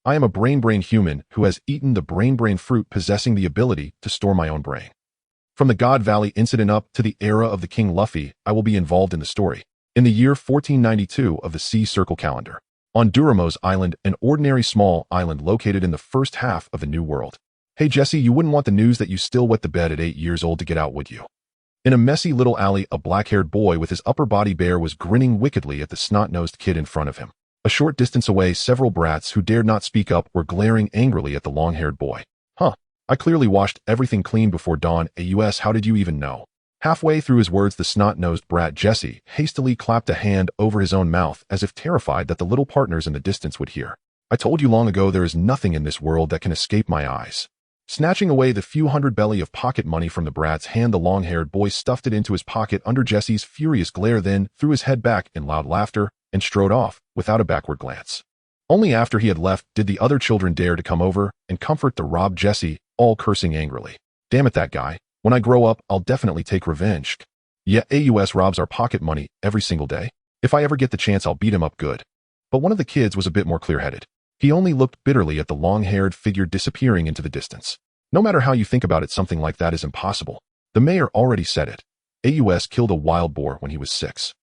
I am a brain human who has eaten the brain fruit possessing the ability to store my own brain. From the God Valley incident up to the era of the King Luffy, I will be involved in the story. In the year 1492 of the Sea Circle calendar, on Doramos Island, an ordinary small island located in the first half of the New World. Hey Jesse, you wouldn't want the news that you still wet the bed at 8 years old to get out, would you? In a messy little alley, a black-haired boy with his upper body bare was grinning wickedly at the snot-nosed kid in front of him. A short distance away, several brats who dared not speak up were glaring angrily at the long-haired boy. Huh. I clearly washed everything clean before dawn. AUS, how did you even know? Halfway through his words, the snot-nosed brat Jesse hastily clapped a hand over his own mouth as if terrified that the little partners in the distance would hear. I told you long ago there is nothing in this world that can escape my eyes. Snatching away the few hundred belly of pocket money from the brat's hand, the long-haired boy stuffed it into his pocket under Jesse's furious glare, then threw his head back in loud laughter and strode off without a backward glance. Only after he had left did the other children dare to come over and comfort the robbed Jesse, all cursing angrily. Damn it, that guy. When I grow up, I'll definitely take revenge. Yeah, AUS robs our pocket money every single day. If I ever get the chance, I'll beat him up good. But one of the kids was a bit more clear-headed. He only looked bitterly at the long-haired figure disappearing into the distance. No matter how you think about it, something like that is impossible. The mayor already said it. AUS killed a wild boar when he was 6.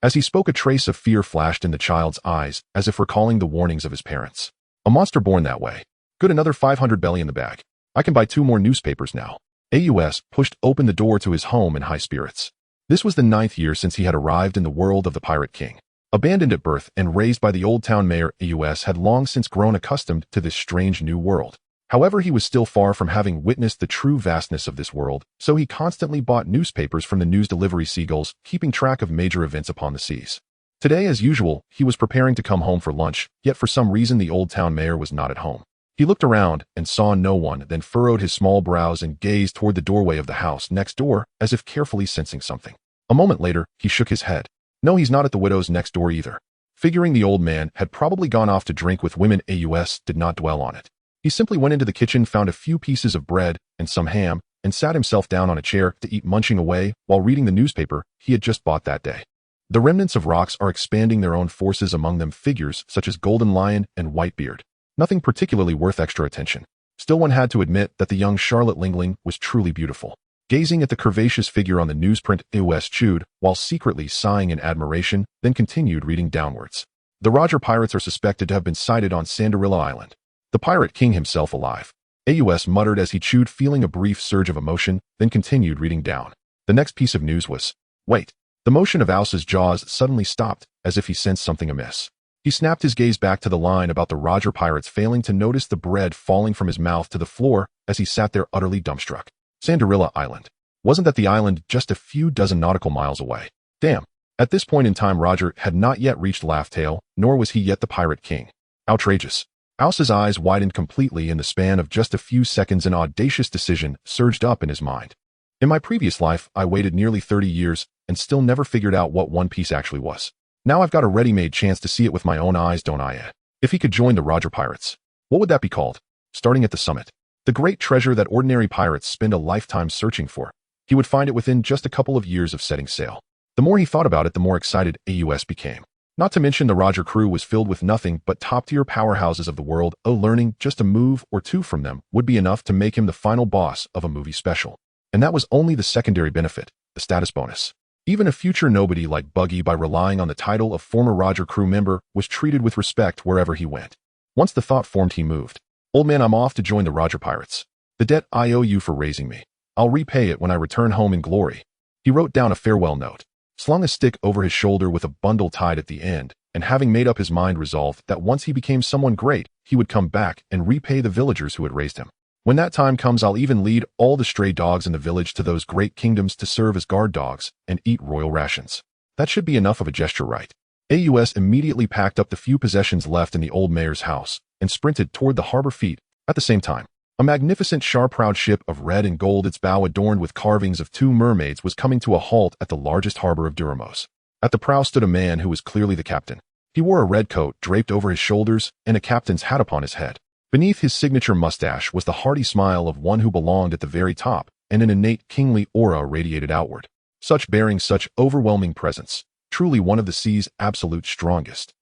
As he spoke, a trace of fear flashed in the child's eyes, as if recalling the warnings of his parents. A monster born that way. Good, another 500 belly in the bag. I can buy 2 more newspapers now. AUS pushed open the door to his home in high spirits. This was the 9th year since he had arrived in the world of the Pirate King. Abandoned at birth and raised by the old town mayor, AUS had long since grown accustomed to this strange new world. However, he was still far from having witnessed the true vastness of this world, so he constantly bought newspapers from the news delivery seagulls, keeping track of major events upon the seas. Today, as usual, he was preparing to come home for lunch, yet for some reason the old town mayor was not at home. He looked around and saw no one, then furrowed his small brows and gazed toward the doorway of the house next door, as if carefully sensing something. A moment later, he shook his head. No, he's not at the widow's next door either. Figuring the old man had probably gone off to drink with women, AUS did not dwell on it. He simply went into the kitchen, found a few pieces of bread and some ham, and sat himself down on a chair to eat, munching away while reading the newspaper he had just bought that day. The remnants of rocks are expanding their own forces, among them figures such as Golden Lion and Whitebeard. Nothing particularly worth extra attention. Still, one had to admit that the young Charlotte Lingling was truly beautiful. Gazing at the curvaceous figure on the newsprint, AUS chewed, while secretly sighing in admiration, then continued reading downwards. The Roger pirates are suspected to have been sighted on Cinderella Island. The Pirate King himself alive. AUS muttered as he chewed, feeling a brief surge of emotion, then continued reading down. The next piece of news was, wait. The motion of AUS's jaws suddenly stopped, as if he sensed something amiss. He snapped his gaze back to the line about the Roger pirates, failing to notice the bread falling from his mouth to the floor as he sat there utterly dumbstruck. Cinderella Island. Wasn't that the island just a few dozen nautical miles away? Damn. At this point in time, Roger had not yet reached Laugh-Tale, nor was he yet the Pirate King. Outrageous. AUS's eyes widened completely in the span of just a few seconds. An audacious decision surged up in his mind. In my previous life, I waited nearly 30 years and still never figured out what One Piece actually was. Now I've got a ready-made chance to see it with my own eyes, don't I? If he could join the Roger Pirates, what would that be called? Starting at the summit. The great treasure that ordinary pirates spend a lifetime searching for. He would find it within just a couple of years of setting sail. The more he thought about it, the more excited AUS became. Not to mention the Roger crew was filled with nothing but top-tier powerhouses of the world. Learning just a move or two from them would be enough to make him the final boss of a movie special. And that was only the secondary benefit, the status bonus. Even a future nobody like Buggy, by relying on the title of former Roger crew member, was treated with respect wherever he went. Once the thought formed, he moved. Old man, I'm off to join the Roger Pirates. The debt I owe you for raising me, I'll repay it when I return home in glory. He wrote down a farewell note, slung a stick over his shoulder with a bundle tied at the end, and having made up his mind, resolved that once he became someone great, he would come back and repay the villagers who had raised him. When that time comes, I'll even lead all the stray dogs in the village to those great kingdoms to serve as guard dogs and eat royal rations. That should be enough of a gesture, right? AUS immediately packed up the few possessions left in the old mayor's house and sprinted toward the harbor feet. At the same time, a magnificent proud ship of red and gold, its bow adorned with carvings of 2 mermaids, was coming to a halt at the largest harbor of Doramos. At the prow stood a man who was clearly the captain. He wore a red coat draped over his shoulders and a captain's hat upon his head. Beneath his signature mustache was the hearty smile of one who belonged at the very top, and an innate kingly aura radiated outward. Such bearing, such overwhelming presence, truly one of the sea's absolute strongest.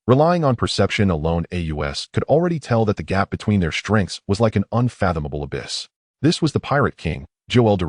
Relying on perception alone, AUS could already tell that the gap between their strengths was like an unfathomable abyss. This was the Pirate King, Gol D.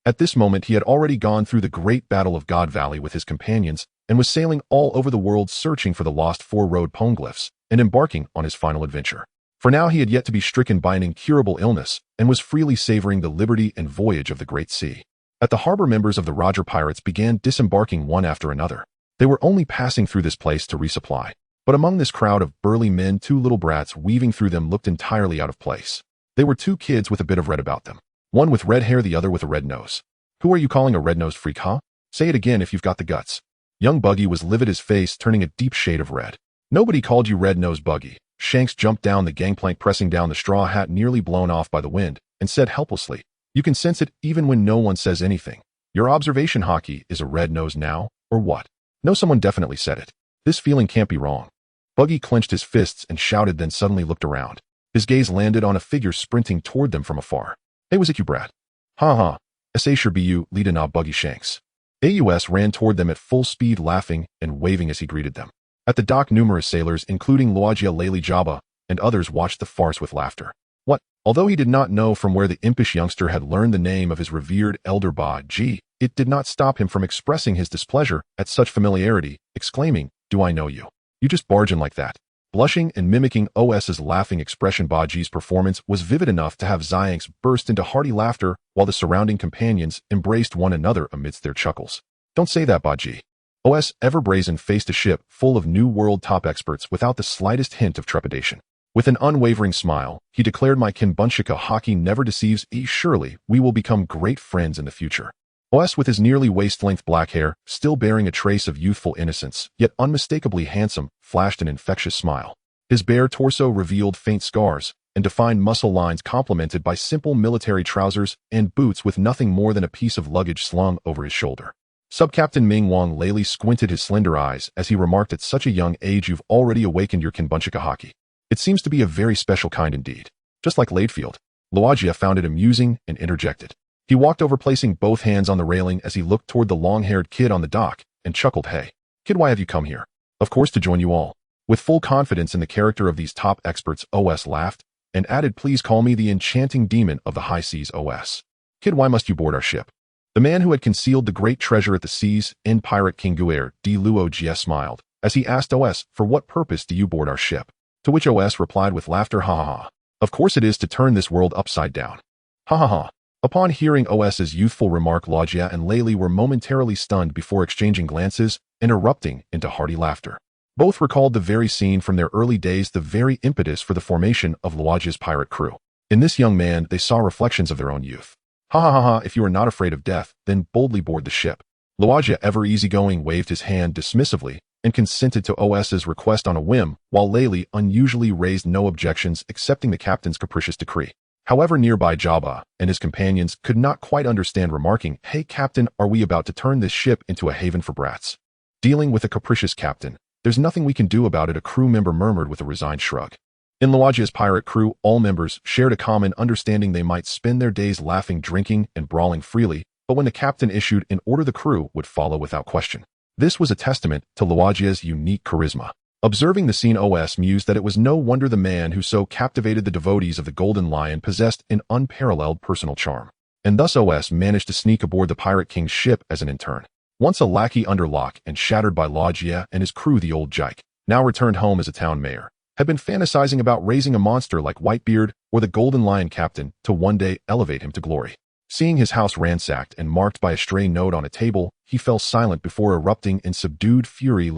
At this moment, he had already gone through the great battle of God Valley with his companions and was sailing all over the world searching for the lost four-road poneglyphs and embarking on his final adventure. For now, he had yet to be stricken by an incurable illness and was freely savoring the liberty and voyage of the great sea. At the harbor, members of the Roger Pirates began disembarking one after another. They were only passing through this place to resupply. But among this crowd of burly men, two little brats weaving through them looked entirely out of place. They were two kids with a bit of red about them. One with red hair, the other with a red nose. Who are you calling a red-nosed freak, huh? Say it again if you've got the guts. Young Buggy was livid, his face turning a deep shade of red. Nobody called you red-nosed, Buggy. Shanks jumped down the gangplank, pressing down the straw hat nearly blown off by the wind, and said helplessly, "You can sense it even when no one says anything. Your observation Haki is a red nose now, or what?" No, someone definitely said it. This feeling can't be wrong. Buggy clenched his fists and shouted, then suddenly looked around. His gaze landed on a figure sprinting toward them from afar. "Hey, was it you, brat?" "Ha ha. S.A. sure be you, lead a Buggy." Shanks. AUS ran toward them at full speed, laughing and waving as he greeted them. At the dock, numerous sailors, including Luagia, Lely Jabba, and others, watched the farce with laughter. What? Although he did not know from where the impish youngster had learned the name of his revered elder Ba Ji, it did not stop him from expressing his displeasure at such familiarity, exclaiming, "Do I know you? You just barge in like that." Blushing and mimicking OS's laughing expression, Ba Ji's performance was vivid enough to have Xianx burst into hearty laughter while the surrounding companions embraced one another amidst their chuckles. "Don't say that, Ba Ji." OS ever brazen faced a ship full of New World top experts without the slightest hint of trepidation. With an unwavering smile, he declared, "My Kinbunshika Haki never deceives. Surely we will become great friends in the future." OS, with his nearly waist-length black hair, still bearing a trace of youthful innocence, yet unmistakably handsome, flashed an infectious smile. His bare torso revealed faint scars and defined muscle lines complemented by simple military trousers and boots with nothing more than a piece of luggage slung over his shoulder. Subcaptain Ming Wang Lely squinted his slender eyes as he remarked, "At such a young age you've already awakened your Kinbunshika Haki. It seems to be a very special kind indeed. Just like Ladefield." Luagia found it amusing and interjected. He walked over, placing both hands on the railing as he looked toward the long-haired kid on the dock, and chuckled, "Hey, kid, why have you come here?" "Of course, to join you all." With full confidence in the character of these top experts, OS laughed, and added, "Please call me the enchanting demon of the high seas, OS." "Kid, why must you board our ship?" The man who had concealed the great treasure at the seas, in Pirate King Guer D. Luo Gs smiled, as he asked OS, "For what purpose do you board our ship?" To which OS replied with laughter, "Ha ha ha. Of course it is to turn this world upside down. Ha ha ha." Upon hearing OS's youthful remark, Luagia and Lely were momentarily stunned before exchanging glances and erupting into hearty laughter. Both recalled the very scene from their early days, the very impetus for the formation of Luagia's pirate crew. In this young man, they saw reflections of their own youth. "Ha ha ha ha, if you are not afraid of death, then boldly board the ship." Luagia, ever easygoing, waved his hand dismissively and consented to OS's request on a whim, while Lely unusually raised no objections, accepting the captain's capricious decree. However, nearby Jabba and his companions could not quite understand, remarking, "Hey, Captain, are we about to turn this ship into a haven for brats?" "Dealing with a capricious captain. There's nothing we can do about it," a crew member murmured with a resigned shrug. In Luagia's pirate crew, all members shared a common understanding. They might spend their days laughing, drinking, and brawling freely, but when the captain issued an order, the crew would follow without question. This was a testament to Luagia's unique charisma. Observing the scene, OS mused that it was no wonder the man who so captivated the devotees of the Golden Lion possessed an unparalleled personal charm. And thus OS managed to sneak aboard the Pirate King's ship as an intern. Once a lackey under lock and shattered by Luagia and his crew, the old Jike, now returned home as a town mayor, had been fantasizing about raising a monster like Whitebeard or the Golden Lion captain to one day elevate him to glory. Seeing his house ransacked and marked by a stray note on a table, he fell silent before erupting in subdued fury.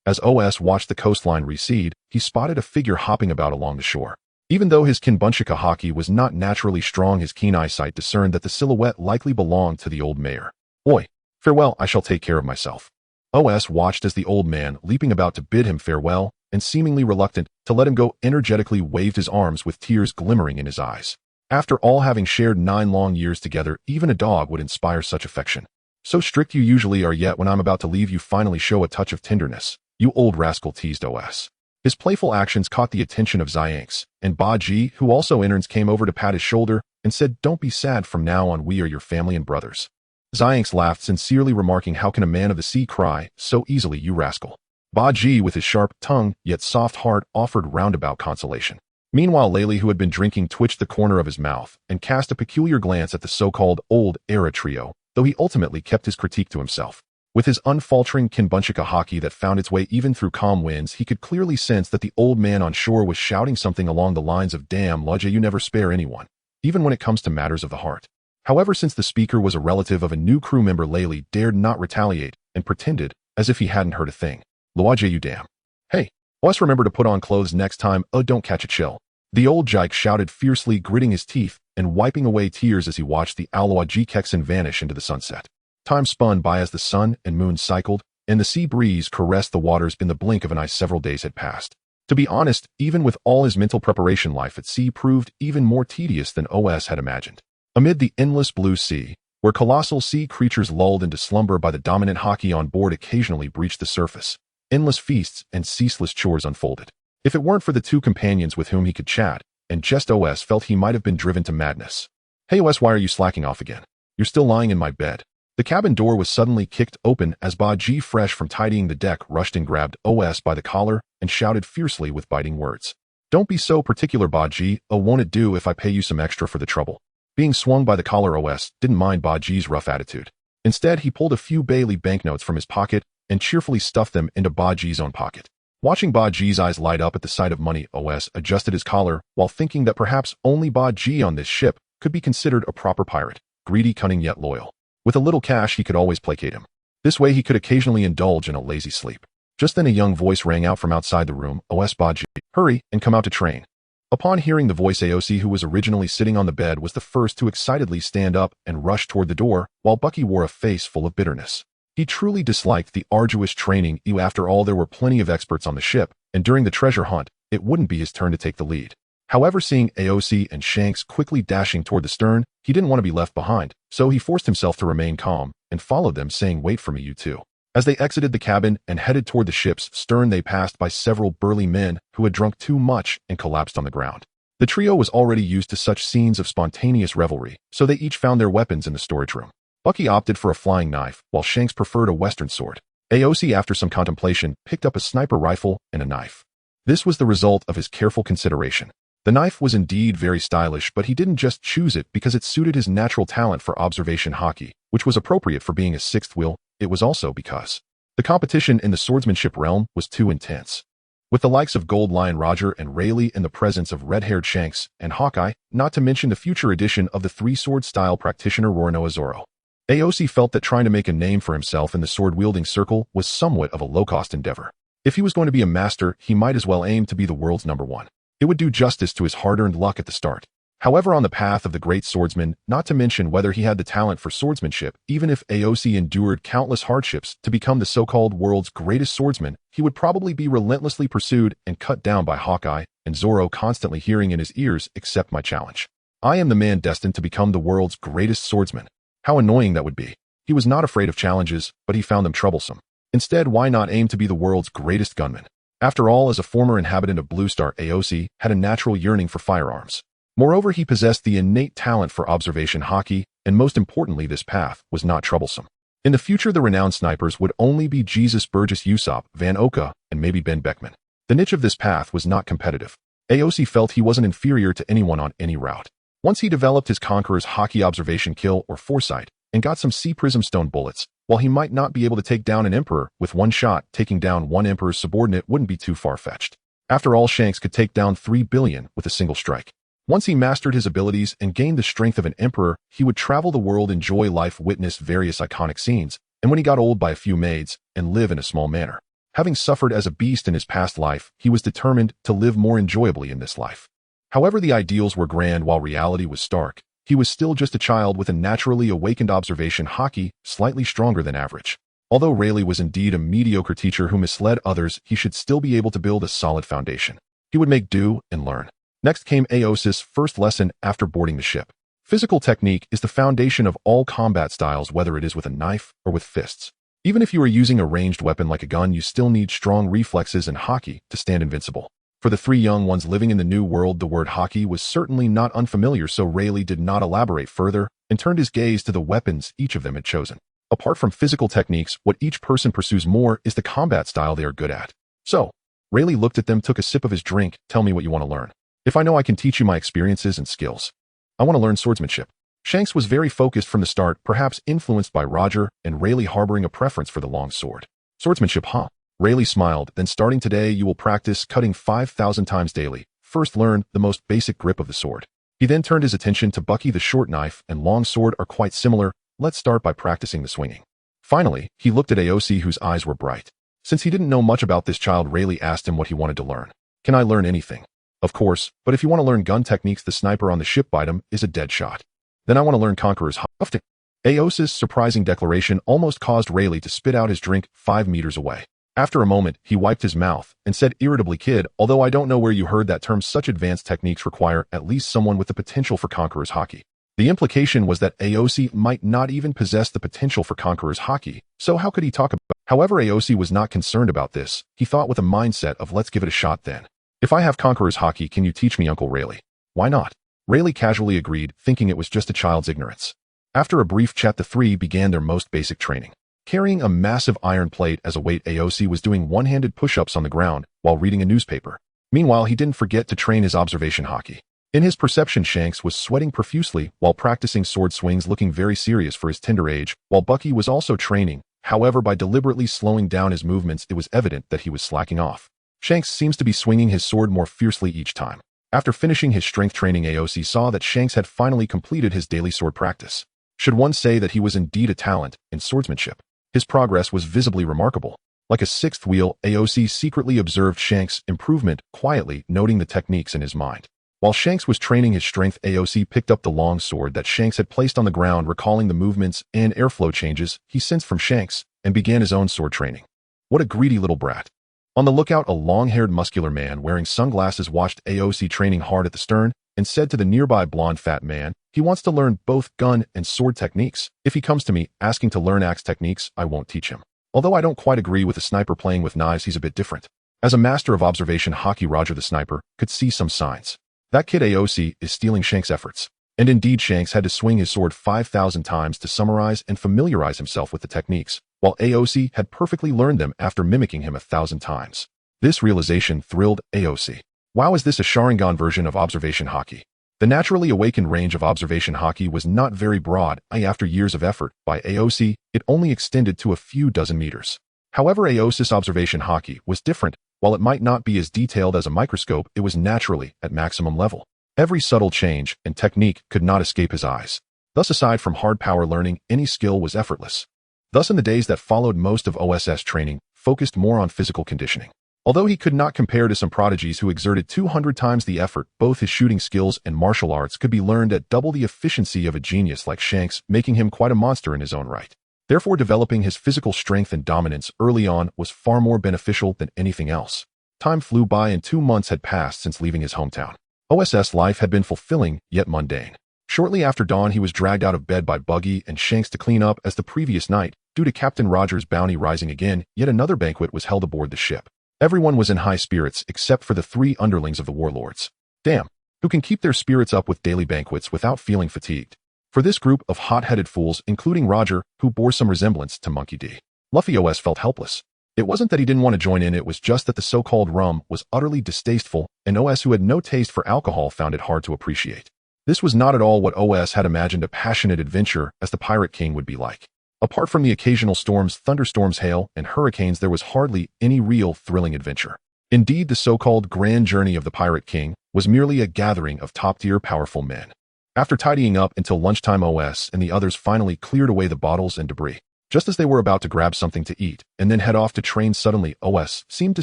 As OS watched the coastline recede, he spotted a figure hopping about along the shore. Even though his Kinbunshika Haki was not naturally strong, his keen eyesight discerned that the silhouette likely belonged to the old mayor. "Oi, farewell, I shall take care of myself." OS watched as the old man, leaping about to bid him farewell, and seemingly reluctant to let him go, energetically waved his arms with tears glimmering in his eyes. After all having shared 9 long years together, even a dog would inspire such affection. "So strict you usually are, yet when I'm about to leave you finally show a touch of tenderness. You old rascal," teased OS. His playful actions caught the attention of Xianx, and Ba Ji, who also interns, came over to pat his shoulder and said, "Don't be sad, from now on we are your family and brothers." Xianx laughed sincerely, remarking, "How can a man of the sea cry so easily, you rascal?" Buggy, with his sharp tongue yet soft heart, offered roundabout consolation. Meanwhile, Laley, who had been drinking, twitched the corner of his mouth and cast a peculiar glance at the so-called old-era trio, though he ultimately kept his critique to himself. With his unfaltering gunsmanship Haki that found its way even through calm winds, he could clearly sense that the old man on shore was shouting something along the lines of, "Damn, Lodge, you never spare anyone, even when it comes to matters of the heart." However, since the speaker was a relative of a new crew member, Laley dared not retaliate and pretended as if he hadn't heard a thing. "Lodge, you damn. Hey, let's remember to put on clothes next time. Don't catch a chill." The old Jike shouted fiercely, gritting his teeth and wiping away tears as he watched the Aloha Kexan vanish into the sunset. Time spun by as the sun and moon cycled, and the sea breeze caressed the waters in the blink of an eye. Several days had passed. To be honest, even with all his mental preparation, life at sea proved even more tedious than OS had imagined. Amid the endless blue sea, where colossal sea creatures lulled into slumber by the dominant Haki on board occasionally breached the surface, endless feasts and ceaseless chores unfolded. If it weren't for the two companions with whom he could chat, and just OS felt he might have been driven to madness. "Hey OS, why are you slacking off again? You're still lying in my bed." The cabin door was suddenly kicked open as Buggy, fresh from tidying the deck, rushed and grabbed OS by the collar and shouted fiercely with biting words. "Don't be so particular, Buggy. Won't it do if I pay you some extra for the trouble?" Being swung by the collar, OS didn't mind Buggy's rough attitude. Instead, he pulled a few Bailey banknotes from his pocket and cheerfully stuffed them into Buggy's own pocket. Watching Buggy's eyes light up at the sight of money, OS adjusted his collar while thinking that perhaps only Buggy on this ship could be considered a proper pirate, greedy, cunning, yet loyal. With a little cash, he could always placate him. This way, he could occasionally indulge in a lazy sleep. Just then, a young voice rang out from outside the room. "OS, Buggy, hurry and come out to train." Upon hearing the voice, AOC, who was originally sitting on the bed, was the first to excitedly stand up and rush toward the door, while Buggy wore a face full of bitterness. He truly disliked the arduous training. After all, there were plenty of experts on the ship, and during the treasure hunt, it wouldn't be his turn to take the lead. However, seeing AOC and Shanks quickly dashing toward the stern, he didn't want to be left behind, so he forced himself to remain calm and followed them, saying, "Wait for me, you two." As they exited the cabin and headed toward the ship's stern, they passed by several burly men who had drunk too much and collapsed on the ground. The trio was already used to such scenes of spontaneous revelry, so they each found their weapons in the storage room. Buggy opted for a flying knife, while Shanks preferred a western sword. AOC, after some contemplation, picked up a sniper rifle and a knife. This was the result of his careful consideration. The knife was indeed very stylish, but he didn't just choose it because it suited his natural talent for observation Haki, which was appropriate for being a sixth wheel. It was also because the competition in the swordsmanship realm was too intense. With the likes of Gold Lion Roger and Rayleigh and the presence of red-haired Shanks and Hawkeye, not to mention the future addition of the three-sword style practitioner Roronoa Zoro. AOC felt that trying to make a name for himself in the sword-wielding circle was somewhat of a low-cost endeavor. If he was going to be a master, he might as well aim to be the world's #1. It would do justice to his hard-earned luck at the start. However, on the path of the great swordsman, not to mention whether he had the talent for swordsmanship, even if AOC endured countless hardships to become the so-called world's greatest swordsman, he would probably be relentlessly pursued and cut down by Hawkeye and Zoro, constantly hearing in his ears, "Accept my challenge. I am the man destined to become the world's greatest swordsman." How annoying that would be. He was not afraid of challenges, but he found them troublesome. Instead, why not aim to be the world's greatest gunman? After all, as a former inhabitant of Blue Star, AOC had a natural yearning for firearms. Moreover, he possessed the innate talent for observation Haki, and most importantly, this path was not troublesome. In the future, the renowned snipers would only be Jesus Burgess, Usopp, Van Oka, and maybe Ben Beckman. The niche of this path was not competitive. AOC felt he wasn't inferior to anyone on any route. Once he developed his Conqueror's Haki observation kill or foresight, and got some sea prism stone bullets, while he might not be able to take down an emperor with one shot, taking down one emperor's subordinate wouldn't be too far-fetched. After all, Shanks could take down 3 billion with a single strike. Once he mastered his abilities and gained the strength of an emperor, he would travel the world, enjoy life, witness various iconic scenes, and when he got old, buy a few maids and live in a small manor. Having suffered as a beast in his past life, he was determined to live more enjoyably in this life. However, the ideals were grand while reality was stark. He was still just a child with a naturally awakened observation Haki, slightly stronger than average. Although Rayleigh was indeed a mediocre teacher who misled others, he should still be able to build a solid foundation. He would make do and learn. Next came AOC's first lesson after boarding the ship. Physical technique is the foundation of all combat styles, whether it is with a knife or with fists. Even if you are using a ranged weapon like a gun, you still need strong reflexes and Haki to stand invincible. For the three young ones living in the new world, the word Haki was certainly not unfamiliar, so Rayleigh did not elaborate further and turned his gaze to the weapons each of them had chosen. Apart from physical techniques, what each person pursues more is the combat style they are good at. So, Rayleigh looked at them, took a sip of his drink. Tell me what you want to learn. If I know, I can teach you my experiences and skills. I want to learn swordsmanship. Shanks was very focused from the start, perhaps influenced by Roger, and Rayleigh harboring a preference for the long sword. Swordsmanship, huh? Rayleigh smiled. Then starting today, you will practice cutting 5,000 times daily. First learn the most basic grip of the sword. He then turned his attention to Bucky. The short knife and long sword are quite similar. Let's start by practicing the swinging. Finally, he looked at AOC, whose eyes were bright. Since he didn't know much about this child, Rayleigh asked him what he wanted to learn. Can I learn anything? Of course, but if you want to learn gun techniques, the sniper on the ship item is a dead shot. Then I want to learn Conqueror's Haki. AOC's surprising declaration almost caused Rayleigh to spit out his drink 5 meters away. After a moment, he wiped his mouth and said irritably, kid, although I don't know where you heard that term, such advanced techniques require at least someone with the potential for Conqueror's Haki. The implication was that AOC might not even possess the potential for Conqueror's Haki, so how could he talk about it? However, AOC was not concerned about this. He thought with a mindset of let's give it a shot then. If I have Conqueror's Haki, can you teach me, Uncle Rayleigh? Why not? Rayleigh casually agreed, thinking it was just a child's ignorance. After a brief chat, the three began their most basic training. Carrying a massive iron plate as a weight, AOC was doing one-handed push-ups on the ground while reading a newspaper. Meanwhile, he didn't forget to train his observation haki. In his perception, Shanks was sweating profusely while practicing sword swings, looking very serious for his tender age, while Bucky was also training. However, by deliberately slowing down his movements, it was evident that he was slacking off. Shanks seems to be swinging his sword more fiercely each time. After finishing his strength training, AOC saw that Shanks had finally completed his daily sword practice. Should one say that he was indeed a talent in swordsmanship? His progress was visibly remarkable. Like a sixth wheel, AOC secretly observed Shanks' improvement, quietly noting the techniques in his mind. While Shanks was training his strength, AOC picked up the long sword that Shanks had placed on the ground, recalling the movements and airflow changes he sensed from Shanks, and began his own sword training. What a greedy little brat. On the lookout, a long-haired muscular man wearing sunglasses watched AOC training hard at the stern and said to the nearby blonde fat man, he wants to learn both gun and sword techniques. If he comes to me asking to learn axe techniques, I won't teach him. Although I don't quite agree with the sniper playing with knives, he's a bit different. As a master of observation haki, Roger the sniper could see some signs. That kid AOC is stealing Shanks' efforts. And indeed, Shanks had to swing his sword 5,000 times to summarize and familiarize himself with the techniques, while AOC had perfectly learned them after mimicking him 1,000 times. This realization thrilled AOC. Wow, is this a Sharingan version of observation haki? The naturally awakened range of observation haki was not very broad. After years of effort by AOC, it only extended to a few dozen meters. However, AOC's observation haki was different. While it might not be as detailed as a microscope, it was naturally at maximum level. Every subtle change and technique could not escape his eyes. Thus, aside from hard power learning, any skill was effortless. Thus, in the days that followed, most of OSS training focused more on physical conditioning. Although he could not compare to some prodigies who exerted 200 times the effort, both his shooting skills and martial arts could be learned at double the efficiency of a genius like Shanks, making him quite a monster in his own right. Therefore, developing his physical strength and dominance early on was far more beneficial than anything else. Time flew by and 2 months had passed since leaving his hometown. OSS life had been fulfilling, yet mundane. Shortly after dawn, he was dragged out of bed by Buggy and Shanks to clean up, as the previous night, due to Captain Rogers' bounty rising again, yet another banquet was held aboard the ship. Everyone was in high spirits except for the 3 underlings of the warlords. Damn, who can keep their spirits up with daily banquets without feeling fatigued? For this group of hot-headed fools, including Roger, who bore some resemblance to Monkey D. Luffy OS felt helpless. It wasn't that he didn't want to join in, it was just that the so-called rum was utterly distasteful, and OS, who had no taste for alcohol, found it hard to appreciate. This was not at all what OS had imagined a passionate adventure as the Pirate King would be like. Apart from the occasional storms, thunderstorms, hail, and hurricanes, there was hardly any real thrilling adventure. Indeed, the so-called grand journey of the Pirate King was merely a gathering of top-tier powerful men. After tidying up until lunchtime, OS and the others finally cleared away the bottles and debris. Just as they were about to grab something to eat and then head off to train, suddenly OS seemed to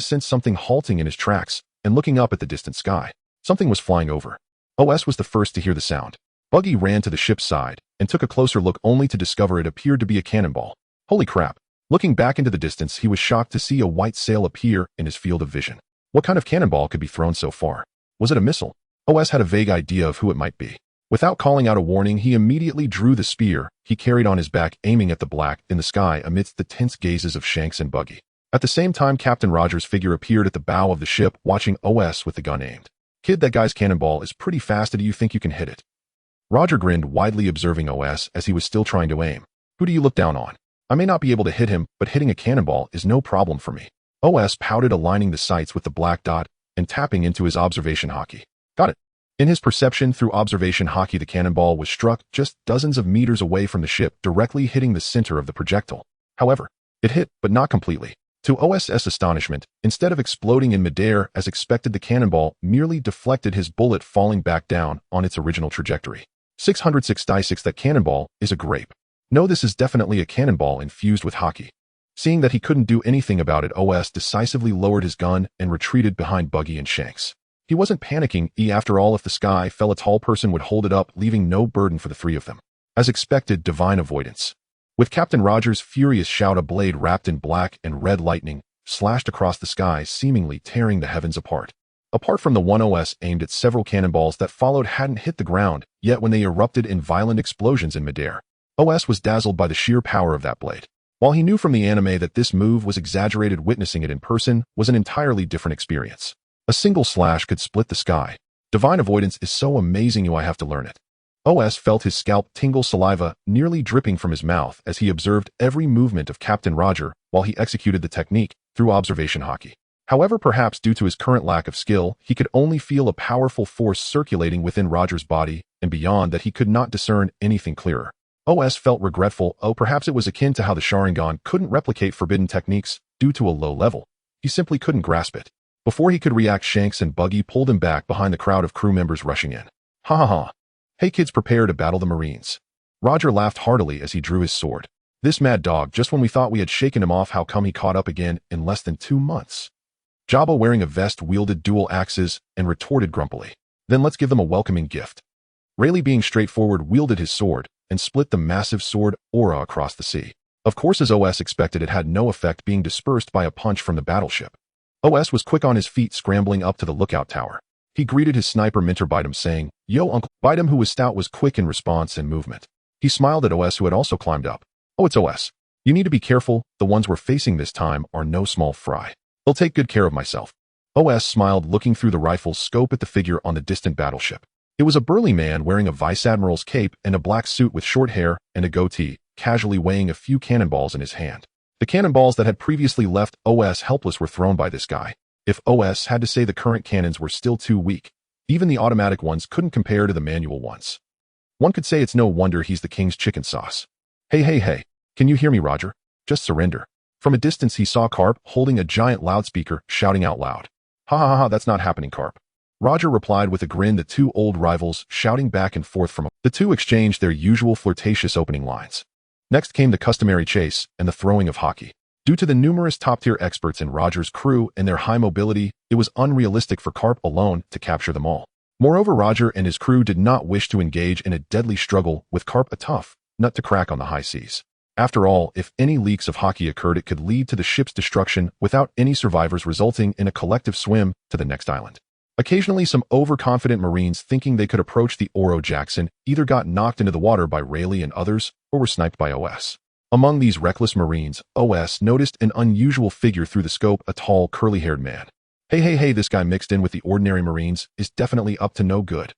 sense something halting in his tracks, and looking up at the distant sky, something was flying over. OS was the first to hear the sound. Buggy ran to the ship's side and took a closer look, only to discover it appeared to be a cannonball. Holy crap. Looking back into the distance, he was shocked to see a white sail appear in his field of vision. What kind of cannonball could be thrown so far? Was it a missile? OS had a vague idea of who it might be. Without calling out a warning, he immediately drew the spear he carried on his back, aiming at the black in the sky amidst the tense gazes of Shanks and Buggy. At the same time, Captain Rogers' figure appeared at the bow of the ship, watching OS with the gun aimed. Kid, that guy's cannonball is pretty fast. Do you think you can hit it? Roger grinned widely, observing OS as he was still trying to aim. Who do you look down on? I may not be able to hit him, but hitting a cannonball is no problem for me. OS pouted, aligning the sights with the black dot and tapping into his observation haki. Got it. In his perception through observation haki, the cannonball was struck just dozens of meters away from the ship, directly hitting the center of the projectile. However, it hit, but not completely. To OS's astonishment, instead of exploding in midair as expected, the cannonball merely deflected his bullet, falling back down on its original trajectory. 606 That cannonball is a grape. No, this is definitely a cannonball infused with haki. Seeing that he couldn't do anything about it, OS decisively lowered his gun and retreated behind Buggy and Shanks. He wasn't panicking. After all, if the sky fell, a tall person would hold it up, leaving no burden for the three of them. As expected, divine avoidance. With Captain Roger's furious shout, a blade wrapped in black and red lightning slashed across the sky, seemingly tearing the heavens apart. Apart from the one OS aimed at, several cannonballs that followed hadn't hit the ground yet when they erupted in violent explosions in midair. OS was dazzled by the sheer power of that blade. While he knew from the anime that this move was exaggerated, witnessing it in person was an entirely different experience. A single slash could split the sky. Divine avoidance is so amazing, I have to learn it. OS felt his scalp tingle, saliva nearly dripping from his mouth as he observed every movement of Captain Roger while he executed the technique through observation haki. However, perhaps due to his current lack of skill, he could only feel a powerful force circulating within Roger's body, and beyond that he could not discern anything clearer. OS felt regretful. Perhaps it was akin to how the Sharingan couldn't replicate forbidden techniques due to a low level. He simply couldn't grasp it. Before he could react, Shanks and Buggy pulled him back behind the crowd of crew members rushing in. Ha ha ha. Hey kids, prepare to battle the Marines. Roger laughed heartily as he drew his sword. This mad dog, just when we thought we had shaken him off, how come he caught up again in less than 2 months? Jabba, wearing a vest, wielded dual axes and retorted grumpily. Then let's give them a welcoming gift. Rayleigh, being straightforward, wielded his sword and split the massive sword aura across the sea. Of course, as OS expected, it had no effect, being dispersed by a punch from the battleship. OS was quick on his feet, scrambling up to the lookout tower. He greeted his sniper mentor Bidem, saying, "Yo, Uncle." Bidem, who was stout, was quick in response and movement. He smiled at OS, who had also climbed up. "Oh, it's OS. You need to be careful. The ones we're facing this time are no small fry. I'll take good care of myself." OS smiled, looking through the rifle's scope at the figure on the distant battleship. It was a burly man wearing a vice admiral's cape and a black suit with short hair and a goatee, casually weighing a few cannonballs in his hand. The cannonballs that had previously left OS helpless were thrown by this guy. If OS had to say, the current cannons were still too weak. Even the automatic ones couldn't compare to the manual ones. One could say it's no wonder he's the king's chicken sauce. Hey, can you hear me, Roger? Just surrender." From a distance, he saw Carp holding a giant loudspeaker, shouting out loud. Ha, that's not happening, Carp." Roger replied with a grin, the two old rivals shouting back and forth from the two exchanged their usual flirtatious opening lines. Next came the customary chase and the throwing of haki. Due to the numerous top-tier experts in Roger's crew and their high mobility, it was unrealistic for Carp alone to capture them all. Moreover, Roger and his crew did not wish to engage in a deadly struggle with Carp, a tough nut to crack on the high seas. After all, if any leaks of haki occurred, it could lead to the ship's destruction without any survivors, resulting in a collective swim to the next island. Occasionally, some overconfident Marines, thinking they could approach the Oro Jackson, either got knocked into the water by Rayleigh and others, or were sniped by OS. Among these reckless Marines, OS noticed an unusual figure through the scope, a tall, curly-haired man. Hey, this guy mixed in with the ordinary Marines is definitely up to no good.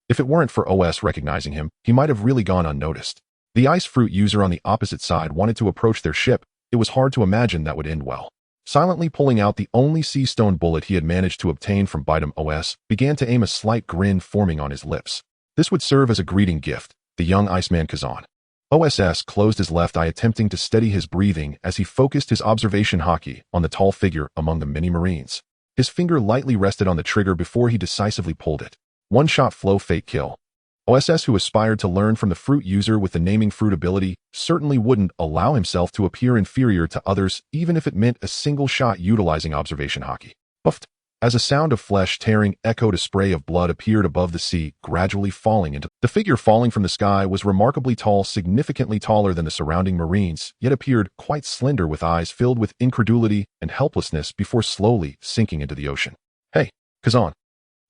If it weren't for OS recognizing him, he might have really gone unnoticed. The ice fruit user on the opposite side wanted to approach their ship. It was hard to imagine that would end well. Silently pulling out the only sea stone bullet he had managed to obtain from Bidem, OS began to aim, a slight grin forming on his lips. This would serve as a greeting gift, the young Iceman Kazan. OSS closed his left eye, attempting to steady his breathing as he focused his observation haki on the tall figure among the many Marines. His finger lightly rested on the trigger before he decisively pulled it. One shot flow, fate kill. OSS, who aspired to learn from the fruit user with the naming fruit ability, certainly wouldn't allow himself to appear inferior to others, even if it meant a single shot utilizing observation haki. Puffed. As a sound of flesh tearing echoed, a spray of blood appeared above the sea, gradually falling into the figure. Falling from the sky was remarkably tall, significantly taller than the surrounding Marines, yet appeared quite slender, with eyes filled with incredulity and helplessness before slowly sinking into the ocean. "Hey, Kazan."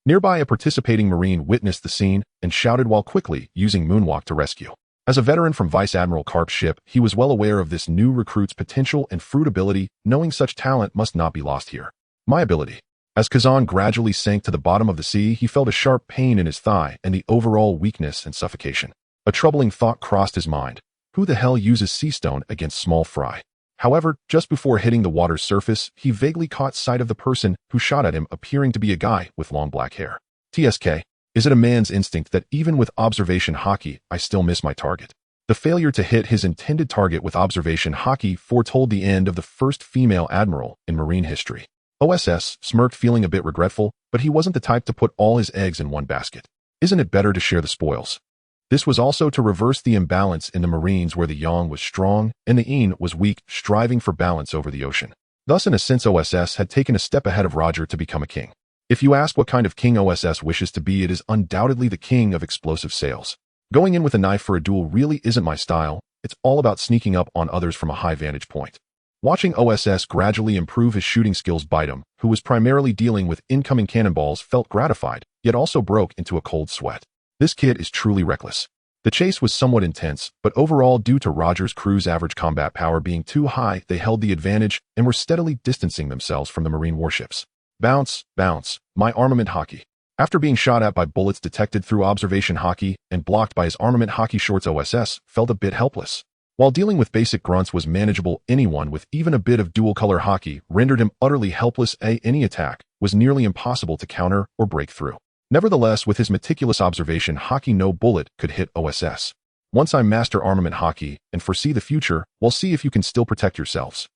Nearby, a participating Marine witnessed the scene and shouted while quickly using moonwalk to rescue. As a veteran from Vice Admiral Carp's ship, he was well aware of this new recruit's potential and fruit ability, knowing such talent must not be lost here. "My ability." As Kazan gradually sank to the bottom of the sea, he felt a sharp pain in his thigh and the overall weakness and suffocation. A troubling thought crossed his mind. Who the hell uses sea stone against small fry? However, just before hitting the water's surface, he vaguely caught sight of the person who shot at him appearing to be a guy with long black hair. TSK. Is it a man's instinct that even with Observation Haki, I still miss my target? The failure to hit his intended target with Observation Haki foretold the end of the first female admiral in marine history. OSS smirked, feeling a bit regretful, but he wasn't the type to put all his eggs in one basket. Isn't it better to share the spoils? This was also to reverse the imbalance in the Marines where the Yang was strong and the Yin was weak, striving for balance over the ocean. Thus, in a sense, OSS had taken a step ahead of Roger to become a king. If you ask what kind of king OSS wishes to be, it is undoubtedly the king of explosive sails. Going in with a knife for a duel really isn't my style. It's all about sneaking up on others from a high vantage point. Watching OSS gradually improve his shooting skills, Bidem, who was primarily dealing with incoming cannonballs, felt gratified, yet also broke into a cold sweat. This kid is truly reckless. The chase was somewhat intense, but overall, due to Roger's crew's average combat power being too high, they held the advantage and were steadily distancing themselves from the Marine warships. Bounce, bounce, my armament Haki. After being shot at by bullets detected through Observation Haki and blocked by his armament Haki shorts, OSS felt a bit helpless. While dealing with basic grunts was manageable, anyone with even a bit of dual-color Haki rendered him utterly helpless. Any attack was nearly impossible to counter or break through. Nevertheless, with his meticulous Observation Haki, no bullet could hit OSS. Once I master armament Haki and foresee the future, we'll see if you can still protect yourselves.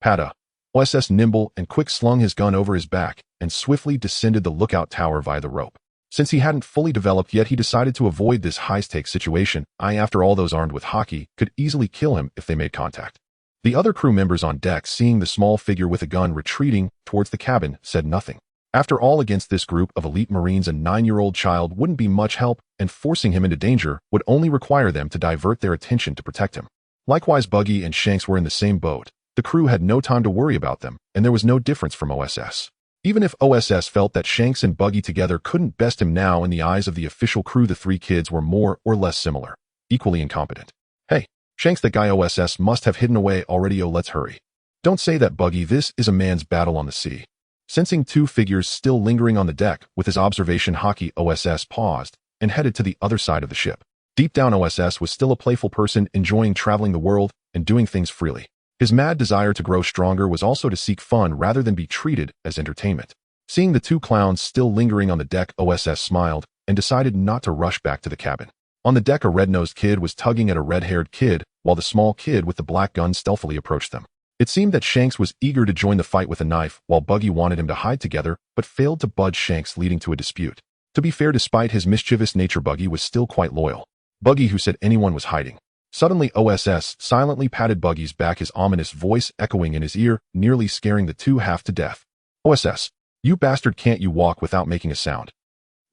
Pada. OSS, nimble and quick, slung his gun over his back and swiftly descended the lookout tower via the rope. Since he hadn't fully developed yet, he decided to avoid this high-stakes situation. After all, those armed with Haki could easily kill him if they made contact. The other crew members on deck, seeing the small figure with a gun retreating towards the cabin, said nothing. After all, against this group of elite Marines, a 9-year-old child wouldn't be much help, and forcing him into danger would only require them to divert their attention to protect him. Likewise, Buggy and Shanks were in the same boat. The crew had no time to worry about them, and there was no difference from OSS. Even if OSS felt that Shanks and Buggy together couldn't best him now, in the eyes of the official crew, the three kids were more or less similar, equally incompetent. Hey, Shanks, that guy OSS must have hidden away already. Oh, let's hurry. Don't say that, Buggy. This is a man's battle on the sea. Sensing two figures still lingering on the deck with his Observation Haki, OSS paused and headed to the other side of the ship. Deep down, OSS was still a playful person, enjoying traveling the world and doing things freely. His mad desire to grow stronger was also to seek fun rather than be treated as entertainment. Seeing the two clowns still lingering on the deck, OSS smiled and decided not to rush back to the cabin. On the deck, a red-nosed kid was tugging at a red-haired kid, while the small kid with the black gun stealthily approached them. It seemed that Shanks was eager to join the fight with a knife, while Buggy wanted him to hide together, but failed to budge Shanks, leading to a dispute. To be fair, despite his mischievous nature, Buggy was still quite loyal. Buggy, who said anyone was hiding. Suddenly, OSS silently patted Buggy's back, his ominous voice echoing in his ear, nearly scaring the two half to death. OSS, you bastard, can't you walk without making a sound?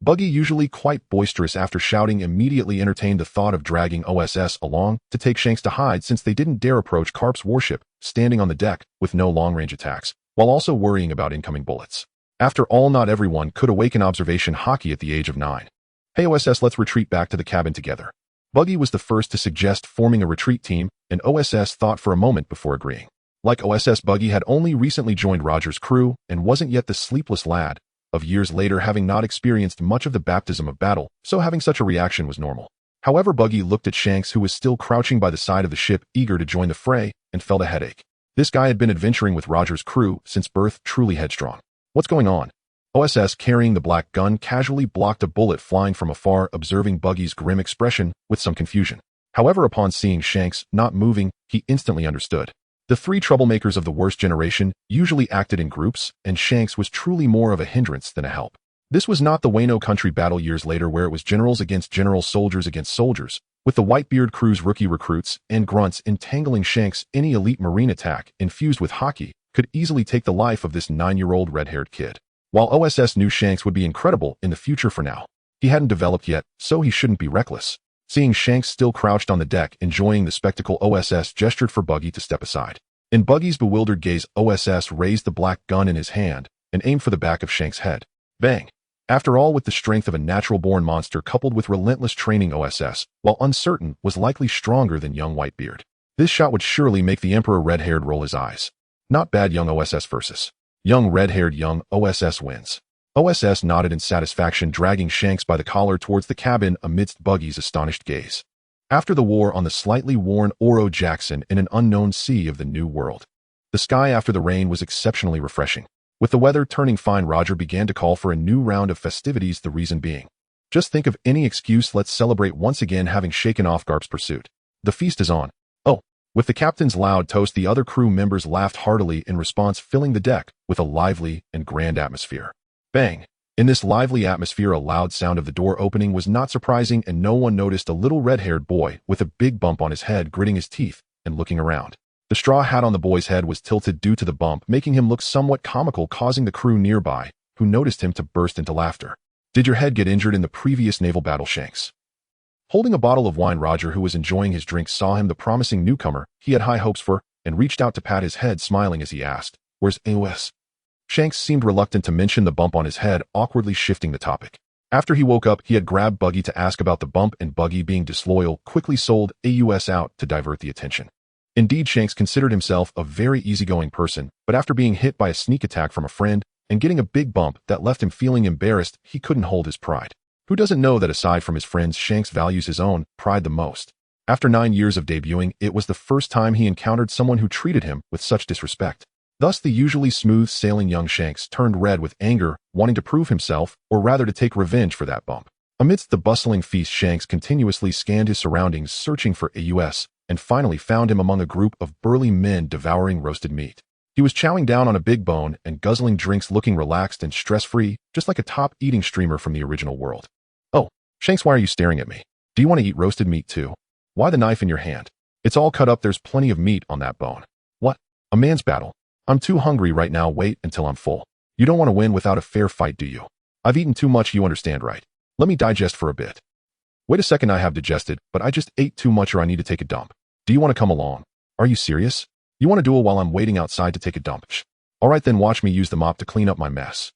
Buggy, usually quite boisterous after shouting, immediately entertained the thought of dragging OSS along to take Shanks to hide, since they didn't dare approach Karp's warship, standing on the deck with no long-range attacks, while also worrying about incoming bullets. After all, not everyone could awaken Observation Haki at the age of 9. Hey OSS, let's retreat back to the cabin together. Buggy was the first to suggest forming a retreat team, and OSS thought for a moment before agreeing. Like OSS, Buggy had only recently joined Roger's crew and wasn't yet the sleepless lad of years later, having not experienced much of the baptism of battle, so having such a reaction was normal. However, Buggy looked at Shanks, who was still crouching by the side of the ship, eager to join the fray, and felt a headache. This guy had been adventuring with Roger's crew since birth, truly headstrong. What's going on? OSS, carrying the black gun, casually blocked a bullet flying from afar, observing Buggy's grim expression with some confusion. However, upon seeing Shanks not moving, he instantly understood. The three troublemakers of the worst generation usually acted in groups, and Shanks was truly more of a hindrance than a help. This was not the Wano country battle years later, where it was generals against generals, soldiers against soldiers, with the Whitebeard crew's rookie recruits and grunts entangling Shanks. Any elite Marine attack infused with Haki could easily take the life of this 9-year-old red-haired kid. While OSS knew Shanks would be incredible in the future, for now, he hadn't developed yet, so he shouldn't be reckless. Seeing Shanks still crouched on the deck, enjoying the spectacle, OSS gestured for Buggy to step aside. In Buggy's bewildered gaze, OSS raised the black gun in his hand and aimed for the back of Shanks' head. Bang! After all, with the strength of a natural-born monster coupled with relentless training, OSS, while uncertain, was likely stronger than young Whitebeard. This shot would surely make the Emperor red-haired roll his eyes. Not bad. Young OSS versus young red-haired. Young OSS wins. OSS nodded in satisfaction, dragging Shanks by the collar towards the cabin amidst Buggy's astonished gaze. After the war on the slightly worn Oro Jackson in an unknown sea of the New World. The sky after the rain was exceptionally refreshing. With the weather turning fine, Roger began to call for a new round of festivities, the reason being. Just think of any excuse, let's celebrate once again having shaken off Garp's pursuit. The feast is on. Oh. With the captain's loud toast, the other crew members laughed heartily in response, filling the deck with a lively and grand atmosphere. Bang! In this lively atmosphere, a loud sound of the door opening was not surprising, and no one noticed a little red-haired boy with a big bump on his head gritting his teeth and looking around. The straw hat on the boy's head was tilted due to the bump, making him look somewhat comical, causing the crew nearby, who noticed him, to burst into laughter. Did your head get injured in the previous naval battle, Shanks? Holding a bottle of wine, Roger, who was enjoying his drink, saw him, the promising newcomer he had high hopes for, and reached out to pat his head, smiling as he asked, "Where's AOS?" Shanks seemed reluctant to mention the bump on his head, awkwardly shifting the topic. After he woke up, he had grabbed Buggy to ask about the bump, and Buggy, being disloyal, quickly sold AUS out to divert the attention. Indeed, Shanks considered himself a very easygoing person, but after being hit by a sneak attack from a friend and getting a big bump that left him feeling embarrassed, he couldn't hold his pride. Who doesn't know that aside from his friends, Shanks values his own pride the most? After 9 years of debuting, it was the first time he encountered someone who treated him with such disrespect. Thus, the usually smooth-sailing young Shanks turned red with anger, wanting to prove himself, or rather to take revenge for that bump. Amidst the bustling feast, Shanks continuously scanned his surroundings, searching for AUS, and finally found him among a group of burly men devouring roasted meat. He was chowing down on a big bone and guzzling drinks, looking relaxed and stress-free, just like a top-eating streamer from the original world. "Oh, Shanks, why are you staring at me? Do you want to eat roasted meat too? Why the knife in your hand? It's all cut up, there's plenty of meat on that bone." "What? A man's battle? I'm too hungry right now, wait until I'm full." "You don't want to win without a fair fight, do you? I've eaten too much, you understand, right? Let me digest for a bit." "Wait a second, I have digested, but I just ate too much, or I need to take a dump. Do you want to come along? Are you serious? You want to duel while I'm waiting outside to take a dump? All right then, watch me use the mop to clean up my mess."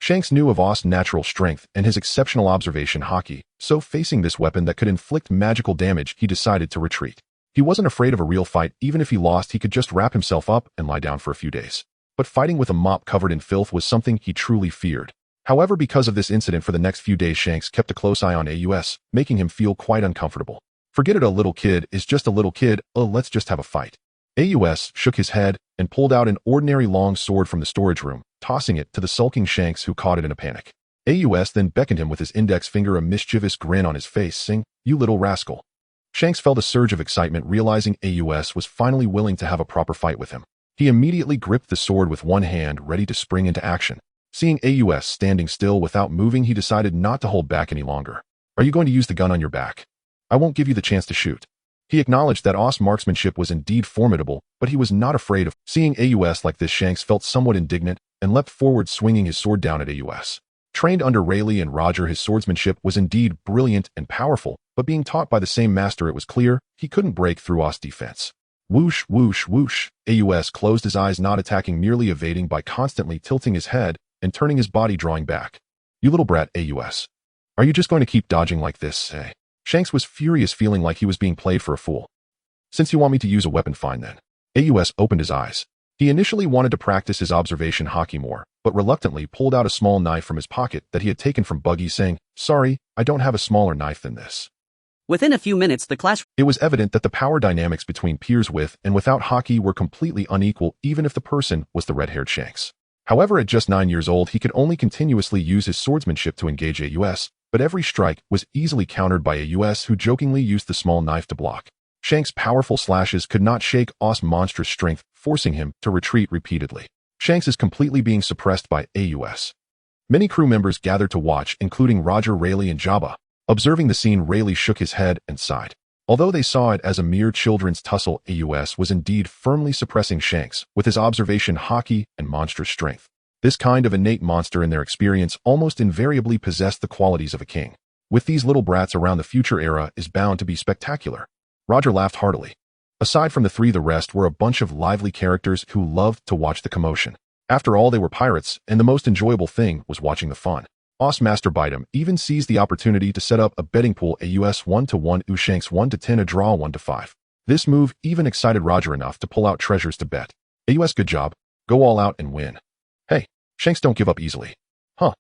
Shanks knew of Ost's natural strength and his exceptional observation haki, so facing this weapon that could inflict magical damage, he decided to retreat. He wasn't afraid of a real fight. Even if he lost, he could just wrap himself up and lie down for a few days. But fighting with a mop covered in filth was something he truly feared. However, because of this incident, for the next few days, Shanks kept a close eye on AUS, making him feel quite uncomfortable. "Forget it, a little kid is just a little kid, let's just have a fight." AUS shook his head and pulled out an ordinary long sword from the storage room, tossing it to the sulking Shanks, who caught it in a panic. AUS then beckoned him with his index finger, a mischievous grin on his face, saying, "You little rascal." Shanks felt a surge of excitement, realizing AUS was finally willing to have a proper fight with him. He immediately gripped the sword with one hand, ready to spring into action. Seeing AUS standing still without moving, he decided not to hold back any longer. "Are you going to use the gun on your back? I won't give you the chance to shoot." He acknowledged that Ost's marksmanship was indeed formidable, but he was not afraid of. Seeing AUS like this, Shanks felt somewhat indignant and leapt forward, swinging his sword down at AUS. Trained under Rayleigh and Roger, his swordsmanship was indeed brilliant and powerful, but being taught by the same master, it was clear he couldn't break through Ost's defense. Whoosh, whoosh, whoosh. AUS closed his eyes, not attacking, merely evading by constantly tilting his head and turning his body, drawing back. "You little brat, AUS. Are you just going to keep dodging like this, eh?" Shanks was furious, feeling like he was being played for a fool. "Since you want me to use a weapon, fine then." AUS opened his eyes. He initially wanted to practice his observation haki more, but reluctantly pulled out a small knife from his pocket that he had taken from Buggy, saying, "Sorry, I don't have a smaller knife than this." Within a few minutes, the clash. It was evident that the power dynamics between peers with and without haki were completely unequal, even if the person was the red-haired Shanks. However, at just 9 years old, he could only continuously use his swordsmanship to engage AUS, but every strike was easily countered by AUS, who jokingly used the small knife to block. Shanks' powerful slashes could not shake Ost's monstrous strength, forcing him to retreat repeatedly. Shanks is completely being suppressed by AUS. Many crew members gathered to watch, including Roger, Rayleigh, and Jabba. Observing the scene, Rayleigh shook his head and sighed. Although they saw it as a mere children's tussle, AUS was indeed firmly suppressing Shanks with his observation haki and monstrous strength. This kind of innate monster, in their experience, almost invariably possessed the qualities of a king. With these little brats around, the future era is bound to be spectacular. Roger laughed heartily. Aside from the three, the rest were a bunch of lively characters who loved to watch the commotion. After all, they were pirates, and the most enjoyable thing was watching the fun. Ost Master Bidem even seized the opportunity to set up a betting pool: AUS 1-1, Shanks 1-10, a draw 1-5. This move even excited Roger enough to pull out treasures to bet. AUS, good job. Go all out and win. Hey, Shanks don't give up easily. Huh?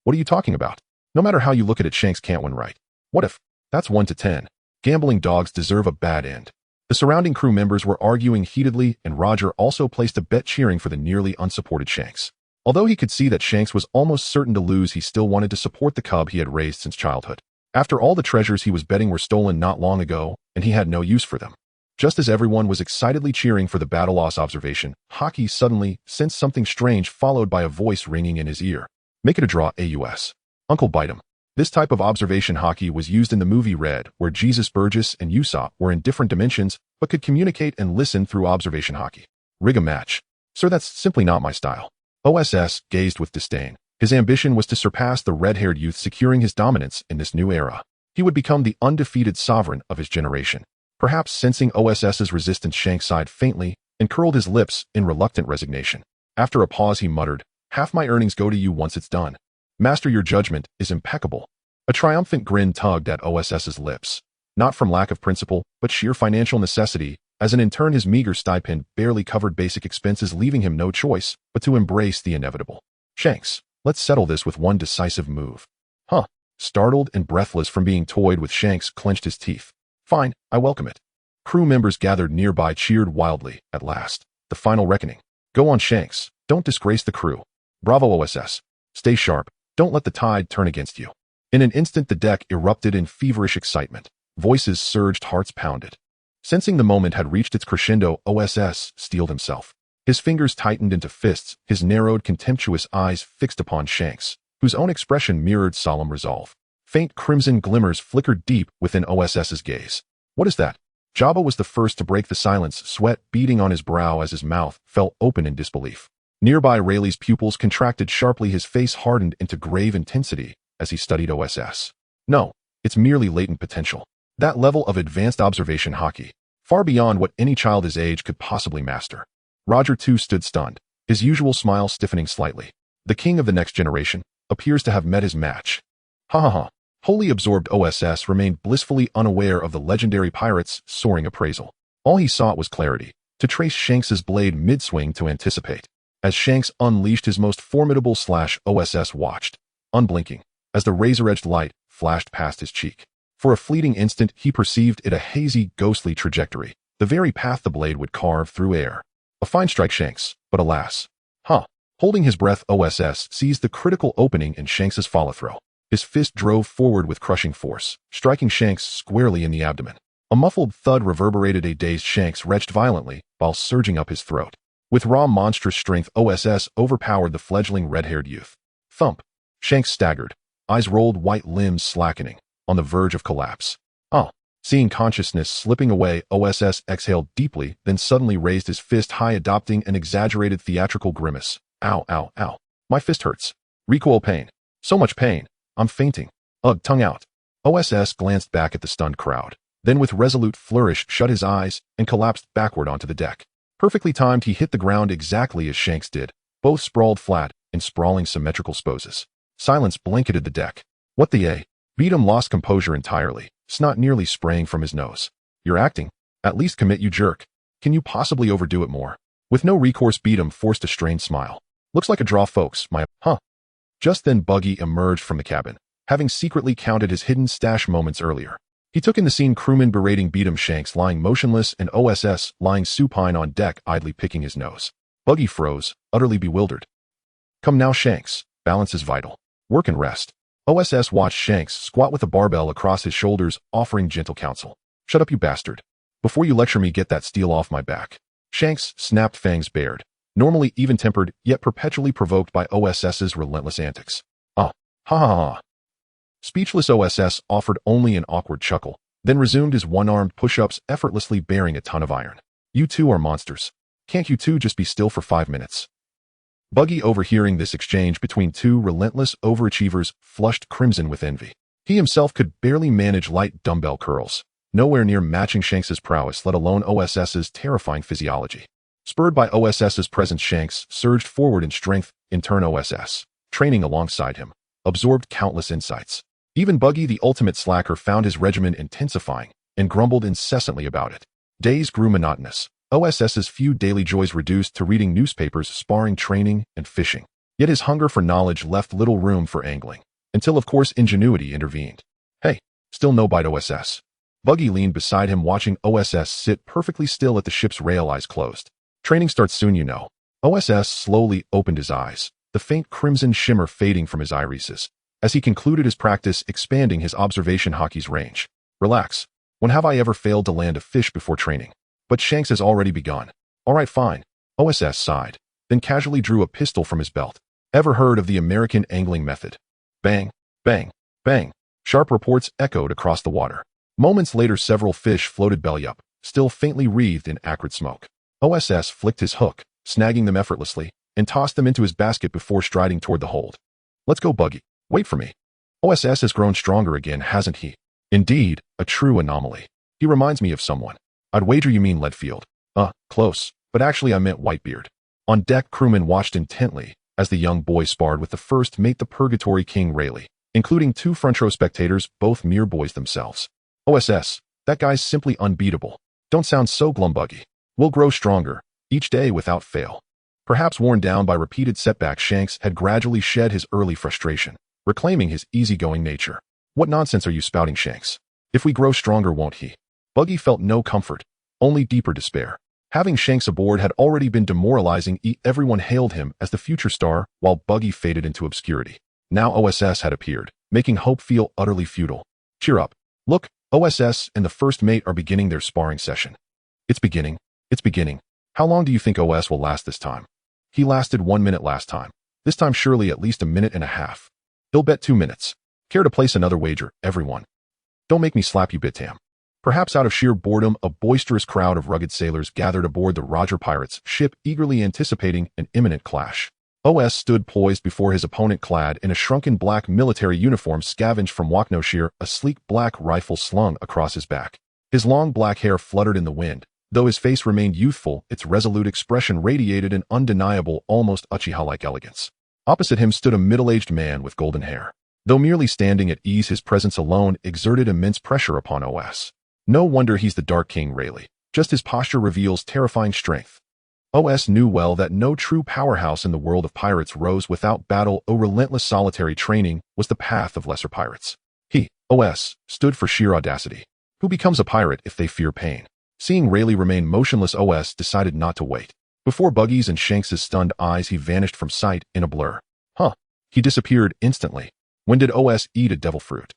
What are you talking about? No matter how you look at it, Shanks can't win, right? What if? That's 1-10. Gambling dogs deserve a bad end. The surrounding crew members were arguing heatedly, and Roger also placed a bet cheering for the nearly unsupported Shanks. Although he could see that Shanks was almost certain to lose, he still wanted to support the cub he had raised since childhood. After all, the treasures he was betting were stolen not long ago, and he had no use for them. Just as everyone was excitedly cheering for the battle loss observation, Haki suddenly sensed something strange, followed by a voice ringing in his ear. Make it a draw, AUS. Uncle bite him. This type of observation Haki was used in the movie Red, where Jesus, Burgess, and Usopp were in different dimensions, but could communicate and listen through observation Haki. Rig a match. Sir, that's simply not my style. OSS gazed with disdain. His ambition was to surpass the red-haired youth, securing his dominance in this new era. He would become the undefeated sovereign of his generation. Perhaps sensing OSS's resistance, Shanks sighed faintly and curled his lips in reluctant resignation. After a pause, he muttered, "Half my earnings go to you once it's done. Master, your judgment is impeccable." A triumphant grin tugged at OSS's lips. Not from lack of principle, but sheer financial necessity. As an intern, his meager stipend barely covered basic expenses, leaving him no choice but to embrace the inevitable. "Shanks, let's settle this with one decisive move." Huh? Startled and breathless from being toyed with, Shanks clenched his teeth. "Fine, I welcome it." Crew members gathered nearby cheered wildly. At last, the final reckoning. "Go on, Shanks. Don't disgrace the crew." "Bravo, OSS. Stay sharp. Don't let the tide turn against you." In an instant, the deck erupted in feverish excitement. Voices surged, hearts pounded. Sensing the moment had reached its crescendo, OSS steeled himself. His fingers tightened into fists, his narrowed, contemptuous eyes fixed upon Shanks, whose own expression mirrored solemn resolve. Faint crimson glimmers flickered deep within OSS's gaze. "What is that?" Jabba was the first to break the silence, sweat beading on his brow as his mouth fell open in disbelief. Nearby, Rayleigh's pupils contracted sharply, his face hardened into grave intensity as he studied OSS. "No, it's merely latent potential. That level of advanced observation Haki, far beyond what any child his age could possibly master." Roger too stood stunned, his usual smile stiffening slightly. The king of the next generation appears to have met his match. Ha ha ha. Wholly absorbed, OSS remained blissfully unaware of the legendary pirate's soaring appraisal. All he sought was clarity, to trace Shanks's blade mid-swing, to anticipate. As Shanks unleashed his most formidable slash, OSS watched, unblinking, as the razor-edged light flashed past his cheek. For a fleeting instant, he perceived it a hazy, ghostly trajectory, the very path the blade would carve through air. A fine strike, Shanks, but alas. Holding his breath, OSS seized the critical opening in Shanks's follow-throw. His fist drove forward with crushing force, striking Shanks squarely in the abdomen. A muffled thud reverberated. A dazed Shanks retched violently while surging up his throat. With raw, monstrous strength, OSS overpowered the fledgling red-haired youth. Thump. Shanks staggered, eyes rolled, white limbs slackening, on the verge of collapse. Seeing consciousness slipping away, OSS exhaled deeply, then suddenly raised his fist high, adopting an exaggerated theatrical grimace. "Ow, ow, ow. My fist hurts. Recoil pain. So much pain. I'm fainting. Ugh, tongue out." OSS glanced back at the stunned crowd, then with resolute flourish shut his eyes and collapsed backward onto the deck. Perfectly timed, he hit the ground exactly as Shanks did, both sprawled flat in sprawling symmetrical poses. Silence blanketed the deck. "What the a?" Beedham lost composure entirely, snot nearly spraying from his nose. "You're acting. At least commit, you jerk. Can you possibly overdo it more?" With no recourse, Beedham forced a strained smile. "Looks like a draw, folks. Just then Buggy emerged from the cabin, having secretly counted his hidden stash moments earlier. He took in the scene, crewmen berating Beedham, Shanks lying motionless, and OSS lying supine on deck, idly picking his nose. Buggy froze, utterly bewildered. "Come now, Shanks. Balance is vital. Work and rest." OSS watched Shanks squat with a barbell across his shoulders, offering gentle counsel. "Shut up, you bastard. Before you lecture me, get that steel off my back." Shanks snapped, fangs bared, normally even-tempered, yet perpetually provoked by OSS's relentless antics. Ha ha ha. Speechless, OSS offered only an awkward chuckle, then resumed his one-armed push-ups, effortlessly bearing a ton of iron. "You two are monsters. Can't you two just be still for 5 minutes?" Buggy, overhearing this exchange between two relentless overachievers, flushed crimson with envy. He himself could barely manage light dumbbell curls, nowhere near matching Shanks's prowess, let alone OSS's terrifying physiology. Spurred by OSS's presence, Shanks surged forward in strength. In turn, OSS, training alongside him, absorbed countless insights. Even Buggy, the ultimate slacker, found his regimen intensifying and grumbled incessantly about it. Days grew monotonous. OSS's few daily joys reduced to reading newspapers, sparring, training, and fishing. Yet his hunger for knowledge left little room for angling, until of course ingenuity intervened. "Hey, still no bite, OSS. Buggy leaned beside him watching OSS sit perfectly still at the ship's rail, eyes closed. Training starts soon, you know. OSS slowly opened his eyes, the faint crimson shimmer fading from his irises, as he concluded his practice, expanding his observation Haki's range. Relax. When have I ever failed to land a fish before training? But Shanks has already begun. All right, fine. OSS sighed, then casually drew a pistol from his belt. Ever heard of the American angling method? Bang, bang, bang. Sharp reports echoed across the water. Moments later, several fish floated belly up, still faintly wreathed in acrid smoke. OSS flicked his hook, snagging them effortlessly, and tossed them into his basket before striding toward the hold. Let's go, Buggy. Wait for me. OSS has grown stronger again, hasn't he? Indeed, a true anomaly. He reminds me of someone. I'd wager you mean Leadfield. Close, but actually I meant Whitebeard. On deck, crewmen watched intently as the young boy sparred with the first mate, the Purgatory King Rayleigh, including 2 front row spectators, both mere boys themselves. OSS, that guy's simply unbeatable. Don't sound so glum, Buggy. We'll grow stronger, each day without fail. Perhaps worn down by repeated setbacks, Shanks had gradually shed his early frustration, reclaiming his easygoing nature. What nonsense are you spouting, Shanks? If we grow stronger, won't he? Buggy felt no comfort, only deeper despair. Having Shanks aboard had already been demoralizing. Everyone hailed him as the future star, while Buggy faded into obscurity. Now OSS had appeared, making hope feel utterly futile. Cheer up. Look, OSS and the first mate are beginning their sparring session. It's beginning. It's beginning. How long do you think OS will last this time? He lasted 1 minute last time. This time surely at least 1.5 minutes. He'll bet 2 minutes. Care to place another wager, everyone? Don't make me slap you, Bitam. Perhaps out of sheer boredom, a boisterous crowd of rugged sailors gathered aboard the Roger Pirates ship, eagerly anticipating an imminent clash. OS stood poised before his opponent, clad in a shrunken black military uniform scavenged from Waknoshire, a sleek black rifle slung across his back. His long black hair fluttered in the wind. Though his face remained youthful, its resolute expression radiated an undeniable, almost Uchiha-like elegance. Opposite him stood a middle-aged man with golden hair. Though merely standing at ease, his presence alone exerted immense pressure upon OS. No wonder he's the Dark King Rayleigh. Just his posture reveals terrifying strength. OS knew well that no true powerhouse in the world of pirates rose without battle. A relentless solitary training was the path of lesser pirates. He, OS, stood for sheer audacity. Who becomes a pirate if they fear pain? Seeing Rayleigh remain motionless, OS decided not to wait. Before Buggy's and Shanks's stunned eyes, he vanished from sight in a blur. He disappeared instantly. When did OS eat a devil fruit?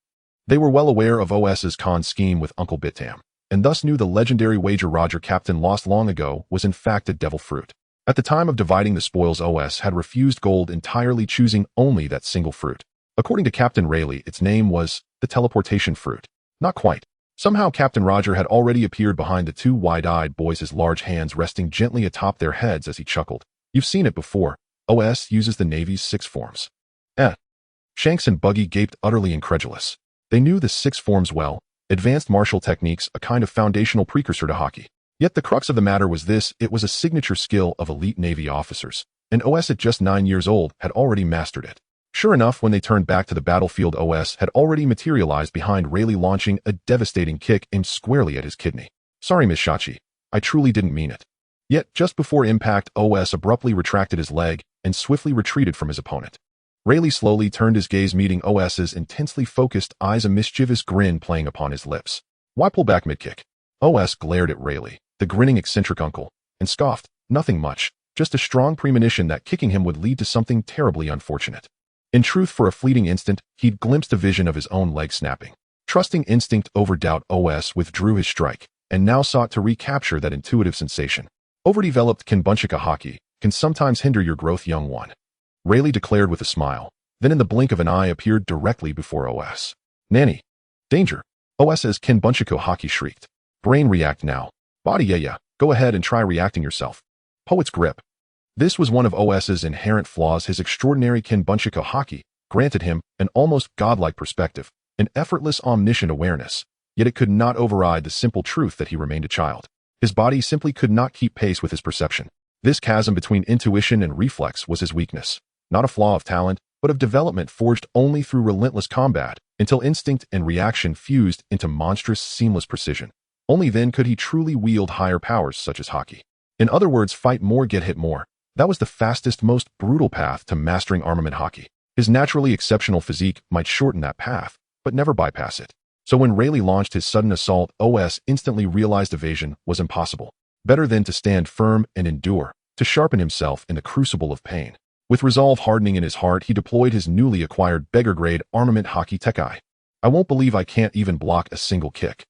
They were well aware of OS's con scheme with Uncle Bitam, and thus knew the legendary wager Roger Captain lost long ago was in fact a devil fruit. At the time of dividing the spoils, OS had refused gold entirely, choosing only that single fruit. According to Captain Rayleigh, its name was the teleportation fruit. Not quite. Somehow Captain Roger had already appeared behind the 2 wide-eyed boys, his large hands resting gently atop their heads as he chuckled. You've seen it before. OS uses the Navy's 6 forms. Shanks and Buggy gaped, utterly incredulous. They knew the 6 forms well, advanced martial techniques, a kind of foundational precursor to Haki. Yet the crux of the matter was this: it was a signature skill of elite Navy officers, and OS at just 9 years old had already mastered it. Sure enough, when they turned back to the battlefield, OS had already materialized behind Rayleigh, launching a devastating kick aimed squarely at his kidney. Sorry, Miss Shachi. I truly didn't mean it. Yet, just before impact, OS abruptly retracted his leg and swiftly retreated from his opponent. Rayleigh slowly turned his gaze, meeting OS's intensely focused eyes, a mischievous grin playing upon his lips. Why pull back mid-kick? OS glared at Rayleigh, the grinning eccentric uncle, and scoffed. Nothing much, just a strong premonition that kicking him would lead to something terribly unfortunate. In truth, for a fleeting instant, he'd glimpsed a vision of his own leg snapping. Trusting instinct over doubt, OS withdrew his strike, and now sought to recapture that intuitive sensation. Overdeveloped Kinbunchika Haki can sometimes hinder your growth, young one, Rayleigh declared with a smile, then in the blink of an eye appeared directly before OS. Nanny! Danger! OS's Kinbunchiko Haki shrieked. Brain, react now. Body, yeah, go ahead and try reacting yourself. Poet's grip. This was one of OS's inherent flaws. His extraordinary Kinbunchiko Haki granted him an almost godlike perspective, an effortless omniscient awareness, yet it could not override the simple truth that he remained a child. His body simply could not keep pace with his perception. This chasm between intuition and reflex was his weakness. Not a flaw of talent, but of development forged only through relentless combat, until instinct and reaction fused into monstrous, seamless precision. Only then could he truly wield higher powers such as Haki. In other words, fight more, get hit more. That was the fastest, most brutal path to mastering armament Haki. His naturally exceptional physique might shorten that path, but never bypass it. So when Rayleigh launched his sudden assault, OS instantly realized evasion was impossible. Better than to stand firm and endure, to sharpen himself in the crucible of pain. With resolve hardening in his heart, he deployed his newly acquired beggar-grade armament Haki Tekai. I won't believe I can't even block a single kick.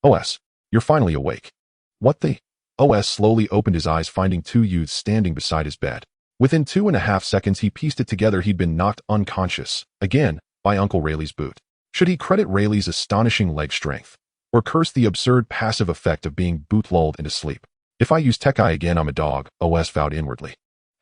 OS, you're finally awake. What the? OS slowly opened his eyes, finding two youths standing beside his bed. Within 2.5 seconds, he pieced it together. He'd been knocked unconscious, again, by Uncle Rayleigh's boot. Should he credit Rayleigh's astonishing leg strength, or curse the absurd passive effect of being boot-lulled into sleep? If I use Tekai again, I'm a dog, OS vowed inwardly.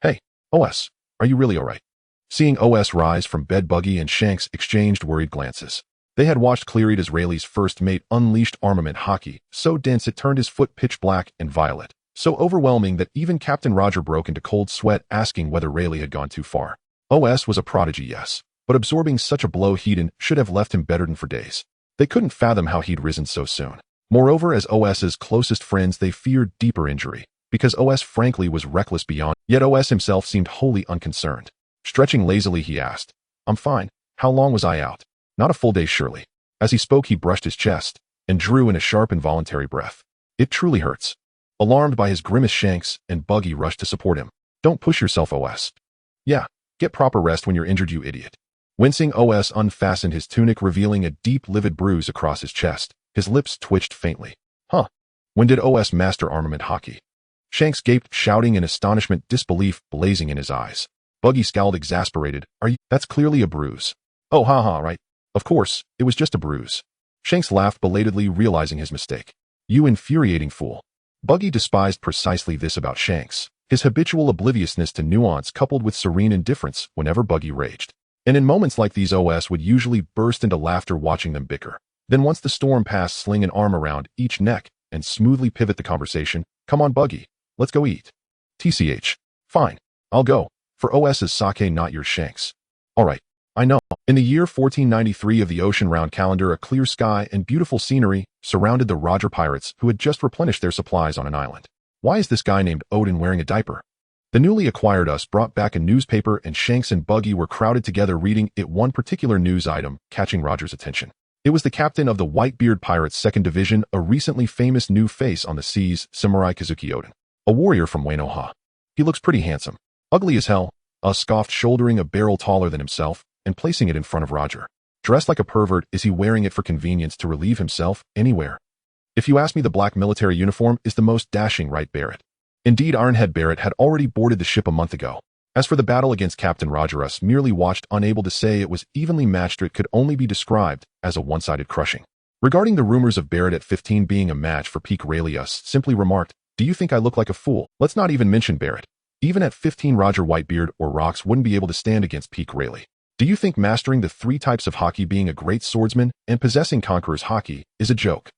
Hey, OS, are you really alright? Seeing OS rise from bed, Buggy and Shanks exchanged worried glances. They had watched clear-eyed as Rayleigh's first mate unleashed armament Haki, so dense it turned his foot pitch black and violet, so overwhelming that even Captain Roger broke into cold sweat, asking whether Rayleigh had gone too far. OS was a prodigy, yes, but absorbing such a blow he'd should have left him bedridden for days. They couldn't fathom how he'd risen so soon. Moreover, as OS's closest friends, they feared deeper injury, because OS frankly was reckless beyond, yet OS himself seemed wholly unconcerned. Stretching lazily, he asked, I'm fine. How long was I out? Not a full day, surely. As he spoke, he brushed his chest and drew in a sharp, involuntary breath. It truly hurts. Alarmed by his grimace, Shanks and Buggy rushed to support him. Don't push yourself, OS. Yeah, get proper rest when you're injured, you idiot. Wincing, OS unfastened his tunic, revealing a deep, livid bruise across his chest. His lips twitched faintly. Huh. When did OS master armament Haki? Shanks gaped, shouting in astonishment, disbelief blazing in his eyes. Buggy scowled, exasperated. That's clearly a bruise. Oh, haha, right. Of course, it was just a bruise. Shanks laughed belatedly, realizing his mistake. You infuriating fool. Buggy despised precisely this about Shanks, his habitual obliviousness to nuance coupled with serene indifference whenever Buggy raged. And in moments like these, OS would usually burst into laughter watching them bicker. Then once the storm passed, sling an arm around each neck and smoothly pivot the conversation. Come on, Buggy, let's go eat. TCH. Fine, I'll go. For OS's sake, not yours, Shanks. All right. I know. In the year 1493 of the ocean-round calendar, a clear sky and beautiful scenery surrounded the Roger pirates, who had just replenished their supplies on an island. Why is this guy named Odin wearing a diaper? The newly acquired us brought back a newspaper, and Shanks and Buggy were crowded together reading it. One particular news item catching Roger's attention. It was the captain of the Whitebeard Pirates' 2nd Division, a recently famous new face on the seas, Samurai Kazuki Odin, a warrior from Wanoha. He looks pretty handsome. Ugly as hell, scoffed, shouldering a barrel taller than himself and placing it in front of Roger. Dressed like a pervert, is he wearing it for convenience to relieve himself anywhere? If you ask me, the black military uniform is the most dashing, right, Barrett? Indeed, Ironhead Barrett had already boarded the ship a month ago. As for the battle against Captain Roger, us merely watched, unable to say it was evenly matched, or it could only be described as a one-sided crushing. Regarding the rumors of Barrett at 15 being a match for peak Rayleigh, us simply remarked, do you think I look like a fool? Let's not even mention Barrett. Even at 15, Roger Whitebeard or Rocks wouldn't be able to stand against peak Rayleigh. Do you think mastering the 3 types of Haki, being a great swordsman and possessing Conqueror's Haki, is a joke?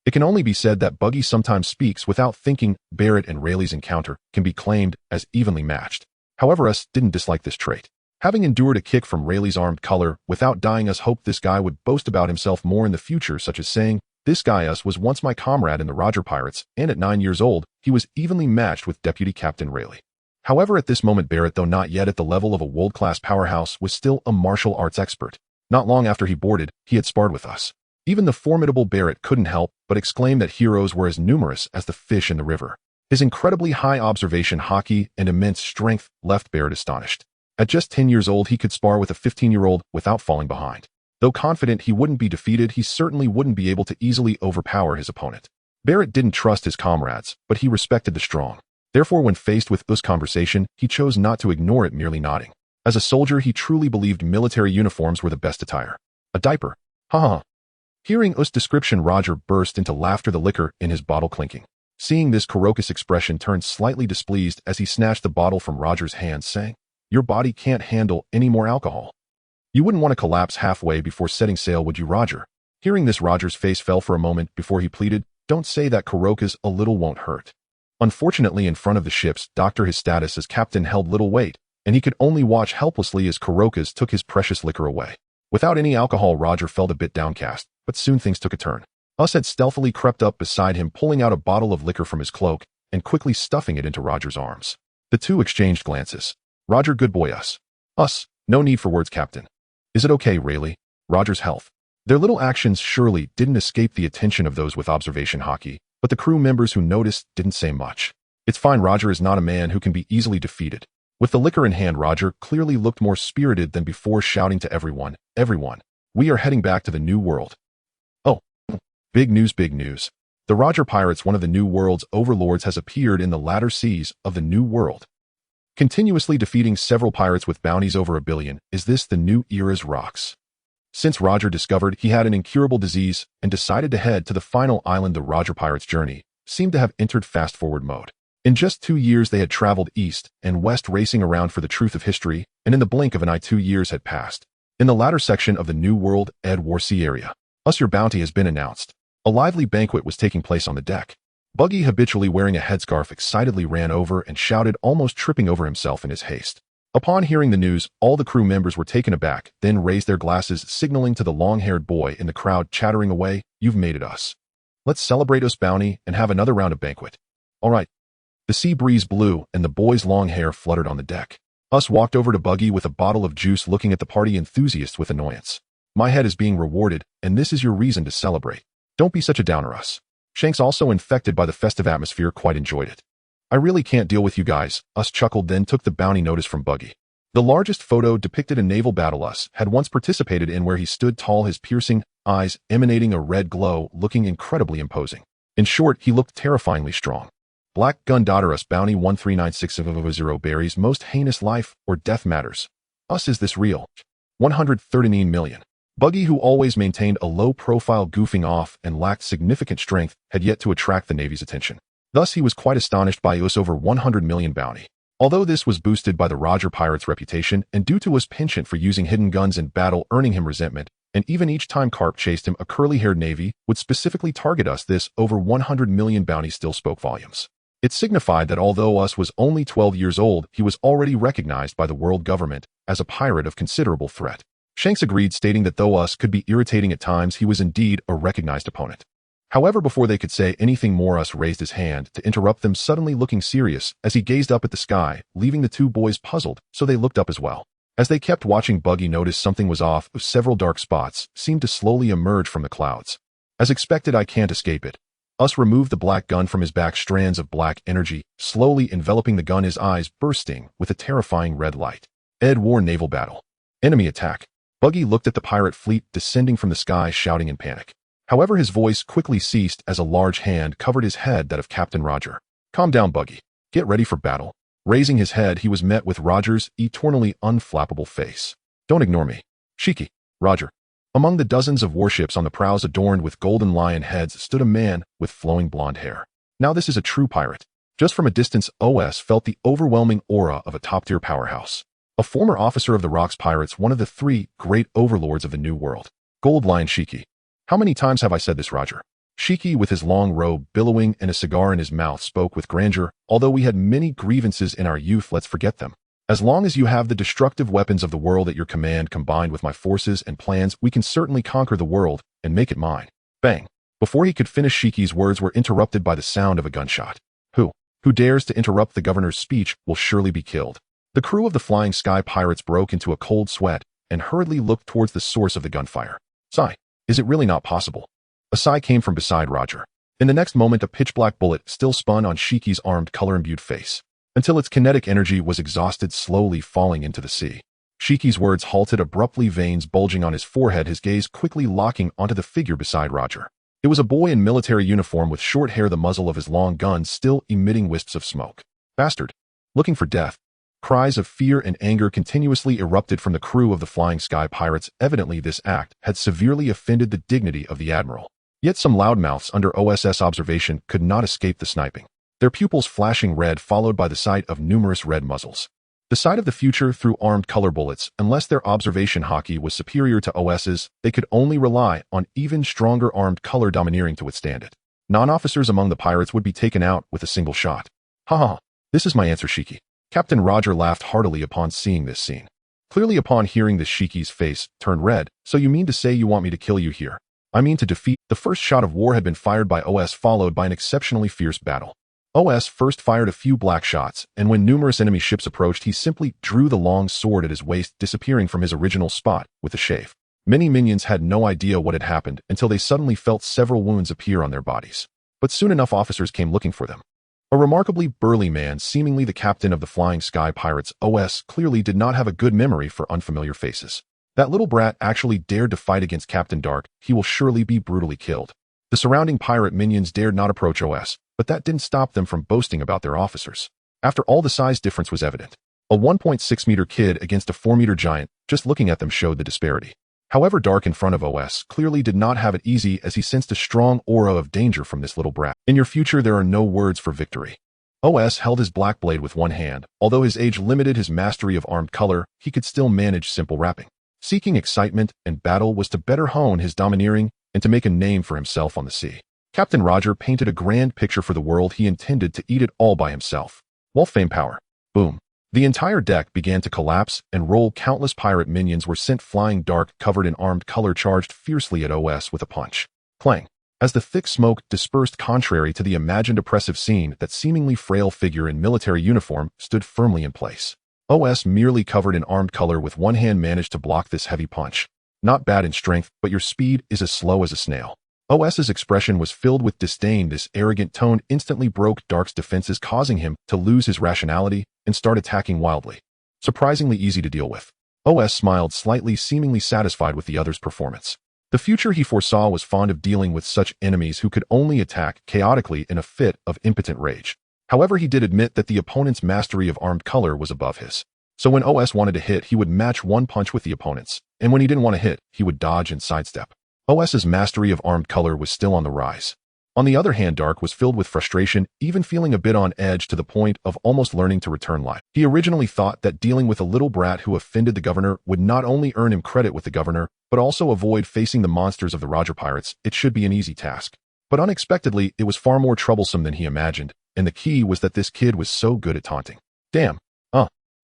It can only be said that Buggy sometimes speaks without thinking. Barrett and Rayleigh's encounter can be claimed as evenly matched. However, us didn't dislike this trait. Having endured a kick from Rayleigh's armed color without dying, us hoped this guy would boast about himself more in the future, such as saying, this guy us was once my comrade in the Roger Pirates, and at 9 years old, he was evenly matched with Deputy Captain Rayleigh. However, at this moment, Barrett, though not yet at the level of a world-class powerhouse, was still a martial arts expert. Not long after he boarded, he had sparred with us. Even the formidable Barrett couldn't help but exclaim that heroes were as numerous as the fish in the river. His incredibly high observation Haki and immense strength left Barrett astonished. At just 10 years old, he could spar with a 15-year-old without falling behind. Though confident he wouldn't be defeated, he certainly wouldn't be able to easily overpower his opponent. Barrett didn't trust his comrades, but he respected the strong. Therefore, when faced with this conversation, he chose not to ignore it, merely nodding. As a soldier, he truly believed military uniforms were the best attire. A diaper. Ha. Hearing Us' description, Roger burst into laughter, the liquor in his bottle clinking. Seeing this, Kuroka's expression turned slightly displeased as he snatched the bottle from Roger's hands, saying, your body can't handle any more alcohol. You wouldn't want to collapse halfway before setting sail, would you, Roger? Hearing this, Roger's face fell for a moment before he pleaded, don't say that, Kuroka's a little won't hurt. Unfortunately, in front of the ship's doctor, his status as captain held little weight, and he could only watch helplessly as Kuroka's took his precious liquor away. Without any alcohol, Roger felt a bit downcast, but soon things took a turn. Us had stealthily crept up beside him, pulling out a bottle of liquor from his cloak and quickly stuffing it into Roger's arms. The two exchanged glances. Roger, good boy, Us. No need for words, Captain. Is it okay, Rayleigh? Roger's health. Their little actions surely didn't escape the attention of those with observation haki, but the crew members who noticed didn't say much. It's fine, Roger is not a man who can be easily defeated. With the liquor in hand, Roger clearly looked more spirited than before, shouting to everyone, "Everyone, we are heading back to the New World." Oh, big news, big news. The Roger Pirates, one of the New World's overlords, has appeared in the latter seas of the New World, continuously defeating several pirates with bounties over 1 billion. Is this the new era's rocks? Since Roger discovered he had an incurable disease and decided to head to the final island, the Roger Pirates' journey seemed to have entered fast-forward mode. In just 2 years, they had traveled east and west, racing around for the truth of history, and in the blink of an eye, 2 years had passed. In the latter section of the New World, War Sea area, your bounty has been announced. A lively banquet was taking place on the deck. Buggy, habitually wearing a headscarf, excitedly ran over and shouted, almost tripping over himself in his haste. Upon hearing the news, all the crew members were taken aback, then raised their glasses, signaling to the long-haired boy in the crowd, chattering away, "You've made it, us. Let's celebrate us bounty and have another round of banquet." All right. The sea breeze blew, and the boy's long hair fluttered on the deck. Walked over to Buggy with a bottle of juice, looking at the party enthusiast with annoyance. "My head is being rewarded, and this is your reason to celebrate. Don't be such a downer, us." Shanks, also infected by the festive atmosphere, quite enjoyed it. "I really can't deal with you guys," chuckled, then took the bounty notice from Buggy. The largest photo depicted a naval battle had once participated in, where he stood tall, his piercing eyes emanating a red glow, looking incredibly imposing. In short, he looked terrifyingly strong. Black Gun bounty 13960 berries, most heinous life or death matters. Is this real? 139 million. Buggy, who always maintained a low profile, goofing off and lacked significant strength, had yet to attract the Navy's attention. Thus, he was quite astonished by over 100 million bounty. Although this was boosted by the Roger Pirates' reputation and due to his penchant for using hidden guns in battle, earning him resentment, and even each time Carp chased him, a curly-haired Navy would specifically target this over 100 million bounty still spoke volumes. It signified that although was only 12 years old, he was already recognized by the world government as a pirate of considerable threat. Shanks agreed, stating that though could be irritating at times, he was indeed a recognized opponent. However, before they could say anything more, raised his hand to interrupt them, suddenly looking serious as he gazed up at the sky, leaving the two boys puzzled, so they looked up as well. As they kept watching, Buggy noticed something was off. Several dark spots seemed to slowly emerge from the clouds. As expected, I can't escape it. Removed the black gun from his back, strands of black energy slowly enveloping the gun, his eyes bursting with a terrifying red light. War naval battle. Enemy attack. Buggy looked at the pirate fleet descending from the sky, shouting in panic. However, his voice quickly ceased as a large hand covered his head, that of Captain Roger. "Calm down, Buggy. Get ready for battle." Raising his head, he was met with Roger's eternally unflappable face. "Don't ignore me. Shiki." "Roger." Among the dozens of warships on the prows adorned with golden lion heads stood a man with flowing blonde hair. Now this is a true pirate. Just from a distance, felt the overwhelming aura of a top-tier powerhouse. A former officer of the Rocks Pirates, one of the 3 great overlords of the New World. Gold Lion Shiki. "How many times have I said this, Roger?" Shiki, with his long robe billowing and a cigar in his mouth, spoke with grandeur. "Although we had many grievances in our youth, let's forget them. As long as you have the destructive weapons of the world at your command, combined with my forces and plans, we can certainly conquer the world and make it mine." Bang! Before he could finish, Shiki's words were interrupted by the sound of a gunshot. Who dares to interrupt the governor's speech will surely be killed." The crew of the Flying Sky Pirates broke into a cold sweat and hurriedly looked towards the source of the gunfire. "Sigh, is it really not possible?" A sigh came from beside Roger. In the next moment, a pitch-black bullet still spun on Shiki's armed, color-imbued face, until its kinetic energy was exhausted, slowly falling into the sea. Shiki's words halted abruptly, veins bulging on his forehead, his gaze quickly locking onto the figure beside Roger. It was a boy in military uniform with short hair, the muzzle of his long gun still emitting wisps of smoke. "Bastard! Looking for death." Cries of fear and anger continuously erupted from the crew of the Flying Sky Pirates. Evidently, this act had severely offended the dignity of the admiral. Yet some loudmouths under OSS observation could not escape the sniping, their pupils flashing red, followed by the sight of numerous red muzzles. The sight of the future through armed color bullets. Unless their observation haki was superior to OS's, they could only rely on even stronger armed color domineering to withstand it. Non-officers among the pirates would be taken out with a single shot. "Ha ha, this is my answer, Shiki." Captain Roger laughed heartily upon seeing this scene. Clearly, upon hearing this, Shiki's face turned red. "So you mean to say you want me to kill you here?" "I mean to defeat." The first shot of war had been fired by OS, followed by an exceptionally fierce battle. OS first fired a few black shots, and when numerous enemy ships approached, he simply drew the long sword at his waist, disappearing from his original spot with a shave. Many minions had no idea what had happened until they suddenly felt several wounds appear on their bodies. But soon enough officers came looking for them. A remarkably burly man, seemingly the captain of the Flying Sky Pirates OS, clearly did not have a good memory for unfamiliar faces. That little brat actually dared to fight against Captain Dark. He will surely be brutally killed. The surrounding pirate minions dared not approach OS, but that didn't stop them from boasting about their officers. After all, the size difference was evident. A 1.6-meter kid against a 4-meter giant, just looking at them showed the disparity. However, Dark in front of OS clearly did not have it easy, as he sensed a strong aura of danger from this little brat. In your future, there are no words for victory. OS held his black blade with one hand. Although his age limited his mastery of armed color, he could still manage simple rapping. Seeking excitement and battle was to better hone his domineering and to make a name for himself on the sea. Captain Roger painted a grand picture for the world. He intended to eat it all by himself. Wolf fame power. Boom. The entire deck began to collapse and roll. Countless pirate minions were sent flying. Dark, covered in armed color, charged fiercely at OS with a punch. Clang. As the thick smoke dispersed, contrary to the imagined oppressive scene, that seemingly frail figure in military uniform stood firmly in place. OS, merely covered in armed color, with one hand managed to block this heavy punch. Not bad in strength, but your speed is as slow as a snail. OS's expression was filled with disdain. This arrogant tone instantly broke Dark's defenses, causing him to lose his rationality and start attacking wildly. Surprisingly easy to deal with. OS smiled slightly, seemingly satisfied with the other's performance. The future he foresaw was fond of dealing with such enemies who could only attack chaotically in a fit of impotent rage. However, he did admit that the opponent's mastery of armed color was above his. So when OS wanted to hit, he would match one punch with the opponent's, and when he didn't want to hit, he would dodge and sidestep. OS's mastery of armed color was still on the rise. On the other hand, Dark was filled with frustration, even feeling a bit on edge to the point of almost learning to return life. He originally thought that dealing with a little brat who offended the governor would not only earn him credit with the governor, but also avoid facing the monsters of the Roger Pirates. It should be an easy task. But unexpectedly, it was far more troublesome than he imagined, and the key was that this kid was so good at taunting. Damn.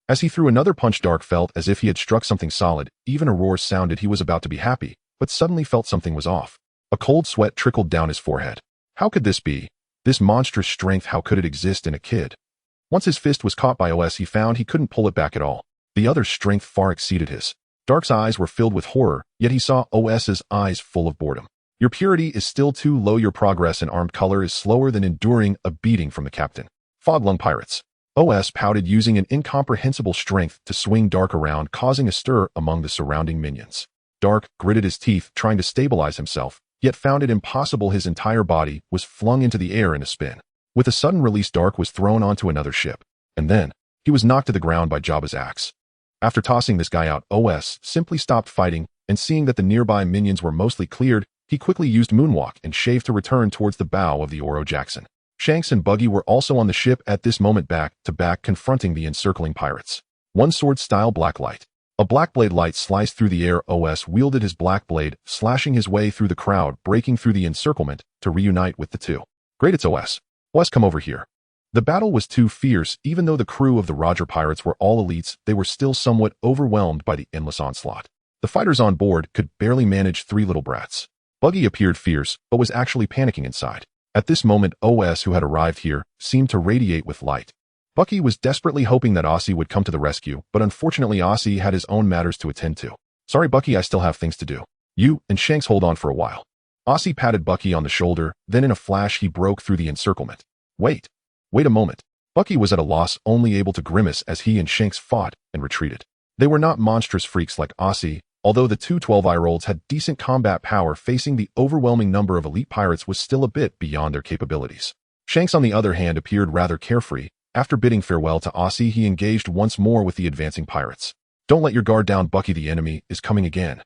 As he threw another punch, Dark felt as if he had struck something solid. Even a roar sounded. He was about to be happy, but suddenly felt something was off. A cold sweat trickled down his forehead. How could this be? This monstrous strength, how could it exist in a kid? Once his fist was caught by OS, he found he couldn't pull it back at all. The other's strength far exceeded his. Dark's eyes were filled with horror, yet he saw OS's eyes full of boredom. Your purity is still too low. Your progress in armed color is slower than enduring a beating from the captain. Foglung Pirates. OS pouted, using an incomprehensible strength to swing Dark around, causing a stir among the surrounding minions. Dark gritted his teeth, trying to stabilize himself, yet found it impossible. His entire body was flung into the air in a spin. With a sudden release, Dark was thrown onto another ship, and then he was knocked to the ground by Jabba's axe. After tossing this guy out, OS simply stopped fighting, and seeing that the nearby minions were mostly cleared, he quickly used Moonwalk and Shave to return towards the bow of the Oro Jackson. Shanks and Buggy were also on the ship at this moment, back to back, confronting the encircling pirates. One sword-style black light. A black blade light sliced through the air. OS wielded his black blade, slashing his way through the crowd, breaking through the encirclement to reunite with the two. Great, it's OS. OS, come over here. The battle was too fierce. Even though the crew of the Roger Pirates were all elites, they were still somewhat overwhelmed by the endless onslaught. The fighters on board could barely manage three little brats. Buggy appeared fierce, but was actually panicking inside. At this moment, OS, who had arrived here, seemed to radiate with light. Bucky was desperately hoping that Aussie would come to the rescue, but unfortunately Aussie had his own matters to attend to. Sorry Bucky, I still have things to do. You and Shanks hold on for a while. Aussie patted Bucky on the shoulder, then in a flash he broke through the encirclement. Wait a moment. Bucky was at a loss, only able to grimace as he and Shanks fought and retreated. They were not monstrous freaks like Aussie, although the two 12-year-olds had decent combat power. Facing the overwhelming number of elite pirates was still a bit beyond their capabilities. Shanks, on the other hand, appeared rather carefree. After bidding farewell to Aussie, he engaged once more with the advancing pirates. Don't let your guard down, Bucky, the enemy is coming again.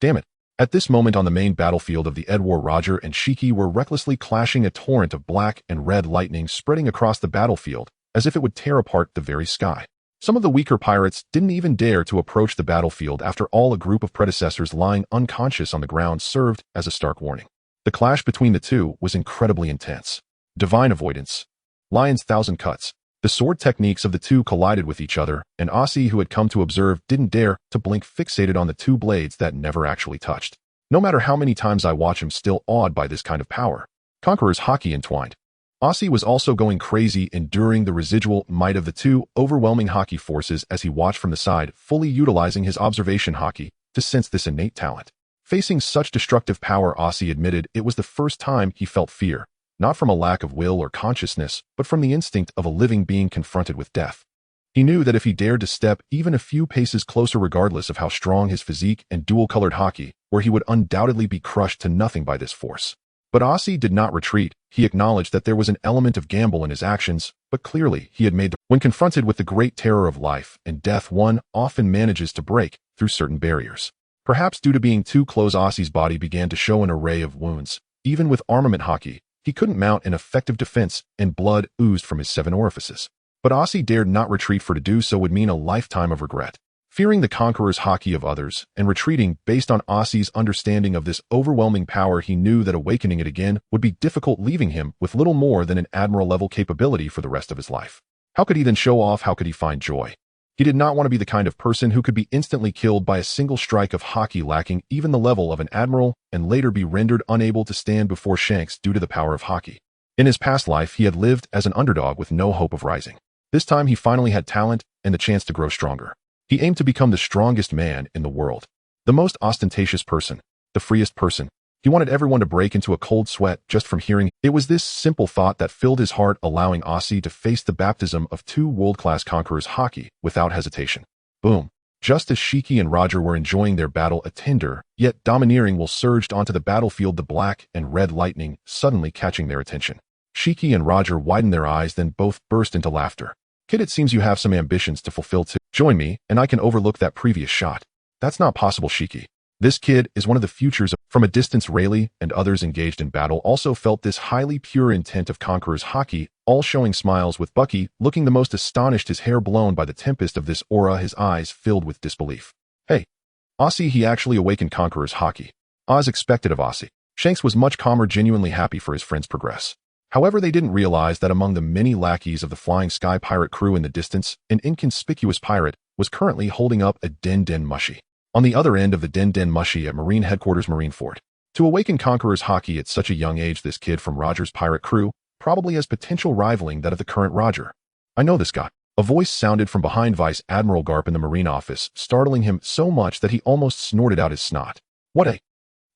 Damn it. At this moment on the main battlefield of the Edward, Roger and Shiki were recklessly clashing, a torrent of black and red lightning spreading across the battlefield, as if it would tear apart the very sky. Some of the weaker pirates didn't even dare to approach the battlefield. After all, a group of predecessors lying unconscious on the ground served as a stark warning. The clash between the two was incredibly intense. Divine avoidance. Lion's thousand cuts. The sword techniques of the two collided with each other, and Aussie, who had come to observe, didn't dare to blink, fixated on the two blades that never actually touched. No matter how many times I watch him, still awed by this kind of power. Conqueror's Haki entwined. Aussie was also going crazy, enduring the residual might of the two overwhelming Haki forces as he watched from the side, fully utilizing his Observation Haki to sense this innate talent. Facing such destructive power, Aussie admitted it was the first time he felt fear, not from a lack of will or consciousness, but from the instinct of a living being confronted with death. He knew that if he dared to step even a few paces closer, regardless of how strong his physique and dual-colored haki, where he would undoubtedly be crushed to nothing by this force. But Aussie did not retreat. He acknowledged that there was an element of gamble in his actions, but clearly he had made when confronted with the great terror of life and death, one often manages to break through certain barriers. Perhaps due to being too close, Aussie's body began to show an array of wounds. Even with armament haki, he couldn't mount an effective defense, and blood oozed from his 7 orifices. But Aussie dared not retreat, for to do so would mean a lifetime of regret. Fearing the conqueror's haki of others, and retreating based on Aussie's understanding of this overwhelming power, he knew that awakening it again would be difficult, leaving him with little more than an admiral-level capability for the rest of his life. How could he then show off? How could he find joy? He did not want to be the kind of person who could be instantly killed by a single strike of haki, lacking even the level of an admiral, and later be rendered unable to stand before Shanks due to the power of haki. In his past life, he had lived as an underdog with no hope of rising. This time he finally had talent and the chance to grow stronger. He aimed to become the strongest man in the world, the most ostentatious person, the freest person. He wanted everyone to break into a cold sweat just from hearing. It was this simple thought that filled his heart, allowing Aussie to face the baptism of 2 world-class conquerors haki without hesitation. Boom. Just as Shiki and Roger were enjoying their battle, a tender, yet domineering will surged onto the battlefield, the black and red lightning suddenly catching their attention. Shiki and Roger widened their eyes, then both burst into laughter. Kid, it seems you have some ambitions to fulfill too. Join me, and I can overlook that previous shot. That's not possible, Shiki. This kid is one of the futures. From a distance, Rayleigh and others engaged in battle also felt this highly pure intent of conqueror's haki, all showing smiles, with Bucky looking the most astonished, his hair blown by the tempest of this aura, his eyes filled with disbelief. Hey, Aussie, he actually awakened conqueror's haki. As expected of Aussie. Shanks was much calmer, genuinely happy for his friend's progress. However, they didn't realize that among the many lackeys of the Flying Sky pirate crew in the distance, an inconspicuous pirate was currently holding up a Den Mushy. On the other end of the Den Mushy at Marine Headquarters Marineford. To awaken conqueror's haki at such a young age, this kid from Roger's pirate crew probably has potential rivaling that of the current Roger. I know this guy. A voice sounded from behind Vice Admiral Garp in the Marine office, startling him so much that he almost snorted out his snot.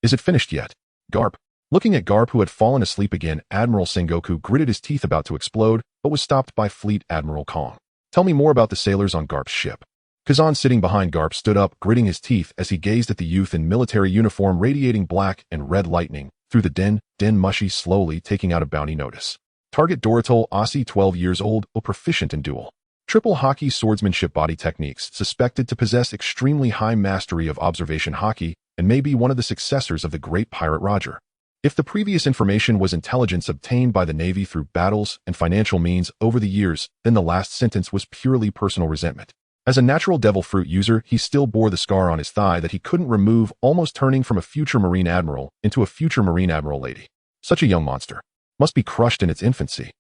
Is it finished yet? Garp. Looking at Garp, who had fallen asleep again, Admiral Sengoku gritted his teeth, about to explode, but was stopped by Fleet Admiral Kong. Tell me more about the sailors on Garp's ship. Kazan, sitting behind Garp, stood up, gritting his teeth as he gazed at the youth in military uniform radiating black and red lightning through the Den Mushy, slowly taking out a bounty notice. Target Doritol, Aussie, 12 years old, proficient in dual triple haki swordsmanship body techniques, suspected to possess extremely high mastery of observation haki, and may be one of the successors of the great pirate Roger. If the previous information was intelligence obtained by the Navy through battles and financial means over the years, then the last sentence was purely personal resentment. As a natural devil fruit user, he still bore the scar on his thigh that he couldn't remove, almost turning from a future Marine Admiral into a future Marine Admiral lady. Such a young monster. Must be crushed in its infancy.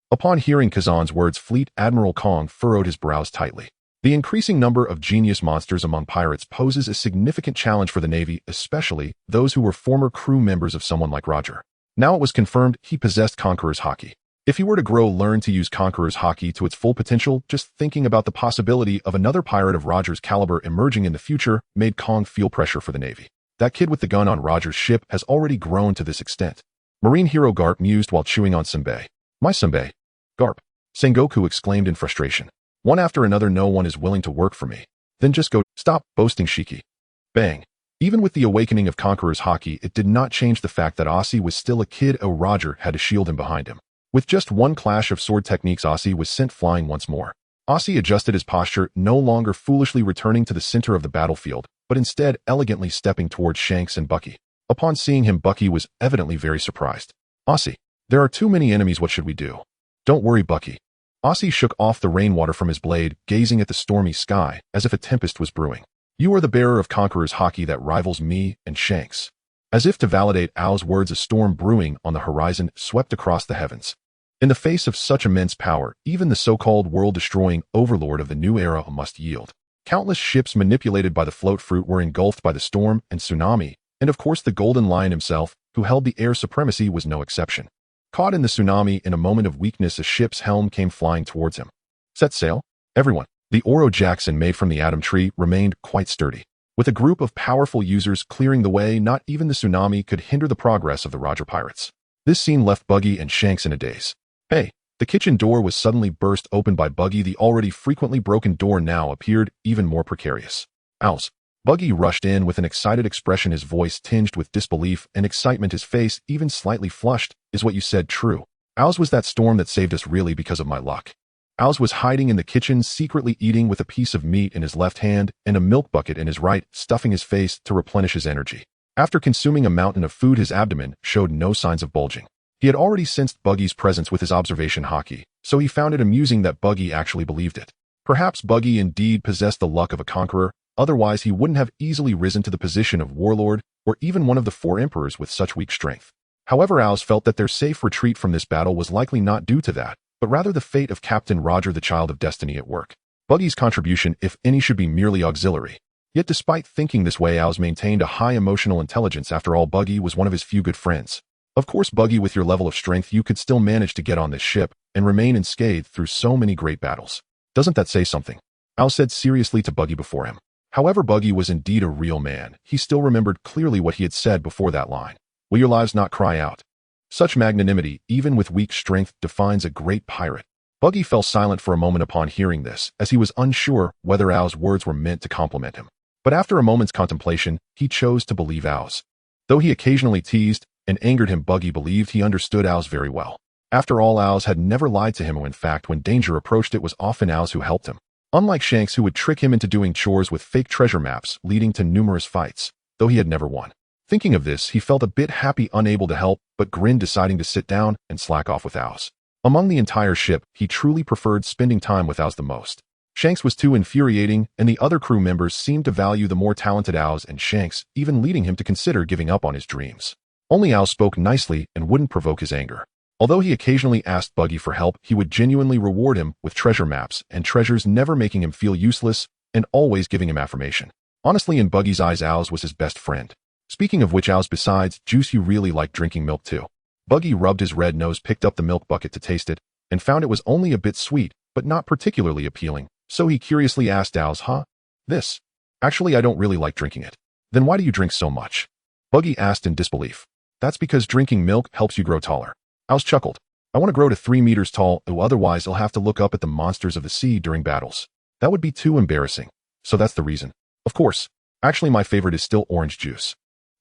Upon hearing Kazan's words, Fleet Admiral Kong furrowed his brows tightly. The increasing number of genius monsters among pirates poses a significant challenge for the Navy, especially those who were former crew members of someone like Roger. Now it was confirmed he possessed conqueror's haki. If he were to learn to use conqueror's haki to its full potential, just thinking about the possibility of another pirate of Roger's caliber emerging in the future made Kong feel pressure for the Navy. That kid with the gun on Roger's ship has already grown to this extent. Marine hero Garp mused while chewing on senbei. My senbei. Garp. Sengoku exclaimed in frustration. One after another, no one is willing to work for me. Then just go. Stop boasting, Shiki. Bang. Even with the awakening of conqueror's haki, it did not change the fact that Aussie was still a kid. Roger had to shield him behind him. With just one clash of sword techniques, Aussie was sent flying once more. Aussie adjusted his posture, no longer foolishly returning to the center of the battlefield, but instead elegantly stepping towards Shanks and Buggy. Upon seeing him, Bucky was evidently very surprised. Aussie, there are too many enemies. What should we do? Don't worry, Bucky. Aussie shook off the rainwater from his blade, gazing at the stormy sky as if a tempest was brewing. You are the bearer of conqueror's haki that rivals me and Shanks. As if to validate Ao's words, a storm brewing on the horizon swept across the heavens. In the face of such immense power, even the so-called world-destroying overlord of the new era must yield. Countless ships manipulated by the float fruit were engulfed by the storm and tsunami, and of course the Golden Lion himself, who held the air supremacy, was no exception. Caught in the tsunami, in a moment of weakness, a ship's helm came flying towards him. Set sail, everyone. The Oro Jackson, made from the atom tree, remained quite sturdy. With a group of powerful users clearing the way, not even the tsunami could hinder the progress of the Roger pirates. This scene left Buggy and Shanks in a daze. Hey! The kitchen door was suddenly burst open by Buggy. The already frequently broken door now appeared even more precarious. Owls! Buggy rushed in with an excited expression, his voice tinged with disbelief and excitement, his face even slightly flushed. Is what you said true? Owls, was that storm that saved us really because of my luck? Owls was hiding in the kitchen, secretly eating with a piece of meat in his left hand and a milk bucket in his right, stuffing his face to replenish his energy. After consuming a mountain of food, his abdomen showed no signs of bulging. He had already sensed Buggy's presence with his observation haki, so he found it amusing that Buggy actually believed it. Perhaps Buggy indeed possessed the luck of a conqueror, otherwise he wouldn't have easily risen to the position of warlord or even one of the 4 emperors with such weak strength. However, Owls felt that their safe retreat from this battle was likely not due to that, but rather the fate of Captain Roger, the child of destiny, at work. Buggy's contribution, if any, should be merely auxiliary. Yet despite thinking this way, Owls maintained a high emotional intelligence. After all, Buggy was one of his few good friends. Of course, Buggy, with your level of strength, you could still manage to get on this ship and remain unscathed through so many great battles. Doesn't that say something? Owl said seriously to Buggy before him. However, Buggy was indeed a real man. He still remembered clearly what he had said before that line. Will your lives not cry out? Such magnanimity, even with weak strength, defines a great pirate. Buggy fell silent for a moment upon hearing this, as he was unsure whether Owl's words were meant to compliment him. But after a moment's contemplation, he chose to believe Owl's. Though he occasionally teased and angered him, Buggy believed he understood Owls very well. After all, Owls had never lied to him, and in fact, when danger approached, it was often Owls who helped him. Unlike Shanks, who would trick him into doing chores with fake treasure maps, leading to numerous fights, though he had never won. Thinking of this, he felt a bit happy, unable to help, but grinned, deciding to sit down and slack off with Owls. Among the entire ship, he truly preferred spending time with Owls the most. Shanks was too infuriating, and the other crew members seemed to value the more talented Owls and Shanks, even leading him to consider giving up on his dreams. Only Owls spoke nicely and wouldn't provoke his anger. Although he occasionally asked Buggy for help, he would genuinely reward him with treasure maps and treasures, never making him feel useless and always giving him affirmation. Honestly, in Buggy's eyes, Owls was his best friend. Speaking of which, Owls, besides juice, you really like drinking milk too. Buggy rubbed his red nose, picked up the milk bucket to taste it, and found it was only a bit sweet, but not particularly appealing, so he curiously asked Owls, huh? This? Actually, I don't really like drinking it. Then why do you drink so much? Buggy asked in disbelief. That's because drinking milk helps you grow taller. Owls chuckled. I want to grow to 3 meters tall, otherwise I'll have to look up at the monsters of the sea during battles. That would be too embarrassing. So that's the reason. Of course. Actually, my favorite is still orange juice.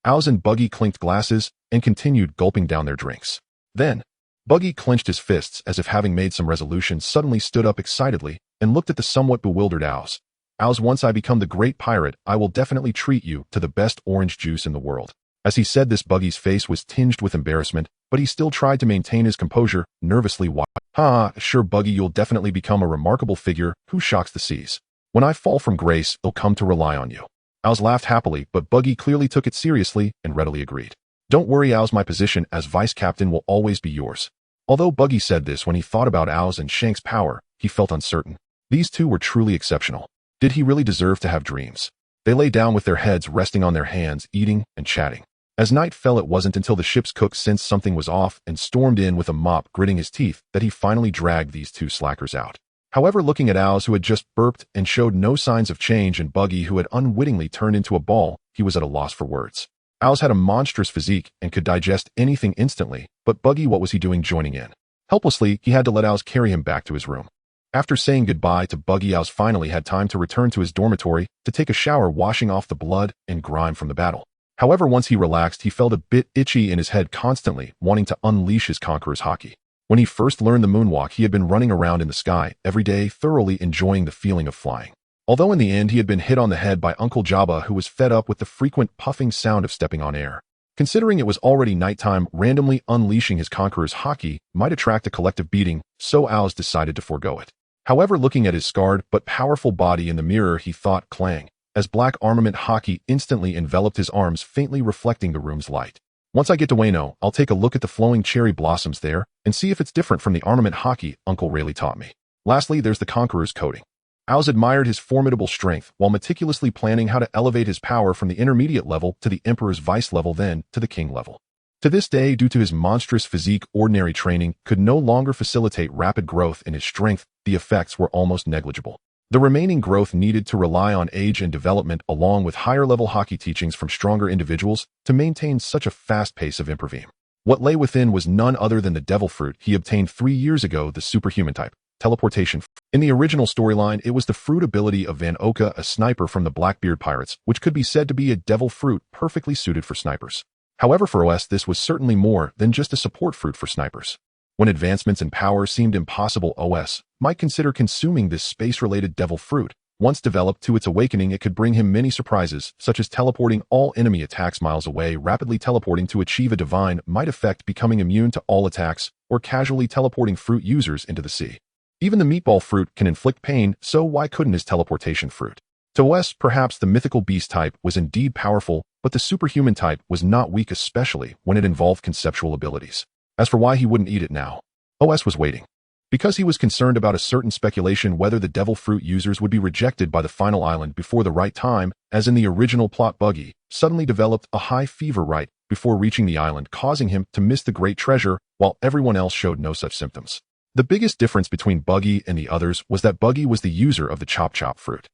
Owls and Buggy clinked glasses and continued gulping down their drinks. Then, Buggy clenched his fists as if having made some resolution, suddenly stood up excitedly and looked at the somewhat bewildered Owls. Owls, once I become the great pirate, I will definitely treat you to the best orange juice in the world. As he said this, Buggy's face was tinged with embarrassment, but he still tried to maintain his composure, nervously while, sure Buggy, you'll definitely become a remarkable figure who shocks the seas. When I fall from grace, they'll come to rely on you. Owls laughed happily, but Buggy clearly took it seriously and readily agreed. Don't worry, Owls, my position as vice captain will always be yours. Although Buggy said this when he thought about Owls and Shanks' power, he felt uncertain. These two were truly exceptional. Did he really deserve to have dreams? They lay down with their heads resting on their hands, eating and chatting. As night fell, it wasn't until the ship's cook sensed something was off and stormed in with a mop, gritting his teeth, that he finally dragged these two slackers out. However, looking at Owls, who had just burped and showed no signs of change, and Buggy, who had unwittingly turned into a ball, he was at a loss for words. Owls had a monstrous physique and could digest anything instantly, but Buggy, what was he doing joining in? Helplessly, he had to let Owls carry him back to his room. After saying goodbye to Buggy, Owls finally had time to return to his dormitory to take a shower, washing off the blood and grime from the battle. However, once he relaxed, he felt a bit itchy in his head, constantly wanting to unleash his conqueror's haki. When he first learned the moonwalk, he had been running around in the sky every day, thoroughly enjoying the feeling of flying. Although in the end he had been hit on the head by Uncle Jabba, who was fed up with the frequent puffing sound of stepping on air. Considering it was already nighttime, randomly unleashing his conqueror's haki might attract a collective beating, so Owls decided to forego it. However, looking at his scarred but powerful body in the mirror, he thought, clang, as black armament haki instantly enveloped his arms, faintly reflecting the room's light. Once I get to Wano, I'll take a look at the flowing cherry blossoms there and see if it's different from the armament haki Uncle Rayleigh taught me. Lastly, there's the conqueror's coating. Owls admired his formidable strength while meticulously planning how to elevate his power from the intermediate level to the Emperor's vice level, then to the king level. To this day, due to his monstrous physique, ordinary training could no longer facilitate rapid growth in his strength. The effects were almost negligible. The remaining growth needed to rely on age and development along with higher-level Haki teachings from stronger individuals to maintain such a fast pace of improvement. What lay within was none other than the devil fruit he obtained 3 years ago, the superhuman type, teleportation. In the original storyline, it was the fruit ability of Van Oka, a sniper from the Blackbeard Pirates, which could be said to be a devil fruit perfectly suited for snipers. However, for OS, this was certainly more than just a support fruit for snipers. When advancements in power seemed impossible, OS might consider consuming this space-related devil fruit. Once developed to its awakening, it could bring him many surprises, such as teleporting all enemy attacks miles away, rapidly teleporting to achieve a divine might effect, becoming immune to all attacks, or casually teleporting fruit users into the sea. Even the meatball fruit can inflict pain, so why couldn't his teleportation fruit? To OS, perhaps the mythical beast type was indeed powerful, but the superhuman type was not weak, especially when it involved conceptual abilities. As for why he wouldn't eat it now, OS was waiting. Because he was concerned about a certain speculation whether the devil fruit users would be rejected by the final island before the right time, as in the original plot. Buggy suddenly developed a high fever right before reaching the island, causing him to miss the great treasure while everyone else showed no such symptoms. The biggest difference between Buggy and the others was that Buggy was the user of the chop fruit.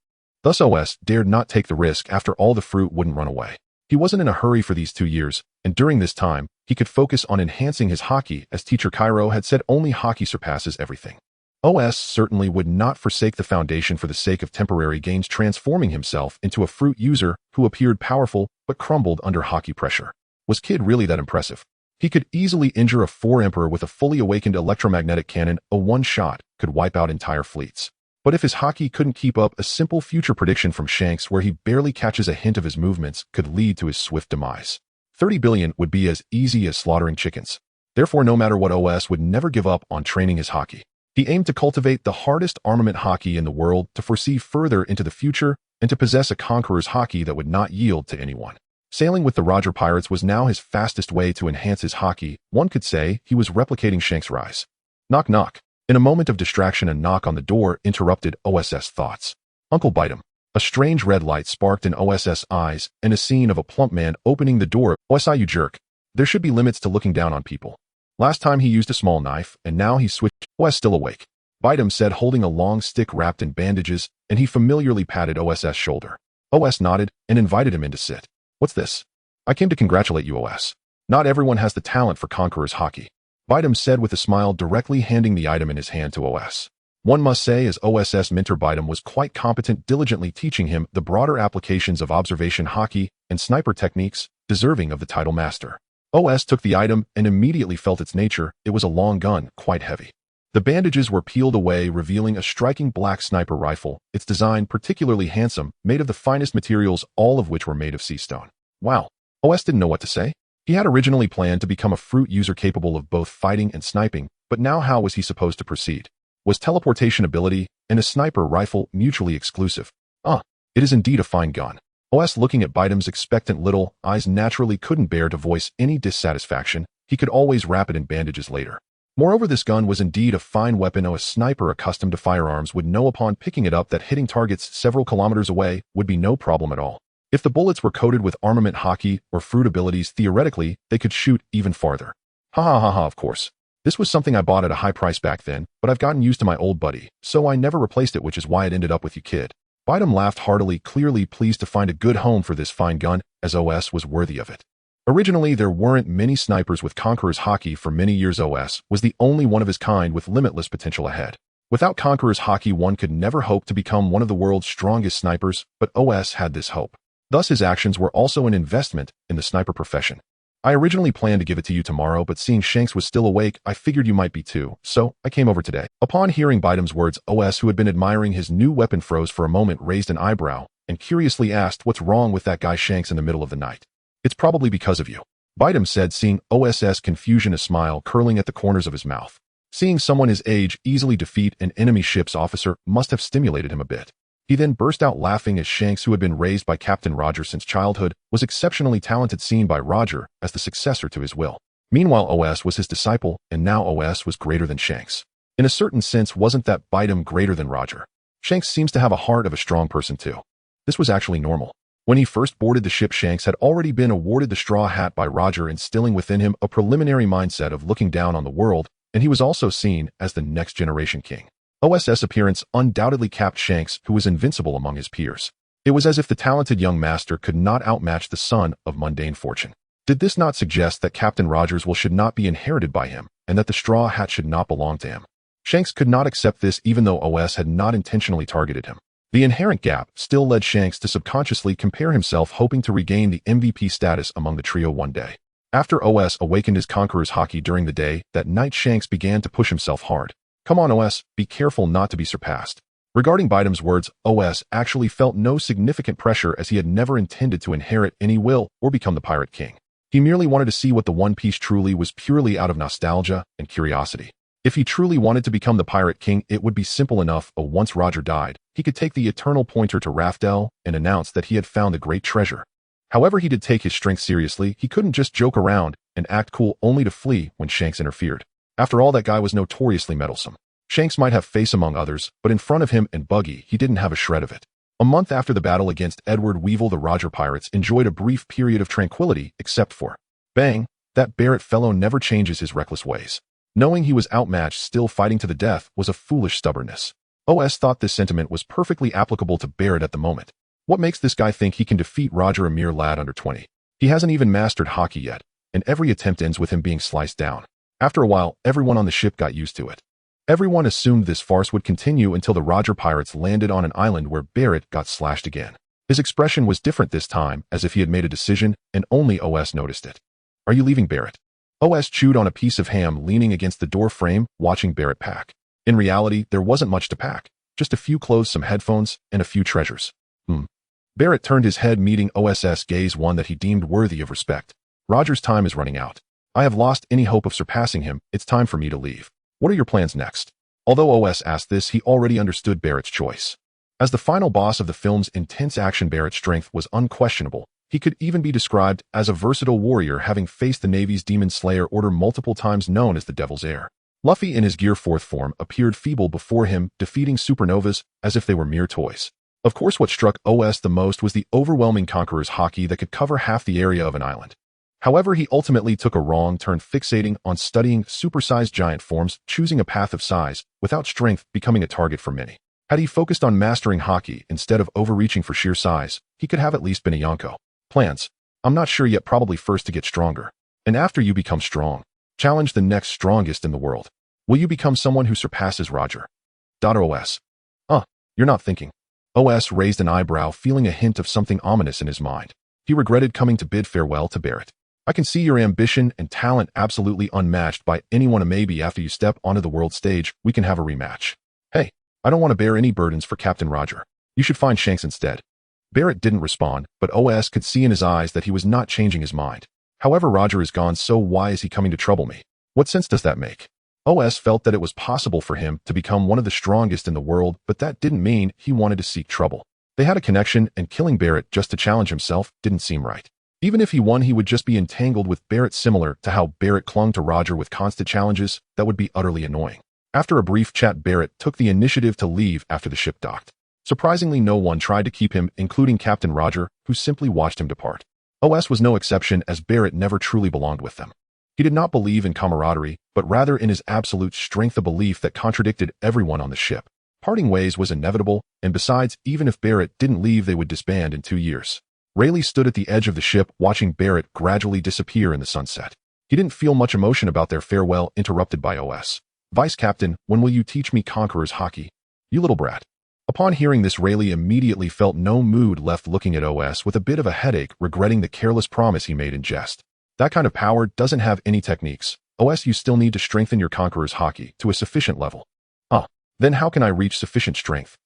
Thus OS dared not take the risk. After all, the fruit wouldn't run away. He wasn't in a hurry for these 2 years, and during this time, he could focus on enhancing his Haki. As Teacher Cairo had said, only Haki surpasses everything. OS certainly would not forsake the foundation for the sake of temporary gains, transforming himself into a fruit user who appeared powerful but crumbled under Haki pressure. Was Kid really that impressive? He could easily injure a 4 Emperor with a fully awakened electromagnetic cannon. A one-shot could wipe out entire fleets. But if his Haki couldn't keep up, a simple future prediction from Shanks where he barely catches a hint of his movements could lead to his swift demise. 30 billion would be as easy as slaughtering chickens. Therefore, no matter what, OS would never give up on training his Haki. He aimed to cultivate the hardest armament Haki in the world, to foresee further into the future, and to possess a conqueror's Haki that would not yield to anyone. Sailing with the Roger Pirates was now his fastest way to enhance his Haki. One could say he was replicating Shanks' rise. Knock knock. In a moment of distraction, a knock on the door interrupted OS's thoughts. Uncle Bite him. A strange red light sparked in OS's eyes, and a scene of a plump man opening the door. OSI, you jerk. There should be limits to looking down on people. Last time he used a small knife, and now he switched. OS still awake. Bite him said, holding a long stick wrapped in bandages, and he familiarly patted OS's shoulder. OS nodded and invited him in to sit. What's this? I came to congratulate you, OS. Not everyone has the talent for Conqueror's Haki. Bite said with a smile, directly handing the item in his hand to OS. One must say, as OS's mentor, Bite was quite competent, diligently teaching him the broader applications of observation Haki and sniper techniques, deserving of the title master. OS took the item and immediately felt its nature. It was a long gun, quite heavy. The bandages were peeled away, revealing a striking black sniper rifle, its design particularly handsome, made of the finest materials, all of which were made of sea stone. Wow. OS didn't know what to say. He had originally planned to become a fruit user capable of both fighting and sniping, but now how was he supposed to proceed? Was teleportation ability and a sniper rifle mutually exclusive? It is indeed a fine gun. OS, looking at Bite's expectant little eyes, naturally couldn't bear to voice any dissatisfaction. He could always wrap it in bandages later. Moreover, this gun was indeed a fine weapon. A sniper accustomed to firearms would know upon picking it up that hitting targets several kilometers away would be no problem at all. If the bullets were coated with armament Haki or fruit abilities, theoretically, they could shoot even farther. Of course. This was something I bought at a high price back then, but I've gotten used to my old buddy, so I never replaced it, which is why it ended up with you, kid. Bite laughed heartily, clearly pleased to find a good home for this fine gun, as OS was worthy of it. Originally, there weren't many snipers with Conqueror's Haki. For many years, OS was the only one of his kind with limitless potential ahead. Without Conqueror's Haki, one could never hope to become one of the world's strongest snipers, but OS had this hope. Thus, his actions were also an investment in the sniper profession. I originally planned to give it to you tomorrow, but seeing Shanks was still awake, I figured you might be too, so I came over today. Upon hearing Bite's words, OS, who had been admiring his new weapon, froze for a moment, raised an eyebrow, and curiously asked, what's wrong with that guy Shanks in the middle of the night? It's probably because of you. Bite said, seeing OS's confusion, a smile curling at the corners of his mouth. Seeing someone his age easily defeat an enemy ship's officer must have stimulated him a bit. He then burst out laughing, as Shanks, who had been raised by Captain Roger since childhood, was exceptionally talented, seen by Roger as the successor to his will. Meanwhile, OS was his disciple, and now OS was greater than Shanks. In a certain sense, wasn't that Bite greater than Roger? Shanks seems to have a heart of a strong person too. This was actually normal. When he first boarded the ship, Shanks had already been awarded the straw hat by Roger, instilling within him a preliminary mindset of looking down on the world, and he was also seen as the next generation king. OS's appearance undoubtedly capped Shanks, who was invincible among his peers. It was as if the talented young master could not outmatch the son of mundane fortune. Did this not suggest that Captain Roger's will should not be inherited by him, and that the straw hat should not belong to him? Shanks could not accept this even though OS had not intentionally targeted him. The inherent gap still led Shanks to subconsciously compare himself, hoping to regain the MVP status among the trio one day. After OS awakened his conqueror's haki during the day, that night Shanks began to push himself hard. Come on OS, be careful not to be surpassed. Regarding Bitem's words, OS actually felt no significant pressure as he had never intended to inherit any will or become the Pirate King. He merely wanted to see what the One Piece truly was purely out of nostalgia and curiosity. If he truly wanted to become the Pirate King, it would be simple enough. Once Roger died, he could take the eternal pointer to Raftel and announce that he had found the great treasure. However, he did take his strength seriously. He couldn't just joke around and act cool only to flee when Shanks interfered. After all, that guy was notoriously meddlesome. Shanks might have face among others, but in front of him and Buggy, he didn't have a shred of it. A month after the battle against Edward Weevil, the Roger pirates enjoyed a brief period of tranquility, except for Bang, that Barrett fellow never changes his reckless ways. Knowing he was outmatched, still fighting to the death was a foolish stubbornness. OS thought this sentiment was perfectly applicable to Barrett at the moment. What makes this guy think he can defeat Roger, a mere lad under 20? He hasn't even mastered Haki yet, and every attempt ends with him being sliced down. After a while, everyone on the ship got used to it. Everyone assumed this farce would continue until the Roger pirates landed on an island where Barrett got slashed again. His expression was different this time, as if he had made a decision, and only OS noticed it. Are you leaving, Barrett? OS chewed on a piece of ham, leaning against the door frame, watching Barrett pack. In reality, there wasn't much to pack. Just a few clothes, some headphones, and a few treasures. Barrett turned his head, meeting OS's gaze, one that he deemed worthy of respect. Roger's time is running out. I have lost any hope of surpassing him. It's time for me to leave. What are your plans next? Although OS asked this, he already understood Barrett's choice. As the final boss of the film's intense action, Barrett's strength was unquestionable. He could even be described as a versatile warrior, having faced the Navy's Demon Slayer order multiple times, known as the Devil's Heir. Luffy, in his Gear 4th form, appeared feeble before him, defeating supernovas as if they were mere toys. Of course, what struck OS the most was the overwhelming Conqueror's Haki that could cover half the area of an island. However, he ultimately took a wrong turn, fixating on studying supersized giant forms, choosing a path of size, without strength becoming a target for many. Had he focused on mastering Haki instead of overreaching for sheer size, he could have at least been a Yonko. Plans? I'm not sure yet, probably first to get stronger. And after you become strong, challenge the next strongest in the world. Will you become someone who surpasses Roger? OS. You're not thinking. OS raised an eyebrow, feeling a hint of something ominous in his mind. He regretted coming to bid farewell to Barrett. I can see your ambition and talent absolutely unmatched by anyone. Maybe after you step onto the world stage, we can have a rematch. Hey, I don't want to bear any burdens for Captain Roger. You should find Shanks instead. Barrett didn't respond, but OS could see in his eyes that he was not changing his mind. However, Roger is gone, so why is he coming to trouble me? What sense does that make? OS felt that it was possible for him to become one of the strongest in the world, but that didn't mean he wanted to seek trouble. They had a connection, and killing Barrett just to challenge himself didn't seem right. Even if he won, he would just be entangled with Barrett, similar to how Barrett clung to Roger with constant challenges. That would be utterly annoying. After a brief chat, Barrett took the initiative to leave after the ship docked. Surprisingly, no one tried to keep him, including Captain Roger, who simply watched him depart. OS was no exception, as Barrett never truly belonged with them. He did not believe in camaraderie, but rather in his absolute strength, a belief that contradicted everyone on the ship. Parting ways was inevitable, and besides, even if Barrett didn't leave, they would disband in 2 years. Rayleigh stood at the edge of the ship, watching Barrett gradually disappear in the sunset. He didn't feel much emotion about their farewell, interrupted by OS. Vice Captain, when will you teach me Conqueror's Haki? You little brat. Upon hearing this, Rayleigh immediately felt no mood left, looking at OS with a bit of a headache, regretting the careless promise he made in jest. That kind of power doesn't have any techniques. OS, you still need to strengthen your Conqueror's Haki to a sufficient level. Then how can I reach sufficient strength?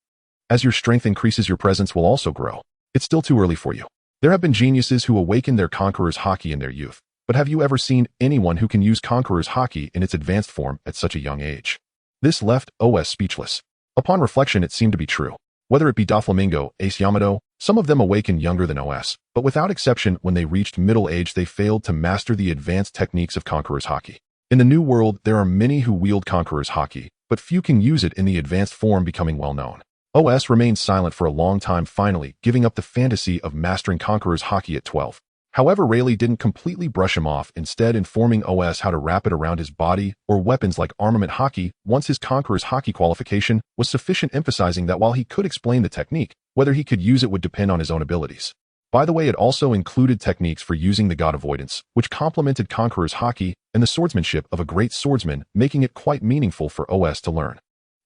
As your strength increases, your presence will also grow. It's still too early for you. There have been geniuses who awakened their Conqueror's Haki in their youth, but have you ever seen anyone who can use Conqueror's Haki in its advanced form at such a young age? This left OS speechless. Upon reflection, it seemed to be true. Whether it be Doflamingo, Ace Yamato, some of them awakened younger than OS, but without exception, when they reached middle age, they failed to master the advanced techniques of Conqueror's Haki. In the New World, there are many who wield Conqueror's Haki, but few can use it in the advanced form, becoming well known. OS remained silent for a long time, finally giving up the fantasy of mastering Conqueror's Haki at 12. However, Rayleigh didn't completely brush him off, instead informing OS how to wrap it around his body or weapons like armament haki once his Conqueror's Haki qualification was sufficient, emphasizing that while he could explain the technique, whether he could use it would depend on his own abilities. By the way, it also included techniques for using the god avoidance, which complemented Conqueror's Haki and the swordsmanship of a great swordsman, making it quite meaningful for OS to learn.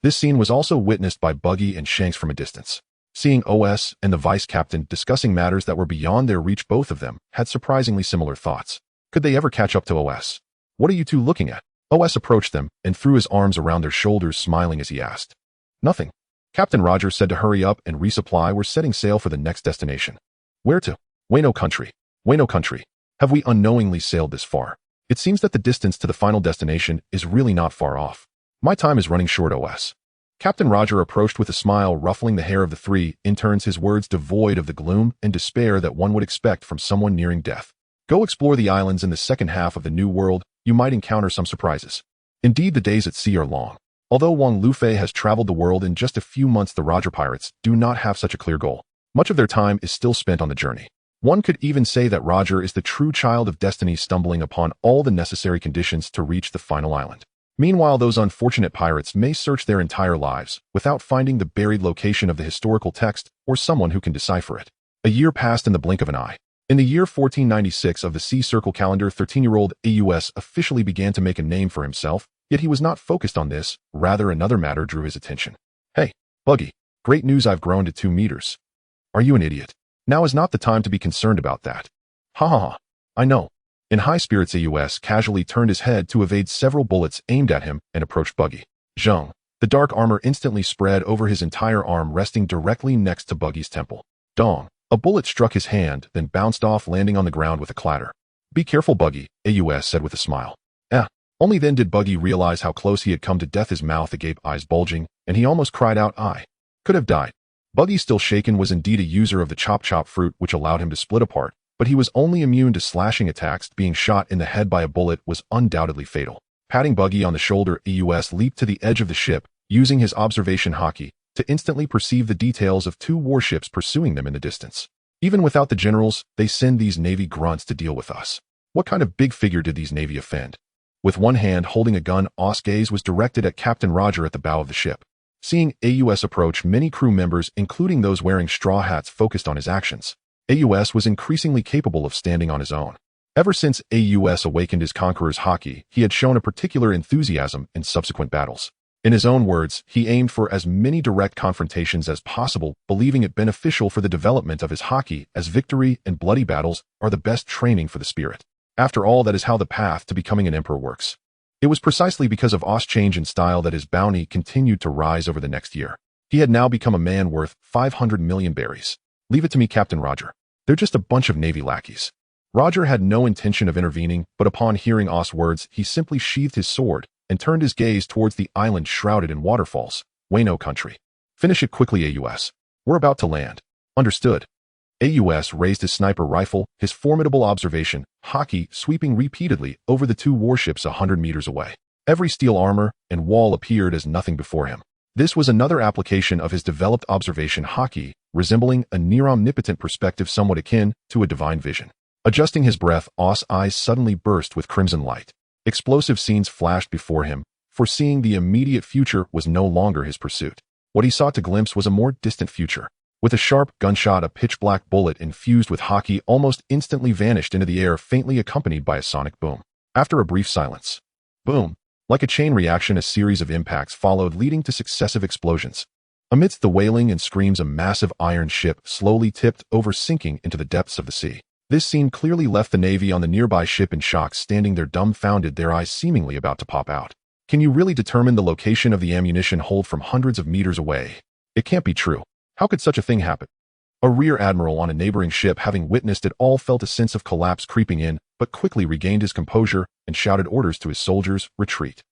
This scene was also witnessed by Buggy and Shanks from a distance. Seeing OS and the vice captain discussing matters that were beyond their reach, both of them had surprisingly similar thoughts. Could they ever catch up to OS? What are you two looking at? OS approached them and threw his arms around their shoulders, smiling as he asked. Nothing. Captain Roger said to hurry up and resupply. We're setting sail for the next destination. Where to? Wano country. Wano country. Have we unknowingly sailed this far? It seems that the distance to the final destination is really not far off. My time is running short, OS. Captain Roger approached with a smile, ruffling the hair of the three interns, his words devoid of the gloom and despair that one would expect from someone nearing death. Go explore the islands in the second half of the New World. You might encounter some surprises. Indeed, the days at sea are long. Although Wang Lufei has traveled the world in just a few months, the Roger pirates do not have such a clear goal. Much of their time is still spent on the journey. One could even say that Roger is the true child of destiny, stumbling upon all the necessary conditions to reach the final island. Meanwhile, those unfortunate pirates may search their entire lives without finding the buried location of the historical text or someone who can decipher it. A year passed in the blink of an eye. In the year 1496 of the Sea Circle calendar, 13-year-old AUS officially began to make a name for himself, yet he was not focused on this. Rather, another matter drew his attention. Hey, Buggy, great news, I've grown to 2 meters. Are you an idiot? Now is not the time to be concerned about that. Ha ha ha. I know. In high spirits, AUS casually turned his head to evade several bullets aimed at him and approached Buggy. Zheng. The dark armor instantly spread over his entire arm, resting directly next to Buggy's temple. Dong. A bullet struck his hand, then bounced off, landing on the ground with a clatter. Be careful, Buggy, AUS said with a smile. Only then did Buggy realize how close he had come to death, his mouth agape, eyes bulging, and he almost cried out, I could have died. Buggy, still shaken, was indeed a user of the chop fruit, which allowed him to split apart, but he was only immune to slashing attacks. Being shot in the head by a bullet was undoubtedly fatal. Patting Buggy on the shoulder, AUS leaped to the edge of the ship, using his observation haki to instantly perceive the details of 2 warships pursuing them in the distance. Even without the generals, they send these Navy grunts to deal with us. What kind of big figure did these Navy offend? With one hand holding a gun, OS' gaze was directed at Captain Roger at the bow of the ship. Seeing AUS approach, many crew members, including those wearing straw hats, focused on his actions. AUS was increasingly capable of standing on his own. Ever since AUS awakened his Conqueror's Haki, he had shown a particular enthusiasm in subsequent battles. In his own words, he aimed for as many direct confrontations as possible, believing it beneficial for the development of his Haki, as victory and bloody battles are the best training for the spirit. After all, that is how the path to becoming an emperor works. It was precisely because of OS' change in style that his bounty continued to rise over the next year. He had now become a man worth 500 million berries. Leave it to me, Captain Roger. They're just a bunch of Navy lackeys. Roger had no intention of intervening, but upon hearing OS' words, he simply sheathed his sword and turned his gaze towards the island shrouded in waterfalls. Wano country. Finish it quickly, AUS. We're about to land. Understood. AUS raised his sniper rifle, his formidable observation haki sweeping repeatedly over the 2 warships 100 meters away. Every steel armor and wall appeared as nothing before him. This was another application of his developed observation haki, resembling a near-omnipotent perspective somewhat akin to a divine vision. Adjusting his breath, OS' eyes suddenly burst with crimson light. Explosive scenes flashed before him, foreseeing the immediate future was no longer his pursuit. What he sought to glimpse was a more distant future. With a sharp gunshot, a pitch-black bullet infused with haki almost instantly vanished into the air, faintly accompanied by a sonic boom. After a brief silence, boom! Like a chain reaction, a series of impacts followed, leading to successive explosions. Amidst the wailing and screams, a massive iron ship slowly tipped over, sinking into the depths of the sea. This scene clearly left the Navy on the nearby ship in shock, standing there dumbfounded, their eyes seemingly about to pop out. Can you really determine the location of the ammunition hold from hundreds of meters away? It can't be true. How could such a thing happen? A rear admiral on a neighboring ship, having witnessed it all, felt a sense of collapse creeping in, but quickly regained his composure and shouted orders to his soldiers, retreat.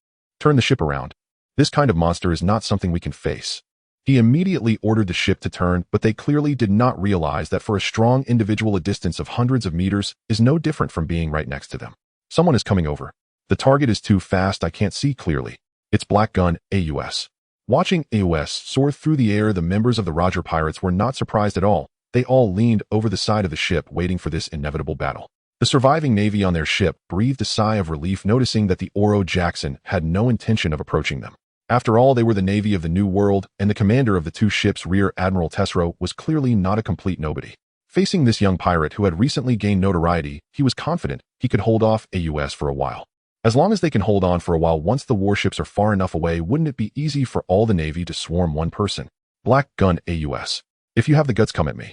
Turn the ship around. This kind of monster is not something we can face. He immediately ordered the ship to turn, but they clearly did not realize that for a strong individual, a distance of hundreds of meters is no different from being right next to them. Someone is coming over. The target is too fast, I can't see clearly. It's Black Gun, AUS. Watching AUS soar through the air, the members of the Roger Pirates were not surprised at all, They all leaned over the side of the ship waiting for this inevitable battle. The surviving Navy on their ship breathed a sigh of relief noticing that the Oro Jackson had no intention of approaching them. After all, they were the Navy of the New World, and the commander of the two ships, Rear Admiral Tesoro, was clearly not a complete nobody. Facing this young pirate who had recently gained notoriety, he was confident he could hold off AUS for a while. As long as they can hold on for a while once the warships are far enough away, wouldn't it be easy for all the Navy to swarm one person? Black Gun AUS. If you have the guts, come at me.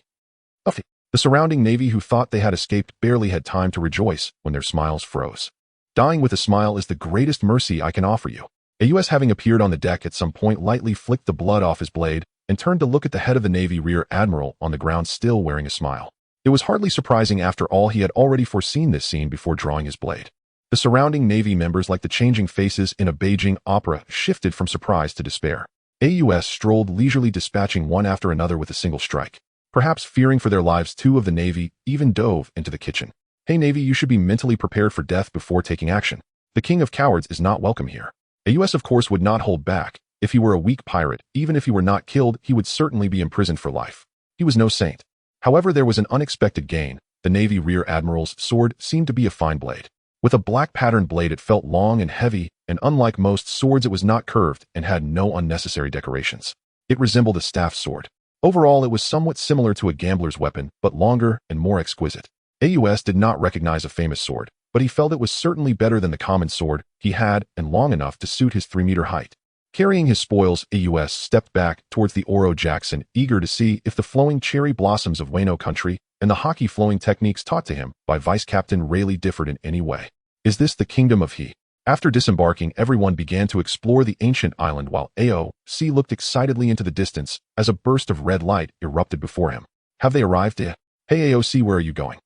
Uffy. The surrounding Navy who thought they had escaped barely had time to rejoice when their smiles froze. Dying with a smile is the greatest mercy I can offer you. AUS, having appeared on the deck at some point, lightly flicked the blood off his blade and turned to look at the head of the Navy Rear Admiral on the ground, still wearing a smile. It was hardly surprising after all. He had already foreseen this scene before drawing his blade. The surrounding Navy members, like the changing faces in a Beijing opera, shifted from surprise to despair. AUS strolled leisurely, dispatching one after another with a single strike. Perhaps fearing for their lives, two of the Navy even dove into the kitchen. Hey Navy, you should be mentally prepared for death before taking action. The king of cowards is not welcome here. AUS, of course, would not hold back. If he were a weak pirate, even if he were not killed, he would certainly be imprisoned for life. He was no saint. However, there was an unexpected gain. The Navy Rear Admiral's sword seemed to be a fine blade. With a black patterned blade, it felt long and heavy, and unlike most swords, it was not curved and had no unnecessary decorations. It resembled a staff sword. Overall, it was somewhat similar to a gambler's weapon, but longer and more exquisite. AUS did not recognize a famous sword, but he felt it was certainly better than the common sword he had and long enough to suit his 3-meter height. Carrying his spoils, AUS stepped back towards the Oro Jackson, eager to see if the flowing cherry blossoms of Wano country and the haki flowing techniques taught to him by Vice Captain Rayleigh differed in any way. Is this the kingdom of he? After disembarking, everyone began to explore the ancient island while AOC looked excitedly into the distance as a burst of red light erupted before him. Have they arrived? Hey AOC, where are you going?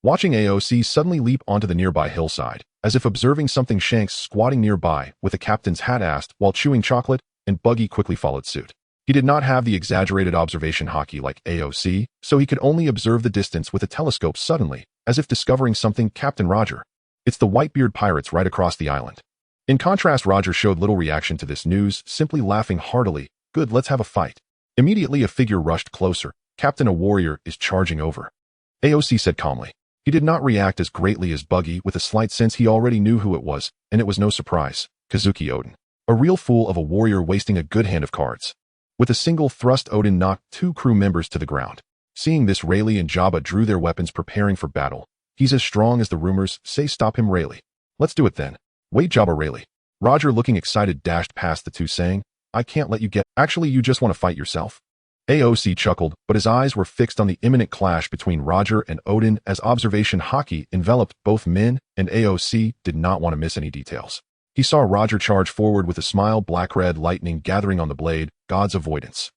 Watching AOC suddenly leap onto the nearby hillside, as if observing something, Shanks, squatting nearby with a captain's hat, asked while chewing chocolate, and Buggy quickly followed suit. He did not have the exaggerated observation haki like AOC, so he could only observe the distance with a telescope. Suddenly, as if discovering something, Captain Roger. It's the Whitebeard pirates right across the island. In contrast, Roger showed little reaction to this news, simply laughing heartily. Good, let's have a fight. Immediately a figure rushed closer. Captain, a warrior is charging over. AOC said calmly. He did not react as greatly as Buggy, with a slight sense he already knew who it was, and it was no surprise. Kazuki Odin. A real fool of a warrior wasting a good hand of cards. With a single thrust, Odin knocked 2 crew members to the ground. Seeing this, Rayleigh and Jabba drew their weapons, preparing for battle. He's as strong as the rumors say. Stop him, Rayleigh. Let's do it then. Wait, Jabba. Rayleigh. Roger, looking excited, dashed past the two, saying, I can't let you get. Actually, you just want to fight yourself? AOC chuckled, but his eyes were fixed on the imminent clash between Roger and Odin as observation haki enveloped both men, and AOC did not want to miss any details. He saw Roger charge forward with a smile, black-red lightning gathering on the blade, God's avoidance.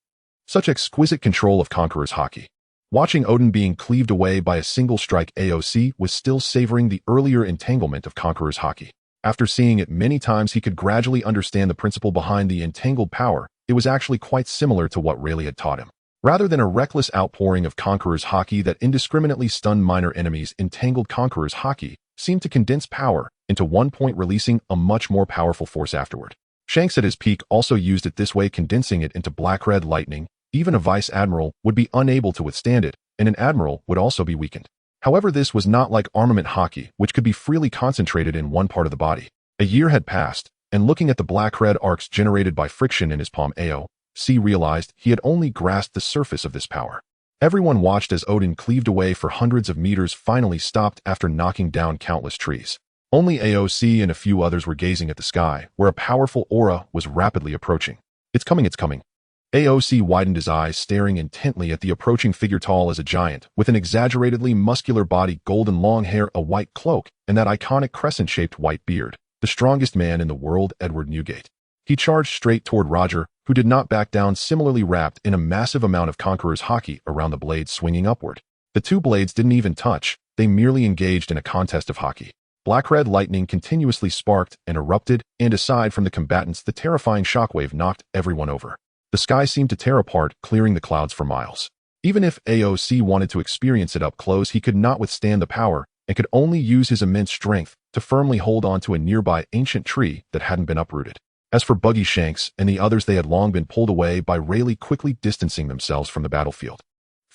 Such exquisite control of Conqueror's haki. Watching Odin being cleaved away by a single strike, AOC was still savoring the earlier entanglement of Conqueror's haki. After seeing it many times, he could gradually understand the principle behind the entangled power. It was actually quite similar to what Rayleigh had taught him. Rather than a reckless outpouring of Conqueror's haki that indiscriminately stunned minor enemies, entangled Conqueror's haki seemed to condense power into one point, releasing a much more powerful force afterward. Shanks at his peak also used it this way, condensing it into black-red lightning. Even a vice admiral would be unable to withstand it, and an admiral would also be weakened. However, this was not like armament haki, which could be freely concentrated in one part of the body. A year had passed, and looking at the black-red arcs generated by friction in his palm, AOC realized he had only grasped the surface of this power. Everyone watched as Odin cleaved away for hundreds of meters, finally stopped after knocking down countless trees. Only AOC and a few others were gazing at the sky, where a powerful aura was rapidly approaching. It's coming, it's coming. AOC widened his eyes, staring intently at the approaching figure, tall as a giant, with an exaggeratedly muscular body, golden long hair, a white cloak, and that iconic crescent-shaped white beard. The strongest man in the world, Edward Newgate. He charged straight toward Roger, who did not back down, similarly wrapped in a massive amount of Conqueror's haki around the blade, swinging upward. The two blades didn't even touch, they merely engaged in a contest of haki. Black-red lightning continuously sparked and erupted, and aside from the combatants, the terrifying shockwave knocked everyone over. The sky seemed to tear apart, clearing the clouds for miles. Even if AOC wanted to experience it up close, he could not withstand the power and could only use his immense strength to firmly hold on to a nearby ancient tree that hadn't been uprooted. As for Buggy, Shanks, and the others, they had long been pulled away by Rayleigh, quickly distancing themselves from the battlefield.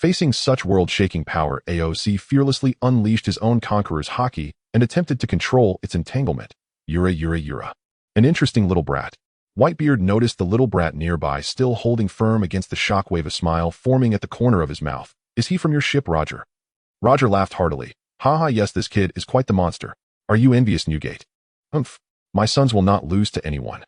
Facing such world-shaking power, AOC fearlessly unleashed his own Conqueror's Haki and attempted to control its entanglement. Yura. An interesting little brat. Whitebeard noticed the little brat nearby, still holding firm against the shockwave, a smile forming at the corner of his mouth. Is he from your ship, Roger? Roger laughed heartily. Haha, yes, this kid is quite the monster. Are you envious, Newgate? Umph. My sons will not lose to anyone.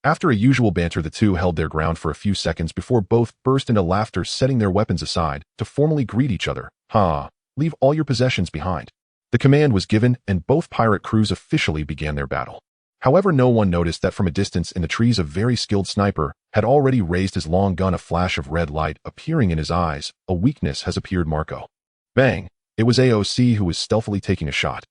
After a usual banter, the two held their ground for a few seconds before both burst into laughter, setting their weapons aside to formally greet each other. Ha! Leave all your possessions behind. The command was given, and both pirate crews officially began their battle. However, no one noticed that from a distance in the trees a very skilled sniper had already raised his long gun, a flash of red light appearing in his eyes. A weakness has appeared, Marco. Bang! It was AOC who was stealthily taking a shot.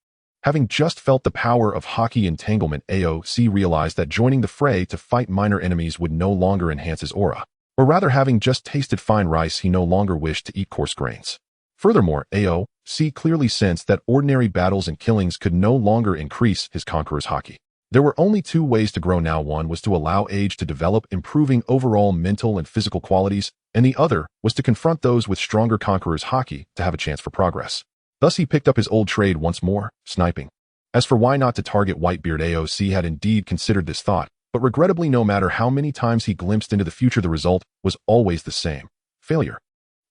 Having just felt the power of Haki entanglement, AOC realized that joining the fray to fight minor enemies would no longer enhance his aura. Or rather, having just tasted fine rice, he no longer wished to eat coarse grains. Furthermore, AOC clearly sensed that ordinary battles and killings could no longer increase his Conqueror's Haki. There were only two ways to grow now. One was to allow age to develop, improving overall mental and physical qualities, and the other was to confront those with stronger Conqueror's Haki to have a chance for progress. Thus he picked up his old trade once more, sniping. As for why not to target Whitebeard, AOC had indeed considered this thought, but regrettably no matter how many times he glimpsed into the future, the result was always the same. Failure.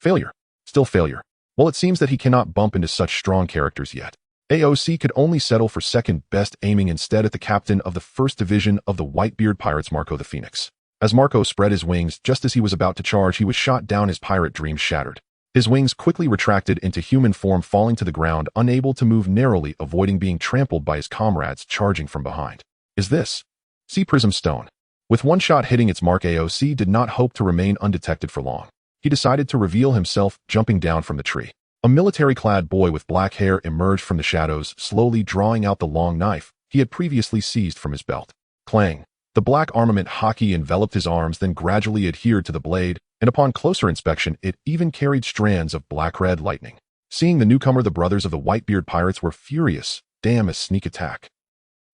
Failure. Still failure. Well, it seems that he cannot bump into such strong characters yet. AOC could only settle for second best, aiming instead at the captain of the 1st Division of the Whitebeard Pirates, Marco the Phoenix. As Marco spread his wings just as he was about to charge, he was shot down, his pirate dreams shattered. His wings quickly retracted into human form, falling to the ground, unable to move, narrowly avoiding being trampled by his comrades charging from behind. Is this? Sea Prism Stone. With one shot hitting its mark, AOC did not hope to remain undetected for long. He decided to reveal himself, jumping down from the tree. A military-clad boy with black hair emerged from the shadows, slowly drawing out the long knife he had previously seized from his belt. Clang! The black armament Haki enveloped his arms, then gradually adhered to the blade, and upon closer inspection, it even carried strands of black-red lightning. Seeing the newcomer, the brothers of the Whitebeard Pirates were furious. Damn, a sneak attack.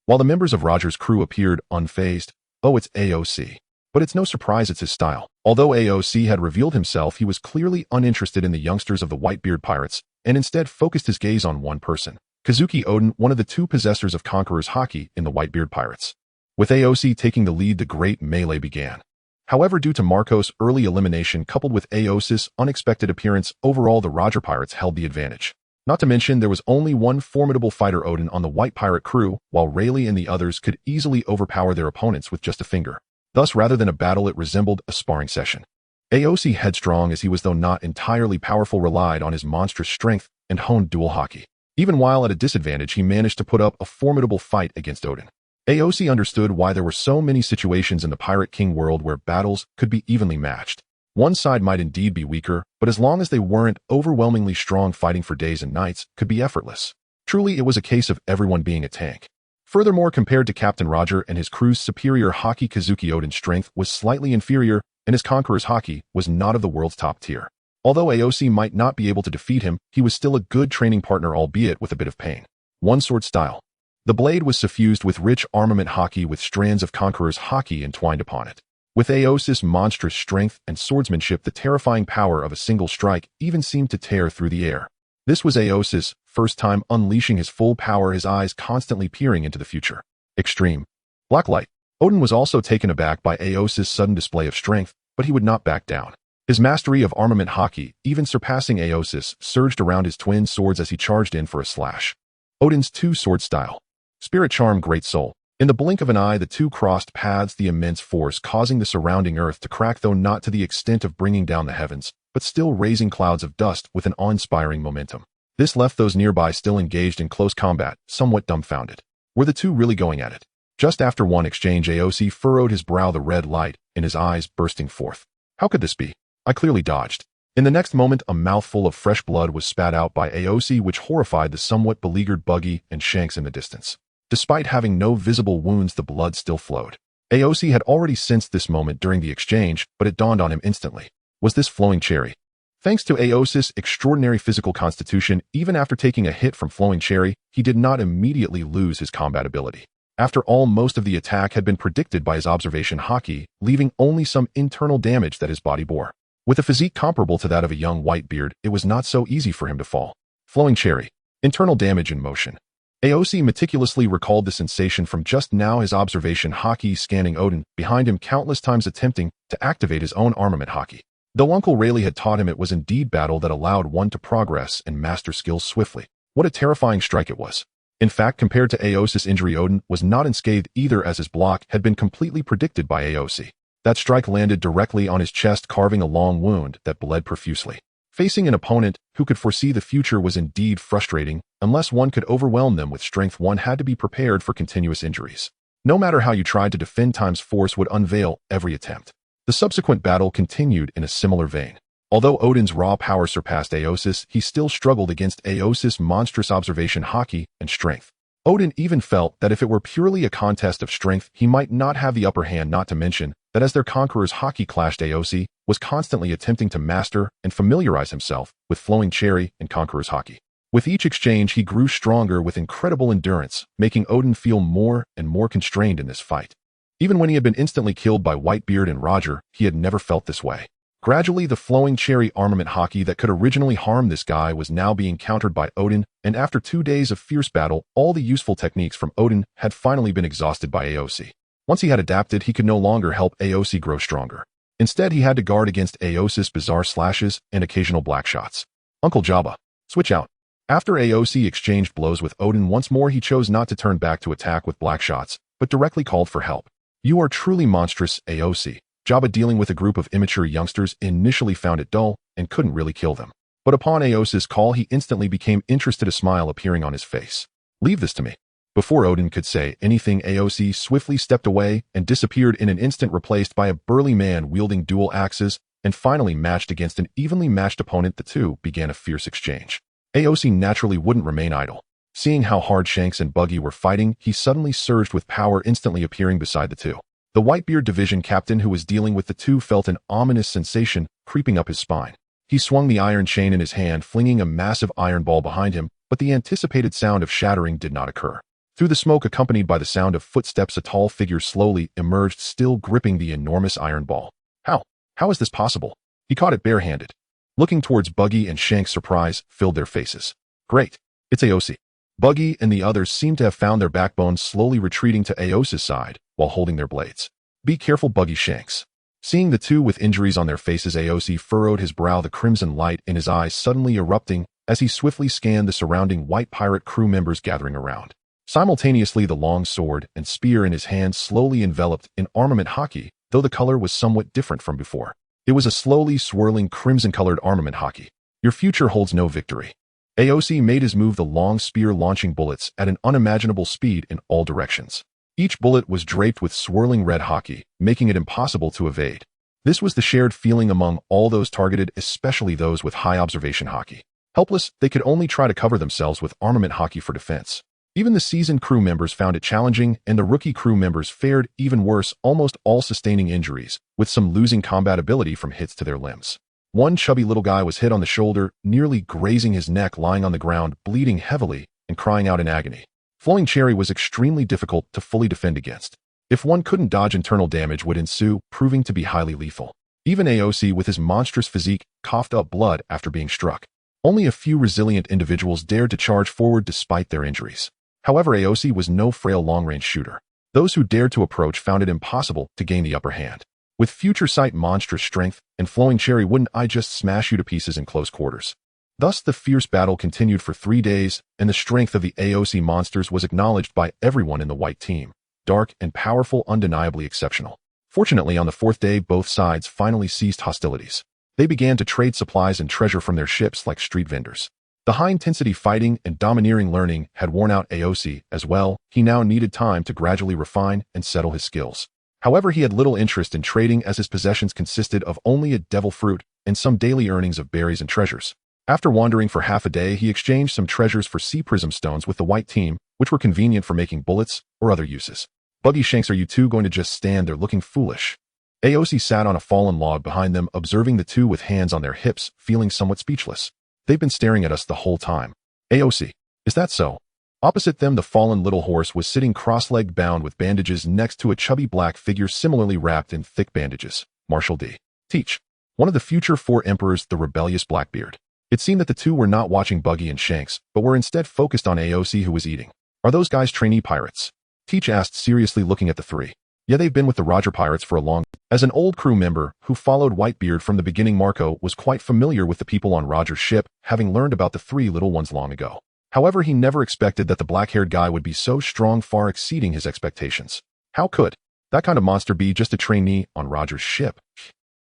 While the members of Roger's crew appeared unfazed. Oh, it's AOC. But it's no surprise, it's his style. Although AOC had revealed himself, he was clearly uninterested in the youngsters of the Whitebeard Pirates, and instead focused his gaze on one person, Kazuki Odin, one of the two possessors of Conqueror's Haki in the Whitebeard Pirates. With AOC taking the lead, the great melee began. However, due to Marco's early elimination coupled with AOC's unexpected appearance, overall the Roger Pirates held the advantage. Not to mention, there was only one formidable fighter, Odin, on the White Pirate crew, while Rayleigh and the others could easily overpower their opponents with just a finger. Thus, rather than a battle, it resembled a sparring session. AOC, headstrong as he was though not entirely powerful, relied on his monstrous strength and honed dual Haki. Even while at a disadvantage, he managed to put up a formidable fight against Odin. AOC understood why there were so many situations in the Pirate King world where battles could be evenly matched. One side might indeed be weaker, but as long as they weren't overwhelmingly strong, fighting for days and nights could be effortless. Truly, it was a case of everyone being a tank. Furthermore, compared to Captain Roger and his crew's superior Haki, Kazuki Odin's strength was slightly inferior, and his Conqueror's Haki was not of the world's top tier. Although AOC might not be able to defeat him, he was still a good training partner, albeit with a bit of pain. One sword style. The blade was suffused with rich armament Haki with strands of Conqueror's Haki entwined upon it. With AOC's monstrous strength and swordsmanship, the terrifying power of a single strike even seemed to tear through the air. This was AOC's first time unleashing his full power, his eyes constantly peering into the future. Extreme. Blacklight. Odin was also taken aback by AOC's sudden display of strength, but he would not back down. His mastery of armament Haki, even surpassing AOC's, surged around his twin swords as he charged in for a slash. Odin's two-sword style. Spirit Charm, Great Soul. In the blink of an eye, the two crossed paths, the immense force causing the surrounding earth to crack, though not to the extent of bringing down the heavens, but still raising clouds of dust with an awe-inspiring momentum. This left those nearby still engaged in close combat somewhat dumbfounded. Were the two really going at it? Just after one exchange, AOC furrowed his brow, the red light in his eyes bursting forth. How could this be? I clearly dodged. In the next moment, a mouthful of fresh blood was spat out by AOC, which horrified the somewhat beleaguered Buggy and Shanks in the distance. Despite having no visible wounds, the blood still flowed. AOC had already sensed this moment during the exchange, but it dawned on him instantly. Was this Flowing Cherry? Thanks to AOC's extraordinary physical constitution, even after taking a hit from Flowing Cherry, he did not immediately lose his combat ability. After all, most of the attack had been predicted by his Observation Haki, leaving only some internal damage that his body bore. With a physique comparable to that of a young Whitebeard, it was not so easy for him to fall. Flowing cherry. Internal damage in motion. Aosi meticulously recalled the sensation from just now, his observation haki scanning Odin behind him countless times, attempting to activate his own armament haki. Though Uncle Rayleigh had taught him it was indeed battle that allowed one to progress and master skills swiftly. What a terrifying strike it was. In fact, compared to Aosi's injury, Odin was not unscathed either, as his block had been completely predicted by Aosi. That strike landed directly on his chest, carving a long wound that bled profusely. Facing an opponent who could foresee the future was indeed frustrating. Unless one could overwhelm them with strength, one had to be prepared for continuous injuries. No matter how you tried to defend, times force would unveil every attempt. The subsequent battle continued in a similar vein. Although Odin's raw power surpassed Aosi's, he still struggled against Aosi's monstrous observation haki and strength. Odin even felt that if it were purely a contest of strength, he might not have the upper hand, not to mention that as their conqueror's haki clashed, Aosi was constantly attempting to master and familiarize himself with flowing cherry and conqueror's haki. With each exchange, he grew stronger with incredible endurance, making Odin feel more and more constrained in this fight. Even when he had been instantly killed by Whitebeard and Roger, he had never felt this way. Gradually, the flowing cherry armament haki that could originally harm this guy was now being countered by Odin, and after 2 days of fierce battle, all the useful techniques from Odin had finally been exhausted by Aosi. Once he had adapted, he could no longer help Aosi grow stronger. Instead, he had to guard against Aosi's bizarre slashes and occasional black shots. Uncle Jabba. Switch out. After Aosi exchanged blows with Odin once more, he chose not to turn back to attack with black shots, but directly called for help. You are truly monstrous, Aosi. Jabba, dealing with a group of immature youngsters, initially found it dull and couldn't really kill them. But upon Aosi's call, he instantly became interested, a smile appearing on his face. Leave this to me. Before Odin could say anything, Aosi swiftly stepped away and disappeared in an instant, replaced by a burly man wielding dual axes, and finally matched against an evenly matched opponent. The two began a fierce exchange. Aosi naturally wouldn't remain idle. Seeing how hard Shanks and Buggy were fighting, he suddenly surged with power, instantly appearing beside the two. The Whitebeard division captain who was dealing with the two felt an ominous sensation creeping up his spine. He swung the iron chain in his hand, flinging a massive iron ball behind him, but the anticipated sound of shattering did not occur. Through the smoke, accompanied by the sound of footsteps, a tall figure slowly emerged, still gripping the enormous iron ball. How is this possible? He caught it barehanded. Looking towards Buggy and Shanks, surprise filled their faces. Great. It's Aosi. Buggy and the others seemed to have found their backbones, slowly retreating to Aosi's side while holding their blades. Be careful, Buggy. Shanks. Seeing the two with injuries on their faces, Aosi furrowed his brow, the crimson light in his eyes suddenly erupting as he swiftly scanned the surrounding white pirate crew members gathering around. Simultaneously, the long sword and spear in his hand slowly enveloped in armament haki, though the color was somewhat different from before. It was a slowly swirling crimson-colored armament haki. Your future holds no victory. Aosi made his move, the long spear launching bullets at an unimaginable speed in all directions. Each bullet was draped with swirling red haki, making it impossible to evade. This was the shared feeling among all those targeted, especially those with high observation haki. Helpless, they could only try to cover themselves with armament haki for defense. Even the seasoned crew members found it challenging, and the rookie crew members fared even worse, almost all sustaining injuries, with some losing combat ability from hits to their limbs. One chubby little guy was hit on the shoulder, nearly grazing his neck, lying on the ground, bleeding heavily and crying out in agony. Flowing cherry was extremely difficult to fully defend against. If one couldn't dodge, internal damage would ensue, proving to be highly lethal. Even Aosi, with his monstrous physique, coughed up blood after being struck. Only a few resilient individuals dared to charge forward despite their injuries. However, Aosi was no frail long-range shooter. Those who dared to approach found it impossible to gain the upper hand. With future sight, monstrous strength, and flowing cherry, wouldn't I just smash you to pieces in close quarters? Thus, the fierce battle continued for 3 days, and the strength of the Aosi monsters was acknowledged by everyone in the white team. Dark and powerful, undeniably exceptional. Fortunately, on the 4th day, both sides finally ceased hostilities. They began to trade supplies and treasure from their ships like street vendors. The high-intensity fighting and domineering learning had worn out Aosi as well. He now needed time to gradually refine and settle his skills. However, he had little interest in trading, as his possessions consisted of only a devil fruit and some daily earnings of berries and treasures. After wandering for half a day, he exchanged some treasures for sea prism stones with the white team, which were convenient for making bullets or other uses. Buggy, Shanks, are you two going to just stand there looking foolish? Aosi sat on a fallen log behind them, observing the two with hands on their hips, feeling somewhat speechless. They've been staring at us the whole time. Aosi, is that so? Opposite them, the fallen little horse was sitting cross-legged, bound with bandages next to a chubby black figure similarly wrapped in thick bandages. Marshal D. Teach. one of the future 4 emperors, the rebellious Blackbeard. It seemed that the two were not watching Buggy and Shanks, but were instead focused on AOC, who was eating. Are those guys trainee pirates? Teach asked, seriously looking at the three. Yeah, they've been with the Roger Pirates for a long time. As an old crew member who followed Whitebeard from the beginning, Marco was quite familiar with the people on Roger's ship, having learned about the 3 little ones long ago. However, he never expected that the black-haired guy would be so strong, far exceeding his expectations. How could that kind of monster be just a trainee on Roger's ship?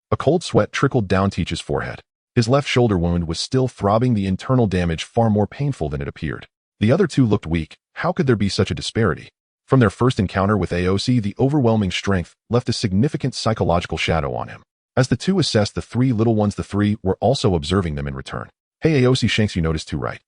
A cold sweat trickled down Teach's forehead. His left shoulder wound was still throbbing, the internal damage far more painful than it appeared. The other 2 looked weak. How could there be such a disparity? From their first encounter with AOC, the overwhelming strength left a significant psychological shadow on him. As the 2 assessed the 3 little ones, the 3 were also observing them in return. Hey AOC, Shanks, you noticed too, right?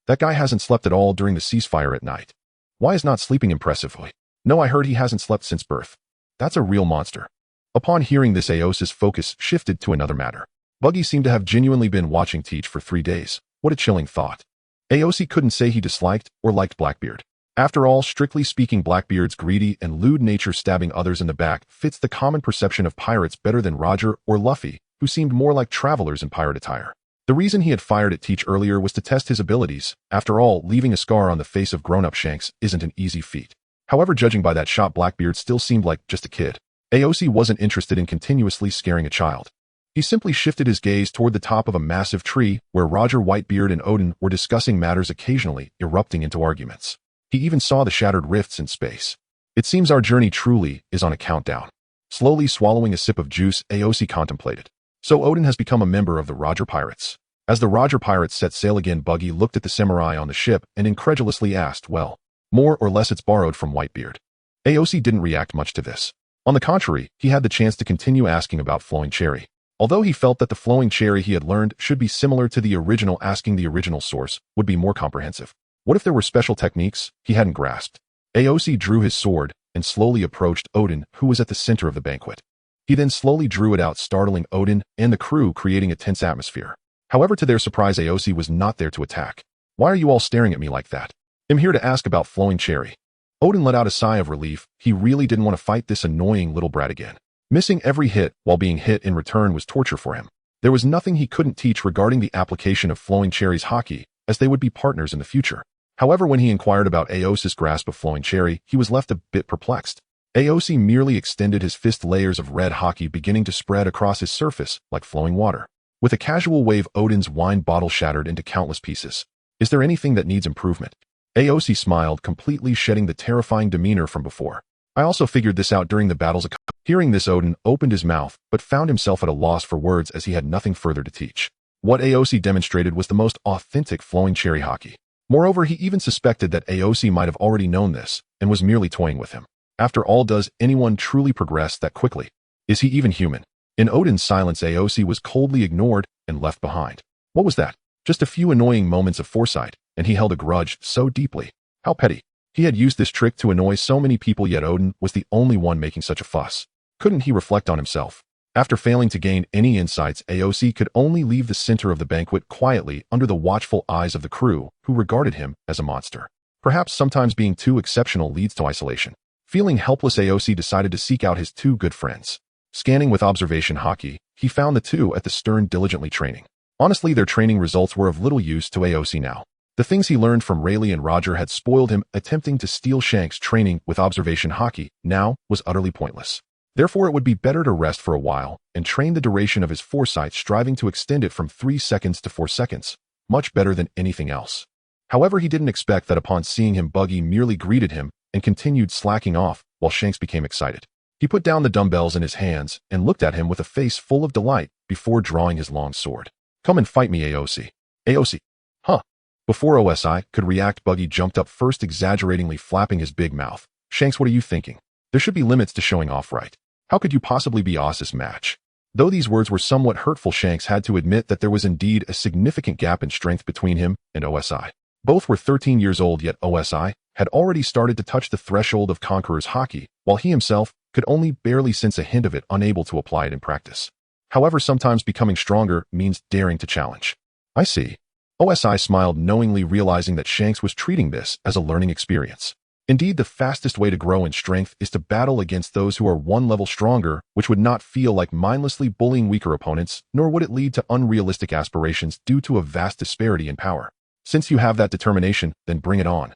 That guy hasn't slept at all during the ceasefire at night. Why is not sleeping impressively? No, I heard he hasn't slept since birth. That's a real monster. Upon hearing this, AOC's focus shifted to another matter. Buggy seemed to have genuinely been watching Teach for 3 days. What a chilling thought. AOC couldn't say he disliked or liked Blackbeard. After all, strictly speaking, Blackbeard's greedy and lewd nature, stabbing others in the back, fits the common perception of pirates better than Roger or Luffy, who seemed more like travelers in pirate attire. The reason he had fired at Teach earlier was to test his abilities. After all, leaving a scar on the face of grown-up Shanks isn't an easy feat. However, judging by that shot, Blackbeard still seemed like just a kid. AOC wasn't interested in continuously scaring a child. He simply shifted his gaze toward the top of a massive tree where Roger, Whitebeard, and Odin were discussing matters, occasionally erupting into arguments. He even saw the shattered rifts in space. It seems our journey truly is on a countdown. Slowly swallowing a sip of juice, AOC contemplated. So Odin has become a member of the Roger Pirates. As the Roger Pirates set sail again, Buggy looked at the samurai on the ship and incredulously asked, well, more or less it's borrowed from Whitebeard. AOC didn't react much to this. On the contrary, he had the chance to continue asking about Flowing Cherry. Although he felt that the Flowing Cherry he had learned should be similar to the original, asking the original source would be more comprehensive. What if there were special techniques he hadn't grasped? AOC drew his sword and slowly approached Odin, who was at the center of the banquet. He then slowly drew it out, startling Odin and the crew, creating a tense atmosphere. However, to their surprise, AOC was not there to attack. Why are you all staring at me like that? I'm here to ask about Flowing Cherry. Odin let out a sigh of relief. He really didn't want to fight this annoying little brat again. Missing every hit while being hit in return was torture for him. There was nothing he couldn't teach regarding the application of Flowing Cherry's haki, as they would be partners in the future. However, when he inquired about AOC's grasp of Flowing Cherry, he was left a bit perplexed. AOC merely extended his fist, layers of red haki beginning to spread across his surface like flowing water. With a casual wave, Odin's wine bottle shattered into countless pieces. Is there anything that needs improvement? AOC smiled, completely shedding the terrifying demeanor from before. I also figured this out during the battles. Hearing this, Odin opened his mouth, but found himself at a loss for words as he had nothing further to teach. What AOC demonstrated was the most authentic Flowing Cherry haki. Moreover, he even suspected that AOC might have already known this and was merely toying with him. After all, does anyone truly progress that quickly? Is he even human? In Odin's silence, AOC was coldly ignored and left behind. What was that? Just a few annoying moments of foresight, and he held a grudge so deeply. How petty. He had used this trick to annoy so many people, yet Odin was the only one making such a fuss. Couldn't he reflect on himself? After failing to gain any insights, AOC could only leave the center of the banquet quietly under the watchful eyes of the crew, who regarded him as a monster. Perhaps sometimes being too exceptional leads to isolation. Feeling helpless, AOC decided to seek out his 2 good friends. Scanning with Observation Haki, he found the 2 at the stern diligently training. Honestly, their training results were of little use to AOC now. The things he learned from Rayleigh and Roger had spoiled him. Attempting to steal Shanks' training with Observation Haki now was utterly pointless. Therefore, it would be better to rest for a while and train the duration of his foresight, striving to extend it from 3 seconds to 4 seconds. Much better than anything else. However, he didn't expect that upon seeing him, Buggy merely greeted him and continued slacking off while Shanks became excited. He put down the dumbbells in his hands and looked at him with a face full of delight before drawing his long sword. Come and fight me, AOC. AOC. Huh. Before OSI could react, Buggy jumped up first, exaggeratingly flapping his big mouth. Shanks, what are you thinking? There should be limits to showing off, right? How could you possibly be Oss's match? Though these words were somewhat hurtful, Shanks had to admit that there was indeed a significant gap in strength between him and OSI. Both were 13 years old, yet OSI had already started to touch the threshold of Conqueror's haki, while he himself could only barely sense a hint of it, unable to apply it in practice. However, sometimes becoming stronger means daring to challenge. I see. OSI smiled knowingly, realizing that Shanks was treating this as a learning experience. Indeed, the fastest way to grow in strength is to battle against those who are one level stronger, which would not feel like mindlessly bullying weaker opponents, nor would it lead to unrealistic aspirations due to a vast disparity in power. Since you have that determination, then bring it on.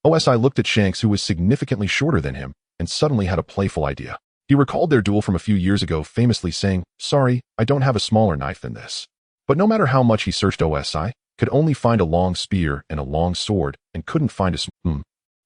OSI looked at Shanks, who was significantly shorter than him, and suddenly had a playful idea. He recalled their duel from a few years ago, famously saying, "Sorry, I don't have a smaller knife than this." But no matter how much he searched, OSI could only find a long spear and a long sword, and couldn't find a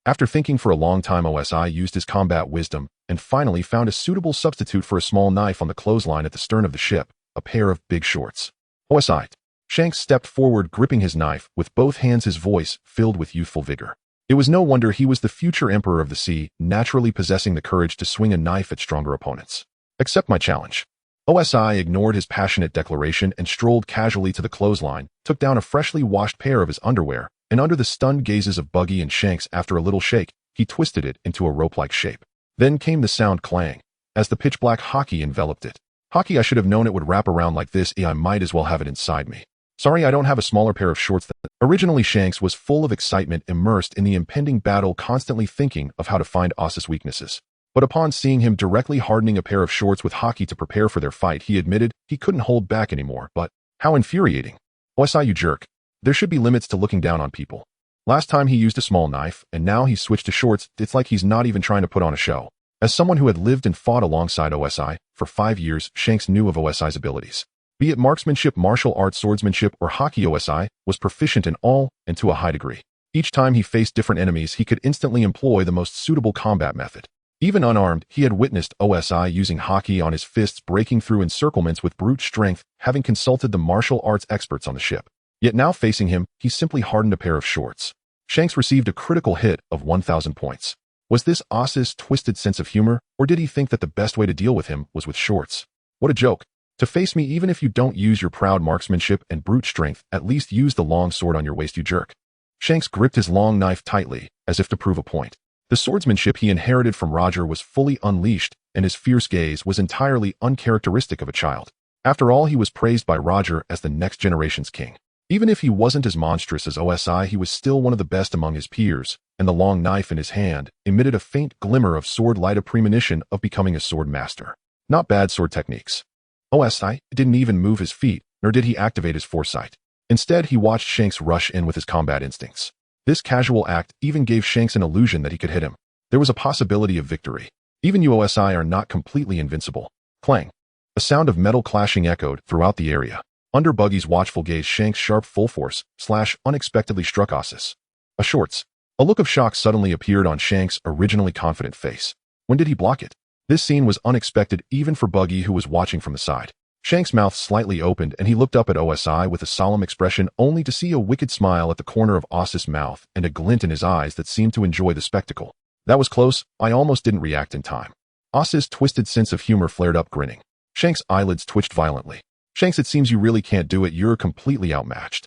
After thinking for a long time, OSI used his combat wisdom and finally found a suitable substitute for a small knife on the clothesline at the stern of the ship, a pair of big shorts. OSI. Shanks stepped forward, gripping his knife with both hands, his voice filled with youthful vigor. It was no wonder he was the future emperor of the sea, naturally possessing the courage to swing a knife at stronger opponents. "Accept my challenge." OSI ignored his passionate declaration and strolled casually to the clothesline, took down a freshly washed pair of his underwear, and under the stunned gazes of Buggy and Shanks, after a little shake, he twisted it into a rope-like shape. Then came the sound clang, as the pitch-black Haki enveloped it. "Haki, I should have known it would wrap around like this. I might as well have it inside me. Sorry, I don't have a smaller pair of shorts than..." Originally, Shanks was full of excitement, immersed in the impending battle, constantly thinking of how to find Osa's weaknesses. But upon seeing him directly hardening a pair of shorts with Haki to prepare for their fight, he admitted he couldn't hold back anymore. But how infuriating. "OSI, you jerk. There should be limits to looking down on people. Last time he used a small knife, and now he's switched to shorts. It's like he's not even trying to put on a show." As someone who had lived and fought alongside OSI for 5 years, Shanks knew of OSI's abilities. Be it marksmanship, martial arts, swordsmanship, or Haki, OSI was proficient in all, and to a high degree. Each time he faced different enemies, he could instantly employ the most suitable combat method. Even unarmed, he had witnessed OSI using Haki on his fists, breaking through encirclements with brute strength, having consulted the martial arts experts on the ship. Yet now facing him, he simply hardened a pair of shorts. Shanks received a critical hit of 1,000 points. Was this Osa's twisted sense of humor, or did he think that the best way to deal with him was with shorts? What a joke. To face me, even if you don't use your proud marksmanship and brute strength, at least use the long sword on your waist, you jerk. Shanks gripped his long knife tightly, as if to prove a point. The swordsmanship he inherited from Roger was fully unleashed, and his fierce gaze was entirely uncharacteristic of a child. After all, he was praised by Roger as the next generation's king. Even if he wasn't as monstrous as OSI, he was still one of the best among his peers, and the long knife in his hand emitted a faint glimmer of sword light, a premonition of becoming a sword master. Not bad sword techniques. OSI didn't even move his feet, nor did he activate his foresight. Instead, he watched Shanks rush in with his combat instincts. This casual act even gave Shanks an illusion that he could hit him. There was a possibility of victory. Even you, OSI, are not completely invincible. Clang. A sound of metal clashing echoed throughout the area. Under Buggy's watchful gaze, Shanks' sharp full force slash unexpectedly struck Osa's shorts. A look of shock suddenly appeared on Shanks' originally confident face. When did he block it? This scene was unexpected even for Buggy, who was watching from the side. Shanks' mouth slightly opened and he looked up at OSI with a solemn expression, only to see a wicked smile at the corner of Osa's mouth and a glint in his eyes that seemed to enjoy the spectacle. "That was close. I almost didn't react in time." Osa's twisted sense of humor flared up, grinning. Shanks' eyelids twitched violently. "Shanks, it seems you really can't do it. You're completely outmatched."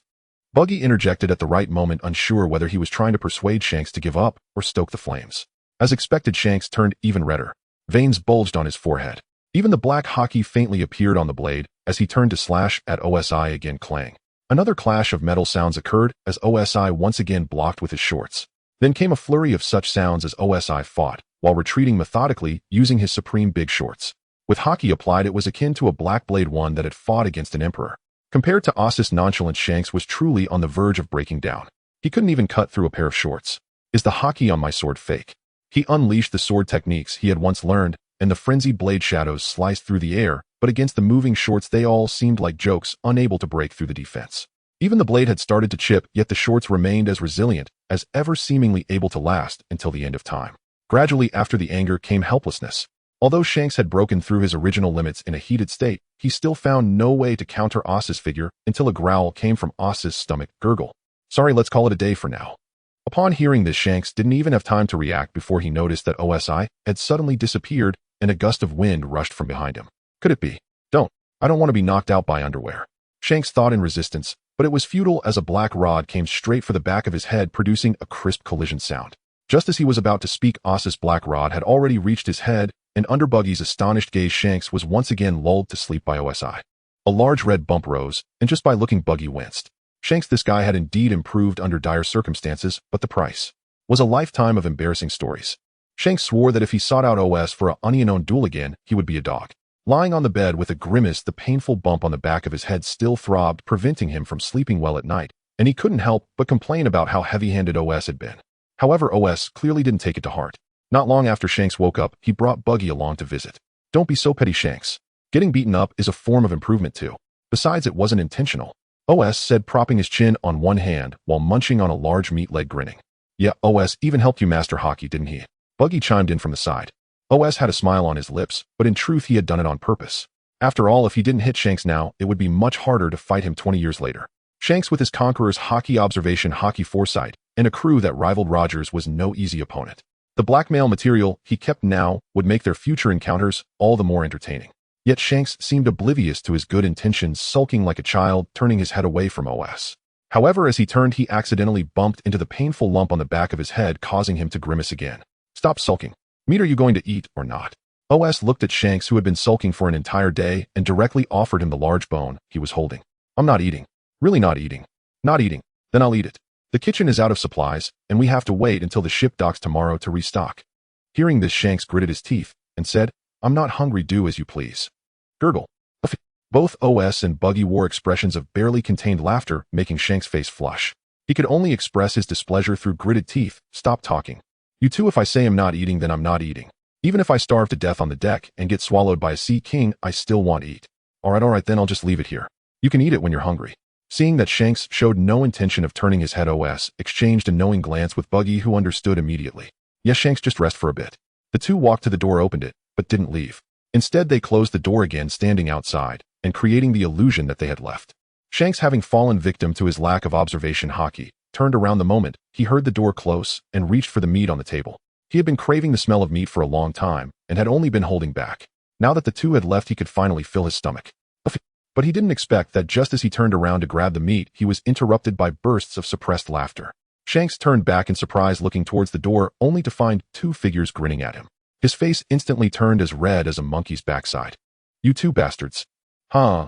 Buggy interjected at the right moment, unsure whether he was trying to persuade Shanks to give up or stoke the flames. As expected, Shanks turned even redder. Veins bulged on his forehead. Even the black Haki faintly appeared on the blade as he turned to slash at OSI again. Clang. Another clash of metal sounds occurred as OSI once again blocked with his shorts. Then came a flurry of such sounds as OSI fought, while retreating methodically using his supreme big shorts. With Haki applied, it was akin to a black blade, one that had fought against an emperor. Compared to Osa's nonchalance, Shanks was truly on the verge of breaking down. He couldn't even cut through a pair of shorts. "Is the Haki on my sword fake?" He unleashed the sword techniques he had once learned, and the frenzied blade shadows sliced through the air, but against the moving shorts they all seemed like jokes, unable to break through the defense. Even the blade had started to chip, yet the shorts remained as resilient as ever, seemingly able to last until the end of time. Gradually, after the anger came helplessness. Although Shanks had broken through his original limits in a heated state, he still found no way to counter Osa's figure until a growl came from Osa's stomach. "Gurgle. Sorry, let's call it a day for now." Upon hearing this, Shanks didn't even have time to react before he noticed that OSI had suddenly disappeared and a gust of wind rushed from behind him. Could it be? I don't want to be knocked out by underwear. Shanks thought in resistance, but it was futile as a black rod came straight for the back of his head, producing a crisp collision sound. Just as he was about to speak, Osa's black rod had already reached his head, and under Buggy's astonished gaze, Shanks was once again lulled to sleep by OSI. A large red bump rose, and just by looking, Buggy winced. Shanks, this guy had indeed improved under dire circumstances, but the price. was a lifetime of embarrassing stories. Shanks swore that if he sought out OS for a onion-owned duel again, he would be a dog. Lying on the bed with a grimace, the painful bump on the back of his head still throbbed, preventing him from sleeping well at night, and he couldn't help but complain about how heavy-handed OS had been. However, OS clearly didn't take it to heart. Not long after Shanks woke up, he brought Buggy along to visit. Don't be so petty, Shanks. Getting beaten up is a form of improvement too. Besides, it wasn't intentional. OS said, propping his chin on one hand while munching on a large meat leg, grinning. Yeah, OS even helped you master Haki, didn't he? Buggy chimed in from the side. OS had a smile on his lips, but in truth he had done it on purpose. After all, if he didn't hit Shanks now, it would be much harder to fight him 20 years later. Shanks, with his conqueror's Haki Observation Haki foresight and a crew that rivaled Roger's, was no easy opponent. The blackmail material he kept now would make their future encounters all the more entertaining. Yet Shanks seemed oblivious to his good intentions, sulking like a child, turning his head away from OS. However, as he turned, he accidentally bumped into the painful lump on the back of his head, causing him to grimace again. Stop sulking. Meat, are you going to eat or not? OS looked at Shanks, who had been sulking for an entire day, and directly offered him the large bone he was holding. I'm not eating. Really not eating. Not eating. Then I'll eat it. The kitchen is out of supplies, and we have to wait until the ship docks tomorrow to restock. Hearing this, Shanks gritted his teeth and said, I'm not hungry, do as you please. Gurgle. Both OS and Buggy wore expressions of barely contained laughter, making Shanks' face flush. He could only express his displeasure through gritted teeth. Stop talking. You too, if I say I'm not eating, then I'm not eating. Even if I starve to death on the deck and get swallowed by a sea king, I still want to eat. Alright, then I'll just leave it here. You can eat it when you're hungry. Seeing that Shanks showed no intention of turning his head, OS exchanged a knowing glance with Buggy, who understood immediately. Yes, Shanks, just rest for a bit. The two walked to the door, opened it, but didn't leave. Instead, they closed the door again, standing outside and creating the illusion that they had left. Shanks, having fallen victim to his lack of observation Haki, turned around the moment he heard the door close and reached for the meat on the table. He had been craving the smell of meat for a long time and had only been holding back. Now that the two had left, he could finally fill his stomach. But he didn't expect that just as he turned around to grab the meat, he was interrupted by bursts of suppressed laughter. Shanks turned back in surprise, looking towards the door, only to find two figures grinning at him. His face instantly turned as red as a monkey's backside. You two bastards. Huh.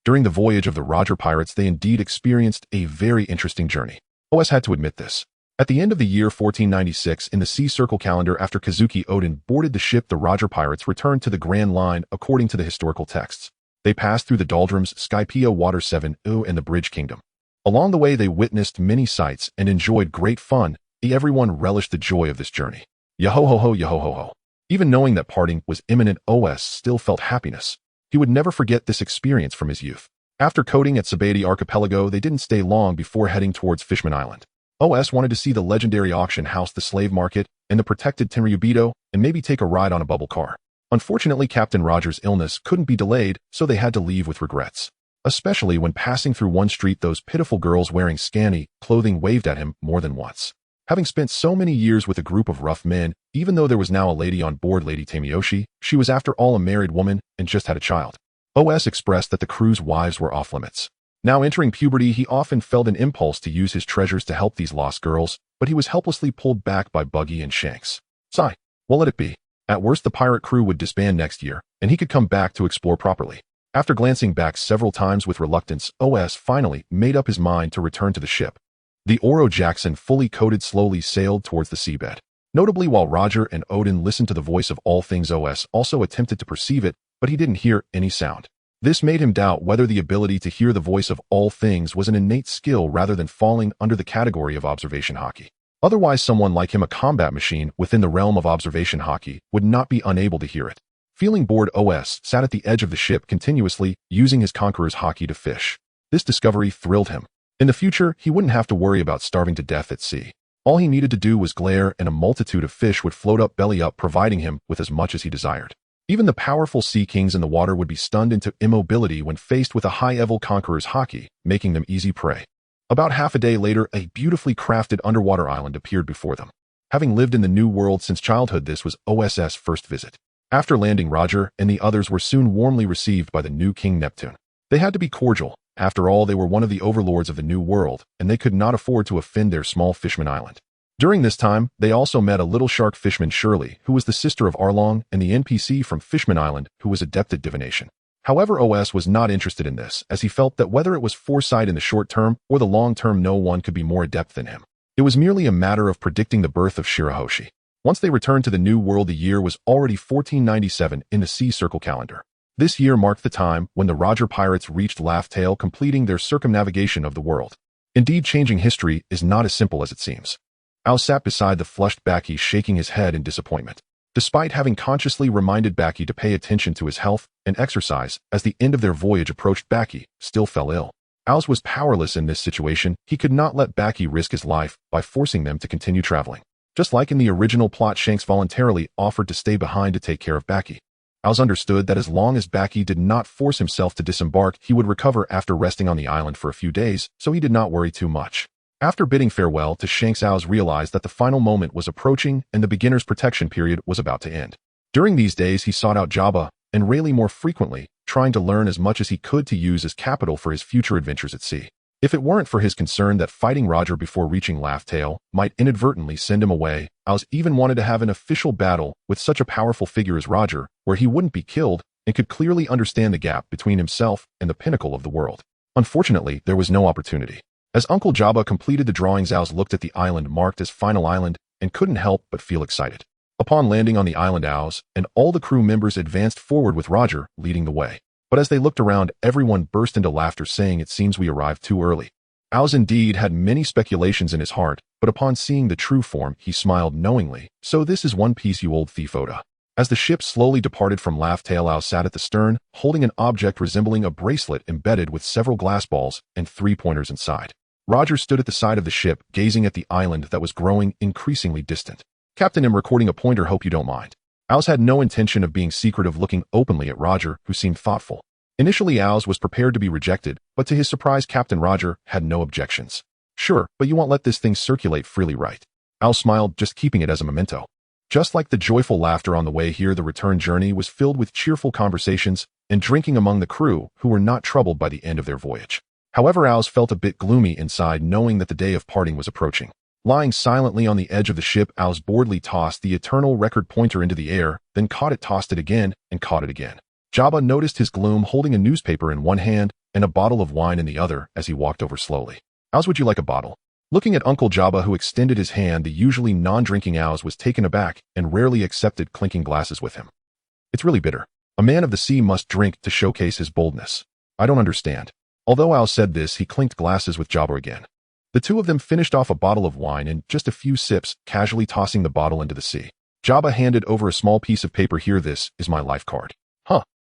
During the voyage of the Roger pirates, they indeed experienced a very interesting journey. OS had to admit this. At the end of the year 1496 in the Sea Circle calendar, after Kazuki Odin boarded the ship, the Roger pirates returned to the Grand Line according to the historical texts. They passed through the doldrums, Skypea, Water 7, and the Bridge Kingdom. Along the way, they witnessed many sights and enjoyed great fun. Everyone relished the joy of this journey. Yo-ho-ho-ho, yo-ho-ho-ho. Even knowing that parting was imminent, OS still felt happiness. He would never forget this experience from his youth. After coasting at Sabati Archipelago, they didn't stay long before heading towards Fishman Island. OS wanted to see the legendary auction house, the slave market, and the protected Tenryubido, and maybe take a ride on a bubble car. Unfortunately, Captain Roger's illness couldn't be delayed, so they had to leave with regrets. Especially when passing through one street, those pitiful girls wearing scanty clothing waved at him more than once. Having spent so many years with a group of rough men, even though there was now a lady on board, Lady Tamiyoshi, she was after all a married woman and just had a child. OS expressed that the crew's wives were off limits. Now entering puberty, he often felt an impulse to use his treasures to help these lost girls, but he was helplessly pulled back by Buggy and Shanks. Sigh. Well, let it be. At worst, the pirate crew would disband next year, and he could come back to explore properly. After glancing back several times with reluctance, OS finally made up his mind to return to the ship. The Oro Jackson, fully coated, slowly sailed towards the seabed. Notably, while Roger and Odin listened to the voice of all things, OS also attempted to perceive it, but he didn't hear any sound. This made him doubt whether the ability to hear the voice of all things was an innate skill rather than falling under the category of observation Haki. Otherwise, someone like him, a combat machine within the realm of observation Haki, would not be unable to hear it. Feeling bored, OS sat at the edge of the ship continuously, using his conqueror's Haki to fish. This discovery thrilled him. In the future, he wouldn't have to worry about starving to death at sea. All he needed to do was glare, and a multitude of fish would float up belly up, providing him with as much as he desired. Even the powerful sea kings in the water would be stunned into immobility when faced with a high-level conqueror's Haki, making them easy prey. About half a day later, a beautifully crafted underwater island appeared before them. Having lived in the New World since childhood, this was OS's first visit. After landing, Roger and the others were soon warmly received by the new King Neptune. They had to be cordial. After all, they were one of the overlords of the New World, and they could not afford to offend their small Fishman Island. During this time, they also met a little shark fishman, Shirley, who was the sister of Arlong, and the NPC from Fishman Island, who was adept at divination. However, OS was not interested in this, as he felt that whether it was foresight in the short term or the long term, no one could be more adept than him. It was merely a matter of predicting the birth of Shirahoshi. Once they returned to the New World, the year was already 1497 in the Sea Circle calendar. This year marked the time when the Roger pirates reached Laugh Tale, completing their circumnavigation of the world. Indeed, changing history is not as simple as it seems. Al sat beside the flushed Baki, shaking his head in disappointment. Despite having consciously reminded Baki to pay attention to his health and exercise, as the end of their voyage approached, Baki still fell ill. Al's was powerless in this situation. He could not let Baki risk his life by forcing them to continue traveling. Just like in the original plot, Shanks voluntarily offered to stay behind to take care of Baki. Al's understood that as long as Baki did not force himself to disembark, he would recover after resting on the island for a few days, so he did not worry too much. After bidding farewell to Shanks, Al's realized that the final moment was approaching and the beginner's protection period was about to end. During these days, he sought out Jabba and Rayleigh more frequently, trying to learn as much as he could to use as capital for his future adventures at sea. If it weren't for his concern that fighting Roger before reaching Laugh Tale might inadvertently send him away, Al's even wanted to have an official battle with such a powerful figure as Roger, where he wouldn't be killed and could clearly understand the gap between himself and the pinnacle of the world. Unfortunately, there was no opportunity. As Uncle Jabba completed the drawings, Al's looked at the island marked as Final Island and couldn't help but feel excited. Upon landing on the island, Al's and all the crew members advanced forward with Roger leading the way. But as they looked around, everyone burst into laughter, saying, "It seems we arrived too early." Al's indeed had many speculations in his heart, but upon seeing the true form, he smiled knowingly. "So this is One Piece, you old thief, Oda." As the ship slowly departed from Laugh Tale, Al sat at the stern, holding an object resembling a bracelet embedded with several glass balls and 3 pointers inside. Roger stood at the side of the ship, gazing at the island that was growing increasingly distant. "Captain, I'm recording a pointer, hope you don't mind." Al's had no intention of being secretive, looking openly at Roger, who seemed thoughtful. Initially, Al's was prepared to be rejected, but to his surprise, Captain Roger had no objections. "Sure, but you won't let this thing circulate freely, right?" Al smiled, just keeping it as a memento. Just like the joyful laughter on the way here, the return journey was filled with cheerful conversations and drinking among the crew, who were not troubled by the end of their voyage. However, Al's felt a bit gloomy inside, knowing that the day of parting was approaching. Lying silently on the edge of the ship, Al's boredly tossed the eternal record pointer into the air, then caught it, tossed it again, and caught it again. Jabba noticed his gloom, holding a newspaper in one hand and a bottle of wine in the other as he walked over slowly. "Al's, would you like a bottle?" Looking at Uncle Jabba, who extended his hand, the usually non-drinking Al's was taken aback and rarely accepted clinking glasses with him. "It's really bitter. A man of the sea must drink to showcase his boldness." "I don't understand." Although Al said this, he clinked glasses with Jabba again. The two of them finished off a bottle of wine in just a few sips, casually tossing the bottle into the sea. Jabba handed over a small piece of paper. "Here, this is my life card.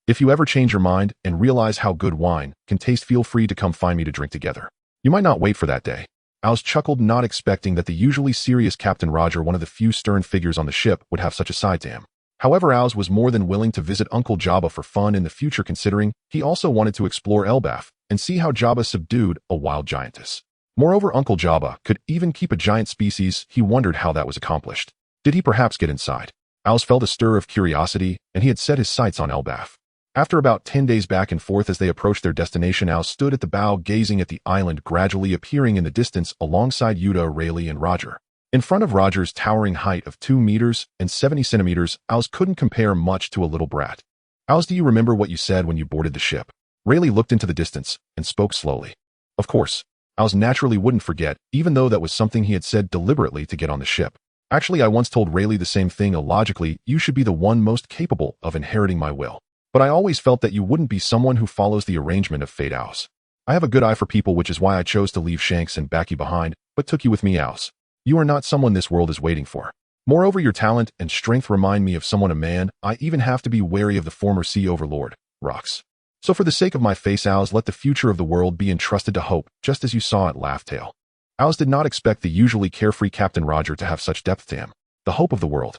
If you ever change your mind and realize how good wine can taste, feel free to come find me to drink together. You might not wait for that day." Al's chuckled, not expecting that the usually serious Captain Roger, one of the few stern figures on the ship, would have such a side to him. However, Al's was more than willing to visit Uncle Jabba for fun in the future, considering he also wanted to explore Elbaf and see how Jabba subdued a wild giantess. Moreover, Uncle Jabba could even keep a giant species. He wondered how that was accomplished. Did he perhaps get inside? Al's felt a stir of curiosity, and he had set his sights on Elbaf. After about 10 days back and forth as they approached their destination, Al stood at the bow, gazing at the island gradually appearing in the distance alongside Yuta, Rayleigh, and Roger. In front of Roger's towering height of 2 meters and 70 centimeters, Al's couldn't compare much to a little brat. "Al's, do you remember what you said when you boarded the ship?" Rayleigh looked into the distance and spoke slowly. Of course. Al's naturally wouldn't forget, even though that was something he had said deliberately to get on the ship. "Actually, I once told Rayleigh the same thing. Illogically, you should be the one most capable of inheriting my will. But I always felt that you wouldn't be someone who follows the arrangement of fate, Al's. I have a good eye for people, which is why I chose to leave Shanks and Buggy behind, but took you with me, Al's. You are not someone this world is waiting for. Moreover, your talent and strength remind me of someone, a man. I even have to be wary of the former sea overlord, Rox. So for the sake of my face, Al's, let the future of the world be entrusted to hope, just as you saw at Laugh Tale." Al's did not expect the usually carefree Captain Roger to have such depth to him. The hope of the world.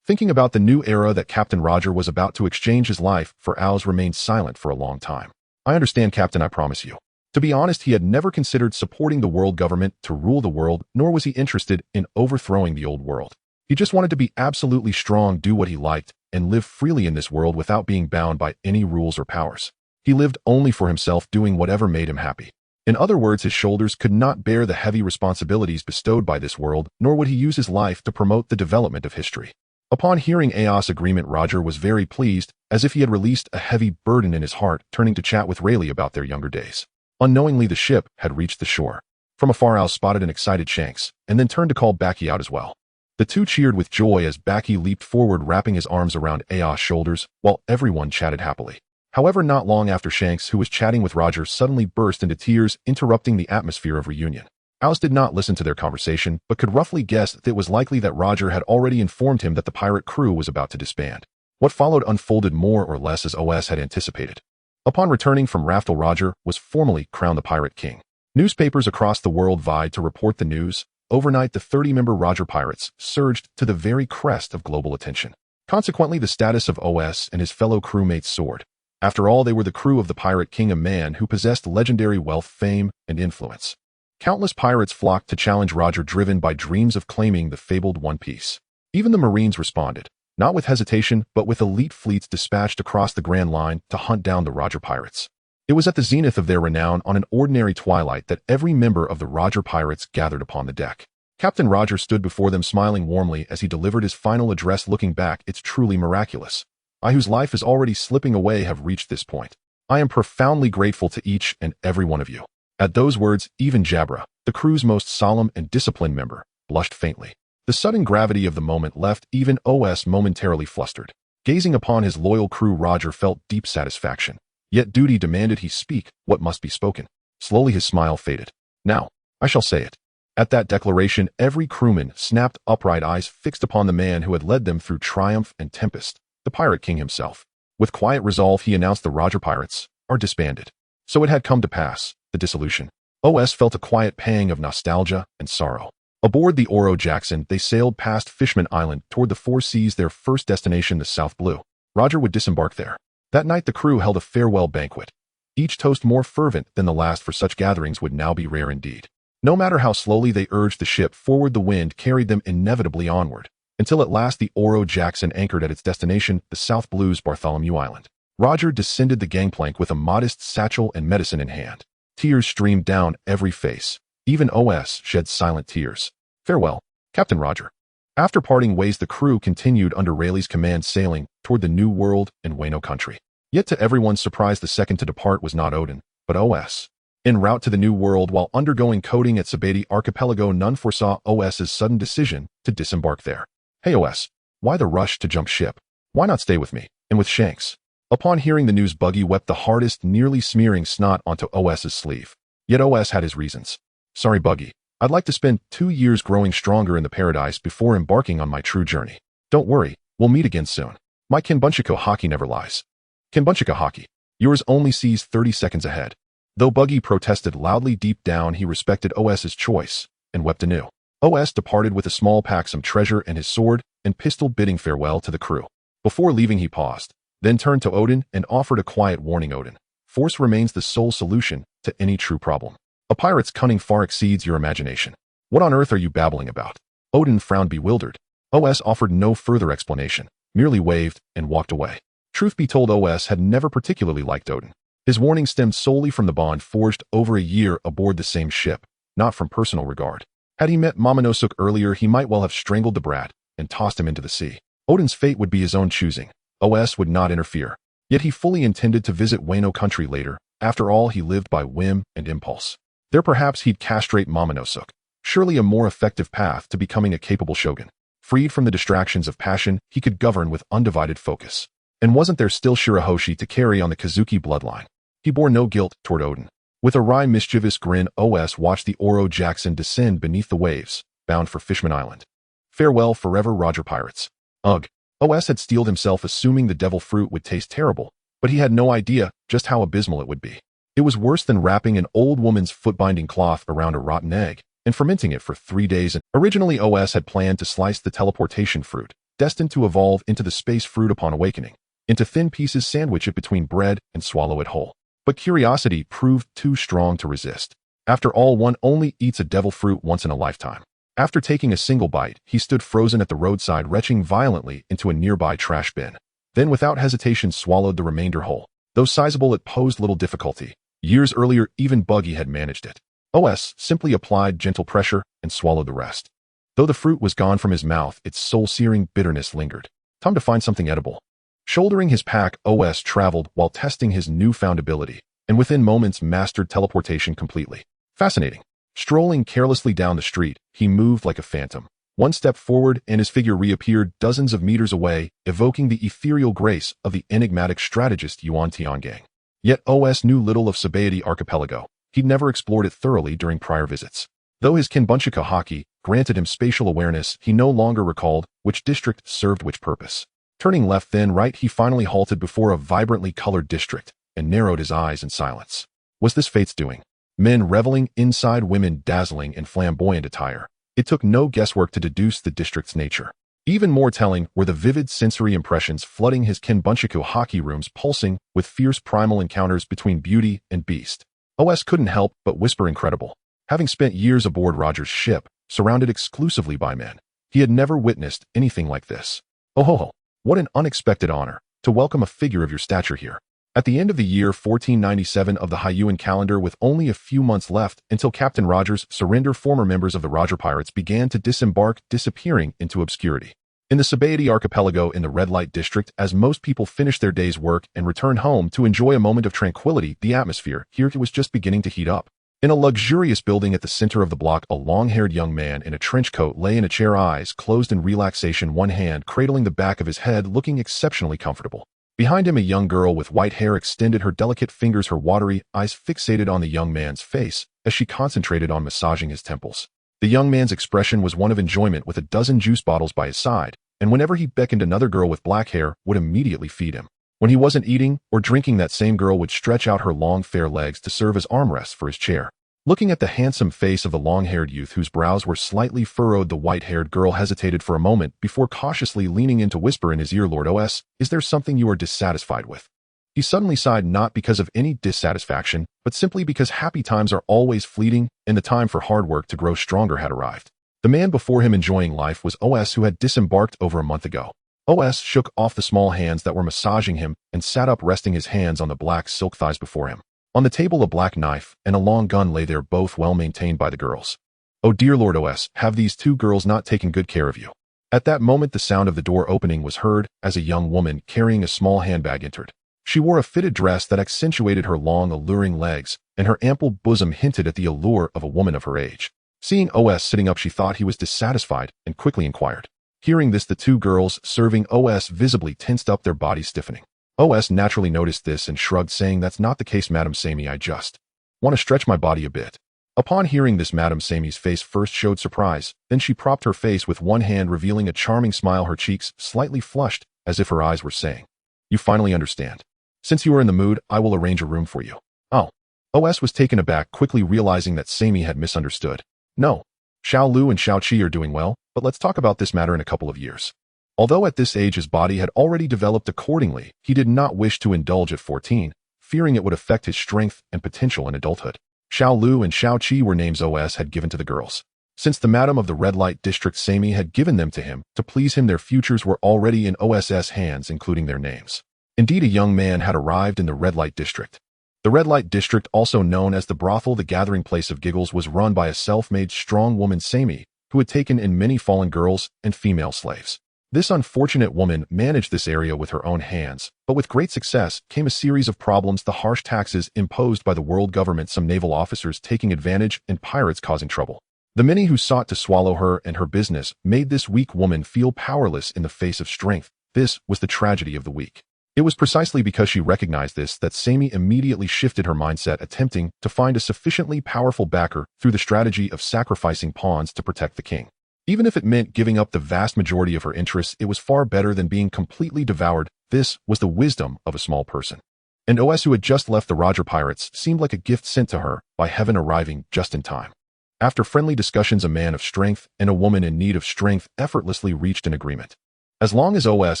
Thinking about the new era that Captain Roger was about to exchange his life for, Al's remained silent for a long time. "I understand, Captain, I promise you." To be honest, he had never considered supporting the world government to rule the world, nor was he interested in overthrowing the old world. He just wanted to be absolutely strong, do what he liked, and live freely in this world without being bound by any rules or powers. He lived only for himself, doing whatever made him happy. In other words, his shoulders could not bear the heavy responsibilities bestowed by this world, nor would he use his life to promote the development of history. Upon hearing Aos' agreement, Roger was very pleased, as if he had released a heavy burden in his heart, turning to chat with Rayleigh about their younger days. Unknowingly, the ship had reached the shore. From afar, Al spotted an excited Shanks, and then turned to call Baki out as well. The two cheered with joy as Baki leaped forward, wrapping his arms around Ao's shoulders, while everyone chatted happily. However, not long after, Shanks, who was chatting with Roger, suddenly burst into tears, interrupting the atmosphere of reunion. Al did not listen to their conversation, but could roughly guess that it was likely that Roger had already informed him that the pirate crew was about to disband. What followed unfolded more or less as OS had anticipated. Upon returning from Raftel, Roger was formally crowned the Pirate King. Newspapers across the world vied to report the news. Overnight, the 30-member Roger Pirates surged to the very crest of global attention. Consequently, the status of OS and his fellow crewmates soared. After all, they were the crew of the Pirate King, a man who possessed legendary wealth, fame, and influence. Countless pirates flocked to challenge Roger, driven by dreams of claiming the fabled One Piece. Even the Marines responded, not with hesitation, but with elite fleets dispatched across the Grand Line to hunt down the Roger Pirates. It was at the zenith of their renown on an ordinary twilight that every member of the Roger Pirates gathered upon the deck. Captain Roger stood before them, smiling warmly as he delivered his final address. Looking back, it's truly miraculous. I, whose life is already slipping away, have reached this point. I am profoundly grateful to each and every one of you. At those words, even Jabra, the crew's most solemn and disciplined member, blushed faintly. The sudden gravity of the moment left even OS momentarily flustered. Gazing upon his loyal crew, Roger felt deep satisfaction. Yet duty demanded he speak what must be spoken. Slowly his smile faded. Now, I shall say it. At that declaration, every crewman snapped upright, eyes fixed upon the man who had led them through triumph and tempest, the Pirate King himself. With quiet resolve, he announced the Roger Pirates are disbanded. So it had come to pass, the dissolution. OS felt a quiet pang of nostalgia and sorrow. Aboard the Oro Jackson, they sailed past Fishman Island toward the Four Seas, their first destination, the South Blue. Roger would disembark there. That night, the crew held a farewell banquet. Each toast more fervent than the last, for such gatherings would now be rare indeed. No matter how slowly they urged the ship forward, the wind carried them inevitably onward, until at last the Oro Jackson anchored at its destination, the South Blue's Bartholomew Island. Roger descended the gangplank with a modest satchel and medicine in hand. Tears streamed down every face. Even OS shed silent tears. Farewell, Captain Roger. After parting ways, the crew continued under Rayleigh's command, sailing toward the New World and Wano country. Yet to everyone's surprise, the second to depart was not Odin, but OS. En route to the New World, while undergoing coating at Sabeti Archipelago, none foresaw OS's sudden decision to disembark there. Hey OS, why the rush to jump ship? Why not stay with me, and with Shanks? Upon hearing the news, Buggy wept the hardest, nearly smearing snot onto OS's sleeve. Yet OS had his reasons. Sorry, Buggy. I'd like to spend 2 years growing stronger in the paradise before embarking on my true journey. Don't worry, we'll meet again soon. My Kinbunchiko Haki never lies. Kinbunchiko Haki. Yours only sees 30 seconds ahead. Though Buggy protested loudly, deep down he respected OS's choice and wept anew. OS departed with a small pack, some treasure, and his sword and pistol, bidding farewell to the crew. Before leaving, he paused, then turned to Odin and offered a quiet warning. Odin, force remains the sole solution to any true problem. A pirate's cunning far exceeds your imagination. What on earth are you babbling about? Odin frowned, bewildered. OS offered no further explanation, merely waved and walked away. Truth be told, OS had never particularly liked Odin. His warning stemmed solely from the bond forged over a year aboard the same ship, not from personal regard. Had he met Momonosuke earlier, he might well have strangled the brat and tossed him into the sea. Odin's fate would be his own choosing. OS would not interfere. Yet he fully intended to visit Wano country later. After all, he lived by whim and impulse. There perhaps he'd castrate Momonosuke. Surely a more effective path to becoming a capable shogun. Freed from the distractions of passion, he could govern with undivided focus. And wasn't there still Shirahoshi to carry on the Kazuki bloodline? He bore no guilt toward Odin. With a wry, mischievous grin, OS watched the Oro Jackson descend beneath the waves, bound for Fishman Island. Farewell forever, Roger Pirates. Ugh. OS had steeled himself, assuming the devil fruit would taste terrible, but he had no idea just how abysmal it would be. It was worse than wrapping an old woman's foot-binding cloth around a rotten egg and fermenting it for 3 days. Originally, OS had planned to slice the teleportation fruit, destined to evolve into the space fruit upon awakening, into thin pieces, sandwich it between bread, and swallow it whole. But curiosity proved too strong to resist. After all, one only eats a devil fruit once in a lifetime. After taking a single bite, he stood frozen at the roadside, retching violently into a nearby trash bin. Then without hesitation swallowed the remainder whole. Though sizable, it posed little difficulty. Years earlier, even Buggy had managed it. OS simply applied gentle pressure and swallowed the rest. Though the fruit was gone from his mouth, its soul-searing bitterness lingered. Time to find something edible. Shouldering his pack, OS traveled while testing his newfound ability, and within moments mastered teleportation completely. Fascinating. Strolling carelessly down the street, he moved like a phantom. One step forward and his figure reappeared dozens of meters away, evoking the ethereal grace of the enigmatic strategist Yuan Tiangang. Yet OS knew little of Sabaody Archipelago. He'd never explored it thoroughly during prior visits. Though his gunsmanship haki granted him spatial awareness, he no longer recalled which district served which purpose. Turning left then right, he finally halted before a vibrantly colored district and narrowed his eyes in silence. Was this fate's doing? Men reveling inside, women dazzling in flamboyant attire. It took no guesswork to deduce the district's nature. Even more telling were the vivid sensory impressions flooding his gunsmanship haki rooms, pulsing with fierce primal encounters between beauty and beast. OS couldn't help but whisper incredible. Having spent years aboard Roger's ship, surrounded exclusively by men, he had never witnessed anything like this. Oh ho ho, what an unexpected honor, to welcome a figure of your stature here. At the end of the year 1497 of the Hyuan calendar, with only a few months left until Captain Roger's surrender, former members of the Roger Pirates began to disembark, disappearing into obscurity. In the Sabaody Archipelago in the red light district, as most people finished their day's work and returned home to enjoy a moment of tranquility, the atmosphere here was just beginning to heat up. In a luxurious building at the center of the block, a long-haired young man in a trench coat lay in a chair, eyes closed in relaxation, one hand cradling the back of his head, looking exceptionally comfortable. Behind him, a young girl with white hair extended her delicate fingers, her watery eyes fixated on the young man's face as she concentrated on massaging his temples. The young man's expression was one of enjoyment, with a dozen juice bottles by his side, and whenever he beckoned, another girl with black hair would immediately feed him. When he wasn't eating or drinking, that same girl would stretch out her long, fair legs to serve as armrests for his chair. Looking at the handsome face of the long-haired youth whose brows were slightly furrowed, the white-haired girl hesitated for a moment before cautiously leaning in to whisper in his ear, "Lord OS, is there something you are dissatisfied with?" He suddenly sighed, not because of any dissatisfaction, but simply because happy times are always fleeting and the time for hard work to grow stronger had arrived. The man before him enjoying life was OS, who had disembarked over a month ago. OS shook off the small hands that were massaging him and sat up, resting his hands on the black silk thighs before him. On the table, a black knife and a long gun lay there, both well maintained by the girls. "Oh dear Lord OS, have these two girls not taken good care of you?" At that moment, the sound of the door opening was heard as a young woman carrying a small handbag entered. She wore a fitted dress that accentuated her long, alluring legs, and her ample bosom hinted at the allure of a woman of her age. Seeing OS sitting up, she thought he was dissatisfied and quickly inquired. Hearing this, the two girls serving OS visibly tensed up, their bodies stiffening. OS naturally noticed this and shrugged, saying, "That's not the case, Madame Sammy. I just want to stretch my body a bit." Upon hearing this, Madame Sammy's face first showed surprise, then she propped her face with one hand, revealing a charming smile, her cheeks slightly flushed, as if her eyes were saying, "You finally understand. Since you are in the mood, I will arrange a room for you." Oh. OS was taken aback, quickly realizing that Sammy had misunderstood. "No. Xiao Lu and Xiao Qi are doing well, but let's talk about this matter in a couple of years." Although at this age his body had already developed accordingly, he did not wish to indulge at 14, fearing it would affect his strength and potential in adulthood. Xiao Lu and Xiao Qi were names OS had given to the girls. Since the madam of the red light district Sammy had given them to him to please him, their futures were already in OS's hands, including their names. Indeed, a young man had arrived in the red light district. The red light district, also known as the brothel, the gathering place of giggles, was run by a self-made strong woman, Sammy, who had taken in many fallen girls and female slaves. This unfortunate woman managed this area with her own hands, but with great success came a series of problems: the harsh taxes imposed by the world government, some naval officers taking advantage, and pirates causing trouble. The many who sought to swallow her and her business made this weak woman feel powerless in the face of strength. This was the tragedy of the week. It was precisely because she recognized this that Sammy immediately shifted her mindset, attempting to find a sufficiently powerful backer through the strategy of sacrificing pawns to protect the king. Even if it meant giving up the vast majority of her interests, it was far better than being completely devoured. This was the wisdom of a small person. And OS, who had just left the Roger Pirates, seemed like a gift sent to her by heaven, arriving just in time. After friendly discussions, a man of strength and a woman in need of strength effortlessly reached an agreement. As long as OS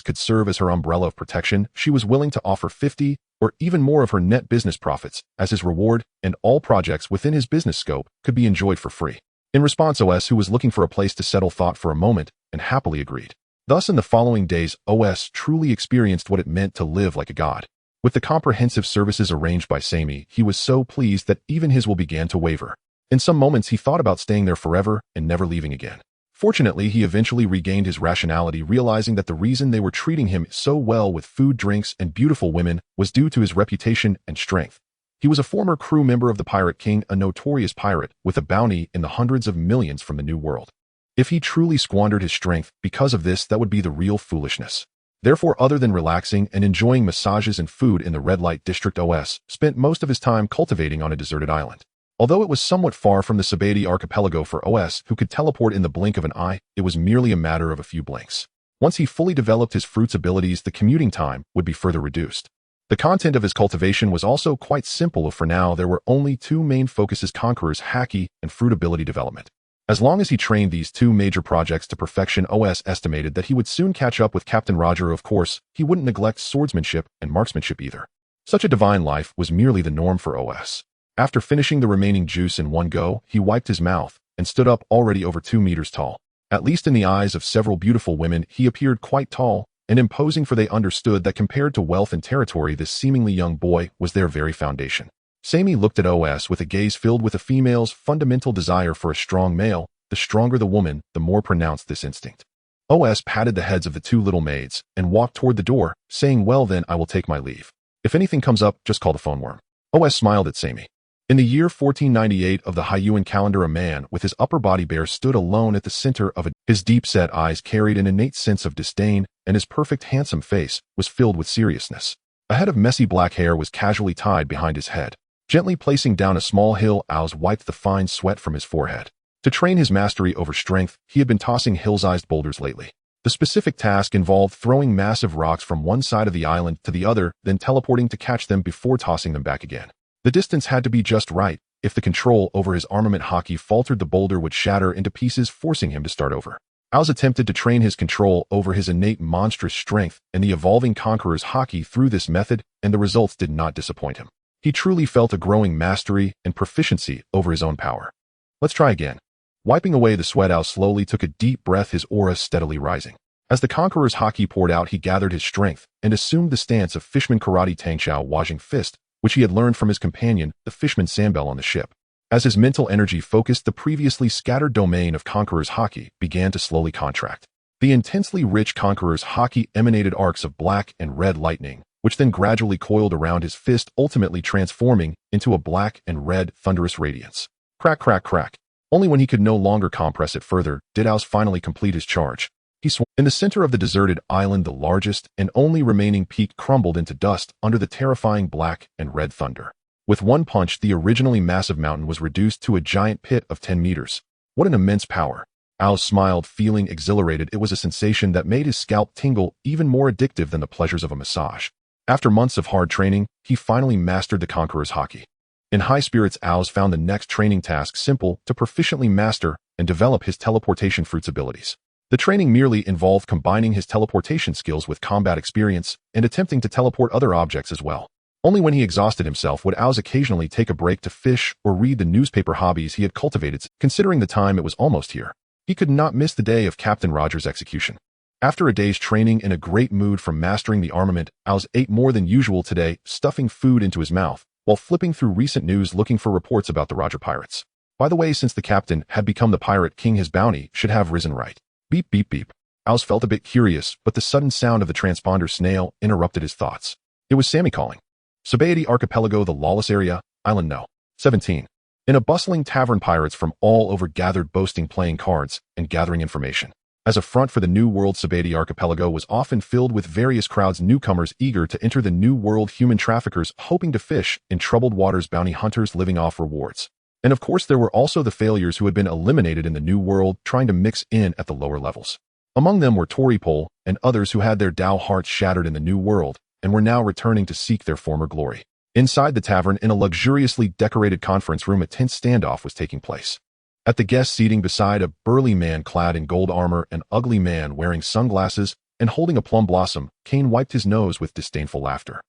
could serve as her umbrella of protection, she was willing to offer 50 or even more of her net business profits as his reward, and all projects within his business scope could be enjoyed for free. In response, OS, who was looking for a place to settle, thought for a moment and happily agreed. Thus, in the following days, OS truly experienced what it meant to live like a god. With the comprehensive services arranged by Sammy, he was so pleased that even his will began to waver. In some moments, he thought about staying there forever and never leaving again. Fortunately, he eventually regained his rationality, realizing that the reason they were treating him so well with food, drinks, and beautiful women was due to his reputation and strength. He was a former crew member of the Pirate King, a notorious pirate with a bounty in the hundreds of millions from the New World. If he truly squandered his strength because of this, that would be the real foolishness. Therefore, other than relaxing and enjoying massages and food in the red light district, OS spent most of his time cultivating on a deserted island. Although it was somewhat far from the Subadi archipelago for OS, who could teleport in the blink of an eye, it was merely a matter of a few blinks. Once he fully developed his fruit's abilities, the commuting time would be further reduced. The content of his cultivation was also quite simple. For now, there were only two main focuses: Conqueror's Haki and fruit ability development. As long as he trained these two major projects to perfection, OS estimated that he would soon catch up with Captain Roger. Of course, he wouldn't neglect swordsmanship and marksmanship either. Such a divine life was merely the norm for OS. After finishing the remaining juice in one go, he wiped his mouth and stood up, already over 2 meters tall. At least in the eyes of several beautiful women, he appeared quite tall and imposing, for they understood that compared to wealth and territory, this seemingly young boy was their very foundation. Sammy looked at OS with a gaze filled with a female's fundamental desire for a strong male. The stronger the woman, the more pronounced this instinct. OS patted the heads of the two little maids and walked toward the door, saying, "Well then, I will take my leave. If anything comes up, just call the phone worm." OS smiled at Sammy. In the year 1498 of the Hyuan calendar, a man with his upper body bare stood alone at the center of it. His deep-set eyes carried an innate sense of disdain, and his perfect, handsome face was filled with seriousness. A head of messy black hair was casually tied behind his head. Gently placing down a small hill, Oz wiped the fine sweat from his forehead. To train his mastery over strength, he had been tossing hill-sized boulders lately. The specific task involved throwing massive rocks from one side of the island to the other, then teleporting to catch them before tossing them back again. The distance had to be just right. If the control over his armament Haki faltered, the boulder would shatter into pieces, forcing him to start over. Oz attempted to train his control over his innate monstrous strength and the evolving Conqueror's Haki through this method, and the results did not disappoint him. He truly felt a growing mastery and proficiency over his own power. Let's try again. Wiping away the sweat, Oz slowly took a deep breath, his aura steadily rising. As the Conqueror's Haki poured out, he gathered his strength and assumed the stance of Fishman Karate Tangshao Wajing Fist, which he had learned from his companion, the Fishman Sambel, on the ship. As his mental energy focused, the previously scattered domain of Conqueror's Haki began to slowly contract. The intensely rich Conqueror's Haki emanated arcs of black and red lightning, which then gradually coiled around his fist, ultimately transforming into a black and red thunderous radiance. Crack, crack, crack. Only when he could no longer compress it further did Oz finally complete his charge. He swung. In the center of the deserted island, the largest and only remaining peak crumbled into dust under the terrifying black and red thunder. With one punch, the originally massive mountain was reduced to a giant pit of 10 meters. What an immense power. Oz smiled, feeling exhilarated. It was a sensation that made his scalp tingle, even more addictive than the pleasures of a massage. After months of hard training, he finally mastered the Conqueror's Haki. In high spirits, Oz found the next training task simple: to proficiently master and develop his teleportation fruit's abilities. The training merely involved combining his teleportation skills with combat experience and attempting to teleport other objects as well. Only when he exhausted himself would Oz occasionally take a break to fish or read the newspaper hobbies he had cultivated. Considering the time, it was almost here. He could not miss the day of Captain Roger's execution. After a day's training, in a great mood from mastering the armament, Oz ate more than usual today, stuffing food into his mouth, while flipping through recent news looking for reports about the Roger pirates. By the way, since the captain had become the Pirate King, his bounty should have risen, right? Beep, beep, beep. Oz felt a bit curious, but the sudden sound of the transponder snail interrupted his thoughts. It was Sammy calling. Subadi Archipelago, the lawless area, Island No. 17. In a bustling tavern, pirates from all over gathered, boasting, playing cards, and gathering information. As a front for the New World, Subadi Archipelago was often filled with various crowds, newcomers eager to enter the New World, human traffickers hoping to fish in troubled waters, bounty hunters living off rewards. And of course, there were also the failures who had been eliminated in the New World, trying to mix in at the lower levels. Among them were Toripol and others who had their Tao hearts shattered in the New World and were now returning to seek their former glory. Inside the tavern, in a luxuriously decorated conference room, a tense standoff was taking place. At the guest seating beside a burly man clad in gold armor, an ugly man wearing sunglasses and holding a plum blossom, Kane wiped his nose with disdainful laughter.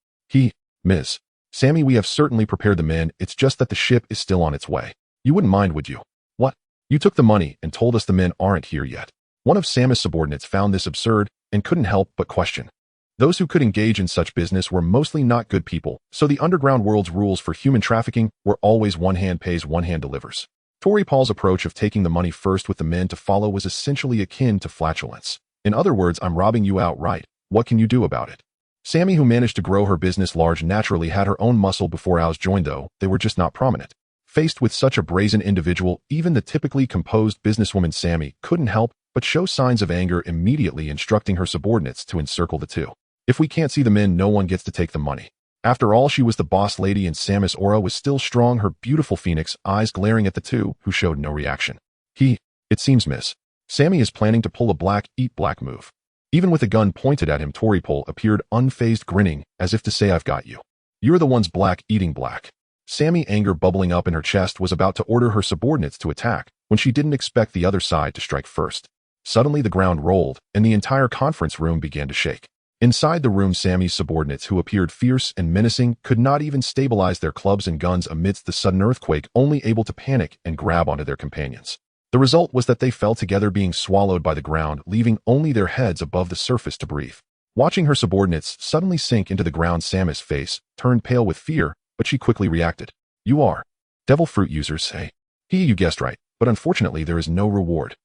Ms. Sammy, we have certainly prepared the men, it's just that the ship is still on its way. You wouldn't mind, would you? What? You took the money and told us the men aren't here yet. One of Sam's subordinates found this absurd and couldn't help but question. Those who could engage in such business were mostly not good people, so the underground world's rules for human trafficking were always one hand pays, one hand delivers. Toripol's approach of taking the money first with the men to follow was essentially akin to flatulence. In other words, I'm robbing you outright. What can you do about it? Sammy, who managed to grow her business large naturally, had her own muscle before ours joined, though they were just not prominent. Faced with such a brazen individual, even the typically composed businesswoman Sammy couldn't help but show signs of anger, immediately instructing her subordinates to encircle the two. If we can't see them in, no one gets to take the money. After all, she was the boss lady, and Sammy's aura was still strong, her beautiful phoenix eyes glaring at the two, who showed no reaction. It seems Miss Sammy is planning to pull a black eat black move. Even with a gun pointed at him, Toripole appeared unfazed, grinning as if to say, I've got you. You're the ones black eating black. Sammy, anger bubbling up in her chest, was about to order her subordinates to attack when she didn't expect the other side to strike first. Suddenly the ground rolled, and the entire conference room began to shake. Inside the room, Sammy's subordinates, who appeared fierce and menacing, could not even stabilize their clubs and guns amidst the sudden earthquake, only able to panic and grab onto their companions. The result was that they fell together, being swallowed by the ground, leaving only their heads above the surface to breathe. Watching her subordinates suddenly sink into the ground, Sammy's face turned pale with fear, but she quickly reacted. You are devil fruit users, say. You guessed right, but unfortunately there is no reward.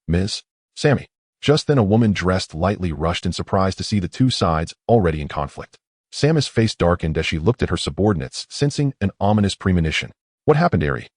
Ms. Sammy. Just then a woman dressed lightly rushed in, surprise to see the two sides already in conflict. Sammy's face darkened as she looked at her subordinates, sensing an ominous premonition. What happened, Ari?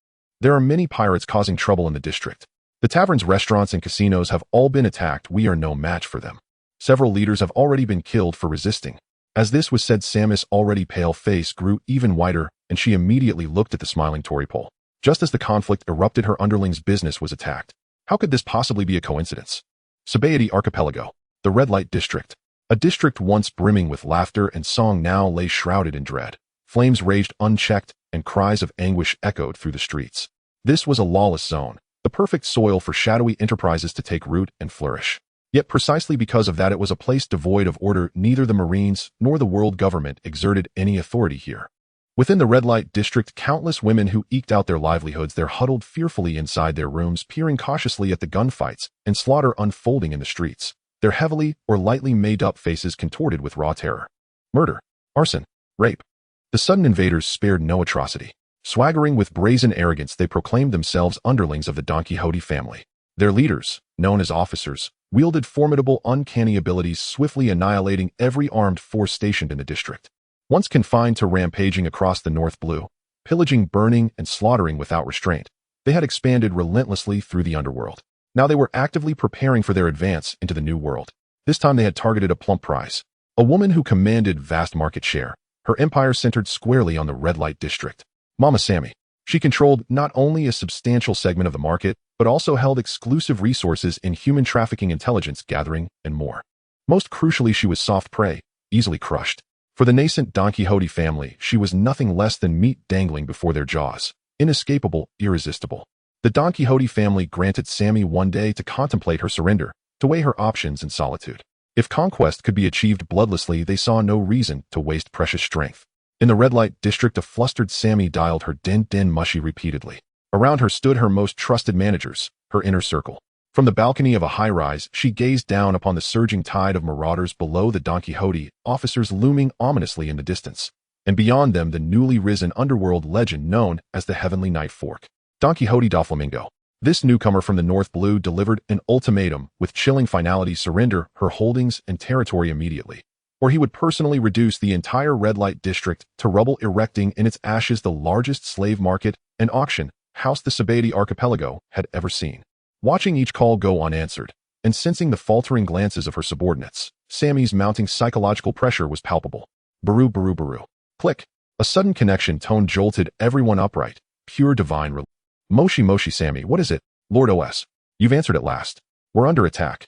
There are many pirates causing trouble in the district. The taverns, restaurants, and casinos have all been attacked. We are no match for them. Several leaders have already been killed for resisting. As this was said, Sammy's already pale face grew even whiter, and she immediately looked at the smiling Toripole. Just as the conflict erupted, her underling's business was attacked. How could this possibly be a coincidence? Sabaody Archipelago, the red light district. A district once brimming with laughter and song now lay shrouded in dread. Flames raged unchecked, and cries of anguish echoed through the streets. This was a lawless zone, the perfect soil for shadowy enterprises to take root and flourish. Yet precisely because of that, it was a place devoid of order. Neither the Marines nor the world government exerted any authority here. Within the red light district, countless women who eked out their livelihoods there huddled fearfully inside their rooms, peering cautiously at the gunfights and slaughter unfolding in the streets, their heavily or lightly made-up faces contorted with raw terror. Murder, arson, rape. The sudden invaders spared no atrocity. Swaggering with brazen arrogance, they proclaimed themselves underlings of the Don Quixote family. Their leaders, known as officers, wielded formidable, uncanny abilities, swiftly annihilating every armed force stationed in the district. Once confined to rampaging across the North Blue, pillaging, burning, and slaughtering without restraint, they had expanded relentlessly through the underworld. Now they were actively preparing for their advance into the New World. This time they had targeted a plump prize, a woman who commanded vast market share. Her empire centered squarely on the red light district. Mama Sammy. She controlled not only a substantial segment of the market, but also held exclusive resources in human trafficking, intelligence gathering, and more. Most crucially, she was soft prey, easily crushed. For the nascent Don Quixote family, she was nothing less than meat dangling before their jaws. Inescapable, irresistible. The Don Quixote family granted Sammy one day to contemplate her surrender, to weigh her options in solitude. If conquest could be achieved bloodlessly, they saw no reason to waste precious strength. In the red light district, a flustered Sammy dialed her din mushy repeatedly. Around her stood her most trusted managers, her inner circle. From the balcony of a high-rise, she gazed down upon the surging tide of marauders below, the Don Quixote officers looming ominously in the distance, and beyond them the newly risen underworld legend known as the Heavenly Night Fork. Don Quixote da Flamingo. This newcomer from the North Blue delivered an ultimatum with chilling finality: surrender her holdings and territory immediately, or he would personally reduce the entire red light district to rubble, erecting in its ashes the largest slave market and auction house the Sabaody Archipelago had ever seen. Watching each call go unanswered, and sensing the faltering glances of her subordinates, Sammy's mounting psychological pressure was palpable. Baru, baru, baru. Click. A sudden connection tone jolted everyone upright. Pure divine relief. Moshi, Sammy, what is it? Lord OS. You've answered at last. We're under attack.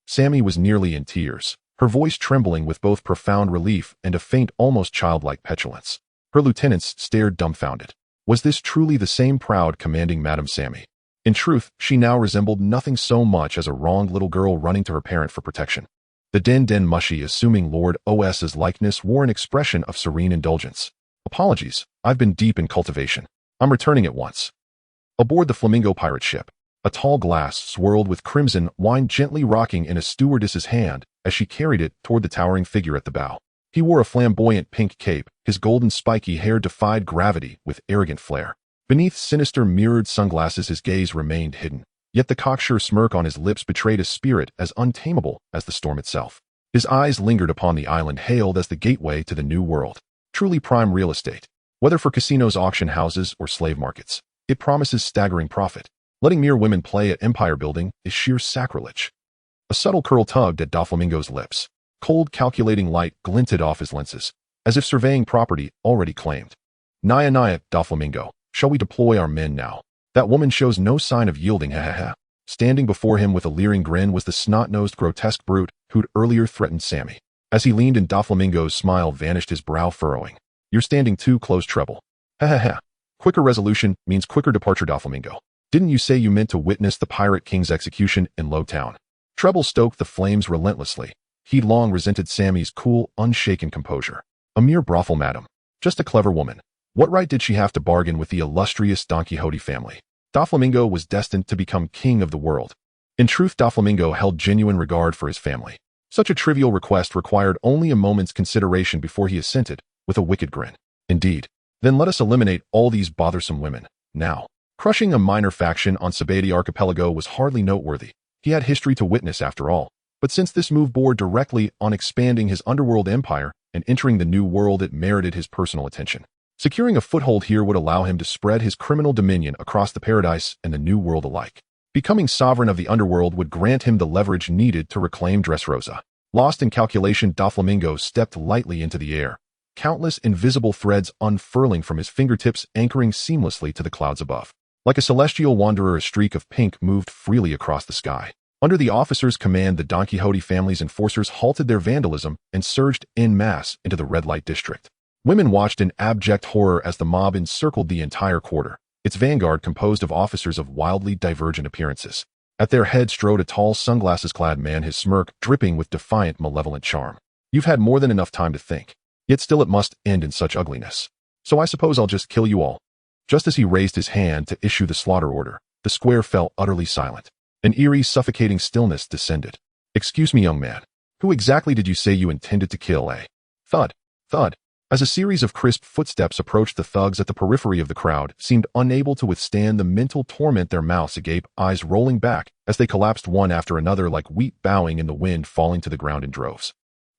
Sammy was nearly in tears, her voice trembling with both profound relief and a faint, almost childlike petulance. Her lieutenants stared dumbfounded. Was this truly the same proud, commanding Madame Sammy? In truth, she now resembled nothing so much as a wronged little girl running to her parent for protection. The den mushy, assuming Lord OS's likeness, wore an expression of serene indulgence. Apologies, I've been deep in cultivation. I'm returning at once. Aboard the Flamingo pirate ship, a tall glass swirled with crimson wine gently rocking in a stewardess's hand as she carried it toward the towering figure at the bow. He wore a flamboyant pink cape, his golden spiky hair defied gravity with arrogant flair. Beneath sinister mirrored sunglasses his gaze remained hidden, yet the cocksure smirk on his lips betrayed a spirit as untamable as the storm itself. His eyes lingered upon the island hailed as the gateway to the new world. Truly prime real estate. Whether for casinos, auction houses, or slave markets, it promises staggering profit. Letting mere women play at empire building is sheer sacrilege. A subtle curl tugged at Doflamingo's lips. Cold, calculating light glinted off his lenses, as if surveying property already claimed. Naya, Doflamingo, shall we deploy our men now? That woman shows no sign of yielding, Standing before him with a leering grin was the snot-nosed, grotesque brute who'd earlier threatened Sammy. As he leaned in, Doflamingo's smile vanished, his brow furrowing. You're standing too close, Treble. Quicker resolution means quicker departure, Doflamingo. Didn't you say you meant to witness the Pirate King's execution in Lowtown? Treble stoked the flames relentlessly. He'd long resented Sammy's cool, unshaken composure. A mere brothel, madam. Just a clever woman. What right did she have to bargain with the illustrious Don Quixote family? Doflamingo was destined to become king of the world. In truth, Doflamingo held genuine regard for his family. Such a trivial request required only a moment's consideration before he assented, with a wicked grin. Indeed. Then let us eliminate all these bothersome women, now. Crushing a minor faction on Sabati Archipelago was hardly noteworthy. He had history to witness after all. But since this move bore directly on expanding his underworld empire and entering the new world, it merited his personal attention. Securing a foothold here would allow him to spread his criminal dominion across the paradise and the new world alike. Becoming sovereign of the underworld would grant him the leverage needed to reclaim Dressrosa. Lost in calculation, Doflamingo stepped lightly into the air, countless invisible threads unfurling from his fingertips, anchoring seamlessly to the clouds above. Like a celestial wanderer, a streak of pink moved freely across the sky. Under the officer's command, the Don Quixote family's enforcers halted their vandalism and surged en masse into the red light district. Women watched in abject horror as the mob encircled the entire quarter, its vanguard composed of officers of wildly divergent appearances. At their head strode a tall, sunglasses-clad man, his smirk dripping with defiant, malevolent charm. You've had more than enough time to think. Yet still it must end in such ugliness. So I suppose I'll just kill you all. Just as he raised his hand to issue the slaughter order, the square fell utterly silent. An eerie, suffocating stillness descended. Excuse me, young man. Who exactly did you say you intended to kill, eh? Thud. Thud. As a series of crisp footsteps approached, the thugs at the periphery of the crowd seemed unable to withstand the mental torment, their mouths agape, eyes rolling back as they collapsed one after another like wheat bowing in the wind, falling to the ground in droves.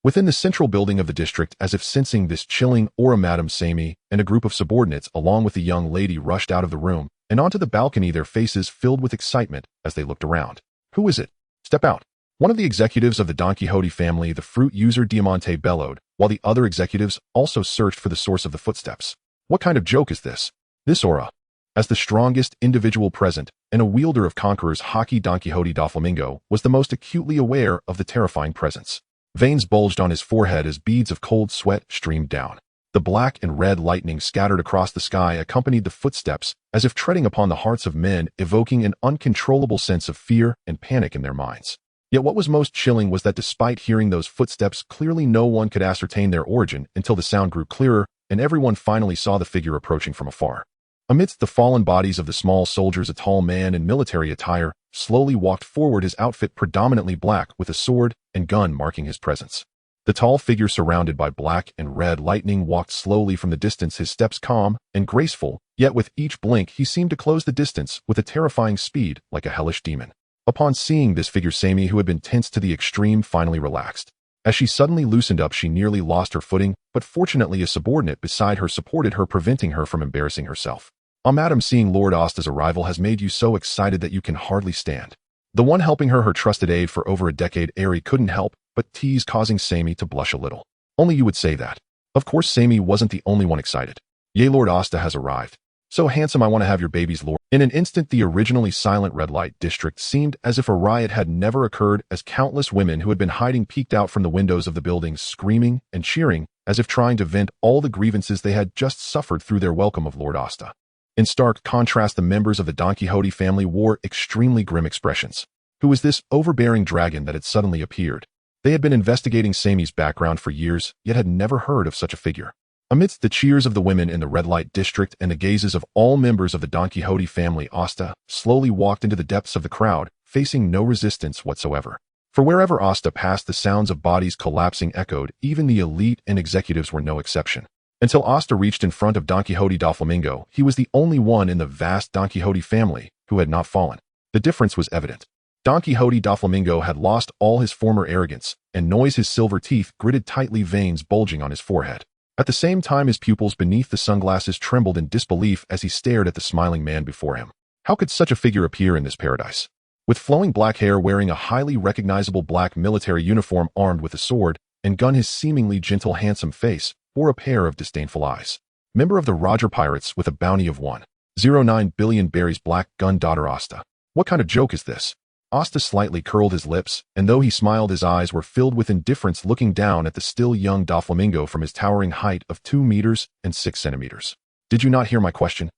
Within the central building of the district, as if sensing this chilling aura, Madame Sammy and a group of subordinates along with the young lady rushed out of the room and onto the balcony, their faces filled with excitement as they looked around. Who is it? Step out. One of the executives of the Don Quixote family, the fruit user Diamante, bellowed, while the other executives also searched for the source of the footsteps. What kind of joke is this? This aura. As the strongest individual present and a wielder of Conqueror's Haki, Don Quixote Doflamingo was the most acutely aware of the terrifying presence. Veins bulged on his forehead as beads of cold sweat streamed down. The black and red lightning scattered across the sky accompanied the footsteps, as if treading upon the hearts of men, evoking an uncontrollable sense of fear and panic in their minds. Yet what was most chilling was that despite hearing those footsteps, clearly no one could ascertain their origin until the sound grew clearer and everyone finally saw the figure approaching from afar. Amidst the fallen bodies of the small soldiers, a tall man in military attire slowly walked forward, his outfit predominantly black with a sword and gun marking his presence. The tall figure, surrounded by black and red lightning, walked slowly from the distance, his steps calm and graceful, yet with each blink he seemed to close the distance with a terrifying speed like a hellish demon. Upon seeing this figure, Sammy, who had been tense to the extreme, finally relaxed. As she suddenly loosened up, she nearly lost her footing, but fortunately a subordinate beside her supported her, preventing her from embarrassing herself. Madam, seeing Lord Asta's arrival has made you so excited that you can hardly stand. The one helping her trusted aide for over a decade, Ari, couldn't help but tease, causing Sammy to blush a little. Only you would say that. Of course, Sammy wasn't the only one excited. Yea, Lord Asta has arrived. So handsome, I want to have your babies, Lord. In an instant, the originally silent red light district seemed as if a riot had never occurred, as countless women who had been hiding peeked out from the windows of the buildings, screaming and cheering, as if trying to vent all the grievances they had just suffered through their welcome of Lord Asta. In stark contrast, the members of the Don Quixote family wore extremely grim expressions. Who was this overbearing dragon that had suddenly appeared? They had been investigating Sammy's background for years, yet had never heard of such a figure. Amidst the cheers of the women in the red light district and the gazes of all members of the Don Quixote family, Asta slowly walked into the depths of the crowd, facing no resistance whatsoever. For wherever Asta passed, the sounds of bodies collapsing echoed. Even the elite and executives were no exception. Until Asta reached in front of Don Quixote Doflamingo, he was the only one in the vast Don Quixote family who had not fallen. The difference was evident. Don Quixote Doflamingo had lost all his former arrogance, and noise his silver teeth gritted tightly, veins bulging on his forehead. At the same time, his pupils beneath the sunglasses trembled in disbelief as he stared at the smiling man before him. How could such a figure appear in this paradise? With flowing black hair, wearing a highly recognizable black military uniform, armed with a sword and gun, his seemingly gentle, handsome face bore a pair of disdainful eyes. Member of the Roger Pirates with a bounty of 1.09 billion berries, black gun daughter Asta. What kind of joke is this? Asta slightly curled his lips, and though he smiled, his eyes were filled with indifference, looking down at the still young Doflamingo from his towering height of 2 meters and 6 centimeters. Did you not hear my question?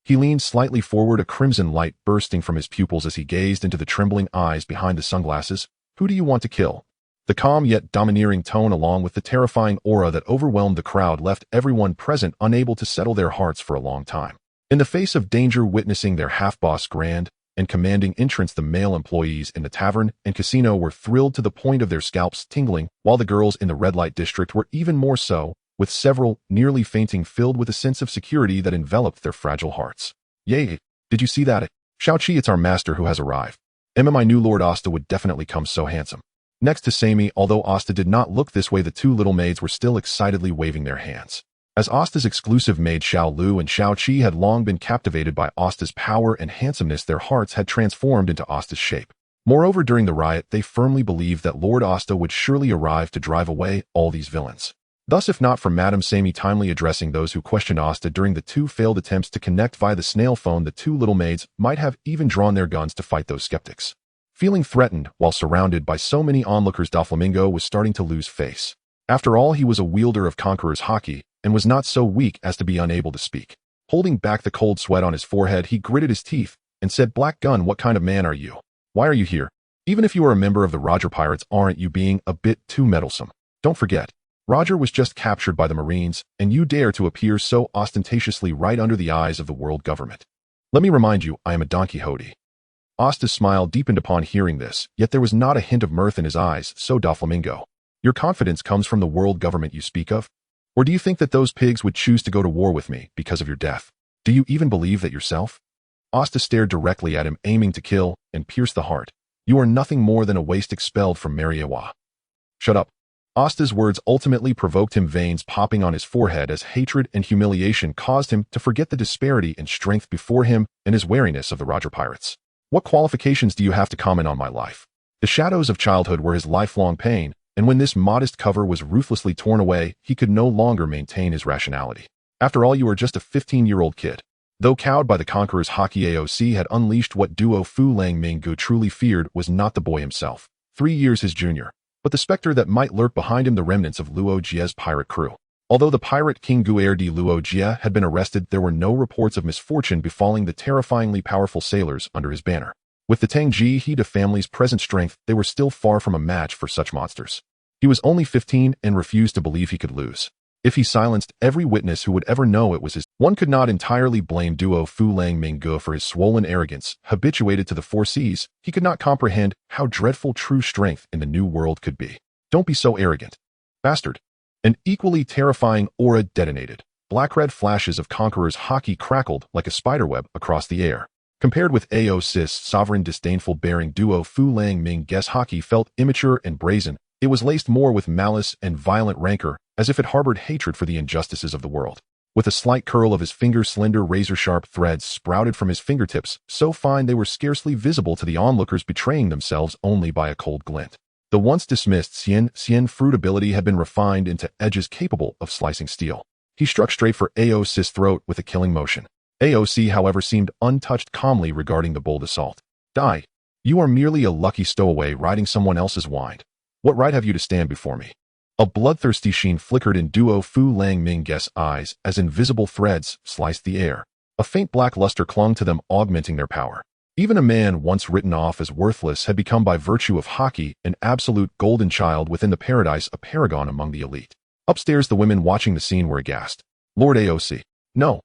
He leaned slightly forward, a crimson light bursting from his pupils as he gazed into the trembling eyes behind the sunglasses. Who do you want to kill? The calm yet domineering tone, along with the terrifying aura that overwhelmed the crowd, left everyone present unable to settle their hearts for a long time. In the face of danger, witnessing their half-boss grand and commanding entrance, the male employees in the tavern and casino were thrilled to the point of their scalps tingling, while the girls in the red light district were even more so, with several nearly fainting, filled with a sense of security that enveloped their fragile hearts. Yay! Did you see that? Shao-Chi, it's our master who has arrived. My new Lord Asta would definitely come so handsome. Next to Sammy, although Asta did not look this way, the two little maids were still excitedly waving their hands. As Asta's exclusive maid, Xiao Lu and Shao-Chi had long been captivated by Asta's power and handsomeness, their hearts had transformed into Asta's shape. Moreover, during the riot, they firmly believed that Lord Asta would surely arrive to drive away all these villains. Thus, if not for Madame Sammy timely addressing those who questioned Asta during the 2 failed attempts to connect via the snail phone, the 2 little maids might have even drawn their guns to fight those skeptics. Feeling threatened while surrounded by so many onlookers, Doflamingo was starting to lose face. After all, he was a wielder of Conqueror's Haki and was not so weak as to be unable to speak. Holding back the cold sweat on his forehead, he gritted his teeth and said, "Black gun, what kind of man are you? Why are you here? Even if you are a member of the Roger Pirates, aren't you being a bit too meddlesome? Don't forget, Roger was just captured by the Marines, and you dare to appear so ostentatiously right under the eyes of the world government. Let me remind you, I am a Don Quixote." Asta's smile deepened upon hearing this, yet there was not a hint of mirth in his eyes. "So, Doflamingo, your confidence comes from the world government you speak of? Or do you think that those pigs would choose to go to war with me because of your death? Do you even believe that yourself?" Asta stared directly at him, aiming to kill and pierce the heart. "You are nothing more than a waste expelled from Mariewa." "Shut up." Asta's words ultimately provoked him, veins popping on his forehead as hatred and humiliation caused him to forget the disparity in strength before him and his wariness of the Roger Pirates. "What qualifications do you have to comment on my life?" The shadows of childhood were his lifelong pain, and when this modest cover was ruthlessly torn away, he could no longer maintain his rationality. "After all, you are just a 15-year-old kid." Though cowed by the Conqueror's Haki, AOC had unleashed what duo Fu Lang Minggu truly feared was not the boy himself, 3 years his junior, but the specter that might lurk behind him, the remnants of Luo Jie's pirate crew. Although the pirate king Guer de Luo Jie had been arrested, there were no reports of misfortune befalling the terrifyingly powerful sailors under his banner. With the Tangji Hida family's present strength, they were still far from a match for such monsters. He was only 15 and refused to believe he could lose. If he silenced every witness who would ever know it was his, one could not entirely blame duo Fu Lang Minggu for his swollen arrogance. Habituated to the 4 seas, he could not comprehend how dreadful true strength in the new world could be. "Don't be so arrogant, bastard." An equally terrifying aura detonated. Black-red flashes of Conqueror's Haki crackled like a spiderweb across the air. Compared with AOC's sovereign disdainful bearing, duo Fu Lang Minggu's Haki felt immature and brazen. It was laced more with malice and violent rancor, as if it harbored hatred for the injustices of the world. With a slight curl of his fingers, slender razor-sharp threads sprouted from his fingertips, so fine they were scarcely visible to the onlookers, betraying themselves only by a cold glint. The once dismissed Xian fruit ability had been refined into edges capable of slicing steel. He struck straight for AOC's throat with a killing motion. AOC, however, seemed untouched, calmly regarding the bold assault. "Die. You are merely a lucky stowaway riding someone else's wind. What right have you to stand before me?" A bloodthirsty sheen flickered in duo Fu Lang Minggu's eyes as invisible threads sliced the air. A faint black luster clung to them, augmenting their power. Even a man once written off as worthless had become, by virtue of Haki, an absolute golden child within the paradise, a paragon among the elite. Upstairs, the women watching the scene were aghast. "Lord AOC." "No."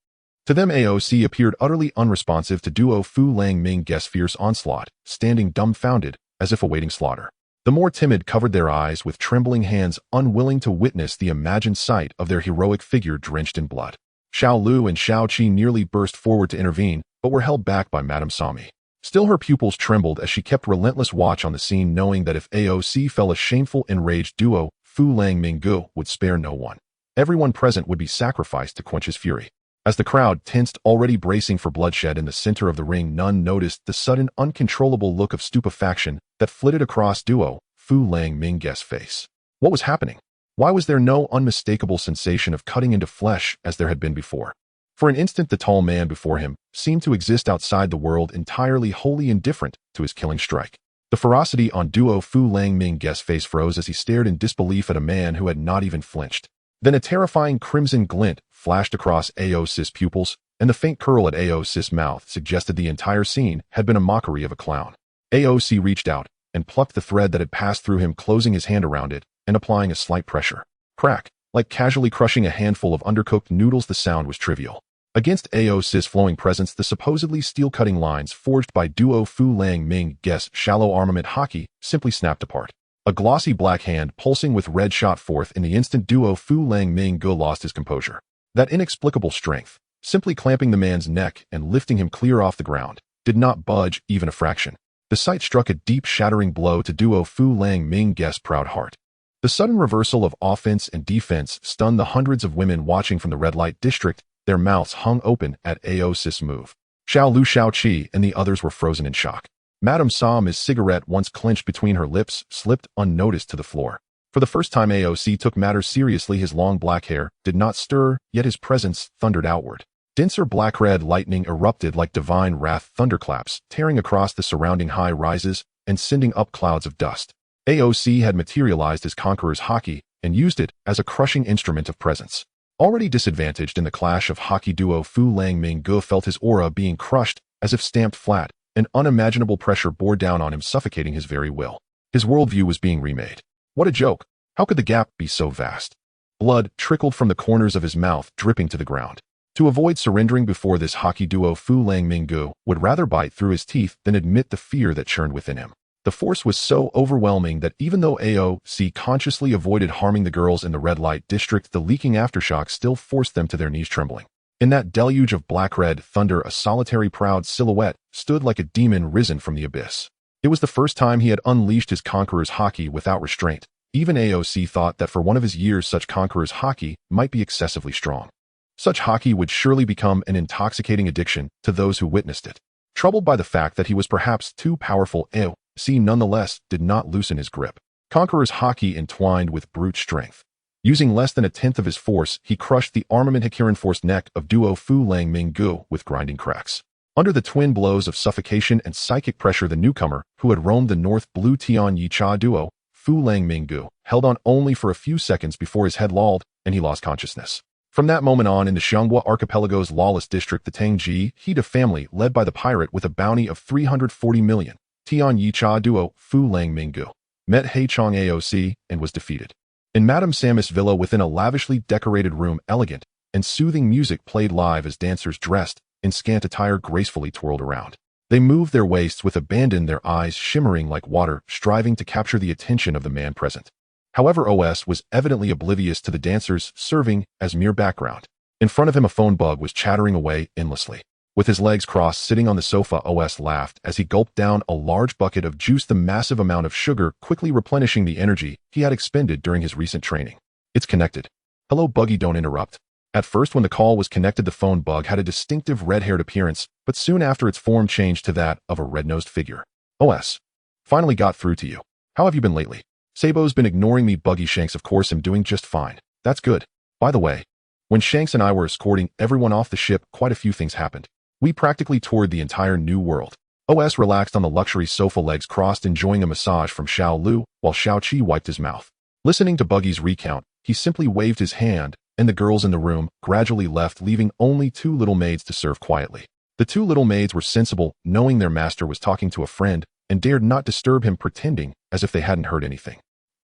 To them, AOC appeared utterly unresponsive to duo Fu Lang Minggu's fierce onslaught, standing dumbfounded, as if awaiting slaughter. The more timid covered their eyes with trembling hands, unwilling to witness the imagined sight of their heroic figure drenched in blood. Xiao Lu and Shao-Chi nearly burst forward to intervene, but were held back by Madame Sami. Still, her pupils trembled as she kept relentless watch on the scene, knowing that if AOC fell, a shameful, enraged duo, Fu Lang Minggu, would spare no one. Everyone present would be sacrificed to quench his fury. As the crowd tensed, already bracing for bloodshed in the center of the ring, none noticed the sudden, uncontrollable look of stupefaction that flitted across duo Fu Lang Minggu's face. What was happening? Why was there no unmistakable sensation of cutting into flesh as there had been before? For an instant, the tall man before him seemed to exist outside the world, entirely wholly indifferent to his killing strike. The ferocity on duo Fu Lang Minggu's face froze as he stared in disbelief at a man who had not even flinched. Then a terrifying crimson glint flashed across AOC's pupils, and the faint curl at AOC's mouth suggested the entire scene had been a mockery of a clown. AOC reached out and plucked the thread that had passed through him, closing his hand around it and applying a slight pressure. Crack! Like casually crushing a handful of undercooked noodles, the sound was trivial. Against AOC's flowing presence, the supposedly steel-cutting lines forged by duo Fu Lang Minggu's shallow armament haki simply snapped apart. A glossy black hand pulsing with red shot forth in the instant duo Fu Lang Minggu lost his composure. That inexplicable strength, simply clamping the man's neck and lifting him clear off the ground, did not budge even a fraction. The sight struck a deep, shattering blow to duo Fu Lang Minggu's proud heart. The sudden reversal of offense and defense stunned the hundreds of women watching from the red light district, their mouths hung open at AOC's move. Xiao Lu, Xiao Qi, and the others were frozen in shock. Madame Sam's cigarette, once clenched between her lips, slipped unnoticed to the floor. For the first time, AOC took matters seriously. His long black hair did not stir, yet his presence thundered outward. Denser black-red lightning erupted like divine wrath thunderclaps, tearing across the surrounding high rises and sending up clouds of dust. AOC had materialized his conqueror's haki and used it as a crushing instrument of presence. Already disadvantaged in the clash of haki, duo Fu Lang Minggu felt his aura being crushed as if stamped flat. An unimaginable pressure bore down on him, suffocating his very will. His worldview was being remade. What a joke! How could the gap be so vast? Blood trickled from the corners of his mouth, dripping to the ground. To avoid surrendering before this haki, duo Fu Lang Minggu would rather bite through his teeth than admit the fear that churned within him. The force was so overwhelming that even though AOC consciously avoided harming the girls in the red light district, the leaking aftershock still forced them to their knees, trembling. In that deluge of black-red thunder, a solitary, proud silhouette stood like a demon risen from the abyss. It was the first time he had unleashed his conqueror's haki without restraint. Even AOC thought that for one of his years, such conqueror's haki might be excessively strong. Such haki would surely become an intoxicating addiction to those who witnessed it. Troubled by the fact that he was perhaps too powerful, AOC nonetheless did not loosen his grip. Conqueror's haki entwined with brute strength. Using less than a tenth of his force, he crushed the armament haki-reinforced neck of duo Fu Lang Minggu with grinding cracks. Under the twin blows of suffocation and psychic pressure, the newcomer, who had roamed the North Blue Tian Yi Cha duo, Fu Lang Minggu, held on only for a few seconds before his head lolled and he lost consciousness. From that moment on, in the Xianghua Archipelago's lawless district, the Tangji Hida family, led by the pirate with a bounty of 340 million, Tian Yi Cha duo Fu Lang Minggu, met Haichong AOC and was defeated. In Madame Sam's villa, within a lavishly decorated room, elegant and soothing music played live as dancers dressed in scant attire gracefully twirled around. They moved their waists with abandon, their eyes shimmering like water, striving to capture the attention of the man present. However, OS was evidently oblivious to the dancers, serving as mere background. In front of him, a phone bug was chattering away endlessly. With his legs crossed, sitting on the sofa, OS laughed as he gulped down a large bucket of juice, the massive amount of sugar quickly replenishing the energy he had expended during his recent training. It's connected. Hello, Buggy, don't interrupt. At first, when the call was connected, the phone bug had a distinctive red-haired appearance, but soon after its form changed to that of a red-nosed figure. OS. Finally got through to you. How have you been lately? Sabo's been ignoring me, Buggy. Shanks, of course, I'm doing just fine. That's good. By the way, when Shanks and I were escorting everyone off the ship, quite a few things happened. We practically toured the entire new world. OS relaxed on the luxury sofa, legs crossed, enjoying a massage from Xiao Lu, while Xiao Qi wiped his mouth. Listening to Buggy's recount, he simply waved his hand, and the girls in the room gradually left, leaving only two little maids to serve quietly. The two little maids were sensible, knowing their master was talking to a friend, and dared not disturb him, pretending as if they hadn't heard anything.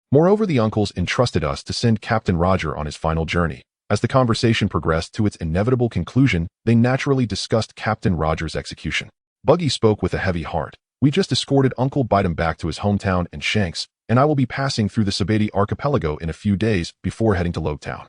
Moreover, the uncles entrusted us to send Captain Roger on his final journey. As the conversation progressed to its inevitable conclusion, they naturally discussed Captain Roger's execution. Buggy spoke with a heavy heart. We just escorted Uncle Biden back to his hometown and Shanks, and I will be passing through the Sabeti archipelago in a few days before heading to Logtown.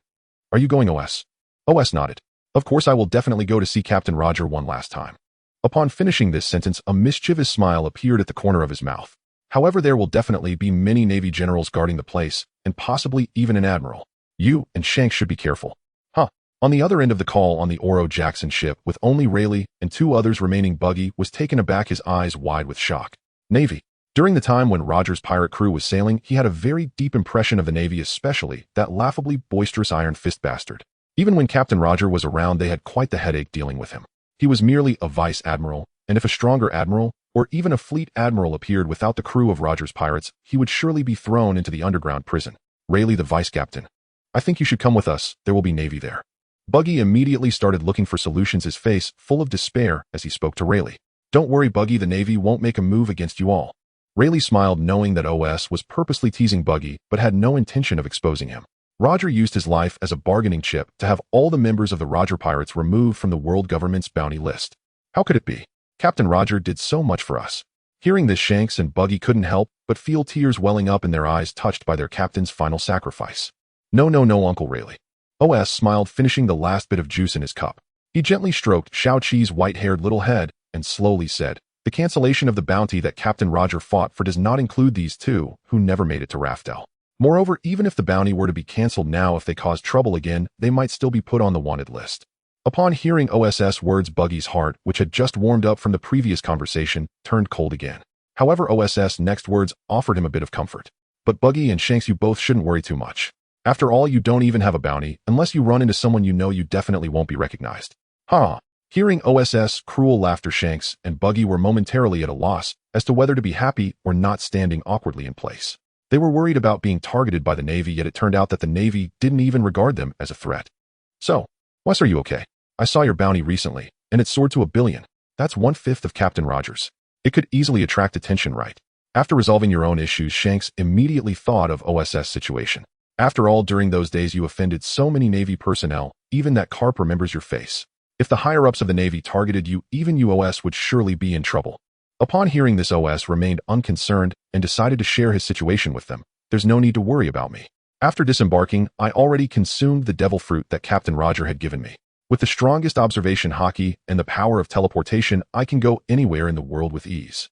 Are you going, OS? OS nodded. Of course, I will definitely go to see Captain Roger one last time. Upon finishing this sentence, a mischievous smile appeared at the corner of his mouth. However, there will definitely be many Navy generals guarding the place, and possibly even an admiral. You and Shanks should be careful. Huh. On the other end of the call on the Oro Jackson ship, with only Rayleigh and 2 others remaining, Buggy was taken aback, his eyes wide with shock. Navy. During the time when Roger's pirate crew was sailing, he had a very deep impression of the Navy, especially that laughably boisterous Iron Fist bastard. Even when Captain Roger was around, they had quite the headache dealing with him. He was merely a vice admiral, and if a stronger admiral, or even a fleet admiral appeared without the crew of Roger's pirates, he would surely be thrown into the underground prison. Rayleigh, the vice captain. I think you should come with us, there will be Navy there. Buggy immediately started looking for solutions, his face full of despair as he spoke to Rayleigh. Don't worry, Buggy, the Navy won't make a move against you all. Rayleigh smiled, knowing that OS was purposely teasing Buggy, but had no intention of exposing him. Roger used his life as a bargaining chip to have all the members of the Roger Pirates removed from the world government's bounty list. How could it be? Captain Roger did so much for us. Hearing this, Shanks and Buggy couldn't help but feel tears welling up in their eyes, touched by their captain's final sacrifice. No, Uncle Rayleigh. OS smiled, finishing the last bit of juice in his cup. He gently stroked Shao-Chi's white-haired little head and slowly said, the cancellation of the bounty that Captain Roger fought for does not include these 2 who never made it to Raftel. Moreover, even if the bounty were to be cancelled now, if they cause trouble again, they might still be put on the wanted list. Upon hearing OS's words, Buggy's heart, which had just warmed up from the previous conversation, turned cold again. However, OS's next words offered him a bit of comfort. But Buggy and Shanks, you both shouldn't worry too much. After all, you don't even have a bounty, unless you run into someone you know, you definitely won't be recognized. Ha! Hearing OS's cruel laughter, Shanks and Buggy were momentarily at a loss as to whether to be happy or not, standing awkwardly in place. They were worried about being targeted by the Navy, yet it turned out that the Navy didn't even regard them as a threat. So, Wes, are you okay? I saw your bounty recently, and it soared to $1 billion. That's 1/5 of Captain Roger's. It could easily attract attention, right? After resolving your own issues, Shanks immediately thought of OS's situation. After all, during those days you offended so many Navy personnel, even that Carp remembers your face. If the higher-ups of the Navy targeted you, even you, OS, would surely be in trouble. Upon hearing this, OS remained unconcerned and decided to share his situation with them. There's no need to worry about me. After disembarking, I already consumed the devil fruit that Captain Roger had given me. With the strongest observation haki and the power of teleportation, I can go anywhere in the world with ease.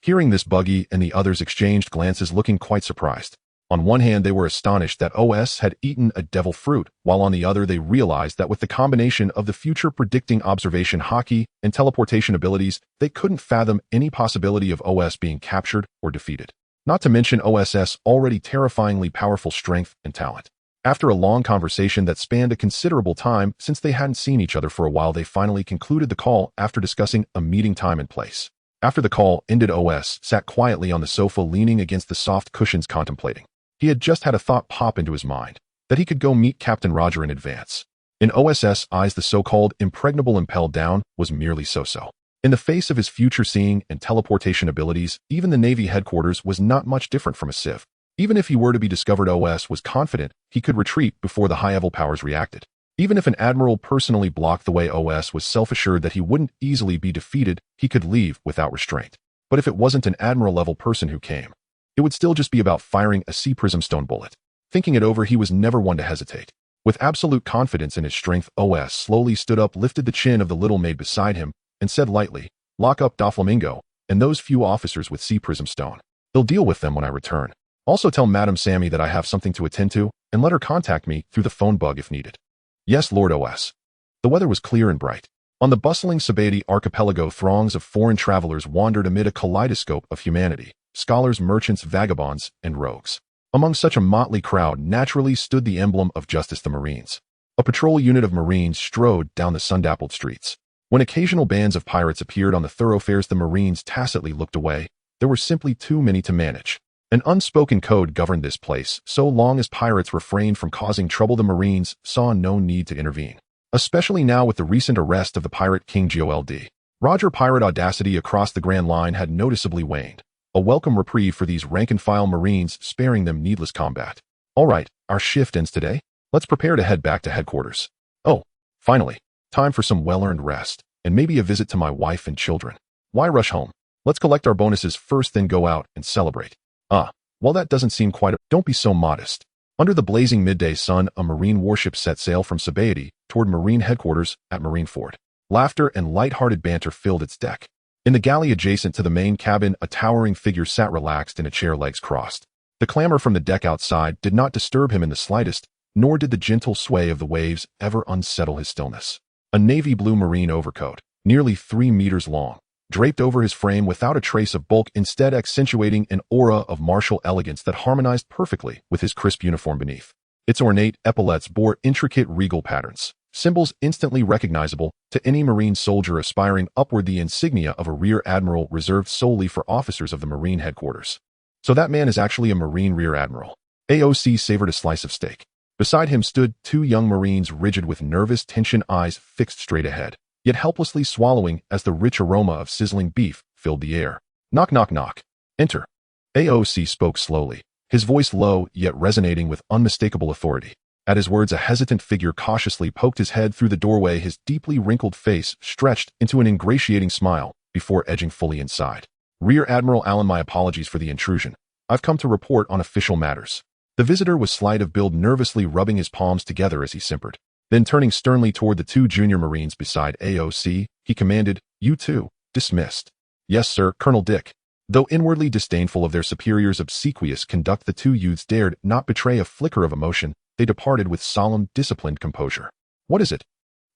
Hearing this, Buggy and the others exchanged glances, looking quite surprised. On one hand, they were astonished that OS had eaten a devil fruit, while on the other they realized that with the combination of the future-predicting observation haki and teleportation abilities, they couldn't fathom any possibility of OS being captured or defeated. Not to mention OS's already terrifyingly powerful strength and talent. After a long conversation that spanned a considerable time, since they hadn't seen each other for a while, they finally concluded the call after discussing a meeting time and place. After the call ended, OS sat quietly on the sofa, leaning against the soft cushions, contemplating. He had just had a thought pop into his mind, that he could go meet Captain Roger in advance. In OS's eyes, the so-called impregnable impel down was merely so-so. In the face of his future seeing and teleportation abilities, even the Navy headquarters was not much different from a sieve. Even if he were to be discovered, OS was confident he could retreat before the high-level powers reacted. Even if an admiral personally blocked the way, OS was self-assured that he wouldn't easily be defeated, he could leave without restraint. But if it wasn't an admiral-level person who came, it would still just be about firing a sea prism stone bullet. Thinking it over, he was never one to hesitate. With absolute confidence in his strength, OS slowly stood up, lifted the chin of the little maid beside him, and said lightly, "Lock up Doflamingo and those few officers with sea prism stone. They'll deal with them when I return. Also tell Madame Sammy that I have something to attend to, and let her contact me through the phone bug if needed." Yes, Lord OS. The weather was clear and bright. On the bustling Sabaody archipelago, throngs of foreign travelers wandered amid a kaleidoscope of humanity. Scholars, merchants, vagabonds, and rogues. Among such a motley crowd naturally stood the emblem of justice, the Marines. A patrol unit of Marines strode down the sun-dappled streets. When occasional bands of pirates appeared on the thoroughfares, the Marines tacitly looked away. There were simply too many to manage. An unspoken code governed this place. So long as pirates refrained from causing trouble, the Marines saw no need to intervene. Especially now with the recent arrest of the pirate king Gol D. Roger pirate audacity across the Grand Line had noticeably waned. A welcome reprieve for these rank-and-file Marines, sparing them needless combat. All right, our shift ends today. Let's prepare to head back to headquarters. Oh, finally, time for some well-earned rest, and maybe a visit to my wife and children. Why rush home? Let's collect our bonuses first, then go out and celebrate. Well, that doesn't seem quite Don't be so modest. Under the blazing midday sun, a Marine warship set sail from Sabaody toward Marine headquarters at Marineford. Laughter and light-hearted banter filled its deck. In the galley adjacent to the main cabin, a towering figure sat relaxed in a chair, legs crossed. The clamor from the deck outside did not disturb him in the slightest, nor did the gentle sway of the waves ever unsettle his stillness. A navy blue marine overcoat, nearly 3 meters long, draped over his frame without a trace of bulk, instead accentuating an aura of martial elegance that harmonized perfectly with his crisp uniform beneath. Its ornate epaulets bore intricate regal patterns, symbols instantly recognizable to any Marine soldier aspiring upward, the insignia of a rear admiral reserved solely for officers of the Marine headquarters. So that man is actually a Marine rear admiral. AOC savored a slice of steak. Beside him stood 2 young Marines, rigid with nervous tension, eyes fixed straight ahead, yet helplessly swallowing as the rich aroma of sizzling beef filled the air. Knock, knock, knock. Enter. AOC spoke slowly, his voice low yet resonating with unmistakable authority. At his words, a hesitant figure cautiously poked his head through the doorway, his deeply wrinkled face stretched into an ingratiating smile before edging fully inside. Rear Admiral Allen, my apologies for the intrusion. I've come to report on official matters. The visitor was slight of build, nervously rubbing his palms together as he simpered. Then turning sternly toward the 2 junior Marines beside AOC, he commanded, "You two, dismissed." "Yes, sir, Colonel Dick." Though inwardly disdainful of their superiors' obsequious conduct, the 2 youths dared not betray a flicker of emotion. They departed with solemn, disciplined composure. "What is it?"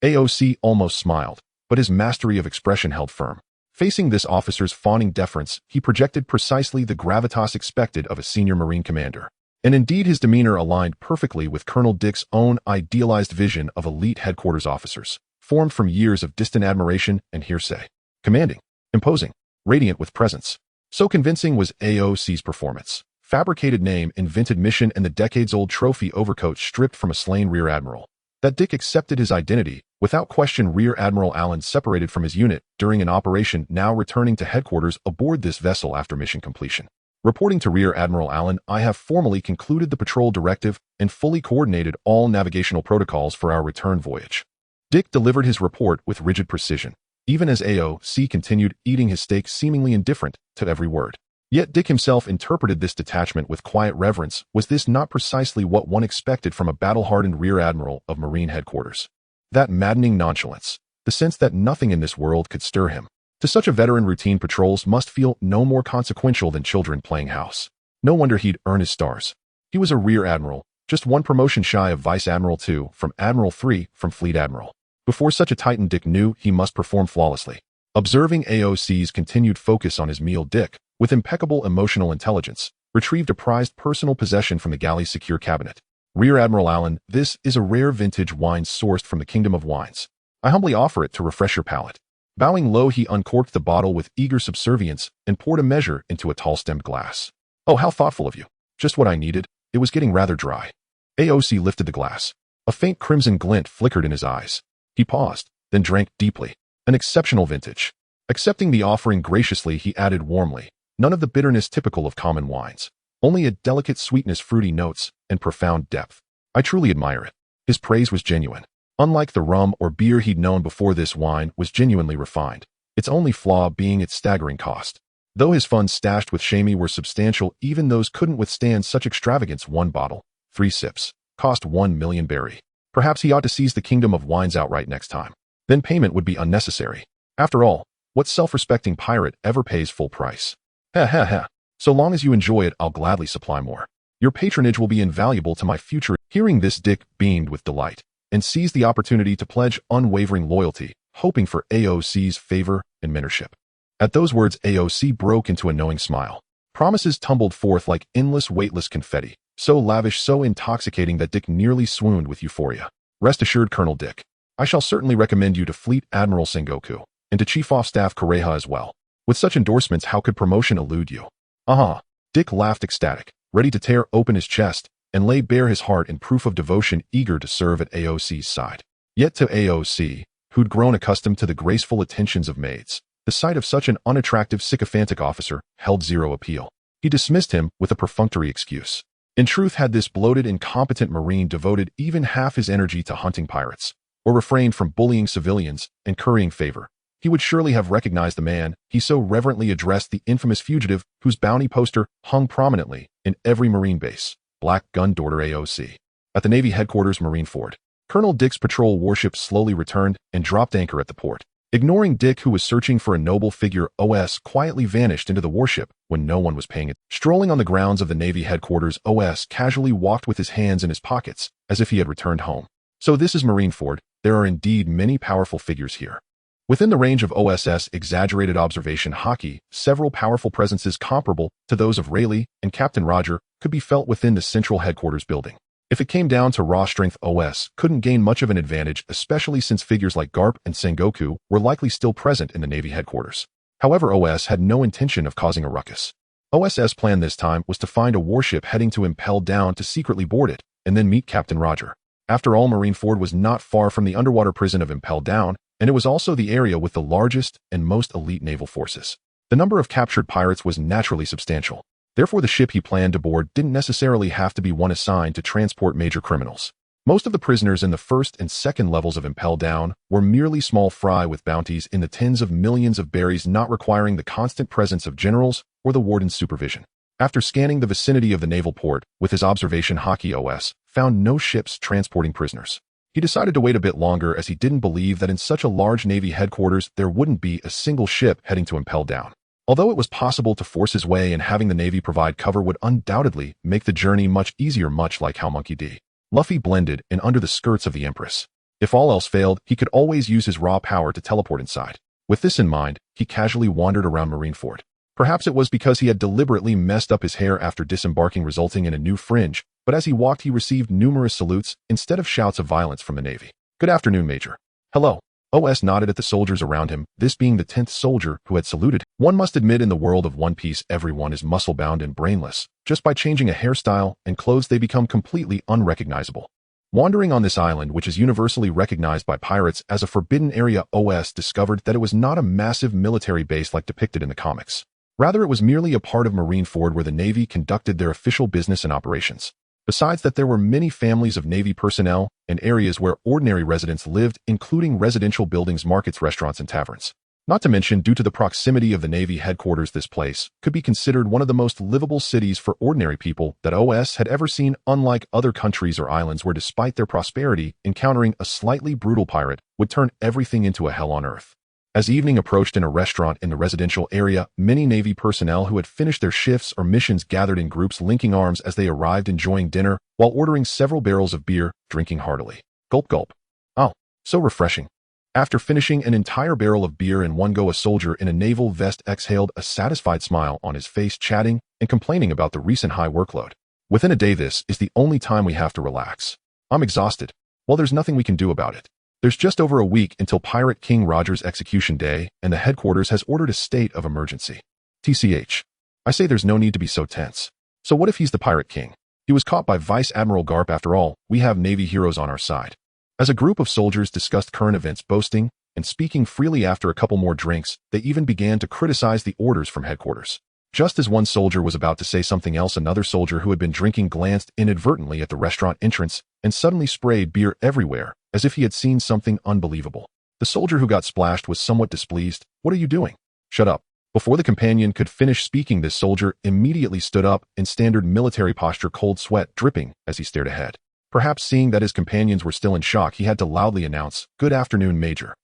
AOC almost smiled, but his mastery of expression held firm. Facing this officer's fawning deference, he projected precisely the gravitas expected of a senior Marine commander. And indeed, his demeanor aligned perfectly with Colonel Dick's own idealized vision of elite headquarters officers, formed from years of distant admiration and hearsay. Commanding, imposing, radiant with presence. So convincing was AOC's performance. Fabricated name, invented mission, and the decades-old trophy overcoat stripped from a slain rear admiral, that Dick accepted his identity. Without question, Rear Admiral Allen separated from his unit during an operation, now returning to headquarters aboard this vessel after mission completion. Reporting to Rear Admiral Allen, I have formally concluded the patrol directive and fully coordinated all navigational protocols for our return voyage. Dick delivered his report with rigid precision, even as AOC continued eating his steak, seemingly indifferent to every word. Yet Dick himself interpreted this detachment with quiet reverence. Was this not precisely what one expected from a battle-hardened rear admiral of Marine headquarters? That maddening nonchalance, the sense that nothing in this world could stir him. To such a veteran, routine patrols must feel no more consequential than children playing house. No wonder he'd earn his stars. He was a rear admiral, just 1 promotion shy of vice admiral, 2 from admiral, 3 from fleet admiral. Before such a titan, Dick knew he must perform flawlessly. Observing AOC's continued focus on his meal, Dick, with impeccable emotional intelligence, retrieved a prized personal possession from the galley's secure cabinet. "Rear Admiral Allen, this is a rare vintage wine sourced from the Kingdom of Wines. I humbly offer it to refresh your palate." Bowing low, he uncorked the bottle with eager subservience and poured a measure into a tall-stemmed glass. "Oh, how thoughtful of you. Just what I needed. It was getting rather dry." AOC lifted the glass. A faint crimson glint flickered in his eyes. He paused, then drank deeply. An exceptional vintage. Accepting the offering graciously, he added warmly, "None of the bitterness typical of common wines. Only a delicate sweetness, fruity notes, and profound depth. I truly admire it." His praise was genuine. Unlike the rum or beer he'd known before, this wine was genuinely refined, its only flaw being its staggering cost. Though his funds stashed with Shamey were substantial, even those couldn't withstand such extravagance. 1 bottle, 3 sips, cost 1 million berry. Perhaps he ought to seize the Kingdom of Wines outright next time. Then payment would be unnecessary. After all, what self-respecting pirate ever pays full price? Ha ha ha. So long as you enjoy it, I'll gladly supply more. Your patronage will be invaluable to my future. Hearing this, Dick beamed with delight and seized the opportunity to pledge unwavering loyalty, hoping for AOC's favor and mentorship. At those words, AOC broke into a knowing smile. Promises tumbled forth like endless, weightless confetti, so lavish, so intoxicating that Dick nearly swooned with euphoria. "Rest assured, Colonel Dick, I shall certainly recommend you to Fleet Admiral Sengoku, and to Chief of Staff Kureha as well. With such endorsements, how could promotion elude you?" "Uh-huh." Dick laughed ecstatic, ready to tear open his chest and lay bare his heart in proof of devotion, eager to serve at AOC's side. Yet to AOC, who'd grown accustomed to the graceful attentions of maids, the sight of such an unattractive, sycophantic officer held zero appeal. He dismissed him with a perfunctory excuse. In truth, had this bloated, incompetent Marine devoted even half his energy to hunting pirates, or refrained from bullying civilians and currying favor, he would surely have recognized the man he so reverently addressed, the infamous fugitive whose bounty poster hung prominently in every Marine base. Black Gun Daughter AOC. At the Navy Headquarters, Marine Ford. Colonel Dick's patrol warship slowly returned and dropped anchor at the port. Ignoring Dick, who was searching for a noble figure, OS quietly vanished into the warship when no one was paying it. Strolling on the grounds of the Navy headquarters, OS casually walked with his hands in his pockets, as if he had returned home. So this is Marineford. There are indeed many powerful figures here. Within the range of OSS exaggerated observation Haki, several powerful presences comparable to those of Rayleigh and Captain Roger could be felt within the central headquarters building. If it came down to raw strength, OS couldn't gain much of an advantage, especially since figures like Garp and Sengoku were likely still present in the Navy headquarters. However, OS had no intention of causing a ruckus. OS's plan this time was to find a warship heading to Impel Down to secretly board it, and then meet Captain Roger. After all, Marineford was not far from the underwater prison of Impel Down, and it was also the area with the largest and most elite naval forces. The number of captured pirates was naturally substantial. Therefore, the ship he planned to board didn't necessarily have to be one assigned to transport major criminals. Most of the prisoners in the first and second levels of Impel Down were merely small fry with bounties in the tens of millions of berries, not requiring the constant presence of generals or the warden's supervision. After scanning the vicinity of the naval port with his observation Haki, OS found no ships transporting prisoners. He decided to wait a bit longer, as he didn't believe that in such a large Navy headquarters there wouldn't be a single ship heading to Impel Down. Although it was possible to force his way, and having the Navy provide cover would undoubtedly make the journey much easier, much like how Monkey D. Luffy blended in under the skirts of the Empress. If all else failed, he could always use his raw power to teleport inside. With this in mind, he casually wandered around Marineford. Perhaps it was because he had deliberately messed up his hair after disembarking, resulting in a new fringe, but as he walked he received numerous salutes instead of shouts of violence from the Navy. "Good afternoon, Major." "Hello." OS nodded at the soldiers around him, this being the 10th soldier who had saluted. One must admit, in the world of One Piece, everyone is muscle-bound and brainless. Just by changing a hairstyle and clothes, they become completely unrecognizable. Wandering on this island, which is universally recognized by pirates as a forbidden area, OS discovered that it was not a massive military base like depicted in the comics. Rather, it was merely a part of Marineford where the Navy conducted their official business and operations. Besides that, there were many families of Navy personnel and areas where ordinary residents lived, including residential buildings, markets, restaurants, and taverns. Not to mention, due to the proximity of the Navy headquarters, this place could be considered one of the most livable cities for ordinary people that OS had ever seen, unlike other countries or islands where, despite their prosperity, encountering a slightly brutal pirate would turn everything into a hell on earth. As evening approached in a restaurant in the residential area, many Navy personnel who had finished their shifts or missions gathered in groups, linking arms as they arrived, enjoying dinner while ordering several barrels of beer, drinking heartily. Gulp gulp. Oh, so refreshing. After finishing an entire barrel of beer in one go, a soldier in a naval vest exhaled a satisfied smile on his face, chatting and complaining about the recent high workload. "Within a day, this is the only time we have to relax. I'm exhausted. Well, there's nothing we can do about it. There's just over a week until Pirate King Roger's execution day, and the headquarters has ordered a state of emergency. TCH. I say there's no need to be so tense. So what if he's the Pirate King? He was caught by Vice Admiral Garp. After all, we have Navy heroes on our side." As a group of soldiers discussed current events, boasting and speaking freely, after a couple more drinks, they even began to criticize the orders from headquarters. Just as one soldier was about to say something else, another soldier who had been drinking glanced inadvertently at the restaurant entrance and suddenly sprayed beer everywhere, as if he had seen something unbelievable. The soldier who got splashed was somewhat displeased. "What are you doing?" "Shut up." Before the companion could finish speaking, this soldier immediately stood up in standard military posture, cold sweat dripping as he stared ahead. Perhaps seeing that his companions were still in shock, he had to loudly announce, "Good afternoon, Major."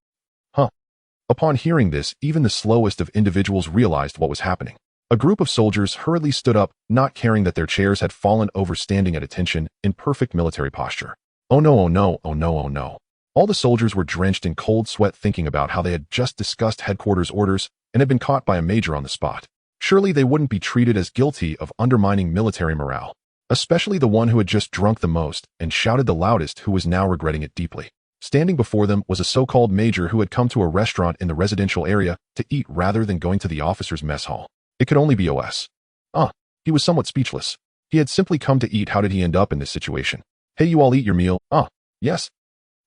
Huh. Upon hearing this, even the slowest of individuals realized what was happening. A group of soldiers hurriedly stood up, not caring that their chairs had fallen over, standing at attention in perfect military posture. Oh no, oh no, oh no, oh no. All the soldiers were drenched in cold sweat, thinking about how they had just discussed headquarters orders and had been caught by a major on the spot. Surely they wouldn't be treated as guilty of undermining military morale, especially the one who had just drunk the most and shouted the loudest, who was now regretting it deeply. Standing before them was a so-called major who had come to a restaurant in the residential area to eat rather than going to the officers' mess hall. It could only be OS. He was somewhat speechless. He had simply come to eat. How did he end up in this situation? "Hey, you all eat your meal?" Yes."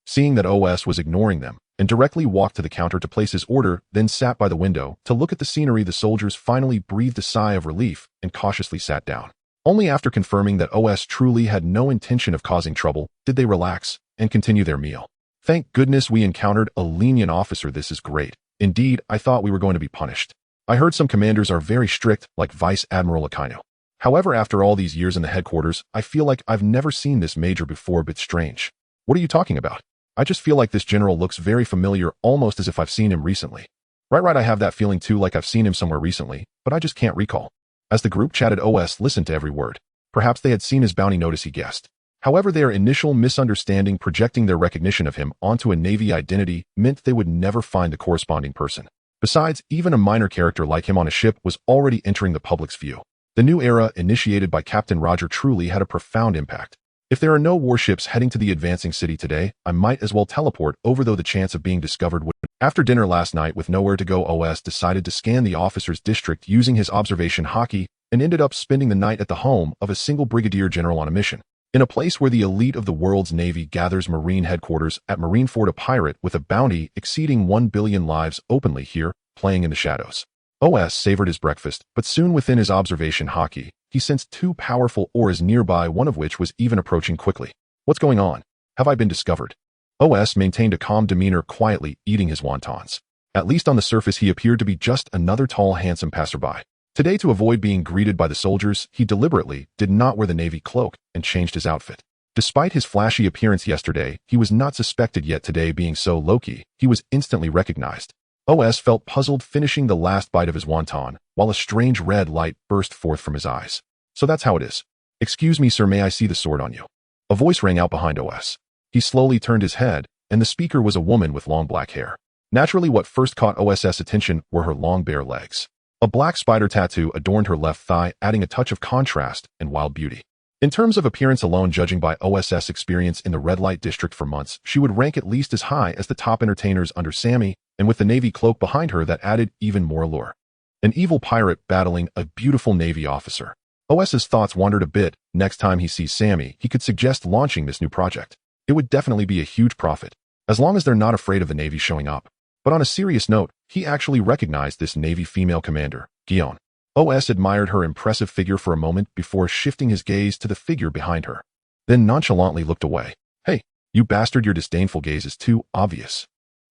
Seeing that OS was ignoring them and directly walked to the counter to place his order, then sat by the window to look at the scenery, the soldiers finally breathed a sigh of relief and cautiously sat down. Only after confirming that OS truly had no intention of causing trouble did they relax and continue their meal. "Thank goodness we encountered a lenient officer. This is great. Indeed, I thought we were going to be punished. I heard some commanders are very strict, like Vice Admiral Akaino. However, after all these years in the headquarters, I feel like I've never seen this major before. Bit strange. What are you talking about? I just feel like this general looks very familiar, almost as if I've seen him recently. Right, I have that feeling too, like I've seen him somewhere recently, but I just can't recall. As the group chatted, OS listened to every word. Perhaps they had seen his bounty notice, he guessed. However, their initial misunderstanding projecting their recognition of him onto a Navy identity meant they would never find the corresponding person. Besides, even a minor character like him on a ship was already entering the public's view. The new era, initiated by Captain Roger, truly had a profound impact. If there are no warships heading to the advancing city today, I might as well teleport over, though the chance of being discovered would. After dinner last night with nowhere to go, OS decided to scan the officers' district using his Observation Haki and ended up spending the night at the home of a single brigadier general on a mission. In a place where the elite of the world's Navy gathers, Marine headquarters at Marineford, a pirate with a bounty exceeding 1 billion lives openly here, playing in the shadows. OS savored his breakfast, but soon within his Observation Haki, he sensed two powerful auras nearby, one of which was even approaching quickly. What's going on? Have I been discovered? OS maintained a calm demeanor, quietly eating his wontons. At least on the surface, he appeared to be just another tall, handsome passerby. Today, to avoid being greeted by the soldiers, he deliberately did not wear the Navy cloak and changed his outfit. Despite his flashy appearance yesterday, he was not suspected yet. Today, being so low-key, he was instantly recognized. OS felt puzzled, finishing the last bite of his wonton, while a strange red light burst forth from his eyes. So that's how it is. Excuse me, sir, may I see the sword on you? A voice rang out behind OS. He slowly turned his head, and the speaker was a woman with long black hair. Naturally, what first caught OS's attention were her long bare legs. A black spider tattoo adorned her left thigh, adding a touch of contrast and wild beauty. In terms of appearance alone, judging by OS's experience in the red light district for months, she would rank at least as high as the top entertainers under Sammy, and with the Navy cloak behind her, that added even more allure. An evil pirate battling a beautiful Navy officer. OS's thoughts wandered a bit. Next time he sees Sammy, he could suggest launching this new project. It would definitely be a huge profit, as long as they're not afraid of the Navy showing up. But on a serious note, he actually recognized this Navy female commander, Guion. OS admired her impressive figure for a moment before shifting his gaze to the figure behind her, then nonchalantly looked away. Hey, you bastard, your disdainful gaze is too obvious.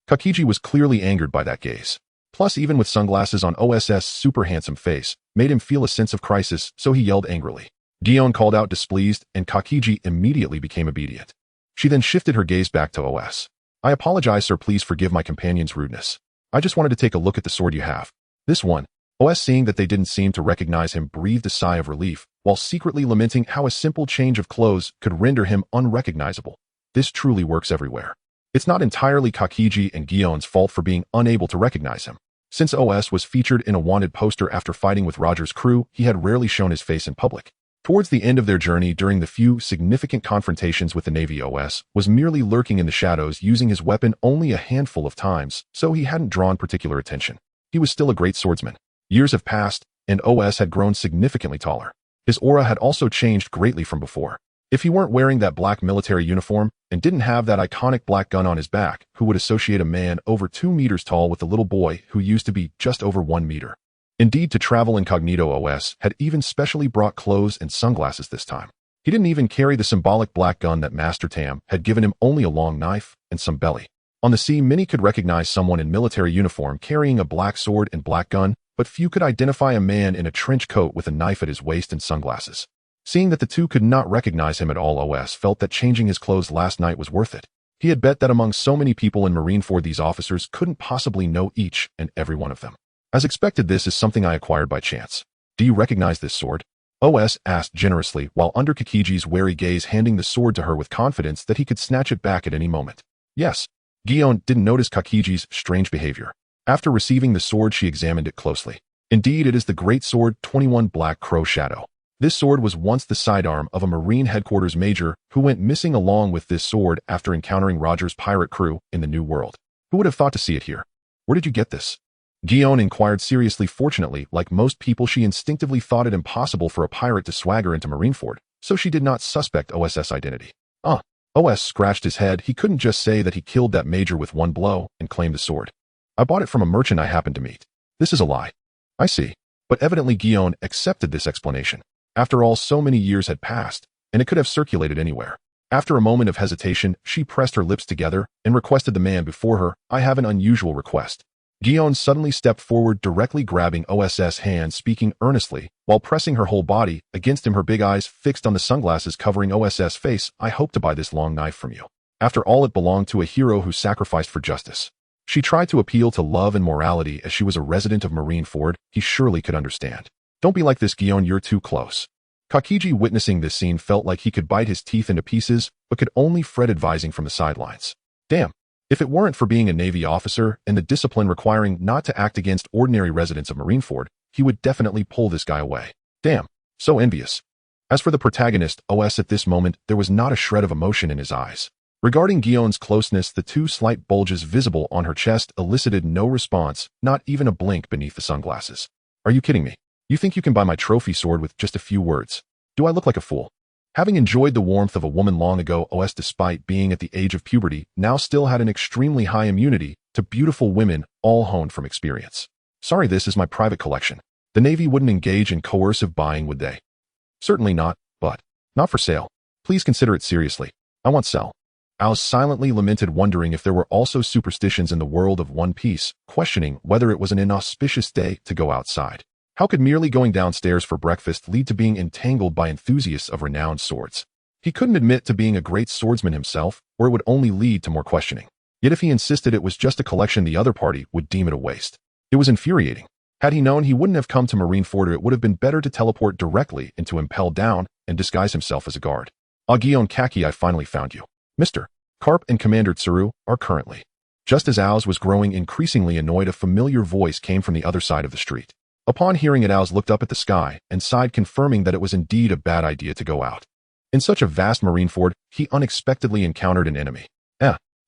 Kakiji was clearly angered by that gaze. Plus, even with sunglasses on, OS's super handsome face made him feel a sense of crisis, so he yelled angrily. Guion called out displeased, and Kakiji immediately became obedient. She then shifted her gaze back to OS. I apologize, sir, please forgive my companion's rudeness. I just wanted to take a look at the sword you have. This one. OS, seeing that they didn't seem to recognize him, breathed a sigh of relief, while secretly lamenting how a simple change of clothes could render him unrecognizable. This truly works everywhere. It's not entirely Kakiji and Guion's fault for being unable to recognize him. Since OS was featured in a wanted poster after fighting with Roger's crew, he had rarely shown his face in public. Towards the end of their journey, during the few significant confrontations with the Navy, OS was merely lurking in the shadows, using his weapon only a handful of times, so he hadn't drawn particular attention. He was still a great swordsman. Years have passed, and OS had grown significantly taller. His aura had also changed greatly from before. If he weren't wearing that black military uniform and didn't have that iconic black gun on his back, who would associate a man over 2 meters tall with a little boy who used to be just over 1 meter? Indeed, to travel incognito, OS had even specially brought clothes and sunglasses this time. He didn't even carry the symbolic black gun that Master Tam had given him, only a long knife and some belly. On the sea, many could recognize someone in military uniform carrying a black sword and black gun, but few could identify a man in a trench coat with a knife at his waist and sunglasses. Seeing that the two could not recognize him at all, OS felt that changing his clothes last night was worth it. He had bet that among so many people in Marineford, these officers couldn't possibly know each and every one of them. As expected, this is something I acquired by chance. Do you recognize this sword? OS asked generously, while under Kakiji's wary gaze handing the sword to her with confidence that he could snatch it back at any moment. Yes. Guion didn't notice Kakiji's strange behavior. After receiving the sword, she examined it closely. Indeed, it is the Great Sword 21 Black Crow Shadow. This sword was once the sidearm of a Marine headquarters major who went missing along with this sword after encountering Roger's pirate crew in the New World. Who would have thought to see it here? Where did you get this? Guion inquired seriously. Fortunately, like most people, she instinctively thought it impossible for a pirate to swagger into Marineford, so she did not suspect OS's identity. OS scratched his head. He couldn't just say that he killed that major with one blow and claim the sword. I bought it from a merchant I happened to meet. This is a lie. I see. But evidently Guion accepted this explanation. After all, so many years had passed, and it could have circulated anywhere. After a moment of hesitation, she pressed her lips together and requested the man before her, I have an unusual request. Guion suddenly stepped forward, directly grabbing OS's hand, speaking earnestly, while pressing her whole body against him, her big eyes fixed on the sunglasses covering OS's face. I hope to buy this long knife from you. After all, it belonged to a hero who sacrificed for justice. She tried to appeal to love and morality as she was a resident of Marineford. He surely could understand. Don't be like this, Gion, you're too close. Kakiji, witnessing this scene, felt like he could bite his teeth into pieces, but could only fret, advising from the sidelines. Damn. If it weren't for being a Navy officer and the discipline requiring not to act against ordinary residents of Marineford, he would definitely pull this guy away. Damn. So envious. As for the protagonist, OS, at this moment, there was not a shred of emotion in his eyes. Regarding Gion's closeness, the two slight bulges visible on her chest elicited no response, not even a blink beneath the sunglasses. Are you kidding me? You think you can buy my trophy sword with just a few words? Do I look like a fool? Having enjoyed the warmth of a woman long ago, OS, despite being at the age of puberty, now still had an extremely high immunity to beautiful women, all honed from experience. Sorry, this is my private collection. The Navy wouldn't engage in coercive buying, would they? Certainly not, but not for sale. Please consider it seriously. I want sell. Oz silently lamented, wondering if there were also superstitions in the world of One Piece, questioning whether it was an inauspicious day to go outside. How could merely going downstairs for breakfast lead to being entangled by enthusiasts of renowned swords? He couldn't admit to being a great swordsman himself, or it would only lead to more questioning. Yet if he insisted it was just a collection, the other party would deem it a waste. It was infuriating. Had he known, he wouldn't have come to Marineford. It would have been better to teleport directly into Impel Down and disguise himself as a guard. Gion Kaki, I finally found you. Mr. Carp and Commander Tsuru are currently. Just as Oz was growing increasingly annoyed, a familiar voice came from the other side of the street. Upon hearing it, Oz looked up at the sky and sighed, confirming that it was indeed a bad idea to go out. In such a vast Marineford, he unexpectedly encountered an enemy.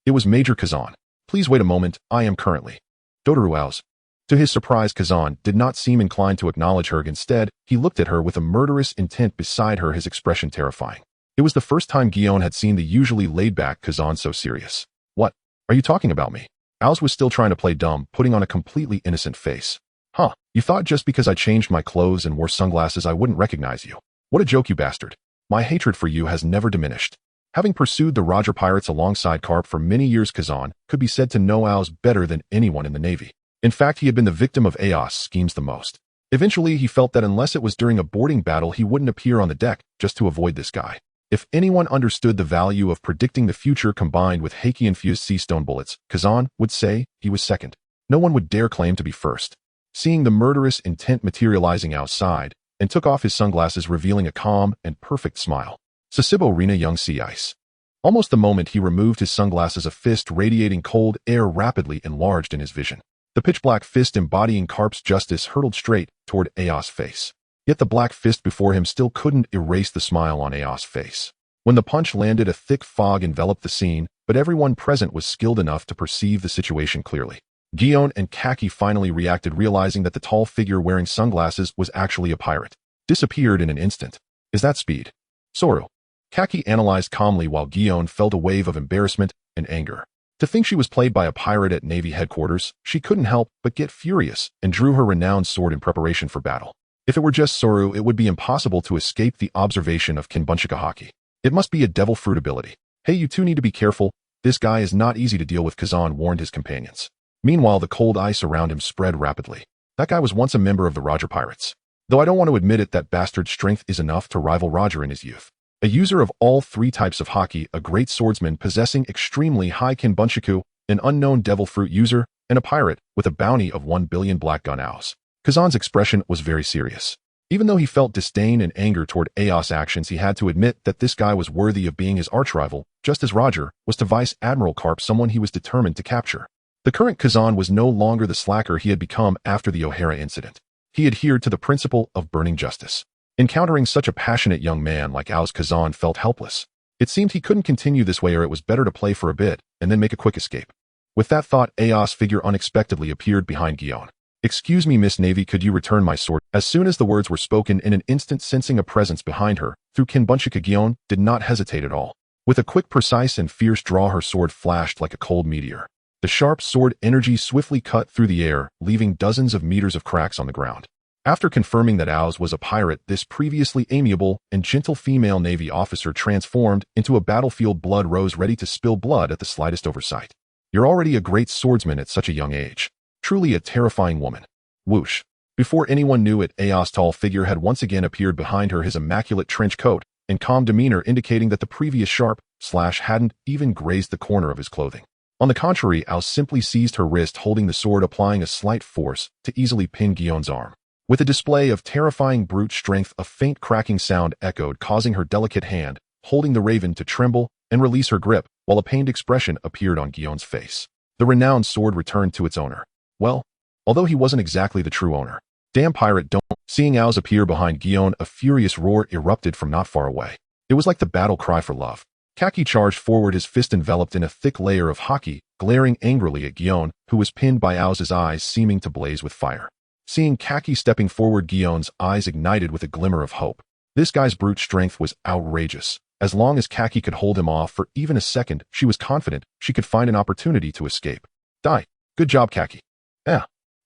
It was Major Kazan. Please wait a moment, I am currently. Dodoru Oz. To his surprise, Kazan did not seem inclined to acknowledge her. Instead, he looked at her with a murderous intent beside her, his expression terrifying. It was the first time Gion had seen the usually laid-back Kazan so serious. What? Are you talking about me? Oz was still trying to play dumb, putting on a completely innocent face. Huh, you thought just because I changed my clothes and wore sunglasses I wouldn't recognize you. What a joke, you bastard. My hatred for you has never diminished. Having pursued the Roger pirates alongside Carp for many years, Kazan could be said to know Oz better than anyone in the Navy. In fact, he had been the victim of Aos schemes the most. Eventually, he felt that unless it was during a boarding battle, he wouldn't appear on the deck just to avoid this guy. If anyone understood the value of predicting the future combined with Haki-infused sea stone bullets, Kazan would say he was second. No one would dare claim to be first. Seeing the murderous intent materializing outside, and took off his sunglasses, revealing a calm and perfect smile. Sasibo Rina Young Sea Ice. Almost the moment he removed his sunglasses, a fist radiating cold air rapidly enlarged in his vision. The pitch-black fist embodying Carp's justice hurtled straight toward Aos' face. Yet the black fist before him still couldn't erase the smile on Aos' face. When the punch landed, a thick fog enveloped the scene, but everyone present was skilled enough to perceive the situation clearly. Gion and Kaki finally reacted, realizing that the tall figure wearing sunglasses was actually a pirate. Disappeared in an instant. Is that speed? Soru. Kaki analyzed calmly while Gion felt a wave of embarrassment and anger. To think she was played by a pirate at Navy headquarters, she couldn't help but get furious and drew her renowned sword in preparation for battle. If it were just Soru, it would be impossible to escape the observation of Kinbunshiga Haki. It must be a devil fruit ability. Hey, you two need to be careful. This guy is not easy to deal with, Kazan warned his companions. Meanwhile, the cold ice around him spread rapidly. That guy was once a member of the Roger Pirates. Though I don't want to admit it, that bastard's strength is enough to rival Roger in his youth. A user of all three types of Haki, a great swordsman possessing extremely high Kinbunshiku, an unknown devil fruit user, and a pirate with a bounty of 1 billion black gun owls. Kazan's expression was very serious. Even though he felt disdain and anger toward Aos' actions, he had to admit that this guy was worthy of being his archrival, just as Roger was to Vice Admiral Carp, someone he was determined to capture. The current Kazan was no longer the slacker he had become after the O'Hara incident. He adhered to the principle of burning justice. Encountering such a passionate young man like Aos, Kazan felt helpless. It seemed he couldn't continue this way, or it was better to play for a bit and then make a quick escape. With that thought, Aos' figure unexpectedly appeared behind Gion. Excuse me, Miss Navy, could you return my sword? As soon as the words were spoken, in an instant sensing a presence behind her, through Kinbunshiga, Gion did not hesitate at all. With a quick, precise, and fierce draw, her sword flashed like a cold meteor. The sharp sword energy swiftly cut through the air, leaving dozens of meters of cracks on the ground. After confirming that Aos was a pirate, this previously amiable and gentle female Navy officer transformed into a battlefield blood rose, ready to spill blood at the slightest oversight. You're already a great swordsman at such a young age. Truly a terrifying woman. Whoosh. Before anyone knew it, Aos' tall figure had once again appeared behind her, his immaculate trench coat and calm demeanor indicating that the previous sharp, slash hadn't even grazed the corner of his clothing. On the contrary, Ao simply seized her wrist, holding the sword, applying a slight force to easily pin Gion's arm. With a display of terrifying brute strength, a faint cracking sound echoed, causing her delicate hand, holding the raven, to tremble and release her grip, while a pained expression appeared on Gion's face. The renowned sword returned to its owner. Well, although he wasn't exactly the true owner. Damn pirate, don't. Seeing Ao's appear behind Gion, a furious roar erupted from not far away. It was like the battle cry for love. Kaki charged forward, his fist enveloped in a thick layer of haki, glaring angrily at Gion, who was pinned by Ao's eyes seeming to blaze with fire. Seeing Kaki stepping forward, Gion's eyes ignited with a glimmer of hope. This guy's brute strength was outrageous. As long as Kaki could hold him off for even a second, she was confident she could find an opportunity to escape. Die. Good job, Kaki.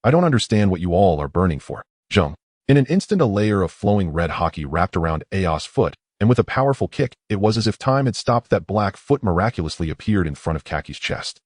I don't understand what you all are burning for. Zheng. In an instant, a layer of flowing red haki wrapped around Ao's foot, and with a powerful kick, it was as if time had stopped. That black foot miraculously appeared in front of Kaki's chest.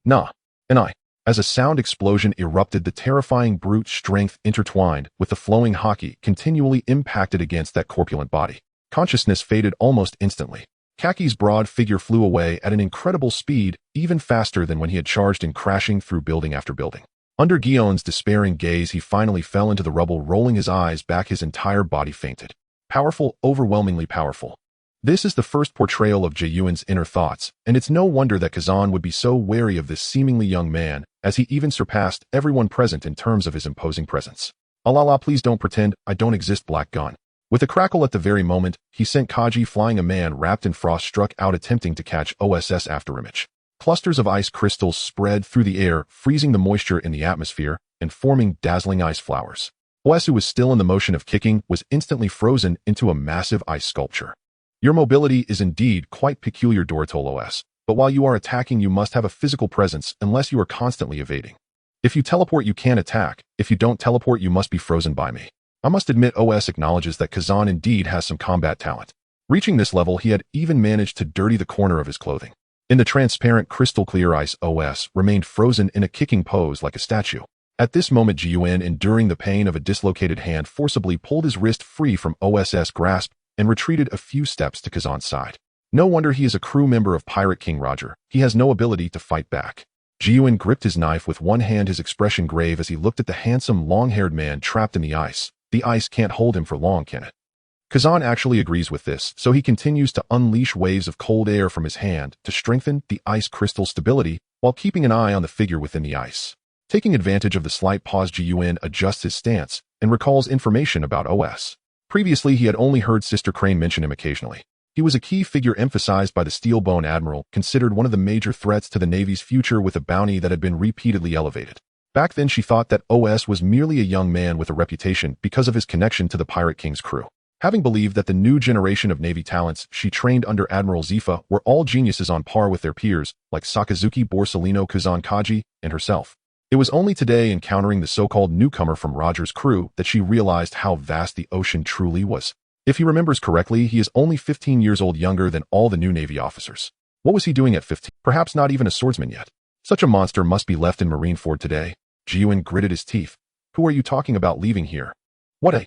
Nah. And I. As a sound explosion erupted, the terrifying brute strength intertwined with the flowing haki continually impacted against that corpulent body. Consciousness faded almost instantly. Kaki's broad figure flew away at an incredible speed, even faster than when he had charged in, crashing through building after building. Under Gion's despairing gaze, he finally fell into the rubble, rolling his eyes back, his entire body fainted. Powerful, overwhelmingly powerful. This is the first portrayal of Jiyuan's inner thoughts, and it's no wonder that Kazan would be so wary of this seemingly young man, as he even surpassed everyone present in terms of his imposing presence. Alala, please don't pretend I don't exist, Black Gun. With a crackle at the very moment, he sent Kaji flying. A man wrapped in frost struck out, attempting to catch OSS afterimage. Clusters of ice crystals spread through the air, freezing the moisture in the atmosphere and forming dazzling ice flowers. OS, who was still in the motion of kicking, was instantly frozen into a massive ice sculpture. Your mobility is indeed quite peculiar, Doratol OS, but while you are attacking, you must have a physical presence unless you are constantly evading. If you teleport, you can attack. If you don't teleport, you must be frozen by me. I must admit, OS acknowledges that Kazan indeed has some combat talent. Reaching this level, he had even managed to dirty the corner of his clothing. In the transparent crystal clear ice, OS remained frozen in a kicking pose like a statue. At this moment, Jiyuan, enduring the pain of a dislocated hand, forcibly pulled his wrist free from OS's grasp and retreated a few steps to Kazan's side. No wonder he is a crew member of Pirate King Roger. He has no ability to fight back. Jiyuan gripped his knife with one hand, his expression grave as he looked at the handsome, long-haired man trapped in the ice. The ice can't hold him for long, can it? Kazan actually agrees with this, so he continues to unleash waves of cold air from his hand to strengthen the ice crystal stability while keeping an eye on the figure within the ice. Taking advantage of the slight pause, Jiyuan adjusts his stance and recalls information about OS. Previously, he had only heard Sister Crane mention him occasionally. He was a key figure emphasized by the Steelbone Admiral, considered one of the major threats to the Navy's future, with a bounty that had been repeatedly elevated. Back then, she thought that OS was merely a young man with a reputation because of his connection to the Pirate King's crew. Having believed that the new generation of Navy talents she trained under Admiral Zifa were all geniuses on par with their peers, like Sakazuki Borsellino, Kazan Kaji, and herself. It was only today, encountering the so-called newcomer from Roger's crew, that she realized how vast the ocean truly was. If he remembers correctly, he is only 15 years old, younger than all the new Navy officers. What was he doing at 15? Perhaps not even a swordsman yet. Such a monster must be left in Marineford today. Jiyuan gritted his teeth. Who are you talking about leaving here? What a...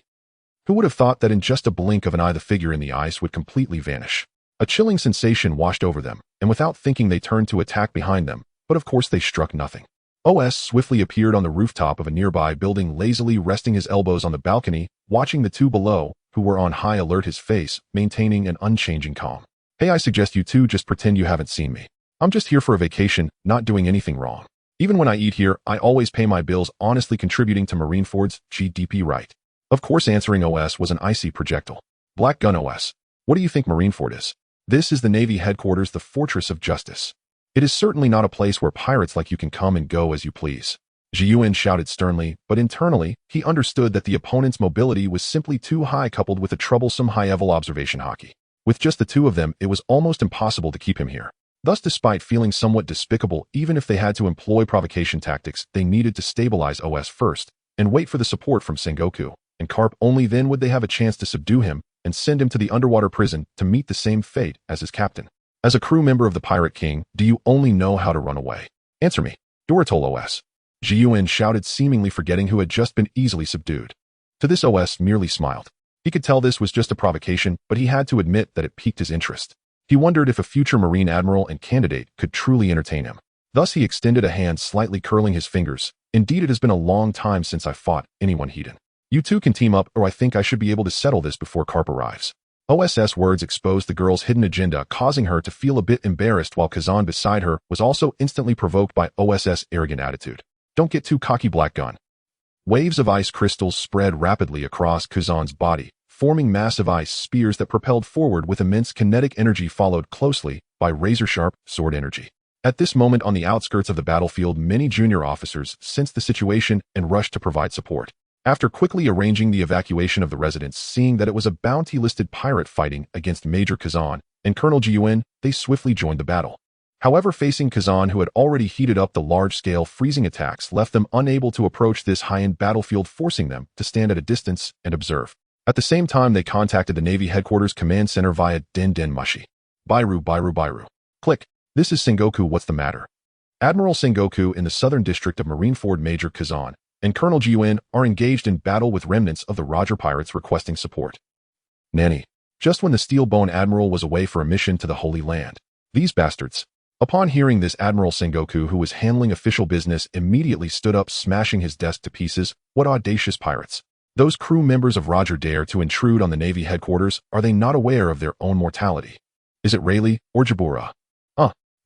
Who would have thought that in just a blink of an eye the figure in the ice would completely vanish? A chilling sensation washed over them, and without thinking they turned to attack behind them, but of course they struck nothing. OS swiftly appeared on the rooftop of a nearby building, lazily resting his elbows on the balcony, watching the two below, who were on high alert, his face maintaining an unchanging calm. Hey, I suggest you two just pretend you haven't seen me. I'm just here for a vacation, not doing anything wrong. Even when I eat here, I always pay my bills, honestly contributing to Marineford's GDP, right? Of course, answering OS was an icy projectile. Black Gun OS. What do you think Marineford is? This is the Navy headquarters, the fortress of justice. It is certainly not a place where pirates like you can come and go as you please. Jiyuan shouted sternly, but internally, he understood that the opponent's mobility was simply too high, coupled with a troublesome high-level observation haki. With just the two of them, it was almost impossible to keep him here. Thus, despite feeling somewhat despicable, even if they had to employ provocation tactics, they needed to stabilize OS first and wait for the support from Sengoku and Carp. Only then would they have a chance to subdue him and send him to the underwater prison to meet the same fate as his captain. As a crew member of the Pirate King, do you only know how to run away? Answer me. Doratol OS. Jiyuan shouted, seemingly forgetting who had just been easily subdued. To this, OS merely smiled. He could tell this was just a provocation, but he had to admit that it piqued his interest. He wondered if a future Marine admiral and candidate could truly entertain him. Thus he extended a hand, slightly curling his fingers. Indeed, it has been a long time since I fought anyone heathen. You two can team up, or I think I should be able to settle this before Karp arrives. OSS words exposed the girl's hidden agenda, causing her to feel a bit embarrassed, while Kazan beside her was also instantly provoked by OSS' arrogant attitude. Don't get too cocky, Black Gun. Waves of ice crystals spread rapidly across Kazan's body, forming massive ice spears that propelled forward with immense kinetic energy, followed closely by razor-sharp sword energy. At this moment, on the outskirts of the battlefield, many junior officers sensed the situation and rushed to provide support. After quickly arranging the evacuation of the residents, seeing that it was a bounty-listed pirate fighting against Major Kazan and Colonel Jiun, they swiftly joined the battle. However, facing Kazan, who had already heated up the large-scale freezing attacks, left them unable to approach this high-end battlefield, forcing them to stand at a distance and observe. At the same time, they contacted the Navy Headquarters Command Center via Den Mushi. Bairu. Click. This is Sengoku. What's the matter? Admiral Sengoku in the southern district of Marineford. Major Kazan and Colonel Jiun are engaged in battle with remnants of the Roger pirates, requesting support. Nanny. Just when the Steelbone Admiral was away for a mission to the Holy Land. These bastards. Upon hearing this, Admiral Sengoku, who was handling official business, immediately stood up, smashing his desk to pieces. What audacious pirates! Those crew members of Roger dare to intrude on the Navy headquarters. Are they not aware of their own mortality? Is it Rayleigh or Jabura?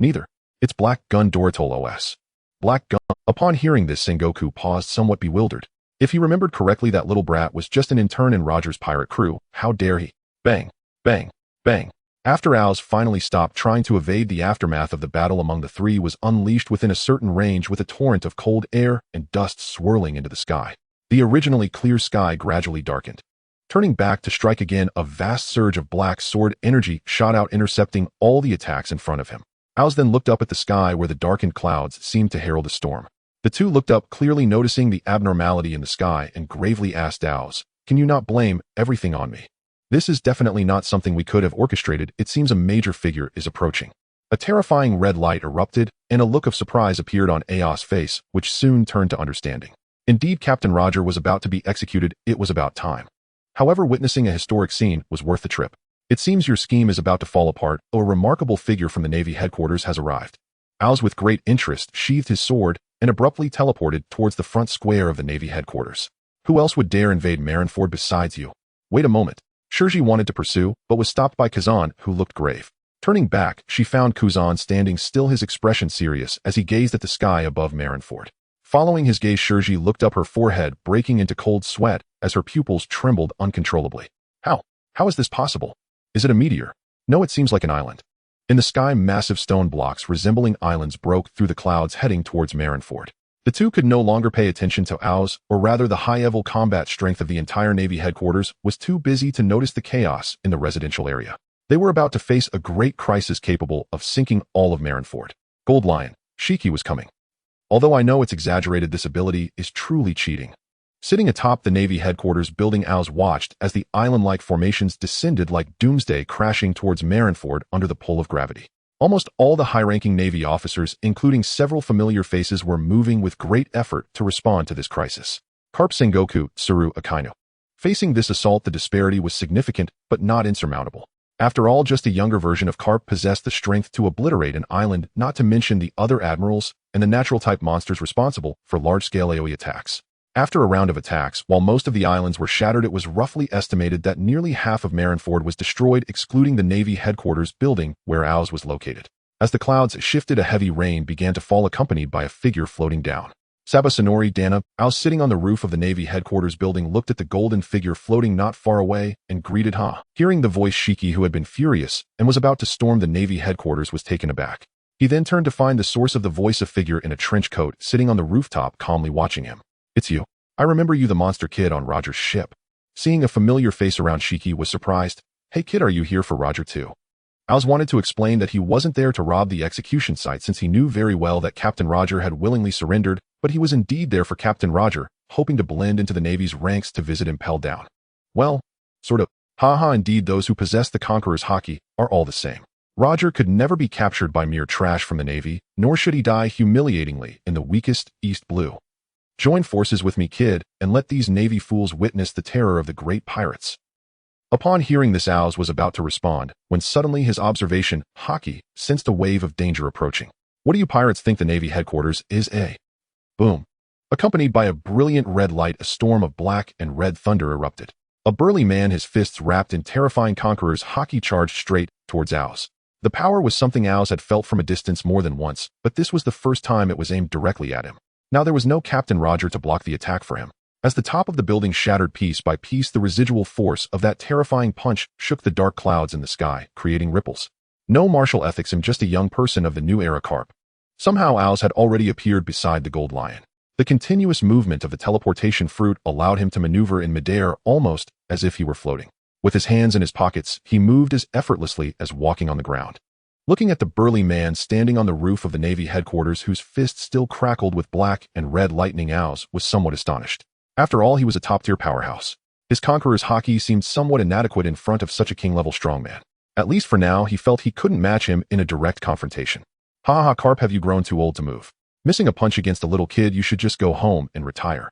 Neither. It's Black Gun Doritol OS. Black Gun. Upon hearing this, Sengoku paused, somewhat bewildered. If he remembered correctly, that little brat was just an intern in Roger's pirate crew. How dare he? Bang, bang, bang. After Ao's finally stopped trying to evade, the aftermath of the battle among the three was unleashed within a certain range, with a torrent of cold air and dust swirling into the sky. The originally clear sky gradually darkened. Turning back to strike again, a vast surge of black sword energy shot out, intercepting all the attacks in front of him. Ao's then looked up at the sky, where the darkened clouds seemed to herald a storm. The two looked up, clearly noticing the abnormality in the sky, and gravely asked Ao's, "Can you not blame everything on me? This is definitely not something we could have orchestrated. It seems a major figure is approaching." A terrifying red light erupted, and a look of surprise appeared on Ao's face, which soon turned to understanding. Indeed, Captain Roger was about to be executed. It was about time. However, witnessing a historic scene was worth the trip. It seems your scheme is about to fall apart. A remarkable figure from the Navy headquarters has arrived. Ao's, with great interest, sheathed his sword and abruptly teleported towards the front square of the Navy headquarters. Who else would dare invade Marineford besides you? Wait a moment. Shirji wanted to pursue, but was stopped by Kazan, who looked grave. Turning back, she found Kazan standing still, his expression serious as he gazed at the sky above Marineford. Following his gaze, Shirji looked up, her forehead breaking into cold sweat as her pupils trembled uncontrollably. How is this possible? Is it a meteor? No, it seems like an island. In the sky, massive stone blocks resembling islands broke through the clouds, heading towards Marineford. The two could no longer pay attention to Ao's, or rather the high-level combat strength of the entire Navy headquarters was too busy to notice the chaos in the residential area. They were about to face a great crisis capable of sinking all of Marineford. Gold Lion, Shiki was coming. Although I know it's exaggerated, this ability is truly cheating. Sitting atop the Navy headquarters building, Ao's watched as the island-like formations descended like doomsday, crashing towards Marineford under the pull of gravity. Almost all the high-ranking Navy officers, including several familiar faces, were moving with great effort to respond to this crisis. Karp, Sengoku, Tsuru, Akainu. Facing this assault, the disparity was significant, but not insurmountable. After all, just a younger version of Karp possessed the strength to obliterate an island, not to mention the other admirals and the natural-type monsters responsible for large-scale AoE attacks. After a round of attacks, while most of the islands were shattered, it was roughly estimated that nearly half of Marineford was destroyed, excluding the Navy headquarters building where Ao's was located. As the clouds shifted, a heavy rain began to fall, accompanied by a figure floating down. Sabasanori Dana, Ao's sitting on the roof of the Navy headquarters building, looked at the golden figure floating not far away and greeted Ha. Hearing the voice, Shiki, who had been furious and was about to storm the Navy headquarters, was taken aback. He then turned to find the source of the voice, a figure in a trench coat sitting on the rooftop, calmly watching him. "It's you. I remember you, the monster kid on Roger's ship." Seeing a familiar face around, Shiki was surprised. "Hey kid, are you here for Roger too?" Ao's wanted to explain that he wasn't there to rob the execution site, since he knew very well that Captain Roger had willingly surrendered, but he was indeed there for Captain Roger, hoping to blend into the Navy's ranks to visit him pelled down. "Well, sort of. Haha, indeed, those who possess the Conqueror's Haki are all the same. Roger could never be captured by mere trash from the Navy, nor should he die humiliatingly in the weakest East Blue. Join forces with me, kid, and let these Navy fools witness the terror of the great pirates." Upon hearing this, Ows was about to respond, when suddenly his observation Haki sensed a wave of danger approaching. What do you pirates think the Navy headquarters is? Boom. Accompanied by a brilliant red light, a storm of black and red thunder erupted. A burly man, his fists wrapped in terrifying conqueror's Haki, charged straight towards Ows. The power was something Ows had felt from a distance more than once, but this was the first time it was aimed directly at him. Now there was no Captain Roger to block the attack for him. As the top of the building shattered piece by piece, the residual force of that terrifying punch shook the dark clouds in the sky, creating ripples. No martial ethics, him just a young person of the new era Carp. Somehow Ows had already appeared beside the gold lion. The continuous movement of the teleportation fruit allowed him to maneuver in midair almost as if he were floating. With his hands in his pockets, he moved as effortlessly as walking on the ground. Looking at the burly man standing on the roof of the Navy headquarters, whose fists still crackled with black and red lightning, Ows was somewhat astonished. After all, he was a top-tier powerhouse. His conqueror's Haki seemed somewhat inadequate in front of such a king-level strongman. At least for now, he felt he couldn't match him in a direct confrontation. Ha ha, Carp, have you grown too old to move? Missing a punch against a little kid, you should just go home and retire.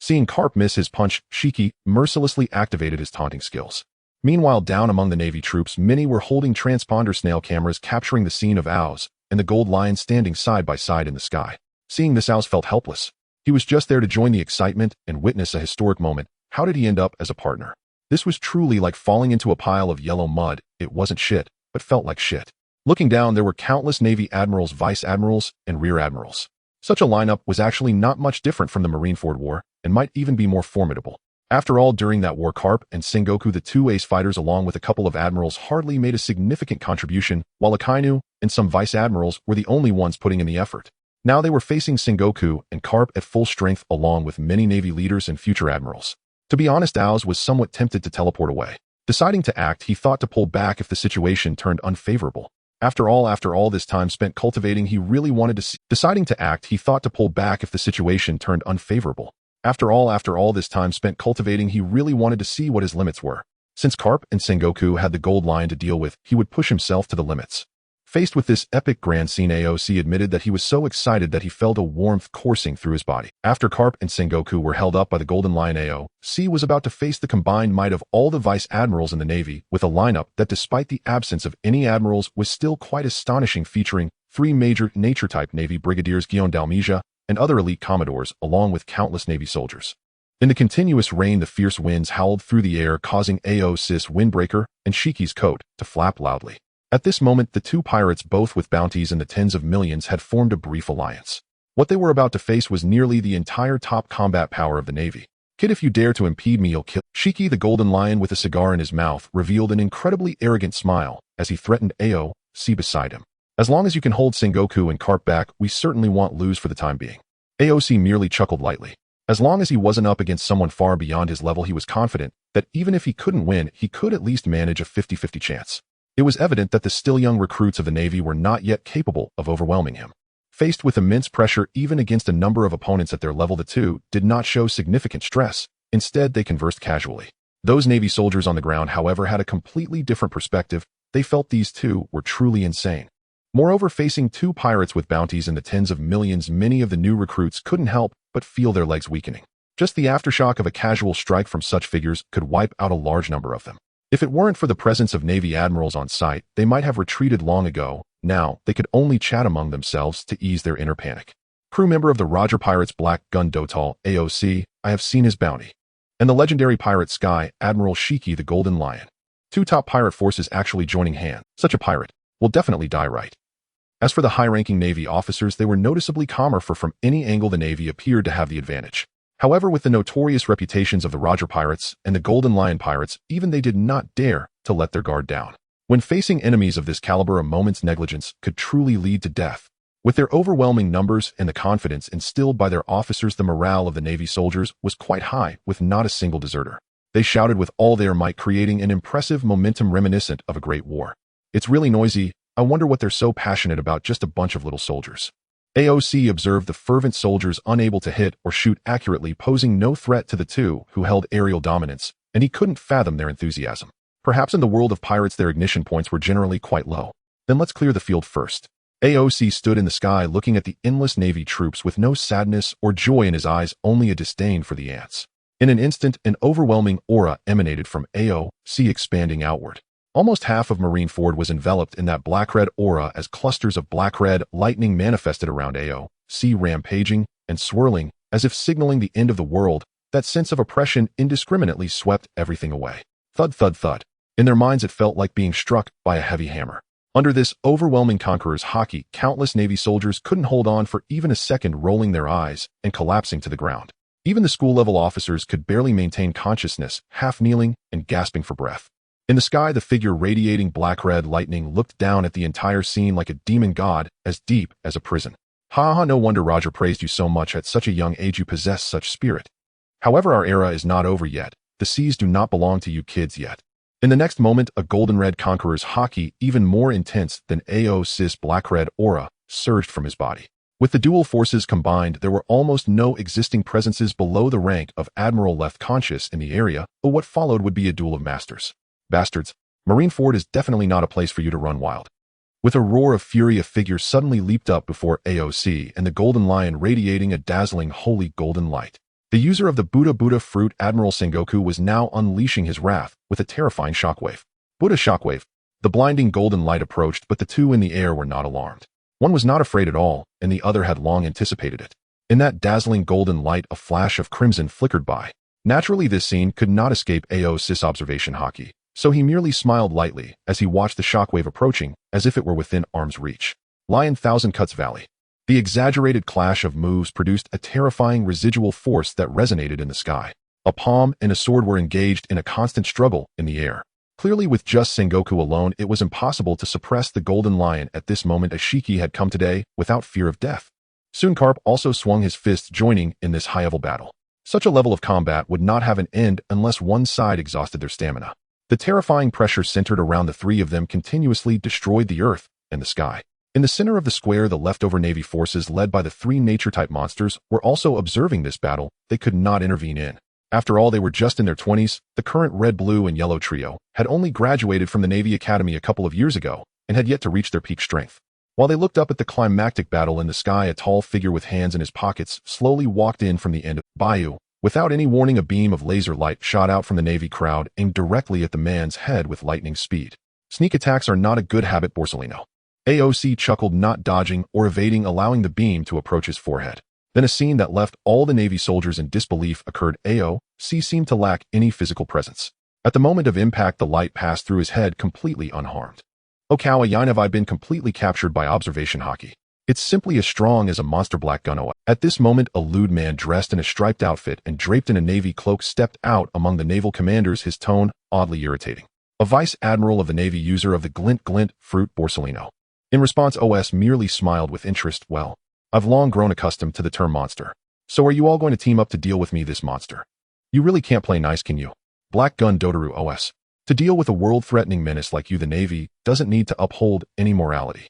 Seeing Carp miss his punch, Shiki mercilessly activated his taunting skills. Meanwhile, down among the Navy troops, many were holding transponder snail cameras capturing the scene of Ows and the gold lion standing side by side in the sky. Seeing this, Ows felt helpless. He was just there to join the excitement and witness a historic moment. How did he end up as a partner? This was truly like falling into a pile of yellow mud. It wasn't shit, but felt like shit. Looking down, there were countless Navy admirals, vice admirals, and rear admirals. Such a lineup was actually not much different from the Marineford War, and might even be more formidable. After all, during that war, Carp and Sengoku, the two ace fighters along with a couple of admirals, hardly made a significant contribution, while Akainu and some vice admirals were the only ones putting in the effort. Now they were facing Sengoku and Carp at full strength along with many Navy leaders and future admirals. To be honest, Ows was somewhat tempted to teleport away. Deciding to act, he thought to pull back if the situation turned unfavorable. After all this time spent cultivating, he really wanted to see. Deciding to act, he thought to pull back if the situation turned unfavorable. After all this time spent cultivating, he really wanted to see what his limits were. Since Carp and Sengoku had the gold lion to deal with, he would push himself to the limits. Faced with this epic grand scene, AOC admitted that he was so excited that he felt a warmth coursing through his body. After Carp and Sengoku were held up by the golden lion, AOC was about to face the combined might of all the vice admirals in the Navy, with a lineup that, despite the absence of any admirals, was still quite astonishing, featuring 3 major nature-type Navy brigadiers, Guillaume d'Almeida, and other elite commodores, along with countless Navy soldiers. In the continuous rain, the fierce winds howled through the air, causing AOC's windbreaker and Shiki's coat to flap loudly. At this moment, the two pirates, both with bounties in the tens of millions, had formed a brief alliance. What they were about to face was nearly the entire top combat power of the Navy. Kid, if you dare to impede me, you'll kill. Shiki, the golden lion with a cigar in his mouth, revealed an incredibly arrogant smile as he threatened AOC beside him. As long as you can hold Sengoku and Carp back, we certainly won't lose for the time being. AOC merely chuckled lightly. As long as he wasn't up against someone far beyond his level, he was confident that even if he couldn't win, he could at least manage a 50-50 chance. It was evident that the still young recruits of the Navy were not yet capable of overwhelming him. Faced with immense pressure even against a number of opponents at their level, the two did not show significant stress. Instead, they conversed casually. Those Navy soldiers on the ground, however, had a completely different perspective. They felt these two were truly insane. Moreover, facing two pirates with bounties in the tens of millions, many of the new recruits couldn't help but feel their legs weakening. Just the aftershock of a casual strike from such figures could wipe out a large number of them. If it weren't for the presence of Navy admirals on site, they might have retreated long ago. Now, they could only chat among themselves to ease their inner panic. Crew member of the Roger Pirates Black Gun Dotal, AOC, I have seen his bounty. And the legendary pirate Sky, Admiral Shiki the Golden Lion. Two top pirate forces actually joining hands. Such a pirate will definitely die right. As for the high-ranking Navy officers, they were noticeably calmer, for from any angle the Navy appeared to have the advantage. However, with the notorious reputations of the Roger Pirates and the Golden Lion Pirates, even they did not dare to let their guard down. When facing enemies of this caliber, a moment's negligence could truly lead to death. With their overwhelming numbers and the confidence instilled by their officers, the morale of the Navy soldiers was quite high, with not a single deserter. They shouted with all their might, creating an impressive momentum reminiscent of a great war. It's really noisy. I wonder what they're so passionate about, just a bunch of little soldiers. AOC observed the fervent soldiers unable to hit or shoot accurately, posing no threat to the two who held aerial dominance, and he couldn't fathom their enthusiasm. Perhaps in the world of pirates their ignition points were generally quite low. Then let's clear the field first. AOC stood in the sky looking at the endless Navy troops with no sadness or joy in his eyes, only a disdain for the ants. In an instant, an overwhelming aura emanated from AOC, expanding outward. Almost half of Marineford was enveloped in that black-red aura as clusters of black-red lightning manifested around AOC, rampaging and swirling, as if signaling the end of the world. That sense of oppression indiscriminately swept everything away. Thud, thud, thud. In their minds it felt like being struck by a heavy hammer. Under this overwhelming conqueror's haki, countless Navy soldiers couldn't hold on for even a second, rolling their eyes and collapsing to the ground. Even the school-level officers could barely maintain consciousness, half kneeling and gasping for breath. In the sky, the figure radiating black-red lightning looked down at the entire scene like a demon god, as deep as a prison. Ha ha, no wonder Roger praised you so much. At such a young age you possess such spirit. However, our era is not over yet. The seas do not belong to you kids yet. In the next moment, a golden-red conqueror's haki, even more intense than AOC's black-red aura, surged from his body. With the dual forces combined, there were almost no existing presences below the rank of Admiral left conscious in the area, but what followed would be a duel of masters. Bastards, Marineford is definitely not a place for you to run wild. With a roar of fury, a figure suddenly leaped up before AOC and the golden lion, radiating a dazzling holy golden light. The user of the Buddha fruit, Admiral Sengoku, was now unleashing his wrath with a terrifying shockwave. Buddha shockwave. The blinding golden light approached, but the two in the air were not alarmed. One was not afraid at all, and the other had long anticipated it. In that dazzling golden light, a flash of crimson flickered by. Naturally, this scene could not escape AOC's observation haki, so he merely smiled lightly as he watched the shockwave approaching, as if it were within arm's reach. Lion Thousand Cuts Valley. The exaggerated clash of moves produced a terrifying residual force that resonated in the sky. A palm and a sword were engaged in a constant struggle in the air. Clearly, with just Sengoku alone, it was impossible to suppress the golden lion at this moment. Ashiki had come today without fear of death. Sunkarp also swung his fists, joining in this high-level battle. Such a level of combat would not have an end unless one side exhausted their stamina. The terrifying pressure centered around the three of them continuously destroyed the earth and the sky. In the center of the square, the leftover Navy forces led by the three nature-type monsters were also observing this battle. They could not intervene in. After all, they were just in their 20s. The current red, blue, and yellow trio had only graduated from the Navy Academy a couple of years ago and had yet to reach their peak strength. While they looked up at the climactic battle in the sky, a tall figure with hands in his pockets slowly walked in from the end of the bayou. Without any warning, a beam of laser light shot out from the Navy crowd, aimed directly at the man's head with lightning speed. Sneak attacks are not a good habit, Borsellino. AOC chuckled, not dodging or evading, allowing the beam to approach his forehead. Then a scene that left all the Navy soldiers in disbelief occurred. AOC seemed to lack any physical presence. At the moment of impact, the light passed through his head completely unharmed. Okawa, have I been completely captured by Observation Haki? It's simply as strong as a monster black gun. At this moment, a lewd man dressed in a striped outfit and draped in a Navy cloak stepped out among the naval commanders, his tone oddly irritating. A vice admiral of the Navy, user of the glint fruit, Borsellino. In response, OS merely smiled with interest. Well, I've long grown accustomed to the term monster. So are you all going to team up to deal with me, this monster? You really can't play nice, can you? Black Gun Dotaru OS. To deal with a world-threatening menace like you, the Navy doesn't need to uphold any morality.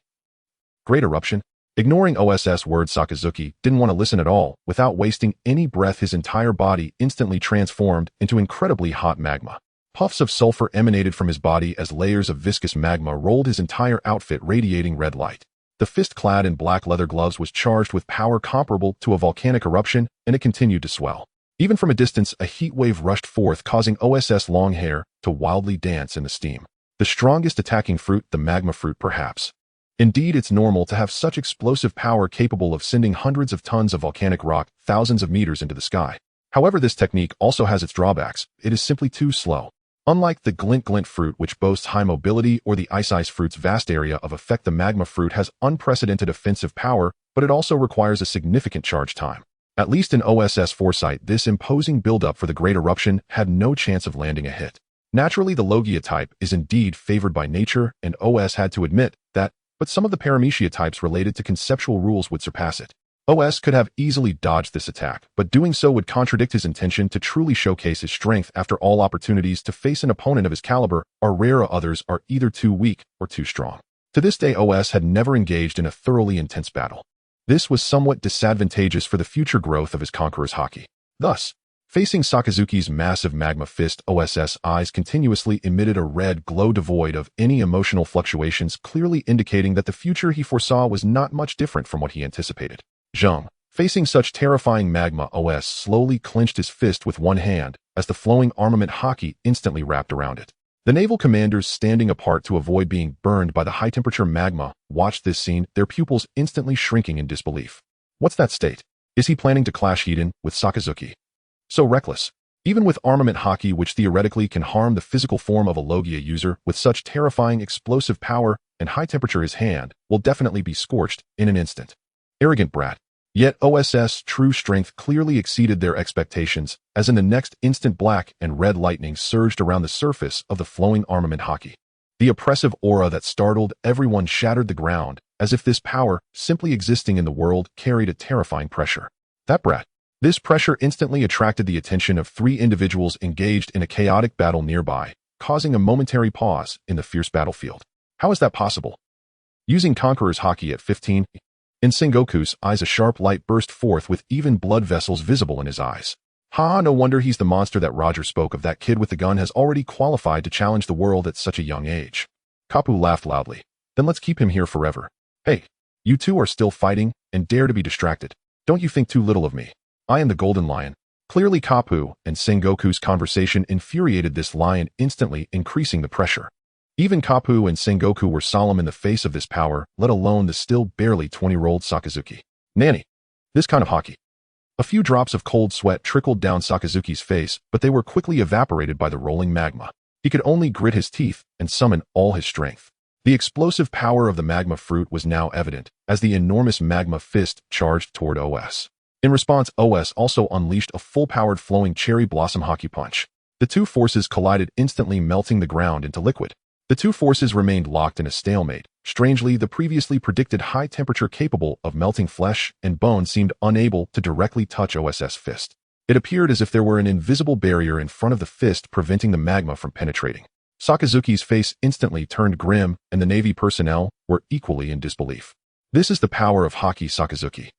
Great eruption. Ignoring OS's words, Sakazuki didn't want to listen at all. Without wasting any breath, his entire body instantly transformed into incredibly hot magma. Puffs of sulfur emanated from his body as layers of viscous magma rolled his entire outfit, radiating red light. The fist clad in black leather gloves was charged with power comparable to a volcanic eruption, and it continued to swell. Even from a distance, a heat wave rushed forth, causing OS's long hair to wildly dance in the steam. The strongest attacking fruit, the magma fruit, perhaps. Indeed, it's normal to have such explosive power capable of sending hundreds of tons of volcanic rock thousands of meters into the sky. However, this technique also has its drawbacks. It is simply too slow. Unlike the glint fruit, which boasts high mobility, or the ice fruit's vast area of effect, the magma fruit has unprecedented offensive power, but it also requires a significant charge time. At least in OSS foresight, this imposing buildup for the great eruption had no chance of landing a hit. Naturally, the Logia type is indeed favored by nature, and OS had to admit that, but some of the Paramecia types related to conceptual rules would surpass it. OS could have easily dodged this attack, but doing so would contradict his intention to truly showcase his strength. After all, opportunities to face an opponent of his caliber are rare, others are either too weak or too strong. To this day, OS had never engaged in a thoroughly intense battle. This was somewhat disadvantageous for the future growth of his conqueror's haki. Thus, facing Sakazuki's massive magma fist, OS's eyes continuously emitted a red glow devoid of any emotional fluctuations, clearly indicating that the future he foresaw was not much different from what he anticipated. Zheng, Facing such terrifying magma, OS slowly clenched his fist with one hand as the flowing armament Haki instantly wrapped around it. The naval commanders standing apart to avoid being burned by the high-temperature magma watched this scene, their pupils instantly shrinking in disbelief. What's that state? Is he planning to clash Hiden with Sakazuki? So reckless. Even with armament Haki, which theoretically can harm the physical form of a Logia user, with such terrifying explosive power and high temperature, his hand will definitely be scorched in an instant. Arrogant brat. Yet OS's true strength clearly exceeded their expectations, as in the next instant black and red lightning surged around the surface of the flowing armament Haki. The oppressive aura that startled everyone shattered the ground, as if this power, simply existing in the world, carried a terrifying pressure. That brat. This pressure instantly attracted the attention of three individuals engaged in a chaotic battle nearby, causing a momentary pause in the fierce battlefield. How is that possible? Using Conqueror's Haki at 15, in Sengoku's eyes a sharp light burst forth with even blood vessels visible in his eyes. No wonder he's the monster that Roger spoke of. That kid with the gun has already qualified to challenge the world at such a young age. Kapu laughed loudly. Then let's keep him here forever. Hey, you two are still fighting and dare to be distracted. Don't you think too little of me? I am the Golden Lion. Clearly Kapu and Sengoku's conversation infuriated this lion, instantly increasing the pressure. Even Kapu and Sengoku were solemn in the face of this power, let alone the still barely 20-year-old Sakazuki. Nanny. This kind of Haki. A few drops of cold sweat trickled down Sakazuki's face, but they were quickly evaporated by the rolling magma. He could only grit his teeth and summon all his strength. The explosive power of the magma fruit was now evident, as the enormous magma fist charged toward OS. In response, OS also unleashed a full-powered flowing cherry blossom Haki punch. The two forces collided, instantly melting the ground into liquid. The two forces remained locked in a stalemate. Strangely, the previously predicted high temperature capable of melting flesh and bone seemed unable to directly touch OS's fist. It appeared as if there were an invisible barrier in front of the fist preventing the magma from penetrating. Sakazuki's face instantly turned grim, and the Navy personnel were equally in disbelief. This is the power of Haki, Sakazuki.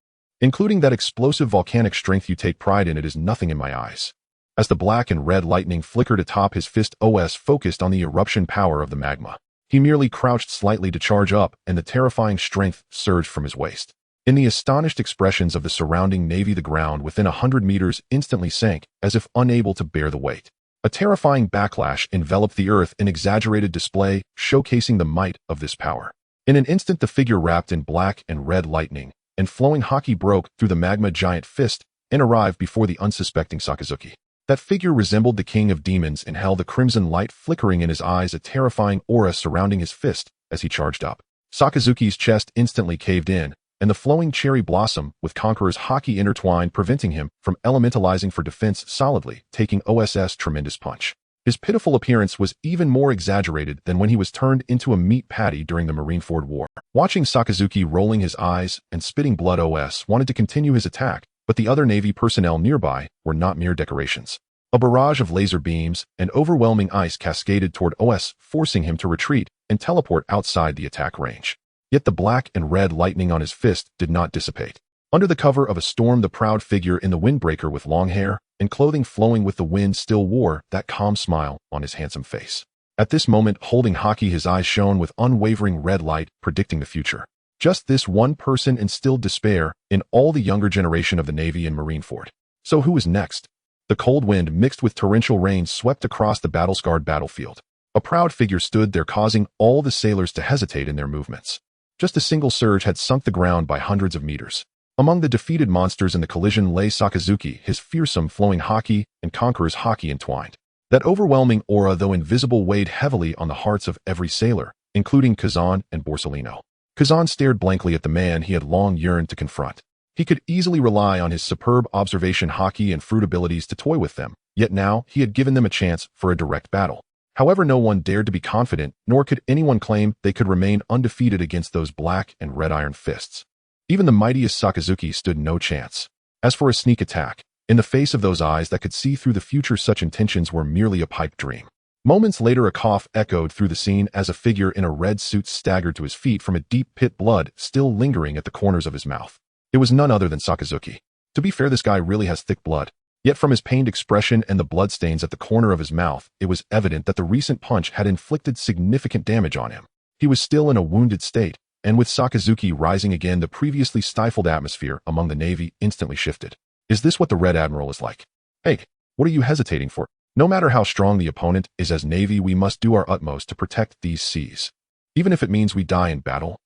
Including that explosive volcanic strength you take pride in, it is nothing in my eyes. As the black and red lightning flickered atop his fist, OS focused on the eruption power of the magma. He merely crouched slightly to charge up, and the terrifying strength surged from his waist. In the astonished expressions of the surrounding Navy, the ground within 100 meters instantly sank, as if unable to bear the weight. A terrifying backlash enveloped the earth, an exaggerated display showcasing the might of this power. In an instant, the figure wrapped in black and red lightning and flowing Haki broke through the magma giant fist and arrived before the unsuspecting Sakazuki. That figure resembled the king of demons in hell, the crimson light flickering in his eyes, a terrifying aura surrounding his fist as he charged up. Sakazuki's chest instantly caved in, and the flowing cherry blossom with Conqueror's Haki intertwined, preventing him from elementalizing for defense, solidly taking OS's tremendous punch. His pitiful appearance was even more exaggerated than when he was turned into a meat patty during the Marineford War. Watching Sakazuki rolling his eyes and spitting blood, OS wanted to continue his attack, but the other Navy personnel nearby were not mere decorations. A barrage of laser beams and overwhelming ice cascaded toward OS, forcing him to retreat and teleport outside the attack range. Yet the black and red lightning on his fist did not dissipate. Under the cover of a storm, the proud figure in the windbreaker with long hair and clothing flowing with the wind still wore that calm smile on his handsome face. At this moment, holding Haki, his eyes shone with unwavering red light, predicting the future. Just this one person instilled despair in all the younger generation of the Navy and Marineford. So who is next? The cold wind mixed with torrential rain swept across the battle-scarred battlefield. A proud figure stood there, causing all the sailors to hesitate in their movements. Just a single surge had sunk the ground by hundreds of meters. Among the defeated monsters in the collision lay Sakazuki, his fearsome flowing Haki and Conqueror's Haki entwined. That overwhelming aura, though invisible, weighed heavily on the hearts of every sailor, including Kazan and Borsellino. Kazan stared blankly at the man he had long yearned to confront. He could easily rely on his superb observation Haki and fruit abilities to toy with them, yet now he had given them a chance for a direct battle. However, no one dared to be confident, nor could anyone claim they could remain undefeated against those black and red iron fists. Even the mightiest Sakazuki stood no chance. As for a sneak attack, in the face of those eyes that could see through the future, such intentions were merely a pipe dream. Moments later, a cough echoed through the scene as a figure in a red suit staggered to his feet from a deep pit, blood still lingering at the corners of his mouth. It was none other than Sakazuki. To be fair, this guy really has thick blood. Yet from his pained expression and the bloodstains at the corner of his mouth, it was evident that the recent punch had inflicted significant damage on him. He was still in a wounded state, and with Sakazuki rising again, the previously stifled atmosphere among the Navy instantly shifted. Is this what the Red Admiral is like? Hey, what are you hesitating for? No matter how strong the opponent is, as Navy, we must do our utmost to protect these seas, even if it means we die in battle.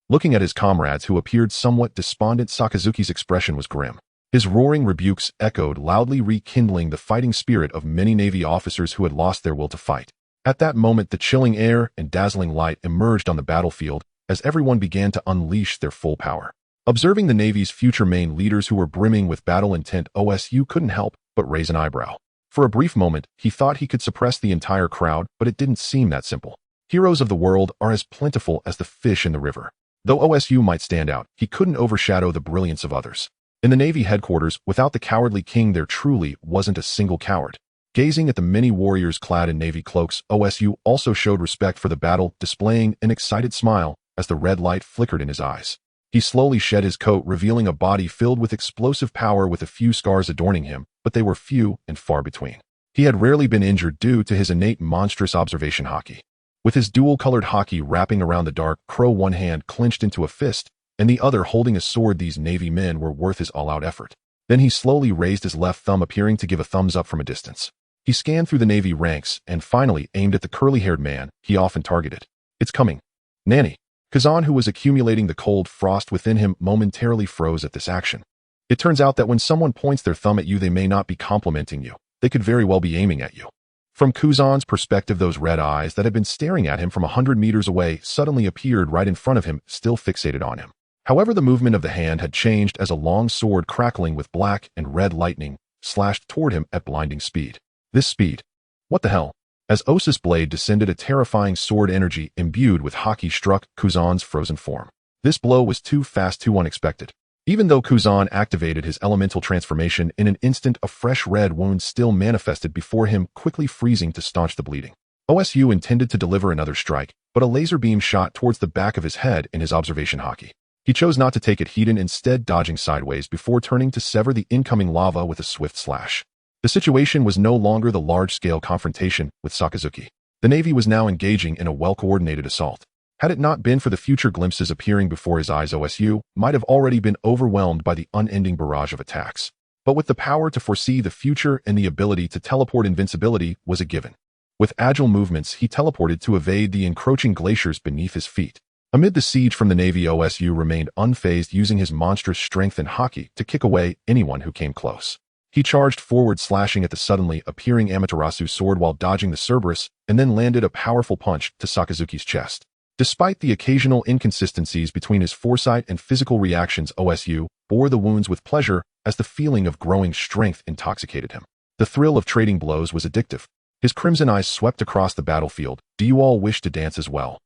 Looking at his comrades, who appeared somewhat despondent, Sakazuki's expression was grim. His roaring rebukes echoed loudly, rekindling the fighting spirit of many Navy officers who had lost their will to fight. At that moment, the chilling air and dazzling light emerged on the battlefield as everyone began to unleash their full power. Observing the Navy's future main leaders, who were brimming with battle intent, OSU couldn't help but raise an eyebrow. For a brief moment, he thought he could suppress the entire crowd, but it didn't seem that simple. Heroes of the world are as plentiful as the fish in the river. Though OSU might stand out, he couldn't overshadow the brilliance of others. In the Navy headquarters, without the cowardly king, there truly wasn't a single coward. Gazing at the many warriors clad in Navy cloaks, OSU also showed respect for the battle, displaying an excited smile as the red light flickered in his eyes. He slowly shed his coat, revealing a body filled with explosive power, with a few scars adorning him, but they were few and far between. He had rarely been injured due to his innate monstrous observation haki. With his dual-colored haki wrapping around the dark crow, one hand clenched into a fist and the other holding a sword, these Navy men were worth his all-out effort. Then he slowly raised his left thumb, appearing to give a thumbs up from a distance. He scanned through the Navy ranks and finally aimed at the curly-haired man he often targeted. It's coming. Nanny. Kazan, who was accumulating the cold frost within him, momentarily froze at this action. It turns out that when someone points their thumb at you, they may not be complimenting you. They could very well be aiming at you. From Kazan's perspective, those red eyes that had been staring at him from 100 meters away suddenly appeared right in front of him, still fixated on him. However, the movement of the hand had changed as a long sword crackling with black and red lightning slashed toward him at blinding speed. This speed. What the hell? As Osa's blade descended, a terrifying sword energy imbued with haki struck Kazan's frozen form. This blow was too fast, too unexpected. Even though Kazan activated his elemental transformation, in an instant a fresh red wound still manifested before him, quickly freezing to staunch the bleeding. OSU intended to deliver another strike, but a laser beam shot towards the back of his head in his observation haki. He chose not to take it heed, instead dodging sideways before turning to sever the incoming lava with a swift slash. The situation was no longer the large-scale confrontation with Sakazuki. The Navy was now engaging in a well-coordinated assault. Had it not been for the future glimpses appearing before his eyes, OSU might have already been overwhelmed by the unending barrage of attacks. But with the power to foresee the future and the ability to teleport, invincibility was a given. With agile movements, he teleported to evade the encroaching glaciers beneath his feet. Amid the siege from the Navy, OSU remained unfazed, using his monstrous strength and haki to kick away anyone who came close. He charged forward, slashing at the suddenly appearing Amaterasu's sword while dodging the Cerberus, and then landed a powerful punch to Sakazuki's chest. Despite the occasional inconsistencies between his foresight and physical reactions, OSU bore the wounds with pleasure as the feeling of growing strength intoxicated him. The thrill of trading blows was addictive. His crimson eyes swept across the battlefield. Do you all wish to dance as well?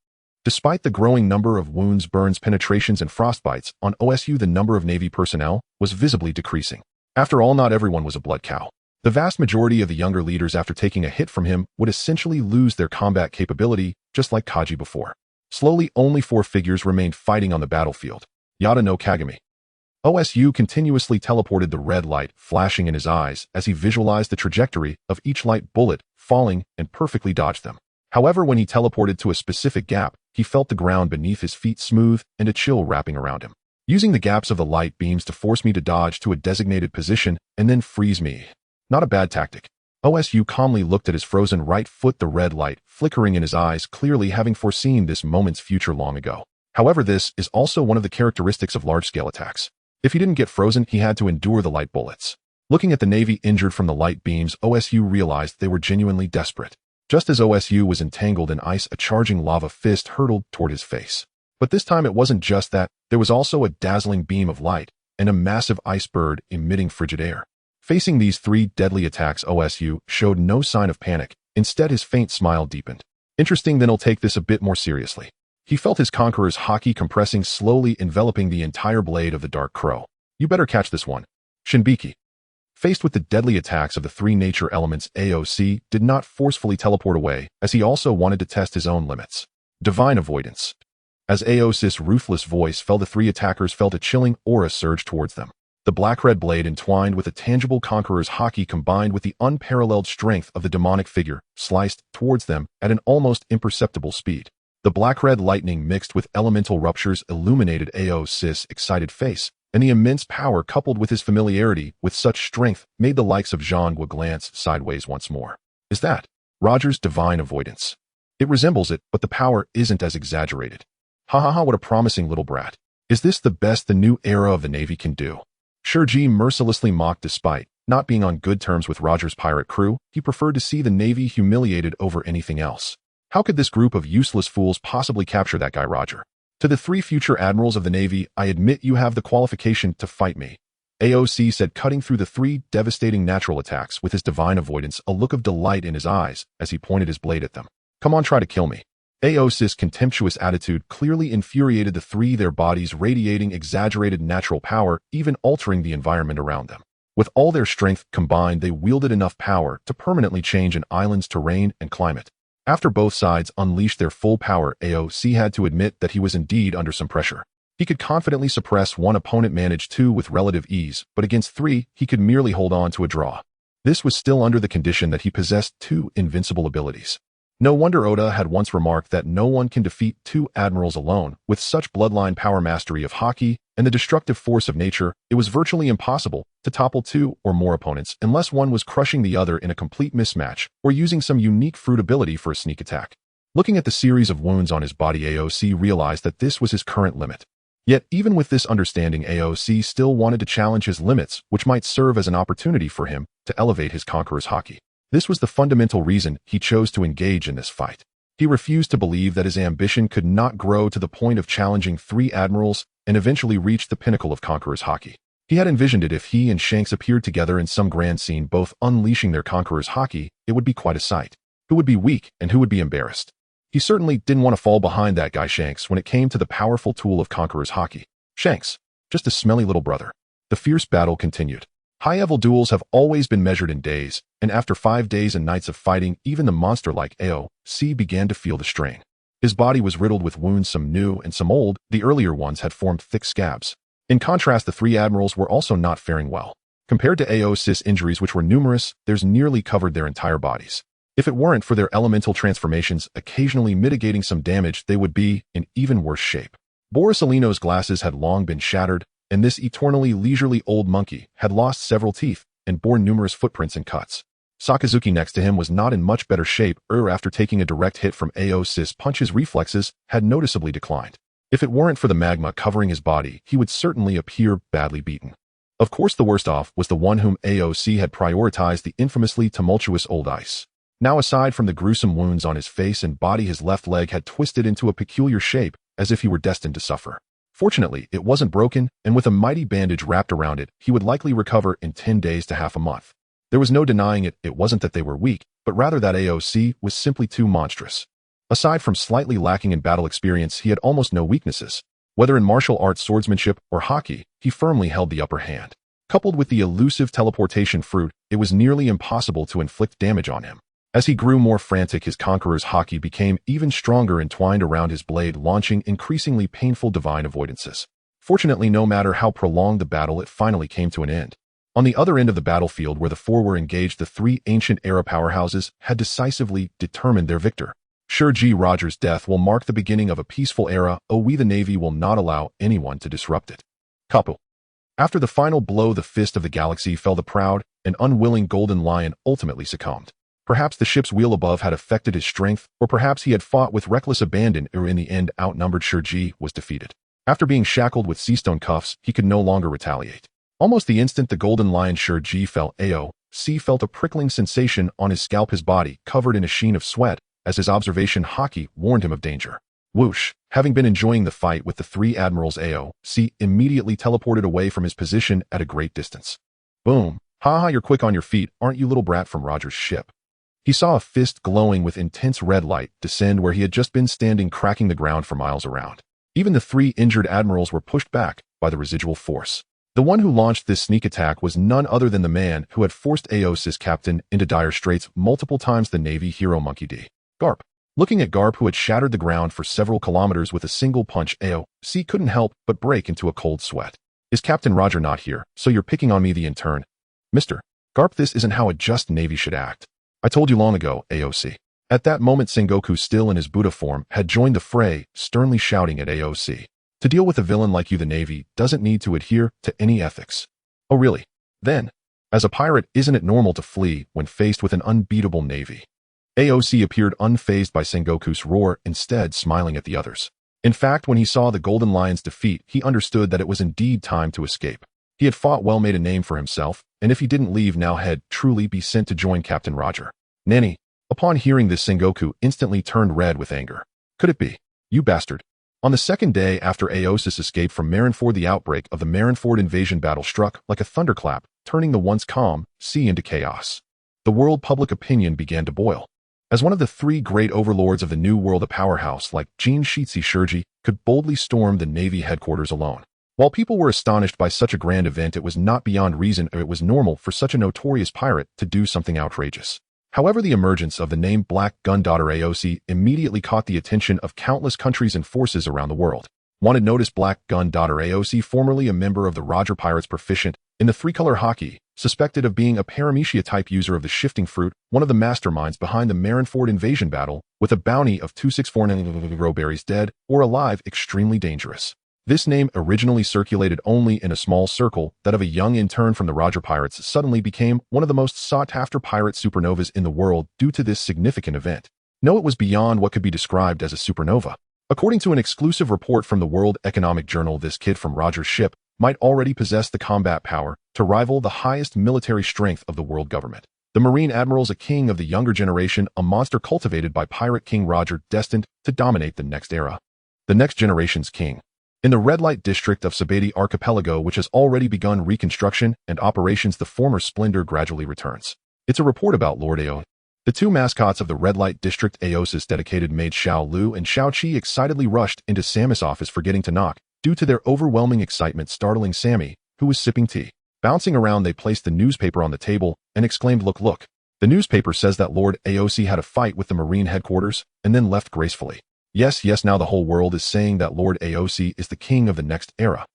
Despite the growing number of wounds, burns, penetrations, and frostbites on OSU, the number of Navy personnel was visibly decreasing. After all, not everyone was a blood cow. The vast majority of the younger leaders, after taking a hit from him, would essentially lose their combat capability, just like Kaji before. Slowly, only 4 figures remained fighting on the battlefield. Yada no Kagami. OSU continuously teleported, the red light flashing in his eyes as he visualized the trajectory of each light bullet falling and perfectly dodged them. However, when he teleported to a specific gap, he felt the ground beneath his feet smooth and a chill wrapping around him. Using the gaps of the light beams to force me to dodge to a designated position and then freeze me. Not a bad tactic. OSU calmly looked at his frozen right foot, the red light flickering in his eyes, clearly having foreseen this moment's future long ago. However, this is also one of the characteristics of large-scale attacks. If he didn't get frozen, he had to endure the light bullets. Looking at the Navy injured from the light beams, OSU realized they were genuinely desperate. Just as OSU was entangled in ice, a charging lava fist hurtled toward his face. But this time it wasn't just that, there was also a dazzling beam of light and a massive ice bird emitting frigid air. Facing these 3 deadly attacks, OSU showed no sign of panic. Instead, his faint smile deepened. Interesting, then I'll take this a bit more seriously. He felt his conqueror's haki compressing, slowly enveloping the entire blade of the Dark Crow. You better catch this one. Shinbiki. Faced with the deadly attacks of the 3 nature elements, AOC did not forcefully teleport away, as he also wanted to test his own limits. Divine avoidance. As Aos's ruthless voice fell, the 3 attackers felt a chilling aura surge towards them. The black-red blade, entwined with a tangible conqueror's haki combined with the unparalleled strength of the demonic figure, sliced towards them at an almost imperceptible speed. The The black-red lightning mixed with elemental ruptures illuminated AOC's excited face, and the immense power coupled with his familiarity with such strength made the likes of Zhang glance sideways once more. Is that Roger's divine avoidance? It resembles it, but the power isn't as exaggerated. Ha ha ha, what a promising little brat. Is this the best the new era of the Navy can do? Shurji mercilessly mocked. Despite not being on good terms with Roger's pirate crew, he preferred to see the Navy humiliated over anything else. How could this group of useless fools possibly capture that guy Roger? To the 3 future admirals of the Navy, I admit you have the qualification to fight me, AOC said, cutting through the 3 devastating natural attacks with his divine avoidance, a look of delight in his eyes as he pointed his blade at them. Come on, try to kill me. AOC's contemptuous attitude clearly infuriated the 3, their bodies radiating exaggerated natural power, even altering the environment around them. With all their strength combined, they wielded enough power to permanently change an island's terrain and climate. After both sides unleashed their full power, AOC had to admit that he was indeed under some pressure. He could confidently suppress 1 opponent, manage 2 with relative ease, but against 3, he could merely hold on to a draw. This was still under the condition that he possessed 2 invincible abilities. No wonder Oda had once remarked that no one can defeat 2 admirals alone. With such bloodline power, mastery of Haki, and the destructive force of nature, it was virtually impossible to topple 2 or more opponents unless one was crushing the other in a complete mismatch or using some unique fruit ability for a sneak attack. Looking at the series of wounds on his body, AOC realized that this was his current limit. Yet, even with this understanding, AOC still wanted to challenge his limits, which might serve as an opportunity for him to elevate his conqueror's Haki. This was the fundamental reason he chose to engage in this fight. He refused to believe that his ambition could not grow to the point of challenging 3 admirals and eventually reach the pinnacle of conqueror's Haki. He had envisioned it if he and Shanks appeared together in some grand scene, both unleashing their conqueror's Haki. It would be quite a sight. Who would be weak and who would be embarrassed? He certainly didn't want to fall behind that guy Shanks when it came to the powerful tool of conqueror's Haki. Shanks, just a smelly little brother. The fierce battle continued. High-level duels have always been measured in days, and after 5 days and nights of fighting, even the monster like AOC began to feel the strain. His body was riddled with wounds, some new and some old. The earlier ones had formed thick scabs. In contrast, the 3 admirals were also not faring well. Compared to AOC's injuries, which were numerous, theirs nearly covered their entire bodies. If it weren't for their elemental transformations occasionally mitigating some damage, they would be in even worse shape. Borisolino's glasses had long been shattered, and this eternally leisurely old monkey had lost several teeth and bore numerous footprints and cuts. Sakazuki next to him was not in much better shape, after taking a direct hit from AOC's punch. His reflexes had noticeably declined. If it weren't for the magma covering his body, he would certainly appear badly beaten. Of course, the worst off was the one whom AOC had prioritized, the infamously tumultuous Old Ice. Now, aside from the gruesome wounds on his face and body, his left leg had twisted into a peculiar shape, as if he were destined to suffer. Fortunately, it wasn't broken, and with a mighty bandage wrapped around it, he would likely recover in 10 days to half a month. There was no denying it. It wasn't that they were weak, but rather that AOC was simply too monstrous. Aside from slightly lacking in battle experience, he had almost no weaknesses. Whether in martial arts, swordsmanship, or Haki, he firmly held the upper hand. Coupled with the elusive teleportation fruit, it was nearly impossible to inflict damage on him. As he grew more frantic, his conqueror's Haki became even stronger, entwined around his blade, launching increasingly painful divine avoidances. Fortunately, no matter how prolonged the battle, it finally came to an end. On the other end of the battlefield where the 4 were engaged, the 3 ancient-era powerhouses had decisively determined their victor. Sure, Roger's death will mark the beginning of a peaceful era. We the Navy will not allow anyone to disrupt it. Kapu. After the final blow, the fist of the galaxy fell. The proud and unwilling Golden Lion ultimately succumbed. Perhaps the ship's wheel above had affected his strength, or perhaps he had fought with reckless abandon, or in the end, outnumbered. Shurji was defeated. After being shackled with seastone cuffs, he could no longer retaliate. Almost the instant the Golden Lion Shurji fell, AOC felt a prickling sensation on his scalp, his body covered in a sheen of sweat, as his observation Haki warned him of danger. Whoosh! Having been enjoying the fight with the 3 admirals, AOC immediately teleported away from his position at a great distance. Boom! Ha ha, you're quick on your feet, aren't you, little brat from Roger's ship? He saw a fist glowing with intense red light descend where he had just been standing, cracking the ground for miles around. Even the 3 injured admirals were pushed back by the residual force. The one who launched this sneak attack was none other than the man who had forced AOC's captain into dire straits multiple times, the Navy hero Monkey D. Garp. Looking at Garp, who had shattered the ground for several kilometers with a single punch, AOC couldn't help but break into a cold sweat. Is Captain Roger not here, so you're picking on me, the intern? Mr. Garp, this isn't how a just Navy should act. I told you long ago, AOC. At that moment, Sengoku, still in his Buddha form, had joined the fray, sternly shouting at AOC. To deal with a villain like you, the Navy doesn't need to adhere to any ethics. Oh really? Then, as a pirate, isn't it normal to flee when faced with an unbeatable Navy? AOC appeared unfazed by Sengoku's roar, instead smiling at the others. In fact, when he saw the Golden Lion's defeat, he understood that it was indeed time to escape. He had fought well, made a name for himself, and if he didn't leave now, had truly be sent to join Captain Roger. Nanny. Upon hearing this, Sengoku instantly turned red with anger. Could it be? You bastard. On the second day after Aosis escaped from Marineford, the outbreak of the Marineford invasion battle struck like a thunderclap, turning the once calm sea into chaos. The world public opinion began to boil. As one of the three great overlords of the New World, a powerhouse like Jin Shitsi Shirji could boldly storm the Navy headquarters alone. While people were astonished by such a grand event, it was not beyond reason or it was normal for such a notorious pirate to do something outrageous. However, the emergence of the name Black Gun Daughter AOC immediately caught the attention of countless countries and forces around the world. Wanted notice Black Gun Daughter AOC, formerly a member of the Roger Pirates, proficient in the three-color haki, suspected of being a paramecia-type user of the shifting fruit, one of the masterminds behind the Marineford invasion battle, with a bounty of 264 berries, dead or alive, extremely dangerous. This name, originally circulated only in a small circle, that of a young intern from the Roger Pirates, suddenly became one of the most sought-after pirate supernovas in the world due to this significant event. No, it was beyond what could be described as a supernova. According to an exclusive report from the World Economic Journal, this kid from Roger's ship might already possess the combat power to rival the highest military strength of the world government. The Marine Admiral's a king of the younger generation, a monster cultivated by Pirate King Roger, destined to dominate the next era. The next generation's king. In the red light district of Sabeti Archipelago, which has already begun reconstruction and operations, the former splendor gradually returns. It's a report about Lord Ao. The two mascots of the red light district, Aosis dedicated maid Xiao Lu and Xiao Qi, excitedly rushed into Sammy's office, forgetting to knock. Due to their overwhelming excitement, startling Sammy, who was sipping tea. Bouncing around, they placed the newspaper on the table and exclaimed, "Look, look. The newspaper says that Lord AOC had a fight with the Marine headquarters and then left gracefully. Yes, now the whole world is saying that Lord AOC is the king of the next era.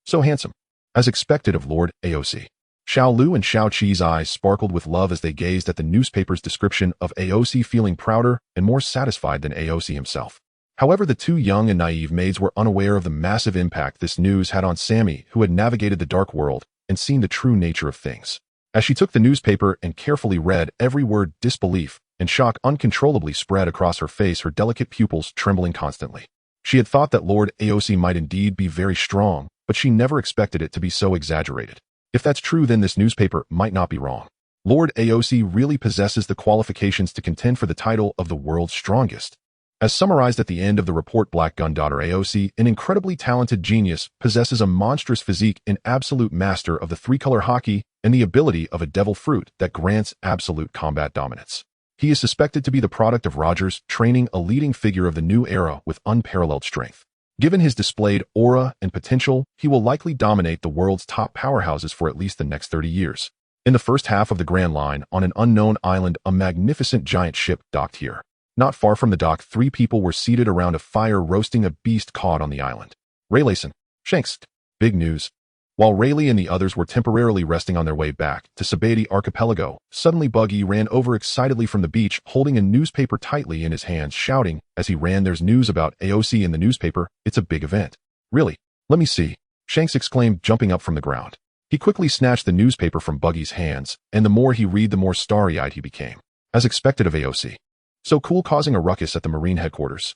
So handsome. As expected of Lord AOC." Xiao Lu and Xiao Qi's eyes sparkled with love as they gazed at the newspaper's description of AOC, feeling prouder and more satisfied than AOC himself. However, the two young and naive maids were unaware of the massive impact this news had on Sammy, who had navigated the dark world and seen the true nature of things. As she took the newspaper and carefully read every word, disbelief and shock uncontrollably spread across her face, her delicate pupils trembling constantly. She had thought that Lord AOC might indeed be very strong, but she never expected it to be so exaggerated. If that's true, then this newspaper might not be wrong. Lord AOC really possesses the qualifications to contend for the title of the world's strongest. As summarized at the end of the report, Black Gun Daughter AOC, an incredibly talented genius, possesses a monstrous physique, an absolute master of the three-color haki, and the ability of a devil fruit that grants absolute combat dominance. He is suspected to be the product of Roger's training, a leading figure of the new era with unparalleled strength. Given his displayed aura and potential, he will likely dominate the world's top powerhouses for at least the next 30 years. In the first half of the Grand Line, on an unknown island, a magnificent giant ship docked here. Not far from the dock, three people were seated around a fire roasting a beast caught on the island. Rayleigh, Shanks. Big news. While Rayleigh and the others were temporarily resting on their way back to Sabeti Archipelago, suddenly Buggy ran over excitedly from the beach, holding a newspaper tightly in his hands, shouting as he ran, "There's news about AOC in the newspaper. It's a big event." "Really? Let me see," Shanks exclaimed, jumping up from the ground. He quickly snatched the newspaper from Buggy's hands, and the more he read, the more starry-eyed he became. As expected of AOC. So cool, causing a ruckus at the Marine headquarters.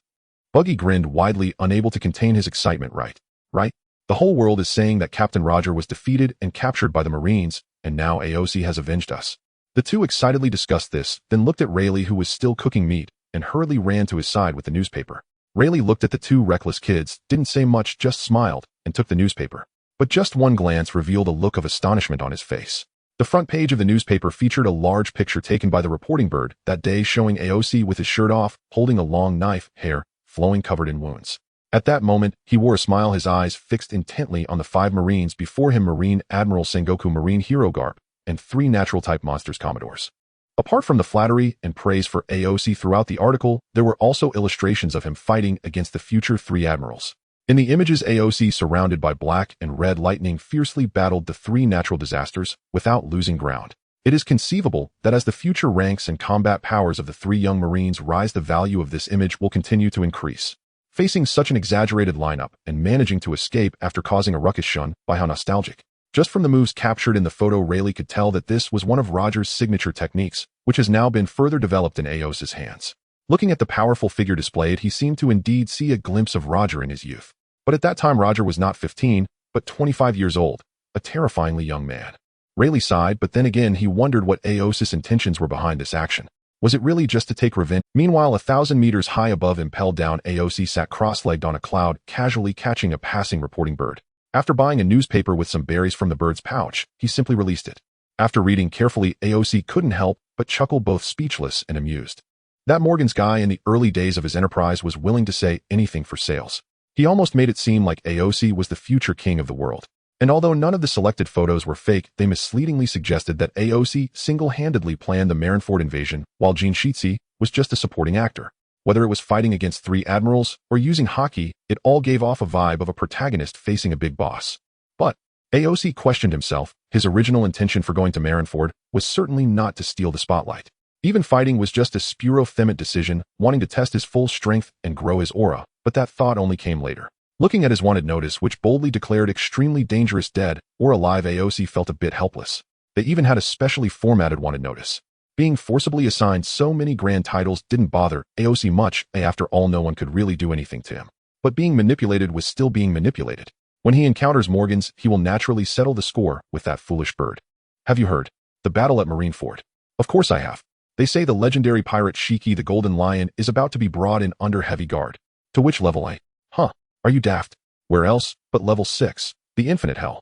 Buggy grinned widely, unable to contain his excitement. Right? The whole world is saying that Captain Roger was defeated and captured by the Marines, and now AOC has avenged us. The two excitedly discussed this, then looked at Rayleigh, who was still cooking meat, and hurriedly ran to his side with the newspaper. Rayleigh looked at the two reckless kids, didn't say much, just smiled, and took the newspaper. But just one glance revealed a look of astonishment on his face. The front page of the newspaper featured a large picture taken by the reporting bird that day, showing AOC with his shirt off, holding a long knife, hair flowing, covered in wounds. At that moment, he wore a smile, his eyes fixed intently on the 5 Marines before him: Marine Admiral Sengoku, Marine Hero Garp, and 3 natural-type monsters, Commodores. Apart from the flattery and praise for AOC throughout the article, there were also illustrations of him fighting against the future 3 admirals. In the images, AOC, surrounded by black and red lightning, fiercely battled the 3 natural disasters without losing ground. It is conceivable that as the future ranks and combat powers of the three young Marines rise, the value of this image will continue to increase. Facing such an exaggerated lineup and managing to escape after causing a ruckus shun by how nostalgic. Just from the moves captured in the photo, Rayleigh could tell that this was one of Roger's signature techniques, which has now been further developed in Eos's hands. Looking at the powerful figure displayed, he seemed to indeed see a glimpse of Roger in his youth. But at that time, Roger was not 15, but 25 years old, a terrifyingly young man. Rayleigh sighed, but then again he wondered what Eos's intentions were behind this action. Was it really just to take revenge? Meanwhile, 1,000 meters high above, impelled down, Eos sat cross-legged on a cloud, casually catching a passing reporting bird. After buying a newspaper with some berries from the bird's pouch, he simply released it. After reading carefully, Eos couldn't help but chuckle, both speechless and amused. That Morgan's guy in the early days of his enterprise was willing to say anything for sales. He almost made it seem like Eos was the future king of the world. And although none of the selected photos were fake, they misleadingly suggested that Eos single-handedly planned the Marineford invasion, while Gene Sheetsy was just a supporting actor. Whether it was fighting against three admirals or using Haki, it all gave off a vibe of a protagonist facing a big boss. But Eos questioned himself. His original intention for going to Marineford was certainly not to steal the spotlight. Even fighting was just a spuro-themate decision, wanting to test his full strength and grow his aura, but that thought only came later. Looking at his wanted notice, which boldly declared extremely dangerous, dead or alive, Eos felt a bit helpless. They even had a specially formatted wanted notice. Being forcibly assigned so many grand titles didn't bother Eos much. After all, no one could really do anything to him. But being manipulated was still being manipulated. When he encounters Morgans, he will naturally settle the score with that foolish bird. Have you heard? The battle at Marineford. Of course I have. They say the legendary pirate Shiki the Golden Lion is about to be brought in under heavy guard. To which level? Huh. Are you daft? Where else but level 6, the infinite hell?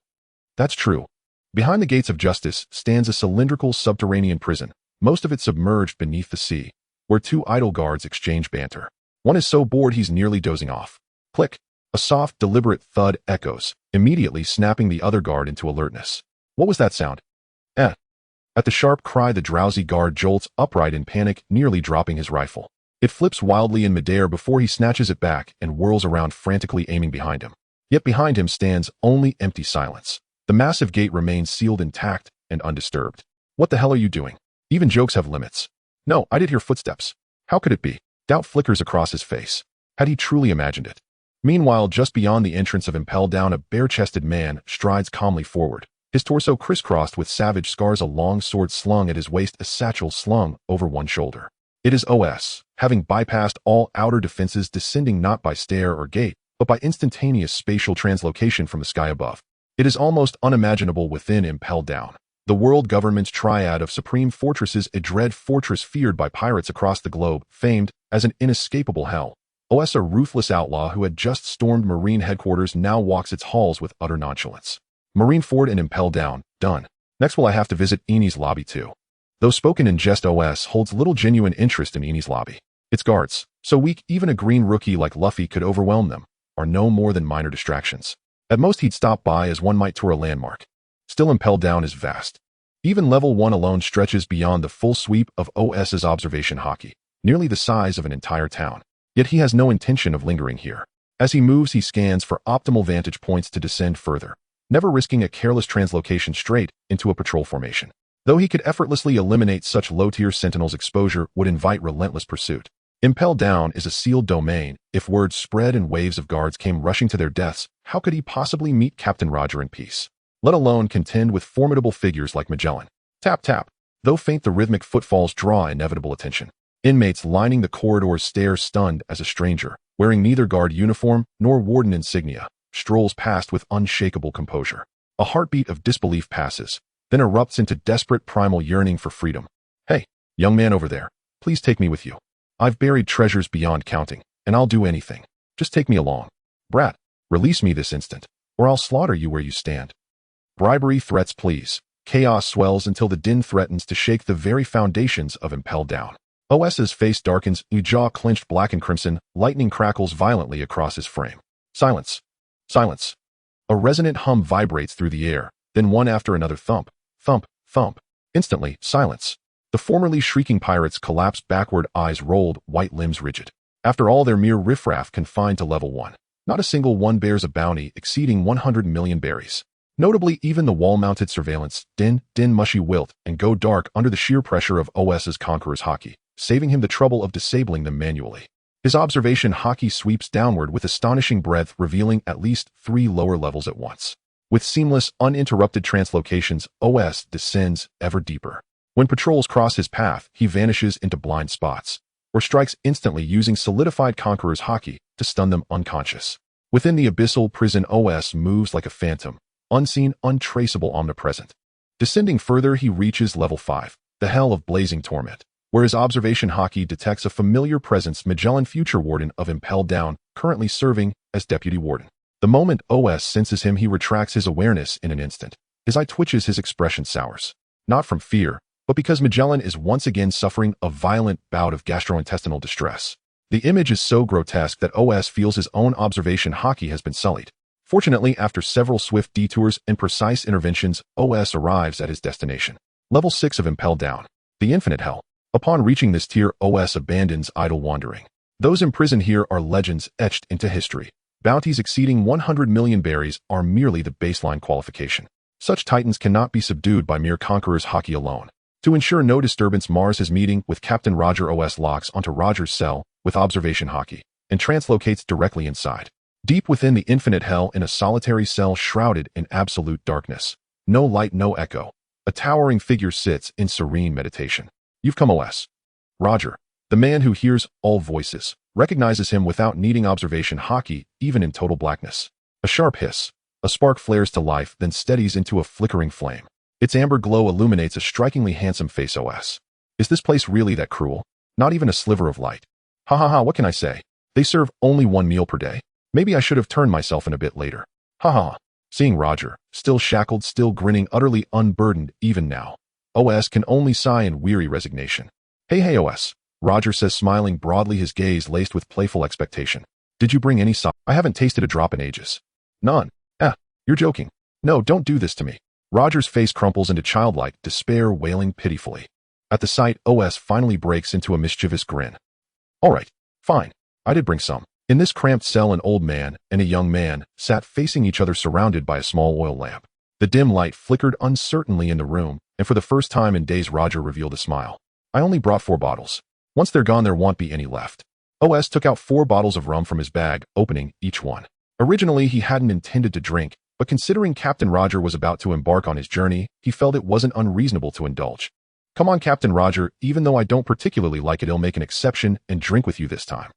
That's true. Behind the gates of justice stands a cylindrical subterranean prison, most of it submerged beneath the sea, where two idle guards exchange banter. One is so bored he's nearly dozing off. Click. A soft, deliberate thud echoes, immediately snapping the other guard into alertness. What was that sound? At the sharp cry, the drowsy guard jolts upright in panic, nearly dropping his rifle. It flips wildly in midair before he snatches it back and whirls around, frantically aiming behind him. Yet behind him stands only empty silence. The massive gate remains sealed intact and undisturbed. What the hell are you doing? Even jokes have limits. No, I did hear footsteps. How could it be? Doubt flickers across his face. Had he truly imagined it? Meanwhile, just beyond the entrance of Impel Down, a bare-chested man strides calmly forward, his torso crisscrossed with savage scars, a long sword slung at his waist, a satchel slung over one shoulder. It is OS, having bypassed all outer defenses, descending not by stair or gate, but by instantaneous spatial translocation from the sky above. It is almost unimaginable within Impel Down. The world government's triad of supreme fortresses, a dread fortress feared by pirates across the globe, famed as an inescapable hell. OS, a ruthless outlaw who had just stormed Marine headquarters, now walks its halls with utter nonchalance. Marineford and Impel Down, done. Next will I have to visit Eni's lobby too. Though spoken in jest, OS holds little genuine interest in Eni's lobby. Its guards, so weak even a green rookie like Luffy could overwhelm them, are no more than minor distractions. At most he'd stop by as one might tour a landmark. Still, Impel Down is vast. Even level 1 alone stretches beyond the full sweep of OS's Observation Haki, nearly the size of an entire town. Yet he has no intention of lingering here. As he moves, he scans for optimal vantage points to descend further, never risking a careless translocation straight into a patrol formation. Though he could effortlessly eliminate such low-tier sentinels, exposure would invite relentless pursuit. Impel Down is a sealed domain. If word spread and waves of guards came rushing to their deaths, how could he possibly meet Captain Roger in peace? Let alone contend with formidable figures like Magellan. Tap tap. Though faint, the rhythmic footfalls draw inevitable attention. Inmates lining the corridors stare, stunned, as a stranger, wearing neither guard uniform nor warden insignia, strolls past with unshakable composure. A heartbeat of disbelief passes, then erupts into desperate primal yearning for freedom. Hey, young man over there, please take me with you. I've buried treasures beyond counting, and I'll do anything. Just take me along. Brat, release me this instant, or I'll slaughter you where you stand. Bribery, threats, pleas. Chaos swells until the din threatens to shake the very foundations of Impel Down. OS's face darkens, jaw clenched black and crimson, lightning crackles violently across his frame. Silence. Silence. A resonant hum vibrates through the air, then one after another thump, thump, thump. Instantly, silence. The formerly shrieking pirates collapse backward, eyes rolled, white limbs rigid. After all their mere riffraff confined to level 1, not a single one bears a bounty exceeding 100 million berries. Notably, even the wall-mounted surveillance, Din, Mushy wilt, and go dark under the sheer pressure of OS's Conqueror's Haki, saving him the trouble of disabling them manually. His Observation Haki sweeps downward with astonishing breadth, revealing at least 3 lower levels at once. With seamless, uninterrupted translocations, OS descends ever deeper. When patrols cross his path, he vanishes into blind spots, or strikes instantly using solidified Conqueror's Haki to stun them unconscious. Within the abyssal prison, OS moves like a phantom, unseen, untraceable, omnipresent. Descending further, he reaches level 5, the Hell of Blazing Torment, where his Observation Haki detects a familiar presence, Magellan, Future Warden of Impelled Down, currently serving as Deputy Warden. The moment OS senses him, he retracts his awareness in an instant. His eye twitches, his expression sours. Not from fear, but because Magellan is once again suffering a violent bout of gastrointestinal distress. The image is so grotesque that OS feels his own Observation Haki has been sullied. Fortunately, after several swift detours and precise interventions, OS arrives at his destination. Level 6 of Impelled Down, the Infinite Hell. Upon reaching this tier, OS abandons idle wandering. Those imprisoned here are legends etched into history. Bounties exceeding 100 million berries are merely the baseline qualification. Such titans cannot be subdued by mere Conqueror's Haki alone. To ensure no disturbance, mars his meeting with Captain Roger. OS locks onto Roger's cell with Observation Haki and translocates directly inside. Deep within the Infinite Hell, in a solitary cell shrouded in absolute darkness. No light, no echo. A towering figure sits in serene meditation. You've come, OS. Roger, the man who hears all voices, recognizes him without needing Observation Haki, even in total blackness. A sharp hiss. A spark flares to life, then steadies into a flickering flame. Its amber glow illuminates a strikingly handsome face. OS. Is this place really that cruel? Not even a sliver of light. Ha ha ha, what can I say? They serve only 1 meal per day. Maybe I should have turned myself in a bit later. Ha ha. Seeing Roger, still shackled, still grinning, utterly unburdened even now, OS can only sigh in weary resignation. Hey OS, Roger says, smiling broadly, his gaze laced with playful expectation. Did you bring any salt? I haven't tasted a drop in ages. None. You're joking. No, don't do this to me. Roger's face crumples into childlike despair, wailing pitifully. At the sight, OS finally breaks into a mischievous grin. All right, fine. I did bring some. In this cramped cell, an old man and a young man sat facing each other, surrounded by a small oil lamp. The dim light flickered uncertainly in the room, and for the first time in days, Roger revealed a smile. I only brought 4 bottles. Once they're gone, there won't be any left. OS took out 4 bottles of rum from his bag, opening each one. Originally, he hadn't intended to drink, but considering Captain Roger was about to embark on his journey, he felt it wasn't unreasonable to indulge. Come on, Captain Roger, even though I don't particularly like it, I'll make an exception and drink with you this time.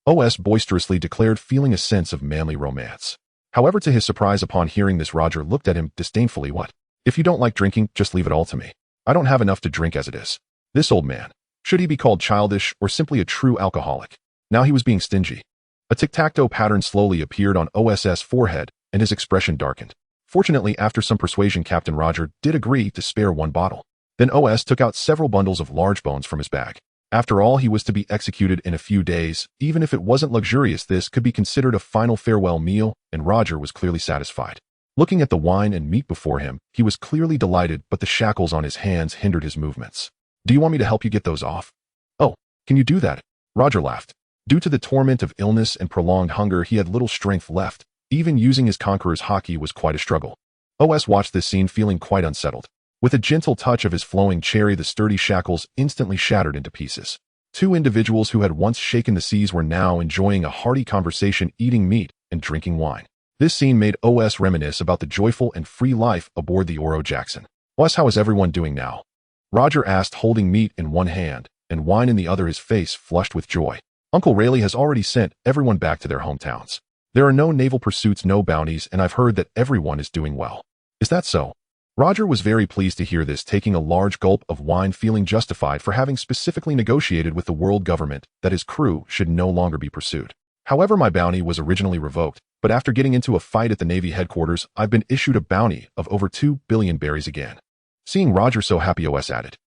OS boisterously declared, feeling a sense of manly romance. However, to his surprise, upon hearing this, Roger looked at him disdainfully. What? If you don't like drinking, just leave it all to me. I don't have enough to drink as it is. This old man. Should he be called childish or simply a true alcoholic? Now he was being stingy. A tic-tac-toe pattern slowly appeared on OS's forehead, and his expression darkened. Fortunately, after some persuasion, Captain Roger did agree to spare 1 bottle. Then OS took out several bundles of large bones from his bag. After all, he was to be executed in a few days. Even if it wasn't luxurious, this could be considered a final farewell meal, and Roger was clearly satisfied. Looking at the wine and meat before him, he was clearly delighted, but the shackles on his hands hindered his movements. Do you want me to help you get those off? Oh, can you do that? Roger laughed. Due to the torment of illness and prolonged hunger, he had little strength left. Even using his Conqueror's Haki was quite a struggle. OS watched this scene, feeling quite unsettled. With a gentle touch of his flowing cherry, the sturdy shackles instantly shattered into pieces. 2 individuals who had once shaken the seas were now enjoying a hearty conversation, eating meat and drinking wine. This scene made OS reminisce about the joyful and free life aboard the Oro Jackson. OS, how is everyone doing now? Roger asked, holding meat in one hand and wine in the other, his face flushed with joy. Uncle Rayleigh has already sent everyone back to their hometowns. There are no naval pursuits, no bounties, and I've heard that everyone is doing well. Is that so? Roger was very pleased to hear this, taking a large gulp of wine, feeling justified for having specifically negotiated with the world government that his crew should no longer be pursued. However, my bounty was originally revoked, but after getting into a fight at the Navy headquarters, I've been issued a bounty of over 2 billion berries again. Seeing Roger so happy, OS added,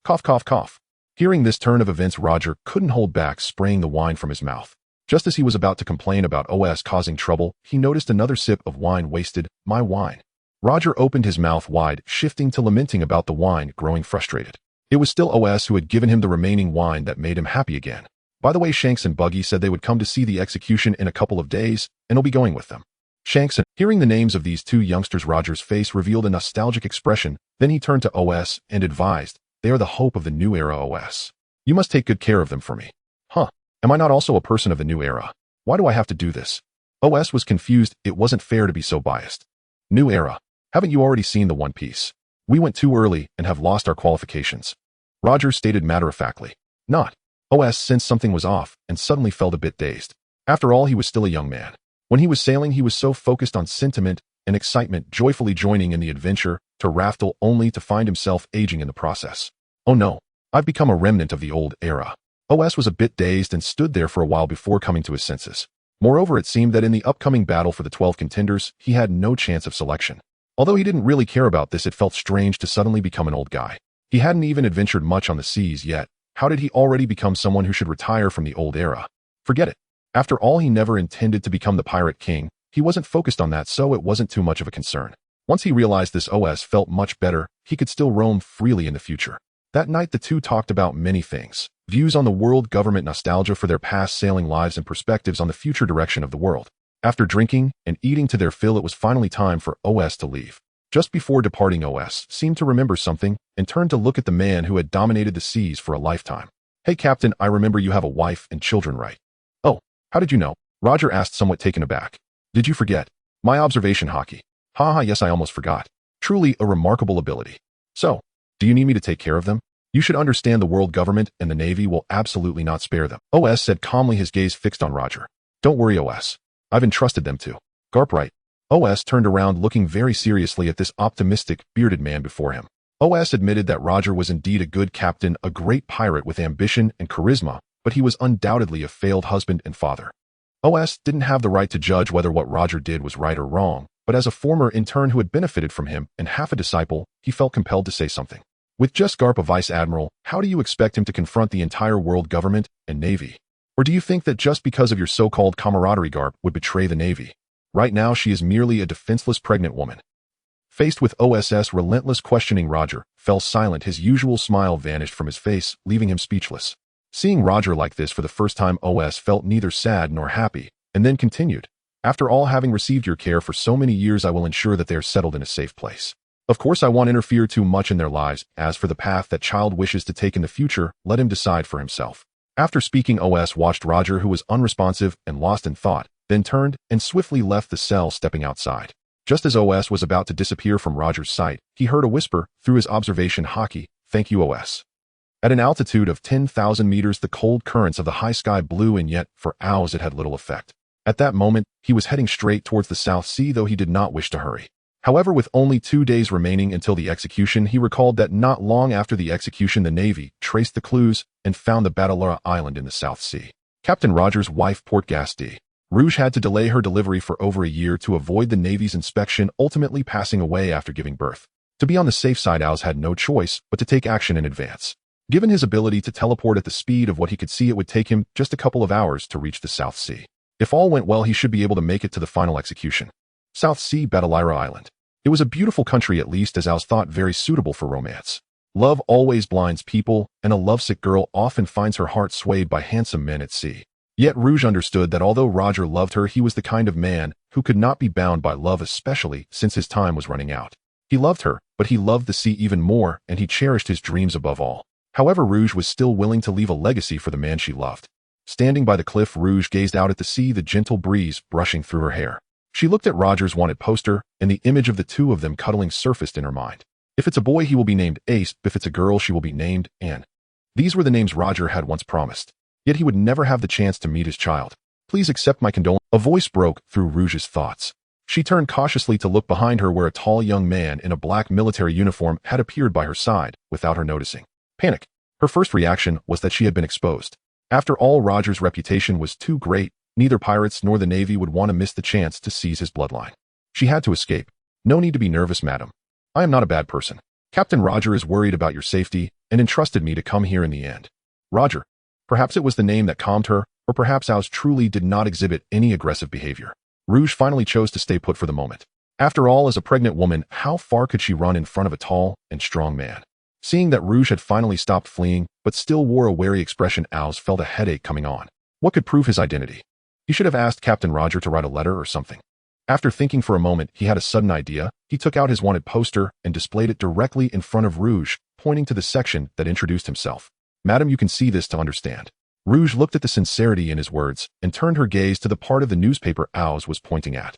cough, cough, cough. Hearing this turn of events, Roger couldn't hold back, spraying the wine from his mouth. Just as he was about to complain about OS causing trouble, he noticed another sip of wine wasted. My wine. Roger opened his mouth wide, shifting to lamenting about the wine, growing frustrated. It was still OS who had given him the remaining wine that made him happy again. By the way, Shanks and Buggy said they would come to see the execution in a couple of days, and he'll be going with them. Shanks and hearing the names of these two youngsters, Roger's face revealed a nostalgic expression. Then he turned to OS and advised, "They are the hope of the new era, OS. You must take good care of them for me." Huh? Am I not also a person of the new era? Why do I have to do this? OS was confused. It wasn't fair to be so biased. New era. Haven't you already seen the One Piece? We went too early and have lost our qualifications. Roger stated matter-of-factly. Not. OS sensed something was off and suddenly felt a bit dazed. After all, he was still a young man. When he was sailing, he was so focused on sentiment and excitement, joyfully joining in the adventure, to Raftel, only to find himself aging in the process. Oh no, I've become a remnant of the old era. OS was a bit dazed and stood there for a while before coming to his senses. Moreover, it seemed that in the upcoming battle for the 12 contenders, he had no chance of selection. Although he didn't really care about this, it felt strange to suddenly become an old guy. He hadn't even adventured much on the seas yet. How did he already become someone who should retire from the old era? Forget it. After all, he never intended to become the pirate king. He wasn't focused on that, so it wasn't too much of a concern. Once he realized this, OS felt much better. He could still roam freely in the future. That night, the two talked about many things. Views on the world government, nostalgia for their past sailing lives, and perspectives on the future direction of the world. After drinking and eating to their fill, it was finally time for OS to leave. Just before departing, OS seemed to remember something and turned to look at the man who had dominated the seas for a lifetime. "Hey, Captain, I remember you have a wife and children, right?" "Oh, how did you know?" Roger asked, somewhat taken aback. "Did you forget? My observation haki." "Haha, yes, I almost forgot. Truly a remarkable ability. So, do you need me to take care of them? You should understand the world government and the Navy will absolutely not spare them," OS said calmly, his gaze fixed on Roger. "Don't worry, OS. I've entrusted them to Garp, right?" OS turned around, looking very seriously at this optimistic, bearded man before him. OS admitted that Roger was indeed a good captain, a great pirate with ambition and charisma, but he was undoubtedly a failed husband and father. OS didn't have the right to judge whether what Roger did was right or wrong, but as a former intern who had benefited from him and half a disciple, he felt compelled to say something. With just Garp a vice admiral, how do you expect him to confront the entire world government and Navy? Or do you think that just because of your so-called camaraderie, Garp would betray the Navy? Right now, she is merely a defenseless pregnant woman. Faced with OS's relentless questioning, Roger fell silent. His usual smile vanished from his face, leaving him speechless. Seeing Roger like this for the first time, OS felt neither sad nor happy, and then continued. "After all, having received your care for so many years, I will ensure that they are settled in a safe place. Of course, I won't interfere too much in their lives. As for the path that child wishes to take in the future, let him decide for himself." After speaking, OS watched Roger, who was unresponsive and lost in thought, then turned and swiftly left the cell, stepping outside. Just as OS was about to disappear from Roger's sight, he heard a whisper through his observation haki, "Thank you, OS." At an altitude of 10,000 meters, the cold currents of the high sky blew, and yet, for hours it had little effect. At that moment, he was heading straight towards the South Sea, though he did not wish to hurry. However, with only 2 days remaining until the execution, he recalled that not long after the execution, the Navy traced the clues and found the Doramos Island in the South Sea. Captain Roger's wife, Port Gol D. Rouge, had to delay her delivery for over a year to avoid the Navy's inspection, ultimately passing away after giving birth. To be on the safe side, Oz had no choice but to take action in advance. Given his ability to teleport at the speed of what he could see, it would take him just a couple of hours to reach the South Sea. If all went well, he should be able to make it to the final execution. South Sea, Doramos Island. It was a beautiful country, at least as Oz thought, very suitable for romance. Love always blinds people, and a lovesick girl often finds her heart swayed by handsome men at sea. Yet Rouge understood that although Roger loved her, he was the kind of man who could not be bound by love, especially since his time was running out. He loved her, but he loved the sea even more, and he cherished his dreams above all. However, Rouge was still willing to leave a legacy for the man she loved. Standing by the cliff, Rouge gazed out at the sea, the gentle breeze brushing through her hair. She looked at Roger's wanted poster, and the image of the two of them cuddling surfaced in her mind. If it's a boy, he will be named Ace. If it's a girl, she will be named Anne. These were the names Roger had once promised. Yet he would never have the chance to meet his child. "Please accept my condolences." A voice broke through Rouge's thoughts. She turned cautiously to look behind her, where a tall young man in a black military uniform had appeared by her side, without her noticing. Panic. Her first reaction was that she had been exposed. After all, Roger's reputation was too great. Neither pirates nor the Navy would want to miss the chance to seize his bloodline. She had to escape. "No need to be nervous, madam. I am not a bad person. Captain Roger is worried about your safety and entrusted me to come here in the end." Roger. Perhaps it was the name that calmed her, or perhaps Oz truly did not exhibit any aggressive behavior. Rouge finally chose to stay put for the moment. After all, as a pregnant woman, how far could she run in front of a tall and strong man? Seeing that Rouge had finally stopped fleeing, but still wore a wary expression, Oz felt a headache coming on. What could prove his identity? He should have asked Captain Roger to write a letter or something. After thinking for a moment, he had a sudden idea. He took out his wanted poster and displayed it directly in front of Rouge, pointing to the section that introduced himself. "Madam, you can see this to understand." Rouge looked at the sincerity in his words and turned her gaze to the part of the newspaper Ows was pointing at.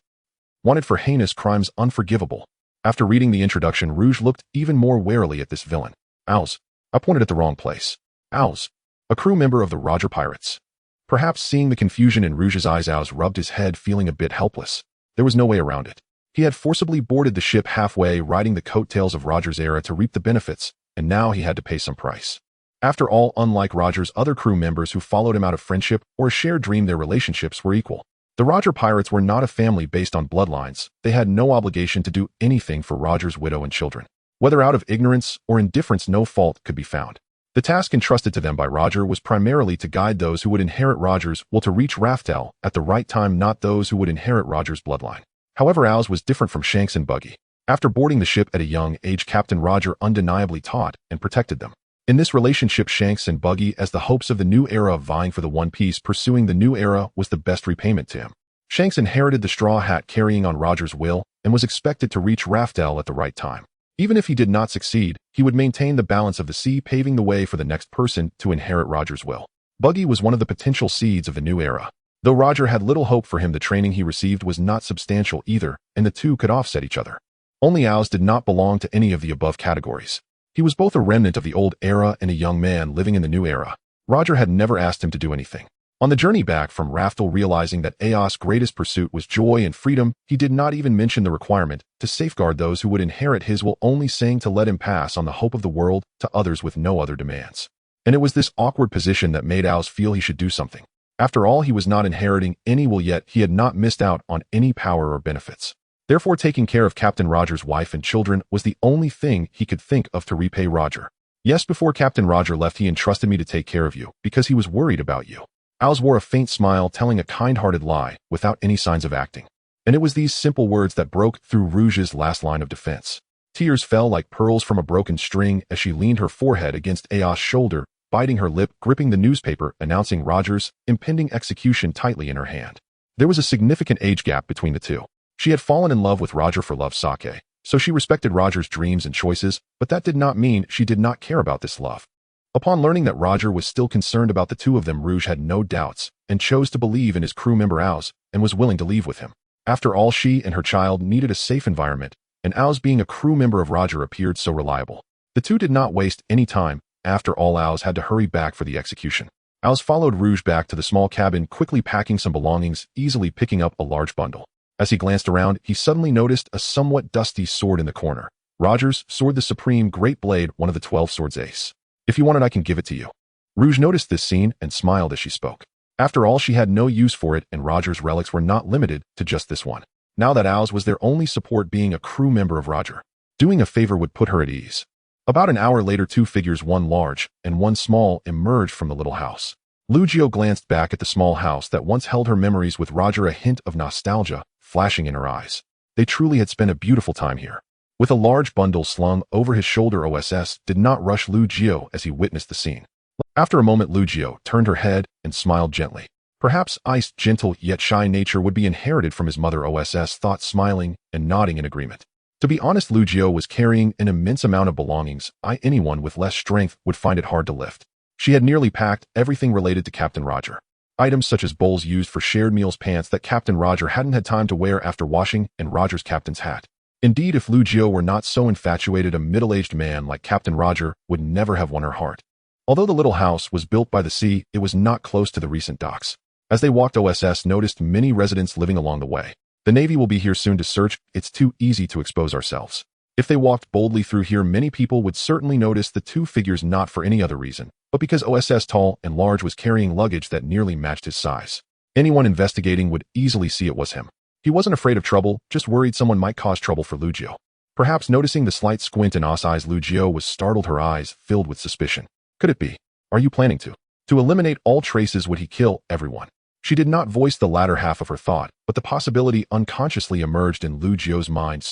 "Wanted for heinous crimes unforgivable." After reading the introduction, Rouge looked even more warily at this villain. "Ows, I pointed at the wrong place. Ows, a crew member of the Roger Pirates." Perhaps seeing the confusion in Rouge's eyes, Ows rubbed his head, feeling a bit helpless. There was no way around it. He had forcibly boarded the ship halfway, riding the coattails of Roger's era to reap the benefits, and now he had to pay some price. After all, unlike Roger's other crew members who followed him out of friendship or a shared dream, their relationships were equal. The Roger Pirates were not a family based on bloodlines. They had no obligation to do anything for Roger's widow and children. Whether out of ignorance or indifference, no fault could be found. The task entrusted to them by Roger was primarily to guide those who would inherit Roger's will to reach Raftel at the right time, not those who would inherit Roger's bloodline. However, Ows was different from Shanks and Buggy. After boarding the ship at a young age, Captain Roger undeniably taught and protected them. In this relationship, Shanks and Buggy, as the hopes of the new era of vying for the One Piece, pursuing the new era was the best repayment to him. Shanks inherited the straw hat carrying on Roger's will and was expected to reach Raftel at the right time. Even if he did not succeed, he would maintain the balance of the sea, paving the way for the next person to inherit Roger's will. Buggy was one of the potential seeds of the new era. Though Roger had little hope for him, the training he received was not substantial either, and the two could offset each other. Only Ows did not belong to any of the above categories. He was both a remnant of the old era and a young man living in the new era. Roger had never asked him to do anything. On the journey back from Raftel, realizing that Aos' greatest pursuit was joy and freedom, he did not even mention the requirement to safeguard those who would inherit his will, only saying to let him pass on the hope of the world to others with no other demands. And it was this awkward position that made Ows feel he should do something. After all, he was not inheriting any will, yet he had not missed out on any power or benefits. Therefore, taking care of Captain Roger's wife and children was the only thing he could think of to repay Roger. "Yes, before Captain Roger left, he entrusted me to take care of you because he was worried about you." Ows wore a faint smile, telling a kind-hearted lie without any signs of acting. And it was these simple words that broke through Rouge's last line of defense. Tears fell like pearls from a broken string as she leaned her forehead against Aos' shoulder, biting her lip, gripping the newspaper announcing Roger's impending execution tightly in her hand. There was a significant age gap between the two. She had fallen in love with Roger for love's sake, so she respected Roger's dreams and choices, but that did not mean she did not care about this love. Upon learning that Roger was still concerned about the two of them, Rouge had no doubts and chose to believe in his crew member Ows and was willing to leave with him. After all, she and her child needed a safe environment, and Ows, being a crew member of Roger, appeared so reliable. The two did not waste any time. After all, Ows had to hurry back for the execution. Ows followed Rouge back to the small cabin, quickly packing some belongings, easily picking up a large bundle. As he glanced around, he suddenly noticed a somewhat dusty sword in the corner. Roger's sword, the Supreme Great Blade, one of the 12 swords ace. "If you want it, I can give it to you." Rouge noticed this scene and smiled as she spoke. After all, she had no use for it, and Roger's relics were not limited to just this one. Now that Ows was their only support, being a crew member of Roger, doing a favor would put her at ease. About an hour later, two figures, one large and one small, emerged from the little house. Lugio glanced back at the small house that once held her memories, with Roger, a hint of nostalgia flashing in her eyes. They truly had spent a beautiful time here. With a large bundle slung over his shoulder, OSS did not rush Lugio as he witnessed the scene. After a moment, Lugio turned her head and smiled gently. Perhaps Ice's gentle yet shy nature would be inherited from his mother, OSS thought, smiling and nodding in agreement. To be honest, Lugio was carrying an immense amount of belongings. Anyone with less strength would find it hard to lift. She had nearly packed everything related to Captain Roger. Items such as bowls used for shared meals, pants that Captain Roger hadn't had time to wear after washing, and Roger's captain's hat. Indeed, if Lugio were not so infatuated, a middle-aged man like Captain Roger would never have won her heart. Although the little house was built by the sea, it was not close to the recent docks. As they walked, OSS noticed many residents living along the way. "The Navy will be here soon to search. It's too easy to expose ourselves." If they walked boldly through here, many people would certainly notice the two figures, not for any other reason, but because OSS, tall and large, was carrying luggage that nearly matched his size. Anyone investigating would easily see it was him. He wasn't afraid of trouble, just worried someone might cause trouble for Lugio. Perhaps noticing the slight squint in Os' eyes, Lugio was startled, her eyes filled with suspicion. Could it be? Are you planning to eliminate all traces? Would he kill everyone? She did not voice the latter half of her thought, but the possibility unconsciously emerged in Lugio's mind.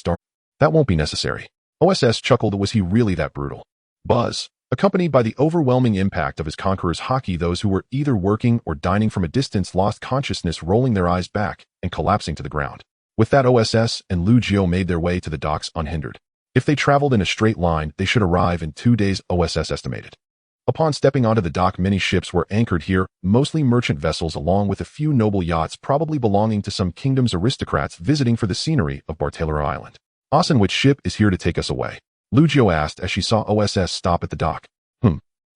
That won't be necessary. OSS chuckled. Was he really that brutal? Buzz, accompanied by the overwhelming impact of his conqueror's haki, those who were either working or dining from a distance lost consciousness, rolling their eyes back and collapsing to the ground. With that, OSS and Lu Jiu made their way to the docks unhindered. If they traveled in a straight line, they should arrive in 2 days, OSS estimated. Upon stepping onto the dock, many ships were anchored here, mostly merchant vessels along with a few noble yachts probably belonging to some kingdom's aristocrats visiting for the scenery of Doramos Island. Asen, which ship is here to take us away? Lu Jiu asked as she saw OSS stop at the dock.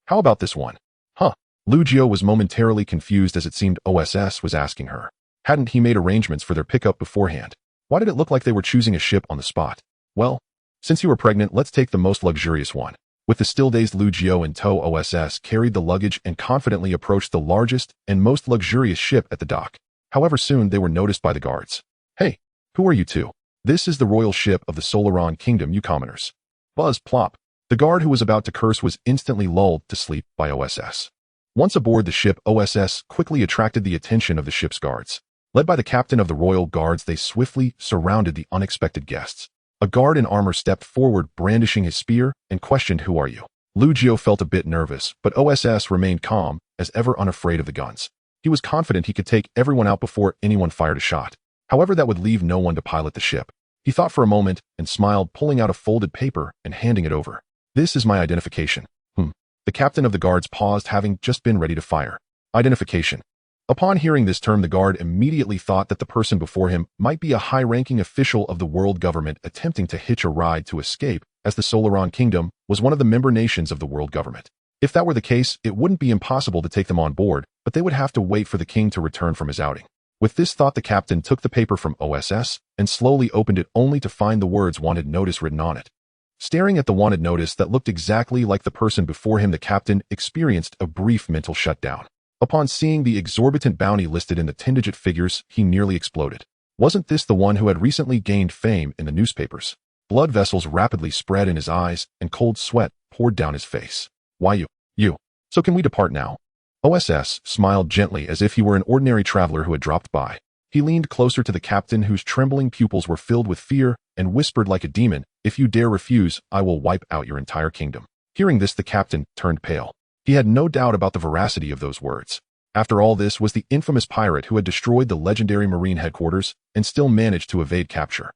How about this one? Huh. Lu Jiu was momentarily confused as it seemed OSS was asking her. Hadn't he made arrangements for their pickup beforehand? Why did it look like they were choosing a ship on the spot? Well, since you were pregnant, let's take the most luxurious one. With the still dazed Lu Jiu in tow, OSS carried the luggage and confidently approached the largest and most luxurious ship at the dock. However, soon they were noticed by the guards. Hey, who are you two? This is the royal ship of the Solaron Kingdom, you commoners. Buzz plop. The guard who was about to curse was instantly lulled to sleep by OSS. Once aboard the ship, OSS quickly attracted the attention of the ship's guards. Led by the captain of the royal guards, they swiftly surrounded the unexpected guests. A guard in armor stepped forward, brandishing his spear, and questioned, "Who are you?" Lu Jiu felt a bit nervous, but OSS remained calm, as ever unafraid of the guns. He was confident he could take everyone out before anyone fired a shot. However, that would leave no one to pilot the ship. He thought for a moment and smiled, pulling out a folded paper and handing it over. "This is my identification." The captain of the guards paused, having just been ready to fire. Identification. Upon hearing this term, the guard immediately thought that the person before him might be a high-ranking official of the world government attempting to hitch a ride to escape, as the Solaron Kingdom was one of the member nations of the world government. If that were the case, it wouldn't be impossible to take them on board, but they would have to wait for the king to return from his outing. With this thought, the captain took the paper from OSS and slowly opened it, only to find the words "wanted notice" written on it. Staring at the wanted notice that looked exactly like the person before him, the captain experienced a brief mental shutdown. Upon seeing the exorbitant bounty listed in the 10-digit figures, he nearly exploded. Wasn't this the one who had recently gained fame in the newspapers? Blood vessels rapidly spread in his eyes, and cold sweat poured down his face. "Why you? So can we depart now?" OSS smiled gently as if he were an ordinary traveler who had dropped by. He leaned closer to the captain, whose trembling pupils were filled with fear, and whispered like a demon, "If you dare refuse, I will wipe out your entire kingdom." Hearing this, the captain turned pale. He had no doubt about the veracity of those words. After all, this was the infamous pirate who had destroyed the legendary Marine headquarters and still managed to evade capture.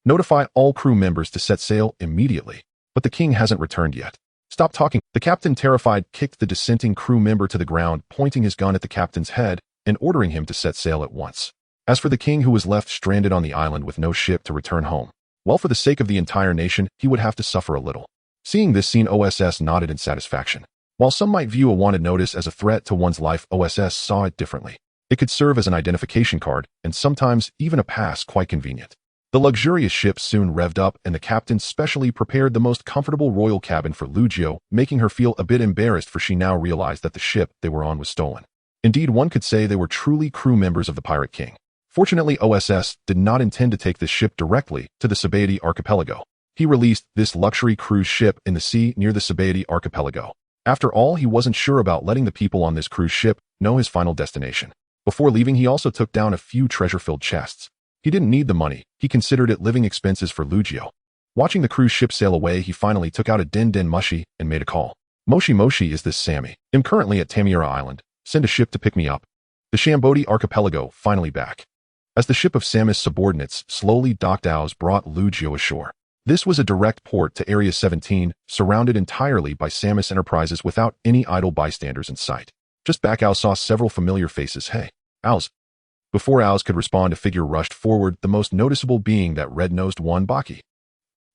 "Notify all crew members to set sail immediately." "But the king hasn't returned yet." "Stop talking." The captain, terrified, kicked the dissenting crew member to the ground, pointing his gun at the captain's head and ordering him to set sail at once. As for the king, who was left stranded on the island with no ship to return home, well, for the sake of the entire nation, he would have to suffer a little. Seeing this scene, OSS nodded in satisfaction. While some might view a wanted notice as a threat to one's life, OSS saw it differently. It could serve as an identification card, and sometimes even a pass, quite convenient. The luxurious ship soon revved up, and the captain specially prepared the most comfortable royal cabin for Lu Jiu, making her feel a bit embarrassed, for she now realized that the ship they were on was stolen. Indeed, one could say they were truly crew members of the Pirate King. Fortunately, OSS did not intend to take this ship directly to the Sabaody archipelago. He released this luxury cruise ship in the sea near the Sabaody archipelago. After all, he wasn't sure about letting the people on this cruise ship know his final destination. Before leaving, he also took down a few treasure-filled chests. He didn't need the money. He considered it living expenses for Lu Jiu. Watching the cruise ship sail away, he finally took out a Den Mushi and made a call. "Moshi, is this Sammy? I'm currently at Tamira Island. Send a ship to pick me up." The Sabaody archipelago finally back. As the ship of Samus' subordinates slowly docked, Ows brought Lu Jiu ashore. This was a direct port to Area 17, surrounded entirely by Samus enterprises without any idle bystanders in sight. Just back, Ows saw several familiar faces. "Hey, Ows." Before Ows could respond, a figure rushed forward, the most noticeable being that red-nosed one, Baki.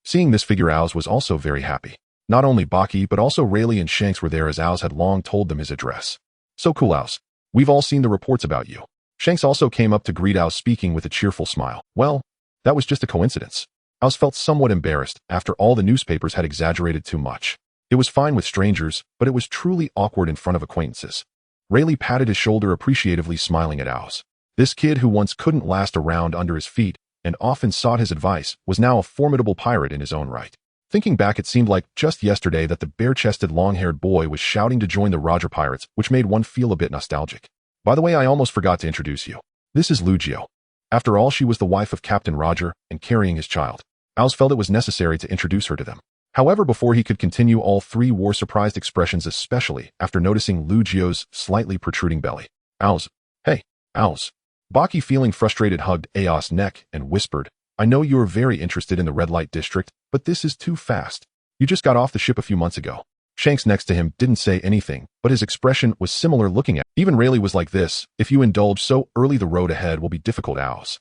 Seeing this figure, Ows was also very happy. Not only Baki, but also Rayleigh and Shanks were there, as Ows had long told them his address. "So cool, Ows. We've all seen the reports about you." Shanks also came up to greet Ows, speaking with a cheerful smile. "Well, that was just a coincidence." Ows felt somewhat embarrassed. After all, the newspapers had exaggerated too much. It was fine with strangers, but it was truly awkward in front of acquaintances. Rayleigh patted his shoulder appreciatively, smiling at Ows. This kid, who once couldn't last around under his feet and often sought his advice, was now a formidable pirate in his own right. Thinking back, it seemed like just yesterday that the bare-chested, long-haired boy was shouting to join the Roger Pirates, which made one feel a bit nostalgic. "By the way, I almost forgot to introduce you. This is Lu Jiu." After all, she was the wife of Captain Roger and carrying his child. Ows felt it was necessary to introduce her to them. However, before he could continue, all three wore surprised expressions, especially after noticing Lu Jiu's slightly protruding belly. "Ows. Hey, Ows. Baki, feeling frustrated, hugged Aos' neck and whispered, I know you are very interested in the red light district, but this is too fast. You just got off the ship a few months ago. Shanks next to him didn't say anything, but his expression was similar. Looking at even Rayleigh was like this, if you indulge so early the road ahead will be difficult. Aos.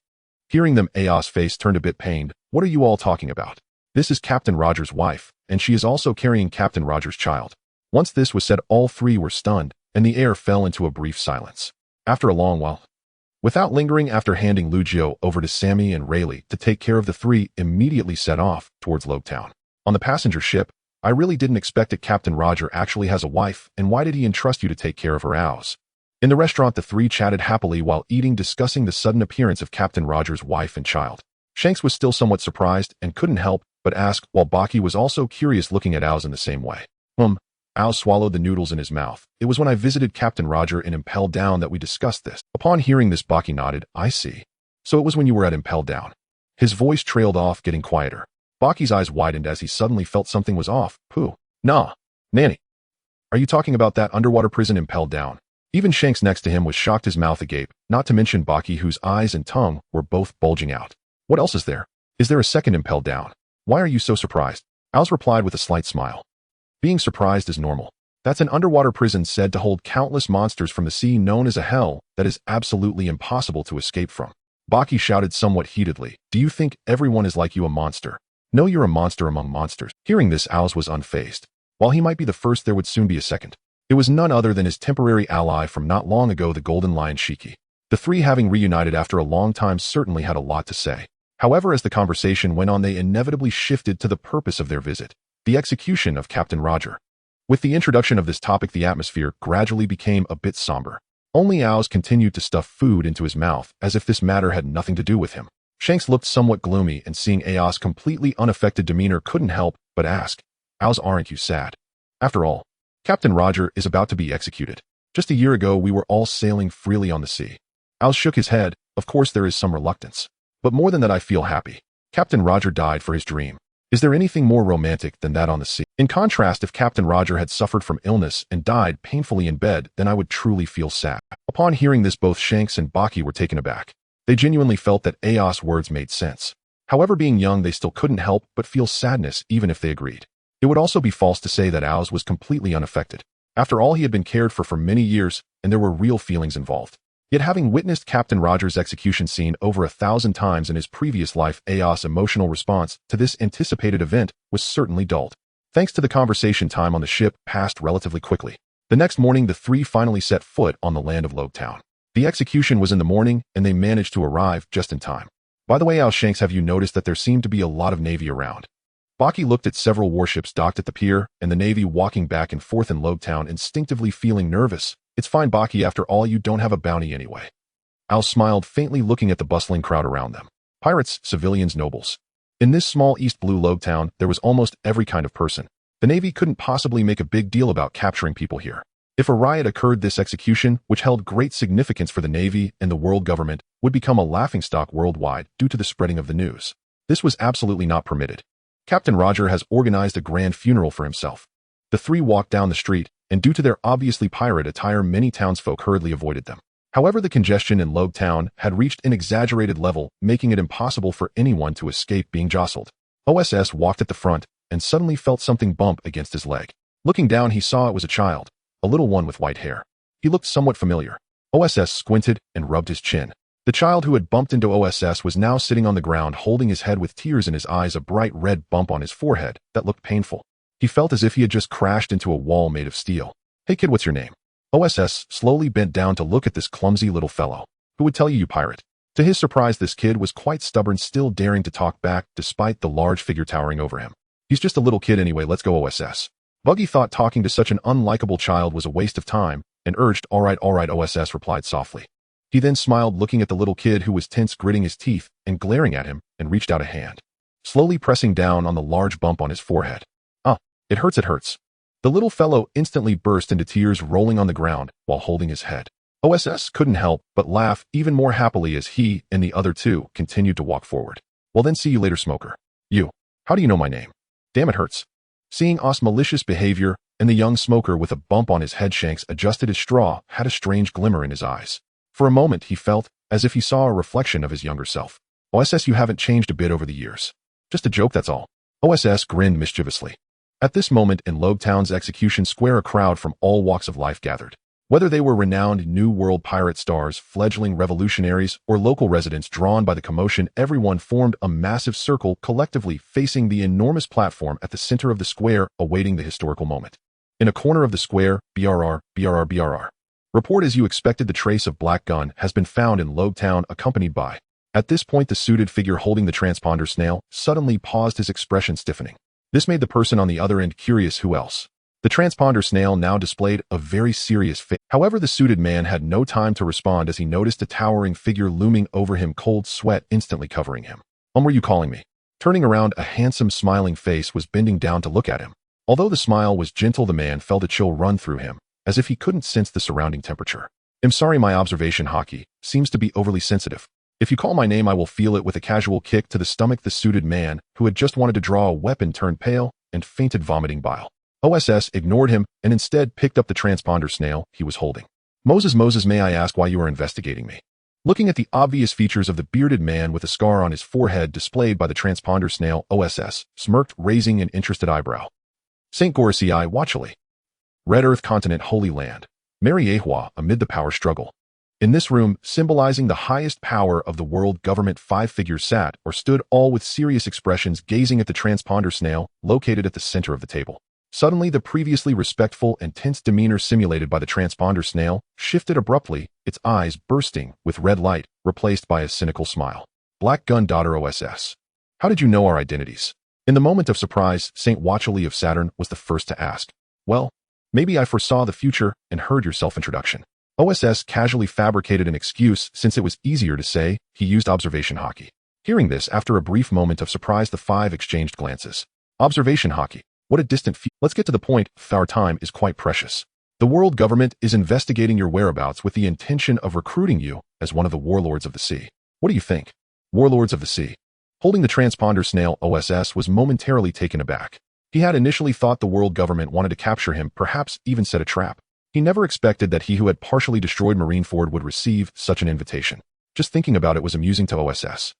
Hearing them, Aos' face turned a bit pained. What are you all talking about? This is Captain Roger's wife, and she is also carrying Captain Roger's child. Once this was said, all three were stunned, and the air fell into a brief silence. After a long while, without lingering, after handing Lugio over to Sammy and Rayleigh to take care of, the three immediately set off towards Logtown. On the passenger ship, I really didn't expect it. Captain Roger actually has a wife, and why did he entrust you to take care of her? Aos. In the restaurant, the three chatted happily while eating, discussing the sudden appearance of Captain Roger's wife and child. Shanks was still somewhat surprised and couldn't help but ask, while Baki was also curious, looking at Aos in the same way. Aos swallowed the noodles in his mouth. It was when I visited Captain Roger in Impel Down that we discussed this. Upon hearing this, Baki nodded. I see. So it was when you were at Impel Down. His voice trailed off, getting quieter. Baki's eyes widened as he suddenly felt something was off. Pooh. Nah. Nanny. Are you talking about that underwater prison Impel Down? Even Shanks next to him was shocked, his mouth agape, not to mention Baki, whose eyes and tongue were both bulging out. What else is there? Is there a second Impel Down? Why are you so surprised? Aos replied with a slight smile. Being surprised is normal. That's an underwater prison said to hold countless monsters from the sea, known as a hell, that is absolutely impossible to escape from. Baki shouted somewhat heatedly. Do you think everyone is like you, a monster? No, you're a monster among monsters. Hearing this, Aos was unfazed. While he might be the first, there would soon be a second. It was none other than his temporary ally from not long ago, the Golden Lion Shiki. The three, having reunited after a long time, certainly had a lot to say. However, as the conversation went on, they inevitably shifted to the purpose of their visit. The execution of Captain Roger. With the introduction of this topic, the atmosphere gradually became a bit somber. Only Aos continued to stuff food into his mouth, as if this matter had nothing to do with him. Shanks looked somewhat gloomy, and seeing Aos' completely unaffected demeanor, couldn't help but ask, Aos, aren't you sad? After all, Captain Roger is about to be executed. Just a year ago, we were all sailing freely on the sea. Aos shook his head. Of course there is some reluctance. But more than that, I feel happy. Captain Roger died for his dream. Is there anything more romantic than that on the sea? In contrast, if Captain Roger had suffered from illness and died painfully in bed, then I would truly feel sad. Upon hearing this, both Shanks and Baki were taken aback. They genuinely felt that Aos' words made sense. However, being young, they still couldn't help but feel sadness even if they agreed. It would also be false to say that Aos was completely unaffected. After all, he had been cared for many years, and there were real feelings involved. Yet, having witnessed Captain Roger's execution scene over 1,000 times in his previous life, Aos' emotional response to this anticipated event was certainly dulled. Thanks to the conversation, time on the ship passed relatively quickly. The next morning, the three finally set foot on the land of Logtown. The execution was in the morning, and they managed to arrive just in time. By the way, Aos, Shanks, have you noticed that there seemed to be a lot of Navy around? Baki looked at several warships docked at the pier, and the Navy walking back and forth in Logtown, instinctively feeling nervous. It's fine, Baki, after all, you don't have a bounty anyway. Aos smiled faintly, looking at the bustling crowd around them. Pirates, civilians, nobles. In this small East Blue Logtown, there was almost every kind of person. The Navy couldn't possibly make a big deal about capturing people here. If a riot occurred, this execution, which held great significance for the Navy and the world government, would become a laughingstock worldwide due to the spreading of the news. This was absolutely not permitted. Captain Roger has organized a grand funeral for himself. The three walked down the street, and due to their obviously pirate attire, many townsfolk hurriedly avoided them. However, the congestion in Logtown had reached an exaggerated level, making it impossible for anyone to escape being jostled. OSS walked at the front, and suddenly felt something bump against his leg. Looking down, he saw it was a child, a little one with white hair. He looked somewhat familiar. OSS squinted and rubbed his chin. The child who had bumped into OSS was now sitting on the ground, holding his head with tears in his eyes, a bright red bump on his forehead that looked painful. He felt as if he had just crashed into a wall made of steel. Hey kid, what's your name? OSS slowly bent down to look at this clumsy little fellow. Who would tell you, you pirate? To his surprise, this kid was quite stubborn, still daring to talk back despite the large figure towering over him. He's just a little kid anyway, let's go, OSS. Buggy thought talking to such an unlikable child was a waste of time and urged, all right, OSS replied softly. He then smiled, looking at the little kid who was tense, gritting his teeth and glaring at him, and reached out a hand, slowly pressing down on the large bump on his forehead. It hurts, it hurts. The little fellow instantly burst into tears, rolling on the ground while holding his head. OSS couldn't help but laugh even more happily as he and the other two continued to walk forward. Well then, see you later, smoker. You. How do you know my name? Damn, it hurts. Seeing Aos' malicious behavior and the young smoker with a bump on his head, Shanks adjusted his straw, had a strange glimmer in his eyes. For a moment, he felt as if he saw a reflection of his younger self. OSS, you haven't changed a bit over the years. Just a joke, that's all. OSS grinned mischievously. At this moment in Lobetown's execution square, a crowd from all walks of life gathered. Whether they were renowned New World pirate stars, fledgling revolutionaries, or local residents drawn by the commotion, everyone formed a massive circle collectively facing the enormous platform at the center of the square, awaiting the historical moment. In a corner of the square, BRR. Report as you expected, the trace of Black Gun has been found in Lobetown, accompanied by. At this point, the suited figure holding the transponder snail suddenly paused, his expression stiffening. This made the person on the other end curious who else. The transponder snail now displayed a very serious face. However, the suited man had no time to respond as he noticed a towering figure looming over him, cold sweat instantly covering him. Were you calling me? Turning around, a handsome smiling face was bending down to look at him. Although the smile was gentle, the man felt a chill run through him, as if he couldn't sense the surrounding temperature. I'm sorry, my observation haki seems to be overly sensitive. If you call my name, I will feel it. With a casual kick to the stomach, the suited man, who had just wanted to draw a weapon, turned pale and fainted, vomiting bile. OSS ignored him and instead picked up the transponder snail he was holding. Moses, may I ask why you are investigating me? Looking at the obvious features of the bearded man with a scar on his forehead displayed by the transponder snail, OSS smirked, raising an interested eyebrow. St. Gorsei watchily. Red Earth Continent, Holy Land. Mary Ahua, amid the power struggle. In this room, symbolizing the highest power of the world government, 5 figures sat or stood, all with serious expressions, gazing at the transponder snail located at the center of the table. Suddenly, the previously respectful and tense demeanor simulated by the transponder snail shifted abruptly, its eyes bursting with red light, replaced by a cynical smile. Black Gun daughter OSS. How did you know our identities? In the moment of surprise, St. Watchily of Saturn was the first to ask. Well, maybe I foresaw the future and heard your self-introduction. OSS casually fabricated an excuse since it was easier to say. He used Observation Haki. Hearing this, after a brief moment of surprise, the 5 exchanged glances. Observation Haki. What a distant Let's get to the point. Our time is quite precious. The world government is investigating your whereabouts with the intention of recruiting you as one of the warlords of the sea. What do you think? Warlords of the sea. Holding the transponder snail, OSS was momentarily taken aback. He had initially thought the world government wanted to capture him, perhaps even set a trap. He never expected that he who had partially destroyed Marineford would receive such an invitation. Just thinking about it was amusing to OSS.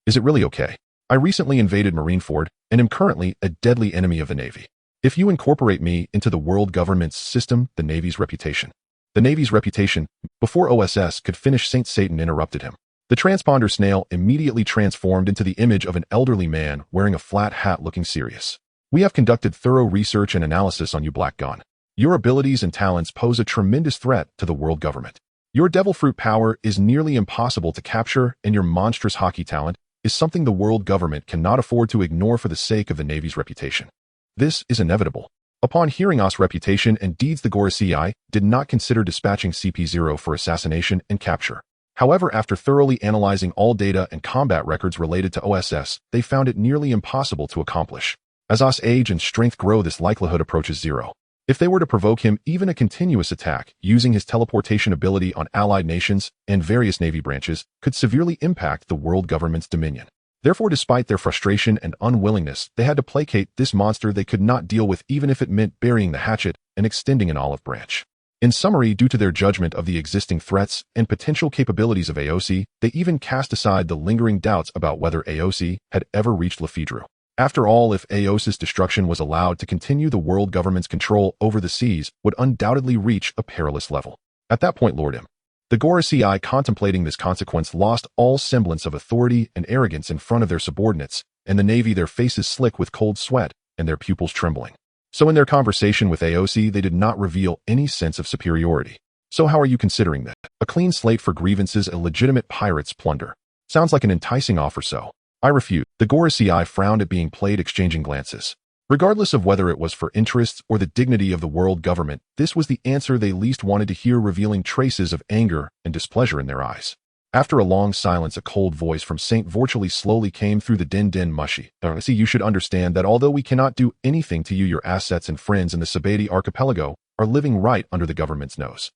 Is it really okay? I recently invaded Marineford and am currently a deadly enemy of the Navy. If you incorporate me into the world government's system, the Navy's reputation. The Navy's reputation. Before OSS could finish, Saint Satan interrupted him. The transponder snail immediately transformed into the image of an elderly man wearing a flat hat, looking serious. We have conducted thorough research and analysis on you, Black Gun. Your abilities and talents pose a tremendous threat to the world government. Your devil fruit power is nearly impossible to capture, and your monstrous hockey talent is something the world government cannot afford to ignore for the sake of the Navy's reputation. This is inevitable. Upon hearing OSS' reputation and deeds, the Gorsei did not consider dispatching CP0 for assassination and capture. However, after thoroughly analyzing all data and combat records related to OSS, they found it nearly impossible to accomplish. As OSS' age and strength grow, this likelihood approaches 0. If they were to provoke him, even a continuous attack using his teleportation ability on allied nations and various Navy branches could severely impact the world government's dominion. Therefore, despite their frustration and unwillingness, they had to placate this monster they could not deal with, even if it meant burying the hatchet and extending an olive branch. In summary, due to their judgment of the existing threats and potential capabilities of AOC, they even cast aside the lingering doubts about whether AOC had ever reached Lefidru. After all, if AOC's destruction was allowed to continue, the world government's control over the seas would undoubtedly reach a perilous level. At that point, Lord M. The Gorsei, contemplating this consequence, lost all semblance of authority and arrogance in front of their subordinates, and the Navy, their faces slick with cold sweat and their pupils trembling. So in their conversation with AOC, they did not reveal any sense of superiority. So how are you considering that? A clean slate for grievances, a legitimate pirate's plunder. Sounds like an enticing offer, so. I refute. The Gorsei frowned at being played, exchanging glances. Regardless of whether it was for interests or the dignity of the world government, this was the answer they least wanted to hear, revealing traces of anger and displeasure in their eyes. After a long silence, a cold voice from St. Vorchely slowly came through the din mushy. See, you should understand that although we cannot do anything to you, your assets and friends in the Sabati archipelago are living right under the government's nose.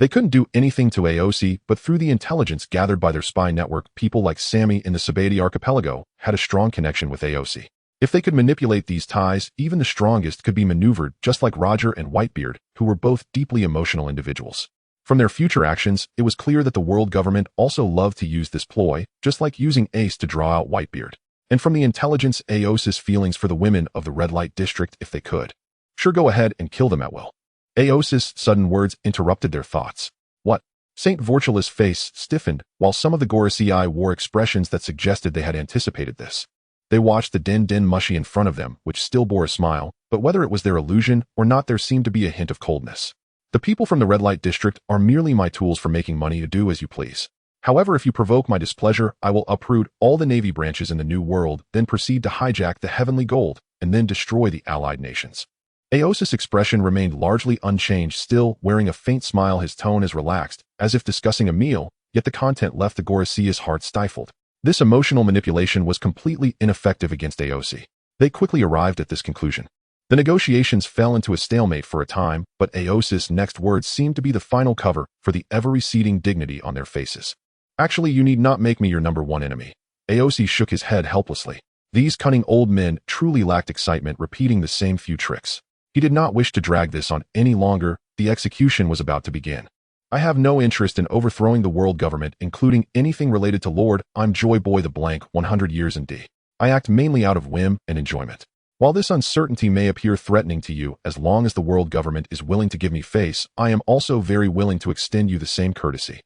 They couldn't do anything to AOC, but through the intelligence gathered by their spy network, people like Sammy in the Sabati archipelago had a strong connection with AOC. If they could manipulate these ties, even the strongest could be maneuvered, just like Roger and Whitebeard, who were both deeply emotional individuals. From their future actions, it was clear that the world government also loved to use this ploy, just like using Ace to draw out Whitebeard. And from the intelligence Aos's feelings for the women of the red light district if they could. Sure, go ahead and kill them at will. Aos's sudden words interrupted their thoughts. What? Saint Vortila's face stiffened, while some of the Gorosei wore expressions that suggested they had anticipated this. They watched the din mushy in front of them, which still bore a smile, but whether it was their illusion or not, there seemed to be a hint of coldness. The people from the red light district are merely my tools for making money to do as you please. However, if you provoke my displeasure, I will uproot all the navy branches in the New World, then proceed to hijack the heavenly gold, and then destroy the allied nations. Aos's expression remained largely unchanged, still wearing a faint smile, his tone as relaxed, as if discussing a meal, yet the content left the Gorosei's heart stifled. This emotional manipulation was completely ineffective against Aosi. They quickly arrived at this conclusion. The negotiations fell into a stalemate for a time, but Aos's next words seemed to be the final cover for the ever-receding dignity on their faces. Actually, you need not make me your number one enemy. Aosi shook his head helplessly. These cunning old men truly lacked excitement, repeating the same few tricks. He did not wish to drag this on any longer. The execution was about to begin. I have no interest in overthrowing the world government, including anything related to Lord, I'm Joy Boy the blank 100 years in D. I act mainly out of whim and enjoyment. While this uncertainty may appear threatening to you, as long as the world government is willing to give me face, I am also very willing to extend you the same courtesy.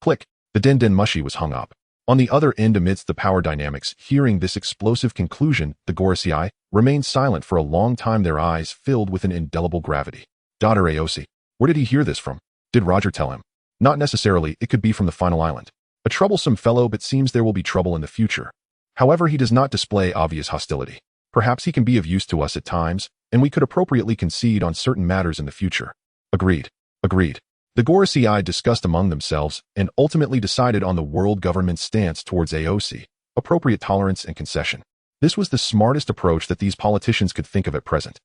Click. The din mushy was hung up. On the other end, amidst the power dynamics, hearing this explosive conclusion, the Gorosei remained silent for a long time, their eyes filled with an indelible gravity. Daughter Aosi. Where did he hear this from? Did Roger tell him? Not necessarily, it could be from the final island. A troublesome fellow, but seems there will be trouble in the future. However, he does not display obvious hostility. Perhaps he can be of use to us at times, and we could appropriately concede on certain matters in the future. Agreed. Agreed. The Gorosei discussed among themselves and ultimately decided on the world government's stance towards Aosi, appropriate tolerance and concession. This was the smartest approach that these politicians could think of at present.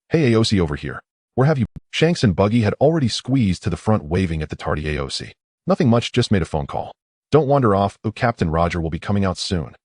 Hey Aosi, over here. Where have you been? Shanks and Buggy had already squeezed to the front, waving at the tardy Aosi. Nothing much, just made a phone call. Don't wander off, Captain Roger will be coming out soon.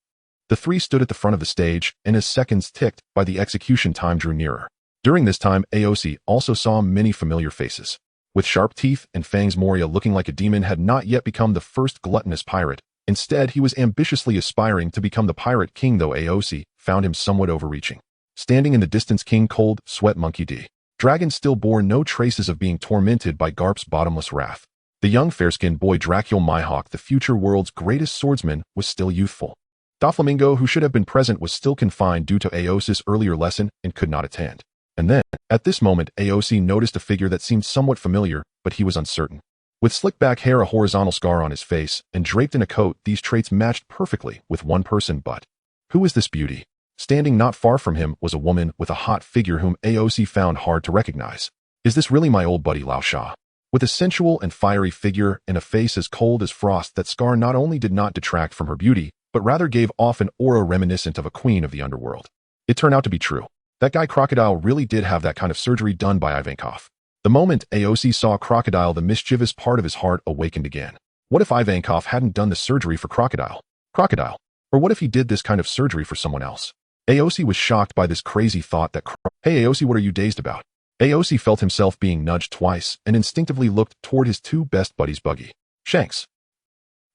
The three stood at the front of the stage, and as seconds ticked by, the execution time drew nearer. During this time, Aosi also saw many familiar faces. With sharp teeth and fangs, Moria, looking like a demon, had not yet become the first gluttonous pirate. Instead, he was ambitiously aspiring to become the pirate king, though Aosi found him somewhat overreaching. Standing in the distance, King Cold Sweat Monkey D. Dragon still bore no traces of being tormented by Garp's bottomless wrath. The young fair-skinned boy Dracul Mihawk, the future world's greatest swordsman, was still youthful. Doflamingo, who should have been present, was still confined due to Aosi's earlier lesson and could not attend. And then, at this moment, Aosi noticed a figure that seemed somewhat familiar, but he was uncertain. With slick back hair, a horizontal scar on his face, and draped in a coat, these traits matched perfectly with one person. But who is this beauty? Standing not far from him was a woman with a hot figure whom Aosi found hard to recognize. Is this really my old buddy Lao Sha? With a sensual and fiery figure and a face as cold as frost, that scar not only did not detract from her beauty, but rather gave off an aura reminiscent of a queen of the underworld. It turned out to be true. That guy Crocodile really did have that kind of surgery done by Ivankov. The moment Aosi saw Crocodile, the mischievous part of his heart awakened again. What if Ivankov hadn't done the surgery for Crocodile? Crocodile. Or what if he did this kind of surgery for someone else? Aosi was shocked by this crazy thought that Hey Aosi, what are you dazed about? Aosi felt himself being nudged twice and instinctively looked toward his two best buddies, Buggy. Shanks.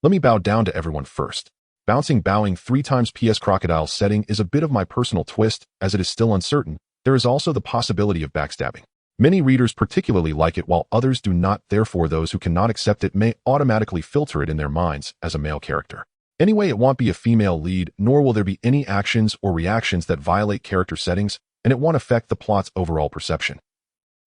Let me bow down to everyone first. Bowing 3 times. PS Crocodile's setting is a bit of my personal twist, as it is still uncertain. There is also the possibility of backstabbing. Many readers particularly like it, while others do not. Therefore, those who cannot accept it may automatically filter it in their minds as a male character. Anyway, it won't be a female lead, nor will there be any actions or reactions that violate character settings, and it won't affect the plot's overall perception.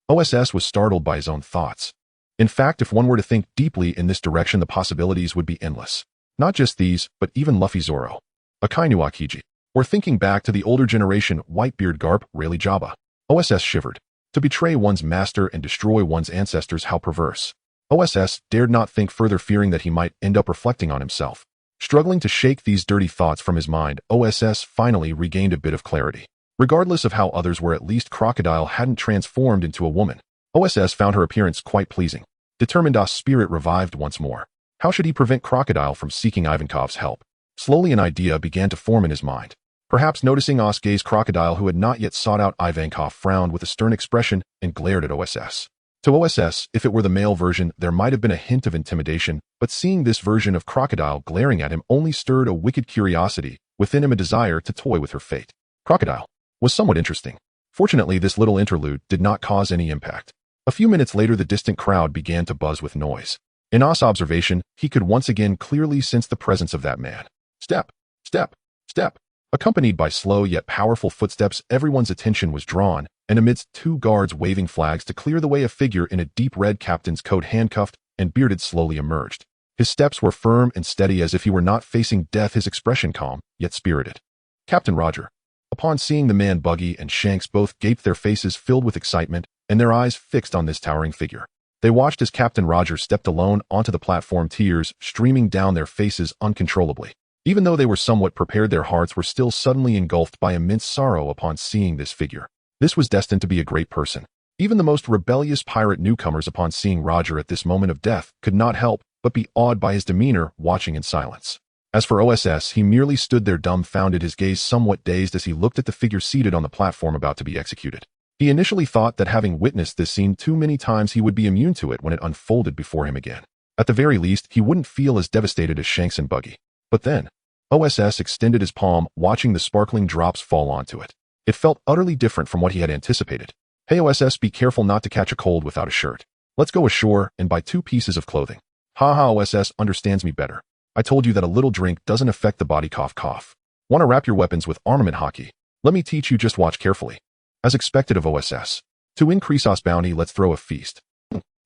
OSS was startled by his own thoughts. In fact, if one were to think deeply in this direction, the possibilities would be endless. Not just these, but even Luffy Zoro, Akainu Akiji, or thinking back to the older generation, Whitebeard Garp, Rayleigh Jabba. OSS shivered. To betray one's master and destroy one's ancestors, how perverse. OSS dared not think further, fearing that he might end up reflecting on himself. Struggling to shake these dirty thoughts from his mind, OSS finally regained a bit of clarity. Regardless of how others were, at least Crocodile hadn't transformed into a woman. OSS found her appearance quite pleasing. Determined, spirit revived once more. How should he prevent Crocodile from seeking Ivankov's help? Slowly an idea began to form in his mind. Perhaps noticing gaze, Crocodile, who had not yet sought out Ivankov, frowned with a stern expression and glared at OSS. To OSS, if it were the male version, there might have been a hint of intimidation, but seeing this version of Crocodile glaring at him only stirred a wicked curiosity, within him a desire to toy with her fate. Crocodile was somewhat interesting. Fortunately, this little interlude did not cause any impact. A few minutes later, the distant crowd began to buzz with noise. In Oss' observation, he could once again clearly sense the presence of that man. Step, step, step. Accompanied by slow yet powerful footsteps, everyone's attention was drawn, and amidst two guards waving flags to clear the way, a figure in a deep red captain's coat, handcuffed and bearded, slowly emerged. His steps were firm and steady, as if he were not facing death, his expression calm, yet spirited. Captain Roger. Upon seeing the man, Buggy and Shanks both gaped, their faces filled with excitement, and their eyes fixed on this towering figure. They watched as Captain Roger stepped alone onto the platform, tears streaming down their faces uncontrollably. Even though they were somewhat prepared, their hearts were still suddenly engulfed by immense sorrow upon seeing this figure. This was destined to be a great person. Even the most rebellious pirate newcomers, upon seeing Roger at this moment of death, could not help but be awed by his demeanor, watching in silence. As for OSS, he merely stood there dumbfounded, his gaze somewhat dazed as he looked at the figure seated on the platform about to be executed. He initially thought that, having witnessed this scene too many times, he would be immune to it when it unfolded before him again. At the very least, he wouldn't feel as devastated as Shanks and Buggy. But then, OSS extended his palm, watching the sparkling drops fall onto it. It felt utterly different from what he had anticipated. Hey OSS, be careful not to catch a cold without a shirt. Let's go ashore and buy 2 pieces of clothing. Haha, OSS understands me better. I told you that a little drink doesn't affect the body, cough cough. Want to wrap your weapons with armament Haki? Let me teach you, just watch carefully. As expected of OSS. To increase us bounty, let's throw a feast.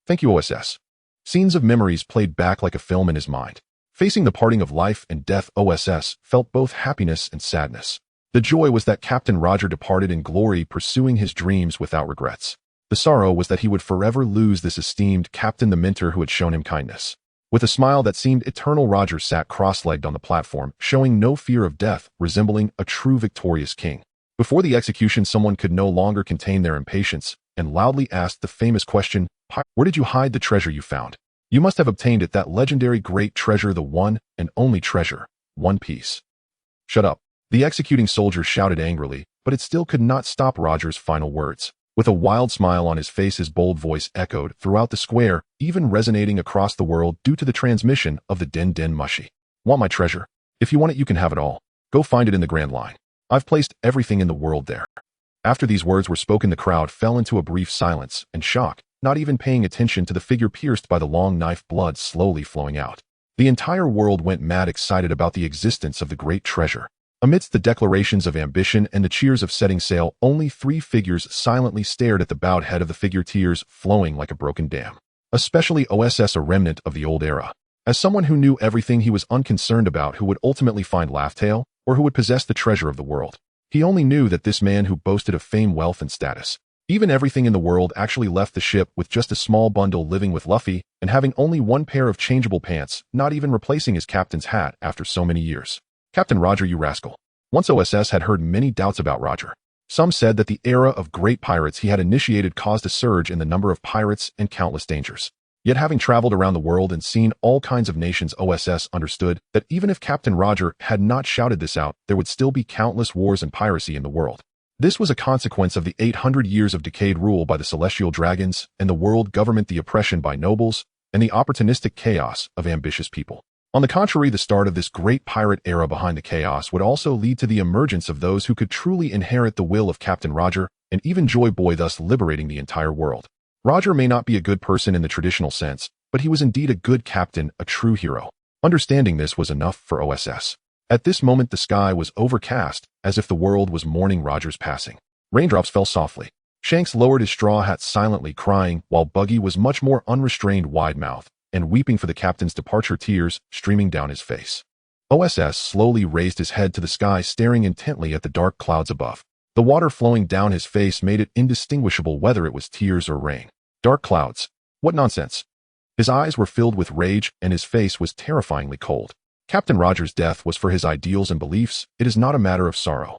Thank you OSS. Scenes of memories played back like a film in his mind. Facing the parting of life and death, OSS felt both happiness and sadness. The joy was that Captain Roger departed in glory, pursuing his dreams without regrets. The sorrow was that he would forever lose this esteemed captain, the mentor who had shown him kindness. With a smile that seemed eternal, Roger sat cross-legged on the platform, showing no fear of death, resembling a true victorious king. Before the execution, someone could no longer contain their impatience and loudly asked the famous question, "Where did you hide the treasure you found? You must have obtained it, that legendary great treasure, the one and only treasure, One Piece." Shut up. The executing soldier shouted angrily, but it still could not stop Roger's final words. With a wild smile on his face, his bold voice echoed throughout the square, even resonating across the world due to the transmission of the Den Den Mushi. Want my treasure? If you want it, you can have it all. Go find it in the Grand Line. I've placed everything in the world there. After these words were spoken, the crowd fell into a brief silence and shock, not even paying attention to the figure pierced by the long knife, blood slowly flowing out. The entire world went mad, excited about the existence of the great treasure. Amidst the declarations of ambition and the cheers of setting sail, only 3 figures silently stared at the bowed head of the figure, tears flowing like a broken dam. Especially OSS, a remnant of the old era. As someone who knew everything, he was unconcerned about who would ultimately find Laugh-Tale or who would possess the treasure of the world. He only knew that this man who boasted of fame, wealth, and status, even everything in the world, actually left the ship with just a small bundle, living with Luffy and having only 1 pair of changeable pants, not even replacing his captain's hat after so many years. Captain Roger, you rascal. Once OSS had heard many doubts about Roger. Some said that the era of great pirates he had initiated caused a surge in the number of pirates and countless dangers. Yet, having traveled around the world and seen all kinds of nations, OSS understood that even if Captain Roger had not shouted this out, there would still be countless wars and piracy in the world. This was a consequence of the 800 years of decayed rule by the celestial dragons and the world government, the oppression by nobles, and the opportunistic chaos of ambitious people. On the contrary, the start of this great pirate era behind the chaos would also lead to the emergence of those who could truly inherit the will of Captain Roger and even Joy Boy, thus liberating the entire world. Roger may not be a good person in the traditional sense, but he was indeed a good captain, a true hero. Understanding this was enough for OSS. At this moment, the sky was overcast, as if the world was mourning Roger's passing. Raindrops fell softly. Shanks lowered his straw hat silently, crying, while Buggy was much more unrestrained, wide-mouthed, and weeping for the captain's departure, tears streaming down his face. OSS slowly raised his head to the sky, staring intently at the dark clouds above. The water flowing down his face made it indistinguishable whether it was tears or rain. Dark clouds. What nonsense. His eyes were filled with rage, and his face was terrifyingly cold. Captain Roger's death was for his ideals and beliefs. It is not a matter of sorrow.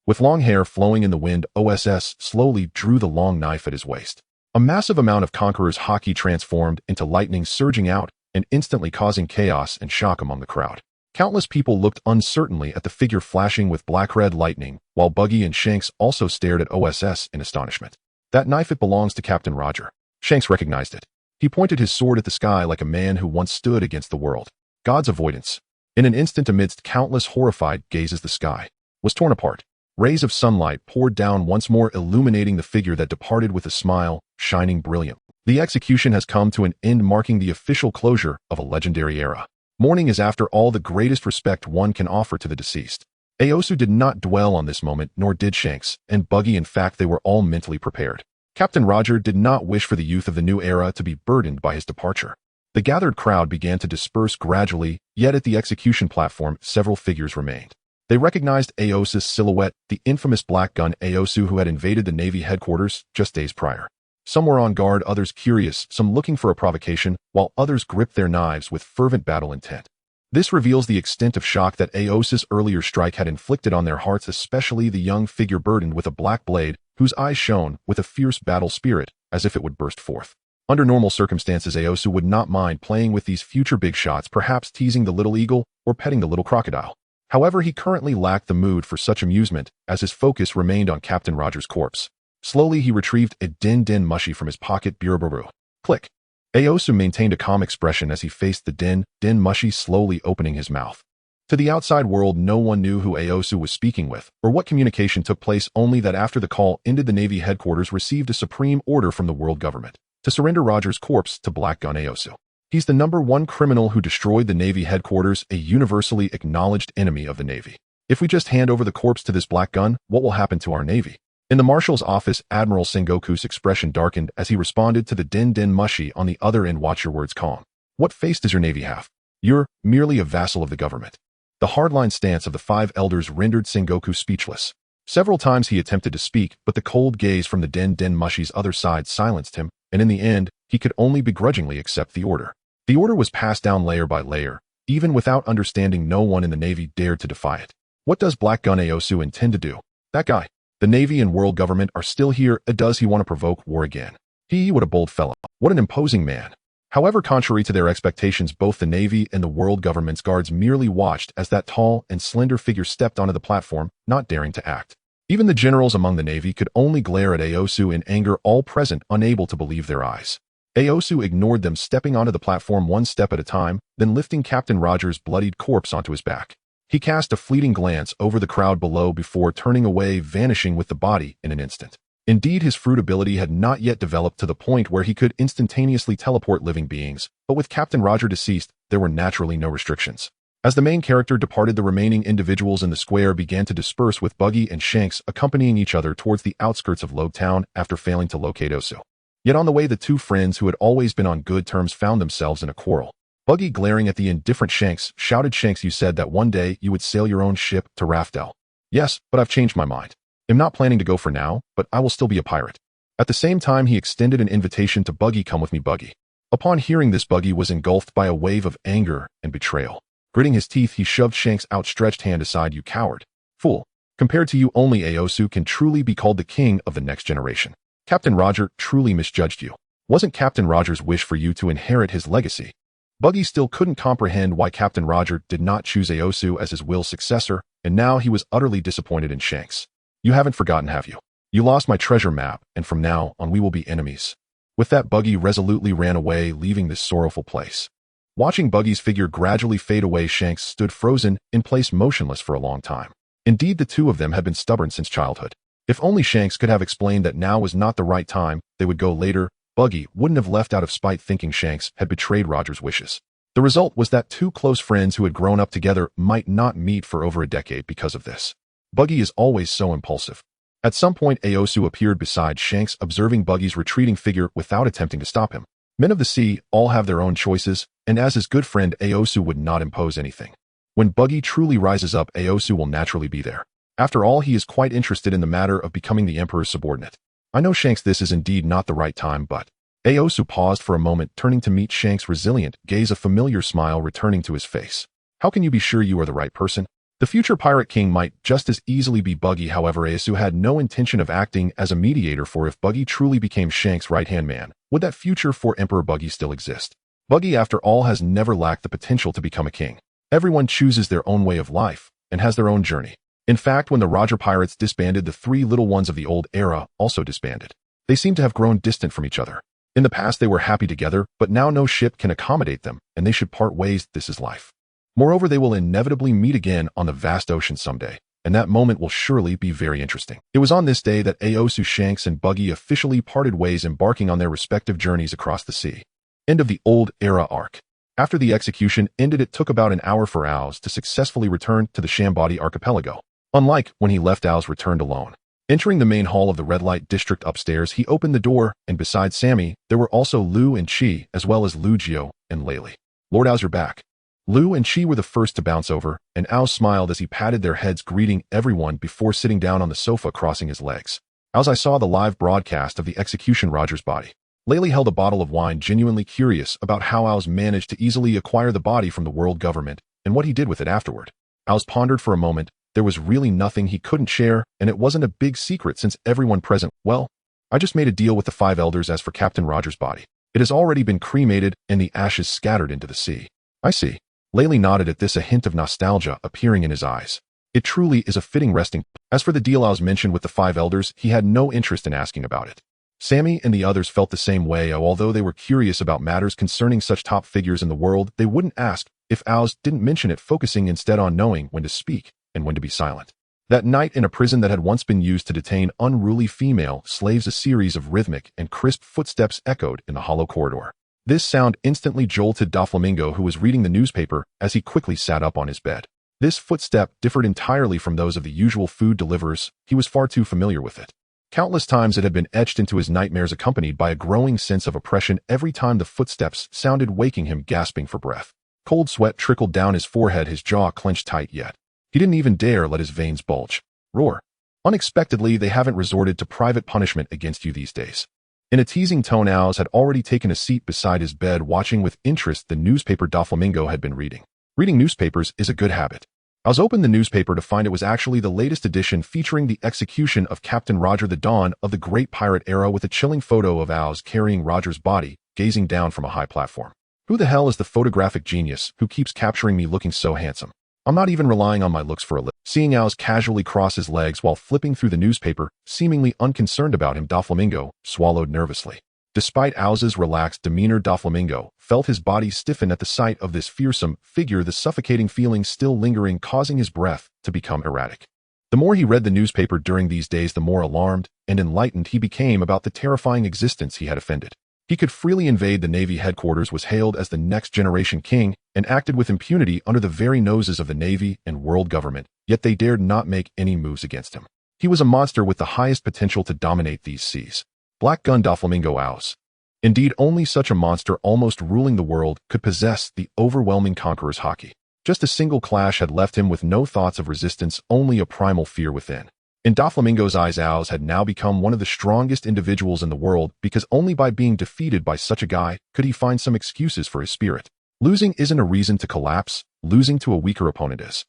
With long hair flowing in the wind, OSS slowly drew the long knife at his waist. A massive amount of Conqueror's Haki transformed into lightning, surging out and instantly causing chaos and shock among the crowd. Countless people looked uncertainly at the figure flashing with black-red lightning, while Buggy and Shanks also stared at OSS in astonishment. That knife, it belongs to Captain Roger. Shanks recognized it. He pointed his sword at the sky like a man who once stood against the world. God's avoidance. In an instant, amidst countless horrified gazes, the sky was torn apart. Rays of sunlight poured down once more, illuminating the figure that departed with a smile, shining brilliant. The execution has come to an end, marking the official closure of a legendary era. Mourning is, after all, the greatest respect one can offer to the deceased. Aosu did not dwell on this moment, nor did Shanks and Buggy. In fact, they were all mentally prepared. Captain Roger did not wish for the youth of the new era to be burdened by his departure. The gathered crowd began to disperse gradually, yet at the execution platform, several figures remained. They recognized Aosu's silhouette, the infamous black gun Aosu who had invaded the Navy headquarters just days prior. Some were on guard, others curious, some looking for a provocation, while others gripped their knives with fervent battle intent. This reveals the extent of shock that Aosu's earlier strike had inflicted on their hearts, especially the young figure burdened with a black blade, whose eyes shone with a fierce battle spirit, as if it would burst forth. Under normal circumstances, Aosu would not mind playing with these future big shots, perhaps teasing the little eagle or petting the little crocodile. However, he currently lacked the mood for such amusement, as his focus remained on Captain Roger's corpse. Slowly, he retrieved a din mushy from his pocket. Buruburu. Click. Aosu maintained a calm expression as he faced the din mushy, slowly opening his mouth. To the outside world, no one knew who Aosu was speaking with, or what communication took place, only that after the call ended, the Navy headquarters received a supreme order from the world government to surrender Roger's corpse to Black Gun Aosu. He's the #1 criminal who destroyed the Navy headquarters, a universally acknowledged enemy of the Navy. If we just hand over the corpse to this Black Gun, what will happen to our Navy? In the Marshal's office, Admiral Sengoku's expression darkened as he responded to the din mushy on the other end. Watch your words, calm. What face does your Navy have? You're merely a vassal of the government. The hardline stance of the 5 elders rendered Sengoku speechless. Several times he attempted to speak, but the cold gaze from the din mushy's other side silenced him, and in the end, he could only begrudgingly accept the order. The order was passed down layer by layer. Even without understanding, no one in the Navy dared to defy it. What does Black Gun Aosu intend to do? That guy. The Navy and world government are still here. Does he want to provoke war again? What a bold fellow. What an imposing man. However, contrary to their expectations, both the Navy and the world government's guards merely watched as that tall and slender figure stepped onto the platform, not daring to act. Even the generals among the Navy could only glare at Aosu in anger, all present unable to believe their eyes. Aosu ignored them, stepping onto the platform one step at a time, then lifting Captain Roger's bloodied corpse onto his back. He cast a fleeting glance over the crowd below before turning away, vanishing with the body in an instant. Indeed, his fruit ability had not yet developed to the point where he could instantaneously teleport living beings, but with Captain Roger deceased, there were naturally no restrictions. As the main character departed, the remaining individuals in the square began to disperse, with Buggy and Shanks accompanying each other towards the outskirts of Log Town after failing to locate Osu. Yet on the way, the two friends who had always been on good terms found themselves in a quarrel. Buggy, glaring at the indifferent Shanks, shouted, "Shanks, you said that one day you would sail your own ship to Rafdell." "Yes, but I've changed my mind. I'm not planning to go for now, but I will still be a pirate." At the same time, he extended an invitation to Buggy. "Come with me, Buggy." Upon hearing this, Buggy was engulfed by a wave of anger and betrayal. Gritting his teeth, he shoved Shanks' outstretched hand aside. "You coward. Fool. Compared to you, only Aosu can truly be called the king of the next generation. Captain Roger truly misjudged you. Wasn't Captain Roger's wish for you to inherit his legacy?" Buggy still couldn't comprehend why Captain Roger did not choose Aosu as his will successor, and now he was utterly disappointed in Shanks. "You haven't forgotten, have you? You lost my treasure map, and from now on we will be enemies." With that, Buggy resolutely ran away, leaving this sorrowful place. Watching Buggy's figure gradually fade away, Shanks stood frozen in place, motionless for a long time. Indeed, the two of them had been stubborn since childhood. If only Shanks could have explained that now was not the right time, they would go later, Buggy wouldn't have left out of spite, thinking Shanks had betrayed Roger's wishes. The result was that two close friends who had grown up together might not meet for over a decade because of this. Buggy is always so impulsive. At some point, Aosu appeared beside Shanks, observing Buggy's retreating figure without attempting to stop him. Men of the sea all have their own choices, and as his good friend, Aosu would not impose anything. When Buggy truly rises up, Aosu will naturally be there. After all, he is quite interested in the matter of becoming the Emperor's subordinate. "I know, Shanks, this is indeed not the right time, but..." Aosu paused for a moment, turning to meet Shanks' resilient gaze, a familiar smile returning to his face. "How can you be sure you are the right person? The future Pirate King might just as easily be Buggy." However, Aosu had no intention of acting as a mediator, for if Buggy truly became Shanks' right-hand man, would that future for Emperor Buggy still exist? Buggy, after all, has never lacked the potential to become a king. Everyone chooses their own way of life and has their own journey. In fact, when the Roger Pirates disbanded, the three little ones of the old era also disbanded. They seem to have grown distant from each other. In the past they were happy together, but now no ship can accommodate them, and they should part ways. This is life. Moreover, they will inevitably meet again on the vast ocean someday, and that moment will surely be very interesting. It was on this day that Aosu, Shanks and Buggy officially parted ways, embarking on their respective journeys across the sea. End of the Old Era arc. After the execution ended, it took about an hour for Aos to successfully return to the Shambadi archipelago. Unlike when he left, Aos returned alone. Entering the main hall of the red light district upstairs, he opened the door, and beside Sammy, there were also Lu and Chi, as well as Lu Jio and Laylee. Lord Aos, you're back. Lu and Chi were the first to bounce over, and Aos smiled as he patted their heads, greeting everyone before sitting down on the sofa, crossing his legs. As I saw the live broadcast of the execution, Roger's body. Laylee held a bottle of wine, genuinely curious about how Aos managed to easily acquire the body from the world government and what he did with it afterward. Aos pondered for a moment. There was really nothing he couldn't share, and it wasn't a big secret since everyone present. Well, I just made a deal with the 5 elders. As for Captain Roger's body, it has already been cremated and the ashes scattered into the sea. I see. Laylee nodded at this, a hint of nostalgia appearing in his eyes. It truly is a fitting resting. As for the deal Aos mentioned with the 5 elders, he had no interest in asking about it. Sammy and the others felt the same way. Although they were curious about matters concerning such top figures in the world, they wouldn't ask if Aos didn't mention it, focusing instead on knowing when to speak and when to be silent. That night in a prison that had once been used to detain unruly female slaves, a series of rhythmic and crisp footsteps echoed in the hollow corridor. This sound instantly jolted Doflamingo, who was reading the newspaper, as he quickly sat up on his bed. This footstep differed entirely from those of the usual food deliverers. He was far too familiar with it. Countless times it had been etched into his nightmares, accompanied by a growing sense of oppression every time the footsteps sounded, waking him gasping for breath. Cold sweat trickled down his forehead, his jaw clenched tight, yet he didn't even dare let his veins bulge. Roar. Unexpectedly, they haven't resorted to private punishment against you these days. In a teasing tone, Aos had already taken a seat beside his bed, watching with interest the newspaper Doflamingo had been reading. Reading newspapers is a good habit. Aos opened the newspaper to find it was actually the latest edition, featuring the execution of Captain Roger, the dawn of the Great Pirate Era, with a chilling photo of Aos carrying Roger's body, gazing down from a high platform. Who the hell is the photographic genius who keeps capturing me looking so handsome? I'm not even relying on my looks for a living. Seeing Aos casually cross his legs while flipping through the newspaper, seemingly unconcerned about him, Doflamingo swallowed nervously. Despite Aos's relaxed demeanor, Doflamingo felt his body stiffen at the sight of this fearsome figure, the suffocating feeling still lingering, causing his breath to become erratic. The more he read the newspaper during these days, the more alarmed and enlightened he became about the terrifying existence he had offended. He could freely invade the Navy headquarters, was hailed as the next generation king, and acted with impunity under the very noses of the Navy and world government, yet they dared not make any moves against him. He was a monster with the highest potential to dominate these seas. Black Gun Doflamingo Aos. Indeed, only such a monster, almost ruling the world, could possess the overwhelming conqueror's haki. Just a single clash had left him with no thoughts of resistance, only a primal fear within. In Doflamingo's eyes, Aos had now become one of the strongest individuals in the world, because only by being defeated by such a guy could he find some excuses for his spirit. Losing isn't a reason to collapse, losing to a weaker opponent is.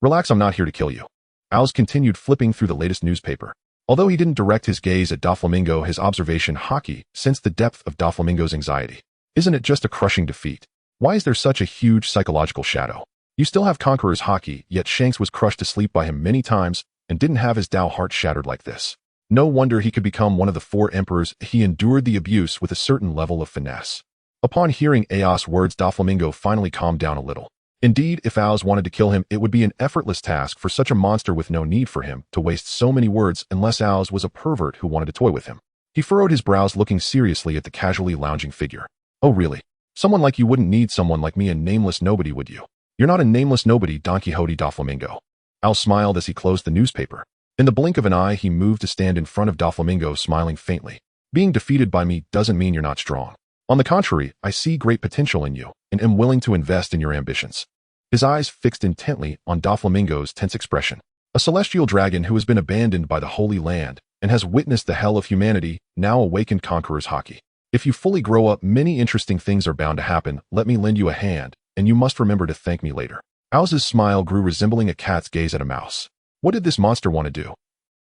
Relax, I'm not here to kill you. Aos continued flipping through the latest newspaper. Although he didn't direct his gaze at Doflamingo, his observation Haki sensed the depth of Doflamingo's anxiety. Isn't it just a crushing defeat? Why is there such a huge psychological shadow? You still have Conqueror's Haki, yet Shanks was crushed to sleep by him many times and didn't have his Dao heart shattered like this. No wonder he could become one of the 4 emperors. He endured the abuse with a certain level of finesse. Upon hearing Aos' words, Doflamingo finally calmed down a little. Indeed, if Aos wanted to kill him, it would be an effortless task for such a monster, with no need for him to waste so many words, unless Aos was a pervert who wanted to toy with him. He furrowed his brows, looking seriously at the casually lounging figure. Oh really? Someone like you wouldn't need someone like me, a nameless nobody, would you? You're not a nameless nobody, Don Quixote. Doflamingo. Aos smiled as he closed the newspaper. In the blink of an eye, he moved to stand in front of Doflamingo, smiling faintly. Being defeated by me doesn't mean you're not strong. On the contrary, I see great potential in you, and am willing to invest in your ambitions. His eyes fixed intently on Doflamingo's tense expression. A celestial dragon who has been abandoned by the Holy Land and has witnessed the hell of humanity, now awakened Conqueror's Haki. If you fully grow up, many interesting things are bound to happen. Let me lend you a hand, and you must remember to thank me later. Aos's smile grew, resembling a cat's gaze at a mouse. What did this monster want to do?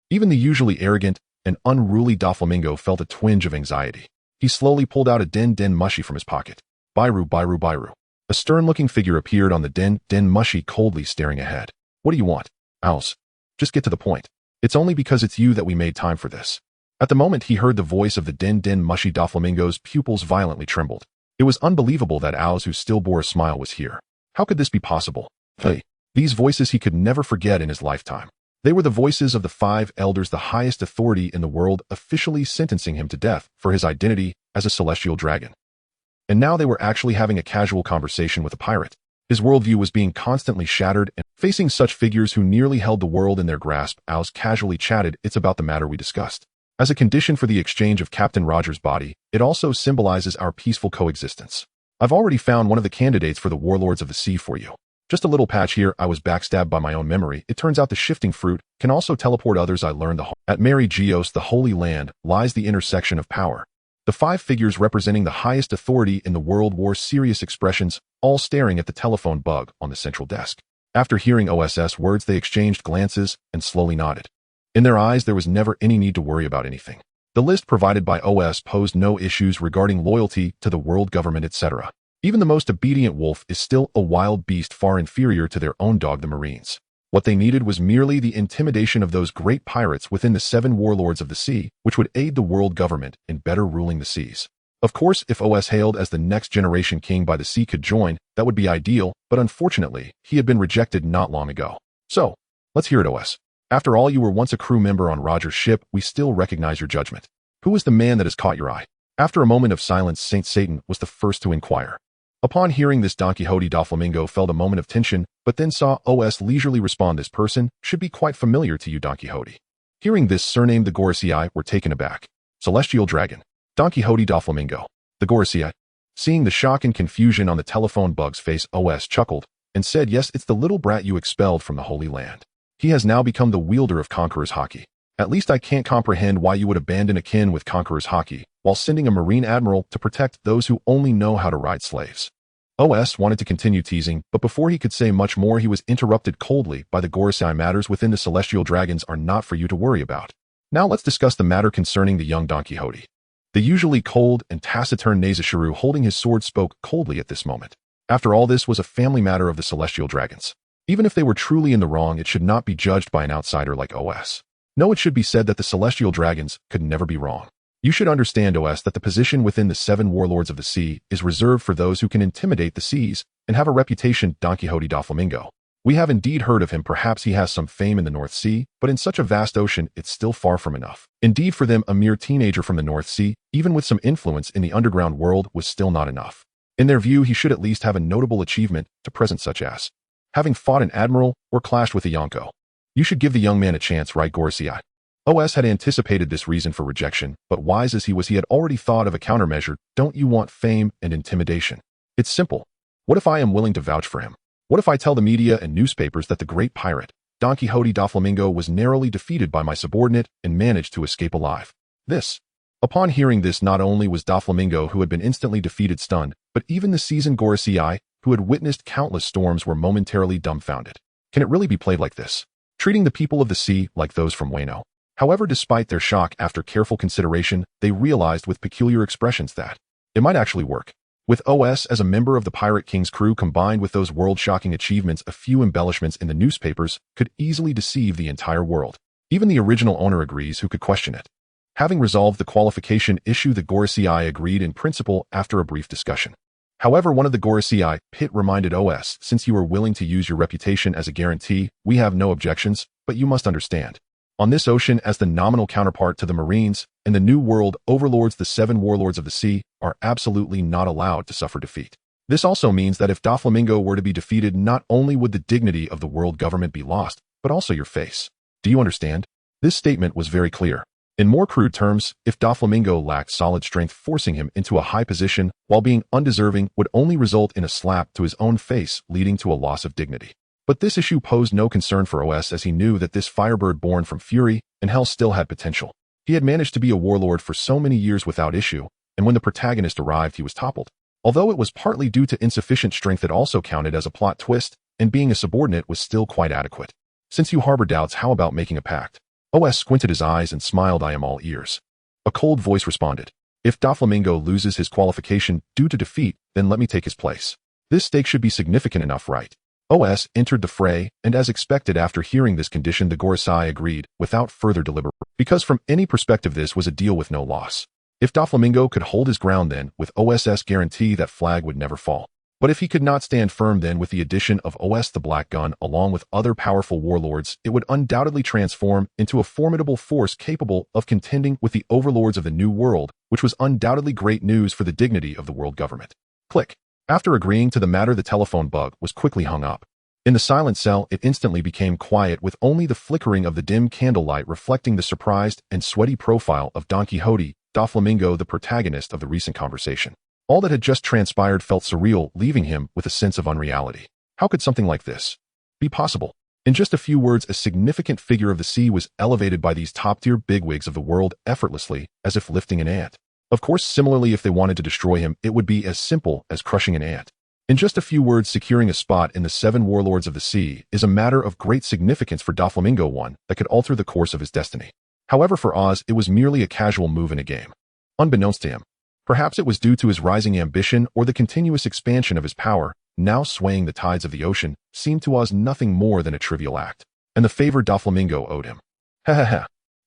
Even the usually arrogant and unruly Doflamingo felt a twinge of anxiety. He slowly pulled out a Den Mushi from his pocket. Bairu. A stern-looking figure appeared on the Den Mushi, coldly staring ahead. What do you want? Aos. Just get to the point. It's only because it's you that we made time for this. At the moment he heard the voice of the din mushy Doflamingo's pupils violently trembled. It was unbelievable that Oz, who still bore a smile, was here. How could this be possible? Hey, these voices he could never forget in his lifetime. They were the voices of the 5 elders, the highest authority in the world, officially sentencing him to death for his identity as a celestial dragon. And now they were actually having a casual conversation with a pirate. His worldview was being constantly shattered, and facing such figures who nearly held the world in their grasp, Oz casually chatted, "It's about the matter we discussed. As a condition for the exchange of Captain Roger's body, it also symbolizes our peaceful coexistence. I've already found one of the candidates for the Warlords of the Sea for you. Just a little patch here, I was backstabbed by my own memory. It turns out the shifting fruit can also teleport others. I learned at Mary Geos, the Holy Land, lies the intersection of power. The 5 figures representing the highest authority in the world wore serious expressions, all staring at the telephone bug on the central desk. After hearing OS's words, they exchanged glances and slowly nodded. In their eyes, there was never any need to worry about anything. The list provided by OS posed no issues regarding loyalty to the world government, etc. Even the most obedient wolf is still a wild beast far inferior to their own dog, the Marines. What they needed was merely the intimidation of those great pirates within the 7 warlords of the sea, which would aid the world government in better ruling the seas. Of course, if OS, hailed as the next generation king by the sea, could join, that would be ideal, but unfortunately, he had been rejected not long ago. So, let's hear it, OS. After all, you were once a crew member on Roger's ship. We still recognize your judgment. Who is the man that has caught your eye? After a moment of silence, Saint Satan was the first to inquire. Upon hearing this, Don Quixote Doflamingo felt a moment of tension, but then saw OS leisurely respond, "This person should be quite familiar to you, Don Quixote." Hearing this, surnamed the Gorosei were taken aback. Celestial Dragon. Don Quixote Doflamingo. The Gorosei. Seeing the shock and confusion on the telephone bug's face, OS chuckled and said, "Yes, it's the little brat you expelled from the Holy Land. He has now become the wielder of Conqueror's Haki. At least I can't comprehend why you would abandon a kin with Conqueror's Haki, while sending a Marine Admiral to protect those who only know how to ride slaves." OS wanted to continue teasing, but before he could say much more, he was interrupted coldly by the Gorosei. "Matters within the Celestial Dragons are not for you to worry about. Now let's discuss the matter concerning the young Don Quixote." The usually cold and taciturn Nazashiru, holding his sword, spoke coldly at this moment. After all, this was a family matter of the Celestial Dragons. Even if they were truly in the wrong, it should not be judged by an outsider like OS. No, it should be said that the Celestial Dragons could never be wrong. You should understand, OS, that the position within the 7 warlords of the sea is reserved for those who can intimidate the seas and have a reputation. Don Quixote Doflamingo. We have indeed heard of him. Perhaps he has some fame in the North Sea, but in such a vast ocean, it's still far from enough. Indeed, for them, a mere teenager from the North Sea, even with some influence in the underground world, was still not enough. In their view, he should at least have a notable achievement to present, such as having fought an admiral or clashed with a Yonko. You should give the young man a chance, right, Gorosei? OS had anticipated this reason for rejection, but wise as he was, he had already thought of a countermeasure. Don't you want fame and intimidation? It's simple. What if I am willing to vouch for him? What if I tell the media and newspapers that the great pirate, Don Quixote Doflamingo, was narrowly defeated by my subordinate and managed to escape alive? Upon hearing this, not only was Doflamingo, who had been instantly defeated, stunned, but even the seasoned Gorosei, who had witnessed countless storms, were momentarily dumbfounded. Can it really be played like this? Treating the people of the sea like those from Wano? However, despite their shock, after careful consideration, they realized with peculiar expressions that it might actually work. With OS as a member of the Pirate King's crew, combined with those world-shocking achievements, a few embellishments in the newspapers could easily deceive the entire world. Even the original owner agrees. Who could question it? Having resolved the qualification issue, the Gorosei agreed in principle after a brief discussion. However, one of the Gorosei, Pitt, reminded OS, "Since you are willing to use your reputation as a guarantee, we have no objections, but you must understand. On this ocean, as the nominal counterpart to the Marines, and the New World overlords, the 7 warlords of the sea are absolutely not allowed to suffer defeat. This also means that if Doflamingo were to be defeated, not only would the dignity of the world government be lost, but also your face. Do you understand?" This statement was very clear. In more crude terms, if Doflamingo lacked solid strength, forcing him into a high position while being undeserving would only result in a slap to his own face, leading to a loss of dignity. But this issue posed no concern for OS, as he knew that this firebird born from fury and hell still had potential. He had managed to be a warlord for so many years without issue, and when the protagonist arrived, he was toppled. Although it was partly due to insufficient strength, it also counted as a plot twist, and being a subordinate was still quite adequate. "Since you harbor doubts, how about making a pact?" OS squinted his eyes and smiled. "I am all ears." A cold voice responded. "If Doflamingo loses his qualification due to defeat, then let me take his place. This stake should be significant enough, right?" Os entered the fray, and as expected after hearing this condition the Gorosei agreed, without further deliberation, because from any perspective this was a deal with no loss. If Doflamingo could hold his ground then, with Os's guarantee that flag would never fall. But if he could not stand firm then with the addition of Os the Black Gun along with other powerful warlords, it would undoubtedly transform into a formidable force capable of contending with the overlords of the New World, which was undoubtedly great news for the dignity of the world government. Click. After agreeing to the matter the telephone bug was quickly hung up. In the silent cell it instantly became quiet with only the flickering of the dim candlelight reflecting the surprised and sweaty profile of Don Quixote, Doflamingo the protagonist of the recent conversation. All that had just transpired felt surreal, leaving him with a sense of unreality. How could something like this be possible? In just a few words, a significant figure of the sea was elevated by these top-tier bigwigs of the world effortlessly, as if lifting an ant. Of course, similarly, if they wanted to destroy him, it would be as simple as crushing an ant. In just a few words, securing a spot in the 7 warlords of the sea is a matter of great significance for Doflamingo, one that could alter the course of his destiny. However, for Oz, it was merely a casual move in a game. Unbeknownst to him, perhaps it was due to his rising ambition or the continuous expansion of his power, now swaying the tides of the ocean, seemed to Oz nothing more than a trivial act, and the favor Doflamingo owed him.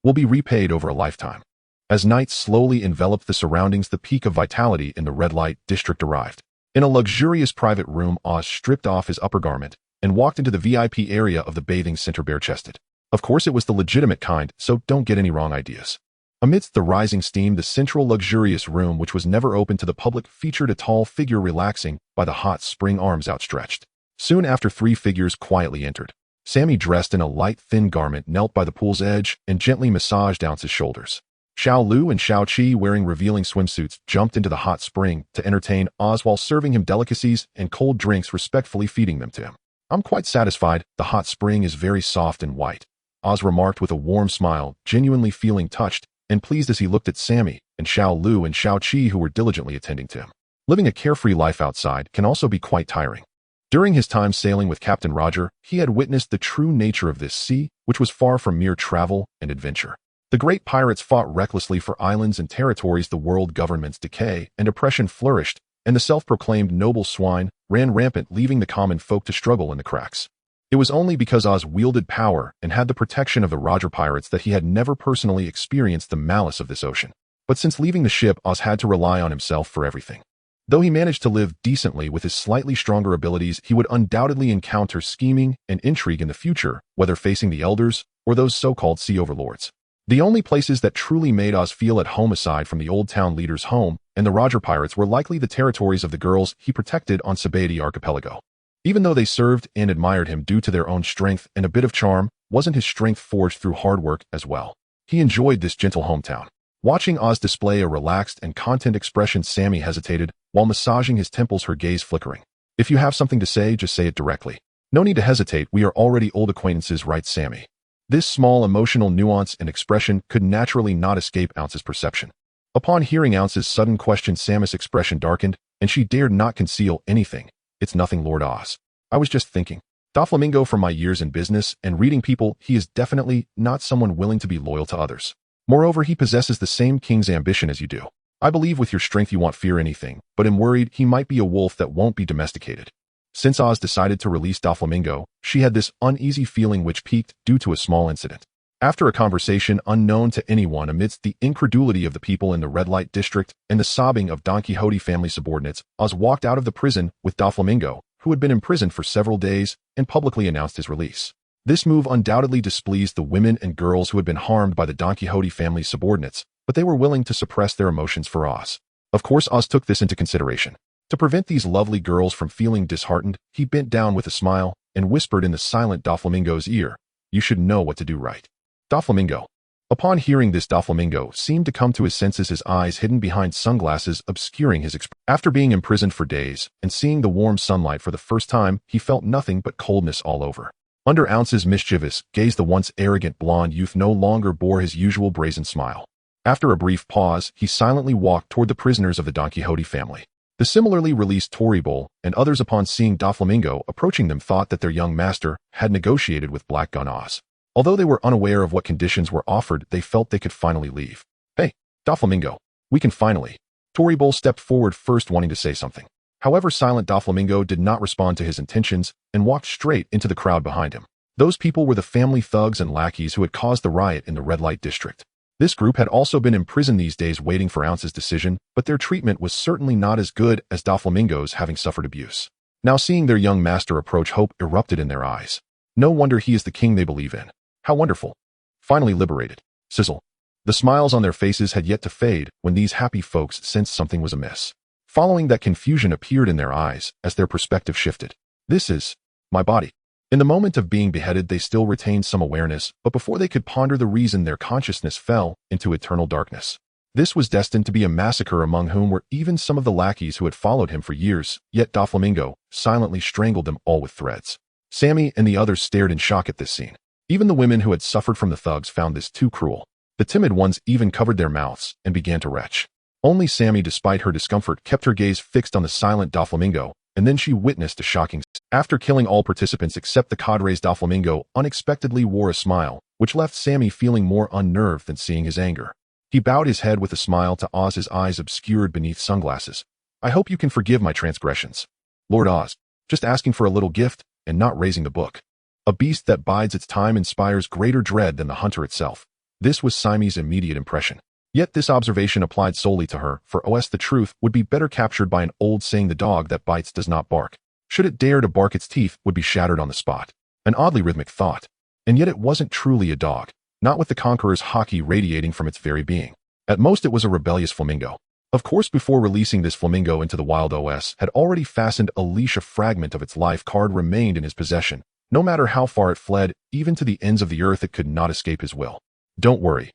Will be repaid over a lifetime. As night slowly enveloped the surroundings, the peak of vitality in the red light district arrived. In a luxurious private room, Oz stripped off his upper garment and walked into the VIP area of the bathing center bare-chested. Of course, it was the legitimate kind, so don't get any wrong ideas. Amidst the rising steam, the central luxurious room, which was never open to the public, featured a tall figure relaxing by the hot spring arms outstretched. Soon after, 3 figures quietly entered. Sammy, dressed in a light, thin garment, knelt by the pool's edge and gently massaged Ounce's shoulders. Xiao Lu and Xiao Qi, wearing revealing swimsuits, jumped into the hot spring to entertain Oz while serving him delicacies and cold drinks, respectfully feeding them to him. I'm quite satisfied. The hot spring is very soft and white, Oz remarked with a warm smile, genuinely feeling touched and pleased as he looked at Sammy and Xiao Lu and Xiao Qi, who were diligently attending to him. Living a carefree life outside can also be quite tiring. During his time sailing with Captain Roger, he had witnessed the true nature of this sea, which was far from mere travel and adventure. The great pirates fought recklessly for islands and territories. The world government's decay and oppression flourished, and the self-proclaimed noble swine ran rampant, leaving the common folk to struggle in the cracks. It was only because Oz wielded power and had the protection of the Roger pirates that he had never personally experienced the malice of this ocean. But since leaving the ship, Oz had to rely on himself for everything. Though he managed to live decently with his slightly stronger abilities, he would undoubtedly encounter scheming and intrigue in the future, whether facing the elders or those so-called sea overlords. The only places that truly made Oz feel at home aside from the Old Town leader's home and the Roger pirates were likely the territories of the girls he protected on Sabaody Archipelago. Even though they served and admired him due to their own strength and a bit of charm, wasn't his strength forged through hard work as well? He enjoyed this gentle hometown. Watching Oz display a relaxed and content expression, Sammy hesitated, while massaging his temples, her gaze flickering. If you have something to say, just say it directly. No need to hesitate, we are already old acquaintances, right, Sammy? This small emotional nuance and expression could naturally not escape Ounce's perception. Upon hearing Ounce's sudden question, Sammy's expression darkened, and she dared not conceal anything. It's nothing, Lord Oz. I was just thinking. Doflamingo, from my years in business and reading people, he is definitely not someone willing to be loyal to others. Moreover, he possesses the same king's ambition as you do. I believe with your strength you won't fear anything, but am worried he might be a wolf that won't be domesticated. Since Oz decided to release Doflamingo, she had this uneasy feeling which peaked due to a small incident. After a conversation unknown to anyone, amidst the incredulity of the people in the red light district and the sobbing of Don Quixote family subordinates, Oz walked out of the prison with Doflamingo, who had been imprisoned for several days, and publicly announced his release. This move undoubtedly displeased the women and girls who had been harmed by the Don Quixote family's subordinates, but they were willing to suppress their emotions for Oz. Of course, Oz took this into consideration. To prevent these lovely girls from feeling disheartened, he bent down with a smile and whispered in the silent Doflamingo's ear, "You should know what to do, right?" Doflamingo. Upon hearing this, Doflamingo seemed to come to his senses, his eyes hidden behind sunglasses obscuring his expression. After being imprisoned for days and seeing the warm sunlight for the first time, he felt nothing but coldness all over. Under Ounce's mischievous gaze, the once arrogant blonde youth no longer bore his usual brazen smile. After a brief pause, he silently walked toward the prisoners of the Don Quixote family. The similarly released Toribol and others, upon seeing Doflamingo approaching them, thought that their young master had negotiated with Black Gun Oz. Although they were unaware of what conditions were offered, they felt they could finally leave. "Hey, Doflamingo, we can finally." Toribol stepped forward first, wanting to say something. However, Silent Doflamingo did not respond to his intentions and walked straight into the crowd behind him. Those people were the family thugs and lackeys who had caused the riot in the red light district. This group had also been imprisoned these days waiting for Ounce's decision, but their treatment was certainly not as good as Doflamingo's, having suffered abuse. Now seeing their young master approach, hope erupted in their eyes. No wonder he is the king they believe in. How wonderful. Finally liberated. Sizzle. The smiles on their faces had yet to fade when these happy folks sensed something was amiss. Following that, confusion appeared in their eyes as their perspective shifted. This is my body. In the moment of being beheaded, they still retained some awareness, but before they could ponder the reason, their consciousness fell into eternal darkness. This was destined to be a massacre, among whom were even some of the lackeys who had followed him for years, yet Doflamingo silently strangled them all with threads. Sammy and the others stared in shock at this scene. Even the women who had suffered from the thugs found this too cruel. The timid ones even covered their mouths and began to retch. Only Sammy, despite her discomfort, kept her gaze fixed on the silent Doflamingo, and then she witnessed a shocking. After killing all participants except the cadres, Doflamingo unexpectedly wore a smile, which left Sammy feeling more unnerved than seeing his anger. He bowed his head with a smile to Oz, his eyes obscured beneath sunglasses. I hope you can forgive my transgressions. Lord Oz, just asking for a little gift and not raising the book. A beast that bides its time inspires greater dread than the hunter itself. This was Sammy's immediate impression. Yet this observation applied solely to her, for the truth would be better captured by an old saying: the dog that bites does not bark. Should it dare to bark, its teeth would be shattered on the spot. An oddly rhythmic thought. And yet it wasn't truly a dog, not with the conqueror's haki radiating from its very being. At most it was a rebellious flamingo. Of course, before releasing this flamingo into the wild, had already fastened a leash. A fragment of its life card remained in his possession. No matter how far it fled, even to the ends of the earth, it could not escape his will. Don't worry,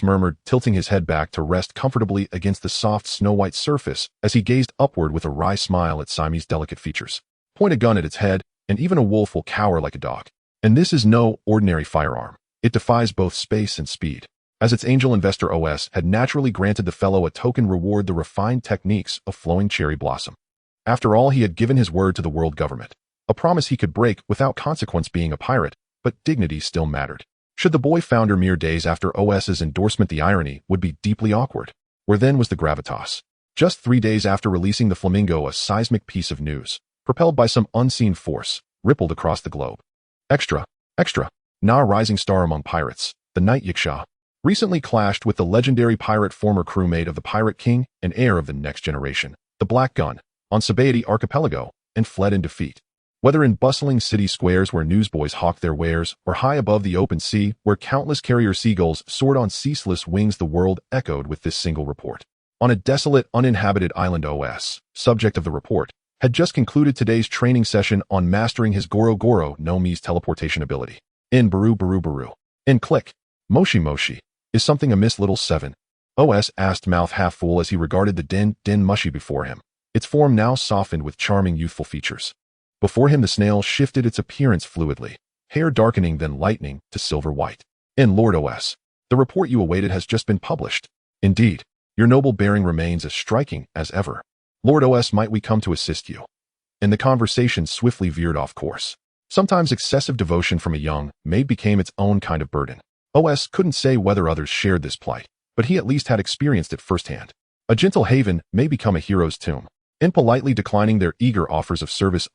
murmured, tilting his head back to rest comfortably against the soft snow-white surface as he gazed upward with a wry smile at Sammy's delicate features. Point a gun at its head, and even a wolf will cower like a dog. And this is no ordinary firearm. It defies both space and speed. As its angel investor, had naturally granted the fellow a token reward: the refined techniques of flowing cherry blossom. After all, he had given his word to the world government. A promise he could break without consequence, being a pirate, but dignity still mattered. Should the boy founder mere days after OS's endorsement, the irony would be deeply awkward. Where then was the gravitas? Just 3 days after releasing the flamingo, a seismic piece of news, propelled by some unseen force, rippled across the globe. Extra. Now a rising star among pirates, the Night Yiksha, recently clashed with the legendary pirate, former crewmate of the Pirate King and heir of the next generation, the Black Gun, on Sabaody Archipelago, and fled in defeat. Whether in bustling city squares where newsboys hawked their wares, or high above the open sea where countless carrier seagulls soared on ceaseless wings, the world echoed with this single report. On a desolate, uninhabited island, subject of the report, had just concluded today's training session on mastering his Goro Goro no Mi's teleportation ability. In Baru Baru Baru. In click. Moshi Moshi. Is something amiss, little 7? Asked, mouth half full, as he regarded the den mushy before him, its form now softened with charming youthful features. Before him the snail shifted its appearance fluidly, hair darkening then lightening to silver white. In Lord the report you awaited has just been published. Indeed, your noble bearing remains as striking as ever. Lord might we come to assist you? And the conversation swiftly veered off course. Sometimes excessive devotion from a young maid became its own kind of burden. Couldn't say whether others shared this plight, but he at least had experienced it firsthand. A gentle haven may become a hero's tomb. In politely declining their eager offers of service,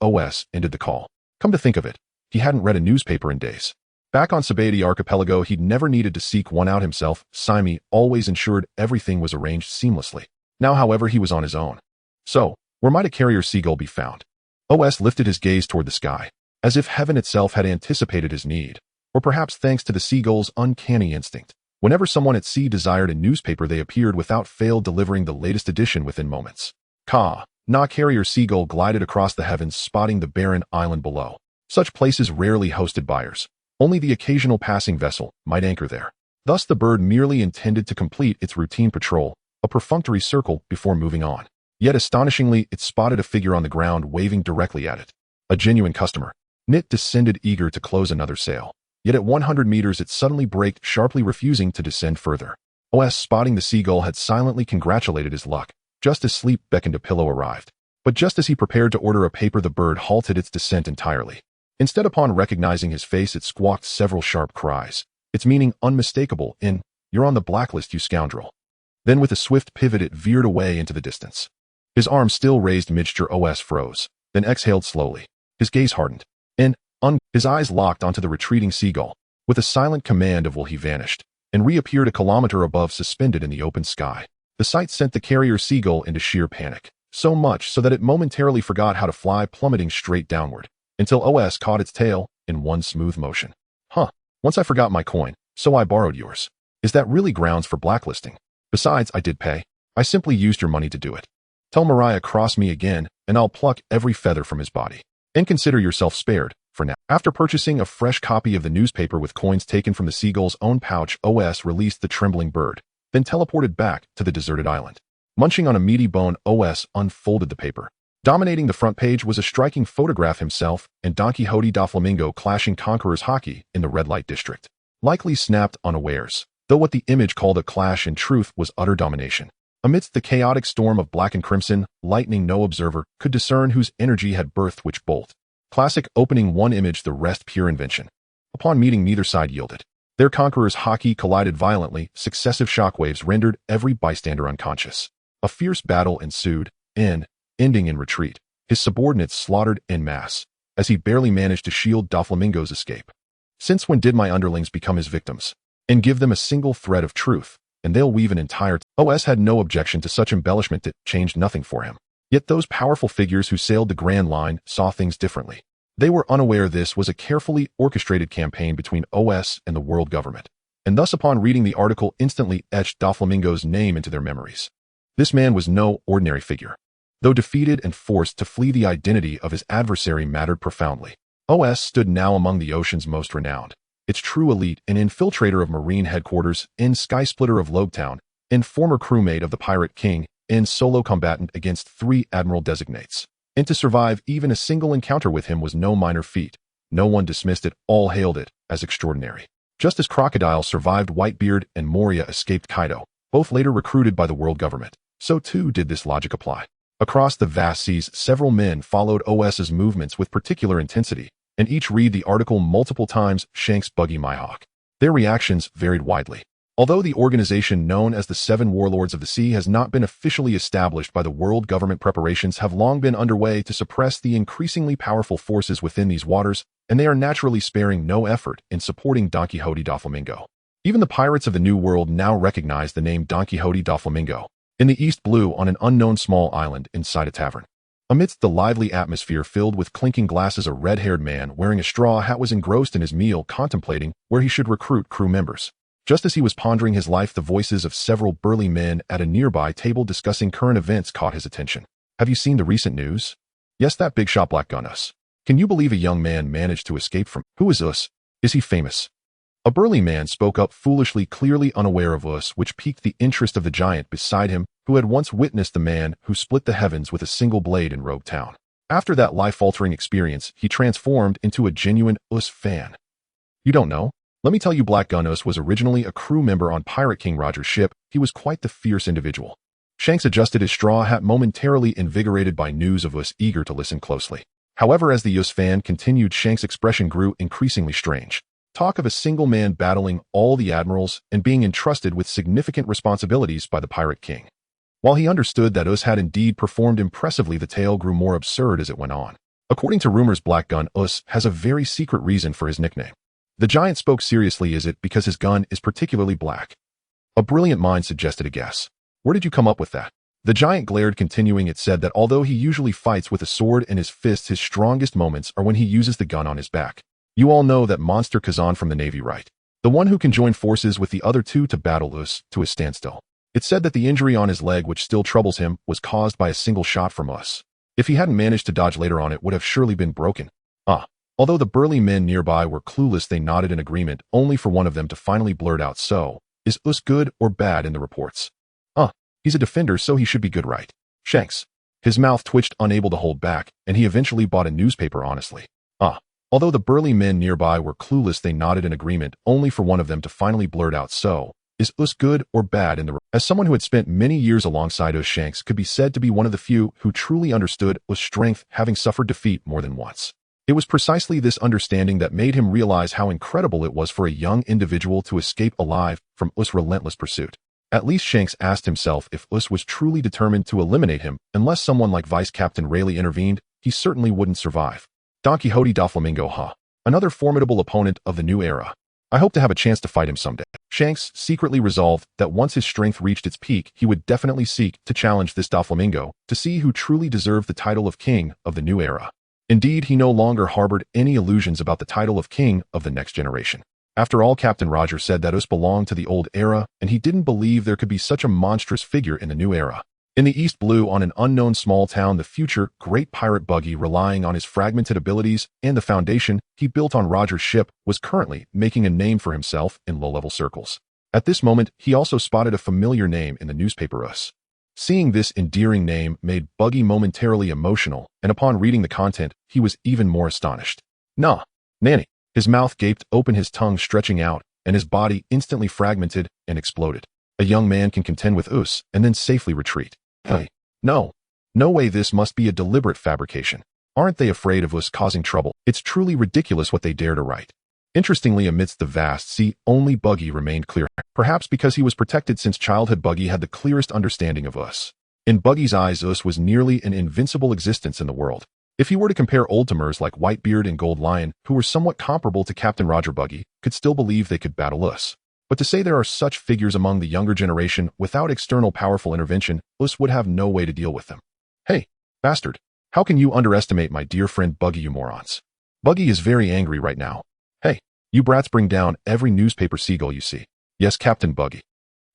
ended the call. Come to think of it, he hadn't read a newspaper in days. Back on Sabaody Archipelago, he'd never needed to seek one out himself. Sammy always ensured everything was arranged seamlessly. Now, however, he was on his own. So, where might a carrier seagull be found? Lifted his gaze toward the sky, as if heaven itself had anticipated his need. Or perhaps thanks to the seagull's uncanny instinct. Whenever someone at sea desired a newspaper, they appeared without fail, delivering the latest edition within moments. Carrier seagull glided across the heavens, spotting the barren island below. Such places rarely hosted buyers. Only the occasional passing vessel might anchor there. Thus the bird merely intended to complete its routine patrol, a perfunctory circle, before moving on. Yet astonishingly, it spotted a figure on the ground waving directly at it. A genuine customer. Nit descended, eager to close another sail. Yet at 100 meters it suddenly braked, sharply refusing to descend further. Spotting the seagull, had silently congratulated his luck. Just as sleep beckoned, a pillow arrived. But just as he prepared to order a paper, the bird halted its descent entirely. Instead, upon recognizing his face, it squawked several sharp cries, its meaning unmistakable in, "You're on the blacklist, you scoundrel." Then with a swift pivot it veered away into the distance. His arm still raised mid-gesture Os froze, then exhaled slowly. His gaze hardened. His eyes locked onto the retreating seagull. With a silent command of will he vanished, and reappeared a kilometer above suspended in the open sky. The sight sent the carrier seagull into sheer panic, so much so that it momentarily forgot how to fly, plummeting straight downward, until Os caught its tail in one smooth motion. Once I forgot my coin, so I borrowed yours. Is that really grounds for blacklisting? Besides, I did pay. I simply used your money to do it. Tell Mariah cross me again, and I'll pluck every feather from his body. And consider yourself spared, for now. After purchasing a fresh copy of the newspaper with coins taken from the seagull's own pouch, Os released the trembling bird, then teleported back to the deserted island. Munching on a meaty bone, Os unfolded the paper. Dominating the front page was a striking photograph himself and Don Quixote da Flamingo clashing Conqueror's Haki in the red light district. Likely snapped unawares, though what the image called a clash in truth was utter domination. Amidst the chaotic storm of black and crimson, lightning no observer could discern whose energy had birthed which bolt. Classic opening one image, the rest pure invention. Upon meeting, neither side yielded. Their Conqueror's Haki collided violently, successive shockwaves rendered every bystander unconscious. A fierce battle ensued, ending in retreat, his subordinates slaughtered en masse, as he barely managed to shield Doflamingo's escape. Since when did my underlings become his victims? And give them a single thread of truth, and they'll weave an entire... Os had no objection to such embellishment that changed nothing for him. Yet those powerful figures who sailed the Grand Line saw things differently. They were unaware this was a carefully orchestrated campaign between Os and the world government, and thus upon reading the article instantly etched Doflamingo's name into their memories. This man was no ordinary figure. Though defeated and forced to flee, the identity of his adversary mattered profoundly. Os stood now among the ocean's most renowned, its true elite, an infiltrator of Marine headquarters, skysplitter of Logetown, former crewmate of the Pirate King, solo combatant against 3 admiral designates. And to survive even a single encounter with him was no minor feat. No one dismissed it, all hailed it as extraordinary. Just as Crocodile survived Whitebeard and Moria escaped Kaido, both later recruited by the world government, so too did this logic apply. Across the vast seas, several men followed Os's movements with particular intensity, and each read the article multiple times, Shanks, Buggy, Mihawk. Their reactions varied widely. Although the organization known as the 7 Warlords of the Sea has not been officially established by the world government, preparations have long been underway to suppress the increasingly powerful forces within these waters, and they are naturally sparing no effort in supporting Don Quixote da Flamingo. Even the pirates of the New World now recognize the name Don Quixote da Flamingo, in the East Blue on an unknown small island inside a tavern. Amidst the lively atmosphere filled with clinking glasses, a red-haired man wearing a straw hat was engrossed in his meal, contemplating where he should recruit crew members. Just as he was pondering his life, the voices of several burly men at a nearby table discussing current events caught his attention. Have you seen the recent news? Yes, that big shot Black Gun Us. Can you believe a young man managed to escape from... Who is Us? Is he famous? A burly man spoke up foolishly, clearly unaware of Us, which piqued the interest of the giant beside him, who had once witnessed the man who split the heavens with a single blade in Rogue Town. After that life-altering experience, he transformed into a genuine Us fan. You don't know? Let me tell you, Black Gun Us was originally a crew member on Pirate King Roger's ship. He was quite the fierce individual. Shanks adjusted his straw hat, momentarily invigorated by news of Us, eager to listen closely. However, as the Us fan continued, Shanks' expression grew increasingly strange. Talk of a single man battling all the admirals and being entrusted with significant responsibilities by the Pirate King. While he understood that Us had indeed performed impressively, the tale grew more absurd as it went on. According to rumors, Black Gun Us has a very secret reason for his nickname. The giant spoke seriously. Is it because his gun is particularly black? A brilliant mind suggested a guess. Where did you come up with that? The giant glared, continuing, it said that although he usually fights with a sword and his fists, his strongest moments are when he uses the gun on his back. You all know that monster Kazan from the Navy, right? The one who can join forces with the other 2 to battle Us to a standstill. It said that the injury on his leg, which still troubles him, was caused by a single shot from Us. If he hadn't managed to dodge later on, it would have surely been broken. Although the burly men nearby were clueless, they nodded in agreement, only for one of them to finally blurt out, so, is Us good or bad in the reports? He's a defender, so he should be good, right? Shanks. His mouth twitched, unable to hold back, and he eventually bought a newspaper honestly. Although the burly men nearby were clueless, they nodded in agreement, only for one of them to finally blurt out, so, is Us good or bad in the... As someone who had spent many years alongside Us, Shanks could be said to be one of the few who truly understood Us' strength, having suffered defeat more than once. It was precisely this understanding that made him realize how incredible it was for a young individual to escape alive from Us' relentless pursuit. At least Shanks asked himself if Us was truly determined to eliminate him. Unless someone like Vice Captain Rayleigh intervened, he certainly wouldn't survive. Don Quixote Doflamingo Ha. Another formidable opponent of the new era. I hope to have a chance to fight him someday. Shanks secretly resolved that once his strength reached its peak, he would definitely seek to challenge this Doflamingo to see who truly deserved the title of king of the new era. Indeed, he no longer harbored any illusions about the title of king of the next generation. After all, Captain Roger said that Us belonged to the old era, and he didn't believe there could be such a monstrous figure in the new era. In the East Blue, on an unknown small town, the future great pirate Buggy, relying on his fragmented abilities and the foundation he built on Roger's ship, was currently making a name for himself in low-level circles. At this moment, he also spotted a familiar name in the newspaper Us. Seeing this endearing name made Buggy momentarily emotional, and upon reading the content, he was even more astonished. Nah, Nanny. His mouth gaped open, his tongue stretching out, and his body instantly fragmented and exploded. A young man can contend with Us and then safely retreat. Hey, no way, this must be a deliberate fabrication. Aren't they afraid of Us causing trouble? It's truly ridiculous what they dare to write. Interestingly, amidst the vast sea, only Buggy remained clear. Perhaps because he was protected since childhood, Buggy had the clearest understanding of Us. In Buggy's eyes, Us was nearly an invincible existence in the world. If he were to compare old-timers like Whitebeard and Gold Lion, who were somewhat comparable to Captain Roger, Buggy could still believe they could battle Us. But to say there are such figures among the younger generation without external powerful intervention, Us would have no way to deal with them. Hey, bastard, how can you underestimate my dear friend Buggy, you morons? Buggy is very angry right now. Hey, you brats, bring down every newspaper seagull you see. Yes, Captain Buggy.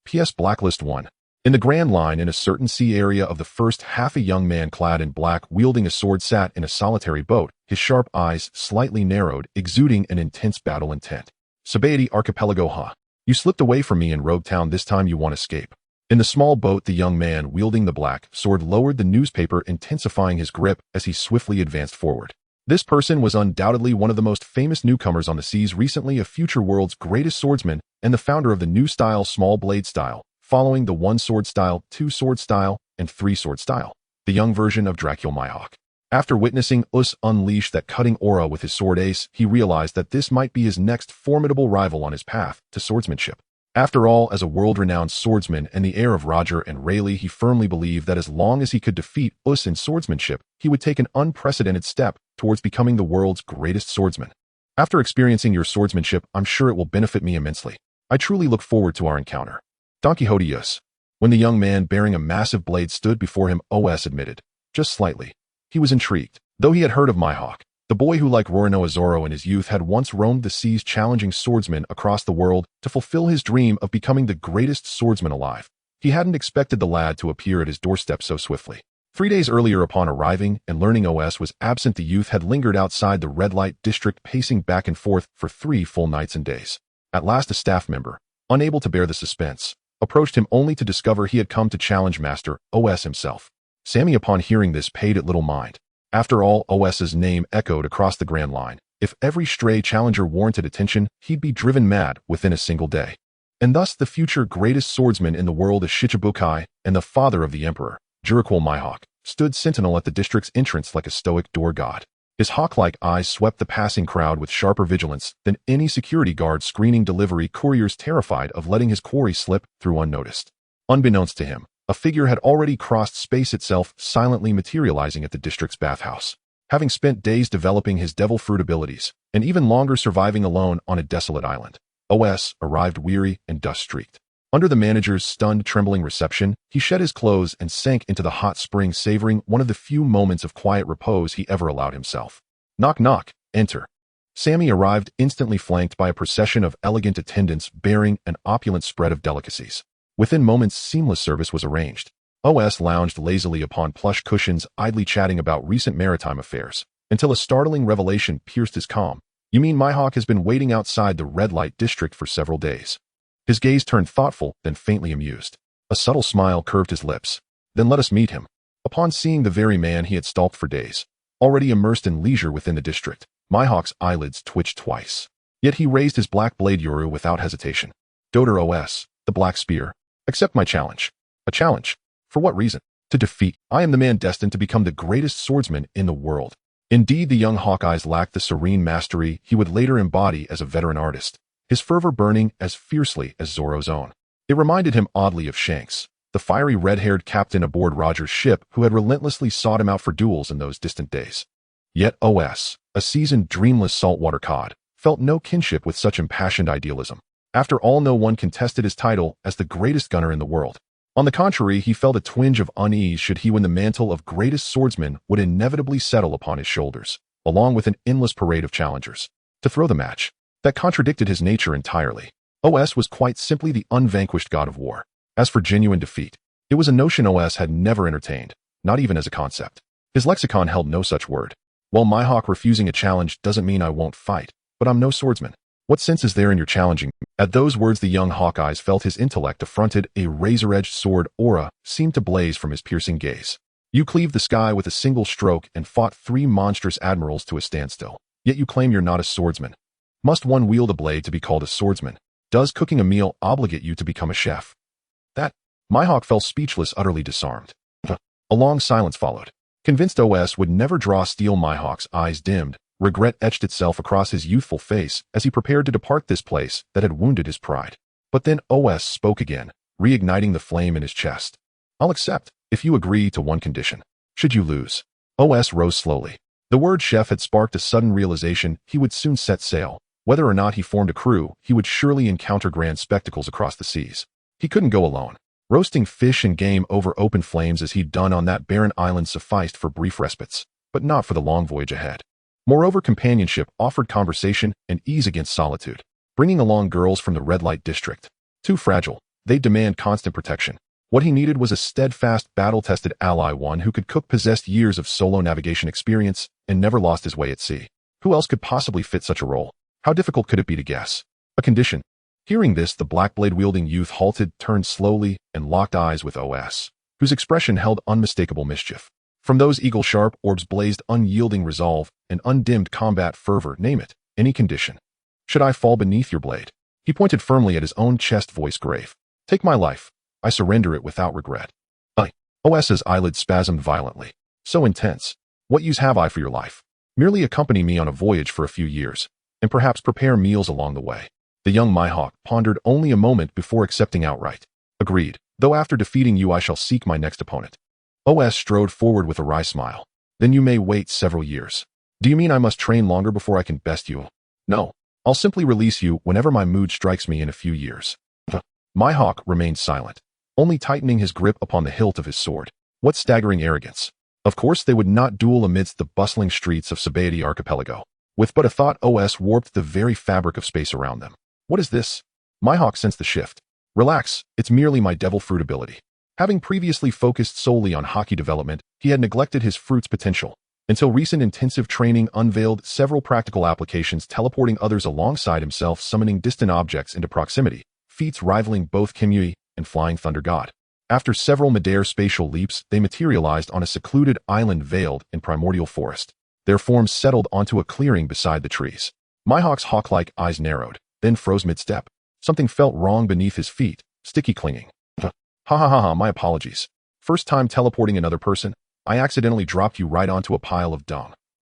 P.S. Blacklist 1. In the Grand Line, in a certain sea area of the first half, a young man clad in black, wielding a sword, sat in a solitary boat, his sharp eyes slightly narrowed, exuding an intense battle intent. Sabaody Archipelago Ha. You slipped away from me in Rogue Town, this time you won't escape. In the small boat, the young man wielding the black sword lowered the newspaper, intensifying his grip as he swiftly advanced forward. This person was undoubtedly one of the most famous newcomers on the seas recently, a future world's greatest swordsman and the founder of the new style, small blade style, following the 1 sword style, 2 sword style, and 3 sword style, the young version of Dracula Mihawk. After witnessing Us unleash that cutting aura with his sword ace, he realized that this might be his next formidable rival on his path to swordsmanship. After all, as a world-renowned swordsman and the heir of Roger and Rayleigh, he firmly believed that as long as he could defeat Us in swordsmanship, he would take an unprecedented step towards becoming the world's greatest swordsman. After experiencing your swordsmanship, I'm sure it will benefit me immensely. I truly look forward to our encounter. Don Quixote Us. When the young man bearing a massive blade stood before him, Os admitted, just slightly. He was intrigued. Though he had heard of Mihawk, the boy who, like Roronoa Zoro in his youth, had once roamed the seas challenging swordsmen across the world to fulfill his dream of becoming the greatest swordsman alive. He hadn't expected the lad to appear at his doorstep so swiftly. 3 days earlier, upon arriving and learning Os was absent, the youth had lingered outside the red light district, pacing back and forth for 3 full nights and days. At last, a staff member, unable to bear the suspense, approached him only to discover he had come to challenge Master Os himself. Sammy, upon hearing this, paid it little mind. After all, Os's name echoed across the Grand Line. If every stray challenger warranted attention, he'd be driven mad within a single day. And thus the future greatest swordsman in the world, Shichibukai, and the father of the Emperor, Juraquil Mihawk, stood sentinel at the district's entrance like a stoic door god. His hawk-like eyes swept the passing crowd with sharper vigilance than any security guard screening delivery couriers, terrified of letting his quarry slip through unnoticed. Unbeknownst to him, a figure had already crossed space itself, silently materializing at the district's bathhouse. Having spent days developing his devil fruit abilities, and even longer surviving alone on a desolate island, Os arrived weary and dust-streaked. Under the manager's stunned, trembling reception, he shed his clothes and sank into the hot spring, savoring one of the few moments of quiet repose he ever allowed himself. Knock, knock, enter. Sammy arrived, instantly flanked by a procession of elegant attendants bearing an opulent spread of delicacies. Within moments, seamless service was arranged. Os lounged lazily upon plush cushions, idly chatting about recent maritime affairs, until a startling revelation pierced his calm. You mean Mihawk has been waiting outside the red light district for several days? His gaze turned thoughtful, then faintly amused. A subtle smile curved his lips. Then let us meet him. Upon seeing the very man he had stalked for days, already immersed in leisure within the district, Mihawk's eyelids twitched twice. Yet he raised his black blade Yoru without hesitation. Doter Os, the Black Spear, accept my challenge. A challenge? For what reason? To defeat. I am the man destined to become the greatest swordsman in the world. Indeed, the young Hawkeyes lacked the serene mastery he would later embody as a veteran artist, his fervor burning as fiercely as Zoro's own. It reminded him oddly of Shanks, the fiery red-haired captain aboard Roger's ship who had relentlessly sought him out for duels in those distant days. Yet OS, a seasoned, dreamless saltwater cod, felt no kinship with such impassioned idealism. After all, no one contested his title as the greatest gunner in the world. On the contrary, he felt a twinge of unease should he win the mantle of greatest swordsman would inevitably settle upon his shoulders, along with an endless parade of challengers. To throw the match, that contradicted his nature entirely. OS was quite simply the unvanquished god of war. As for genuine defeat, it was a notion OS had never entertained, not even as a concept. His lexicon held no such word. While Mihawk refusing a challenge doesn't mean I won't fight, but I'm no swordsman. What sense is there in your challenging me? At those words, the young Hawkeyes felt his intellect affronted. A razor-edged sword aura seemed to blaze from his piercing gaze. You cleaved the sky with a single stroke and fought 3 monstrous admirals to a standstill. Yet you claim you're not a swordsman. Must one wield a blade to be called a swordsman? Does cooking a meal obligate you to become a chef? That Mihawk fell speechless, utterly disarmed. A long silence followed. Convinced OS would never draw steel, Mihawk's eyes dimmed. Regret etched itself across his youthful face as he prepared to depart this place that had wounded his pride. But then OS spoke again, reigniting the flame in his chest. I'll accept, if you agree to one condition. Should you lose? OS rose slowly. The word chef had sparked a sudden realization he would soon set sail. Whether or not he formed a crew, he would surely encounter grand spectacles across the seas. He couldn't go alone. Roasting fish and game over open flames as he'd done on that barren island sufficed for brief respites, but not for the long voyage ahead. Moreover, companionship offered conversation and ease against solitude. Bringing along girls from the red light district. Too fragile, they demand constant protection. What he needed was a steadfast, battle-tested ally, one who could cook, possessed years of solo navigation experience, and never lost his way at sea. Who else could possibly fit such a role? How difficult could it be to guess? A condition. Hearing this, the black blade-wielding youth halted, turned slowly, and locked eyes with OS, whose expression held unmistakable mischief. From those eagle-sharp orbs blazed unyielding resolve and undimmed combat fervor. Name it, any condition. Should I fall beneath your blade? He pointed firmly at his own chest, voice grave. Take my life. I surrender it without regret. OS's eyelids spasmed violently. So intense. What use have I for your life? Merely accompany me on a voyage for a few years, and perhaps prepare meals along the way. The young Mihawk pondered only a moment before accepting outright. Agreed, though after defeating you I shall seek my next opponent. OS strode forward with a wry smile. Then you may wait several years. Do you mean I must train longer before I can best you? No. I'll simply release you whenever my mood strikes me in a few years. Mihawk remained silent, only tightening his grip upon the hilt of his sword. What staggering arrogance. Of course they would not duel amidst the bustling streets of Sabaody Archipelago. With but a thought, OS warped the very fabric of space around them. What is this? Mihawk sensed the shift. Relax, it's merely my devil fruit ability. Having previously focused solely on Haki development, he had neglected his fruit's potential, until recent intensive training unveiled several practical applications, teleporting others alongside himself, summoning distant objects into proximity, feats rivaling both Kimui and Flying Thunder God. After several midair spatial leaps, they materialized on a secluded island veiled in primordial forest. Their forms settled onto a clearing beside the trees. Mihawk's hawk-like eyes narrowed, then froze mid-step. Something felt wrong beneath his feet, sticky clinging. My apologies. First time teleporting another person, I accidentally dropped you right onto a pile of dung.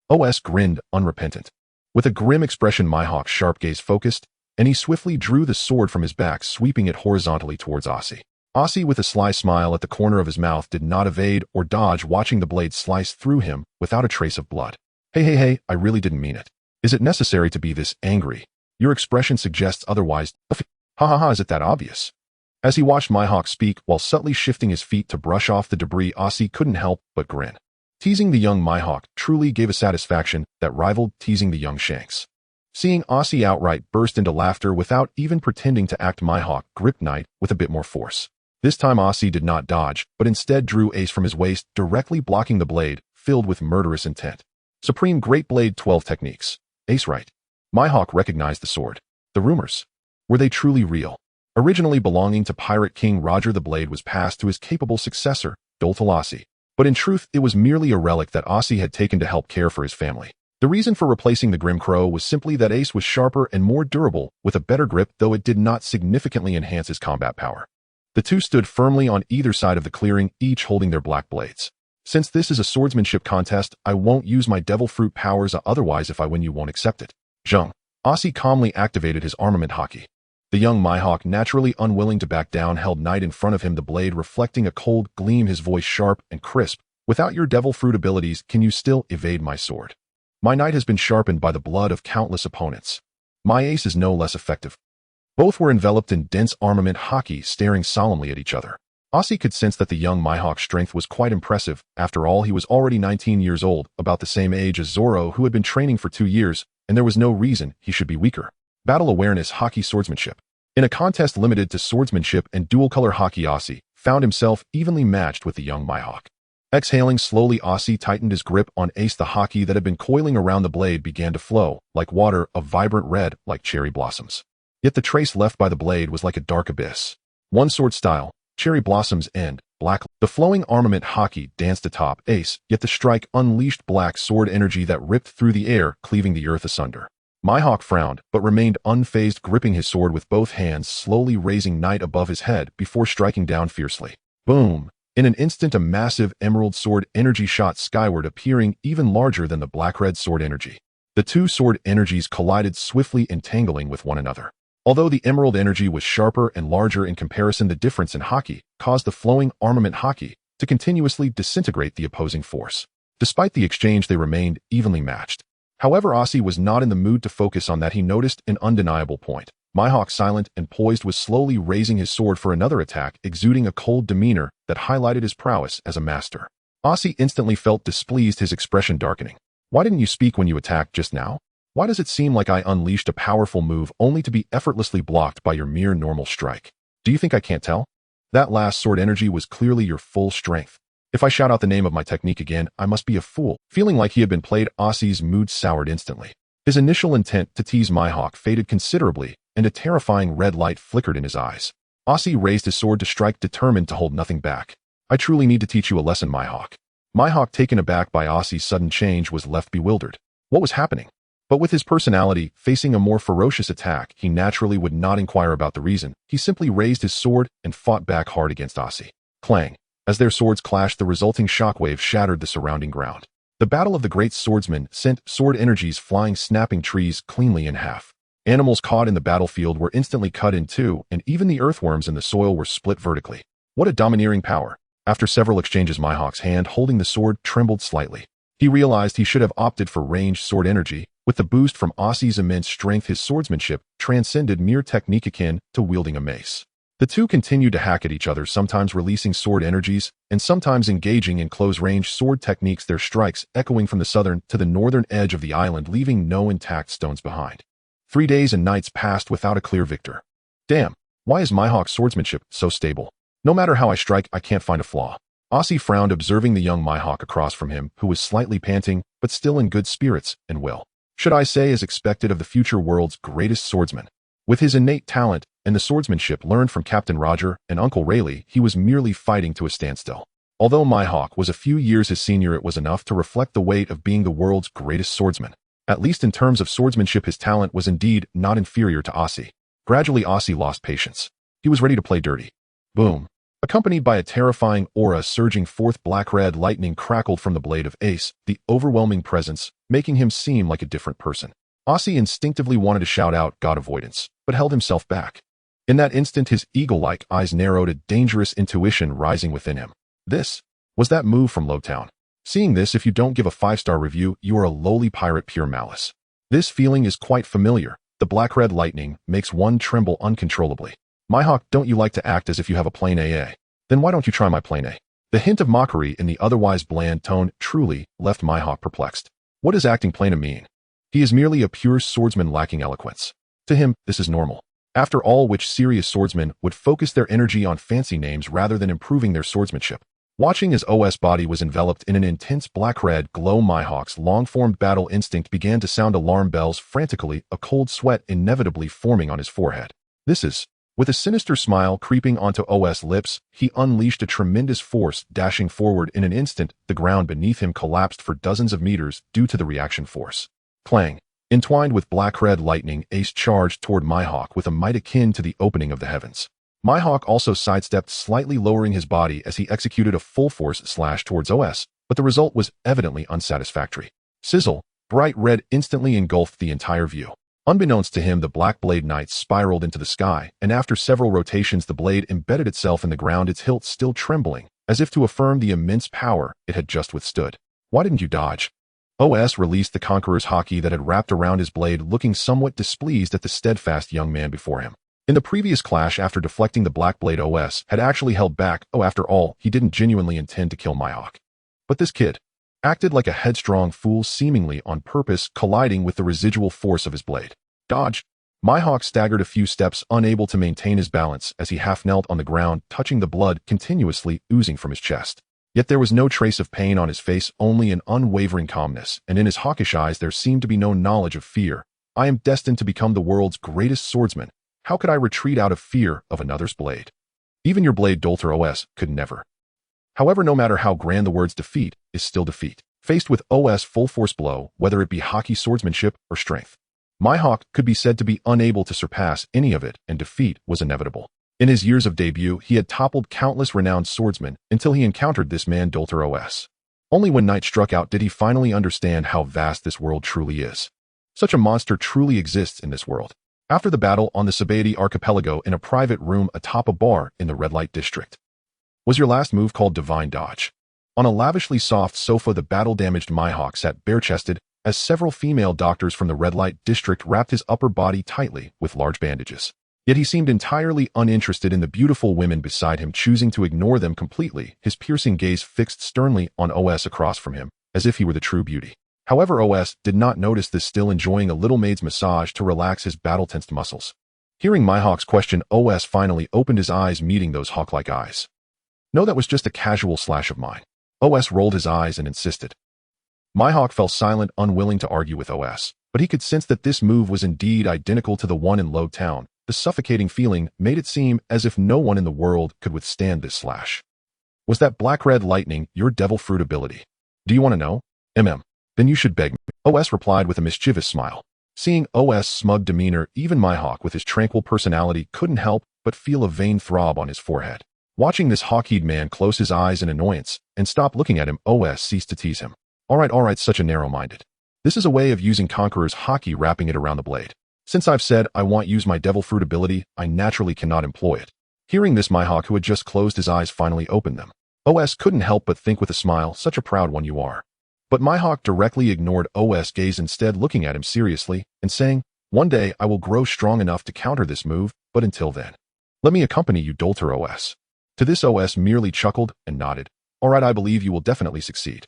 OS grinned, unrepentant. With a grim expression, Mihawk's sharp gaze focused, and he swiftly drew the sword from his back, sweeping it horizontally towards Aussie. Aussie, with a sly smile at the corner of his mouth, did not evade or dodge, watching the blade slice through him without a trace of blood. Hey, I really didn't mean it. Is it necessary to be this angry? Your expression suggests otherwise. Is it that obvious? As he watched Mihawk speak while subtly shifting his feet to brush off the debris, Aussie couldn't help but grin. Teasing the young Mihawk truly gave a satisfaction that rivaled teasing the young Shanks. Seeing Aussie outright burst into laughter without even pretending to act, Mihawk gripped Knight with a bit more force. This time Aussie did not dodge, but instead drew Ace from his waist, directly blocking the blade, filled with murderous intent. Supreme Great Blade 12 techniques. Ace right. Mihawk recognized the sword. The rumors. Were they truly real? Originally belonging to Pirate King Roger, the blade was passed to his capable successor, Aussie. But in truth, it was merely a relic that Aussie had taken to help care for his family. The reason for replacing the Grim Crow was simply that Ace was sharper and more durable, with a better grip, though it did not significantly enhance his combat power. The two stood firmly on either side of the clearing, each holding their black blades. Since this is a swordsmanship contest, I won't use my devil fruit powers, otherwise if I win you won't accept it. Zheng. Aussie calmly activated his armament Haki. The young Mihawk, naturally unwilling to back down, held knight in front of him, the blade reflecting a cold gleam, his voice sharp and crisp. Without your devil fruit abilities, can you still evade my sword? My knight has been sharpened by the blood of countless opponents. My ace is no less effective. Both were enveloped in dense armament haki, staring solemnly at each other. Aussie could sense that the young Mihawk's strength was quite impressive. After all, he was already 19 years old, about the same age as Zoro, who had been training for 2 years, and there was no reason he should be weaker. Battle awareness haki swordsmanship. In a contest limited to swordsmanship and dual-color haki, Aussie found himself evenly matched with the young Mihawk. Exhaling slowly, Aussie tightened his grip on ace. The haki that had been coiling around the blade began to flow, like water, a vibrant red, like cherry blossoms. Yet the trace left by the blade was like a dark abyss. One sword style, cherry blossoms end, black. The flowing armament haki danced atop ace, yet the strike unleashed black sword energy that ripped through the air, cleaving the earth asunder. Mihawk frowned, but remained unfazed, gripping his sword with both hands, slowly raising knight above his head before striking down fiercely. Boom! In an instant, a massive emerald sword energy shot skyward, appearing even larger than the black-red sword energy. The two sword energies collided, swiftly entangling with one another. Although the emerald energy was sharper and larger in comparison, the difference in haki caused the flowing armament haki to continuously disintegrate the opposing force. Despite the exchange, they remained evenly matched. However, Aussie was not in the mood to focus on that. He noticed an undeniable point. Mihawk, silent and poised, was slowly raising his sword for another attack, exuding a cold demeanor that highlighted his prowess as a master. Aussie instantly felt displeased, his expression darkening. Why didn't you speak when you attacked just now? Why does it seem like I unleashed a powerful move only to be effortlessly blocked by your mere normal strike? Do you think I can't tell? That last sword energy was clearly your full strength. If I shout out the name of my technique again, I must be a fool. Feeling like he had been played, Aussie's mood soured instantly. His initial intent to tease Mihawk faded considerably, and a terrifying red light flickered in his eyes. Aussie raised his sword to strike, determined to hold nothing back. I truly need to teach you a lesson, Mihawk. Mihawk, taken aback by Aussie's sudden change, was left bewildered. What was happening? But with his personality facing a more ferocious attack, he naturally would not inquire about the reason. He simply raised his sword and fought back hard against Aussie. Clang! As their swords clashed, the resulting shockwave shattered the surrounding ground. The battle of the great swordsmen sent sword energies flying, snapping trees cleanly in half. Animals caught in the battlefield were instantly cut in two, and even the earthworms in the soil were split vertically. What a domineering power! After several exchanges, Mihawk's hand holding the sword trembled slightly. He realized he should have opted for ranged sword energy. With the boost from Aussie's immense strength, his swordsmanship transcended mere technique, akin to wielding a mace. The two continued to hack at each other, sometimes releasing sword energies, and sometimes engaging in close-range sword techniques, their strikes echoing from the southern to the northern edge of the island, leaving no intact stones behind. 3 days and nights passed without a clear victor. Damn, why is Mihawk's swordsmanship so stable? No matter how I strike, I can't find a flaw. Aussie frowned, observing the young Mihawk across from him, who was slightly panting, but still in good spirits and will. Should I say, as expected of the future world's greatest swordsman. With his innate talent and the swordsmanship learned from Captain Roger and Uncle Rayleigh, he was merely fighting to a standstill. Although Mihawk was a few years his senior, it was enough to reflect the weight of being the world's greatest swordsman. At least in terms of swordsmanship, his talent was indeed not inferior to Aussie. Gradually, Aussie lost patience. He was ready to play dirty. Boom. Accompanied by a terrifying aura surging forth, black-red lightning crackled from the blade of Ace, the overwhelming presence making him seem like a different person. Aussie instinctively wanted to shout out God avoidance, but held himself back. In that instant, his eagle-like eyes narrowed, a dangerous intuition rising within him. This was that move from Lowtown. Seeing this, if you don't give a 5-star review, you are a lowly pirate, pure malice. This feeling is quite familiar. The black-red lightning makes one tremble uncontrollably. Mihawk, don't you like to act as if you have a plain AA? Then why don't you try my plain A? The hint of mockery in the otherwise bland tone truly left Mihawk perplexed. What does acting plain A mean? He is merely a pure swordsman lacking eloquence. To him, this is normal. After all, which serious swordsman would focus their energy on fancy names rather than improving their swordsmanship? Watching as OS body was enveloped in an intense black-red glow, Mihawk's long-formed battle instinct began to sound alarm bells frantically, a cold sweat inevitably forming on his forehead. This is... With a sinister smile creeping onto OS lips, he unleashed a tremendous force, dashing forward. In an instant, the ground beneath him collapsed for dozens of meters due to the reaction force. Clang! Entwined with black-red lightning, Ace charged toward Mihawk with a might akin to the opening of the heavens. Mihawk also sidestepped, slightly lowering his body as he executed a full-force slash towards OS, but the result was evidently unsatisfactory. Sizzle! Bright red instantly engulfed the entire view. Unbeknownst to him, the Black Blade Knight spiraled into the sky, and after several rotations the blade embedded itself in the ground, its hilt still trembling, as if to affirm the immense power it had just withstood. "Why didn't you dodge?" OS released the Conqueror's Haki that had wrapped around his blade, looking somewhat displeased at the steadfast young man before him. In the previous clash, after deflecting the Black Blade, OS had actually held back. After all, he didn't genuinely intend to kill Mihawk. But this kid acted like a headstrong fool, seemingly on purpose, colliding with the residual force of his blade. "Dodge!" Mihawk staggered a few steps, unable to maintain his balance as he half knelt on the ground, touching the blood continuously oozing from his chest. Yet there was no trace of pain on his face, only an unwavering calmness, and in his hawkish eyes there seemed to be no knowledge of fear. "I am destined to become the world's greatest swordsman. How could I retreat out of fear of another's blade? Even your blade, Dolter OS, could never." However, no matter how grand the words, defeat is still defeat. Faced with OS' full-force blow, whether it be Haki swordsmanship or strength, Mihawk could be said to be unable to surpass any of it, and defeat was inevitable. In his years of debut, he had toppled countless renowned swordsmen until he encountered this man, Dolter OS. Only when night struck out did he finally understand how vast this world truly is. Such a monster truly exists in this world. After the battle on the Sabaody archipelago, in a private room atop a bar in the red light district, was your last move called Divine Dodge? On a lavishly soft sofa, the battle-damaged Mihawk sat bare-chested as several female doctors from the red light district wrapped his upper body tightly with large bandages. Yet he seemed entirely uninterested in the beautiful women beside him, choosing to ignore them completely, his piercing gaze fixed sternly on OS across from him, as if he were the true beauty. However, OS did not notice this, still enjoying a little maid's massage to relax his battle-tensed muscles. Hearing Mihawk's question, OS finally opened his eyes, meeting those hawk-like eyes. "No, that was just a casual slash of mine." OS rolled his eyes and insisted. Mihawk fell silent, unwilling to argue with OS, but he could sense that this move was indeed identical to the one in Low Town. The suffocating feeling made it seem as if no one in the world could withstand this slash. "Was that black-red lightning your devil fruit ability? Do you want to know? Then you should beg me." OS replied with a mischievous smile. Seeing OS' smug demeanor, even Mihawk with his tranquil personality couldn't help but feel a vain throb on his forehead. Watching this hawk-eyed man close his eyes in annoyance and stop looking at him, OS ceased to tease him. All right, such a narrow-minded. This is a way of using Conqueror's Haki, wrapping it around the blade. Since I've said I want use my devil fruit ability, I naturally cannot employ it." Hearing this, Mihawk, who had just closed his eyes, finally opened them. OS couldn't help but think with a smile, "Such a proud one you are." But Mihawk directly ignored OS' gaze, instead looking at him seriously and saying, "One day I will grow strong enough to counter this move, but until then, let me accompany you, Dolter OS." To this, OS merely chuckled and nodded. "All right, I believe you will definitely succeed."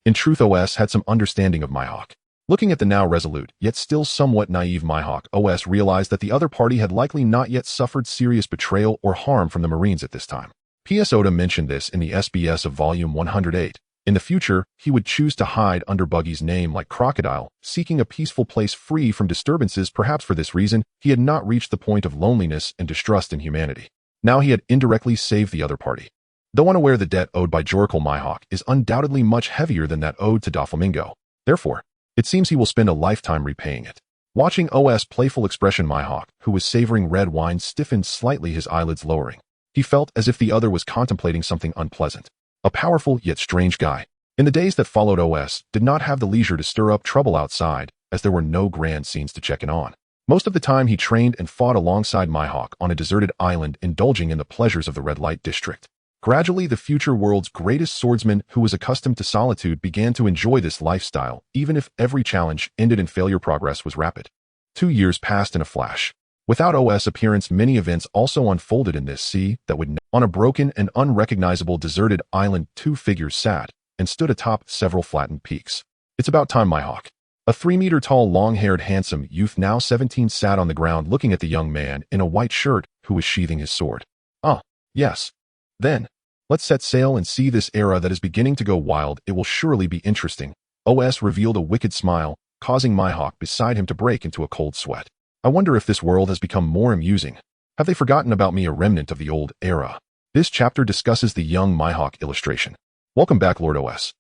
In truth, OS had some understanding of Mihawk. Looking at the now resolute, yet still somewhat naive Mihawk, OS realized that the other party had likely not yet suffered serious betrayal or harm from the Marines at this time. P.S. Oda mentioned this in the SBS of Volume 108. In the future, he would choose to hide under Buggy's name like Crocodile, seeking a peaceful place free from disturbances. Perhaps for this reason, he had not reached the point of loneliness and distrust in humanity. Now he had indirectly saved the other party. Though unaware, the debt owed by Joracle Mihawk is undoubtedly much heavier than that owed to Doflamingo. Therefore, it seems he will spend a lifetime repaying it. Watching OS' playful expression, Mihawk, who was savoring red wine, stiffened slightly, his eyelids lowering. He felt as if the other was contemplating something unpleasant. A powerful yet strange guy. In the days that followed, OS did not have the leisure to stir up trouble outside, as there were no grand scenes to check in on. Most of the time he trained and fought alongside Mihawk on a deserted island, indulging in the pleasures of the red light district. Gradually, the future world's greatest swordsman, who was accustomed to solitude, began to enjoy this lifestyle, even if every challenge ended in failure. Progress was rapid. 2 years passed in a flash. Without OS' appearance, many events also unfolded in this sea that would on a broken and unrecognizable deserted island. 2 figures sat and stood atop several flattened peaks. "It's about time, Mihawk." A 3-meter-tall, long-haired, handsome youth, now 17, sat on the ground looking at the young man in a white shirt who was sheathing his sword. "Ah, yes. Then, let's set sail and see this era that is beginning to go wild. It will surely be interesting." OS revealed a wicked smile, causing Mihawk beside him to break into a cold sweat. "I wonder if this world has become more amusing. Have they forgotten about me, a remnant of the old era?" This chapter discusses the young Mihawk illustration. Welcome back, Lord OS.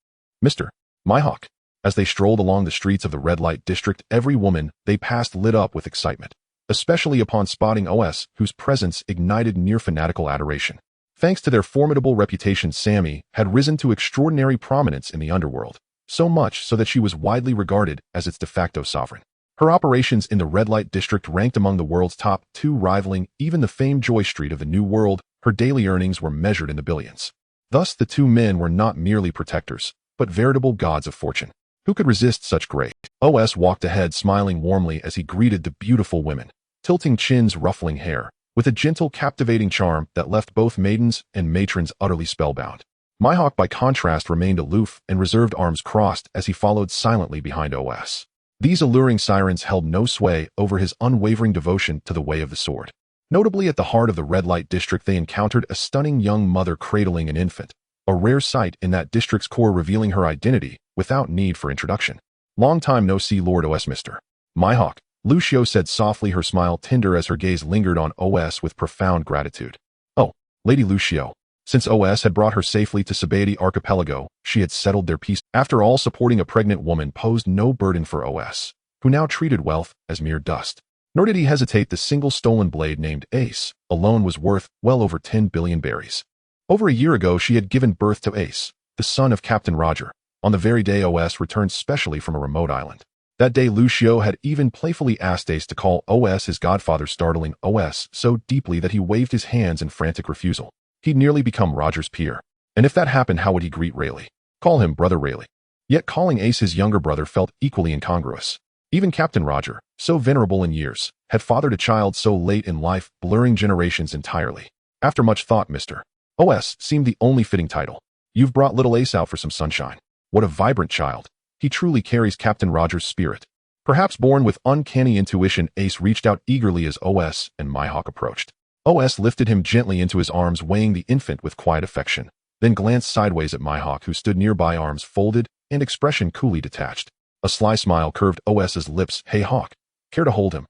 Mr. Mihawk. As they strolled along the streets of the red light district, every woman they passed lit up with excitement, especially upon spotting OS, whose presence ignited near fanatical adoration. Thanks to their formidable reputation, Sammy had risen to extraordinary prominence in the underworld, so much so that she was widely regarded as its de facto sovereign. Her operations in the red light district ranked among the world's top 2, rivaling even the famed Joy Street of the New World. Her daily earnings were measured in the billions. Thus, the two men were not merely protectors, but veritable gods of fortune. Who could resist such grace? OS walked ahead, smiling warmly as he greeted the beautiful women, tilting chins, ruffling hair, with a gentle, captivating charm that left both maidens and matrons utterly spellbound. Mihawk, by contrast, remained aloof and reserved, arms crossed, as he followed silently behind OS. These alluring sirens held no sway over his unwavering devotion to the way of the sword. Notably, at the heart of the red light district, they encountered a stunning young mother cradling an infant, a rare sight in that district's core, revealing her identity without need for introduction. "Long time no see, Lord OS, Mr. Mihawk," Lucio said softly, her smile tender as her gaze lingered on OS with profound gratitude. "Oh, Lady Lucio." Since OS had brought her safely to Sabati Archipelago, she had settled their peace. After all, supporting a pregnant woman posed no burden for OS, who now treated wealth as mere dust. Nor did he hesitate. The single stolen blade named Ace alone was worth well over 10 billion berries. Over a year ago, she had given birth to Ace, the son of Captain Roger, on the very day OS returned specially from a remote island. That day, Lucio had even playfully asked Ace to call OS his godfather, startling OS so deeply that he waved his hands in frantic refusal. He'd nearly become Roger's peer. And if that happened, how would he greet Rayleigh? Call him Brother Rayleigh. Yet calling Ace his younger brother felt equally incongruous. Even Captain Roger, so venerable in years, had fathered a child so late in life, blurring generations entirely. After much thought, Mr. OS seemed the only fitting title. You've brought little Ace out for some sunshine. What a vibrant child. He truly carries Captain Roger's spirit. Perhaps born with uncanny intuition, Ace reached out eagerly as OS and Mihawk approached. OS lifted him gently into his arms, weighing the infant with quiet affection, then glanced sideways at Mihawk, who stood nearby, arms folded and expression coolly detached. A sly smile curved OS's lips. "Hey, Hawk, care to hold him?"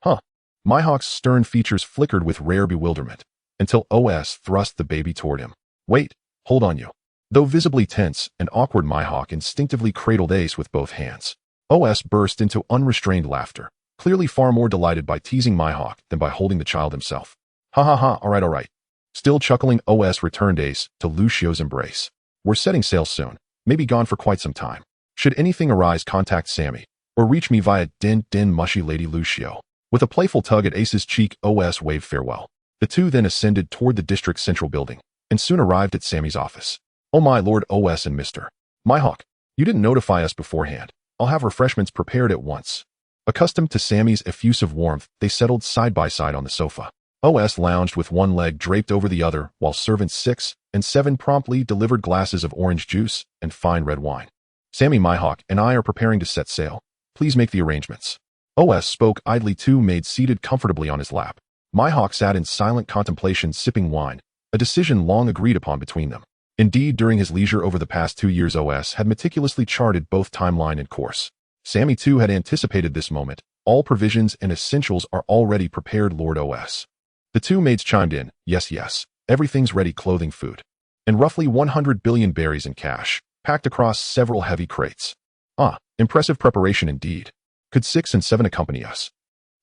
"Huh?" Mihawk's stern features flickered with rare bewilderment, until OS thrust the baby toward him. "Wait, hold on you." Though visibly tense and awkward, Mihawk instinctively cradled Ace with both hands. OS burst into unrestrained laughter, clearly far more delighted by teasing Mihawk than by holding the child himself. "Ha ha ha, all right. Still chuckling, OS returned Ace to Lucio's embrace. "We're setting sail soon, maybe gone for quite some time. Should anything arise, contact Sammy, or reach me via din mushy Lady Lucio." With a playful tug at Ace's cheek, OS waved farewell. The two then ascended toward the district's central building, and soon arrived at Sammy's office. "Oh my Lord OS and Mr. Mihawk, you didn't notify us beforehand. I'll have refreshments prepared at once." Accustomed to Sammy's effusive warmth, they settled side by side on the sofa. OS lounged with one leg draped over the other, while servants 6 and 7 promptly delivered glasses of orange juice and fine red wine. "Sammy, Mihawk, and I are preparing to set sail. Please make the arrangements." OS spoke idly. Two maids seated comfortably on his lap. Mihawk sat in silent contemplation, sipping wine, a decision long agreed upon between them. Indeed, during his leisure over the past 2 years, OS had meticulously charted both timeline and course. Sammy, too, had anticipated this moment. "All provisions and essentials are already prepared, Lord OS." The two maids chimed in. Yes, everything's ready, clothing, food, and roughly 100 billion berries in cash, packed across several heavy crates. "Ah, impressive preparation indeed. Could 6 and 7 accompany us?"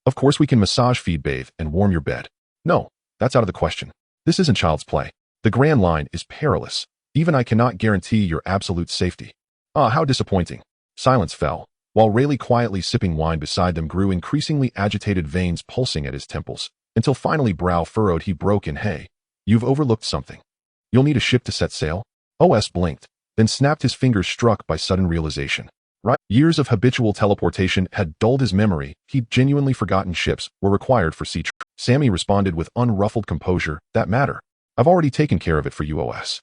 "Of course we can massage, feed, bathe, and warm your bed." "No, that's out of the question. This isn't child's play. The Grand Line is perilous. Even I cannot guarantee your absolute safety." "Ah, how disappointing." Silence fell, while Rayleigh, quietly sipping wine beside them, grew increasingly agitated, veins pulsing at his temples, until finally, brow furrowed, he broke in. "Hey, you've overlooked something. You'll need a ship to set sail." OS blinked, then snapped his fingers, struck by sudden realization. Right. Years of habitual teleportation had dulled his memory. He'd genuinely forgotten ships were required for sea travel. Sammy responded with unruffled composure. "That matter. I've already taken care of it for you, OS."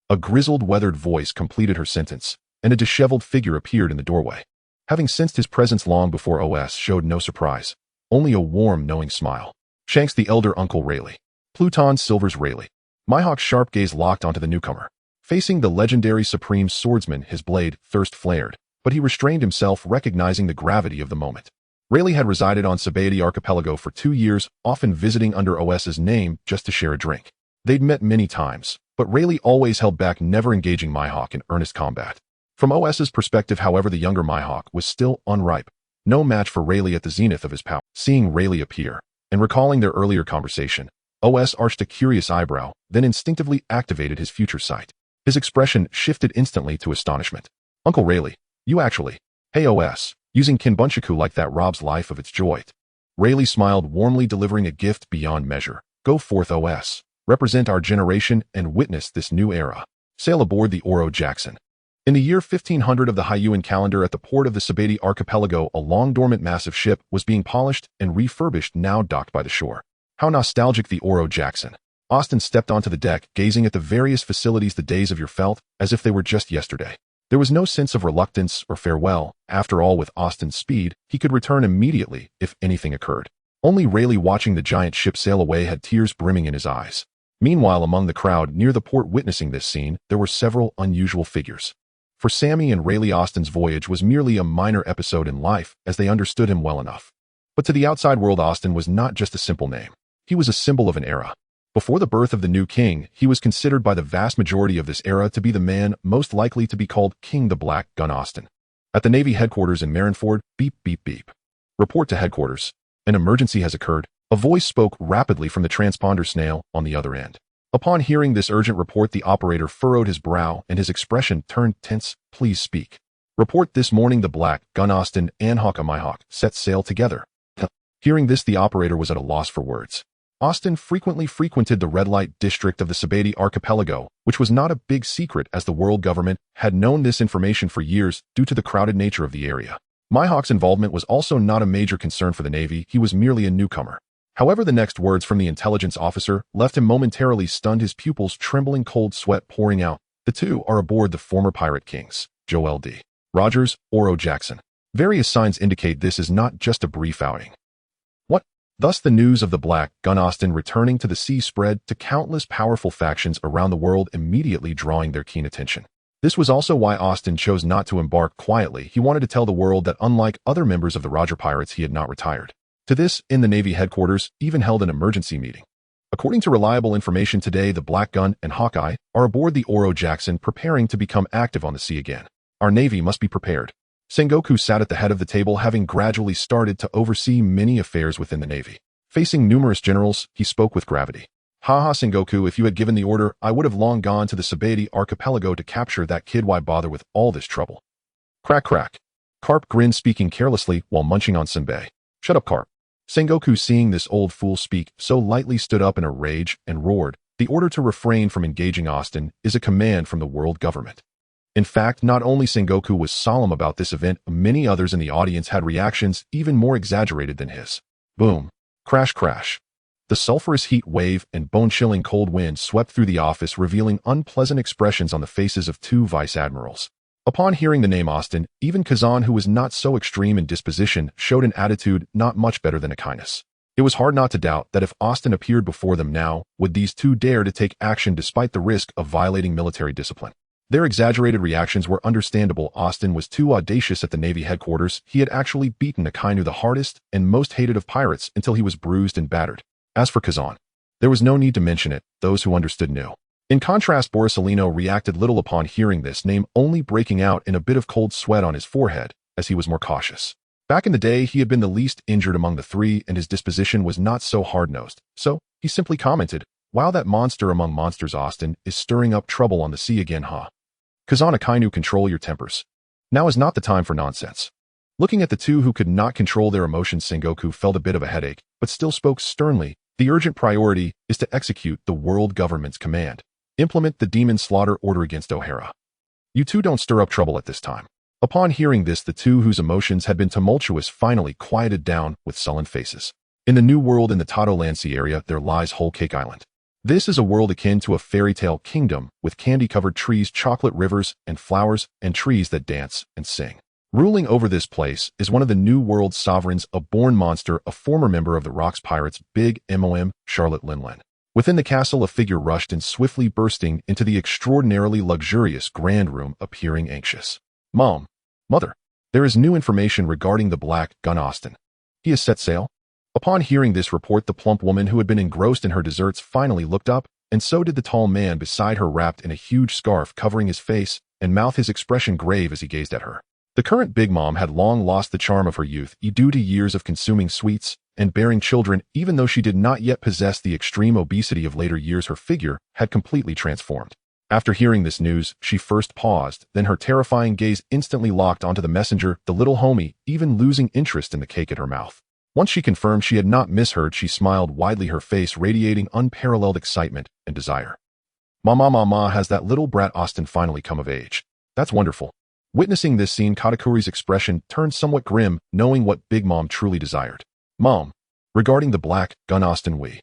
A grizzled, weathered voice completed her sentence, and a disheveled figure appeared in the doorway. Having sensed his presence long before, OS showed no surprise, only a warm, knowing smile. Shanks, the elder, Uncle Rayleigh. Pluton Silver's Rayleigh. Mihawk's sharp gaze locked onto the newcomer. Facing the legendary supreme swordsman, his blade thirst flared, but he restrained himself, recognizing the gravity of the moment. Rayleigh had resided on Sabati Archipelago for 2 years, often visiting under OS's name just to share a drink. They'd met many times, but Rayleigh always held back, never engaging Mihawk in earnest combat. From OS's perspective, however, the younger Mihawk was still unripe, no match for Rayleigh at the zenith of his power. Seeing Rayleigh appear, and recalling their earlier conversation, OS arched a curious eyebrow, then instinctively activated his future sight. His expression shifted instantly to astonishment. "Uncle Rayleigh, you actually..." "Hey OS, Using kinbunchaku like that robs life of its joy. Rayleigh smiled warmly, delivering a gift beyond measure. Go forth, OS. Represent our generation and witness this new era. Sail aboard the Oro Jackson. In the year 1500 of the Hyuan calendar, at the port of the Sabeti archipelago, a long-dormant massive ship was being polished and refurbished, now docked by the shore. How nostalgic, the Oro Jackson. Austin stepped onto the deck, gazing at the various facilities. The days of yore felt as if they were just yesterday. There was no sense of reluctance or farewell. After all, with Austin's speed, he could return immediately if anything occurred. Only Rayleigh, watching the giant ship sail away, had tears brimming in his eyes. Meanwhile, among the crowd near the port witnessing this scene, there were several unusual figures. For Sammy and Rayleigh, Austin's voyage was merely a minor episode in life, as they understood him well enough. But to the outside world, Austin was not just a simple name. He was a symbol of an era. Before the birth of the new king, he was considered by the vast majority of this era to be the man most likely to be called King the Black Gun Austin. At the Navy headquarters in Marineford, beep, beep, beep. Report to headquarters. An emergency has occurred. A voice spoke rapidly from the transponder snail on the other end. Upon hearing this urgent report, the operator furrowed his brow and his expression turned tense. Please speak. Report. This morning the Black Gun Austin and Hawk set sail together. Hearing this, the operator was at a loss for words. Austin frequently frequented the red light district of the Sabeti archipelago, which was not a big secret, as the world government had known this information for years due to the crowded nature of the area. Mihawk's involvement was also not a major concern for the Navy. He was merely a newcomer. However, the next words from the intelligence officer left him momentarily stunned, his pupils trembling, cold sweat pouring out. The two are aboard the former pirate kings, Gol D. Rogers, Oro Jackson. Various signs indicate this is not just a brief outing. What? Thus the news of the Black Gun Austin returning to the sea spread to countless powerful factions around the world, immediately drawing their keen attention. This was also why Austin chose not to embark quietly. He wanted to tell the world that unlike other members of the Roger Pirates, he had not retired. To this, in the Navy headquarters, even held an emergency meeting. According to reliable information today, the Black Gun and Hawkeye are aboard the Oro Jackson, preparing to become active on the sea again. Our Navy must be prepared. Sengoku sat at the head of the table, having gradually started to oversee many affairs within the Navy. Facing numerous generals, he spoke with gravity. Haha, Sengoku, if you had given the order, I would have long gone to the Sabeti archipelago to capture that kid. Why bother with all this trouble? Crack, crack. Carp grinned, speaking carelessly while munching on senbei. Shut up, Carp. Sengoku, seeing this old fool speak so lightly, stood up in a rage and roared. The order to refrain from engaging Austin is a command from the world government. In fact, not only Sengoku was solemn about this event, many others in the audience had reactions even more exaggerated than his. Boom. Crash, crash. The sulfurous heat wave and bone-chilling cold wind swept through the office, revealing unpleasant expressions on the faces of two vice admirals. Upon hearing the name Austin, even Kazan, who was not so extreme in disposition, showed an attitude not much better than a kindness. It was hard not to doubt that if Austin appeared before them now, would these two dare to take action despite the risk of violating military discipline. Their exaggerated reactions were understandable. Austin was too audacious. At the Navy headquarters, he had actually beaten Akainu, the hardest and most hated of pirates, until he was bruised and battered. As for Kazan, there was no need to mention it. Those who understood knew. In contrast, Borisolino reacted little upon hearing this name, only breaking out in a bit of cold sweat on his forehead, as he was more cautious. Back in the day, he had been the least injured among the three, and his disposition was not so hard-nosed. So, he simply commented, "Wow, that monster among monsters Austin is stirring up trouble on the sea again, huh? Kazan, Akainu, control your tempers. Now is not the time for nonsense." Looking at the two who could not control their emotions, Sengoku felt a bit of a headache, but still spoke sternly. The urgent priority is to execute the world government's command. Implement the demon slaughter order against O'Hara. You two don't stir up trouble at this time. Upon hearing this, the two whose emotions had been tumultuous finally quieted down with sullen faces. In the new world in the Tato-Lancy area, there lies Whole Cake Island. This is a world akin to a fairy tale kingdom, with candy-covered trees, chocolate rivers, and flowers, and trees that dance and sing. Ruling over this place is one of the New World's sovereigns, a born monster, a former member of the Rocks Pirates, Big Mom, Charlotte Linlin. Within the castle, a figure rushed and swiftly bursting into the extraordinarily luxurious grand room, appearing anxious. Mom, Mother, there is new information regarding the Black Gun Austin. He has set sail. Upon hearing this report, the plump woman who had been engrossed in her desserts finally looked up, and so did the tall man beside her, wrapped in a huge scarf covering his face and mouth, his expression grave as he gazed at her. The current Big Mom had long lost the charm of her youth, due to years of consuming sweets and bearing children. Even though she did not yet possess the extreme obesity of later years, her figure had completely transformed. After hearing this news, she first paused, then her terrifying gaze instantly locked onto the messenger, the little homie, even losing interest in the cake at her mouth. Once she confirmed she had not misheard, she smiled widely, her face radiating unparalleled excitement and desire. Mama, has that little brat Austin finally come of age? That's wonderful. Witnessing this scene, Katakuri's expression turned somewhat grim, knowing what Big Mom truly desired. Mom, regarding the black gun Austin we.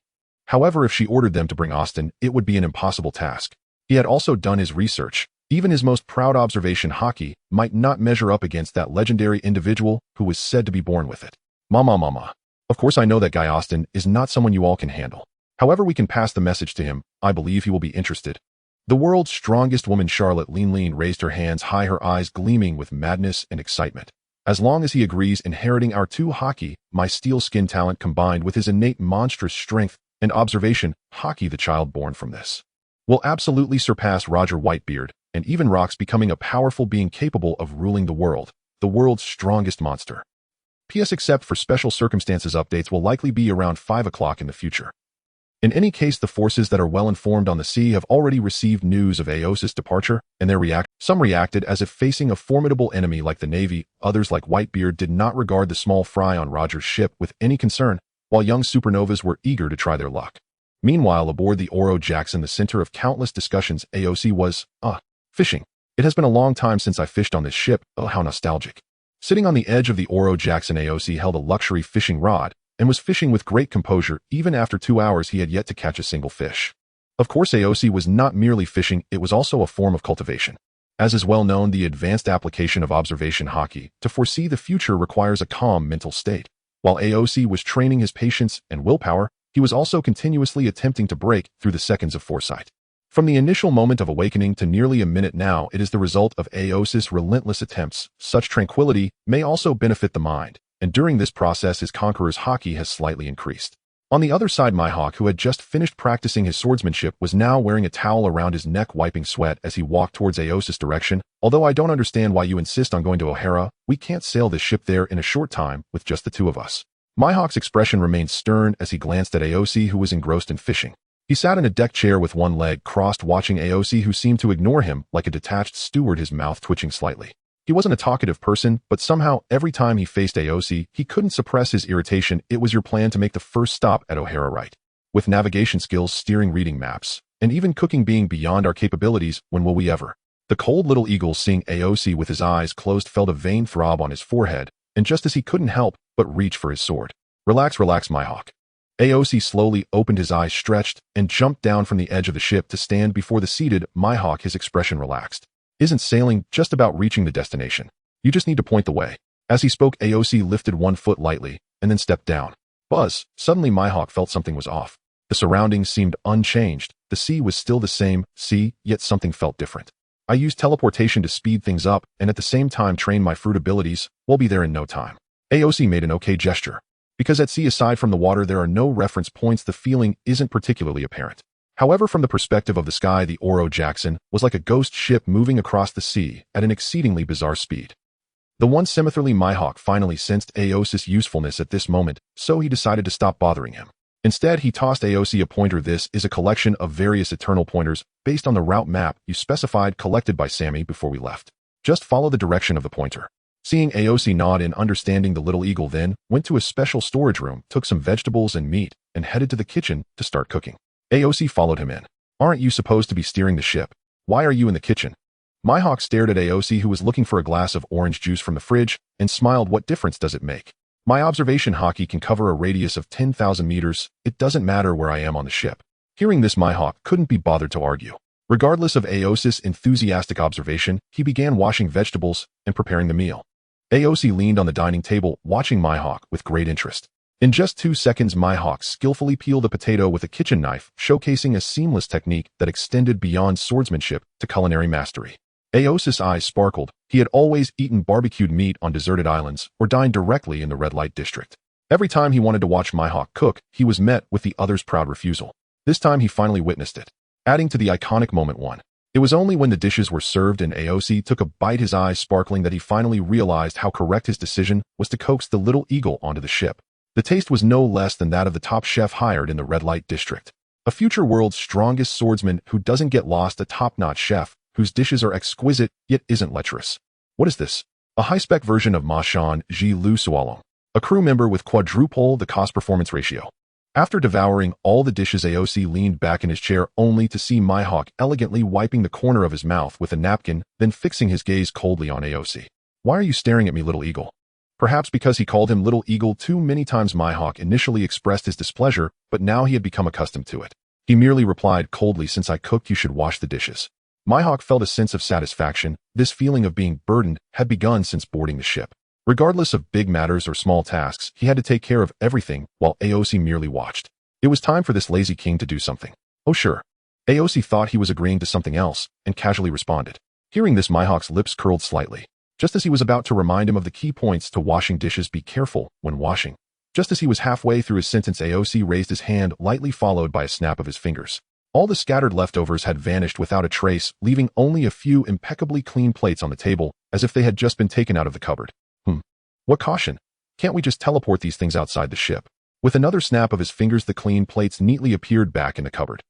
However, if she ordered them to bring Austin, it would be an impossible task. He had also done his research. Even his most proud Observation Haki might not measure up against that legendary individual who was said to be born with it. Mama. Of course I know that guy Austin is not someone you all can handle. However, we can pass the message to him. I believe he will be interested. The world's strongest woman, Charlotte Lean raised her hands high, her eyes gleaming with madness and excitement. As long as he agrees, inheriting our 2 Haki, my steel skin talent combined with his innate monstrous strength and Observation Haki, the child born from this, will absolutely surpass Roger Whitebeard and even Rox, becoming a powerful being capable of ruling the world's strongest monster. P.S. Except for special circumstances, updates will likely be around 5 o'clock in the future. In any case, the forces that are well informed on the sea have already received news of Aosis' departure, and some reacted as if facing a formidable enemy like the Navy. Others, like Whitebeard, did not regard the small fry on Roger's ship with any concern, while young supernovas were eager to try their luck. Meanwhile, aboard the Oro Jackson, the center of countless discussions, AOC was, fishing. It has been a long time since I fished on this ship. Oh, how nostalgic. Sitting on the edge of the Oro Jackson, AOC held a luxury fishing rod and was fishing with great composure. Even after 2 hours, he had yet to catch a single fish. Of course, AOC was not merely fishing, it was also a form of cultivation. As is well known, the advanced application of Observation Haki to foresee the future requires a calm mental state. While AOC was training his patience and willpower, he was also continuously attempting to break through the seconds of foresight. From the initial moment of awakening to nearly a minute now, it is the result of Aosis' relentless attempts. Such tranquility may also benefit the mind, and during this process his conqueror's Haki has slightly increased. On the other side, Mihawk, who had just finished practicing his swordsmanship, was now wearing a towel around his neck, wiping sweat as he walked towards Aosis' direction. Although I don't understand why you insist on going to O'Hara, we can't sail this ship there in a short time with just the 2 of us. Mihawk's expression remained stern as he glanced at Aosi, who was engrossed in fishing. He sat in a deck chair with one leg crossed, watching Aosi, who seemed to ignore him like a detached steward, his mouth twitching slightly. He wasn't a talkative person, but somehow every time he faced Aosi, he couldn't suppress his irritation. It was your plan to make the first stop at O'Hara, right? With navigation skills, steering, reading maps, and even cooking being beyond our capabilities, when will we ever? The cold little eagle, seeing Aosi with his eyes closed, felt a vain throb on his forehead, and just as he couldn't help but reach for his sword. Relax, Mihawk. Aosi slowly opened his eyes, stretched, and jumped down from the edge of the ship to stand before the seated Mihawk, his expression relaxed. Isn't sailing just about reaching the destination? You just need to point the way. As he spoke, Aosi lifted one foot lightly, and then stepped down. Buzz! Suddenly Mihawk felt something was off. The surroundings seemed unchanged. The sea was still the same sea, yet something felt different. I used teleportation to speed things up, and at the same time train my fruit abilities. We'll be there in no time. Aosi made an okay gesture. Because at sea, aside from the water, there are no reference points, the feeling isn't particularly apparent. However, from the perspective of the sky, the Oro Jackson was like a ghost ship moving across the sea at an exceedingly bizarre speed. The once symmetrically Mihawk finally sensed Aosis' usefulness at this moment, so he decided to stop bothering him. Instead, he tossed Aosi a pointer. This is a collection of various eternal pointers based on the route map you specified, collected by Sammy before we left. Just follow the direction of the pointer. Seeing Aosi nod in understanding, the little eagle then went to a special storage room, took some vegetables and meat, and headed to the kitchen to start cooking. Aosi followed him in. Aren't you supposed to be steering the ship? Why are you in the kitchen? Mihawk stared at Aosi, who was looking for a glass of orange juice from the fridge, and smiled. What difference does it make? My Observation Haki can cover a radius of 10,000 meters. It doesn't matter where I am on the ship. Hearing this, Mihawk couldn't be bothered to argue. Regardless of Aosis' enthusiastic observation, he began washing vegetables and preparing the meal. Aosi leaned on the dining table, watching Mihawk with great interest. In just 2 seconds, Mihawk skillfully peeled a potato with a kitchen knife, showcasing a seamless technique that extended beyond swordsmanship to culinary mastery. Aosis' eyes sparkled. He had always eaten barbecued meat on deserted islands or dined directly in the red light district. Every time he wanted to watch Mihawk cook, he was met with the other's proud refusal. This time he finally witnessed it. Adding to the iconic moment, it was only when the dishes were served and Aosi took a bite, his eyes sparkling, that he finally realized how correct his decision was to coax the little eagle onto the ship. The taste was no less than that of the top chef hired in the red light district. A future world's strongest swordsman who doesn't get lost, a top-notch chef whose dishes are exquisite yet isn't lecherous. What is this? A high-spec version of Ma Shan Ji Lu Sualong, a crew member with quadruple the cost-performance ratio. After devouring all the dishes, AOC leaned back in his chair only to see Mihawk elegantly wiping the corner of his mouth with a napkin, then fixing his gaze coldly on AOC. Why are you staring at me, little eagle? Perhaps because he called him little eagle too many times, Mihawk initially expressed his displeasure, but now he had become accustomed to it. He merely replied coldly, since I cooked, you should wash the dishes. Mihawk felt a sense of satisfaction. This feeling of being burdened had begun since boarding the ship. Regardless of big matters or small tasks, he had to take care of everything, while AOC merely watched. It was time for this lazy king to do something. Oh sure. AOC thought he was agreeing to something else, and casually responded. Hearing this, Mihawk's lips curled slightly. Just as he was about to remind him of the key points to washing dishes, be careful when washing. Just as he was halfway through his sentence, AOC raised his hand lightly, followed by a snap of his fingers. All the scattered leftovers had vanished without a trace, leaving only a few impeccably clean plates on the table, as if they had just been taken out of the cupboard. What caution? Can't we just teleport these things outside the ship? With another snap of his fingers, the clean plates neatly appeared back in the cupboard.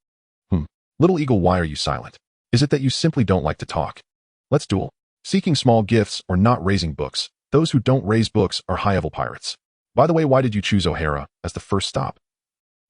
Little eagle, why are you silent? Is it that you simply don't like to talk? Let's duel. Seeking small gifts or not raising books, those who don't raise books are high-level pirates. By the way, why did you choose O'Hara as the first stop?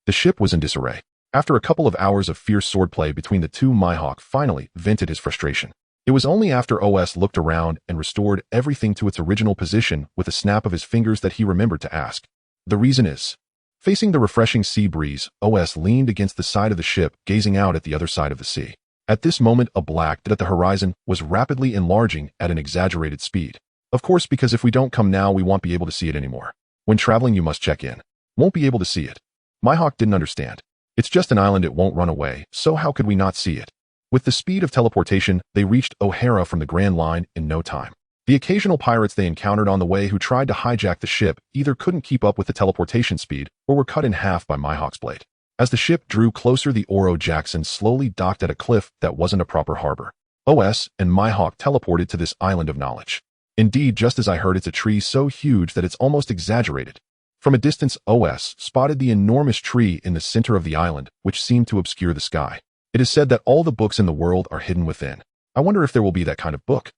The ship was in disarray. After a couple of hours of fierce swordplay between the two, Mihawk finally vented his frustration. It was only after OS looked around and restored everything to its original position with a snap of his fingers that he remembered to ask. The reason is, facing the refreshing sea breeze, OS leaned against the side of the ship, gazing out at the other side of the sea. At this moment, a black dot at the horizon was rapidly enlarging at an exaggerated speed. Of course, because if we don't come now, we won't be able to see it anymore. When traveling, you must check in. Won't be able to see it. Mihawk didn't understand. It's just an island, it won't run away, so how could we not see it? With the speed of teleportation, they reached O'Hara from the Grand Line in no time. The occasional pirates they encountered on the way who tried to hijack the ship either couldn't keep up with the teleportation speed or were cut in half by Mihawk's blade. As the ship drew closer, the Oro Jackson slowly docked at a cliff that wasn't a proper harbor. OS and Mihawk teleported to this island of knowledge. Indeed, just as I heard, it's a tree so huge that it's almost exaggerated. From a distance, OS spotted the enormous tree in the center of the island, which seemed to obscure the sky. It is said that all the books in the world are hidden within. I wonder if there will be that kind of book.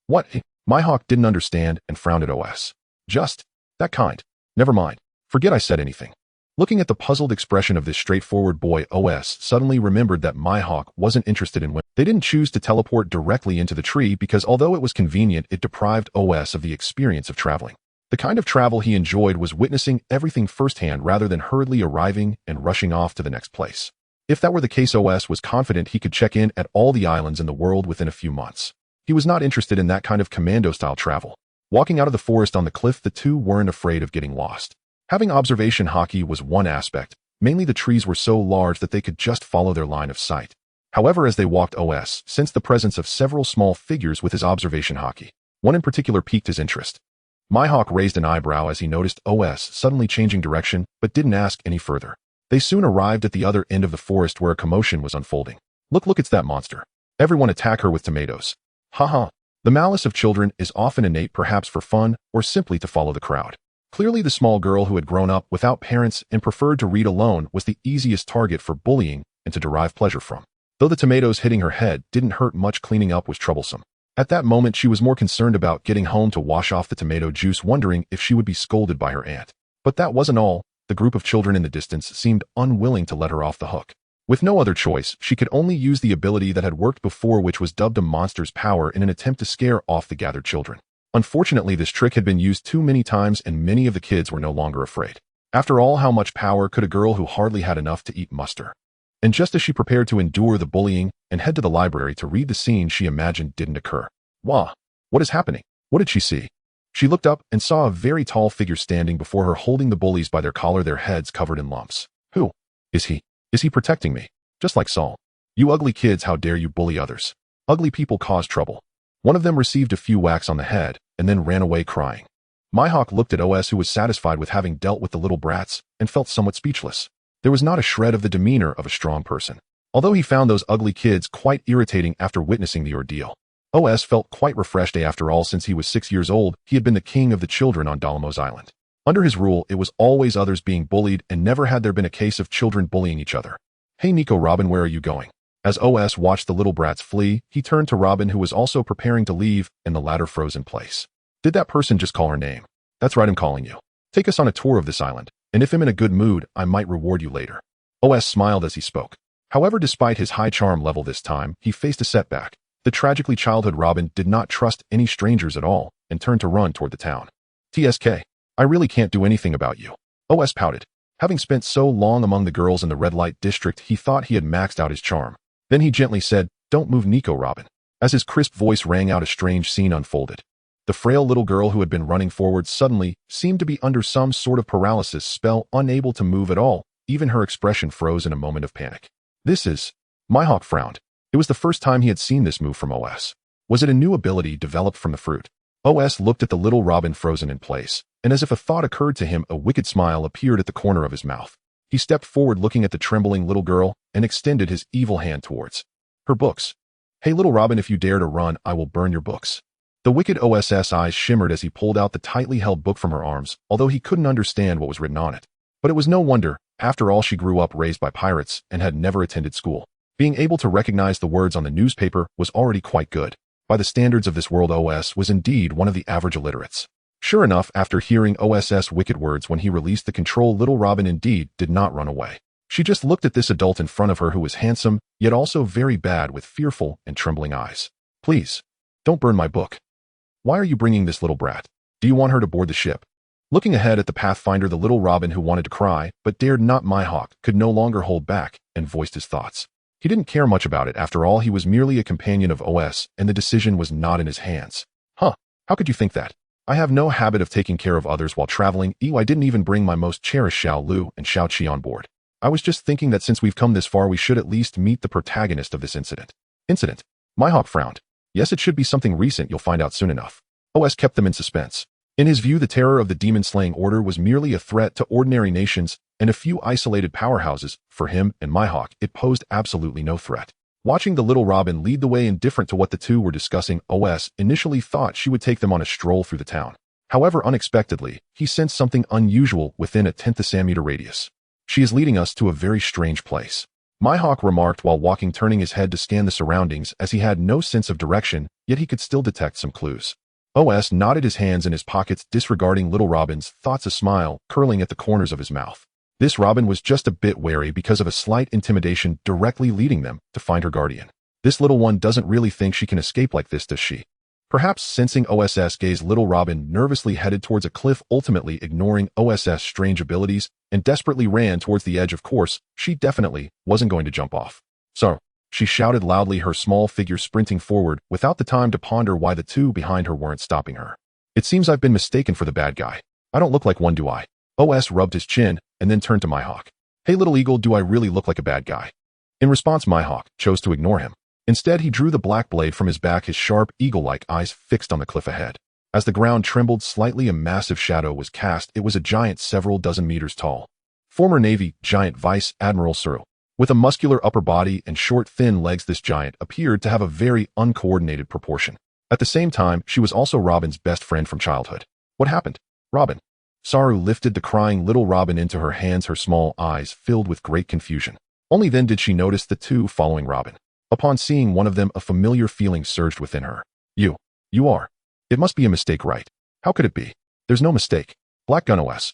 What? Mihawk didn't understand and frowned at OS. Just that kind. Never mind. Forget I said anything. Looking at the puzzled expression of this straightforward boy, OS suddenly remembered that Mihawk wasn't interested in women. They didn't choose to teleport directly into the tree because although it was convenient, it deprived OS of the experience of traveling. The kind of travel he enjoyed was witnessing everything firsthand rather than hurriedly arriving and rushing off to the next place. If that were the case, OS was confident he could check in at all the islands in the world within a few months. He was not interested in that kind of commando-style travel. Walking out of the forest on the cliff, the two weren't afraid of getting lost. Having observation haki was one aspect. Mainly the trees were so large that they could just follow their line of sight. However, as they walked, OS sensed the presence of several small figures with his observation haki. One in particular piqued his interest. Mihawk raised an eyebrow as he noticed OS suddenly changing direction, but didn't ask any further. They soon arrived at the other end of the forest where a commotion was unfolding. Look, it's that monster. Everyone attack her with tomatoes. Haha. The malice of children is often innate, perhaps for fun or simply to follow the crowd. Clearly, the small girl who had grown up without parents and preferred to read alone was the easiest target for bullying and to derive pleasure from. Though the tomatoes hitting her head didn't hurt much, cleaning up was troublesome. At that moment, she was more concerned about getting home to wash off the tomato juice, wondering if she would be scolded by her aunt. But that wasn't all. The group of children in the distance seemed unwilling to let her off the hook. With no other choice, she could only use the ability that had worked before, which was dubbed a monster's power, in an attempt to scare off the gathered children. Unfortunately, this trick had been used too many times and many of the kids were no longer afraid. After all, how much power could a girl who hardly had enough to eat muster? And just as she prepared to endure the bullying and head to the library to read, the scene she imagined didn't occur. Wah! What is happening? What did she see? She looked up and saw a very tall figure standing before her, holding the bullies by their collar, their heads covered in lumps. Who? Is he? Is he protecting me? Just like Saul. You ugly kids, how dare you bully others? Ugly people cause trouble. One of them received a few whacks on the head and then ran away crying. Mihawk looked at OS, who was satisfied with having dealt with the little brats, and felt somewhat speechless. There was not a shred of the demeanor of a strong person. Although he found those ugly kids quite irritating after witnessing the ordeal. OS felt quite refreshed. After all, since he was 6 years old, he had been the king of the children on Doramos Island. Under his rule, it was always others being bullied, and never had there been a case of children bullying each other. Hey Nico Robin, where are you going? As OS watched the little brats flee, he turned to Robin, who was also preparing to leave, and the latter froze in place. Did that person just call her name? That's right, I'm calling you. Take us on a tour of this island, and if I'm in a good mood, I might reward you later. OS smiled as he spoke. However, despite his high charm level this time, he faced a setback. The tragically childhood Robin did not trust any strangers at all, and turned to run toward the town. TSK, I really can't do anything about you. OS pouted. Having spent so long among the girls in the red light district, he thought he had maxed out his charm. Then he gently said, Don't move Nico Robin. As his crisp voice rang out, a strange scene unfolded. The frail little girl who had been running forward suddenly seemed to be under some sort of paralysis spell, unable to move at all. Even her expression froze in a moment of panic. This is... Mihawk frowned. It was the first time he had seen this move from OS. Was it a new ability developed from the fruit? OS looked at the little Robin frozen in place, and as if a thought occurred to him, a wicked smile appeared at the corner of his mouth. He stepped forward looking at the trembling little girl and extended his evil hand towards her books. Hey little Robin, if you dare to run, I will burn your books. The wicked OS's eyes shimmered as he pulled out the tightly held book from her arms, although he couldn't understand what was written on it. But it was no wonder. After all, she grew up raised by pirates and had never attended school. Being able to recognize the words on the newspaper was already quite good. By the standards of this world, OS was indeed one of the average illiterates. Sure enough, after hearing OS's wicked words when he released the control, little Robin indeed did not run away. She just looked at this adult in front of her who was handsome, yet also very bad, with fearful and trembling eyes. Please, don't burn my book. Why are you bringing this little brat? Do you want her to board the ship? Looking ahead at the Pathfinder, the little Robin, who wanted to cry, but dared not, Mihawk could no longer hold back, and voiced his thoughts. He didn't care much about it. After all, he was merely a companion of OS, and the decision was not in his hands. Huh, how could you think that? I have no habit of taking care of others while traveling. I didn't even bring my most cherished Xiao Lu and Xiao Qi on board. I was just thinking that since we've come this far, we should at least meet the protagonist of this incident. Incident? Mihawk frowned. Yes, it should be something recent. You'll find out soon enough. OS kept them in suspense. In his view, the terror of the demon-slaying order was merely a threat to ordinary nations and a few isolated powerhouses. For him and Mihawk, it posed absolutely no threat. Watching the little Robin lead the way, indifferent to what the two were discussing, OS initially thought she would take them on a stroll through the town. However, unexpectedly, he sensed something unusual within a 10th-meter radius. She is leading us to a very strange place. Mihawk remarked while walking, turning his head to scan the surroundings, as he had no sense of direction, yet he could still detect some clues. OS nodded, his hands in his pockets, disregarding little Robin's thoughts, a smile curling at the corners of his mouth. This Robin was just a bit wary because of a slight intimidation directly leading them to find her guardian. This little one doesn't really think she can escape like this, does she? Perhaps sensing OS's gaze, little Robin nervously headed towards a cliff, ultimately ignoring OS's strange abilities, and desperately ran towards the edge. Of course, she definitely wasn't going to jump off. So, she shouted loudly, her small figure sprinting forward without the time to ponder why the two behind her weren't stopping her. It seems I've been mistaken for the bad guy. I don't look like one, do I? OS rubbed his chin and then turned to Mihawk. Hey little eagle, do I really look like a bad guy? In response, Mihawk chose to ignore him. Instead, he drew the black blade from his back, his sharp, eagle-like eyes fixed on the cliff ahead. As the ground trembled slightly, a massive shadow was cast. It was a giant several dozen meters tall. Former Navy giant Vice Admiral Suru. With a muscular upper body and short, thin legs, this giant appeared to have a very uncoordinated proportion. At the same time, she was also Robin's best friend from childhood. What happened? Robin. Saru lifted the crying little Robin into her hands, her small eyes filled with great confusion. Only then did she notice the two following Robin. Upon seeing one of them, a familiar feeling surged within her. You are. It must be a mistake, right? How could it be? There's no mistake. Black Gun OS.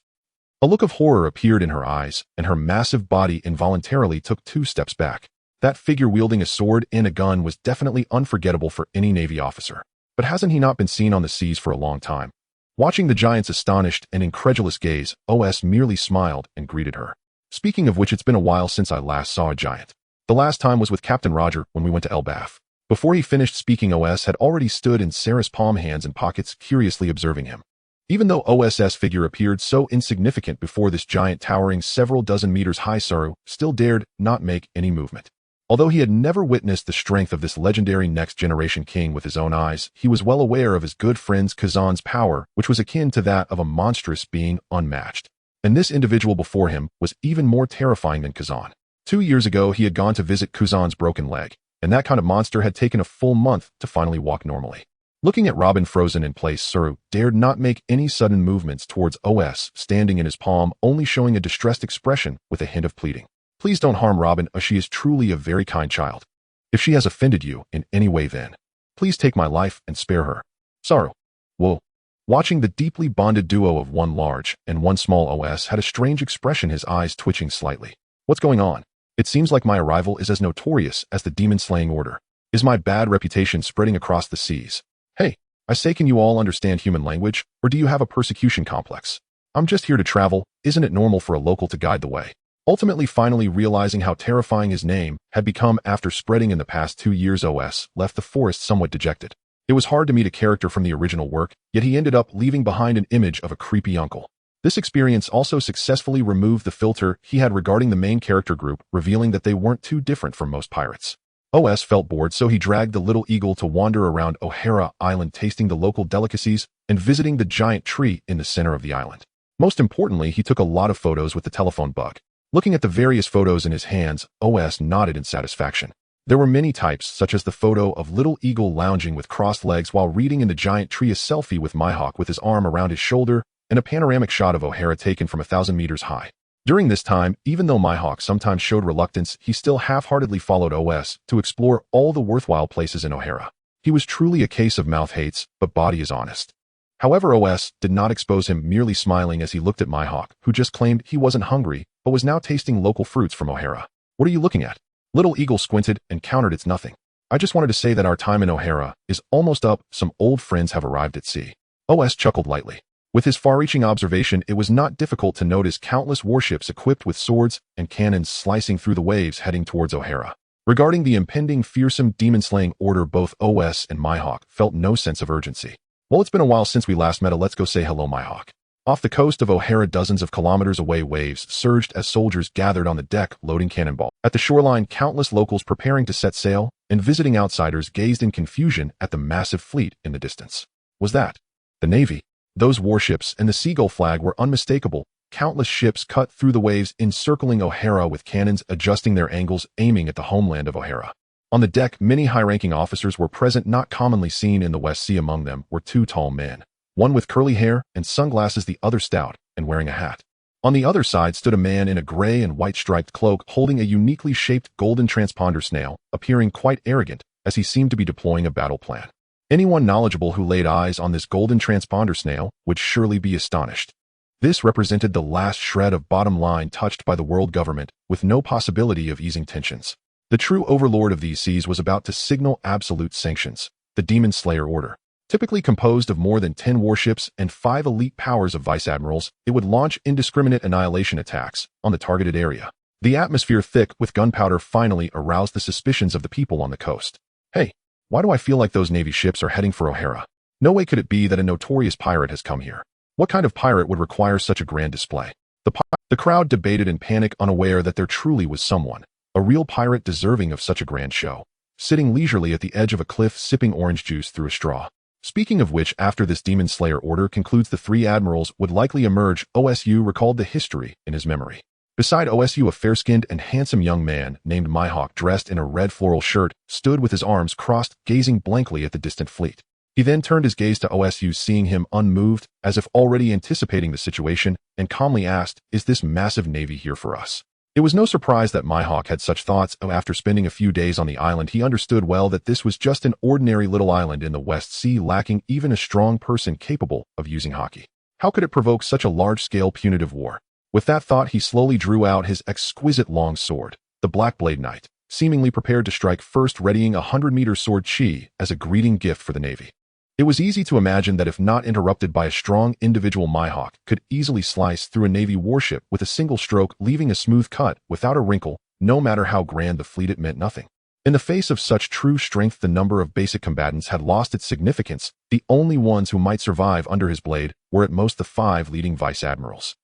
A look of horror appeared in her eyes, and her massive body involuntarily took 2 steps back. That figure wielding a sword and a gun was definitely unforgettable for any Navy officer. But hasn't he not been seen on the seas for a long time? Watching the giant's astonished and incredulous gaze, OS merely smiled and greeted her. Speaking of which, it's been a while since I last saw a giant. The last time was with Captain Roger when we went to Elbaf. Before he finished speaking, OS had already stood in Sarah's palm, hands in pockets, curiously observing him. Even though OS's figure appeared so insignificant before this giant towering several dozen meters high, Saru still dared not make any movement. Although he had never witnessed the strength of this legendary next-generation king with his own eyes, he was well aware of his good friend Kazan's power, which was akin to that of a monstrous being, unmatched. And this individual before him was even more terrifying than Kazan. 2 years ago, he had gone to visit Kazan's broken leg, and that kind of monster had taken a full month to finally walk normally. Looking at Robin frozen in place, Saru dared not make any sudden movements towards OS, standing in his palm, only showing a distressed expression with a hint of pleading. Please don't harm Robin, as she is truly a very kind child. If she has offended you in any way, then please take my life and spare her. Sorrow. Whoa. Watching the deeply bonded duo of one large and one small OS had a strange expression, his eyes twitching slightly. What's going on? It seems like my arrival is as notorious as the demon-slaying order. Is my bad reputation spreading across the seas? Hey, I say, can you all understand human language, or do you have a persecution complex? I'm just here to travel. Isn't it normal for a local to guide the way? Ultimately, finally realizing how terrifying his name had become after spreading in the past 2 years, OS left the forest somewhat dejected. It was hard to meet a character from the original work, yet he ended up leaving behind an image of a creepy uncle. This experience also successfully removed the filter he had regarding the main character group, revealing that they weren't too different from most pirates. OS felt bored, so he dragged the little eagle to wander around O'Hara Island, tasting the local delicacies and visiting the giant tree in the center of the island. Most importantly, he took a lot of photos with the telephone bug. Looking at the various photos in his hands, OS nodded in satisfaction. There were many types, such as the photo of little eagle lounging with crossed legs while reading in the giant tree, a selfie with Mihawk with his arm around his shoulder, and a panoramic shot of O'Hara taken from 1,000 meters high. During this time, even though Mihawk sometimes showed reluctance, he still half-heartedly followed OS to explore all the worthwhile places in O'Hara. He was truly a case of mouth hates, but body is honest. However, OS did not expose him, merely smiling as he looked at Mihawk, who just claimed he wasn't hungry, but was now tasting local fruits from O'Hara. What are you looking at? Little Eagle squinted and countered, it's nothing. I just wanted to say that our time in O'Hara is almost up. Some old friends have arrived at sea. OS chuckled lightly. With his far-reaching observation, it was not difficult to notice countless warships equipped with swords and cannons slicing through the waves heading towards O'Hara. Regarding the impending fearsome demon-slaying order, both OS and Mihawk felt no sense of urgency. Well, it's been a while since we last met. Let's go say hello, Mihawk. Off the coast of O'Hara, dozens of kilometers away, waves surged as soldiers gathered on the deck loading cannonballs. At the shoreline, countless locals preparing to set sail, and visiting outsiders gazed in confusion at the massive fleet in the distance. Was that the Navy? Those warships and the seagull flag were unmistakable. Countless ships cut through the waves, encircling O'Hara with cannons adjusting their angles, aiming at the homeland of O'Hara. On the deck, many high-ranking officers were present, not commonly seen in the West Sea. Among them were 2 tall men, one with curly hair and sunglasses, the other stout and wearing a hat. On the other side stood a man in a gray and white striped cloak, holding a uniquely shaped golden transponder snail, appearing quite arrogant as he seemed to be deploying a battle plan. Anyone knowledgeable who laid eyes on this golden transponder snail would surely be astonished. This represented the last shred of bottom line touched by the world government, with no possibility of easing tensions. The true overlord of these seas was about to signal absolute sanctions, the Demon Slayer Order. Typically composed of more than 10 warships and 5 elite powers of vice admirals, it would launch indiscriminate annihilation attacks on the targeted area. The atmosphere, thick with gunpowder, finally aroused the suspicions of the people on the coast. Hey, why do I feel like those Navy ships are heading for O'Hara? No way could it be that a notorious pirate has come here. What kind of pirate would require such a grand display? The crowd debated in panic, unaware that there truly was someone, a real pirate deserving of such a grand show, sitting leisurely at the edge of a cliff sipping orange juice through a straw. Speaking of which, after this Demon Slayer order concludes, the 3 admirals would likely emerge. OSU recalled the history in his memory. Beside OSU, a fair-skinned and handsome young man named Mihawk, dressed in a red floral shirt, stood with his arms crossed, gazing blankly at the distant fleet. He then turned his gaze to OSU, seeing him unmoved, as if already anticipating the situation, and calmly asked, "Is this massive navy here for us?" It was no surprise that Mihawk had such thoughts. After spending a few days on the island, he understood well that this was just an ordinary little island in the West Sea, lacking even a strong person capable of using Haki. How could it provoke such a large-scale punitive war? With that thought, he slowly drew out his exquisite long sword, the Black Blade Knight, seemingly prepared to strike first, readying a 100-meter sword chi as a greeting gift for the Navy. It was easy to imagine that if not interrupted by a strong individual, Mihawk could easily slice through a Navy warship with a single stroke, leaving a smooth cut without a wrinkle. No matter how grand the fleet, it meant nothing. In the face of such true strength, the number of basic combatants had lost its significance. The only ones who might survive under his blade were at most the 5 leading vice admirals.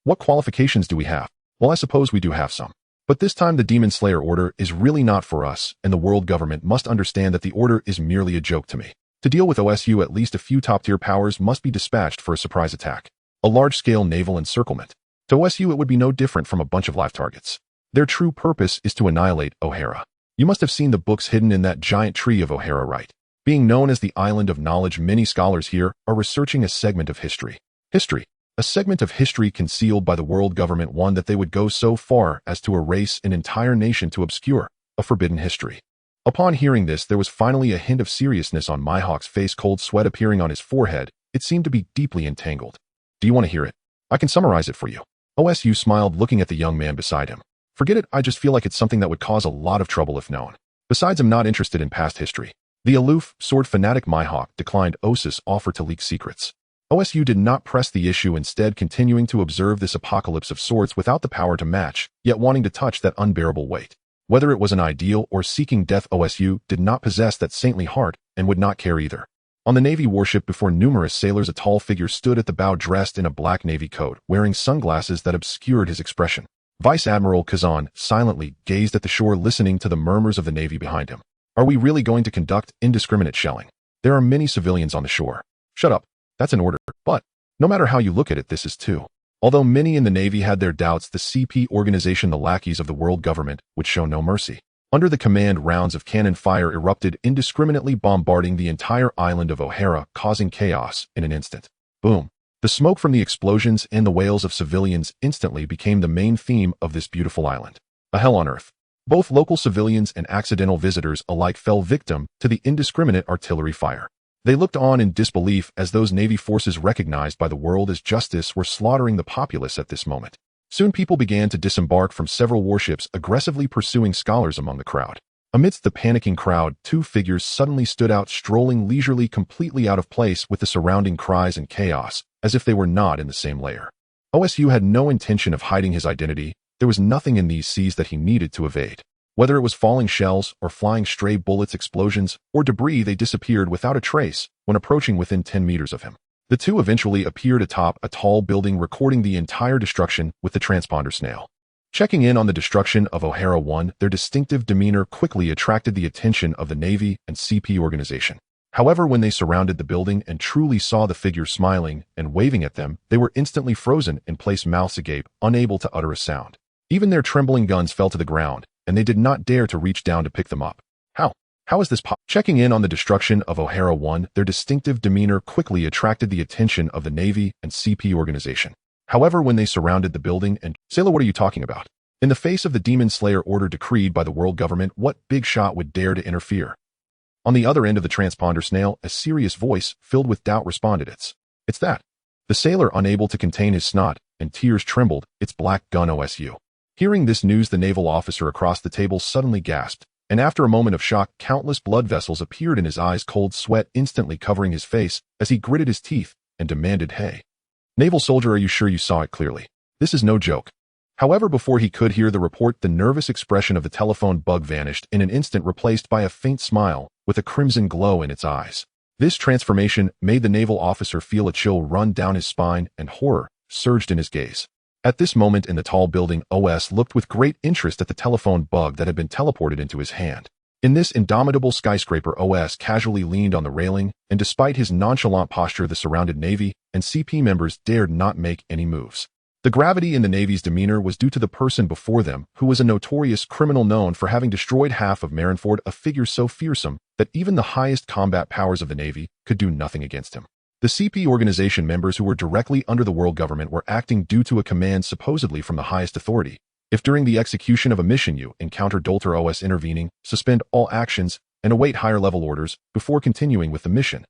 What qualifications do we have? Well, I suppose we do have some. But this time the Demon Slayer Order is really not for us, and the world government must understand that the order is merely a joke to me. To deal with OSU, at least a few top-tier powers must be dispatched for a surprise attack, a large-scale naval encirclement. To OSU, it would be no different from a bunch of live targets. Their true purpose is to annihilate O'Hara. You must have seen the books hidden in that giant tree of O'Hara, right? Being known as the Island of Knowledge, many scholars here are researching a segment of history. A segment of history concealed by the world government, one that they would go so far as to erase an entire nation to obscure, a forbidden history. Upon hearing this, there was finally a hint of seriousness on Mihawk's face, cold sweat appearing on his forehead. It seemed to be deeply entangled. Do you want to hear it? I can summarize it for you. OSU smiled, looking at the young man beside him. Forget it, I just feel like it's something that would cause a lot of trouble if known. Besides, I'm not interested in past history. The aloof, sword fanatic Mihawk declined Osa's offer to leak secrets. OSU did not press the issue, instead continuing to observe this apocalypse of sorts without the power to match, yet wanting to touch that unbearable weight. Whether it was an ideal or seeking death, OSU did not possess that saintly heart and would not care either. On the Navy warship before numerous sailors, a tall figure stood at the bow dressed in a black Navy coat, wearing sunglasses that obscured his expression. Vice Admiral Kazan silently gazed at the shore, listening to the murmurs of the Navy behind him. Are we really going to conduct indiscriminate shelling? There are many civilians on the shore. Shut up. That's an order. But, no matter how you look at it, this is too. Although many in the Navy had their doubts, the CP organization, the lackeys of the world government, would show no mercy. Under the command, rounds of cannon fire erupted indiscriminately, bombarding the entire island of O'Hara, causing chaos in an instant. Boom. The smoke from the explosions and the wails of civilians instantly became the main theme of this beautiful island. A hell on earth. Both local civilians and accidental visitors alike fell victim to the indiscriminate artillery fire. They looked on in disbelief as those Navy forces recognized by the world as justice were slaughtering the populace at this moment. Soon people began to disembark from several warships, aggressively pursuing scholars among the crowd. Amidst the panicking crowd, two figures suddenly stood out, strolling leisurely, completely out of place with the surrounding cries and chaos, as if they were not in the same layer. OSU had no intention of hiding his identity. There was nothing in these seas that he needed to evade. Whether it was falling shells or flying stray bullets, explosions, or debris, they disappeared without a trace when approaching within 10 meters of him. The two eventually appeared atop a tall building, recording the entire destruction with the transponder snail. Checking in on the destruction of O'Hara 1, their distinctive demeanor quickly attracted the attention of the Navy and CP organization. However, when they surrounded the building and truly saw the figure smiling and waving at them, they were instantly frozen in place, mouths agape, unable to utter a sound. Even their trembling guns fell to the ground, and they did not dare to reach down to pick them up. How is this possible? Checking in on the destruction of O'Hara 1, their distinctive demeanor quickly attracted the attention of the Navy and CP organization. However, when they surrounded the building and, Sailor, what are you talking about? In the face of the Demon Slayer order decreed by the world government, what big shot would dare to interfere? On the other end of the transponder snail, a serious voice filled with doubt responded, It's that. The sailor, unable to contain his snot, and tears trembled, It's Black Gun OSU. Hearing this news, the naval officer across the table suddenly gasped, and after a moment of shock, countless blood vessels appeared in his eyes, cold sweat instantly covering his face as he gritted his teeth and demanded, Hey, naval soldier, are you sure you saw it clearly? This is no joke. However, before he could hear the report, the nervous expression of the telephone bug vanished in an instant, replaced by a faint smile with a crimson glow in its eyes. This transformation made the naval officer feel a chill run down his spine, and horror surged in his gaze. At this moment in the tall building, OS looked with great interest at the telephone bug that had been teleported into his hand. In this indomitable skyscraper, OS casually leaned on the railing, and despite his nonchalant posture, the surrounded Navy and CP members dared not make any moves. The gravity in the Navy's demeanor was due to the person before them, who was a notorious criminal known for having destroyed half of Marineford, a figure so fearsome that even the highest combat powers of the Navy could do nothing against him. The CP organization members who were directly under the world government were acting due to a command supposedly from the highest authority. If during the execution of a mission you encounter Dolter OS, intervening, suspend all actions, and await higher-level orders before continuing with the mission.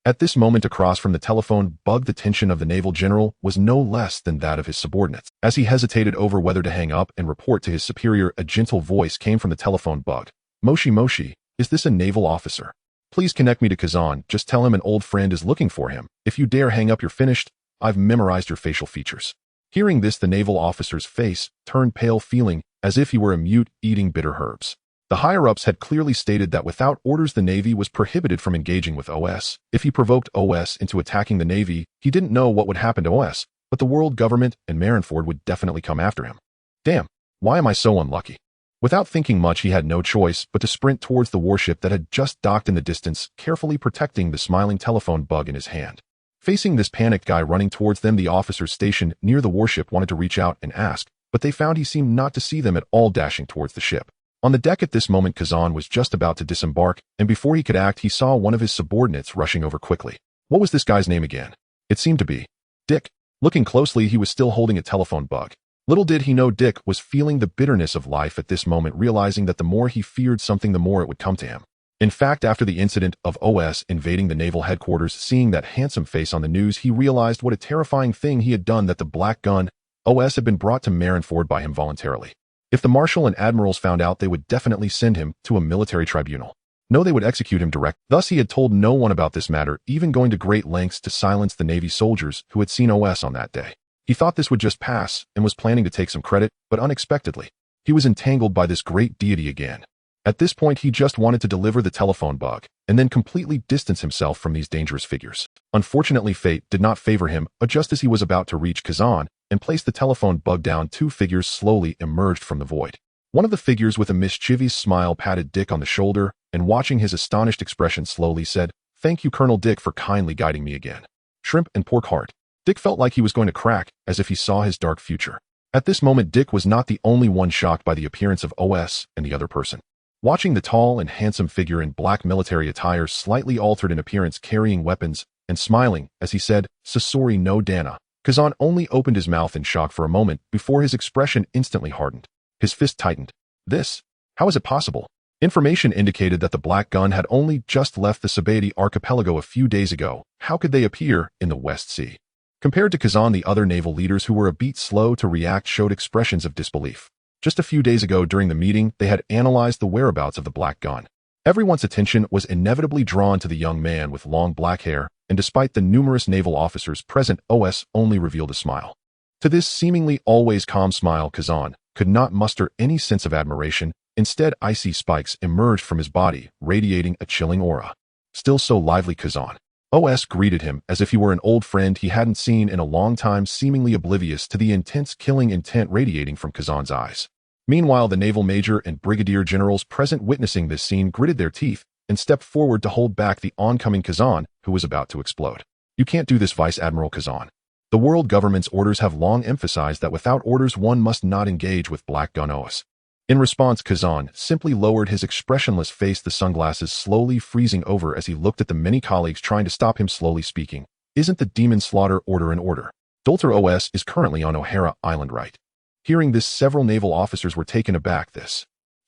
At this moment, across from the telephone bug, the tension of the naval general was no less than that of his subordinates. As he hesitated over whether to hang up and report to his superior, a gentle voice came from the telephone bug. Moshi, is this a naval officer? Please connect me to Kazan. Just tell him an old friend is looking for him. If you dare hang up, you're finished. I've memorized your facial features. Hearing this, the naval officer's face turned pale, feeling as if he were a mute eating bitter herbs. The higher-ups had clearly stated that without orders, the Navy was prohibited from engaging with OS. If he provoked OS into attacking the Navy, he didn't know what would happen to OS, but the world government and Marineford would definitely come after him. Damn, why am I so unlucky? Without thinking much, he had no choice but to sprint towards the warship that had just docked in the distance, carefully protecting the smiling telephone bug in his hand. Facing this panicked guy running towards them, the officers stationed near the warship wanted to reach out and ask, but they found he seemed not to see them at all, dashing towards the ship. On the deck at this moment, Kazan was just about to disembark, and before he could act, he saw one of his subordinates rushing over quickly. What was this guy's name again? It seemed to be Dick. Looking closely, he was still holding a telephone bug. Little did he know Dick was feeling the bitterness of life at this moment, realizing that the more he feared something, the more it would come to him. In fact, after the incident of OS invading the naval headquarters, seeing that handsome face on the news, he realized what a terrifying thing he had done, that the black gun OS had been brought to Marineford by him voluntarily. If the marshal and admirals found out, they would definitely send him to a military tribunal. No, they would execute him direct. Thus, he had told no one about this matter, even going to great lengths to silence the Navy soldiers who had seen OS on that day. He thought this would just pass and was planning to take some credit, but unexpectedly, he was entangled by this great deity again. At this point, he just wanted to deliver the telephone bug and then completely distance himself from these dangerous figures. Unfortunately, fate did not favor him, but just as he was about to reach Kazan and place the telephone bug down, two figures slowly emerged from the void. One of the figures, with a mischievous smile, patted Dick on the shoulder and, watching his astonished expression, slowly said, "Thank you, Colonel Dick, for kindly guiding me again." Shrimp and pork heart. Dick felt like he was going to crack, as if he saw his dark future. At this moment, Dick was not the only one shocked by the appearance of OS and the other person. Watching the tall and handsome figure in black military attire, slightly altered in appearance, carrying weapons, and smiling as he said, "Sorry, no Dana," Kazan only opened his mouth in shock for a moment before his expression instantly hardened. His fist tightened. This? How is it possible? Information indicated that the black gun had only just left the Sabadi archipelago a few days ago. How could they appear in the West Sea? Compared to Kazan, the other naval leaders, who were a bit slow to react, showed expressions of disbelief. Just a few days ago during the meeting, they had analyzed the whereabouts of the black gun. Everyone's attention was inevitably drawn to the young man with long black hair, and despite the numerous naval officers present, OS only revealed a smile. To this seemingly always calm smile, Kazan could not muster any sense of admiration. Instead, icy spikes emerged from his body, radiating a chilling aura. Still so lively, Kazan. OS greeted him as if he were an old friend he hadn't seen in a long time, seemingly oblivious to the intense killing intent radiating from Kazan's eyes. Meanwhile, the naval major and brigadier generals present, witnessing this scene, gritted their teeth and stepped forward to hold back the oncoming Kazan, who was about to explode. "You can't do this, Vice Admiral Kazan. The world government's orders have long emphasized that without orders one must not engage with black gun OS." In response, Kazan simply lowered his expressionless face, the sunglasses slowly freezing over as he looked at the many colleagues trying to stop him, slowly speaking. "Isn't the demon slaughter order an order? Dolter OS is currently on O'Hara Island, right?" Hearing this, several naval officers were taken aback.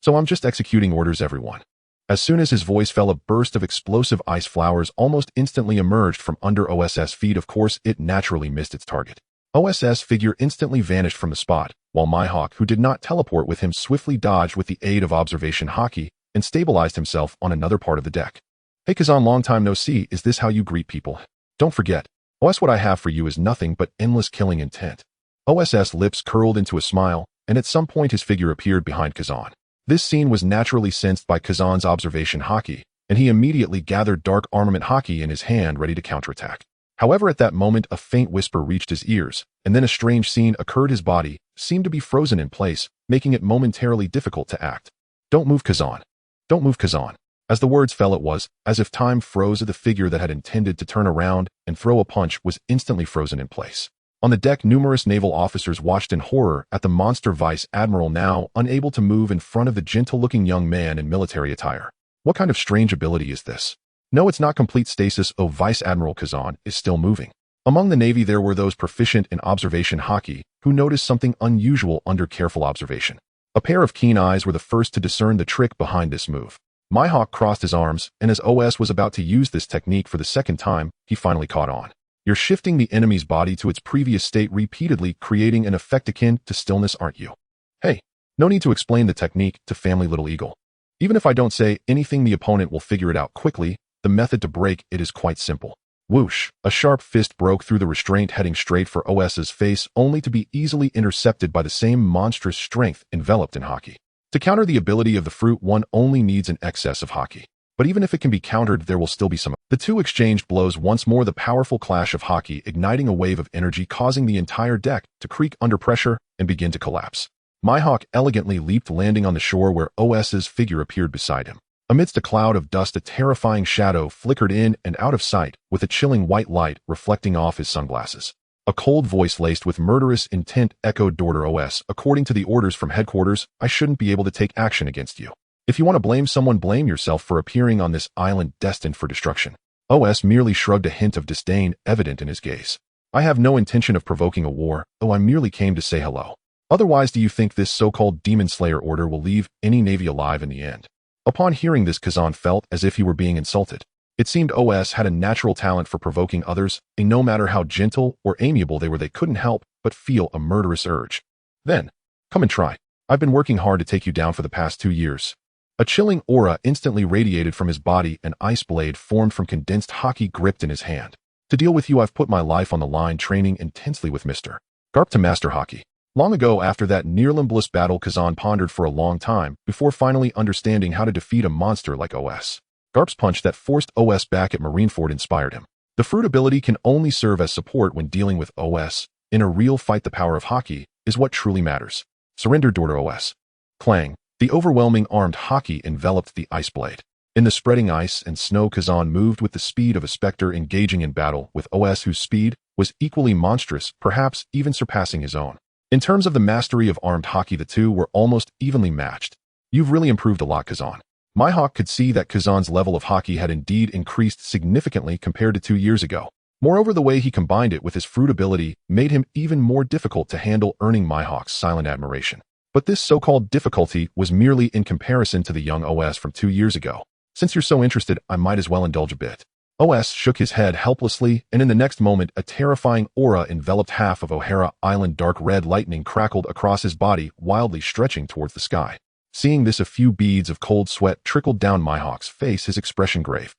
So I'm just executing orders, everyone." As soon as his voice fell, a burst of explosive ice flowers almost instantly emerged from under OS's feet. Of course, it naturally missed its target. OS's figure instantly vanished from the spot, while Mihawk, who did not teleport with him, swiftly dodged with the aid of Observation Haki and stabilized himself on another part of the deck. "Hey Kazan, long time no see. Is this how you greet people? Don't forget, OS, what I have for you is nothing but endless killing intent." OS's lips curled into a smile, and at some point his figure appeared behind Kazan. This scene was naturally sensed by Kazan's Observation Haki, and he immediately gathered Dark Armament Haki in his hand, ready to counterattack. However, at that moment, a faint whisper reached his ears, and then a strange scene occurred. His body seemed to be frozen in place, making it momentarily difficult to act. "Don't move, Kazan. Don't move, Kazan." As the words fell, it was as if time froze. The figure that had intended to turn around and throw a punch was instantly frozen in place. On the deck, numerous naval officers watched in horror at the monster Vice Admiral, now unable to move in front of the gentle-looking young man in military attire. What kind of strange ability is this? No, it's not complete stasis. Oh, Vice Admiral Kazan is still moving. Among the Navy, there were those proficient in Observation Haki who noticed something unusual under careful observation. A pair of keen eyes were the first to discern the trick behind this move. Mihawk crossed his arms, and as OS was about to use this technique for the second time, he finally caught on. "You're shifting the enemy's body to its previous state repeatedly, creating an effect akin to stillness, aren't you?" "Hey, no need to explain the technique to family Little Eagle. Even if I don't say anything, the opponent will figure it out quickly. The method to break it is quite simple." Whoosh! A sharp fist broke through the restraint, heading straight for OS's face, only to be easily intercepted by the same monstrous strength enveloped in Haki. To counter the ability of the fruit, one only needs an excess of Haki. But even if it can be countered, there will still be some. The two exchanged blows once more, the powerful clash of Haki igniting a wave of energy, causing the entire deck to creak under pressure and begin to collapse. Mihawk elegantly leaped, landing on the shore where OS's figure appeared beside him. Amidst a cloud of dust, a terrifying shadow flickered in and out of sight, with a chilling white light reflecting off his sunglasses. A cold voice laced with murderous intent echoed, "Daughter OS, according to the orders from headquarters, I shouldn't be able to take action against you. If you want to blame someone, blame yourself for appearing on this island destined for destruction." OS merely shrugged, a hint of disdain evident in his gaze. I have no intention of provoking a war, though I merely came to say hello. Otherwise, do you think this so-called Demon Slayer order will leave any navy alive in the end? Upon hearing this, Kazan felt as if he were being insulted. It seemed OS had a natural talent for provoking others, and no matter how gentle or amiable they were, they couldn't help but feel a murderous urge. Then, come and try. I've been working hard to take you down for the past 2 years. A chilling aura instantly radiated from his body, an ice blade formed from condensed haki gripped in his hand. To deal with you, I've put my life on the line, training intensely with Mr. Garp to master Haki. Long ago, after that near-limbless battle, Kazan pondered for a long time before finally understanding how to defeat a monster like OS. Garp's punch that forced OS back at Marineford inspired him. The fruit ability can only serve as support when dealing with OS. In a real fight, the power of Haki is what truly matters. Surrender door to OS. Clang. The overwhelming armed Haki enveloped the ice blade. In the spreading ice and snow, Kazan moved with the speed of a specter engaging in battle with OS, whose speed was equally monstrous, perhaps even surpassing his own. In terms of the mastery of armed Haki, the two were almost evenly matched. You've really improved a lot, Kazan. Mihawk could see that Kazan's level of Haki had indeed increased significantly compared to 2 years ago. Moreover, the way he combined it with his fruit ability made him even more difficult to handle, earning Mihawk's silent admiration. But this so-called difficulty was merely in comparison to the young OS from 2 years ago. Since you're so interested, I might as well indulge a bit. OS shook his head helplessly, and in the next moment, a terrifying aura enveloped half of O'Hara Island. Dark red lightning crackled across his body, wildly stretching towards the sky. Seeing this, a few beads of cold sweat trickled down Mihawk's face, his expression grave.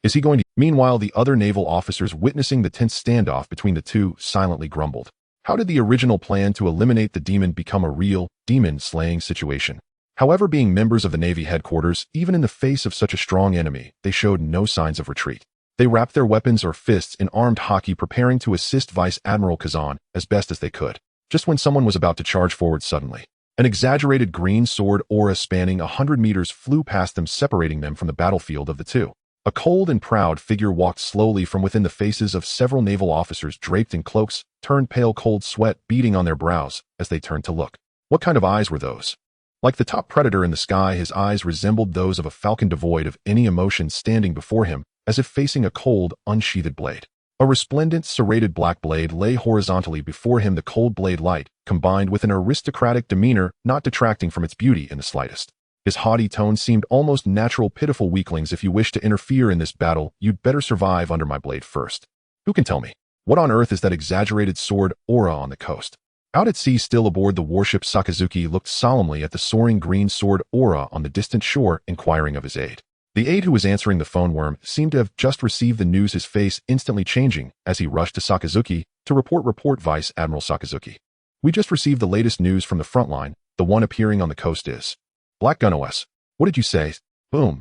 Is he going to? Meanwhile, the other naval officers, witnessing the tense standoff between the two, silently grumbled. How did the original plan to eliminate the demon become a real, demon-slaying situation? However, being members of the Navy headquarters, even in the face of such a strong enemy, they showed no signs of retreat. They wrapped their weapons or fists in armed Haki, preparing to assist Vice Admiral Kazan as best as they could. Just when someone was about to charge forward, suddenly, an exaggerated green sword aura spanning 100 meters flew past them, separating them from the battlefield of the two. A cold and proud figure walked slowly from within the faces of several naval officers draped in cloaks, turned pale, cold sweat beading on their brows as they turned to look. What kind of eyes were those? Like the top predator in the sky, his eyes resembled those of a falcon devoid of any emotion, standing before him as if facing a cold, unsheathed blade. A resplendent, serrated black blade lay horizontally before him, the cold blade light, combined with an aristocratic demeanor, not detracting from its beauty in the slightest. His haughty tone seemed almost natural. Pitiful weaklings, if you wish to interfere in this battle, you'd better survive under my blade first. Who can tell me? What on earth is that exaggerated sword aura on the coast? Out at sea, still aboard the warship, Sakazuki looked solemnly at the soaring green sword aura on the distant shore, inquiring of his aide. The aide who was answering the phone worm seemed to have just received the news, his face instantly changing as he rushed to Sakazuki to report Vice Admiral Sakazuki. We just received the latest news from the front line. The one appearing on the coast is Black Gun OS. What did you say? Boom.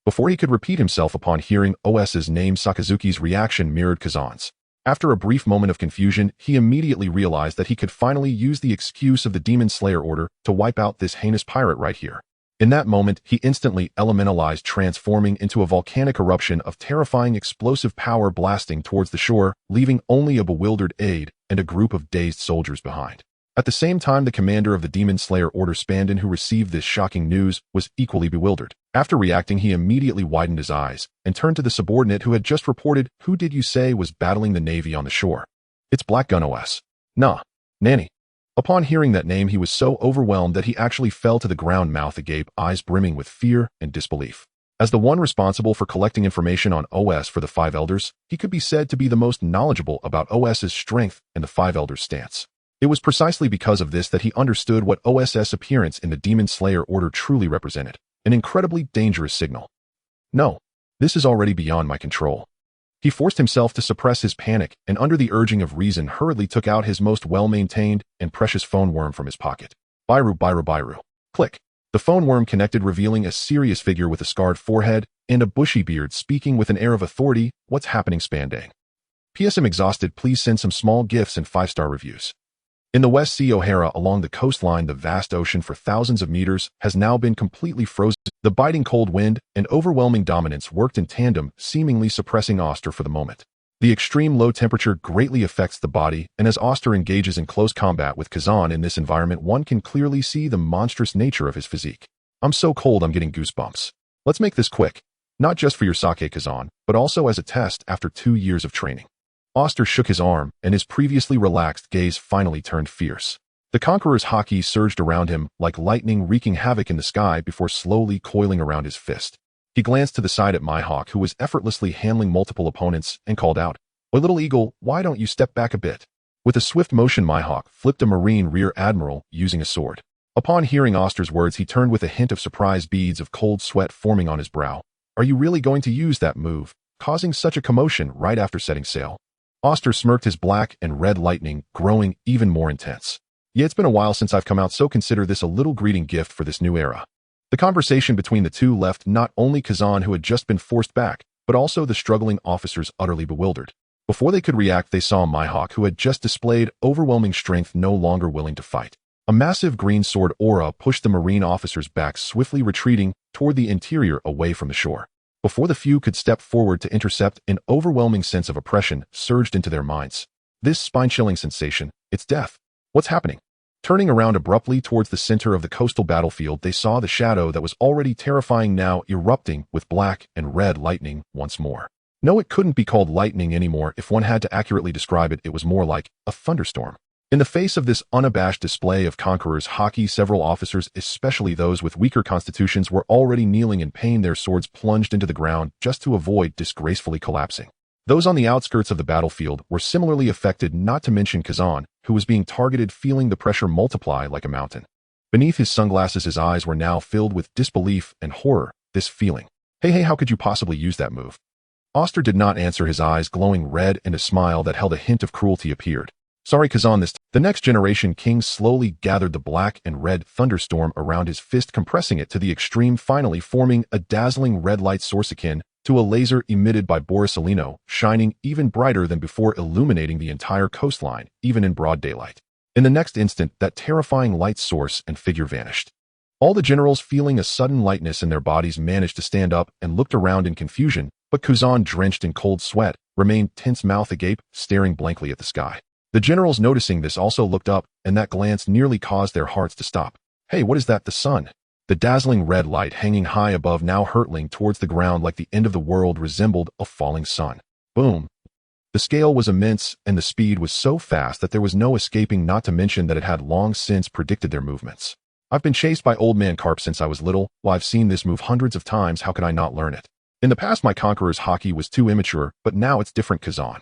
Before he could repeat himself upon hearing OS's name, Sakazuki's reaction mirrored Kazan's. After a brief moment of confusion, he immediately realized that he could finally use the excuse of the Demon Slayer order to wipe out this heinous pirate right here. In that moment, he instantly elementalized, transforming into a volcanic eruption of terrifying explosive power, blasting towards the shore, leaving only a bewildered aide and a group of dazed soldiers behind. At the same time, the commander of the Demon Slayer Order, Spandon, who received this shocking news, was equally bewildered. After reacting, he immediately widened his eyes and turned to the subordinate who had just reported, "Who did you say was battling the Navy on the shore?" "It's Black Gun OS. Nah, Nanny." Upon hearing that name, he was so overwhelmed that he actually fell to the ground, mouth agape, eyes brimming with fear and disbelief. As the one responsible for collecting information on OS for the Five Elders, he could be said to be the most knowledgeable about OS's strength and the Five Elders' stance. It was precisely because of this that he understood what OS's appearance in the Demon Slayer Order truly represented, an incredibly dangerous signal. No, this is already beyond my control. He forced himself to suppress his panic and, under the urging of reason, hurriedly took out his most well-maintained and precious phone worm from his pocket. Biru. Click. The phone worm connected, revealing a serious figure with a scarred forehead and a bushy beard, speaking with an air of authority. "What's happening, Spandang? P.S. I'm exhausted. Please send some small gifts and 5-star reviews." In the West Sea, O'Hara, along the coastline, the vast ocean for thousands of meters has now been completely frozen. The biting cold wind and overwhelming dominance worked in tandem, seemingly suppressing Oster for the moment. The extreme low temperature greatly affects the body, and as Oster engages in close combat with Kazan in this environment, one can clearly see the monstrous nature of his physique. "I'm so cold, I'm getting goosebumps. Let's make this quick. Not just for your sake, Kazan, but also as a test after 2 years of training." Oster shook his arm, and his previously relaxed gaze finally turned fierce. The Conqueror's haki surged around him like lightning wreaking havoc in the sky before slowly coiling around his fist. He glanced to the side at Mihawk, who was effortlessly handling multiple opponents, and called out, "Oi, little eagle, why don't you step back a bit?" With a swift motion, Mihawk flipped a Marine rear admiral using a sword. Upon hearing Oster's words, he turned with a hint of surprise, beads of cold sweat forming on his brow. "Are you really going to use that move, causing such a commotion right after setting sail?" Oster smirked, his black and red lightning growing even more intense. "Yeah, it's been a while since I've come out, so consider this a little greeting gift for this new era." The conversation between the two left not only Kazan, who had just been forced back, but also the struggling officers utterly bewildered. Before they could react, they saw Mihawk, who had just displayed overwhelming strength, no longer willing to fight. A massive green sword aura pushed the Marine officers back, swiftly retreating toward the interior away from the shore. Before the few could step forward to intercept, an overwhelming sense of oppression surged into their minds. This spine-chilling sensation, it's death. What's happening? Turning around abruptly towards the center of the coastal battlefield, they saw the shadow that was already terrifying now erupting with black and red lightning once more. No, it couldn't be called lightning anymore. If one had to accurately describe it, it was more like a thunderstorm. In the face of this unabashed display of Conqueror's haki, several officers, especially those with weaker constitutions, were already kneeling in pain, their swords plunged into the ground just to avoid disgracefully collapsing. Those on the outskirts of the battlefield were similarly affected, not to mention Kazan, who was being targeted, feeling the pressure multiply like a mountain. Beneath his sunglasses, his eyes were now filled with disbelief and horror. This feeling. Hey, how could you possibly use that move? Oster did not answer, his eyes glowing red, and a smile that held a hint of cruelty appeared. Sorry, Kazan, the next generation king slowly gathered the black and red thunderstorm around his fist, compressing it to the extreme, finally forming a dazzling red light source akin to a laser emitted by Borisolino, shining even brighter than before, illuminating the entire coastline, even in broad daylight. In the next instant, that terrifying light source and figure vanished. All the generals, feeling a sudden lightness in their bodies, managed to stand up and looked around in confusion, but Kazan, drenched in cold sweat, remained tense, mouth agape, staring blankly at the sky. The generals, noticing this, also looked up, and that glance nearly caused their hearts to stop. Hey, what is that? The sun. The dazzling red light hanging high above, now hurtling towards the ground like the end of the world, resembled a falling sun. Boom. The scale was immense, and the speed was so fast that there was no escaping, not to mention that it had long since predicted their movements. I've been chased by Old Man Carp since I was little. Well, I've seen this move hundreds of times. How could I not learn it? In the past, my Conqueror's haki was too immature, but now it's different, Kazan.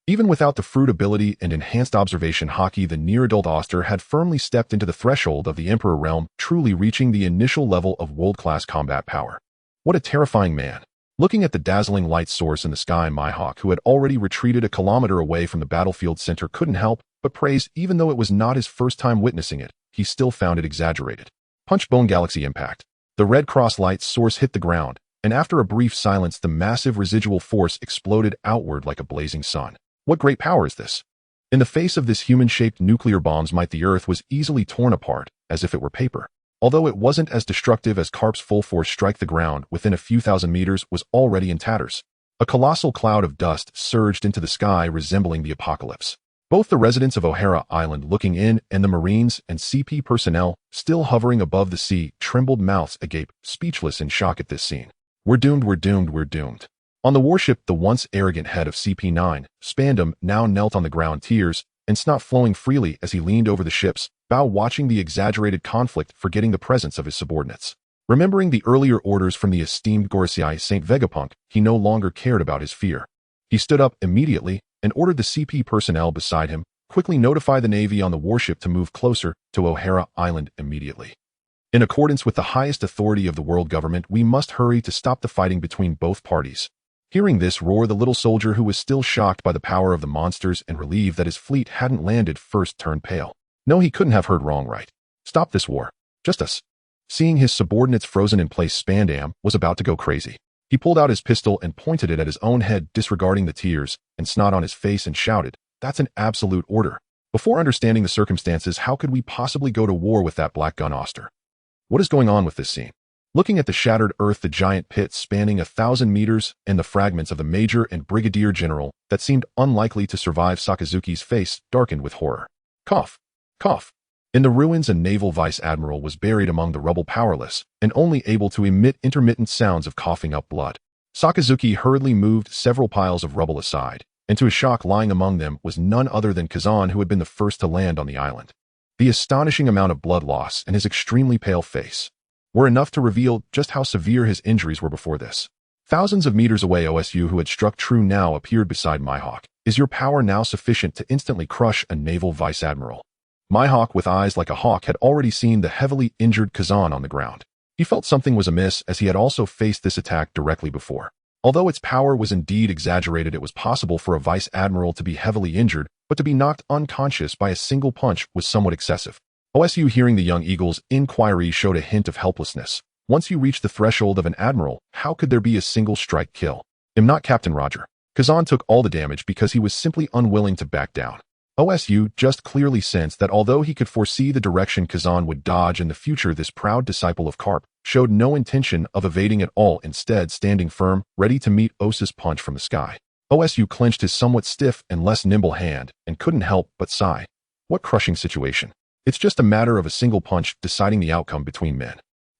Even without the fruit ability and enhanced observation haki, the near-adult Oster had firmly stepped into the threshold of the Emperor realm, truly reaching the initial level of world-class combat power. What a terrifying man. Looking at the dazzling light source in the sky, Mihawk, who had already retreated a kilometer away from the battlefield center, couldn't help but praise. Even though it was not his first time witnessing it, he still found it exaggerated. Punchbone Galaxy impact. The Red Cross light source hit the ground, and after a brief silence, the massive residual force exploded outward like a blazing sun. What great power is this? In the face of this human-shaped nuclear bomb's might, the Earth was easily torn apart, as if it were paper. Although it wasn't as destructive as Carp's full force strike, the ground within a few thousand meters was already in tatters. A colossal cloud of dust surged into the sky, resembling the apocalypse. Both the residents of O'Hara Island looking in and the Marines and CP personnel still hovering above the sea trembled, mouths agape, speechless in shock at this scene. We're doomed, we're doomed, we're doomed. On the warship, the once arrogant head of CP9, Spandam, now knelt on the ground, tears and snot flowing freely as he leaned over the ship's bow, watching the exaggerated conflict, forgetting the presence of his subordinates. Remembering the earlier orders from the esteemed Gorisei St. Vegapunk, he no longer cared about his fear. He stood up immediately and ordered the CP personnel beside him, quickly notify the Navy on the warship to move closer to O'Hara Island immediately. In accordance with the highest authority of the world government, we must hurry to stop the fighting between both parties. Hearing this roar, the little soldier, who was still shocked by the power of the monsters and relieved that his fleet hadn't landed first, turned pale. No, he couldn't have heard wrong, right? Stop this war. Just us. Seeing his subordinates frozen in place, Spandam was about to go crazy. He pulled out his pistol and pointed it at his own head, disregarding the tears and snot on his face, and shouted, "That's an absolute order." Before understanding the circumstances, how could we possibly go to war with that black gun, Oster? What is going on with this scene? Looking at the shattered earth, the giant pit spanning 1,000 meters, and the fragments of the major and brigadier general that seemed unlikely to survive, Sakazuki's face darkened with horror. Cough. Cough. In the ruins, a naval vice admiral was buried among the rubble, powerless and only able to emit intermittent sounds of coughing up blood. Sakazuki hurriedly moved several piles of rubble aside, and to his shock, lying among them was none other than Kazan, who had been the first to land on the island. The astonishing amount of blood loss and his extremely pale face were enough to reveal just how severe his injuries were before this. Thousands of meters away, OSU, who had struck true now, appeared beside Mihawk. Is your power now sufficient to instantly crush a naval vice admiral? Mihawk, with eyes like a hawk, had already seen the heavily injured Kazan on the ground. He felt something was amiss, as he had also faced this attack directly before. Although its power was indeed exaggerated, it was possible for a vice admiral to be heavily injured, but to be knocked unconscious by a single punch was somewhat excessive. OSU, hearing the young eagle's inquiry, showed a hint of helplessness. Once you reach the threshold of an admiral, how could there be a single strike kill? I'm not Captain Roger. Kazan took all the damage because he was simply unwilling to back down. OSU just clearly sensed that although he could foresee the direction Kazan would dodge in the future, this proud disciple of Karp showed no intention of evading at all, instead standing firm, ready to meet Osa's punch from the sky. OSU clenched his somewhat stiff and less nimble hand and couldn't help but sigh. What crushing situation. It's just a matter of a single punch deciding the outcome between men.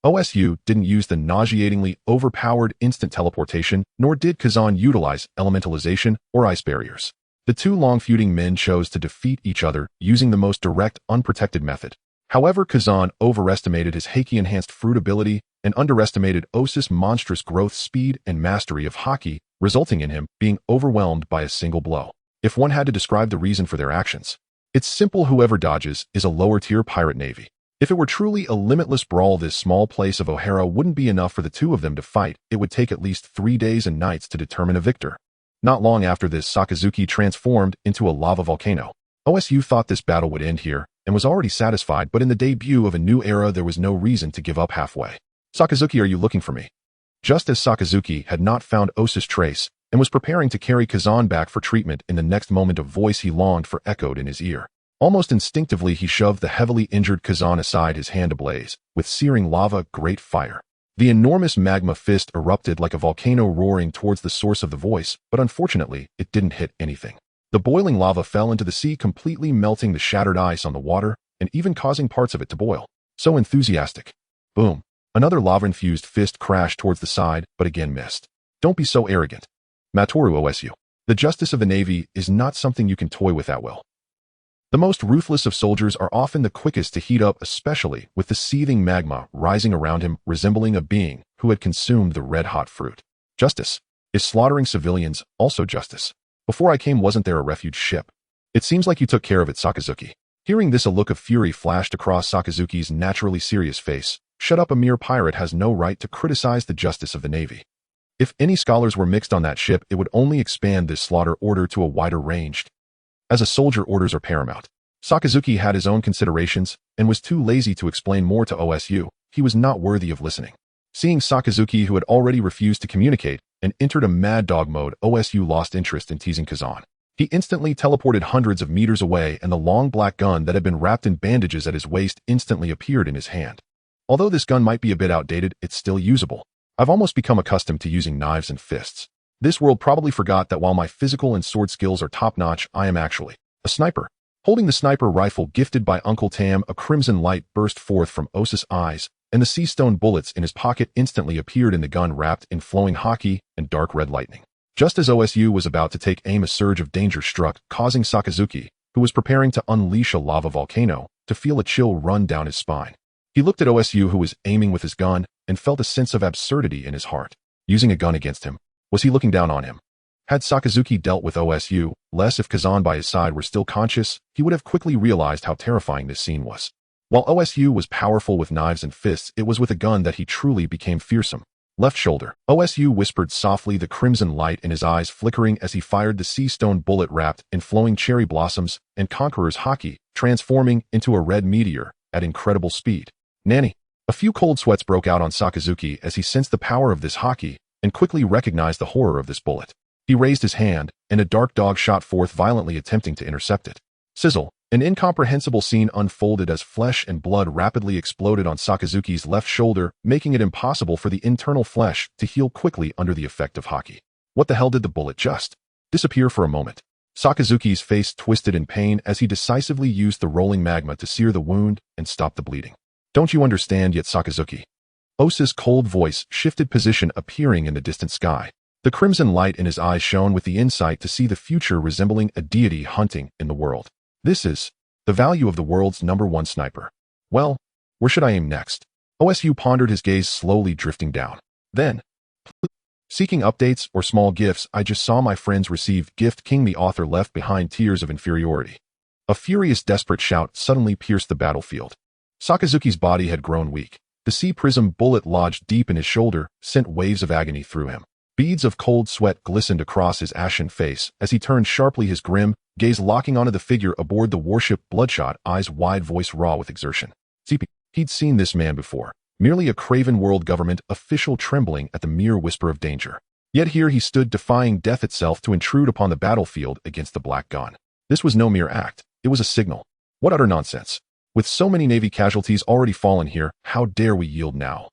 OSU didn't use the nauseatingly overpowered instant teleportation, nor did Kazan utilize elementalization or ice barriers. The two long-feuding men chose to defeat each other using the most direct, unprotected method. However, Kazan overestimated his Haki-enhanced fruit ability and underestimated Osa's monstrous growth, speed, and mastery of Haki, resulting in him being overwhelmed by a single blow. If one had to describe the reason for their actions, it's simple: whoever dodges is a lower-tier pirate navy. If it were truly a limitless brawl, this small place of O'Hara wouldn't be enough for the two of them to fight. It would take at least 3 days and nights to determine a victor. Not long after this, Sakazuki transformed into a lava volcano. OSU thought this battle would end here and was already satisfied, but in the debut of a new era, there was no reason to give up halfway. Sakazuki, are you looking for me? Just as Sakazuki had not found Osa's trace and was preparing to carry Kazan back for treatment, in the next moment a voice he longed for echoed in his ear. Almost instinctively, he shoved the heavily injured Kazan aside, his hand ablaze with searing lava, great fire. The enormous magma fist erupted like a volcano, roaring towards the source of the voice, but unfortunately, it didn't hit anything. The boiling lava fell into the sea, completely melting the shattered ice on the water and even causing parts of it to boil. So enthusiastic. Boom. Another lava-infused fist crashed towards the side, but again missed. Don't be so arrogant. Matoru, OSU. The justice of the Navy is not something you can toy with at will. The most ruthless of soldiers are often the quickest to heat up, especially with the seething magma rising around him, resembling a being who had consumed the red-hot fruit. Justice. Is slaughtering civilians also justice? Before I came, wasn't there a refuge ship? It seems like you took care of it, Sakazuki. Hearing this, a look of fury flashed across Sakazuki's naturally serious face. Shut up, a mere pirate has no right to criticize the justice of the Navy. If any scholars were mixed on that ship, it would only expand this slaughter order to a wider range. As a soldier, orders are paramount. Sakazuki had his own considerations and was too lazy to explain more to OSU. He was not worthy of listening. Seeing Sakazuki, who had already refused to communicate and entered a mad dog mode, OSU lost interest in teasing Kazan. He instantly teleported hundreds of meters away, and the long black gun that had been wrapped in bandages at his waist instantly appeared in his hand. Although this gun might be a bit outdated, it's still usable. I've almost become accustomed to using knives and fists. This world probably forgot that while my physical and sword skills are top-notch, I am actually a sniper. Holding the sniper rifle gifted by Uncle Tam, a crimson light burst forth from Osa's eyes, and the sea stone bullets in his pocket instantly appeared in the gun, wrapped in flowing haki and dark red lightning. Just as OSU was about to take aim, a surge of danger struck, causing Sakazuki, who was preparing to unleash a lava volcano, to feel a chill run down his spine. He looked at OSU, who was aiming with his gun, and felt a sense of absurdity in his heart. Using a gun against him. Was he looking down on him? Had Sakazuki dealt with OSU less, if Kazan by his side were still conscious, he would have quickly realized how terrifying this scene was. While OSU was powerful with knives and fists, it was with a gun that he truly became fearsome. Left shoulder. OSU whispered softly, the crimson light in his eyes flickering as he fired the sea stone bullet wrapped in flowing cherry blossoms and Conqueror's Haki, transforming into a red meteor at incredible speed. Nanny. A few cold sweats broke out on Sakazuki as he sensed the power of this Haki and quickly recognized the horror of this bullet. He raised his hand, and a dark dog shot forth violently, attempting to intercept it. Sizzle. An incomprehensible scene unfolded as flesh and blood rapidly exploded on Sakazuki's left shoulder, making it impossible for the internal flesh to heal quickly under the effect of Haki. What the hell, did the bullet just disappear for a moment? Sakazuki's face twisted in pain as he decisively used the rolling magma to sear the wound and stop the bleeding. Don't you understand yet, Sakazuki? Osa's cold voice shifted position, appearing in the distant sky. The crimson light in his eyes shone with the insight to see the future resembling a deity hunting in the world. This is the value of the world's #1 sniper. Well, where should I aim next? OSU pondered, his gaze slowly drifting down. Then, seeking updates or small gifts, I just saw my friends receive gift king. The author left behind tears of inferiority. A furious, desperate shout suddenly pierced the battlefield. Sakazuki's body had grown weak. The C-prism bullet lodged deep in his shoulder sent waves of agony through him. Beads of cold sweat glistened across his ashen face as he turned sharply, his grim gaze locking onto the figure aboard the warship, bloodshot, eyes wide, voice raw with exertion. He'd seen this man before, merely a craven world government official trembling at the mere whisper of danger. Yet here he stood, defying death itself to intrude upon the battlefield against the Black Gun. This was no mere act, it was a signal. What utter nonsense! With so many Navy casualties already fallen here, how dare we yield now?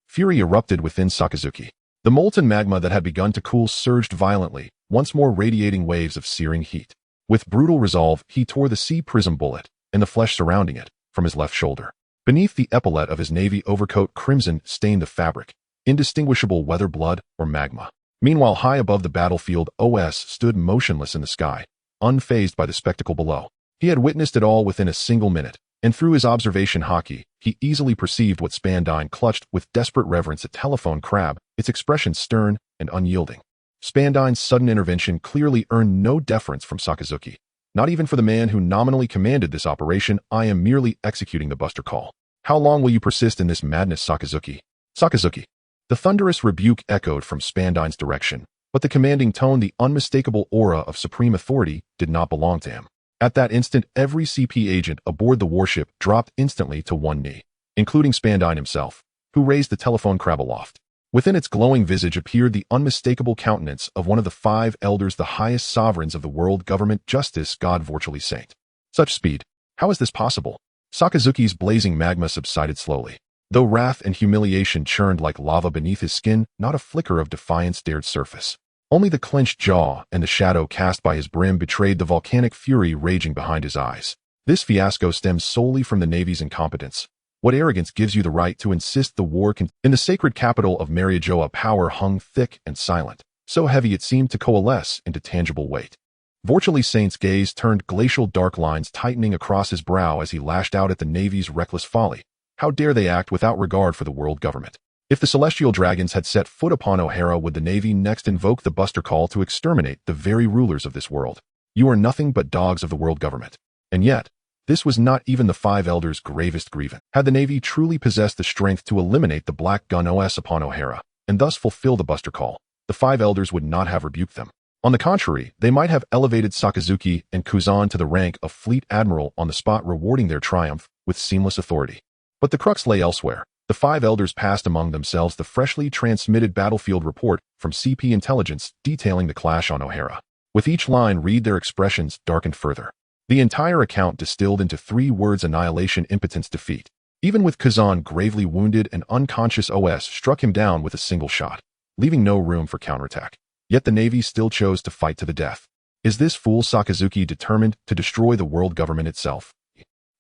Fury erupted within Sakazuki. The molten magma that had begun to cool surged violently, once more radiating waves of searing heat. With brutal resolve, he tore the C-prism bullet, and the flesh surrounding it, from his left shoulder. Beneath the epaulette of his navy overcoat, crimson stained the fabric, indistinguishable whether blood or magma. Meanwhile, high above the battlefield, OS stood motionless in the sky, unfazed by the spectacle below. He had witnessed it all within a single minute, and through his observation haki, he easily perceived what Spandine clutched with desperate reverence, a telephone crab, its expression stern and unyielding. Spandine's sudden intervention clearly earned no deference from Sakazuki. Not even for the man who nominally commanded this operation. I am merely executing the buster call. How long will you persist in this madness, Sakazuki? Sakazuki. The thunderous rebuke echoed from Spandine's direction, but the commanding tone, the unmistakable aura of supreme authority, did not belong to him. At that instant, every CP agent aboard the warship dropped instantly to one knee, including Spandine himself, who raised the telephone crab aloft. Within its glowing visage appeared the unmistakable countenance of one of the 5 elders, the highest sovereigns of the world government, justice, God, virtually saint. Such speed. How is this possible? Sakazuki's blazing magma subsided slowly. Though wrath and humiliation churned like lava beneath his skin, not a flicker of defiance dared surface. Only the clenched jaw and the shadow cast by his brim betrayed the volcanic fury raging behind his eyes. This fiasco stems solely from the Navy's incompetence. What arrogance gives you the right to insist the war in the sacred capital of Mariajoa? Power hung thick and silent, so heavy it seemed to coalesce into tangible weight. Virtually Saint's gaze turned glacial, dark lines tightening across his brow as he lashed out at the Navy's reckless folly. How dare they act without regard for the world government? If the celestial dragons had set foot upon O'Hara, would the Navy next invoke the buster call to exterminate the very rulers of this world? You are nothing but dogs of the world government. And yet, this was not even the 5 elders' gravest grievance. Had the Navy truly possessed the strength to eliminate the Black Gun OS upon O'Hara, and thus fulfill the buster call, the 5 elders would not have rebuked them. On the contrary, they might have elevated Sakazuki and Kuzan to the rank of fleet admiral on the spot, rewarding their triumph with seamless authority. But the crux lay elsewhere. The 5 elders passed among themselves the freshly transmitted battlefield report from CP intelligence detailing the clash on O'Hara. With each line read, their expressions darkened further. The entire account distilled into 3 words: annihilation, impotence, defeat. Even with Kazan gravely wounded and unconscious, OS struck him down with a single shot, leaving no room for counterattack. Yet the Navy still chose to fight to the death. Is this fool Sakazuki determined to destroy the world government itself?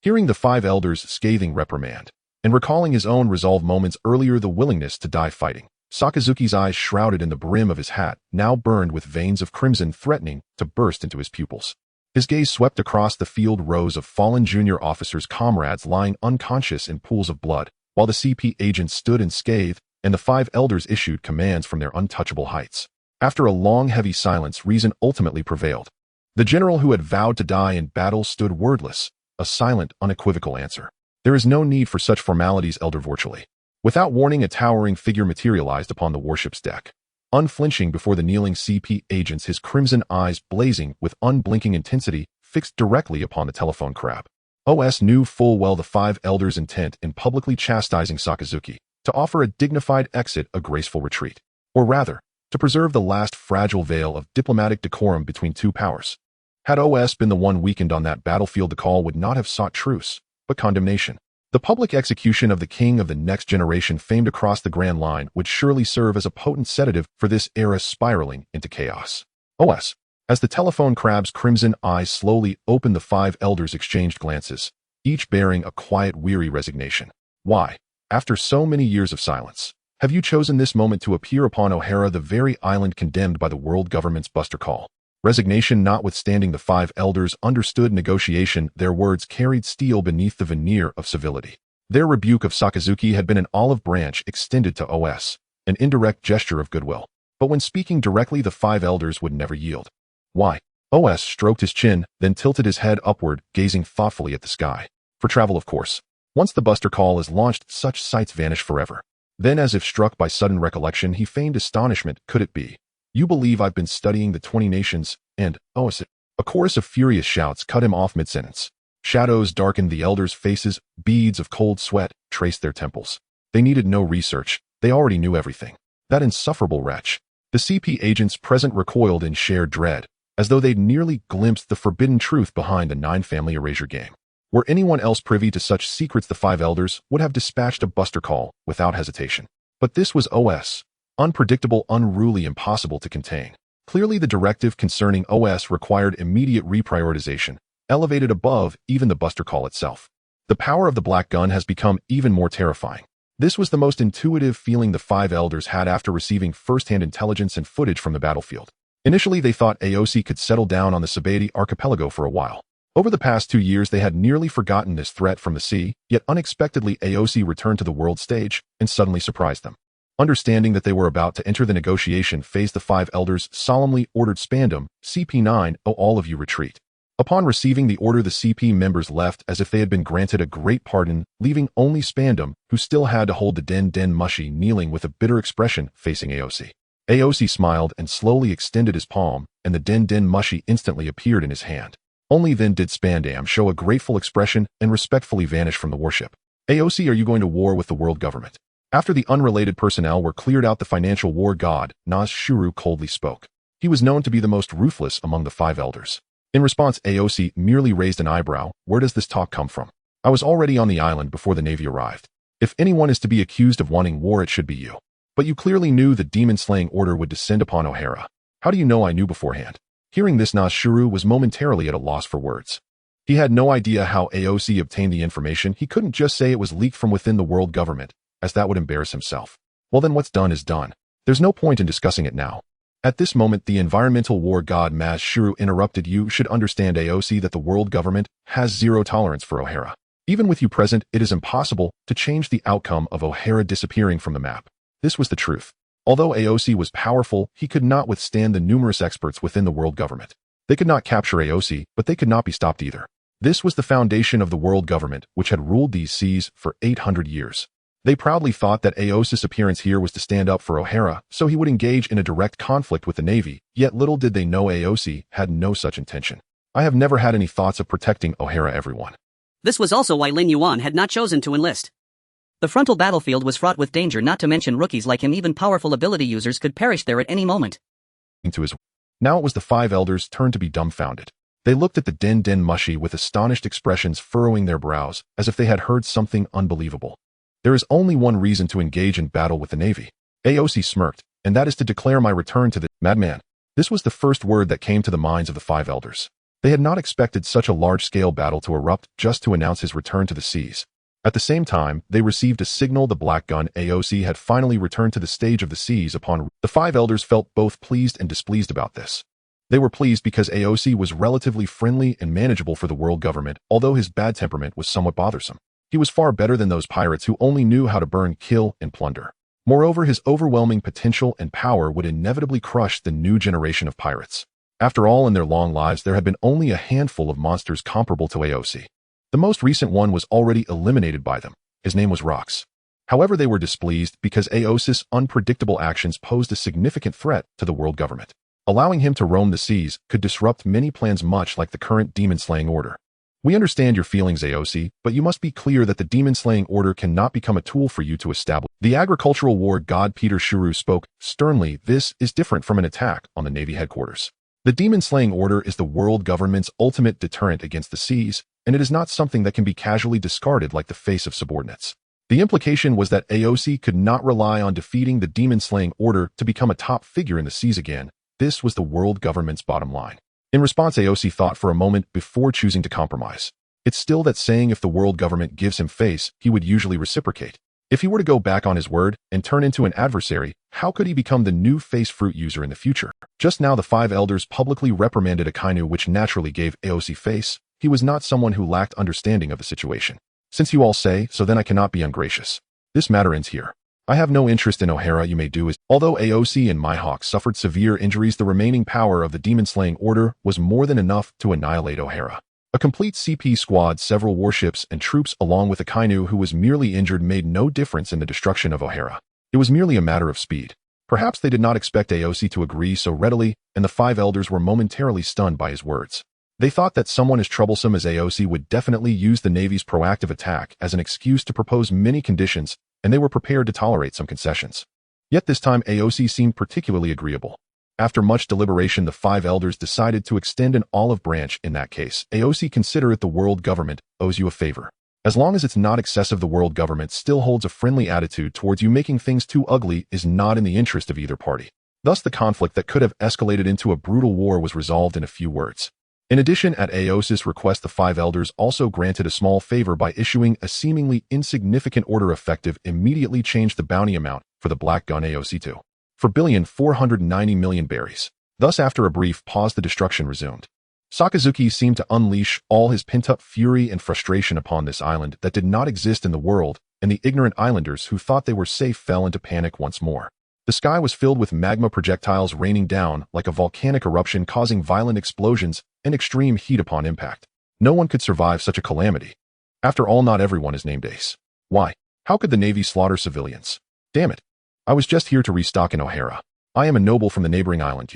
Hearing the 5 elders' scathing reprimand, and recalling his own resolve moments earlier, the willingness to die fighting, Sakazuki's eyes, shrouded in the brim of his hat, now burned with veins of crimson threatening to burst into his pupils. His gaze swept across the field, rows of fallen junior officers, comrades lying unconscious in pools of blood, while the CP agents stood unscathed, and the 5 elders issued commands from their untouchable heights. After a long, heavy silence, reason ultimately prevailed. The general who had vowed to die in battle stood wordless, a silent, unequivocal answer. There is no need for such formalities, elder. Virtually without warning, a towering figure materialized upon the warship's deck. Unflinching before the kneeling CP agents, his crimson eyes blazing with unblinking intensity, fixed directly upon the telephone crab. OS knew full well the 5 elders' intent in publicly chastising Sakazuki, to offer a dignified exit, a graceful retreat. Or rather, to preserve the last fragile veil of diplomatic decorum between 2 powers. Had OS been the one weakened on that battlefield, the call would not have sought truce, but condemnation. The public execution of the king of the next generation, famed across the Grand Line, would surely serve as a potent sedative for this era spiraling into chaos. OS. As the telephone crab's crimson eyes slowly opened, the 5 elders exchanged glances, each bearing a quiet, weary resignation. Why, after so many years of silence, Have you chosen this moment to appear upon O'Hara, the very island condemned by the world government's buster call? Resignation notwithstanding, the five elders understood negotiation. Their words carried steel beneath the veneer of civility. Their rebuke of Sakazuki had been an olive branch extended to OS, an indirect gesture of goodwill. But when speaking directly, the five elders would never yield. Why? OS stroked his chin, then tilted his head upward, gazing thoughtfully at the sky. For travel, of course. Once the buster call is launched, such sights vanish forever. Then, as if struck by sudden recollection, he feigned astonishment. Could it be? You believe I've been studying the 20 nations, and, OS. A chorus of furious shouts cut him off mid-sentence. Shadows darkened the elders' faces, beads of cold sweat traced their temples. They needed no research, they already knew everything. That insufferable wretch. The CP agents present recoiled in shared dread, as though they'd nearly glimpsed the forbidden truth behind the nine-family erasure game. Were anyone else privy to such secrets, the five elders would have dispatched a buster call without hesitation. But this was OS. Unpredictable, unruly, impossible to contain. Clearly, the directive concerning OS required immediate reprioritization, elevated above even the buster call itself. The power of the black gun has become even more terrifying. This was the most intuitive feeling the five elders had after receiving first-hand intelligence and footage from the battlefield. Initially, they thought AOC could settle down on the Sabeti archipelago for a while. Over the past 2 years, they had nearly forgotten this threat from the sea, yet unexpectedly AOC returned to the world stage and suddenly surprised them. Understanding that they were about to enter the negotiation phase, the five elders solemnly ordered Spandam, CP9, all of you retreat. Upon receiving the order, the CP members left as if they had been granted a great pardon, leaving only Spandam, who still had to hold the Den Mushi, kneeling with a bitter expression facing AOC. AOC smiled and slowly extended his palm, and the Den Mushi instantly appeared in his hand. Only then did Spandam show a grateful expression and respectfully vanish from the warship. AOC, are you going to war with the world government? After the unrelated personnel were cleared out, the financial war god, Naz Shuru, coldly spoke. He was known to be the most ruthless among the five elders. In response, AOC merely raised an eyebrow. Where does this talk come from? I was already on the island before the Navy arrived. If anyone is to be accused of wanting war, it should be you. But you clearly knew the demon-slaying order would descend upon O'Hara. How do you know I knew beforehand? Hearing this, Naz Shuru was momentarily at a loss for words. He had no idea how AOC obtained the information. He couldn't just say it was leaked from within the world government, as that would embarrass himself. Well, then what's done is done. There's no point in discussing it now. At this moment, the environmental war god Naz Shuru interrupted. You should understand, AOC, that the world government has zero tolerance for O'Hara. Even with you present, it is impossible to change the outcome of O'Hara disappearing from the map. This was the truth. Although AOC was powerful, he could not withstand the numerous experts within the world government. They could not capture AOC, but they could not be stopped either. This was the foundation of the world government, which had ruled these seas for 800 years. They proudly thought that AOC's appearance here was to stand up for O'Hara, so he would engage in a direct conflict with the Navy, yet little did they know AOC had no such intention. I have never had any thoughts of protecting O'Hara, everyone. This was also why Lin Yuan had not chosen to enlist. The frontal battlefield was fraught with danger, not to mention rookies like him. Even powerful ability users could perish there at any moment. Now it was the five elders' turn to be dumbfounded. They looked at the Den Mushi with astonished expressions furrowing their brows, as if they had heard something unbelievable. There is only one reason to engage in battle with the Navy. AOC smirked, and that is to declare my return to the madman. This was the first word that came to the minds of the five elders. They had not expected such a large-scale battle to erupt just to announce his return to the seas. At the same time, they received a signal. The black gun AOC had finally returned to the stage of the seas. Upon the five elders felt both pleased and displeased about this. They were pleased because AOC was relatively friendly and manageable for the world government, although his bad temperament was somewhat bothersome. He was far better than those pirates who only knew how to burn, kill, and plunder. Moreover, his overwhelming potential and power would inevitably crush the new generation of pirates. After all, in their long lives, there had been only a handful of monsters comparable to AOC. The most recent one was already eliminated by them. His name was Rox. However, they were displeased because AOC's unpredictable actions posed a significant threat to the world government. Allowing him to roam the seas could disrupt many plans, much like the current demon-slaying order. We understand your feelings, AOC, but you must be clear that the demon-slaying order cannot become a tool for you to establish. The agricultural war god Peter Shuru spoke sternly. This is different from an attack on the Navy headquarters. The demon-slaying order is the world government's ultimate deterrent against the seas, and it is not something that can be casually discarded like the face of subordinates. The implication was that AOC could not rely on defeating the demon-slaying order to become a top figure in the seas again. This was the world government's bottom line. In response, AOC thought for a moment before choosing to compromise. It's still that saying, if the world government gives him face, he would usually reciprocate. If he were to go back on his word and turn into an adversary, how could he become the new face fruit user in the future? Just now the five elders publicly reprimanded Akainu, which naturally gave Aosi face. He was not someone who lacked understanding of the situation. Since you all say so, then I cannot be ungracious. This matter ends here. I have no interest in O'Hara. You may do as. Although Aosi and Mihawk suffered severe injuries, the remaining power of the demon-slaying order was more than enough to annihilate O'Hara. A complete CP squad, several warships, and troops along with Akainu, who was merely injured, made no difference in the destruction of O'Hara. It was merely a matter of speed. Perhaps they did not expect Aosi to agree so readily, and the five elders were momentarily stunned by his words. They thought that someone as troublesome as Aosi would definitely use the Navy's proactive attack as an excuse to propose many conditions, and they were prepared to tolerate some concessions. Yet this time Aosi seemed particularly agreeable. After much deliberation, the five elders decided to extend an olive branch. In that case, Aosi, consider it the world government owes you a favor. As long as it's not excessive, the world government still holds a friendly attitude towards you. Making things too ugly is not in the interest of either party. Thus, the conflict that could have escalated into a brutal war was resolved in a few words. In addition, at Aosi's request, the five elders also granted a small favor by issuing a seemingly insignificant order effective immediately changed the bounty amount for the Black Gun Aosi to 4,490,000,000 berries. Thus, after a brief pause, the destruction resumed. Sakazuki seemed to unleash all his pent-up fury and frustration upon this island that did not exist in the world, and the ignorant islanders who thought they were safe fell into panic once more. The sky was filled with magma projectiles raining down like a volcanic eruption, causing violent explosions and extreme heat upon impact. No one could survive such a calamity. After all, not everyone is named Ace. Why? How could the Navy slaughter civilians? Damn it. I was just here to restock in O'Hara. I am a noble from the neighboring island.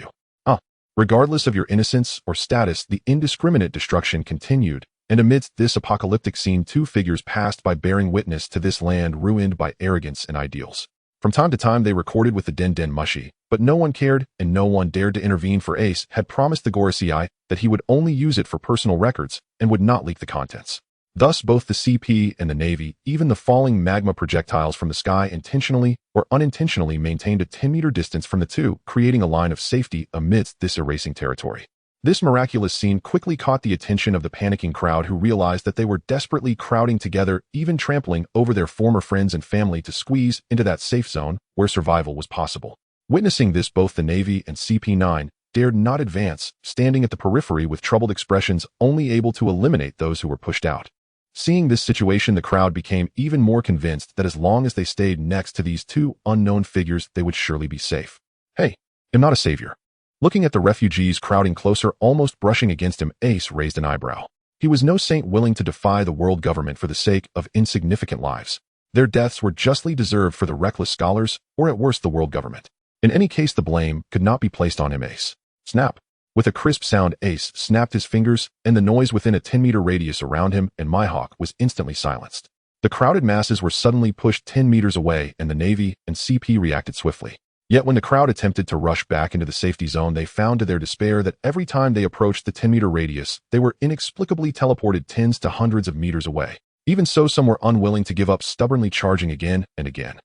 Regardless of your innocence or status, the indiscriminate destruction continued, and amidst this apocalyptic scene, two figures passed by, bearing witness to this land ruined by arrogance and ideals. From time to time they recorded with the Den Den Mushi, but no one cared and no one dared to intervene, for Ace had promised the Gorosei that he would only use it for personal records and would not leak the contents. Thus, both the CP and the Navy, even the falling magma projectiles from the sky, intentionally or unintentionally maintained a 10-meter distance from the two, creating a line of safety amidst this erasing territory. This miraculous scene quickly caught the attention of the panicking crowd, who realized that they were desperately crowding together, even trampling over their former friends and family to squeeze into that safe zone where survival was possible. Witnessing this, both the Navy and CP9 dared not advance, standing at the periphery with troubled expressions, only able to eliminate those who were pushed out. Seeing this situation, the crowd became even more convinced that as long as they stayed next to these two unknown figures, they would surely be safe. Hey, I'm not a savior. Looking at the refugees crowding closer, almost brushing against him, Ace raised an eyebrow. He was no saint willing to defy the world government for the sake of insignificant lives. Their deaths were justly deserved for the reckless scholars, or at worst the world government. In any case, the blame could not be placed on him. Ace. Snap. With a crisp sound, Ace snapped his fingers, and the noise within a 10-meter radius around him and Mihawk was instantly silenced. The crowded masses were suddenly pushed 10 meters away, and the Navy and CP reacted swiftly. Yet when the crowd attempted to rush back into the safety zone, they found to their despair that every time they approached the 10-meter radius, they were inexplicably teleported tens to hundreds of meters away. Even so, some were unwilling to give up, stubbornly charging again and again.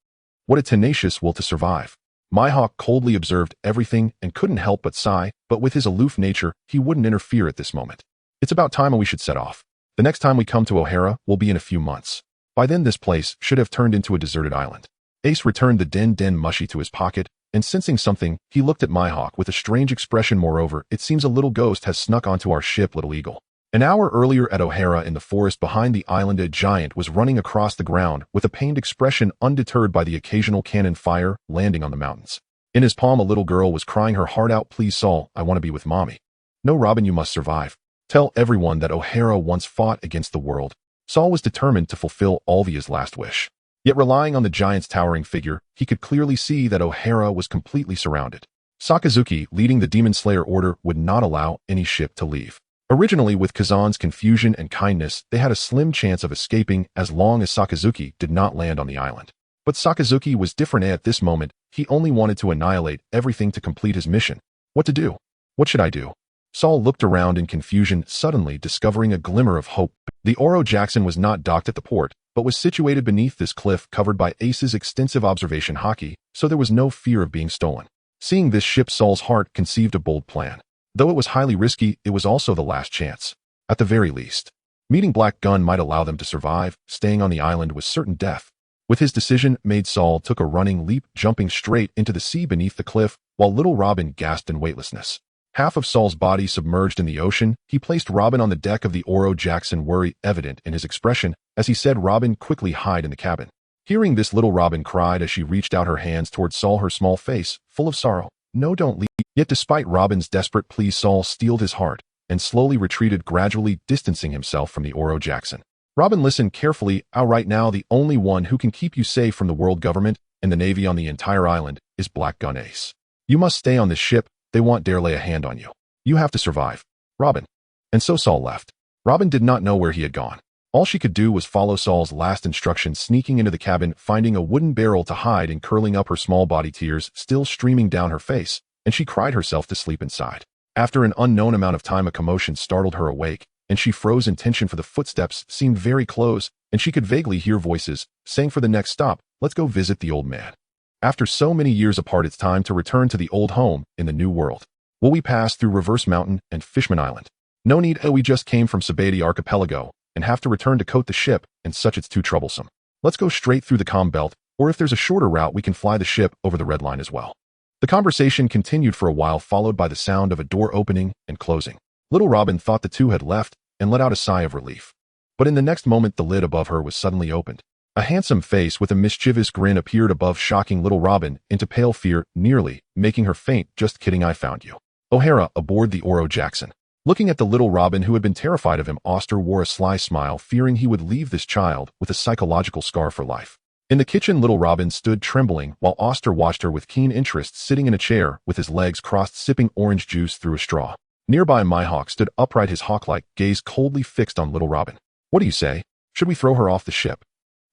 What a tenacious will to survive. Mihawk coldly observed everything and couldn't help but sigh, but with his aloof nature, he wouldn't interfere at this moment. It's about time we should set off. The next time we come to O'Hara will be in a few months. By then this place should have turned into a deserted island. Ace returned the Den Den Mushi to his pocket, and sensing something, he looked at Mihawk with a strange expression. Moreover, it seems a little ghost has snuck onto our ship, Little Eagle. An hour earlier at O'Hara in the forest behind the island, a giant was running across the ground with a pained expression, undeterred by the occasional cannon fire landing on the mountains. In his palm, a little girl was crying her heart out. Please, Saul, I want to be with mommy. No, Robin, you must survive. Tell everyone that O'Hara once fought against the world. Saul was determined to fulfill Alvia's last wish. Yet relying on the giant's towering figure, he could clearly see that O'Hara was completely surrounded. Sakazuki, leading the Demon Slayer Order, would not allow any ship to leave. Originally, with Kazan's confusion and kindness, they had a slim chance of escaping as long as Sakazuki did not land on the island. But Sakazuki was different. At this moment, he only wanted to annihilate everything to complete his mission. What to do? What should I do? Saul looked around in confusion, suddenly discovering a glimmer of hope. The Oro Jackson was not docked at the port, but was situated beneath this cliff covered by Ace's extensive observation haki, so there was no fear of being stolen. Seeing this ship, Saul's heart conceived a bold plan. Though it was highly risky, it was also the last chance. At the very least, meeting Black Gun might allow them to survive. Staying on the island was certain death. With his decision made, Saul took a running leap, jumping straight into the sea beneath the cliff, while little Robin gasped in weightlessness. Half of Saul's body submerged in the ocean, he placed Robin on the deck of the Oro Jackson, worry evident in his expression as he said, "Robin, quickly hide in the cabin." Hearing this, little Robin cried as she reached out her hands towards Saul, her small face full of sorrow. "No, don't leave." Yet despite Robin's desperate pleas, Saul steeled his heart and slowly retreated, gradually distancing himself from the Oro Jackson. "Robin, listen carefully. Right now, the only one who can keep you safe from the world government and the Navy on the entire island is Black Gun Ace. You must stay on this ship. They won't dare lay a hand on you. You have to survive, Robin." And so Saul left. Robin did not know where he had gone. All she could do was follow Saul's last instructions, sneaking into the cabin, finding a wooden barrel to hide in, curling up, her small body, tears still streaming down her face, and she cried herself to sleep inside. After an unknown amount of time, a commotion startled her awake, and she froze in tension, for the footsteps seemed very close, and she could vaguely hear voices saying, "For the next stop, let's go visit the old man." After so many years apart, it's time to return to the old home in the new world. Will we pass through Reverse Mountain and Fishman Island? No need. We just came from Sabati Archipelago and have to return to coat the ship, and such it's too troublesome. Let's go straight through the comm belt, or if there's a shorter route, we can fly the ship over the red line as well. The conversation continued for a while, followed by the sound of a door opening and closing. Little Robin thought the two had left and let out a sigh of relief. But in the next moment, the lid above her was suddenly opened. A handsome face with a mischievous grin appeared above, shocking little Robin into pale fear, nearly making her faint. "Just kidding, I found you." O'Hara, aboard the Oro Jackson. Looking at the little Robin, who had been terrified of him, Oster wore a sly smile, fearing he would leave this child with a psychological scar for life. In the kitchen, little Robin stood trembling while Oster watched her with keen interest, sitting in a chair with his legs crossed, sipping orange juice through a straw. Nearby, Mihawk stood upright, his hawk-like gaze coldly fixed on little Robin. "What do you say? Should we throw her off the ship?"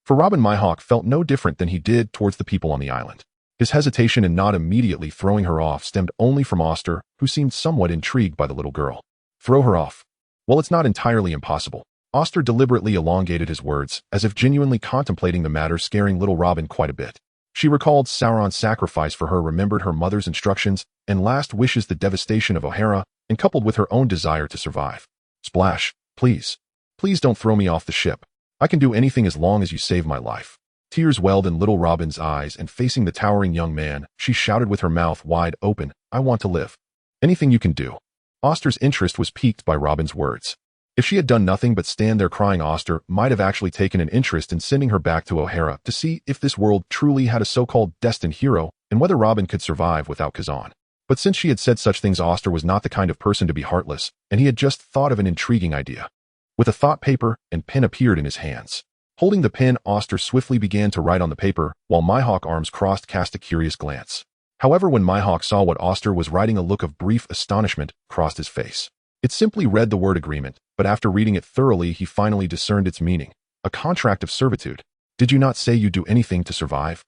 For Robin, Mihawk felt no different than he did towards the people on the island. His hesitation in not immediately throwing her off stemmed only from Oster, who seemed somewhat intrigued by the little girl. "Throw her off? Well, it's not entirely impossible." Oster deliberately elongated his words, as if genuinely contemplating the matter, scaring little Robin quite a bit. She recalled Sauron's sacrifice for her, remembered her mother's instructions and last wishes, the devastation of O'Hara, and coupled with her own desire to survive. "Splash, please. Please don't throw me off the ship. I can do anything as long as you save my life." Tears welled in little Robin's eyes, and facing the towering young man, she shouted with her mouth wide open, "I want to live. Anything you can do." Oster's interest was piqued by Robin's words. If she had done nothing but stand there crying, Oster might have actually taken an interest in sending her back to O'Hara to see if this world truly had a so-called destined hero and whether Robin could survive without Kazan. But since she had said such things, Oster was not the kind of person to be heartless, and he had just thought of an intriguing idea. With a thought, paper and pen appeared in his hands. Holding the pen, Oster swiftly began to write on the paper, while Mihawk, arms crossed, cast a curious glance. However, when Mihawk saw what Oster was writing, a look of brief astonishment crossed his face. It simply read the word agreement, but after reading it thoroughly, he finally discerned its meaning. A contract of servitude. "Did you not say you'd do anything to survive?"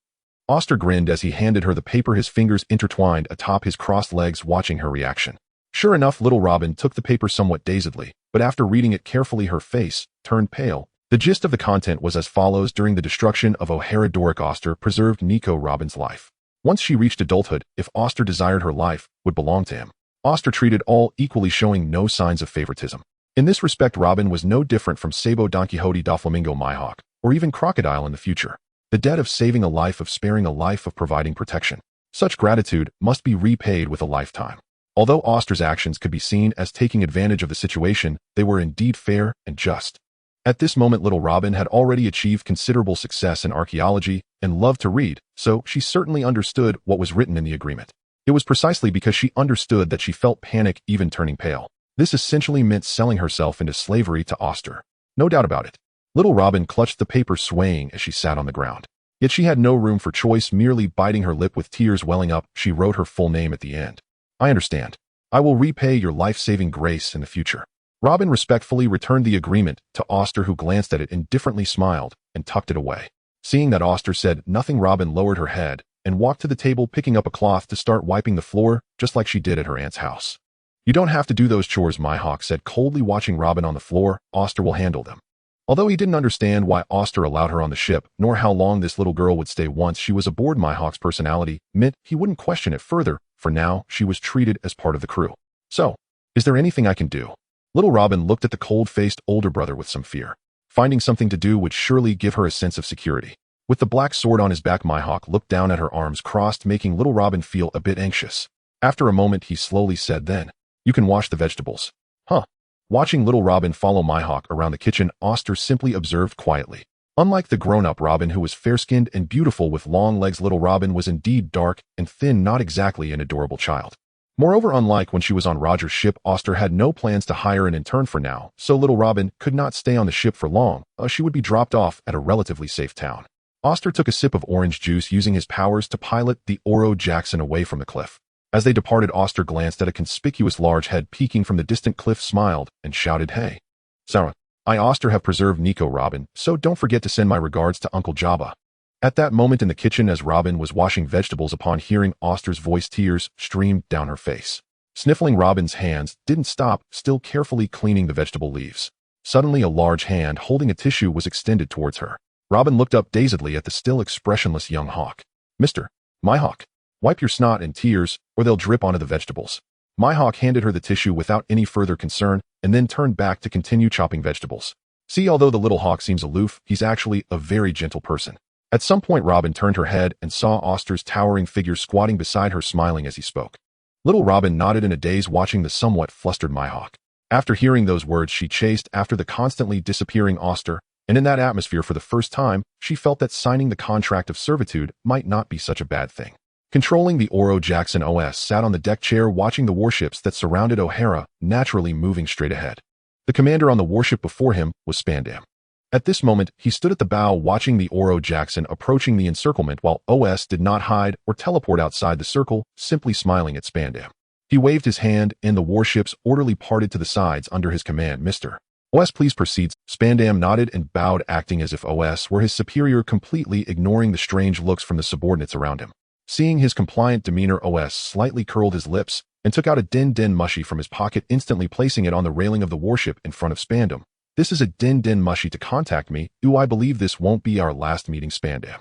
Oster grinned as he handed her the paper, his fingers intertwined atop his crossed legs, watching her reaction. Sure enough, little Robin took the paper somewhat dazedly, but after reading it carefully, her face turned pale. The gist of the content was as follows: during the destruction of O'Hara, Doric, Oster preserved Nico, Robin's life. Once she reached adulthood, if Oster desired, her life would belong to him. Oster treated all equally, showing no signs of favoritism. In this respect, Robin was no different from Sabo, Don Quixote, Doflamingo, Mihawk, or even Crocodile in the future. The debt of saving a life, of sparing a life, of providing protection. Such gratitude must be repaid with a lifetime. Although Oster's actions could be seen as taking advantage of the situation, they were indeed fair and just. At this moment, little Robin had already achieved considerable success in archaeology and loved to read, so she certainly understood what was written in the agreement. It was precisely because she understood that she felt panic, even turning pale. This essentially meant selling herself into slavery to Oster. No doubt about it. Little Robin clutched the paper, swaying as she sat on the ground. Yet she had no room for choice. Merely biting her lip with tears welling up, she wrote her full name at the end. "I understand. I will repay your life-saving grace in the future." Robin respectfully returned the agreement to Oster, who glanced at it, indifferently smiled, and tucked it away. Seeing that Oster said nothing, Robin lowered her head and walked to the table, picking up a cloth to start wiping the floor, just like she did at her aunt's house. "You don't have to do those chores," Mihawk said coldly, watching Robin on the floor. "Oster will handle them." Although he didn't understand why Oster allowed her on the ship, nor how long this little girl would stay once she was aboard, Mihawk's personality meant he wouldn't question it further. For now, she was treated as part of the crew. "So, is there anything I can do?" Little Robin looked at the cold-faced older brother with some fear. Finding something to do would surely give her a sense of security. With the black sword on his back, Mihawk looked down at her arms crossed, making little Robin feel a bit anxious. After a moment, he slowly said, "Then, you can wash the vegetables." Huh. Watching little Robin follow Mihawk around the kitchen, Oster simply observed quietly. Unlike the grown-up Robin who was fair-skinned and beautiful with long legs, little Robin was indeed dark and thin, not exactly an adorable child. Moreover, unlike when she was on Roger's ship, Oster had no plans to hire an intern for now, so little Robin could not stay on the ship for long. She would be dropped off at a relatively safe town. Oster took a sip of orange juice, using his powers to pilot the Oro Jackson away from the cliff. As they departed, Oster glanced at a conspicuous large head peeking from the distant cliff, smiled, and shouted, "Hey, Sarah, I, Oster, have preserved Nico, Robin, so don't forget to send my regards to Uncle Jabba." At that moment in the kitchen, as Robin was washing vegetables, upon hearing Oster's voice, tears streamed down her face. Sniffling, Robin's hands didn't stop, still carefully cleaning the vegetable leaves. Suddenly, a large hand holding a tissue was extended towards her. Robin looked up dazedly at the still expressionless young hawk. "Mr. Mihawk, wipe your snot and tears, or they'll drip onto the vegetables." Mihawk handed her the tissue without any further concern, and then turned back to continue chopping vegetables. See, although the little hawk seems aloof, he's actually a very gentle person. At some point, Robin turned her head and saw Oster's towering figure squatting beside her, smiling as he spoke. Little Robin nodded in a daze, watching the somewhat flustered Mihawk. After hearing those words, she chased after the constantly disappearing Oster, and in that atmosphere, for the first time, she felt that signing the contract of servitude might not be such a bad thing. Controlling the Oro Jackson, OS sat on the deck chair watching the warships that surrounded O'Hara, naturally moving straight ahead. The commander on the warship before him was Spandam. At this moment, he stood at the bow watching the Oro Jackson approaching the encirclement, while OS did not hide or teleport outside the circle, simply smiling at Spandam. He waved his hand, and the warships orderly parted to the sides under his command. "Mr. OS, please proceed." Spandam nodded and bowed, acting as if OS were his superior, completely ignoring the strange looks from the subordinates around him. Seeing his compliant demeanor, OS slightly curled his lips and took out a Din Din Mushi from his pocket, instantly placing it on the railing of the warship in front of Spandam. "This is a Din Din Mushi to contact me. I believe this won't be our last meeting, Spandam."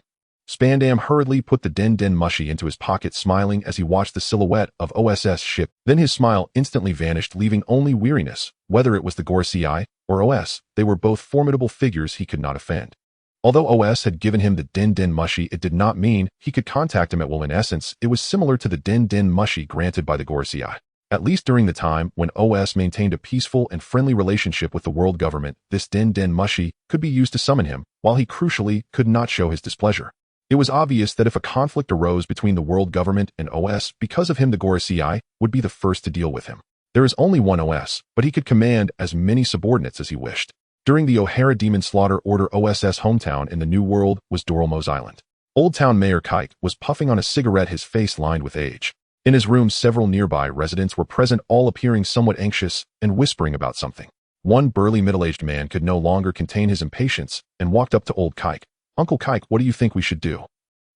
Spandam hurriedly put the Din Din Mushi into his pocket, smiling as he watched the silhouette of OS's ship. Then his smile instantly vanished, leaving only weariness. Whether it was the Gorosei or OS, they were both formidable figures he could not offend. Although OS had given him the Din Din Mushi, it did not mean he could contact him at will. In essence, it was similar to the Din Din Mushi granted by the Gorosei. At least during the time when OS maintained a peaceful and friendly relationship with the world government, this Din Din Mushi could be used to summon him, while he crucially could not show his displeasure. It was obvious that if a conflict arose between the world government and OS, because of him, the Gorosei would be the first to deal with him. There is only one OS, but he could command as many subordinates as he wished. During the O'Hara Demon Slaughter Order, OS's hometown in the New World was Doramos Island. Old Town Mayor Kike was puffing on a cigarette, his face lined with age. In his room, several nearby residents were present, all appearing somewhat anxious and whispering about something. One burly middle-aged man could no longer contain his impatience and walked up to old Kike. "Uncle Kike, what do you think we should do?"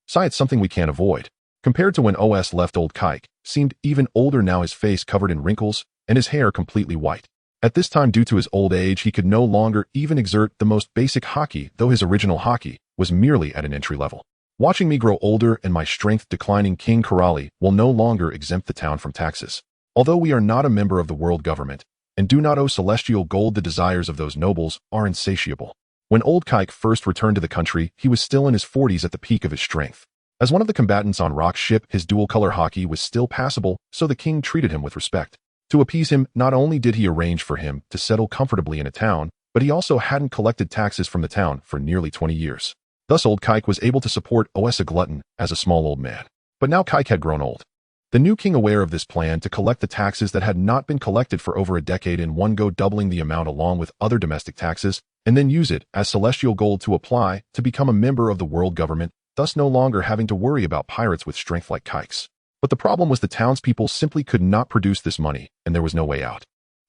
"Sigh, it's something we can't avoid." Compared to when OS left, old Kike seemed even older now, his face covered in wrinkles and his hair completely white. At this time, due to his old age, he could no longer even exert the most basic haki, though his original haki was merely at an entry level. "Watching me grow older and my strength declining, King Karali will no longer exempt the town from taxes. Although we are not a member of the world government and do not owe celestial gold, the desires of those nobles are insatiable." When old Kike first returned to the country, he was still in his 40s, at the peak of his strength. As one of the combatants on Rock's ship, his dual-color haki was still passable, so the king treated him with respect. To appease him, not only did he arrange for him to settle comfortably in a town, but he also hadn't collected taxes from the town for nearly 20 years. Thus old Kike was able to support OS, a glutton, as a small old man. But now Kike had grown old. The new king, aware of this plan to collect the taxes that had not been collected for over a decade in one go, doubling the amount along with other domestic taxes, and then use it as celestial gold to apply to become a member of the world government, thus no longer having to worry about pirates with strength like Kike's. But the problem was the townspeople simply could not produce this money, and there was no way out.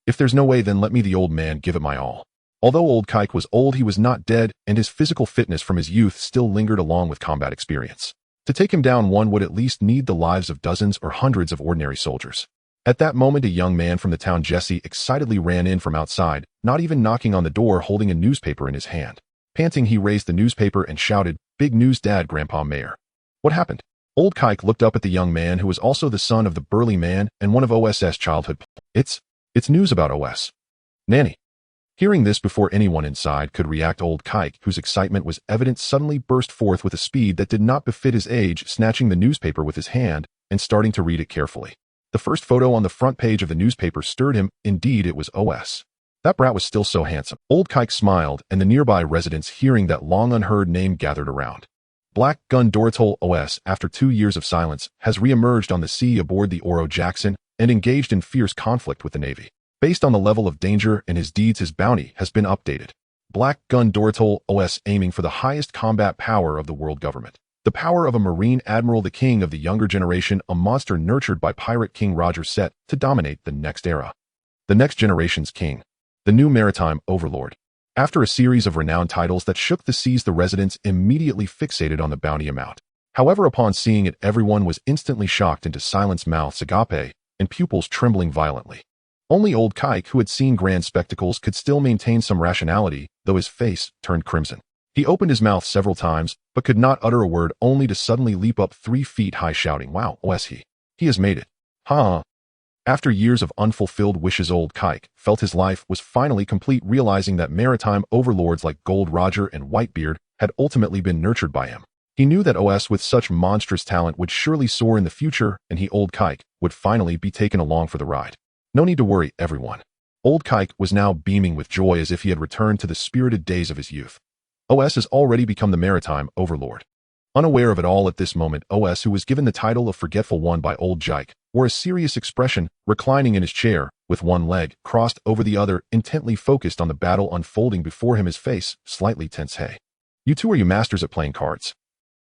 "If there's no way, then let me, the old man, give it my all." Although old Kike was old, he was not dead, and his physical fitness from his youth still lingered along with combat experience. To take him down, one would at least need the lives of dozens or hundreds of ordinary soldiers. At that moment, a young man from the town, Jesse, excitedly ran in from outside, not even knocking on the door, holding a newspaper in his hand. Panting, he raised the newspaper and shouted, "Big news, Dad, Grandpa Mayor." "What happened?" Old Kike looked up at the young man, who was also the son of the burly man and one of OS's childhood. It's news about OS. Nanny." Hearing this before anyone inside could react, old Kike, whose excitement was evident, suddenly burst forth with a speed that did not befit his age, snatching the newspaper with his hand and starting to read it carefully. The first photo on the front page of the newspaper stirred him. Indeed, it was OS. That brat was still so handsome. Old Kike smiled, and the nearby residents, hearing that long unheard name, gathered around. Black Gun Dorotol OS, after 2 years of silence, has re-emerged on the sea aboard the Oro Jackson and engaged in fierce conflict with the Navy. Based on the level of danger and his deeds, his bounty has been updated. Black Gun Dorotol OS, aiming for the highest combat power of the world government. The power of a Marine Admiral, the king of the younger generation, a monster nurtured by Pirate King Roger, set to dominate the next era. The next generation's king. The new maritime overlord. After a series of renowned titles that shook the seas, the residents immediately fixated on the bounty amount. However, upon seeing it, everyone was instantly shocked into silence, mouths agape and pupils trembling violently. Only old Kike, who had seen grand spectacles, could still maintain some rationality, though his face turned crimson. He opened his mouth several times, but could not utter a word, only to suddenly leap up 3 feet high, shouting, "Wow, OS, he has made it. Huh?" After years of unfulfilled wishes, old Kike felt his life was finally complete, realizing that maritime overlords like Gold Roger and Whitebeard had ultimately been nurtured by him. He knew that OS, with such monstrous talent, would surely soar in the future, and he, old Kike, would finally be taken along for the ride. No need to worry, everyone. Old Kike was now beaming with joy as if he had returned to the spirited days of his youth. OS has already become the maritime overlord. Unaware of it all at this moment, OS, who was given the title of Forgetful One by old Jike, wore a serious expression, reclining in his chair, with one leg crossed over the other, intently focused on the battle unfolding before him, his face slightly tense. "Hey, you two, are you masters at playing cards?"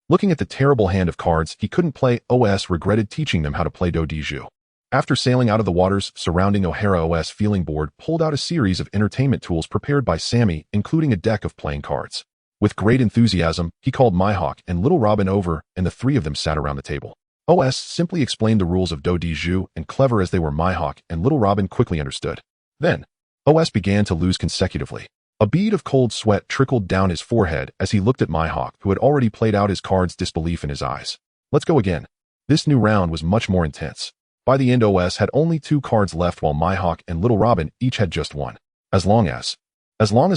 Looking at the terrible hand of cards he couldn't play, OS regretted teaching them how to play do di ju. After sailing out of the waters surrounding O'Hara, OS, feeling bored, pulled out a series of entertainment tools prepared by Sammy, including a deck of playing cards. With great enthusiasm, he called Mihawk and Little Robin over, and the 3 of them sat around the table. OS simply explained the rules of do di ju, and clever as they were, Mihawk and Little Robin quickly understood. Then, OS began to lose consecutively. A bead of cold sweat trickled down his forehead as he looked at Mihawk, who had already played out his cards, disbelief in his eyes. "Let's go again." This new round was much more intense. By the end, OS had only 2 cards left, while Mihawk and Little Robin each had just 1. As long as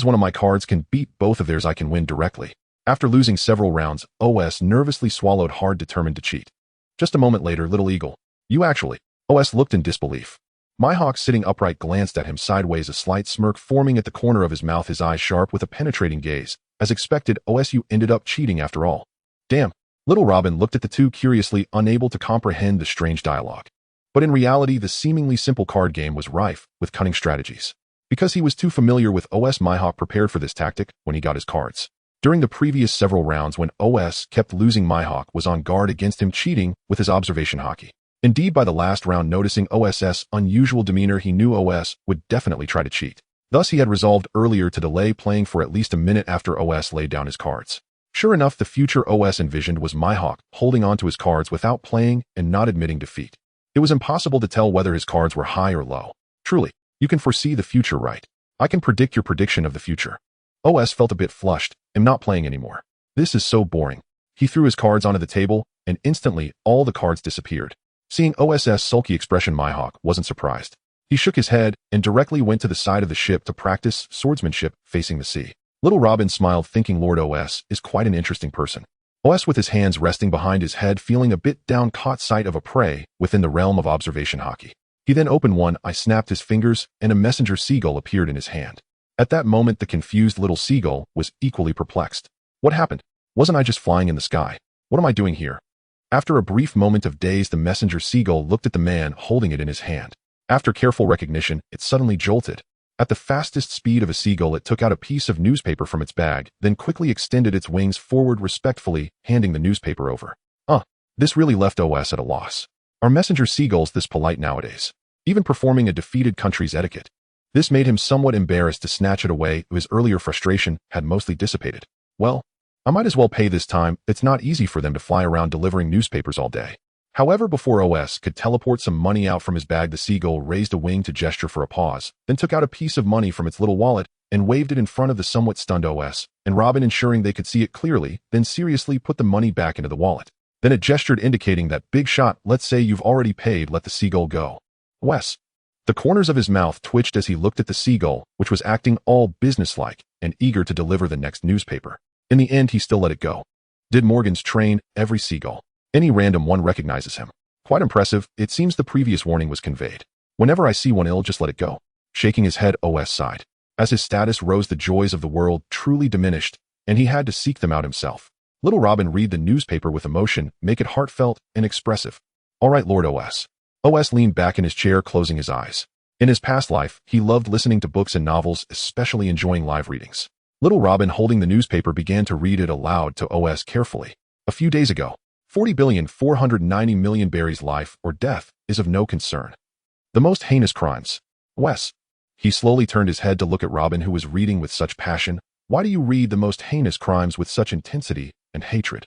one of my cards can beat both of theirs, I can win directly. After losing several rounds, OS nervously swallowed hard, determined to cheat. Just a moment later, Little Eagle, "You actually..." OS looked in disbelief. Mihawk, sitting upright, glanced at him sideways, a slight smirk forming at the corner of his mouth, his eyes sharp with a penetrating gaze. "As expected, OS, you ended up cheating after all." "Damn." Little Robin looked at the two curiously, unable to comprehend the strange dialogue. But in reality, the seemingly simple card game was rife with cunning strategies. Because he was too familiar with OS, Mihawk prepared for this tactic when he got his cards. During the previous several rounds, when OS kept losing, Mihawk was on guard against him cheating with his Observation Haki. Indeed, by the last round, noticing OS's unusual demeanor, he knew OS would definitely try to cheat. Thus, he had resolved earlier to delay playing for at least a minute after OS laid down his cards. Sure enough, the future OS envisioned was Mihawk holding on to his cards without playing and not admitting defeat. It was impossible to tell whether his cards were high or low. Truly, you can foresee the future, right? I can predict your prediction of the future. OS felt a bit flushed. "I'm not playing anymore. This is so boring." He threw his cards onto the table, and instantly, all the cards disappeared. Seeing OS's sulky expression, Mihawk wasn't surprised. He shook his head and directly went to the side of the ship to practice swordsmanship, facing the sea. Little Robin smiled, thinking Lord OS is quite an interesting person. OS, with his hands resting behind his head, feeling a bit down, caught sight of a prey within the realm of Observation Haki. He then opened one eye, snapped his fingers, and a messenger seagull appeared in his hand. At that moment, the confused little seagull was equally perplexed. "What happened? Wasn't I just flying in the sky? What am I doing here?" After a brief moment of daze, the messenger seagull looked at the man holding it in his hand. After careful recognition, it suddenly jolted. At the fastest speed of a seagull, it took out a piece of newspaper from its bag, then quickly extended its wings forward, respectfully handing the newspaper over. This really left OS at a loss. Are messenger seagulls this polite nowadays? Even performing a defeated country's etiquette? This made him somewhat embarrassed to snatch it away. His earlier frustration had mostly dissipated. "Well, I might as well pay this time. It's not easy for them to fly around delivering newspapers all day." However, before OS could teleport some money out from his bag, the seagull raised a wing to gesture for a pause, then took out a piece of money from its little wallet and waved it in front of the somewhat stunned OS and Robin, ensuring they could see it clearly, then seriously put the money back into the wallet. Then it gestured, indicating that, "Big shot, let's say you've already paid, let the seagull go." OS The corners of his mouth twitched as he looked at the seagull, which was acting all businesslike and eager to deliver the next newspaper. In the end, he still let it go. Did Morgans train every seagull? Any random one recognizes him. Quite impressive. It seems the previous warning was conveyed. Whenever I see one ill, just let it go. Shaking his head, OS sighed. As his status rose, the joys of the world truly diminished, and he had to seek them out himself. Little Robin read the newspaper with emotion, make it heartfelt and expressive. All right, Lord OS. OS leaned back in his chair, closing his eyes. In his past life, he loved listening to books and novels, especially enjoying live readings. Little Robin, holding the newspaper, began to read it aloud to OS carefully. A few days ago, 40,490,000,000 berries. Life or death is of no concern. The most heinous crimes. OS. He slowly turned his head to look at Robin, who was reading with such passion. Why do you read the most heinous crimes with such intensity and hatred?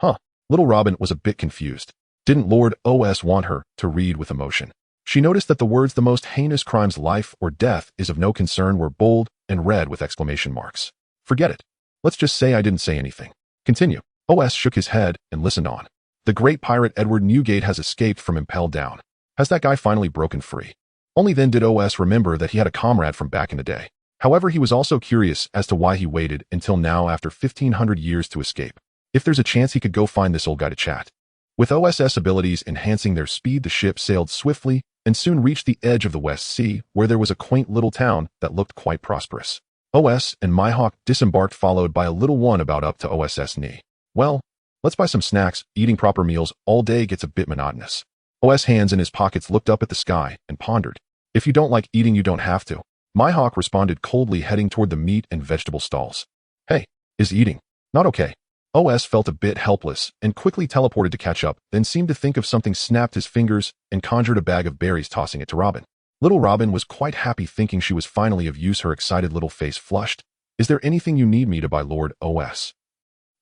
Huh. Little Robin was a bit confused. Didn't Lord OS want her to read with emotion? She noticed that the words "the most heinous crimes, life or death is of no concern" were bold and read with exclamation marks. Forget it. Let's just say I didn't say anything. Continue. OS shook his head and listened on. The great pirate Edward Newgate has escaped from Impel Down. Has that guy finally broken free? Only then did OS remember that he had a comrade from back in the day. However, he was also curious as to why he waited until now after 1,500 years to escape. If there's a chance, he could go find this old guy to chat. With OSS abilities enhancing their speed, the ship sailed swiftly and soon reached the edge of the West Sea, where there was a quaint little town that looked quite prosperous. OS and Mihawk disembarked, followed by a little one about up to OSS knee. Well, let's buy some snacks. Eating proper meals all day gets a bit monotonous. OS, hands in his pockets, looked up at the sky and pondered. If you don't like eating, you don't have to. Mihawk responded coldly, heading toward the meat and vegetable stalls. Hey, is eating not okay? OS felt a bit helpless and quickly teleported to catch up, then seemed to think of something, snapped his fingers, and conjured a bag of berries, tossing it to Robin. Little Robin was quite happy, thinking she was finally of use. Her excited little face flushed. Is there anything you need me to buy, Lord OS?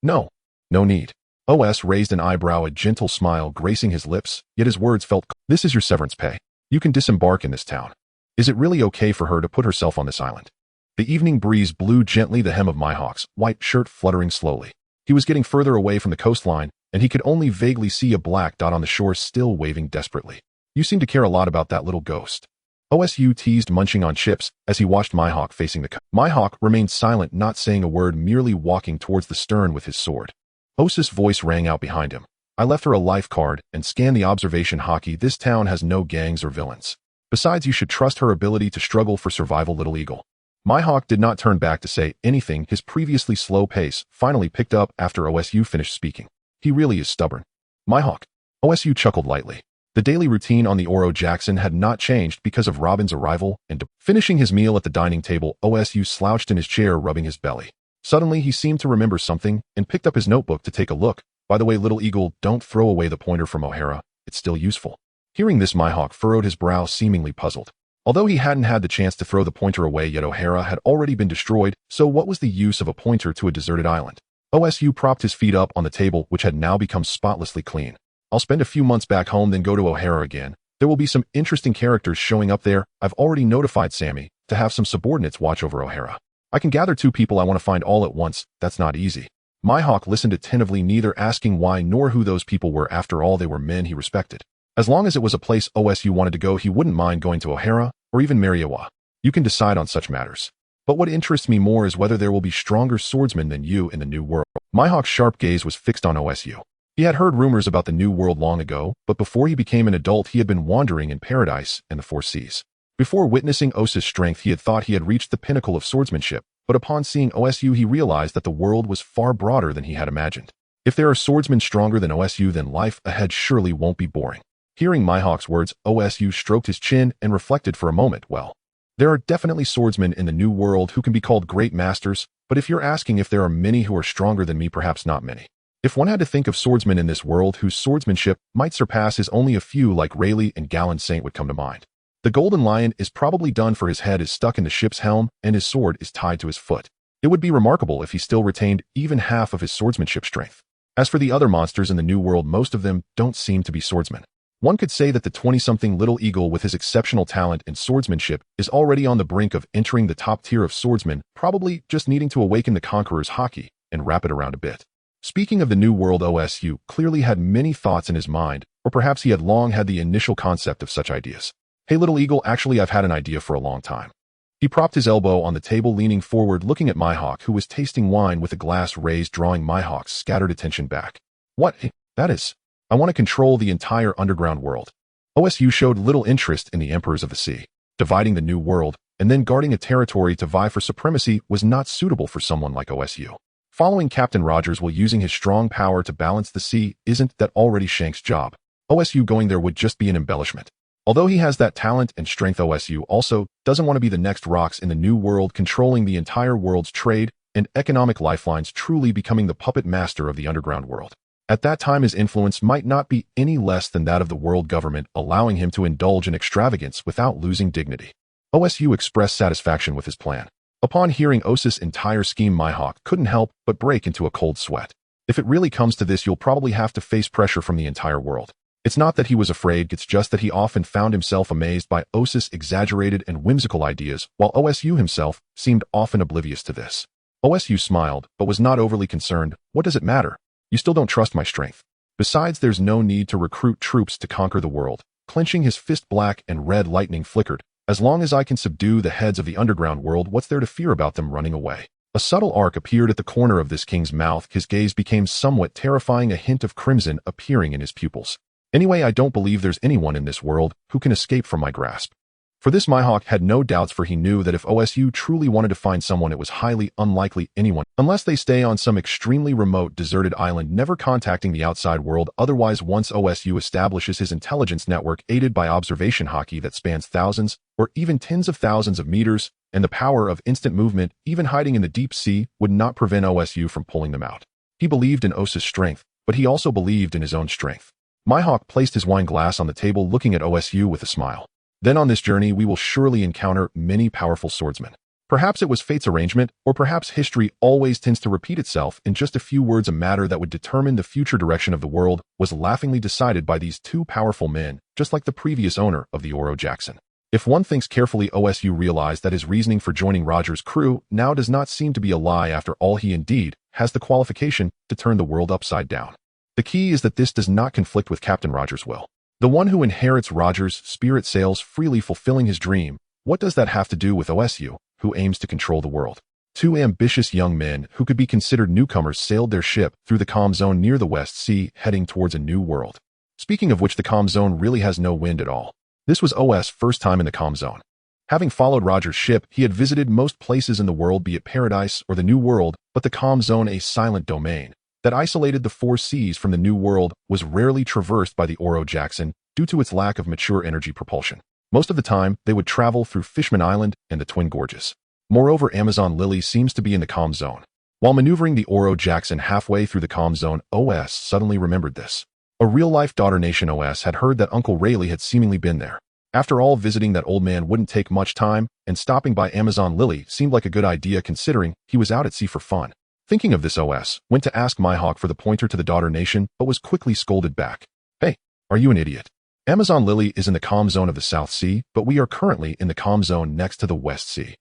No. No need. OS raised an eyebrow, a gentle smile gracing his lips, yet his words felt. This is your severance pay. You can disembark in this town. Is it really okay for her to put herself on this island? The evening breeze blew gently, the hem of Mihawk's white shirt fluttering slowly. He was getting further away from the coastline, and he could only vaguely see a black dot on the shore, still waving desperately. You seem to care a lot about that little ghost. OSU teased, munching on chips as he watched Mihawk facing the coast. Mihawk remained silent, not saying a word, merely walking towards the stern with his sword. Osa's voice rang out behind him. I left her a life card and scanned the observation haki. This town has no gangs or villains. Besides, you should trust her ability to struggle for survival, Little Eagle. Mihawk did not turn back to say anything. His previously slow pace finally picked up after OSU finished speaking. He really is stubborn. Mihawk. OSU chuckled lightly. The daily routine on the Oro Jackson had not changed because of Robin's arrival, and finishing his meal at the dining table, OSU slouched in his chair, rubbing his belly. Suddenly, he seemed to remember something and picked up his notebook to take a look. By the way, Little Eagle, don't throw away the pointer from O'Hara. It's still useful. Hearing this, Mihawk furrowed his brow, seemingly puzzled. Although he hadn't had the chance to throw the pointer away yet, O'Hara had already been destroyed, so what was the use of a pointer to a deserted island? OSU propped his feet up on the table, which had now become spotlessly clean. I'll spend a few months back home, then go to O'Hara again. There will be some interesting characters showing up there. I've already notified Sammy to have some subordinates watch over O'Hara. I can gather 2 people I want to find all at once. That's not easy. Mihawk listened attentively, neither asking why nor who those people were. After all, they were men he respected. As long as it was a place OSU wanted to go, he wouldn't mind going to O'Hara or even Mariawa. You can decide on such matters. But what interests me more is whether there will be stronger swordsmen than you in the New World. Mihawk's sharp gaze was fixed on OSU. He had heard rumors about the New World long ago, but before he became an adult, he had been wandering in paradise and the 4 seas. Before witnessing Osa's strength, he had thought he had reached the pinnacle of swordsmanship, but upon seeing OSU, he realized that the world was far broader than he had imagined. If there are swordsmen stronger than OSU, then life ahead surely won't be boring. Hearing Mihawk's words, OSU stroked his chin and reflected for a moment. Well, there are definitely swordsmen in the New World who can be called great masters, but if you're asking if there are many who are stronger than me, perhaps not many. If one had to think of swordsmen in this world whose swordsmanship might surpass his, only a few like Rayleigh and Gallant Saint would come to mind. The Golden Lion is probably done, for his head is stuck in the ship's helm and his sword is tied to his foot. It would be remarkable if he still retained even half of his swordsmanship strength. As for the other monsters in the New World, most of them don't seem to be swordsmen. One could say that the 20-something Little Eagle, with his exceptional talent in swordsmanship, is already on the brink of entering the top tier of swordsmen, probably just needing to awaken the Conqueror's haki and wrap it around a bit. Speaking of the New World, OSU clearly had many thoughts in his mind, or perhaps he had long had the initial concept of such ideas. Hey little eagle, actually I've had an idea for a long time. He propped his elbow on the table, leaning forward, looking at Mihawk, who was tasting wine with a glass raised, drawing Mihawk's scattered attention back. What? That is. I want to control the entire underground world. OSU showed little interest in the Emperors of the Sea. Dividing the new world, and then guarding a territory to vie for supremacy was not suitable for someone like OSU. Following Captain Rogers while using his strong power to balance the sea isn't that already Shanks' job. OSU going there would just be an embellishment. Although he has that talent and strength, OSU also doesn't want to be the next rocks in the new world, controlling the entire world's trade and economic lifelines, truly becoming the puppet master of the underground world. At that time, his influence might not be any less than that of the world government, allowing him to indulge in extravagance without losing dignity. OSU expressed satisfaction with his plan. Upon hearing Osis' entire scheme, Mihawk couldn't help but break into a cold sweat. If it really comes to this, you'll probably have to face pressure from the entire world. It's not that he was afraid, it's just that he often found himself amazed by Osis' exaggerated and whimsical ideas, while OSU himself seemed often oblivious to this. OSU smiled, but was not overly concerned. What does it matter? You still don't trust my strength. Besides, there's no need to recruit troops to conquer the world. Clenching his fist, black and red lightning flickered. As long as I can subdue the heads of the underground world, what's there to fear about them running away? A subtle arc appeared at the corner of this king's mouth. His gaze became somewhat terrifying, a hint of crimson appearing in his pupils. Anyway, I don't believe there's anyone in this world who can escape from my grasp. For this, Mihawk had no doubts, for he knew that if OSU truly wanted to find someone, it was highly unlikely anyone, unless they stay on some extremely remote, deserted island, never contacting the outside world. Otherwise, once OSU establishes his intelligence network, aided by Observation Haki that spans thousands or even tens of thousands of meters, and the power of instant movement, even hiding in the deep sea, would not prevent OSU from pulling them out. He believed in Osis' strength, but he also believed in his own strength. Mihawk placed his wine glass on the table, looking at OSU with a smile. Then on this journey, we will surely encounter many powerful swordsmen. Perhaps it was fate's arrangement, or perhaps history always tends to repeat itself. In just a few words, a matter that would determine the future direction of the world was laughingly decided by these two powerful men, just like the previous owner of the Oro Jackson. If one thinks carefully, OSU realized that his reasoning for joining Rogers' crew now does not seem to be a lie. After all, he indeed has the qualification to turn the world upside down. The key is that this does not conflict with Captain Rogers' will. The one who inherits Rogers' spirit sails freely, fulfilling his dream. What does that have to do with OSU, who aims to control the world? Two ambitious young men who could be considered newcomers sailed their ship through the calm zone near the West Sea, heading towards a new world. Speaking of which, the calm zone really has no wind at all. This was OS' first time in the calm zone. Having followed Rogers' ship, he had visited most places in the world, be it paradise or the new world, but the calm zone, a silent domain that isolated the four seas from the new world, was rarely traversed by the Oro Jackson due to its lack of mature energy propulsion. Most of the time, they would travel through Fishman Island and the Twin Gorges. Moreover, Amazon Lily seems to be in the calm zone. While maneuvering the Oro Jackson halfway through the calm zone, OS suddenly remembered this. A real-life daughter nation. OS had heard that Uncle Rayleigh had seemingly been there. After all, visiting that old man wouldn't take much time, and stopping by Amazon Lily seemed like a good idea considering he was out at sea for fun. Thinking of this, OS went to ask Mihawk for the pointer to the daughter nation, but was quickly scolded back. Hey, are you an idiot? Amazon Lily is in the calm zone of the South Sea, but we are currently in the calm zone next to the West Sea.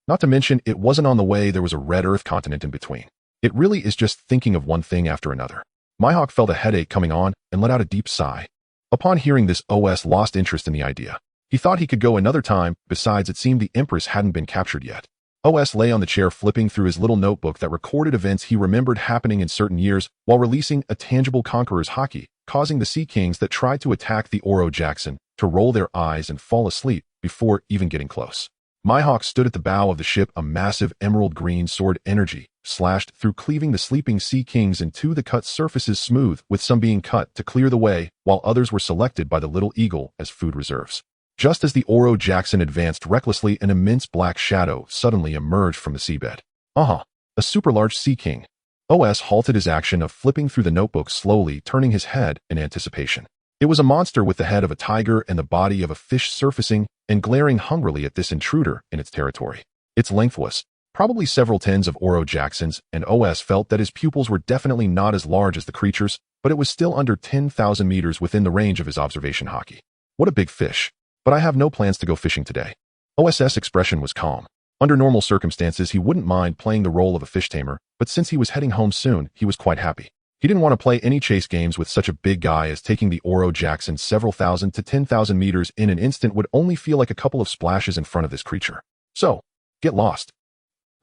Not to mention, it wasn't on the way, there was a red Earth continent in between. It really is just thinking of one thing after another. Mihawk felt a headache coming on and let out a deep sigh. Upon hearing this, OS lost interest in the idea. He thought he could go another time, besides it seemed the Empress hadn't been captured yet. OS lay on the chair, flipping through his little notebook that recorded events he remembered happening in certain years, while releasing a tangible conqueror's haki, causing the Sea Kings that tried to attack the Oro Jackson to roll their eyes and fall asleep before even getting close. Mihawk stood at the bow of the ship, a massive emerald green sword energy slashed through, cleaving the sleeping Sea Kings into the cut surfaces smooth, with some being cut to clear the way, while others were selected by the Little Eagle as food reserves. Just as the Oro Jackson advanced recklessly, an immense black shadow suddenly emerged from the seabed. A super large Sea King. OS halted his action of flipping through the notebook, slowly turning his head in anticipation. It was a monster with the head of a tiger and the body of a fish, surfacing and glaring hungrily at this intruder in its territory. Its length was probably several tens of Oro Jacksons, and OS felt that his pupils were definitely not as large as the creature's, but it was still under 10,000 meters within the range of his observation haki. What a big fish. But I have no plans to go fishing today. OS's expression was calm. Under normal circumstances, he wouldn't mind playing the role of a fish tamer, but since he was heading home soon, he was quite happy. He didn't want to play any chase games with such a big guy, as taking the Oro Jackson several thousand to 10,000 meters in an instant would only feel like a couple of splashes in front of this creature. So, get lost.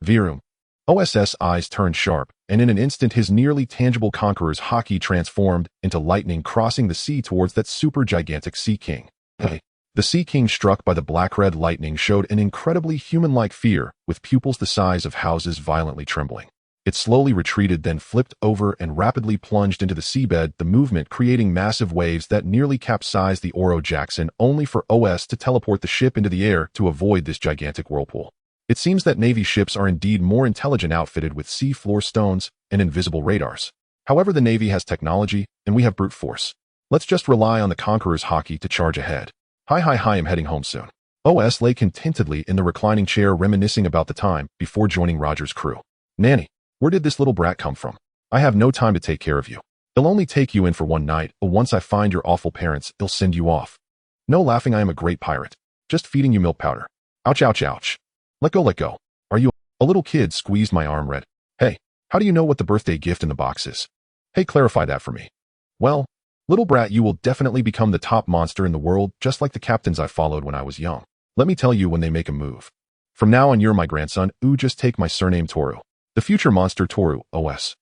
Virum. OSS eyes turned sharp, and in an instant his nearly tangible conqueror's haki transformed into lightning, crossing the sea towards that super gigantic Sea King. The Sea King, struck by the black-red lightning, showed an incredibly human-like fear, with pupils the size of houses violently trembling. It slowly retreated, then flipped over and rapidly plunged into the seabed, the movement creating massive waves that nearly capsized the Oro Jackson, only for OS to teleport the ship into the air to avoid this gigantic whirlpool. It seems that Navy ships are indeed more intelligent, outfitted with sea-floor stones and invisible radars. However, the Navy has technology, and we have brute force. Let's just rely on the Conqueror's haki to charge ahead. Hi, I'm heading home soon. OS lay contentedly in the reclining chair, reminiscing about the time before joining Roger's crew. Nanny, where did this little brat come from? I have no time to take care of you. They'll only take you in for one night, but once I find your awful parents, they'll send you off. No laughing, I am a great pirate. Just feeding you milk powder. Ouch, ouch, ouch. Let go. Are you a little kid? Squeezed my arm red. Hey, how do you know what the birthday gift in the box is? Hey, clarify that for me. Well, little brat, you will definitely become the top monster in the world, just like the captains I followed when I was young. Let me tell you when they make a move. From now on, you're my grandson. Just take my surname Toru. The future monster Toru, OS.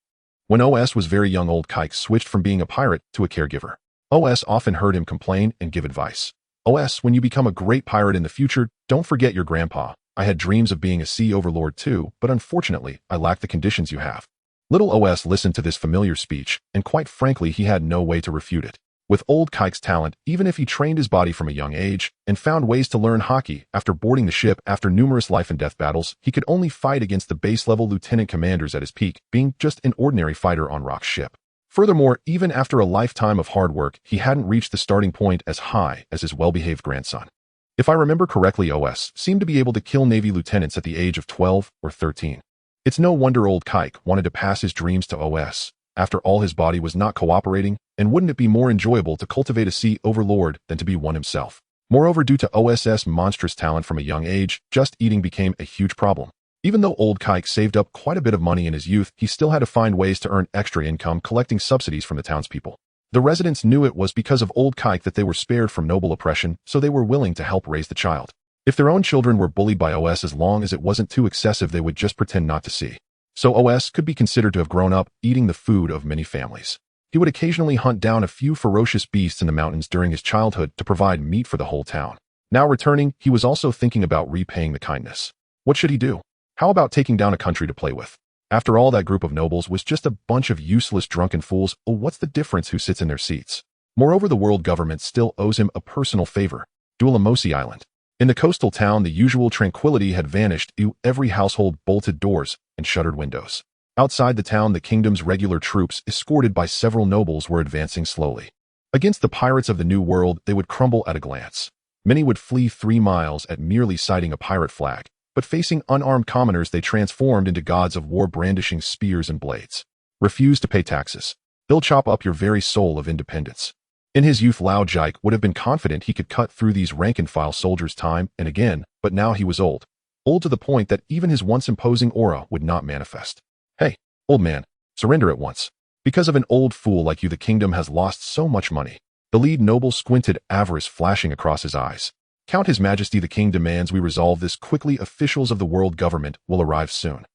When OS was very young, old Kike switched from being a pirate to a caregiver. OS often heard him complain and give advice. OS, when you become a great pirate in the future, don't forget your grandpa. I had dreams of being a sea overlord too, but unfortunately, I lack the conditions you have. Little OS listened to this familiar speech, and quite frankly, he had no way to refute it. With old Kike's talent, even if he trained his body from a young age and found ways to learn haki after boarding the ship after numerous life and death battles, he could only fight against the base-level lieutenant commanders at his peak, being just an ordinary fighter on Rock's ship. Furthermore, even after a lifetime of hard work, he hadn't reached the starting point as high as his well-behaved grandson. If I remember correctly, OS seemed to be able to kill Navy lieutenants at the age of 12 or 13. It's no wonder old Kike wanted to pass his dreams to OS. After all, his body was not cooperating, and wouldn't it be more enjoyable to cultivate a sea overlord than to be one himself? Moreover, due to OS's monstrous talent from a young age, just eating became a huge problem. Even though old Kike saved up quite a bit of money in his youth, he still had to find ways to earn extra income, collecting subsidies from the townspeople. The residents knew it was because of old Kike that they were spared from noble oppression, so they were willing to help raise the child. If their own children were bullied by OS, as long as it wasn't too excessive, they would just pretend not to see. So OS could be considered to have grown up eating the food of many families. He would occasionally hunt down a few ferocious beasts in the mountains during his childhood to provide meat for the whole town. Now returning, he was also thinking about repaying the kindness. What should he do? How about taking down a country to play with? After all, that group of nobles was just a bunch of useless drunken fools. Oh, what's the difference who sits in their seats? Moreover, the world government still owes him a personal favor. Doramos Island. In the coastal town, the usual tranquility had vanished. Every household bolted doors and shuttered windows. Outside the town, the kingdom's regular troops, escorted by several nobles, were advancing slowly. Against the pirates of the New World, they would crumble at a glance. Many would flee 3 miles at merely sighting a pirate flag. But facing unarmed commoners, they transformed into gods of war, brandishing spears and blades. Refuse to pay taxes. They'll chop up your very soul of independence. In his youth, Lao Jike would have been confident he could cut through these rank-and-file soldiers time and again, but now he was old. Old to the point that even his once imposing aura would not manifest. Hey, old man, surrender at once. Because of an old fool like you, the kingdom has lost so much money. The lead noble squinted, avarice flashing across his eyes. Count His Majesty, the king demands we resolve this quickly. Officials of the world government will arrive soon.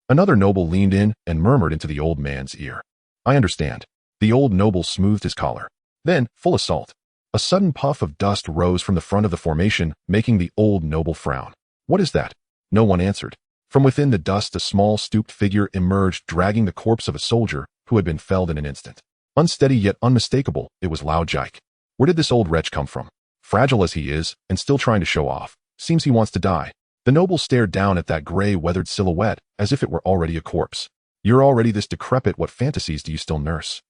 Another noble leaned in and murmured into the old man's ear. I understand. The old noble smoothed his collar. Then, full assault. A sudden puff of dust rose from the front of the formation, making the old noble frown. What is that? No one answered. From within the dust, a small, stooped figure emerged, dragging the corpse of a soldier who had been felled in an instant. Unsteady yet unmistakable, it was Lao Jike. Where did this old wretch come from? Fragile as he is, and still trying to show off, seems he wants to die. The noble stared down at that gray, weathered silhouette, as if it were already a corpse. You're already this decrepit, what fantasies do you still nurse?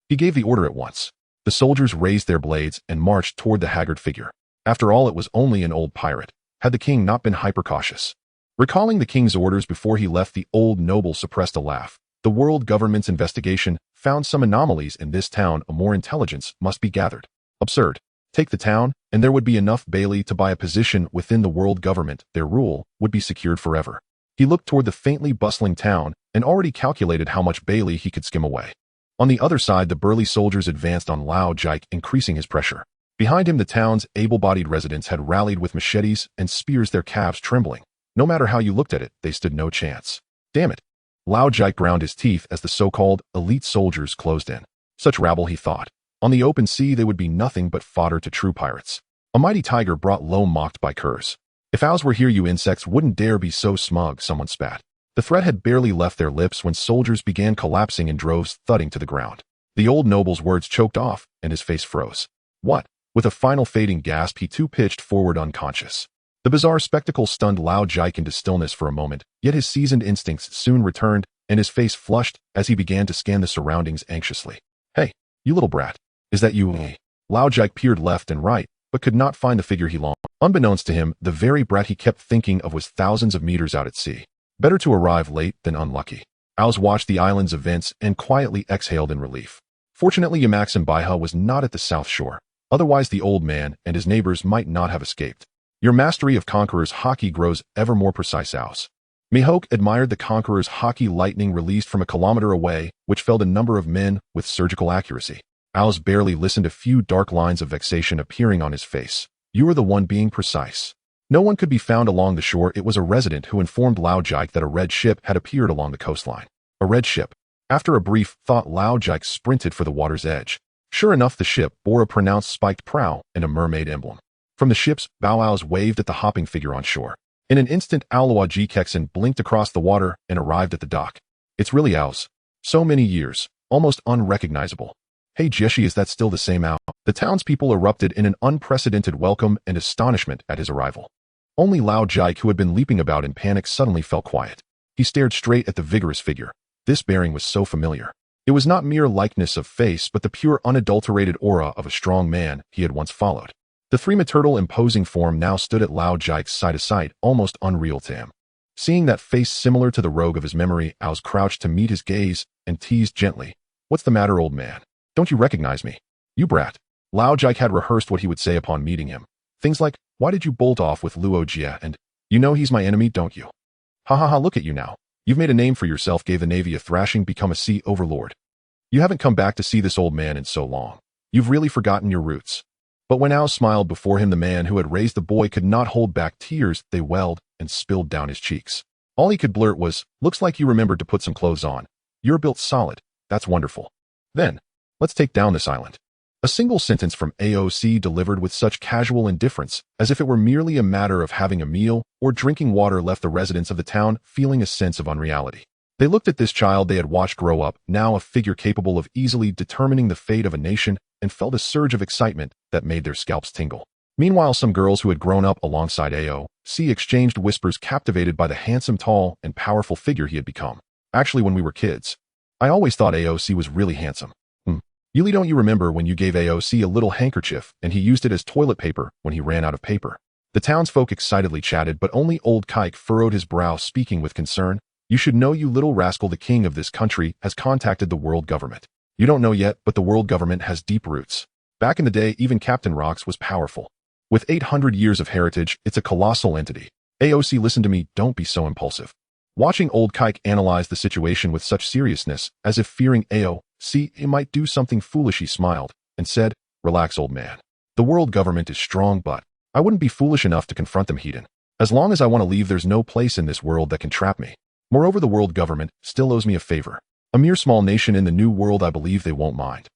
He gave the order at once. The soldiers raised their blades and marched toward the haggard figure. After all, it was only an old pirate. Had the king not been hyper-cautious? Recalling the king's orders before he left, the old noble suppressed a laugh. The world government's investigation found some anomalies in this town. More intelligence must be gathered. Absurd. Take the town, and there would be enough Bailey to buy a position within the world government. Their rule would be secured forever. He looked toward the faintly bustling town and already calculated how much Bailey he could skim away. On the other side, the burly soldiers advanced on Lao Jike, increasing his pressure. Behind him, the town's able-bodied residents had rallied with machetes and spears, their calves trembling. No matter how you looked at it, they stood no chance. Damn it. Lao Jike ground his teeth as the so-called elite soldiers closed in. Such rabble, he thought. On the open sea, they would be nothing but fodder to true pirates. A mighty tiger brought low, mocked by curs. If owls were here, you insects wouldn't dare be so smug, someone spat. The threat had barely left their lips when soldiers began collapsing in droves, thudding to the ground. The old noble's words choked off, and his face froze. What? With a final fading gasp, he too pitched forward unconscious. The bizarre spectacle stunned Lao Jike into stillness for a moment, yet his seasoned instincts soon returned, and his face flushed as he began to scan the surroundings anxiously. Hey, you little brat. Is that you? Lao Jike peered left and right, but could not find the figure he longed. Unbeknownst to him, the very brat he kept thinking of was thousands of meters out at sea. Better to arrive late than unlucky. Owls watched the island's events and quietly exhaled in relief. Fortunately, Yamax and Baiha was not at the south shore. Otherwise, the old man and his neighbors might not have escaped. Your mastery of Conqueror's Haki grows ever more precise, Owls. Mihawk admired the Conqueror's Haki lightning released from a kilometer away, which felled a number of men with surgical accuracy. Owls barely listened, a few dark lines of vexation appearing on his face. You are the one being precise. No one could be found along the shore. It was a resident who informed Lao Jike that a red ship had appeared along the coastline. A red ship. After a brief thought, Lao Jike sprinted for the water's edge. Sure enough, the ship bore a pronounced spiked prow and a mermaid emblem. From the ship's bow, Owls waved at the hopping figure on shore. In an instant, Owlawa Kekson blinked across the water and arrived at the dock. It's really Owls. So many years, almost unrecognizable. Hey Jeshi, is that still the same Owl? The townspeople erupted in an unprecedented welcome and astonishment at his arrival. Only Lao Jike, who had been leaping about in panic, suddenly fell quiet. He stared straight at the vigorous figure. This bearing was so familiar. It was not mere likeness of face, but the pure, unadulterated aura of a strong man he had once followed. The three-maternal imposing form now stood at Lao Jike's side of sight, almost unreal to him. Seeing that face similar to the rogue of his memory, Owls crouched to meet his gaze and teased gently. What's the matter, old man? Don't you recognize me? You brat. Lao Jike had rehearsed what he would say upon meeting him. Things like, why did you bolt off with Luo Jia, and, you know he's my enemy, don't you? Ha ha ha, look at you now. You've made a name for yourself, gave the Navy a thrashing, become a sea overlord. You haven't come back to see this old man in so long. You've really forgotten your roots. But when Ao smiled before him, the man who had raised the boy could not hold back tears. They welled and spilled down his cheeks. All he could blurt was, looks like you remembered to put some clothes on. You're built solid. That's wonderful. Then, let's take down this island. A single sentence from AOC delivered with such casual indifference, as if it were merely a matter of having a meal or drinking water, left the residents of the town feeling a sense of unreality. They looked at this child they had watched grow up, now a figure capable of easily determining the fate of a nation, and felt a surge of excitement that made their scalps tingle. Meanwhile, some girls who had grown up alongside AOC exchanged whispers, captivated by the handsome, tall, and powerful figure he had become. Actually, when we were kids, I always thought AOC was really handsome. Yuli, don't you remember when you gave AOC a little handkerchief and he used it as toilet paper when he ran out of paper? The townsfolk excitedly chatted, but only old Kike furrowed his brow, speaking with concern. You should know, you little rascal, the king of this country has contacted the world government. You don't know yet, but the world government has deep roots. Back in the day, even Captain Rocks was powerful. With 800 years of heritage, it's a colossal entity. AOC, listen to me, don't be so impulsive. Watching old Kike analyze the situation with such seriousness, as if fearing AOC might do something foolish, he smiled and said, relax, old man. The world government is strong, but I wouldn't be foolish enough to confront them, Hedon. As long as I want to leave, there's no place in this world that can trap me. Moreover, the world government still owes me a favor. A mere small nation in the new world, I believe they won't mind.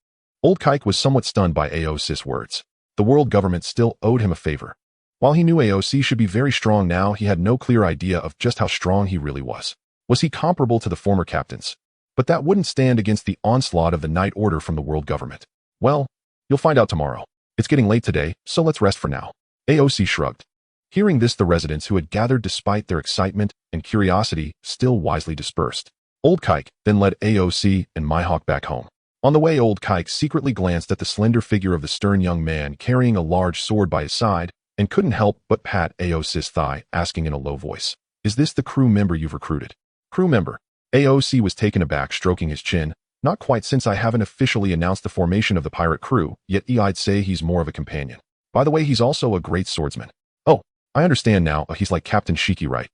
Old Kike was somewhat stunned by AOC's words. The world government still owed him a favor. While he knew AOC should be very strong now, he had no clear idea of just how strong he really was. Was he comparable to the former captains? But that wouldn't stand against the onslaught of the night order from the world government. Well, you'll find out tomorrow. It's getting late today, so let's rest for now. AOC shrugged. Hearing this, the residents who had gathered despite their excitement and curiosity still wisely dispersed. Old Kike then led AOC and Mihawk back home. On the way, old Kike secretly glanced at the slender figure of the stern young man carrying a large sword by his side and couldn't help but pat AOC's thigh, asking in a low voice, is this the crew member you've recruited? Crew member? AOC was taken aback, stroking his chin. Not quite, since I haven't officially announced the formation of the pirate crew, yet I'd say he's more of a companion. By the way, he's also a great swordsman. Oh, I understand now, he's like Captain Shiki, right?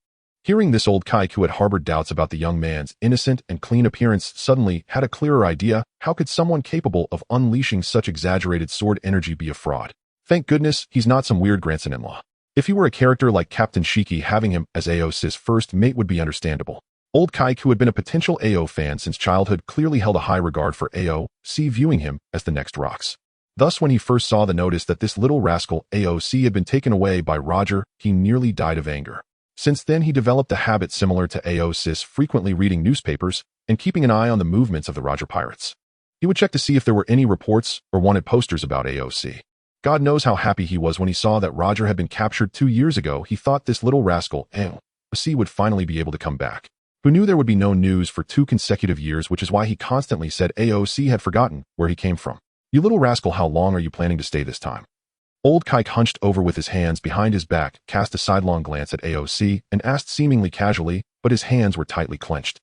Hearing this, old Kike, who had harbored doubts about the young man's innocent and clean appearance, suddenly had a clearer idea. How could someone capable of unleashing such exaggerated sword energy be a fraud? Thank goodness he's not some weird grandson-in-law. If he were a character like Captain Shiki, having him as AO's first mate would be understandable. Old Kike, who had been a potential AO fan since childhood, clearly held a high regard for AOC, viewing him as the next Rox. Thus, when he first saw the notice that this little rascal AOC had been taken away by Roger, he nearly died of anger. Since then, he developed a habit similar to AO's, frequently reading newspapers and keeping an eye on the movements of the Roger pirates. He would check to see if there were any reports or wanted posters about AOC. God knows how happy he was when he saw that Roger had been captured 2 years ago. He thought this little rascal AOC would finally be able to come back. Who knew there would be no news for 2 consecutive years, which is why he constantly said AOC had forgotten where he came from. You little rascal, how long are you planning to stay this time? Old Kike hunched over with his hands behind his back, cast a sidelong glance at AOC, and asked seemingly casually, but his hands were tightly clenched.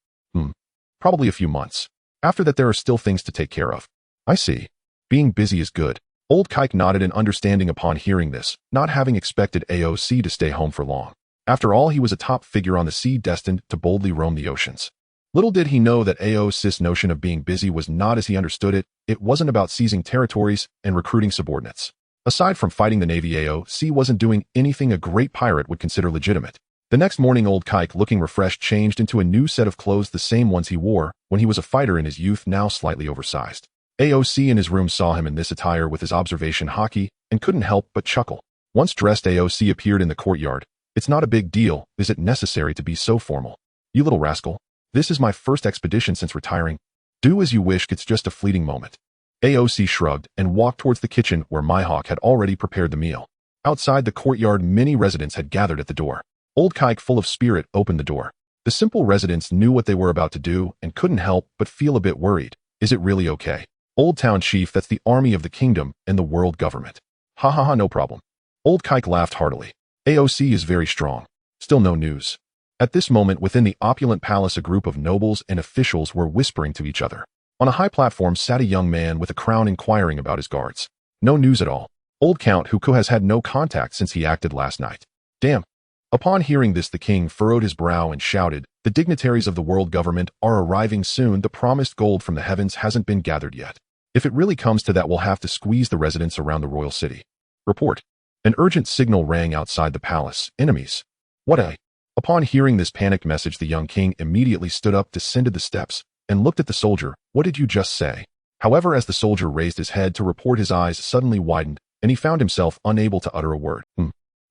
Probably a few months. After that, there are still things to take care of. I see. Being busy is good. Old Kike nodded in understanding upon hearing this, not having expected AOC to stay home for long. After all, he was a top figure on the sea, destined to boldly roam the oceans. Little did he know that AO's notion of being busy was not as he understood it. It wasn't about seizing territories and recruiting subordinates. Aside from fighting the Navy, AOC wasn't doing anything a great pirate would consider legitimate. The next morning, old Kike, looking refreshed, changed into a new set of clothes, the same ones he wore when he was a fighter in his youth, now slightly oversized. AOC in his room saw him in this attire with his observation haki and couldn't help but chuckle. Once dressed, AOC appeared in the courtyard. It's not a big deal. Is it necessary to be so formal? You little rascal. This is my first expedition since retiring. Do as you wish, it's just a fleeting moment. AOC shrugged and walked towards the kitchen where Mihawk had already prepared the meal. Outside the courtyard, many residents had gathered at the door. Old Kike, full of spirit, opened the door. The simple residents knew what they were about to do and couldn't help but feel a bit worried. Is it really okay? Old Town Chief, that's the army of the kingdom and the world government. Ha ha ha, no problem. Old Kike laughed heartily. AOC is very strong. Still no news. At this moment, within the opulent palace, a group of nobles and officials were whispering to each other. On a high platform sat a young man with a crown, inquiring about his guards. No news at all. Old Count Huko has had no contact since he acted last night. Damn. Upon hearing this, the king furrowed his brow and shouted, the dignitaries of the world government are arriving soon. The promised gold from the heavens hasn't been gathered yet. If it really comes to that, we'll have to squeeze the residents around the royal city. Report. An urgent signal rang outside the palace. Enemies. What a... Upon hearing this panicked message, the young king immediately stood up, descended the steps, and looked at the soldier. What did you just say? However, as the soldier raised his head to report, his eyes suddenly widened, and he found himself unable to utter a word.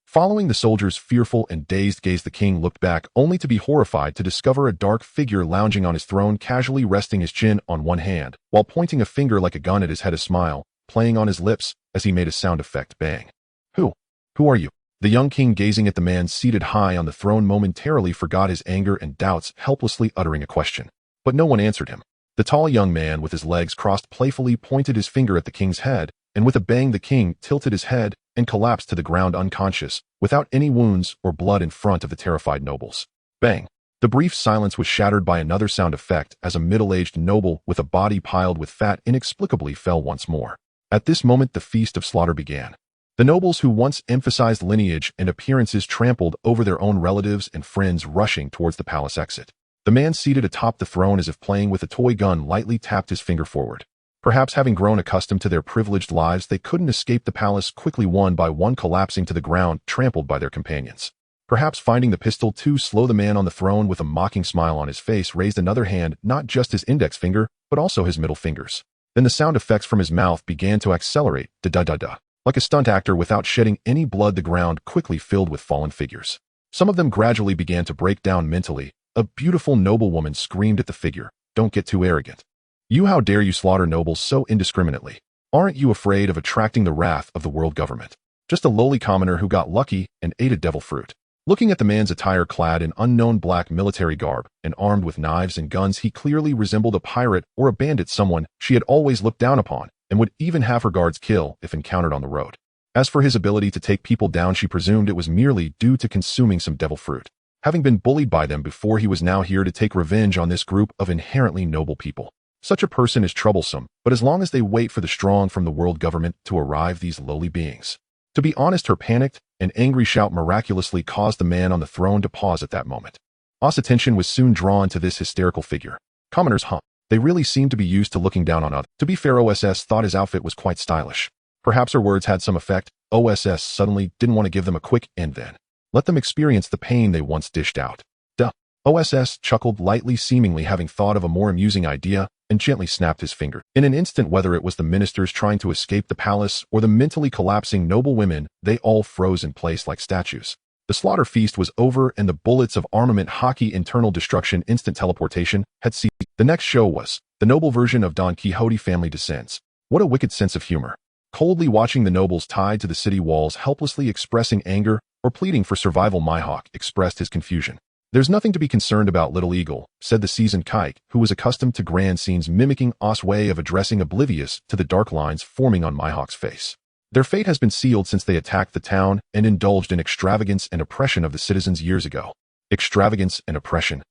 Following the soldier's fearful and dazed gaze, the king looked back, only to be horrified to discover a dark figure lounging on his throne, casually resting his chin on one hand, while pointing a finger like a gun at his head, a smile playing on his lips as he made a sound effect. Bang. Who are you? The young king, gazing at the man seated high on the throne, momentarily forgot his anger and doubts, helplessly uttering a question. But no one answered him. The tall young man, with his legs crossed, playfully pointed his finger at the king's head, and with a bang, the king tilted his head and collapsed to the ground unconscious, without any wounds or blood, in front of the terrified nobles. Bang! The brief silence was shattered by another sound effect as a middle-aged noble with a body piled with fat inexplicably fell once more. At this moment, the feast of slaughter began. The nobles, who once emphasized lineage and appearances, trampled over their own relatives and friends, rushing towards the palace exit. The man seated atop the throne, as if playing with a toy gun, lightly tapped his finger forward. Perhaps having grown accustomed to their privileged lives, they couldn't escape the palace, quickly one by one collapsing to the ground, trampled by their companions. Perhaps finding the pistol too slow, the man on the throne, with a mocking smile on his face, raised another hand, not just his index finger, but also his middle fingers. Then the sound effects from his mouth began to accelerate, da-da-da-da. Like a stunt actor without shedding any blood, the ground quickly filled with fallen figures. Some of them gradually began to break down mentally. A beautiful noblewoman screamed at the figure, "Don't get too arrogant. You, how dare you slaughter nobles so indiscriminately? Aren't you afraid of attracting the wrath of the world government? Just a lowly commoner who got lucky and ate a devil fruit." Looking at the man's attire, clad in unknown black military garb and armed with knives and guns, he clearly resembled a pirate or a bandit, someone she had always looked down upon, and would even have her guards kill if encountered on the road. As for his ability to take people down, she presumed it was merely due to consuming some devil fruit. Having been bullied by them before, he was now here to take revenge on this group of inherently noble people. Such a person is troublesome, but as long as they wait for the strong from the world government to arrive, these lowly beings To be honest, her panicked and angry shout miraculously caused the man on the throne to pause at that moment. O's attention was soon drawn to this hysterical figure. Commoners, huh? They really seemed to be used to looking down on others. To be fair, OSS thought his outfit was quite stylish. Perhaps her words had some effect. OSS suddenly didn't want to give them a quick end then. Let them experience the pain they once dished out. Duh. OSS chuckled lightly, seemingly having thought of a more amusing idea, and gently snapped his finger. In an instant, whether it was the ministers trying to escape the palace or the mentally collapsing noble women, they all froze in place like statues. The slaughter feast was over, and the bullets of armament Haki internal destruction instant teleportation had ceased. The next show was the noble version of Don Quixote family descends. What a wicked sense of humor. Coldly watching the nobles tied to the city walls helplessly expressing anger or pleading for survival, Mihawk expressed his confusion. There's nothing to be concerned about, Little Eagle, said the seasoned kike, who was accustomed to grand scenes mimicking O's way of addressing, oblivious to the dark lines forming on Mihawk's face. Their fate has been sealed since they attacked the town and indulged in extravagance and oppression of the citizens years ago. Extravagance and oppression.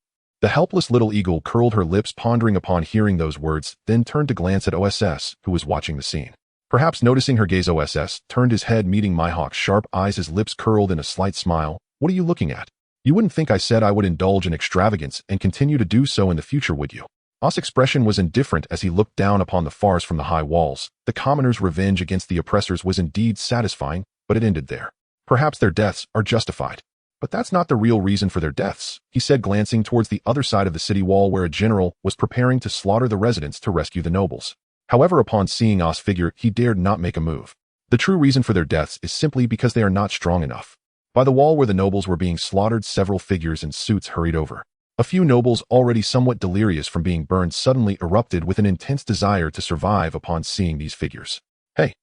The helpless Little Eagle curled her lips, pondering upon hearing those words, then turned to glance at OSS, who was watching the scene. Perhaps noticing her gaze, OSS turned his head, meeting Mihawk's sharp eyes, his lips curled in a slight smile. What are you looking at? You wouldn't think I said I would indulge in extravagance and continue to do so in the future, would you? O's expression was indifferent as he looked down upon the farce from the high walls. The commoners' revenge against the oppressors was indeed satisfying, but it ended there. Perhaps their deaths are justified. But that's not the real reason for their deaths, he said, glancing towards the other side of the city wall where a general was preparing to slaughter the residents to rescue the nobles. However, upon seeing O's figure, he dared not make a move. The true reason for their deaths is simply because they are not strong enough. By the wall where the nobles were being slaughtered, several figures in suits hurried over. A few nobles, already somewhat delirious from being burned, suddenly erupted with an intense desire to survive upon seeing these figures. Hey!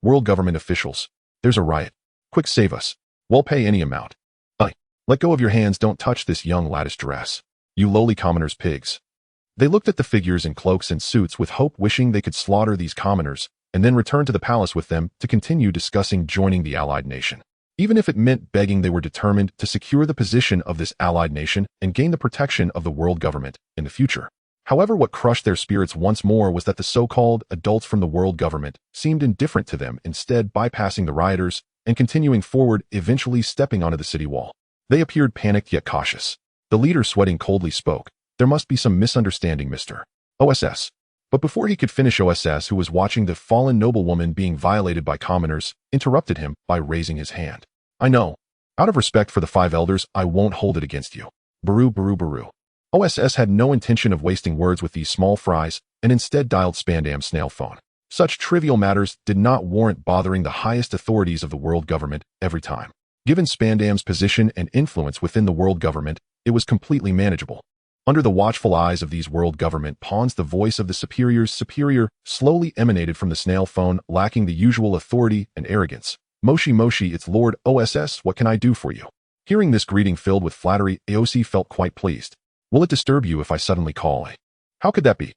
World government officials. There's a riot. Quick, save us. We'll pay any amount. Let go of your hands, don't touch this young lad's dress. You lowly commoners, pigs. They looked at the figures in cloaks and suits with hope, wishing they could slaughter these commoners, and then return to the palace with them to continue discussing joining the allied nation. Even if it meant begging, they were determined to secure the position of this allied nation and gain the protection of the world government in the future. However, what crushed their spirits once more was that the so-called adults from the world government seemed indifferent to them, instead bypassing the rioters and continuing forward, eventually stepping onto the city wall. They appeared panicked yet cautious. The leader, sweating coldly, spoke. There must be some misunderstanding, Mr. OSS. But before he could finish, OSS, who was watching the fallen noblewoman being violated by commoners, interrupted him by raising his hand. I know. Out of respect for the five elders, I won't hold it against you. Baru, baru, baru. OSS had no intention of wasting words with these small fries and instead dialed Spandam's snail phone. Such trivial matters did not warrant bothering the highest authorities of the world government every time. Given Spandam's position and influence within the world government, it was completely manageable. Under the watchful eyes of these world government pawns, the voice of the superior's superior slowly emanated from the snail phone, lacking the usual authority and arrogance. Moshi Moshi, it's Lord OSS, what can I do for you? Hearing this greeting filled with flattery, AOC felt quite pleased. Will it disturb you if I suddenly call? How could that be?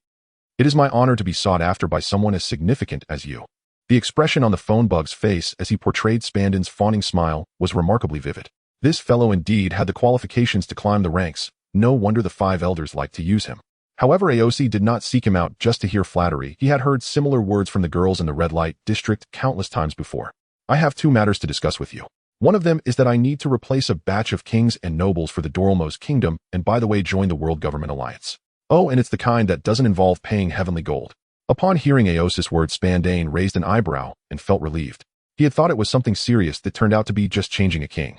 It is my honor to be sought after by someone as significant as you. The expression on the phone bug's face as he portrayed Spandam's fawning smile was remarkably vivid. This fellow indeed had the qualifications to climb the ranks. No wonder the five elders liked to use him. However, AOC did not seek him out just to hear flattery. He had heard similar words from the girls in the red light district countless times before. I have two matters to discuss with you. One of them is that I need to replace a batch of kings and nobles for the Doramos kingdom, and by the way, join the World Government Alliance. Oh, and it's the kind that doesn't involve paying heavenly gold. Upon hearing AOC's words, Spandam raised an eyebrow and felt relieved. He had thought it was something serious that turned out to be just changing a king.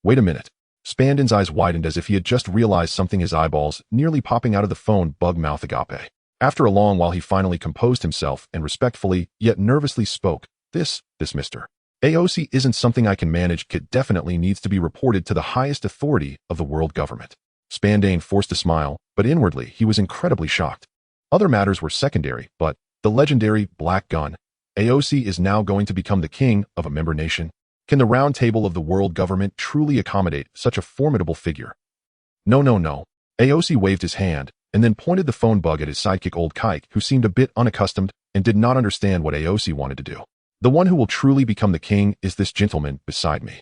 Wait a minute. Spandam's eyes widened as if he had just realized something, his eyeballs nearly popping out of the phone bug mouth. Agape. After a long while, he finally composed himself and respectfully, yet nervously spoke. This Mr. AOC isn't something I can manage. It definitely needs to be reported to the highest authority of the world government. Spandam forced a smile, but inwardly he was incredibly shocked. Other matters were secondary, but the legendary Black Gun, AOC is now going to become the king of a member nation. Can the round table of the world government truly accommodate such a formidable figure? No. AOC waved his hand and then pointed the phone bug at his sidekick Old Kike, who seemed a bit unaccustomed and did not understand what AOC wanted to do. The one who will truly become the king is this gentleman beside me.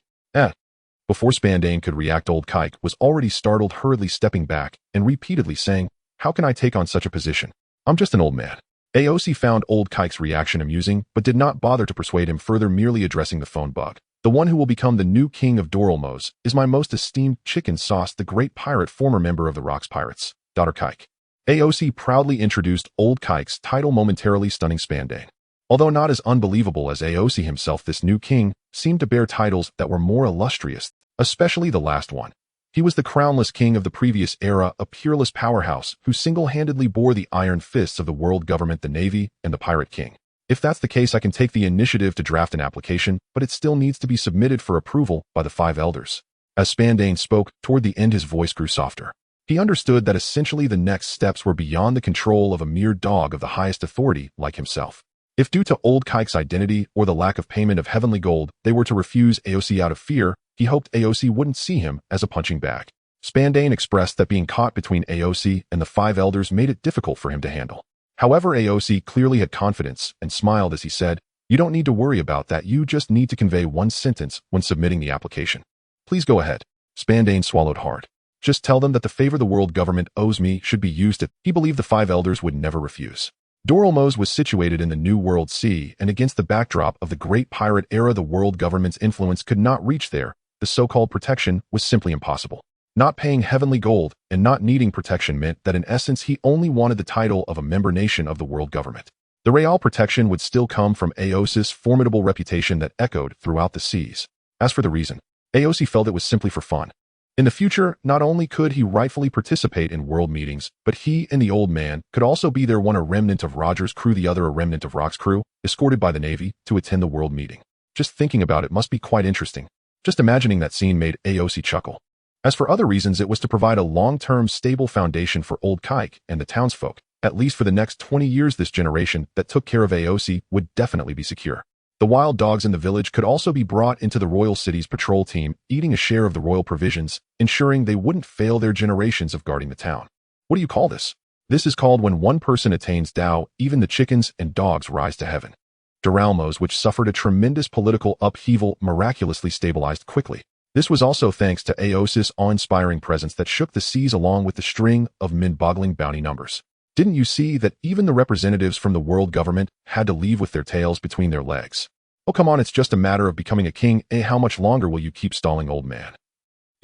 Before Spandam could react, Old Kike was already startled, hurriedly stepping back and repeatedly saying, how can I take on such a position? I'm just an old man. AOC found old Kike's reaction amusing, but did not bother to persuade him further, merely addressing the phone bug. The one who will become the new king of Doramos is my most esteemed chicken sauce, the great pirate, former member of the Rocks Pirates, daughter Kike. AOC proudly introduced old Kike's title, momentarily stunning Spandane. Although not as unbelievable as AOC himself, this new king seemed to bear titles that were more illustrious, especially the last one. He was the crownless king of the previous era, a peerless powerhouse who single-handedly bore the iron fists of the world government, the Navy, and the Pirate King. If that's the case, I can take the initiative to draft an application, but it still needs to be submitted for approval by the 5 elders. As Spandane spoke, toward the end his voice grew softer. He understood that essentially the next steps were beyond the control of a mere dog of the highest authority like himself. If due to old Kike's identity or the lack of payment of heavenly gold, they were to refuse AOC out of fear, he hoped AOC wouldn't see him as a punching bag. Spandane expressed that being caught between AOC and the 5 elders made it difficult for him to handle. However, AOC clearly had confidence and smiled as he said, "You don't need to worry about that, you just need to convey one sentence when submitting the application. Please go ahead." Spandane swallowed hard. "Just tell them that the favor the world government owes me should be used to." He believed the 5 elders would never refuse. Doramos was situated in the New World Sea, and against the backdrop of the Great Pirate era, the world government's influence could not reach there. The so-called protection was simply impossible. Not paying heavenly gold and not needing protection meant that in essence he only wanted the title of a member nation of the world government. The real protection would still come from AOC's formidable reputation that echoed throughout the seas. As for the reason, AOC felt it was simply for fun. In the future, not only could he rightfully participate in world meetings, but he and the old man could also be there, one a remnant of Roger's crew, the other a remnant of Rock's crew, escorted by the Navy to attend the world meeting. Just thinking about it must be quite interesting. Just imagining that scene made AOC chuckle. As for other reasons, it was to provide a long-term stable foundation for old Kike and the townsfolk. At least for the next 20 years, this generation that took care of AOC would definitely be secure. The wild dogs in the village could also be brought into the royal city's patrol team, eating a share of the royal provisions, ensuring they wouldn't fail their generations of guarding the town. What do you call this? This is called when one person attains Tao, even the chickens and dogs rise to heaven. Doramos, which suffered a tremendous political upheaval, miraculously stabilized quickly. This was also thanks to AOC's awe-inspiring presence that shook the seas along with the string of mind-boggling bounty numbers. Didn't you see that even the representatives from the world government had to leave with their tails between their legs? Oh, come on, it's just a matter of becoming a king. How much longer will you keep stalling, old man?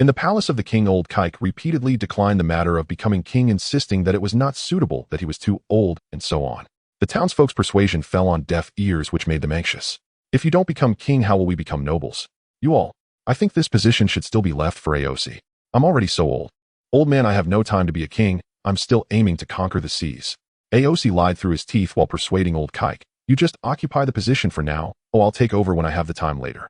In the palace of the king, old Kike repeatedly declined the matter of becoming king, insisting that it was not suitable, that he was too old, and so on. The townsfolk's persuasion fell on deaf ears, which made them anxious. If you don't become king, how will we become nobles? You all, I think this position should still be left for AOC. I'm already so old. Old man, I have no time to be a king. I'm still aiming to conquer the seas. AOC lied through his teeth while persuading old Kike. You just occupy the position for now. Oh, I'll take over when I have the time later.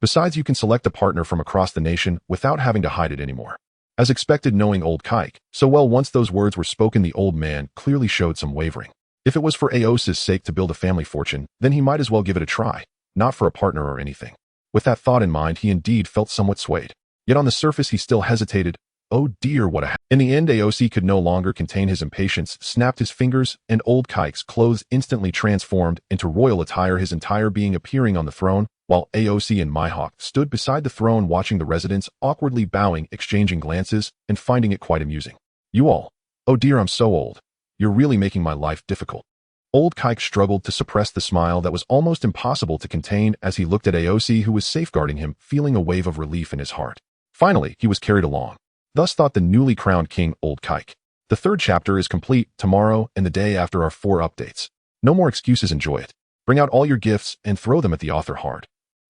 Besides, you can select a partner from across the nation without having to hide it anymore. As expected, knowing old Kike so well, once those words were spoken, the old man clearly showed some wavering. If it was for AOC's sake to build a family fortune, then he might as well give it a try, not for a partner or anything. With that thought in mind, he indeed felt somewhat swayed. Yet on the surface, he still hesitated. Oh dear, what a... In the end, AOC could no longer contain his impatience, snapped his fingers, and old Kike's clothes instantly transformed into royal attire, his entire being appearing on the throne, while AOC and Mihawk stood beside the throne watching the residents, awkwardly bowing, exchanging glances, and finding it quite amusing. You all. Oh dear, I'm so old. You're really making my life difficult. Old Kike struggled to suppress the smile that was almost impossible to contain as he looked at AOC, who was safeguarding him, feeling a wave of relief in his heart. Finally, he was carried along. Thus thought the newly crowned king, old Kike. The 3rd chapter is complete. Tomorrow and the day after are 4 updates. No more excuses, enjoy it. Bring out all your gifts and throw them at the author hard.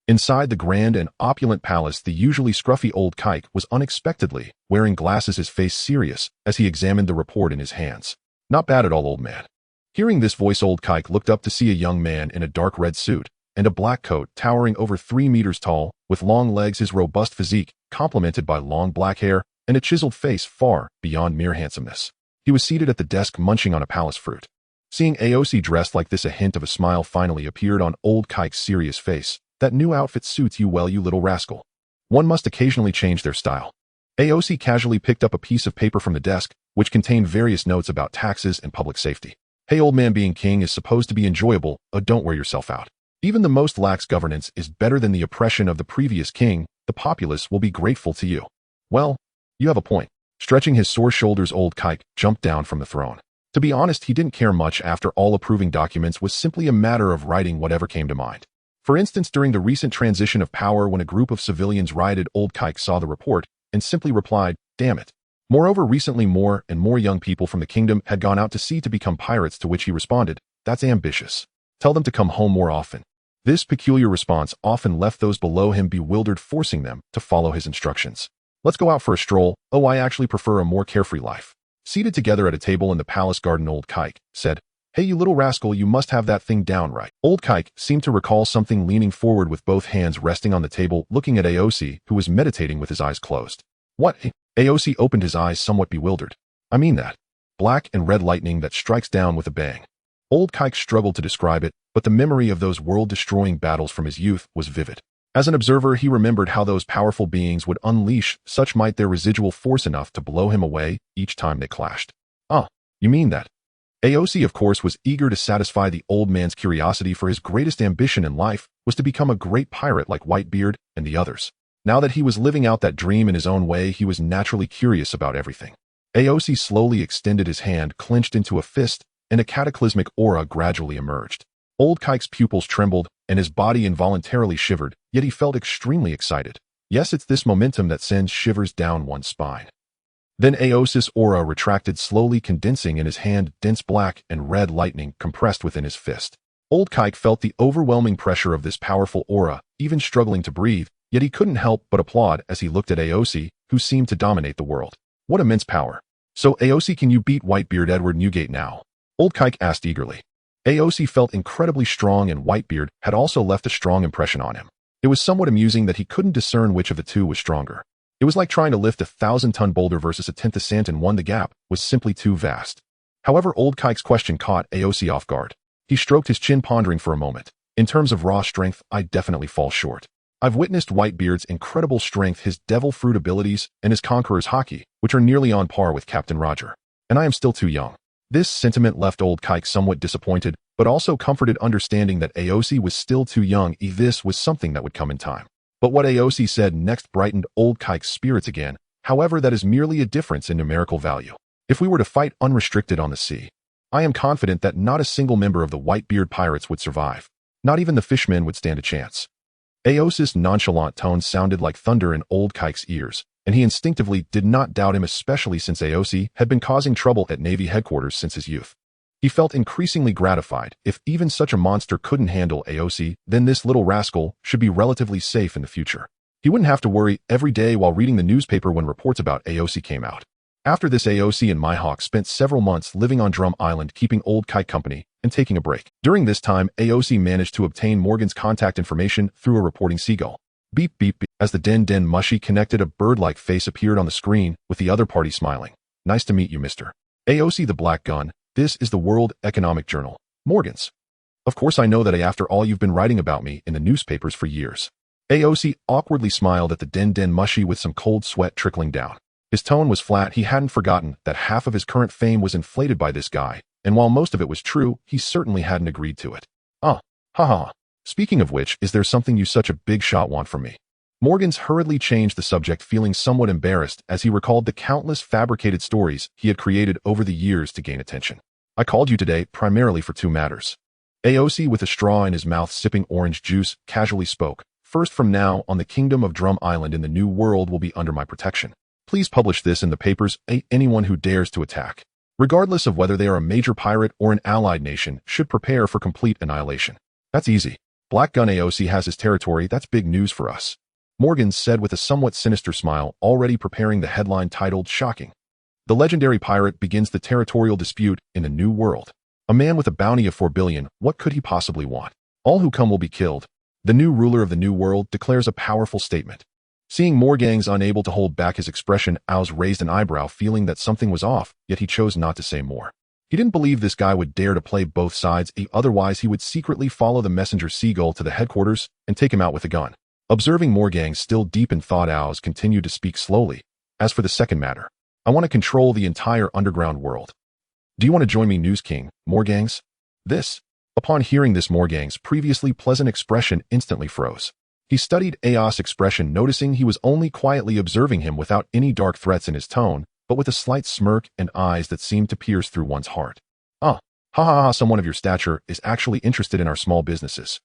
Inside the grand and opulent palace, the usually scruffy old Kike was unexpectedly wearing glasses, his face serious as he examined the report in his hands. Not bad at all, old man. Hearing this voice, old Kike looked up to see a young man in a dark red suit and a black coat, towering over 3 meters tall, with long legs, his robust physique complemented by long black hair and a chiseled face far beyond mere handsomeness. He was seated at the desk munching on a palace fruit. Seeing AOC dressed like this, a hint of a smile finally appeared on old Kike's serious face. That new outfit suits you well, you little rascal. One must occasionally change their style. AOC casually picked up a piece of paper from the desk, which contained various notes about taxes and public safety. Hey, old man, being king is supposed to be enjoyable. Oh, don't wear yourself out. Even the most lax governance is better than the oppression of the previous king. The populace will be grateful to you. Well, you have a point. Stretching his sore shoulders, old Kike jumped down from the throne. To be honest, he didn't care much after all approving documents was simply a matter of writing whatever came to mind. For instance, during the recent transition of power when a group of civilians rioted, Old Kike saw the report and simply replied, "Damn it." Moreover, recently more and more young people from the kingdom had gone out to sea to become pirates, to which he responded, "That's ambitious. Tell them to come home more often." This peculiar response often left those below him bewildered, forcing them to follow his instructions. "Let's go out for a stroll. Oh, I actually prefer a more carefree life." Seated together at a table in the palace garden, Old Kike said, "Hey, you little rascal, you must have that thing down right." Old Kike seemed to recall something, leaning forward with both hands resting on the table, looking at Aosi, who was meditating with his eyes closed. "What?" Aosi opened his eyes, somewhat bewildered. "I mean that black and red lightning that strikes down with a bang." Old Kike struggled to describe it, but the memory of those world-destroying battles from his youth was vivid. As an observer, he remembered how those powerful beings would unleash such might, their residual force enough to blow him away each time they clashed. "Ah, you mean that?" Aosi, of course, was eager to satisfy the old man's curiosity, for his greatest ambition in life was to become a great pirate like Whitebeard and the others. Now that he was living out that dream in his own way, he was naturally curious about everything. Aosi slowly extended his hand, clenched into a fist, and a cataclysmic aura gradually emerged. Old Kike's pupils trembled, and his body involuntarily shivered, yet he felt extremely excited. Yes, it's this momentum that sends shivers down one's spine. Then Aosi's aura retracted, slowly condensing in his hand. Dense black and red lightning compressed within his fist. Old Kike felt the overwhelming pressure of this powerful aura, even struggling to breathe, yet he couldn't help but applaud as he looked at Aosi, who seemed to dominate the world. What immense power. "So, Aosi, can you beat Whitebeard Edward Newgate now?" Old Kike asked eagerly. Aosi felt incredibly strong, and Whitebeard had also left a strong impression on him. It was somewhat amusing that he couldn't discern which of the two was stronger. It was like trying to lift a 1,000-ton boulder versus a tenth of sand, and one, the gap was simply too vast. However, Old Kike's question caught Aosi off guard. He stroked his chin, pondering for a moment. "In terms of raw strength, I definitely fall short. I've witnessed Whitebeard's incredible strength, his devil fruit abilities, and his conqueror's haki, which are nearly on par with Captain Roger. And I am still too young." This sentiment left Old Kike somewhat disappointed, but also comforted, understanding that Aosi was still too young. This was something that would come in time. But what Aosi said next brightened Old Kike's spirits again. "However, that is merely a difference in numerical value. If we were to fight unrestricted on the sea, I am confident that not a single member of the Whitebeard pirates would survive. Not even the fishmen would stand a chance." Aosi's nonchalant tone sounded like thunder in Old Kike's ears, and he instinctively did not doubt him, especially since Aosi had been causing trouble at Navy headquarters since his youth. He felt increasingly gratified. If even such a monster couldn't handle Aosi, then this little rascal should be relatively safe in the future. He wouldn't have to worry every day while reading the newspaper when reports about Aosi came out. After this, Aosi and Mihawk spent several months living on Drum Island, keeping Old Kike company and taking a break. During this time, Aosi managed to obtain Morgan's contact information through a reporting seagull. Beep, beep, beep. As the den mushy connected, a bird-like face appeared on the screen, with the other party smiling. "Nice to meet you, Mr. Aosi the Black Gun. This is the World Economic Journal. Morgan's. Of course I know that after all you've been writing about me in the newspapers for years." Aosi awkwardly smiled at the den mushy with some cold sweat trickling down. His tone was flat. He hadn't forgotten that half of his current fame was inflated by this guy, and while most of it was true, he certainly hadn't agreed to it. "Ah, haha. Speaking of which, is there something you such a big shot want from me?" Morgans hurriedly changed the subject, feeling somewhat embarrassed as he recalled the countless fabricated stories he had created over the years to gain attention. "I called you today primarily for two matters." Aosi, with a straw in his mouth sipping orange juice, casually spoke. "First, from now on, the kingdom of Drum Island in the New World will be under my protection. Please publish this in the papers. Anyone who dares to attack, regardless of whether they are a major pirate or an allied nation, should prepare for complete annihilation." "That's easy. Black Gun Aosi has his territory. That's big news for us," Morgan said with a somewhat sinister smile, already preparing the headline titled "Shocking. The legendary pirate begins the territorial dispute in the New World. A man with a bounty of 4 billion, what could he possibly want? All who come will be killed. The new ruler of the New World declares a powerful statement." Seeing Morgan's unable to hold back his expression, Ows raised an eyebrow, feeling that something was off, yet he chose not to say more. He didn't believe this guy would dare to play both sides, otherwise he would secretly follow the messenger seagull to the headquarters and take him out with a gun. Observing Morgang still deep in thought, Ows continued to speak slowly. "As for the second matter, I want to control the entire underground world. Do you want to join me, News King, Morgangs?" This. Upon hearing this, Morgang's previously pleasant expression instantly froze. He studied Aos' expression, noticing he was only quietly observing him without any dark threats in his tone, but with a slight smirk and eyes that seemed to pierce through one's heart. Ah, ha ha ha, someone of your stature is actually interested in our small businesses.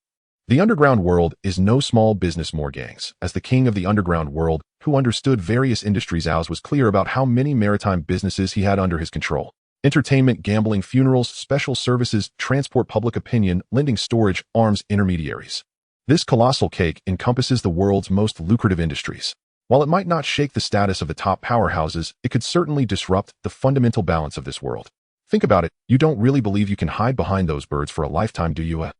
The underground world is no small business, Morgangs. As the king of the underground world, who understood various industries, Ows was clear about how many maritime businesses he had under his control. Entertainment, gambling, funerals, special services, transport, public opinion, lending, storage, arms, intermediaries. This colossal cake encompasses the world's most lucrative industries. While it might not shake the status of the top powerhouses, it could certainly disrupt the fundamental balance of this world. Think about it, you don't really believe you can hide behind those birds for a lifetime, do you?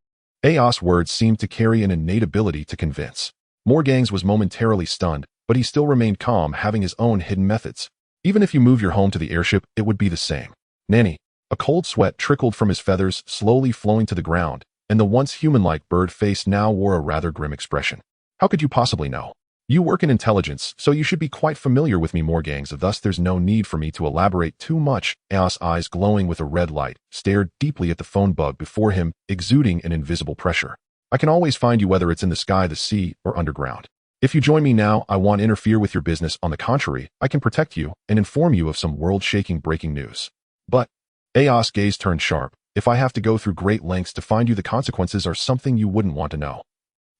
Aos' words seemed to carry an innate ability to convince. Morgangs was momentarily stunned, but he still remained calm, having his own hidden methods. Even if you move your home to the airship, it would be the same. Nanny. A cold sweat trickled from his feathers, slowly flowing to the ground, and the once human-like bird face now wore a rather grim expression. How could you possibly know? You work in intelligence, so you should be quite familiar with me, Morgangs, thus there's no need for me to elaborate too much. Aos' eyes, glowing with a red light, stared deeply at the phone bug before him, exuding an invisible pressure. I can always find you, whether it's in the sky, the sea, or underground. If you join me now, I won't interfere with your business. On the contrary, I can protect you and inform you of some world-shaking breaking news. But, Aos' gaze turned sharp, if I have to go through great lengths to find you, the consequences are something you wouldn't want to know.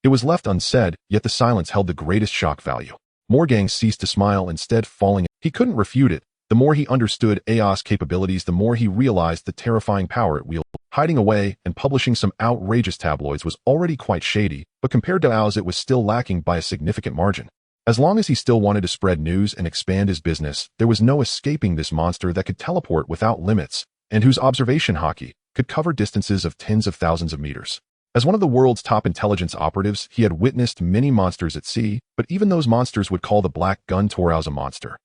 It was left unsaid, yet the silence held the greatest shock value. Morgangs ceased to smile, instead falling. He couldn't refute it. The more he understood Aos' capabilities, the more he realized the terrifying power it wielded. Hiding away and publishing some outrageous tabloids was already quite shady, but compared to Aos, it was still lacking by a significant margin. As long as he still wanted to spread news and expand his business, there was no escaping this monster that could teleport without limits, and whose observation haki could cover distances of tens of thousands of meters. As one of the world's top intelligence operatives, he had witnessed many monsters at sea, but even those monsters would call the Black Gun Doramos a monster.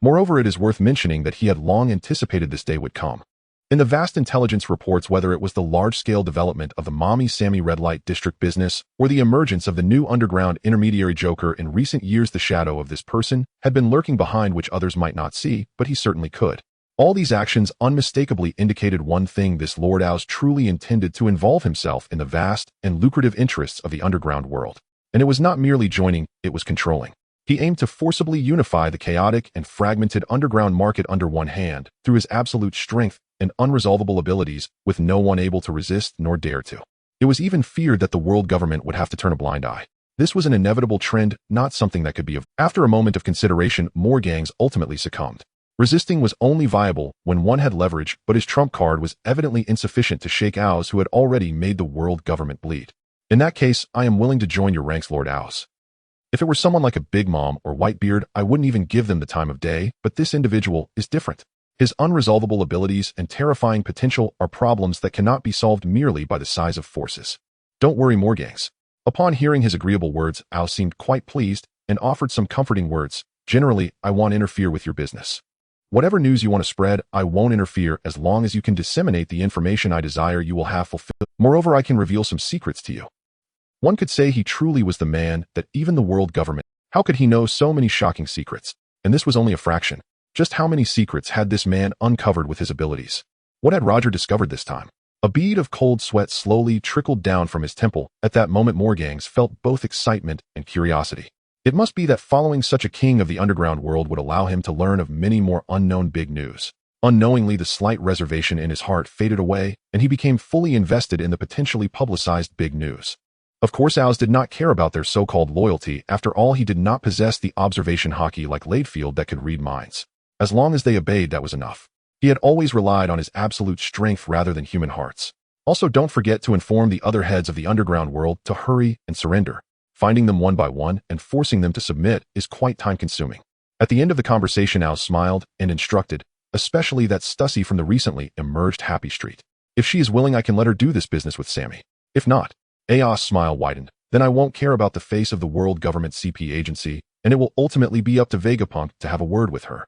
Moreover, it is worth mentioning that he had long anticipated this day would come. In the vast intelligence reports, whether it was the large-scale development of the Mommy Sammy Red Light District business or the emergence of the new underground intermediary Joker in recent years, the shadow of this person had been lurking behind, which others might not see, but he certainly could. All these actions unmistakably indicated one thing: this Lord Aos truly intended to involve himself in the vast and lucrative interests of the underground world. And it was not merely joining, it was controlling. He aimed to forcibly unify the chaotic and fragmented underground market under one hand, through his absolute strength and unresolvable abilities, with no one able to resist nor dare to. It was even feared that the world government would have to turn a blind eye. This was an inevitable trend, not something that could be avoided. After a moment of consideration, Morgangs ultimately succumbed. Resisting was only viable when one had leverage, but his trump card was evidently insufficient to shake Aos, who had already made the world government bleed. In that case, I am willing to join your ranks, Lord Aos. If it were someone like a Big Mom or Whitebeard, I wouldn't even give them the time of day, but this individual is different. His unresolvable abilities and terrifying potential are problems that cannot be solved merely by the size of forces. Don't worry, Morgangs. Upon hearing his agreeable words, Aos seemed quite pleased and offered some comforting words. Generally, I won't interfere with your business. Whatever news you want to spread, I won't interfere as long as you can disseminate the information I desire. You will have fulfilled. Moreover, I can reveal some secrets to you. One could say he truly was the man that even the world government. How could he know so many shocking secrets? And this was only a fraction. Just how many secrets had this man uncovered with his abilities? What had Roger discovered this time? A bead of cold sweat slowly trickled down from his temple. At that moment, Morgangs felt both excitement and curiosity. It must be that following such a king of the underground world would allow him to learn of many more unknown big news. Unknowingly, the slight reservation in his heart faded away, and he became fully invested in the potentially publicized big news. Of course, Aos did not care about their so-called loyalty. After all, he did not possess the observation haki like Ladefield that could read minds. As long as they obeyed, that was enough. He had always relied on his absolute strength rather than human hearts. Also, don't forget to inform the other heads of the underground world to hurry and surrender. Finding them one by one and forcing them to submit is quite time-consuming. At the end of the conversation, Aos smiled and instructed, especially that Stussy from the recently emerged Happy Street. If she is willing, I can let her do this business with Sammy. If not, Aos' smile widened. Then I won't care about the face of the world government CP agency, and it will ultimately be up to Vegapunk to have a word with her.